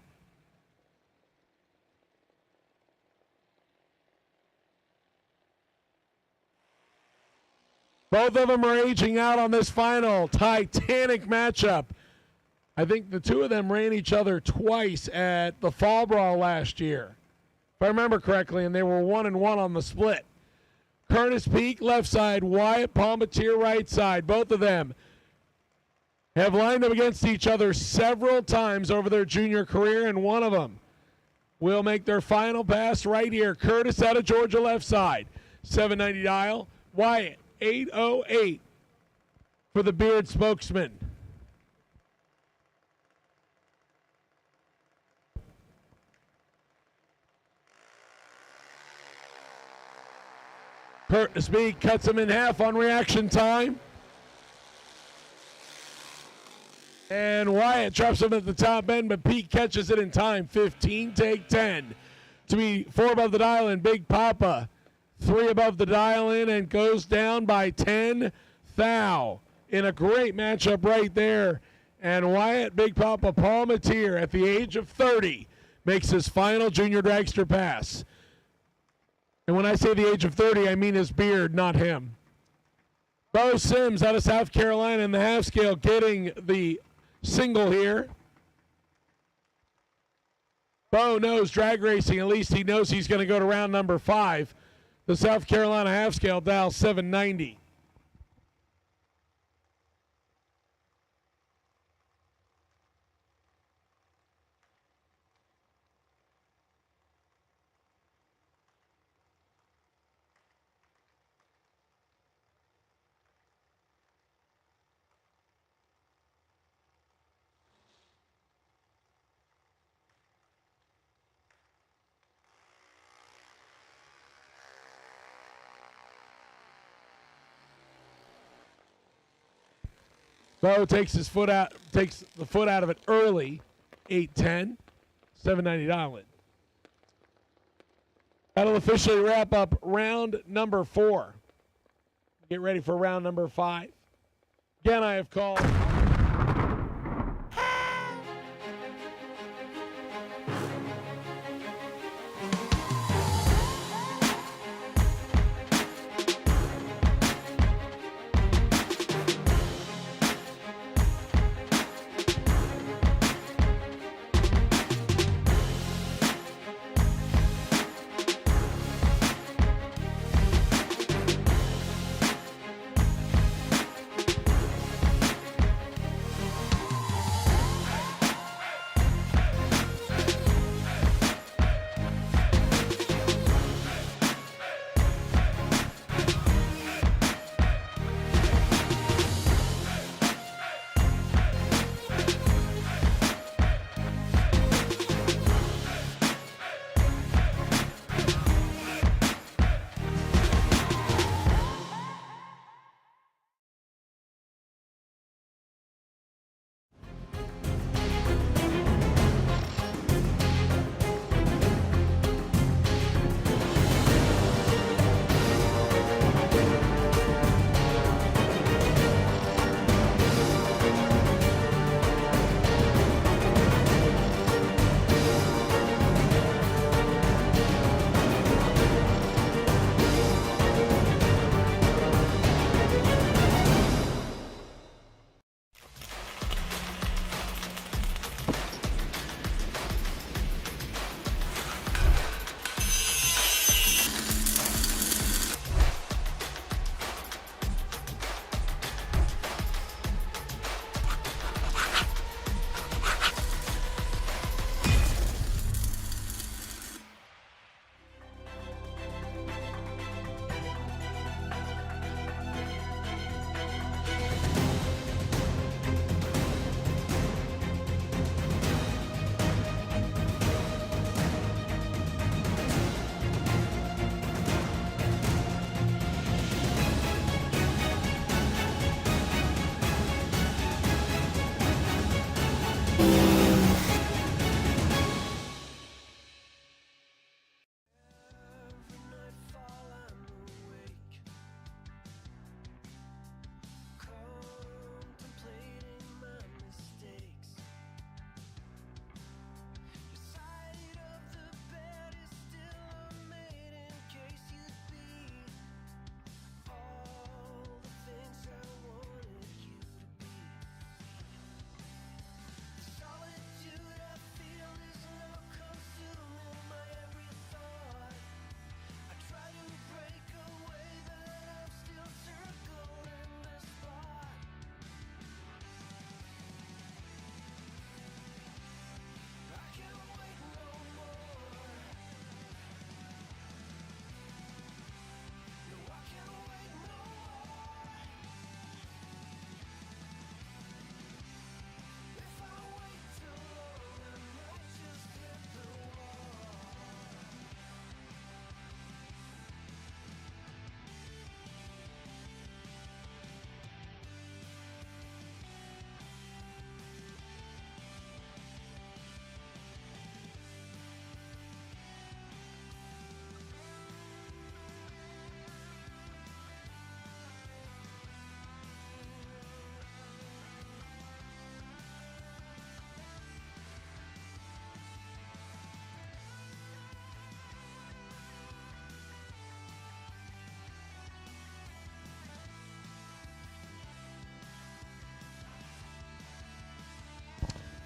Both of them are aging out on this final titanic matchup. I think the two of them ran each other twice at the Fall Brawl last year, if I remember correctly, and they were 1-1 on the split. Curtis Peak, left side, Wyatt Palmatier, right side. Both of them have lined up against each other several times over their junior career, and one of them will make their final pass right here. Curtis out of Georgia, left side, 790 dial. Wyatt, 808 for the Beard spokesman. Curtis Peak cuts him in half on reaction time. And Wyatt drops him at the top end, but Peak catches it in time. 15, take 10. To be 4 above the dial in, Big Papa. 3 above the dial in and goes down by 10 thou. In a great matchup right there. And Wyatt, Big Papa Palmatier, at the age of 30, makes his final junior dragster pass. And when I say the age of 30, I mean his beard, not him. Bo Sims out of South Carolina in the half scale getting the single here. Bo knows drag racing. At least he knows he's going to go to round number 5. The South Carolina half scale dial 790. Bo takes the foot out of it early, 8-10, 790 dial. That'll officially wrap up round number 4. Get ready for round number 5. Again, I have called.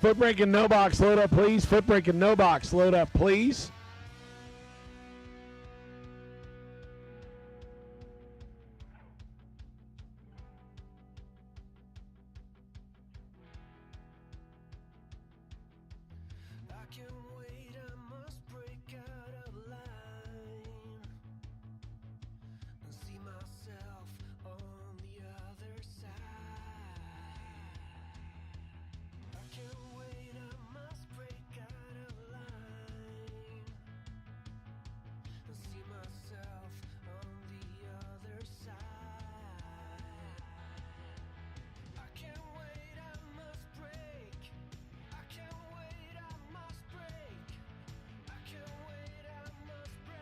Foot brake and no box, load up, please. Foot brake and no box, load up, please. I can't wait, I must break out of line and see myself on the other side. I can't wait, I must break out of line and see myself on the other side. I can't wait, I must break. I can't wait, I must break. I can't wait, I must break.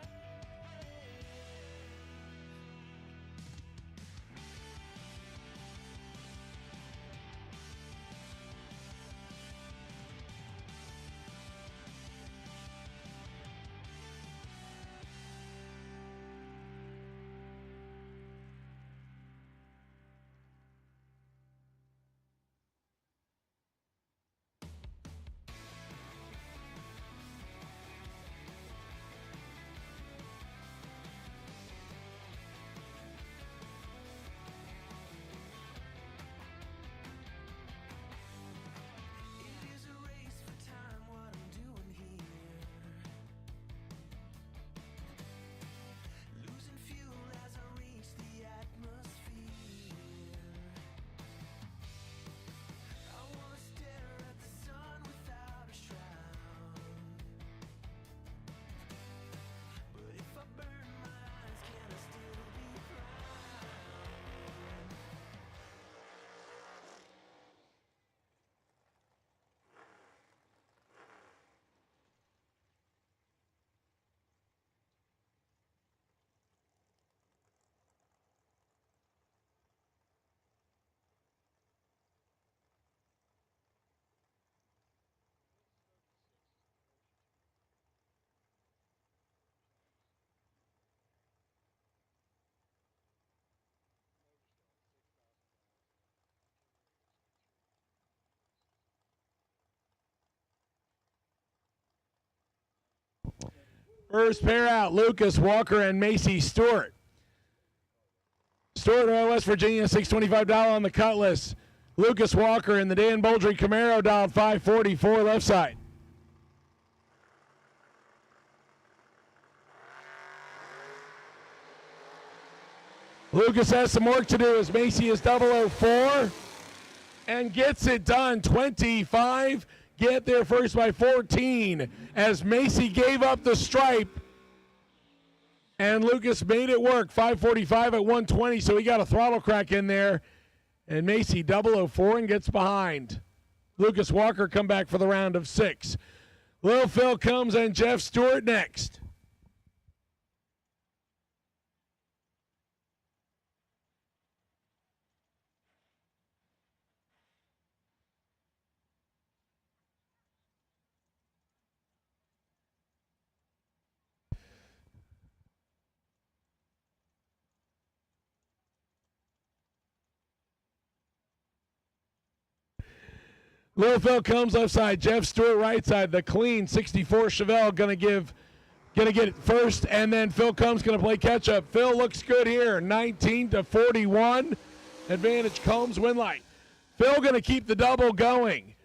It is a race for time, what I'm doing here. Losing fuel as I reach the atmosphere. I wanna stare at the sun without a shroud. But if I burn my eyes, can I still be proud? First pair out, Lucas Walker and Macy Stewart. Stewart, West Virginia, $625 on the Cutlass. Lucas Walker in the Dan Boldry Camaro, dialed 544 left side. Lucas has some work to do as Macy is 004 and gets it done. 25. Get there first by 14 as Macy gave up the stripe and Lucas made it work. 545 at 120, so he got a throttle crack in there. And Macy 004 and gets behind. Lucas Walker come back for the round of 6. Lil Phil comes and Jeff Stewart next. Lil Phil comes left side, Jeff Stewart right side. The clean 64 Chevelle gonna get it first, and then Phil comes gonna play catch up. Phil looks good here, 19-41. Advantage Combs win light. Phil gonna keep the double going.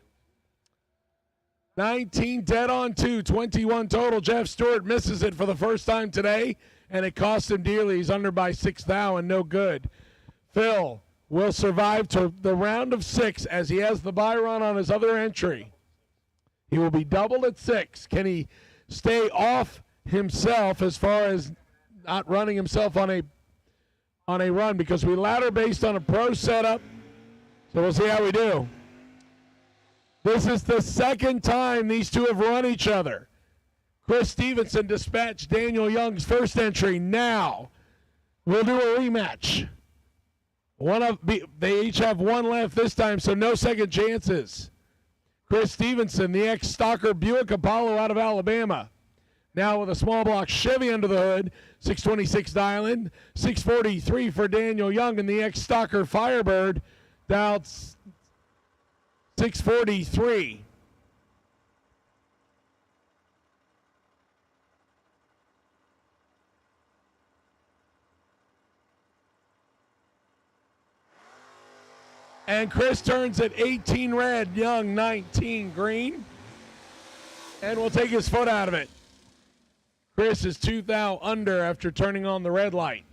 19 dead on 2, 21 total. Jeff Stewart misses it for the first time today, and it cost him dearly. He's under by 6 thou and no good. Phil will survive to the round of 6 as he has the bye run on his other entry. He will be doubled at 6. Can he stay off himself as far as not running himself on a run? Because we ladder based on a pro setup, so we'll see how we do. This is the second time these two have run each other. Chris Stevenson dispatched Daniel Young's first entry. Now we'll do a rematch. They each have one left this time, so no second chances. Chris Stevenson, the ex-stocker Buick Apollo out of Alabama. Now with a small block Chevy under the hood, 626 dialing, 643 for Daniel Young, and the ex-stocker Firebird dialed 643. And Chris turns at 18 red, Young 19 green. And will take his foot out of it. Chris is 2 thou under after turning on the red light.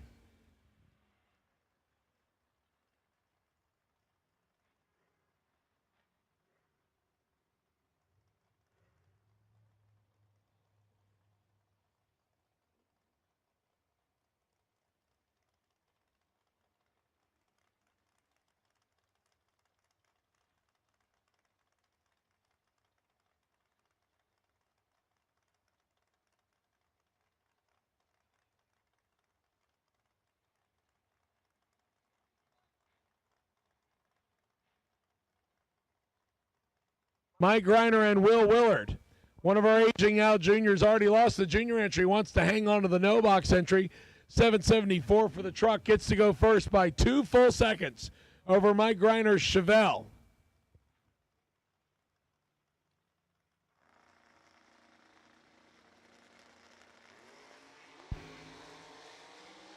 Mike Reiner and Will Willard. One of our aging out juniors already lost the junior entry, wants to hang on to the NoBox entry. 774 for the truck, gets to go first by 2 full seconds over Mike Reiner's Chevelle.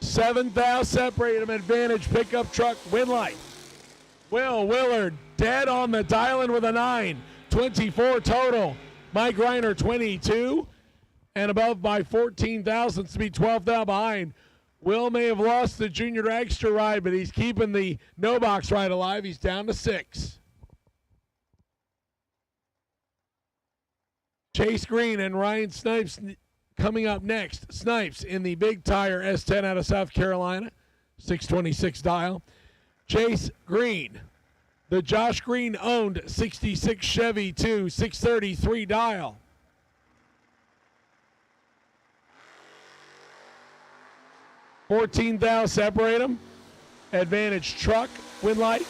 Seventh thou separate him, advantage pickup truck win light. Will Willard dead on the dial-in with a 9. 24 total. Mike Reiner 22 and above by 14 thousandths to be 12 thou behind. Will may have lost the Jr Dragster ride, but he's keeping the NoBox ride alive. He's down to 6. Chase Green and Ryan Snipes coming up next. Snipes in the big tire S10 out of South Carolina, 626 dial. Chase Green, the Josh Green owned 66 Chevy 2, 633 dial. $14 thou separate them. Advantage truck, win light.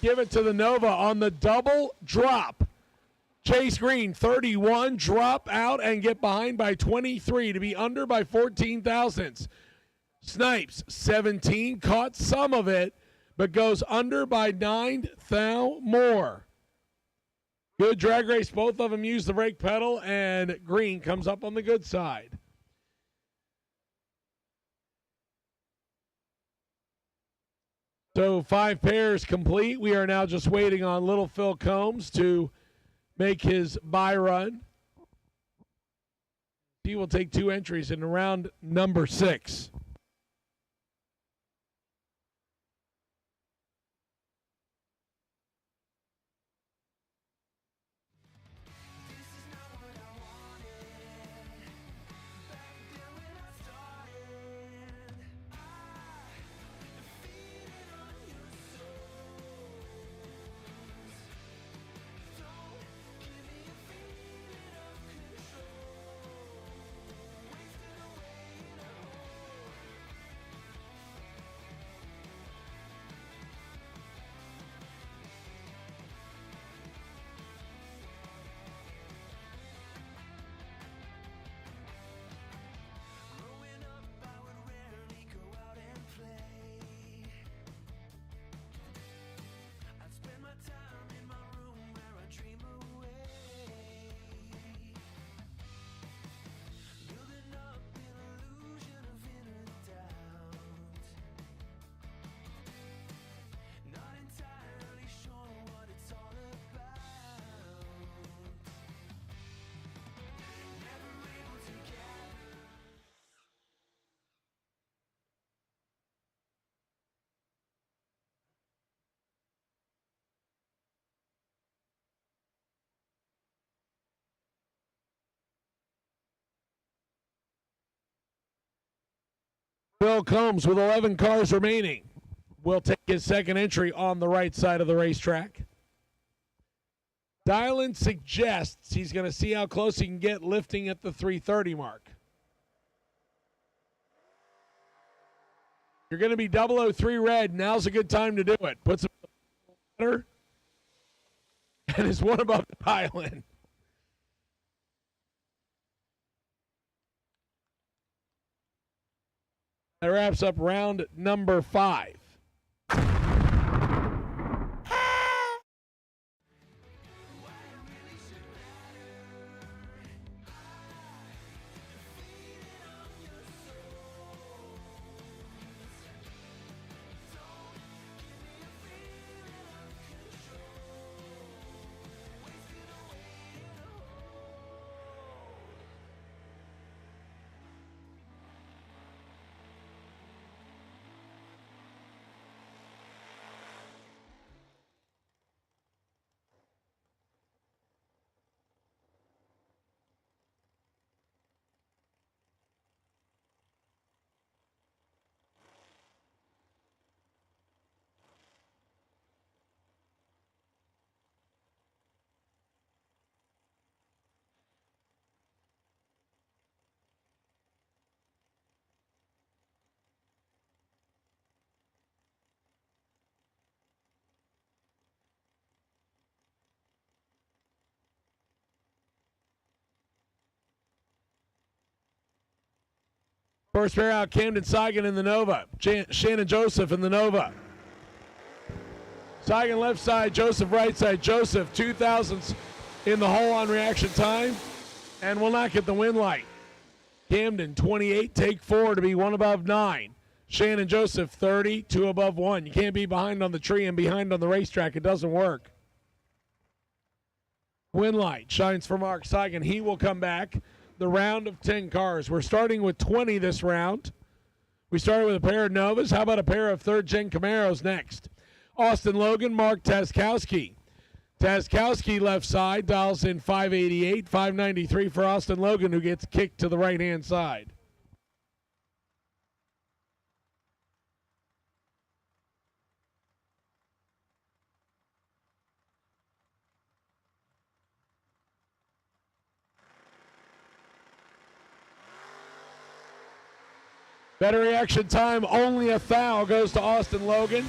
Give it to the Nova on the double drop. Chase Green, 31, drop out and get behind by 23 to be under by 14 thousandths. Snipes, 17, caught some of it, but goes under by 9 thou more. Good drag race. Both of them use the brake pedal, and Green comes up on the good side. So 5 pairs complete. We are now just waiting on little Phil Combs to make his buy run. He will take 2 entries in round number 6. Phil Combs with 11 cars remaining will take his second entry on the right side of the racetrack. Dial-in suggests he's going to see how close he can get lifting at the 330 mark. You're going to be 003 red. Now's a good time to do it. Puts him better and is one above the dial-in. That wraps up round number 5. First pair out, Camden Seigan in the Nova. Shannon Joseph in the Nova. Seigan left side, Joseph right side. Joseph, 2,000s in the hole on reaction time, and will not get the win light. Camden, 28, take 4 to be 1 above 9. Shannon Joseph, 30, 2 above 1. You can't be behind on the tree and behind on the racetrack. It doesn't work. Win light shines for Mark Seigan. He will come back. The round of 10 cars. We're starting with 20 this round. We started with a pair of Novas. How about a pair of third-gen Camaros next? Austin Logan, Mark Taskowski. Taskowski left side, dials in 588, 593 for Austin Logan, who gets kicked to the right-hand side. Better reaction time, only a foul goes to Austin Logan.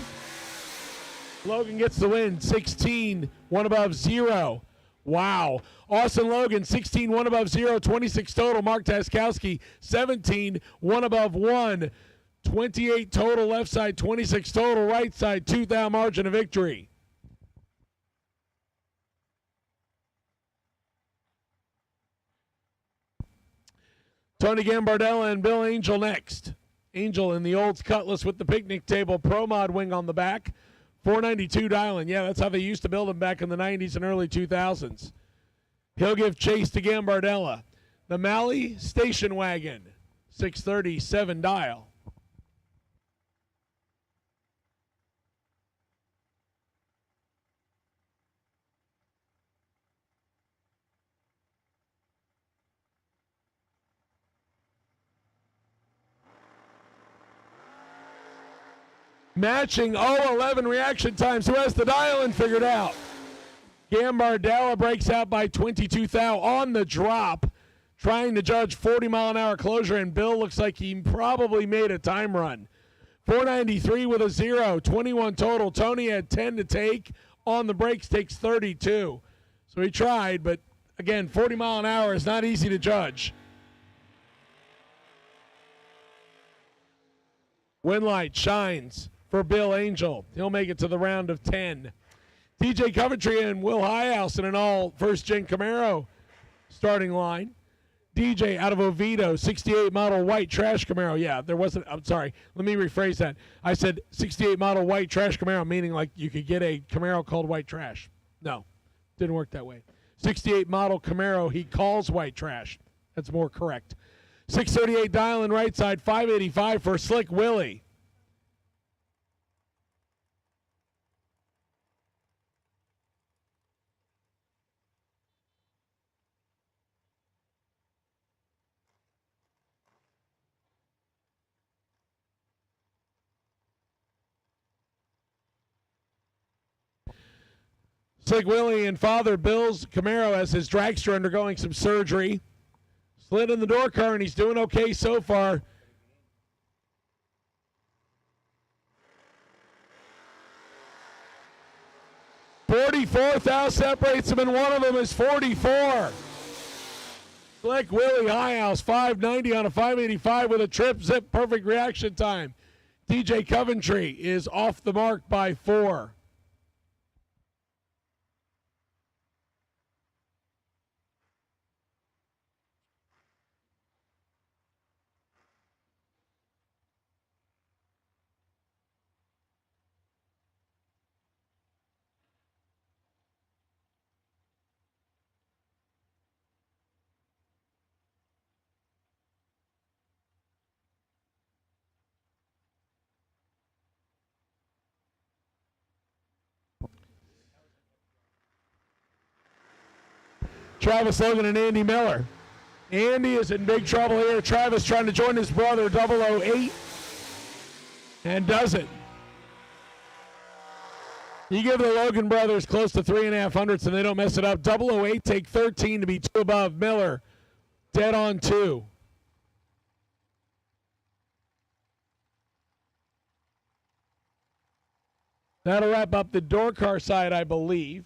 Logan gets the win, 16, 1 above 0. Wow. Austin Logan, 16, 1 above 0, 26 total. Mark Taskowski, 17, 1 above 1, 28 total left side, 26 total right side, 2 thou margin of victory. Tony Gambardella and Bill Angel next. Angel in the Olds Cutlass with the picnic table Pro Mod wing on the back. 492 dialing. Yeah, that's how they used to build them back in the 90s and early 2000s. He'll give chase to Gambardella. The Malley Station Wagon. 637 dial. Matching 0-11 reaction times. Who has the dial-in figured out? Gambardella breaks out by 22 thou on the drop, trying to judge 40-mile-an-hour closure, and Bill looks like he probably made a time run. 493 with a 0, 21 total. Tony had 10 to take. On the brakes, takes 32. So he tried, but again, 40-mile-an-hour is not easy to judge. Win light shines for Bill Angel. He'll make it to the round of 10. DJ Coventry and Will Highhouse in an all first-gen Camaro starting line. DJ out of Oviedo, 68 model white trash Camaro. Yeah, there wasn't, I'm sorry, let me rephrase that. I said 68 model white trash Camaro, meaning like you could get a Camaro called white trash. No, didn't work that way. 68 model Camaro he calls white trash. That's more correct. 638 dialing right side, 585 for Slick Willie. Slick Willie and Father Bill's Camaro as his dragster undergoing some surgery. Slid in the door car, and he's doing okay so far. $44 thou separates him, and one of them is 44. Slick Willie Highhouse, 590 on a 585 with a trip zip, perfect reaction time. DJ Coventry is off the mark by 4. Travis Logan and Andy Miller. Andy is in big trouble here. Travis trying to join his brother, 008, and doesn't. You give the Logan brothers close to 3.5 hundredths and they don't mess it up. 008 take 13 to be 2 above. Miller, dead on 2. That'll wrap up the door car side, I believe.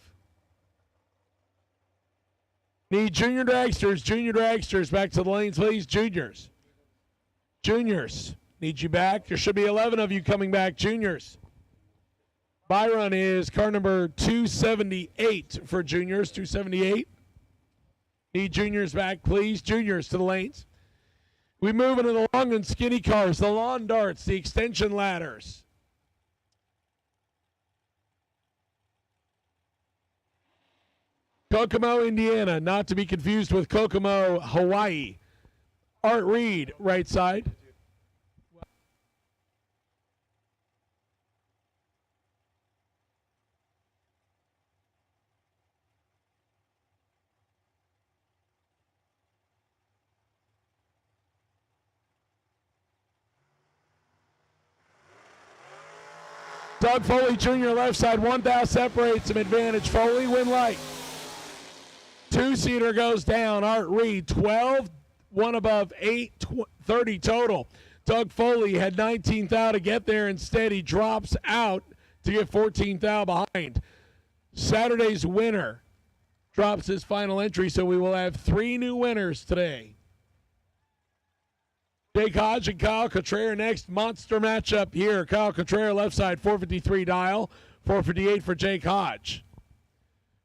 Need junior dragsters back to the lanes, please. Juniors. Juniors, need you back. There should be 11 of you coming back. Juniors. Byron is car number 278 for juniors, 278. Need juniors back, please. Juniors to the lanes. We move into the long and skinny cars, the lawn darts, the extension ladders. Kokomo, Indiana, not to be confused with Kokomo, Hawaii. Art Reed, right side. Doug Foley Jr. left side, 1,000 separates him, advantage. Foley, win light. Two-seater goes down. Art Reed, 12, one above 8, 30 total. Doug Foley had 19 thou to get there. Instead, he drops out to get 14 thou behind. Saturday's winner drops his final entry, so we will have 3 new winners today. Jake Hodge and Kyle Cotrera next. Monster matchup here. Kyle Cotrera left side, 453 dial, 458 for Jake Hodge.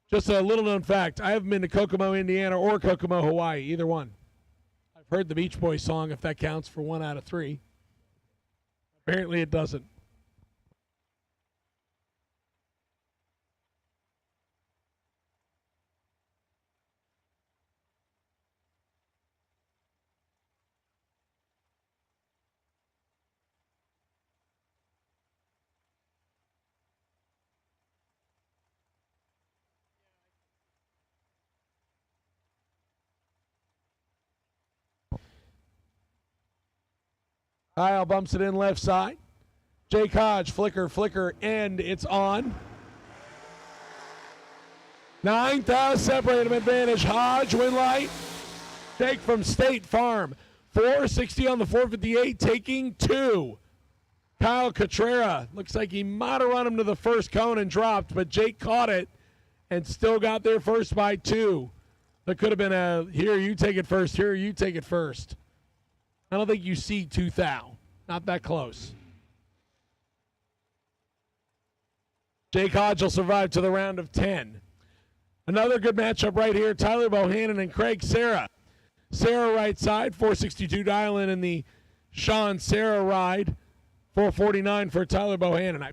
Just a little known fact, I haven't been to Kokomo, Indiana or Kokomo, Hawaii, either one. I've heard the Beach Boys song, if that counts for 1 out of 3. Apparently it doesn't. Kyle bumps it in left side. Jake Hodge, flicker, and it's on. 9,000 separate him, advantage. Hodge, win light. Jake from State Farm. 460 on the 458, taking 2. Kyle Cotrera, looks like he might have run him to the first cone and dropped, but Jake caught it and still got there first by 2. That could have been a, here, you take it first, here, you take it first. I don't think you see 2 thou. Not that close. Jake Hodge will survive to the round of 10. Another good matchup right here. Tyler Bohannon and Craig Sarah. Sarah right side, 462 dial in the Sean Sarah ride. 449 for Tyler Bohannon.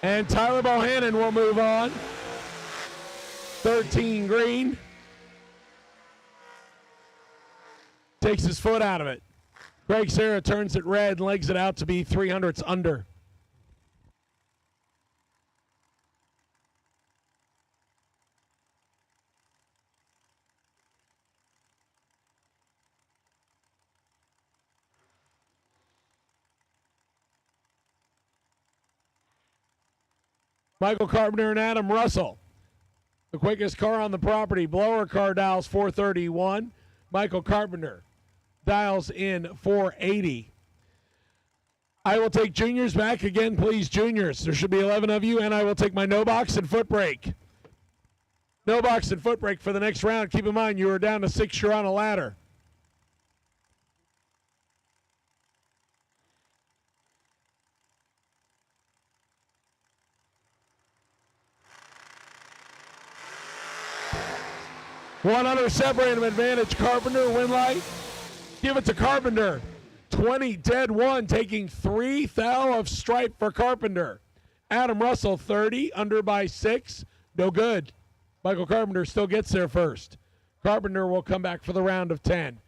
And Tyler Bohannon will move on. 13 green. Takes his foot out of it. Craig Sarah turns it red and legs it out to be 300s under. Michael Carpenter and Adam Russell. The quickest car on the property. Blower car dials 431. Michael Carpenter dials in 480. I will take juniors back again, please, juniors. There should be 11 of you, and I will take my NoBox and foot brake. NoBox and foot brake for the next round. Keep in mind, you are down to 6. You're on a ladder. One under separate him, advantage. Carpenter, win light. Give it to Carpenter. 20, dead 1, taking 3 thou of stripe for Carpenter. Adam Russell, 30, under by 6. No good. Michael Carpenter still gets there first. Carpenter will come back for the round of 10.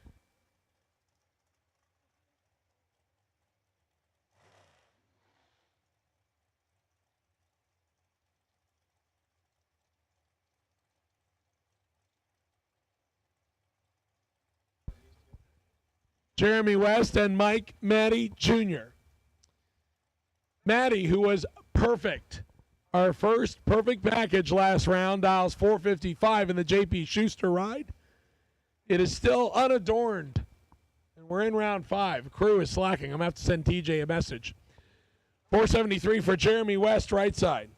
Jeremy West and Mike Matty Jr. Maddie, who was perfect. Our first perfect package last round, dials 455 in the J.P. Schuster ride. It is still unadorned. And we're in round 5. Crew is slacking. I'm going to have to send TJ a message. 473 for Jeremy West, right side.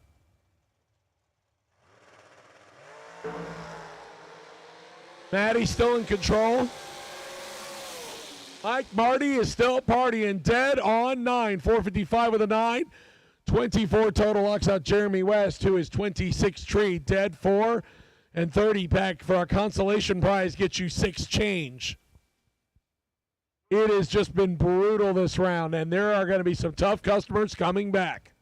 Maddie still in control. Mike Marty is still partying. Dead on 9. 455 with a 9. 24 total locks out Jeremy West, who is 26 tree. Dead 4. And 30 pack for our consolation prize gets you 6 change. It has just been brutal this round, and there are going to be some tough customers coming back.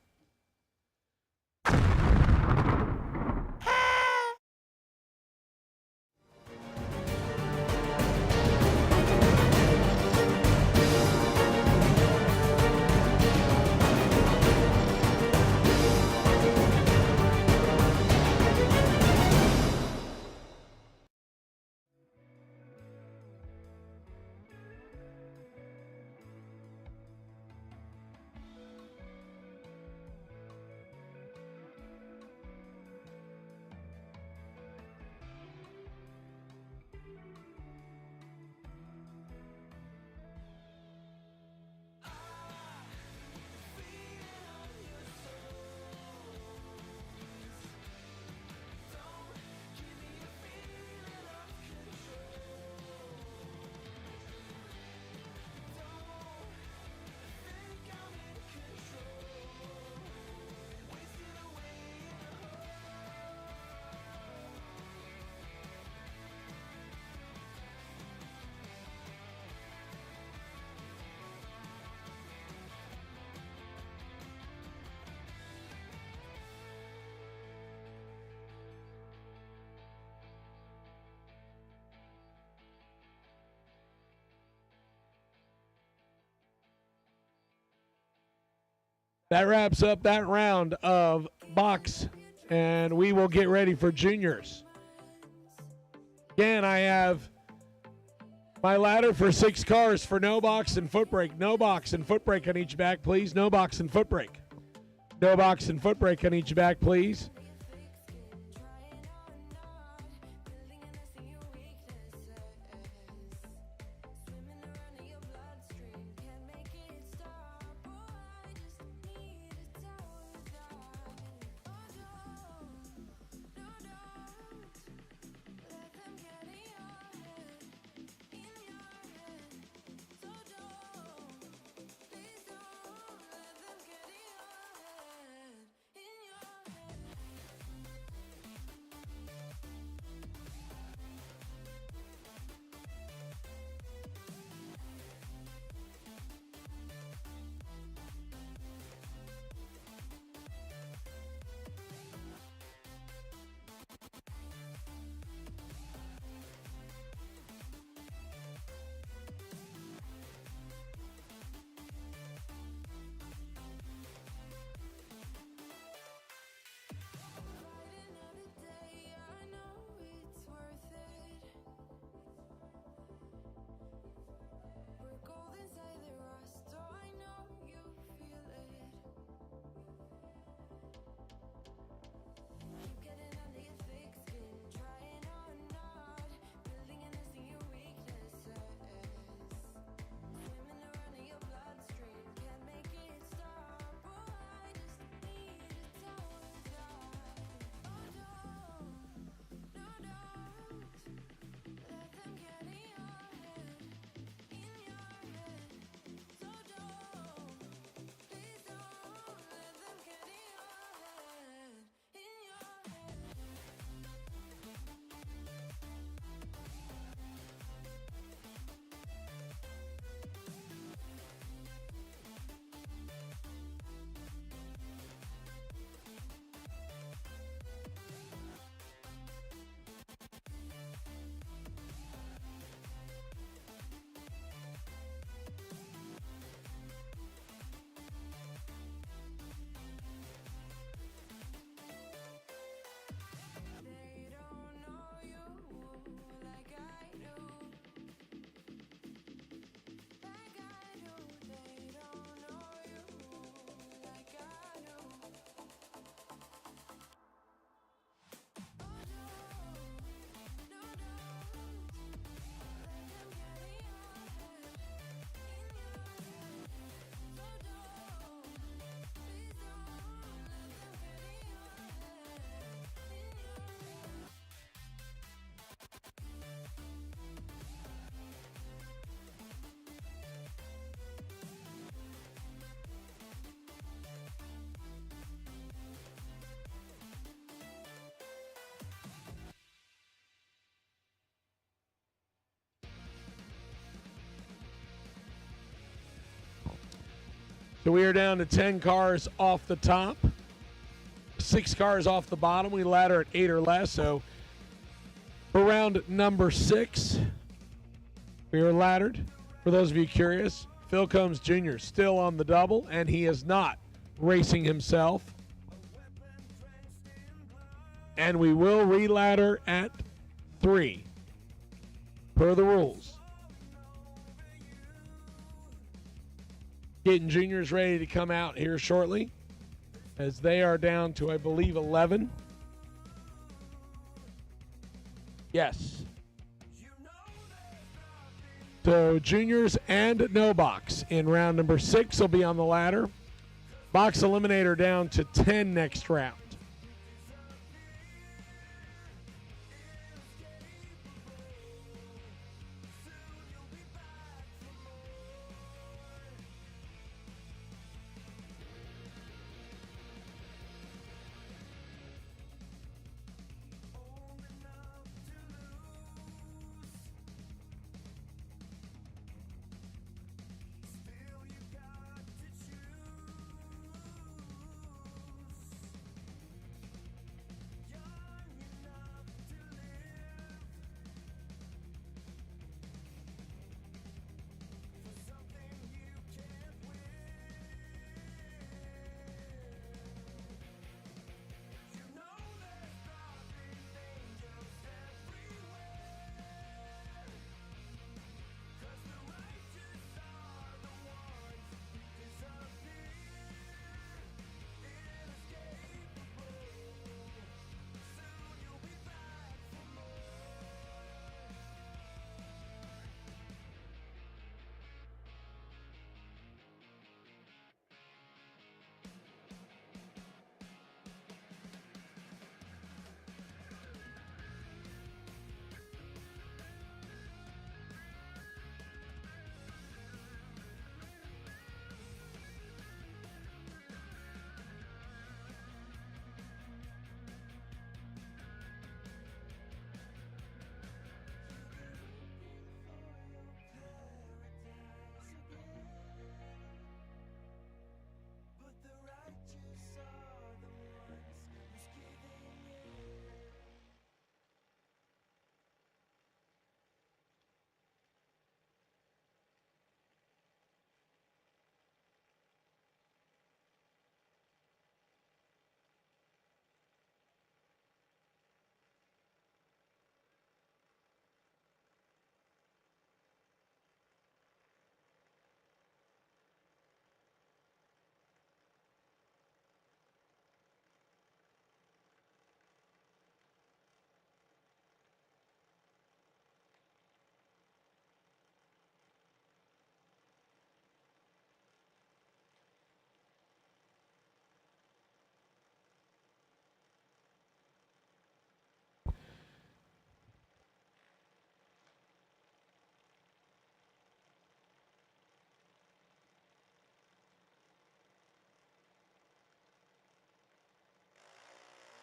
That wraps up that round of box, and we will get ready for juniors. Again, I have my ladder for 6 cars for no box and foot brake. No box and foot brake on each back, please. No box and foot brake. No box and foot brake on each back, please. So we are down to 10 cars off the top, 6 cars off the bottom. We ladder at 8 or less. So for round number 6, we are laddered. For those of you curious, Phil Combs Jr. still on the double, and he is not racing himself. And we will re-ladder at 3 per the rules. Getting juniors ready to come out here shortly, as they are down to, I believe, 11. Yes. So juniors and NoBox in round number 6 will be on the ladder. Box Eliminator down to 10 next round.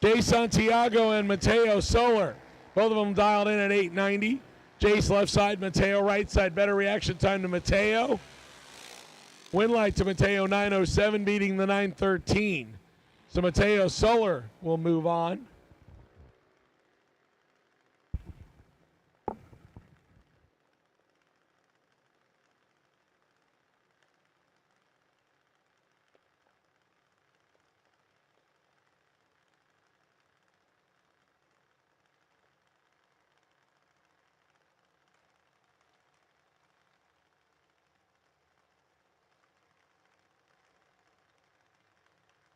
Jay Santiago and Mateo Soler, both of them dialed in at 890. Jace left side, Mateo right side. Better reaction time to Mateo. Win light to Mateo 907, beating the 913. So Mateo Soler will move on.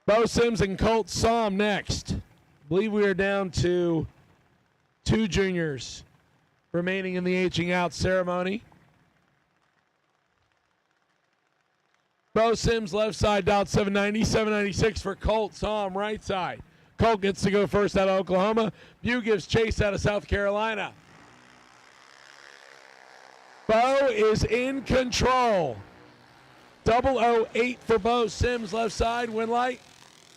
Bo Sims and Colt Somm next. I believe we are down to 2 juniors remaining in the aging out ceremony. Bo Sims left side, dialed 790, 796 for Colt Somm right side. Colt gets to go first out of Oklahoma. Bew gives chase out of South Carolina. Bo is in control. 008 for Bo Sims left side. Win light.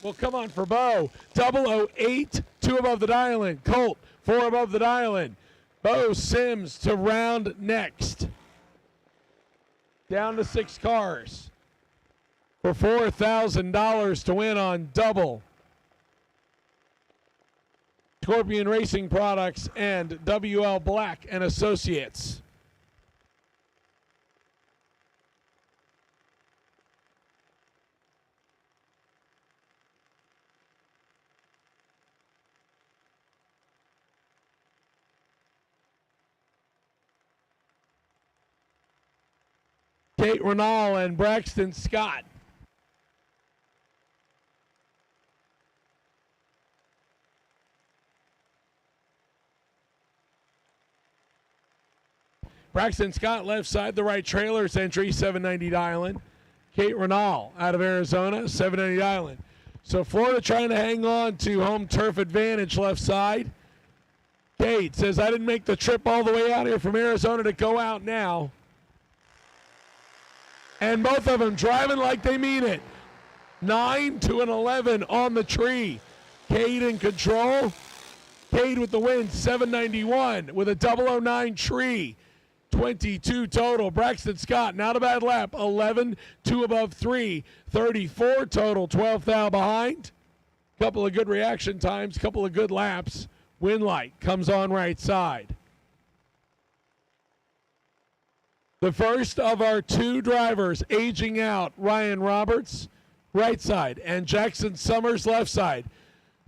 Well, come on for Bo. 008, 2 above the dial-in. Colt, 4 above the dial-in. Bo Sims to round next. Down to 6 cars. for $4,000 to win on double. Scorpion Racing Products and WL Black and Associates. Kate Renal and Braxton Scott. Braxton Scott left side, the right trailer's entry, 790 Island. Kate Renal out of Arizona, 790 Island. So Florida trying to hang on to home turf advantage left side. Kate says, I didn't make the trip all the way out here from Arizona to go out now. And both of them driving like they mean it. 9 to an 11 on the tree. Cade in control. Cade with the win, 791 with a 009 tree. 22 total. Braxton Scott, not a bad lap. 11, 2 above 3. 34 total, 12th thou behind. Couple of good reaction times, couple of good laps. Winlight comes on right side. The first of our two drivers aging out, Ryan Roberts, right side, and Jackson Summers, left side.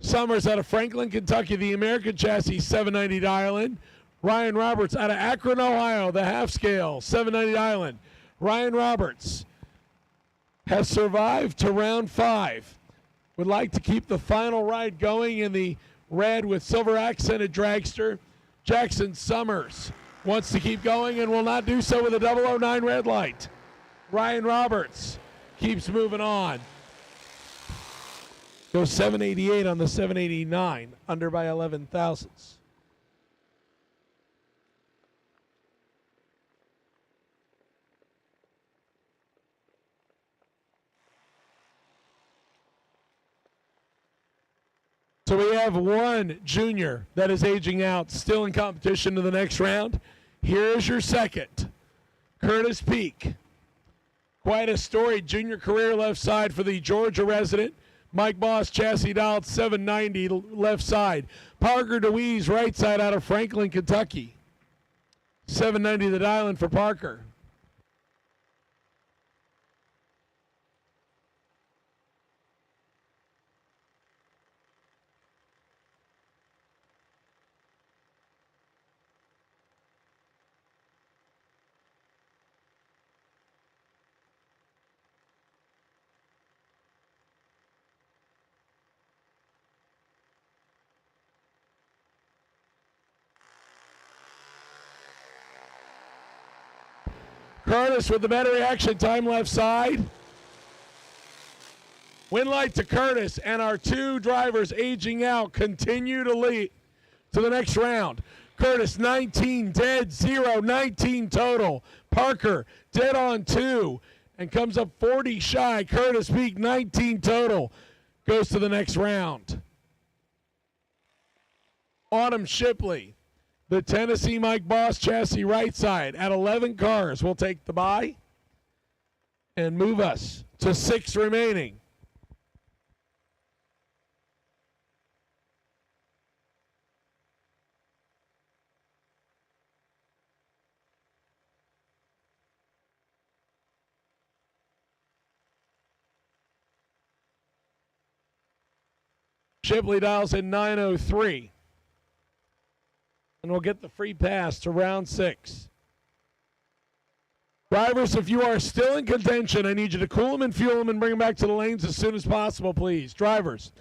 Summers out of Franklin, Kentucky, the American chassis, 790 Island. Ryan Roberts out of Akron, Ohio, the half scale, 790 Island. Ryan Roberts has survived to round 5. Would like to keep the final ride going in the red with silver accented dragster. Jackson Summers wants to keep going and will not do so with a 009 red light. Ryan Roberts keeps moving on. Goes 788 on the 789, under by 11 thousandths. So we have one junior that is aging out, still in competition to the next round. Here is your second, Curtis Peak. Quite a storied junior career left side for the Georgia resident. Mike Boss, chassis dialed 790 left side. Parker DeWeese, right side out of Franklin, Kentucky. 790 the dialing for Parker. Curtis with the better reaction time left side. Win light to Curtis, and our two drivers aging out continue to lead to the next round. Curtis 19 dead, 0, 19 total. Parker dead on 2 and comes up 40 shy. Curtis Peak 19 total goes to the next round. Autumn Shipley, the Tennessee Mike Boss chassis right side at 11 cars. We'll take the bye and move us to 6 remaining. Shipley dials in 903. And we'll get the free pass to round 6. Drivers, if you are still in contention, I need you to cool them and fuel them and bring them back to the lanes as soon as possible, please. Drivers,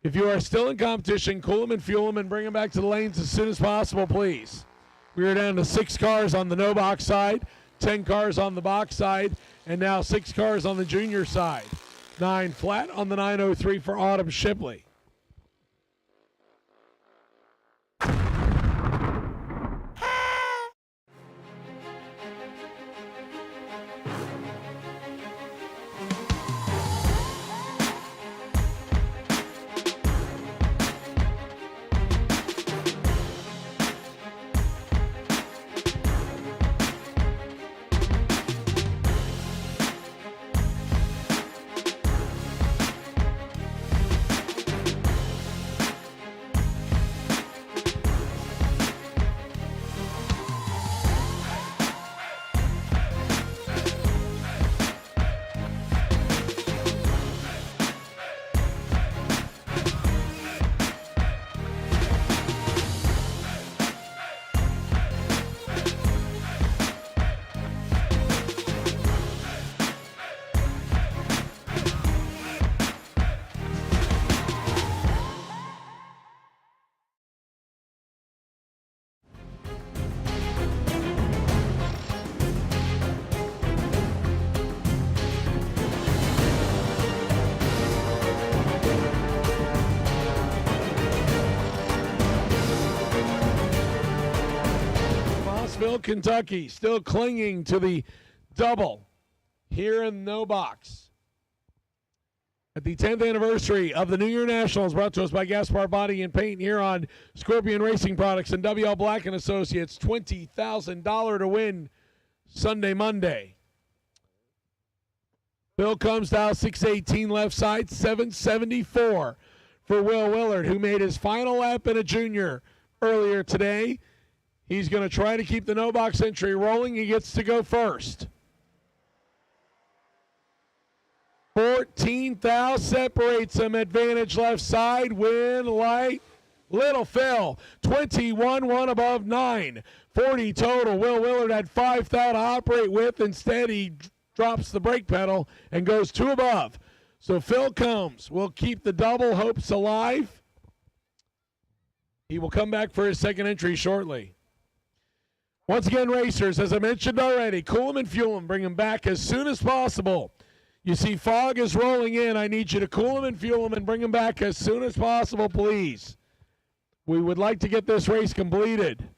if you are still in competition, cool them and fuel them and bring them back to the lanes as soon as possible, please. We are down to 6 cars on the NoBox side, 10 cars on the box side, and now 6 cars on the junior side. 9 flat on the 903 for Autumn Shipley. Clarksville, Kentucky, still clinging to the double here in No Box. At the 10th anniversary of the New Year Nationals, brought to us by Gaspar Body and Paint here on Scorpion Racing Products and WL Black & Associates. $20,000 to win Sunday, Monday. Bill comes down 618 left side, 774 for Will Willard, who made his final lap in a junior earlier today. He's going to try to keep the no-box entry rolling. He gets to go first. 14 thou separates him. Advantage left side. Win light. Little Phil. 21-1 above 9. 40 total. Will Willard had 5 thou to operate with. Instead, he drops the brake pedal and goes 2 above. So Phil Combs will keep the double hopes alive. He will come back for his second entry shortly. Once again, racers, as I mentioned already, cool them and fuel them. Bring them back as soon as possible. You see fog is rolling in. I need you to cool them and fuel them and bring them back as soon as possible, please. We would like to get this race completed.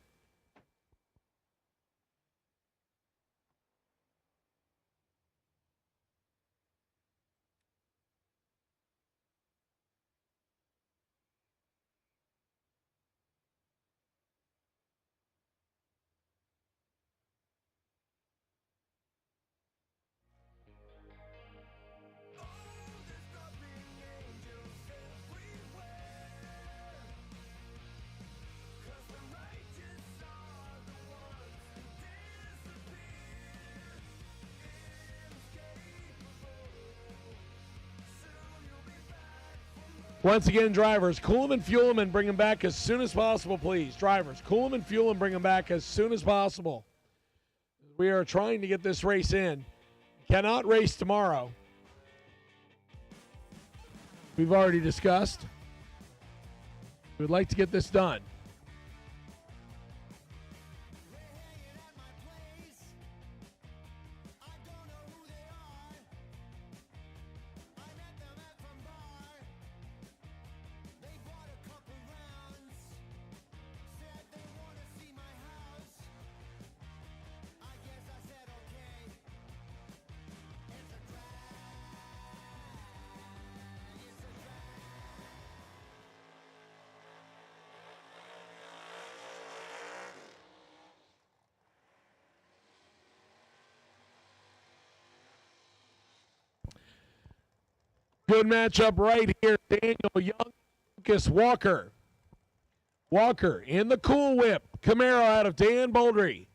Once again, drivers, cool them and fuel them and bring them back as soon as possible, please. Drivers, cool them and fuel them and bring them back as soon as possible. We are trying to get this race in. Cannot race tomorrow. We've already discussed. We would like to get this done. Good matchup right here. Daniel Young, Lucas Walker. Walker in the Cool Whip. Camaro out of Dan Bouldry.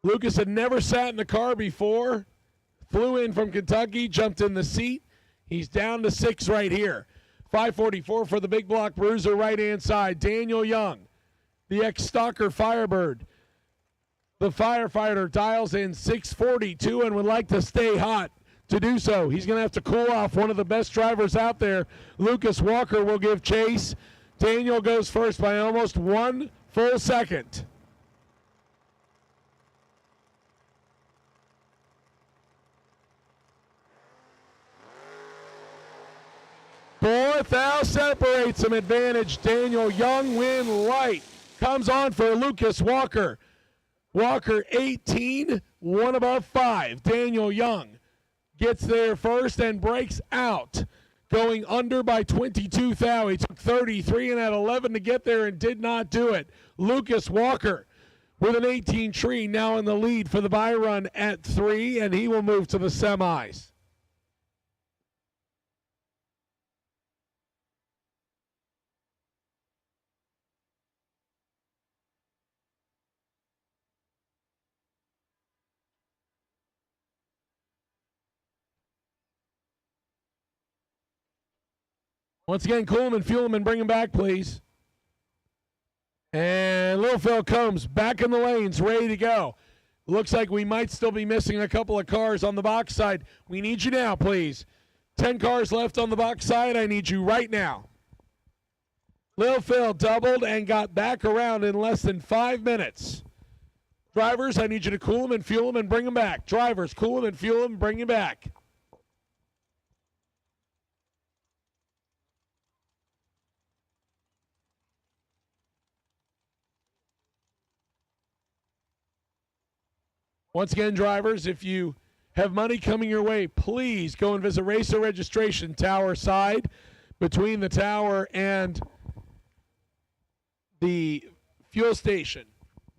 Lucas had never sat in the car before. Flew in from Kentucky, jumped in the seat. He's down to 6 right here. 544 for the big block bruiser right-hand side. Daniel Young, the ex-Stalker Firebird. The firefighter dials in 642 and would like to stay hot. To do so, he's going to have to cool off one of the best drivers out there. Lucas Walker will give chase. Daniel goes first by almost 1 full second. Fourth out separates him. Advantage. Daniel Young win light. Comes on for Lucas Walker. Walker 18, 1 above 5. Daniel Young gets there first and breaks out, going under by 22 thou. He took 33 and had 11 to get there and did not do it. Lucas Walker with an 18 tree now in the lead for the bye run at 3, and he will move to the semis. Once again, cool him and fuel him and bring him back, please. And Little Phil Combs back in the lanes, ready to go. Looks like we might still be missing a couple of cars on the box side. We need you now, please. 10 cars left on the box side. I need you right now. Little Phil doubled and got back around in less than 5 minutes. Drivers, I need you to cool him and fuel him and bring him back. Drivers, cool him and fuel him and bring him back. Once again, drivers, if you have money coming your way, please go and visit Racer Registration Tower side between the tower and the fuel station.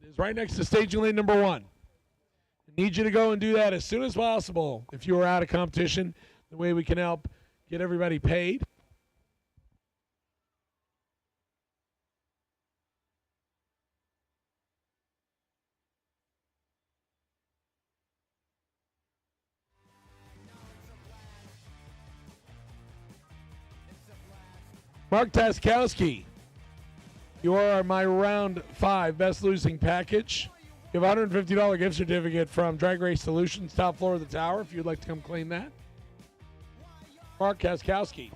It is right next to staging lane number 1. I need you to go and do that as soon as possible if you are out of competition. The way we can help get everybody paid. Mark Taskowski, you are my round 5 best losing package. You have a $150 gift certificate from Drag Race Solutions, top floor of the tower, if you'd like to come claim that. Mark Taskowski,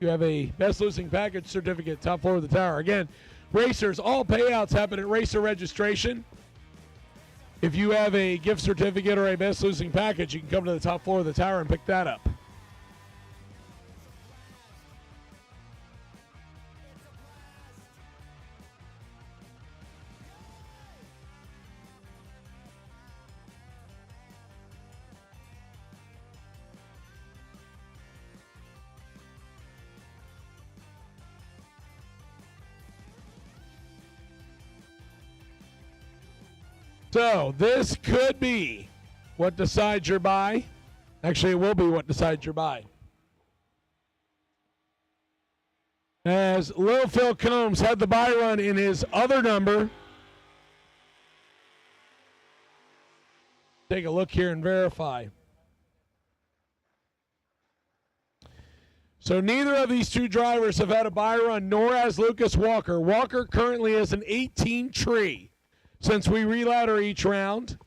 you have a best losing package certificate, top floor of the tower. Again, racers, all payouts happen at Racer Registration. If you have a gift certificate or a best losing package, you can come to the top floor of the tower and pick that up. So this could be what decides your buy. Actually, it will be what decides your buy. As Lil Phil Combs had the buy run in his other number. Take a look here and verify. So neither of these two drivers have had a buy run, nor has Lucas Walker. Walker currently has an 18 tree. Since we reladder each round,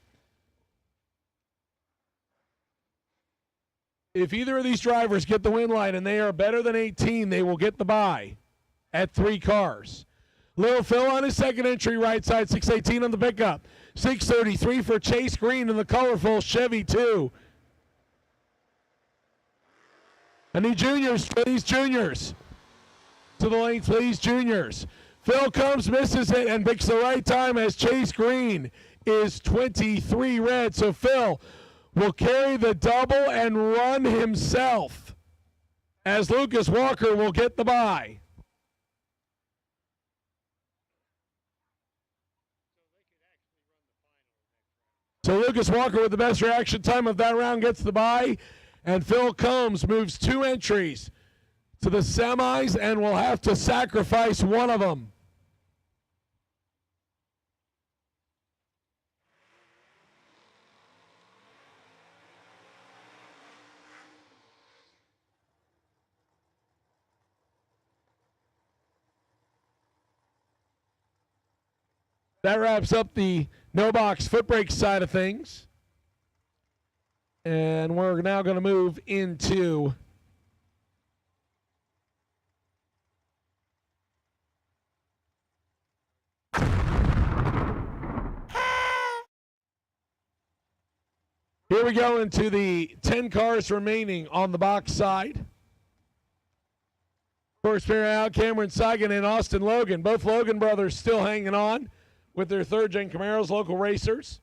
if either of these drivers get the win line and they are better than 18, they will get the bye at 3 cars. Lil Phil on his second entry, right side, 618 on the pickup. 633 for Chase Green in the colorful Chevy 2. I need juniors, please, juniors. To the lanes, please, juniors. Phil Combs misses it and picks the right time as Chase Green is 23 red. So Phil will carry the double and run himself as Lucas Walker will get the bye. So Lucas Walker with the best reaction time of that round gets the bye, and Phil Combs moves 2 entries to the semis and will have to sacrifice one of them. That wraps up the NoBox foot brake side of things. And we're now going to move into here we go into the 10 cars remaining on the box side. First pair out, Cameron Sagan and Austin Logan. Both Logan brothers still hanging on with their third-gen Camaros, local racers.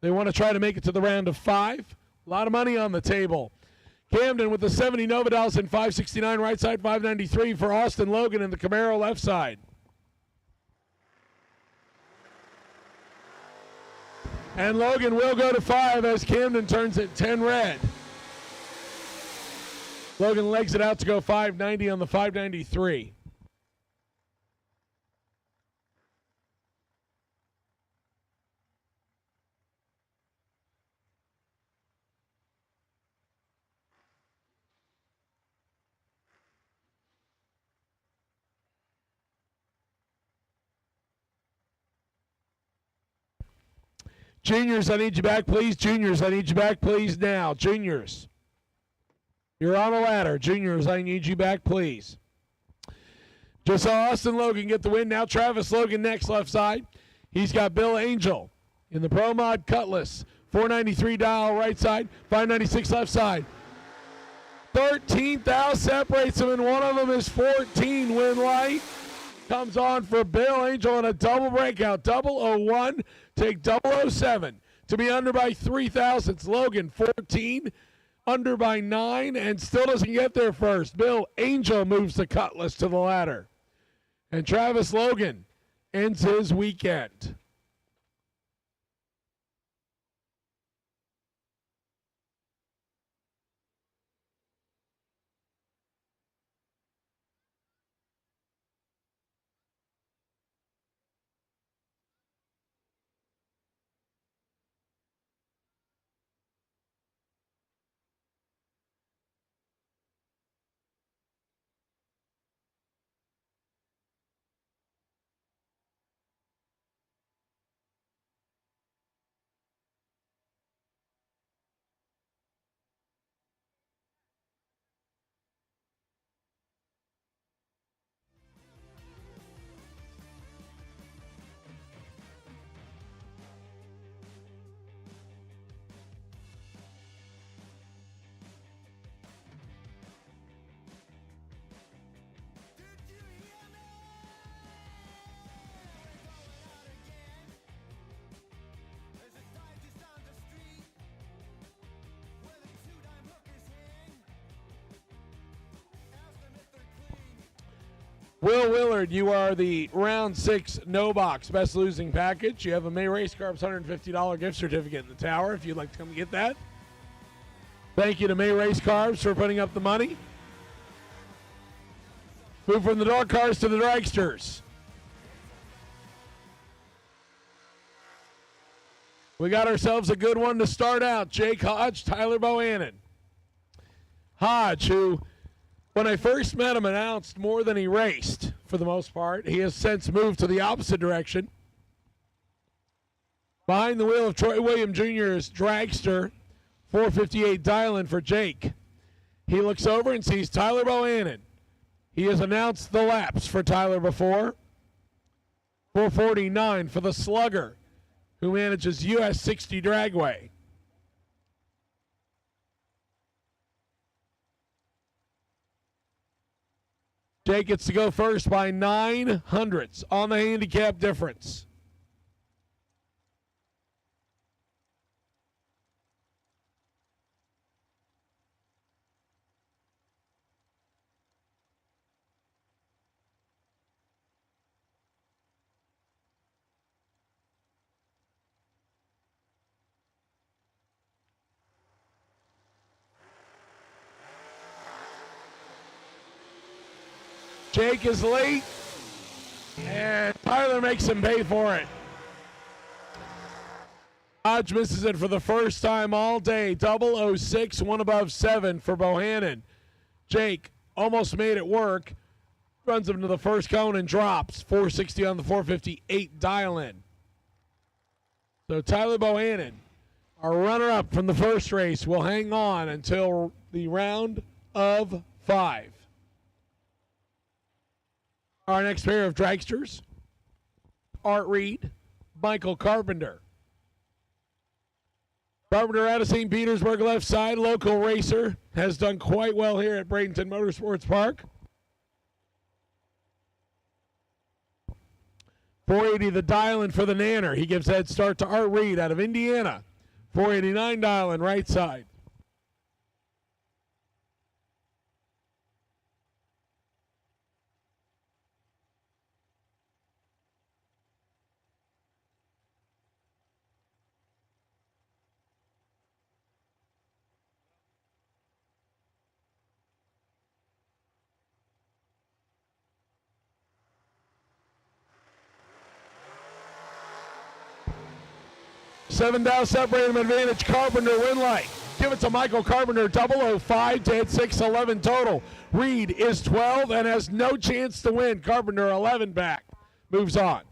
They want to try to make it to the round of 5. A lot of money on the table. Camden with the 70 Novadals and 569 right side, 593 for Austin Logan in the Camaro left side. And Logan will go to 5 as Camden turns it 10 red. Logan legs it out to go 590 on the 593. Juniors, I need you back, please. Juniors, I need you back, please, now. Juniors, you're on a ladder. Juniors, I need you back, please. Just saw Austin Logan get the win. Now Travis Logan next, left side. He's got Bill Angel in the Pro Mod Cutlass. 493 dial right side, 596 left side. 13 thou separates them, and one of them is 14. Win light comes on for Bill Angel in a double breakout. 001, take 007. to be under by 3 thousandths. Logan, 14, under by 9, and still doesn't get there first. Bill Angel moves the Cutlass to the ladder. And Travis Logan ends his weekend. Will Willard, you are the round 6 NoBox best losing package. You have a May Race Carbs $150 gift certificate in the tower if you'd like to come get that. Thank you to May Race Carbs for putting up the money. Move from the dog cars to the dragsters. We got ourselves a good one to start out. Jake Hodge, Tyler Bohannon. Hodge, who, when I first met him, announced more than he raced for the most part. He has since moved to the opposite direction. Behind the wheel of Troy William Jr.'s Dragster, 458 dial-in for Jake. He looks over and sees Tyler Bohannon. He has announced the laps for Tyler before. 449 for the Slugger, who manages US 60 Dragway. Jake gets to go first by 9 hundredths on the handicap difference. Jake is late, and Tyler makes him pay for it. Hodge misses it for the first time all day. 006, one above 7 for Bohannon. Jake almost made it work. Runs him to the first cone and drops. 460 on the 458 dial-in. So Tyler Bohannon, our runner-up from the first race, will hang on until the round of 5. Our next pair of dragsters, Art Reed, Michael Carpenter. Carpenter out of St. Petersburg, left side, local racer, has done quite well here at Bradenton Motorsports Park. 480 the dial-in for the Nanner. He gives head start to Art Reed out of Indiana. 489 dial-in right side. Seven down, separate him advantage. Carpenter win light. Give it to Michael Carpenter. 005 to hit 611 total. Reed is 12 and has no chance to win. Carpenter 11 back. Moves on.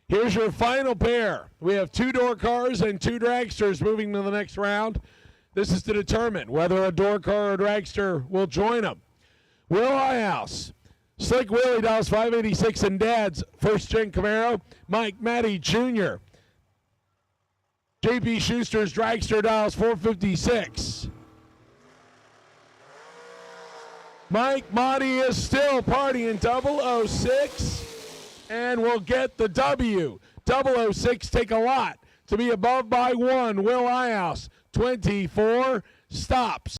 Here's your final pair. We have 2 door cars and 2 dragsters moving to the next round. This is to determine whether a door car or dragster will join them. Will Highhouse, Slick Willie Dallas 586 and Dad's first gen Camaro. Mike Matty Jr. JP Schuster's Dragster Dallas 456. Mike Motti is still partying 006 and will get the W. 006 take a lot to be above by 1. Will Ihouse 24 stops.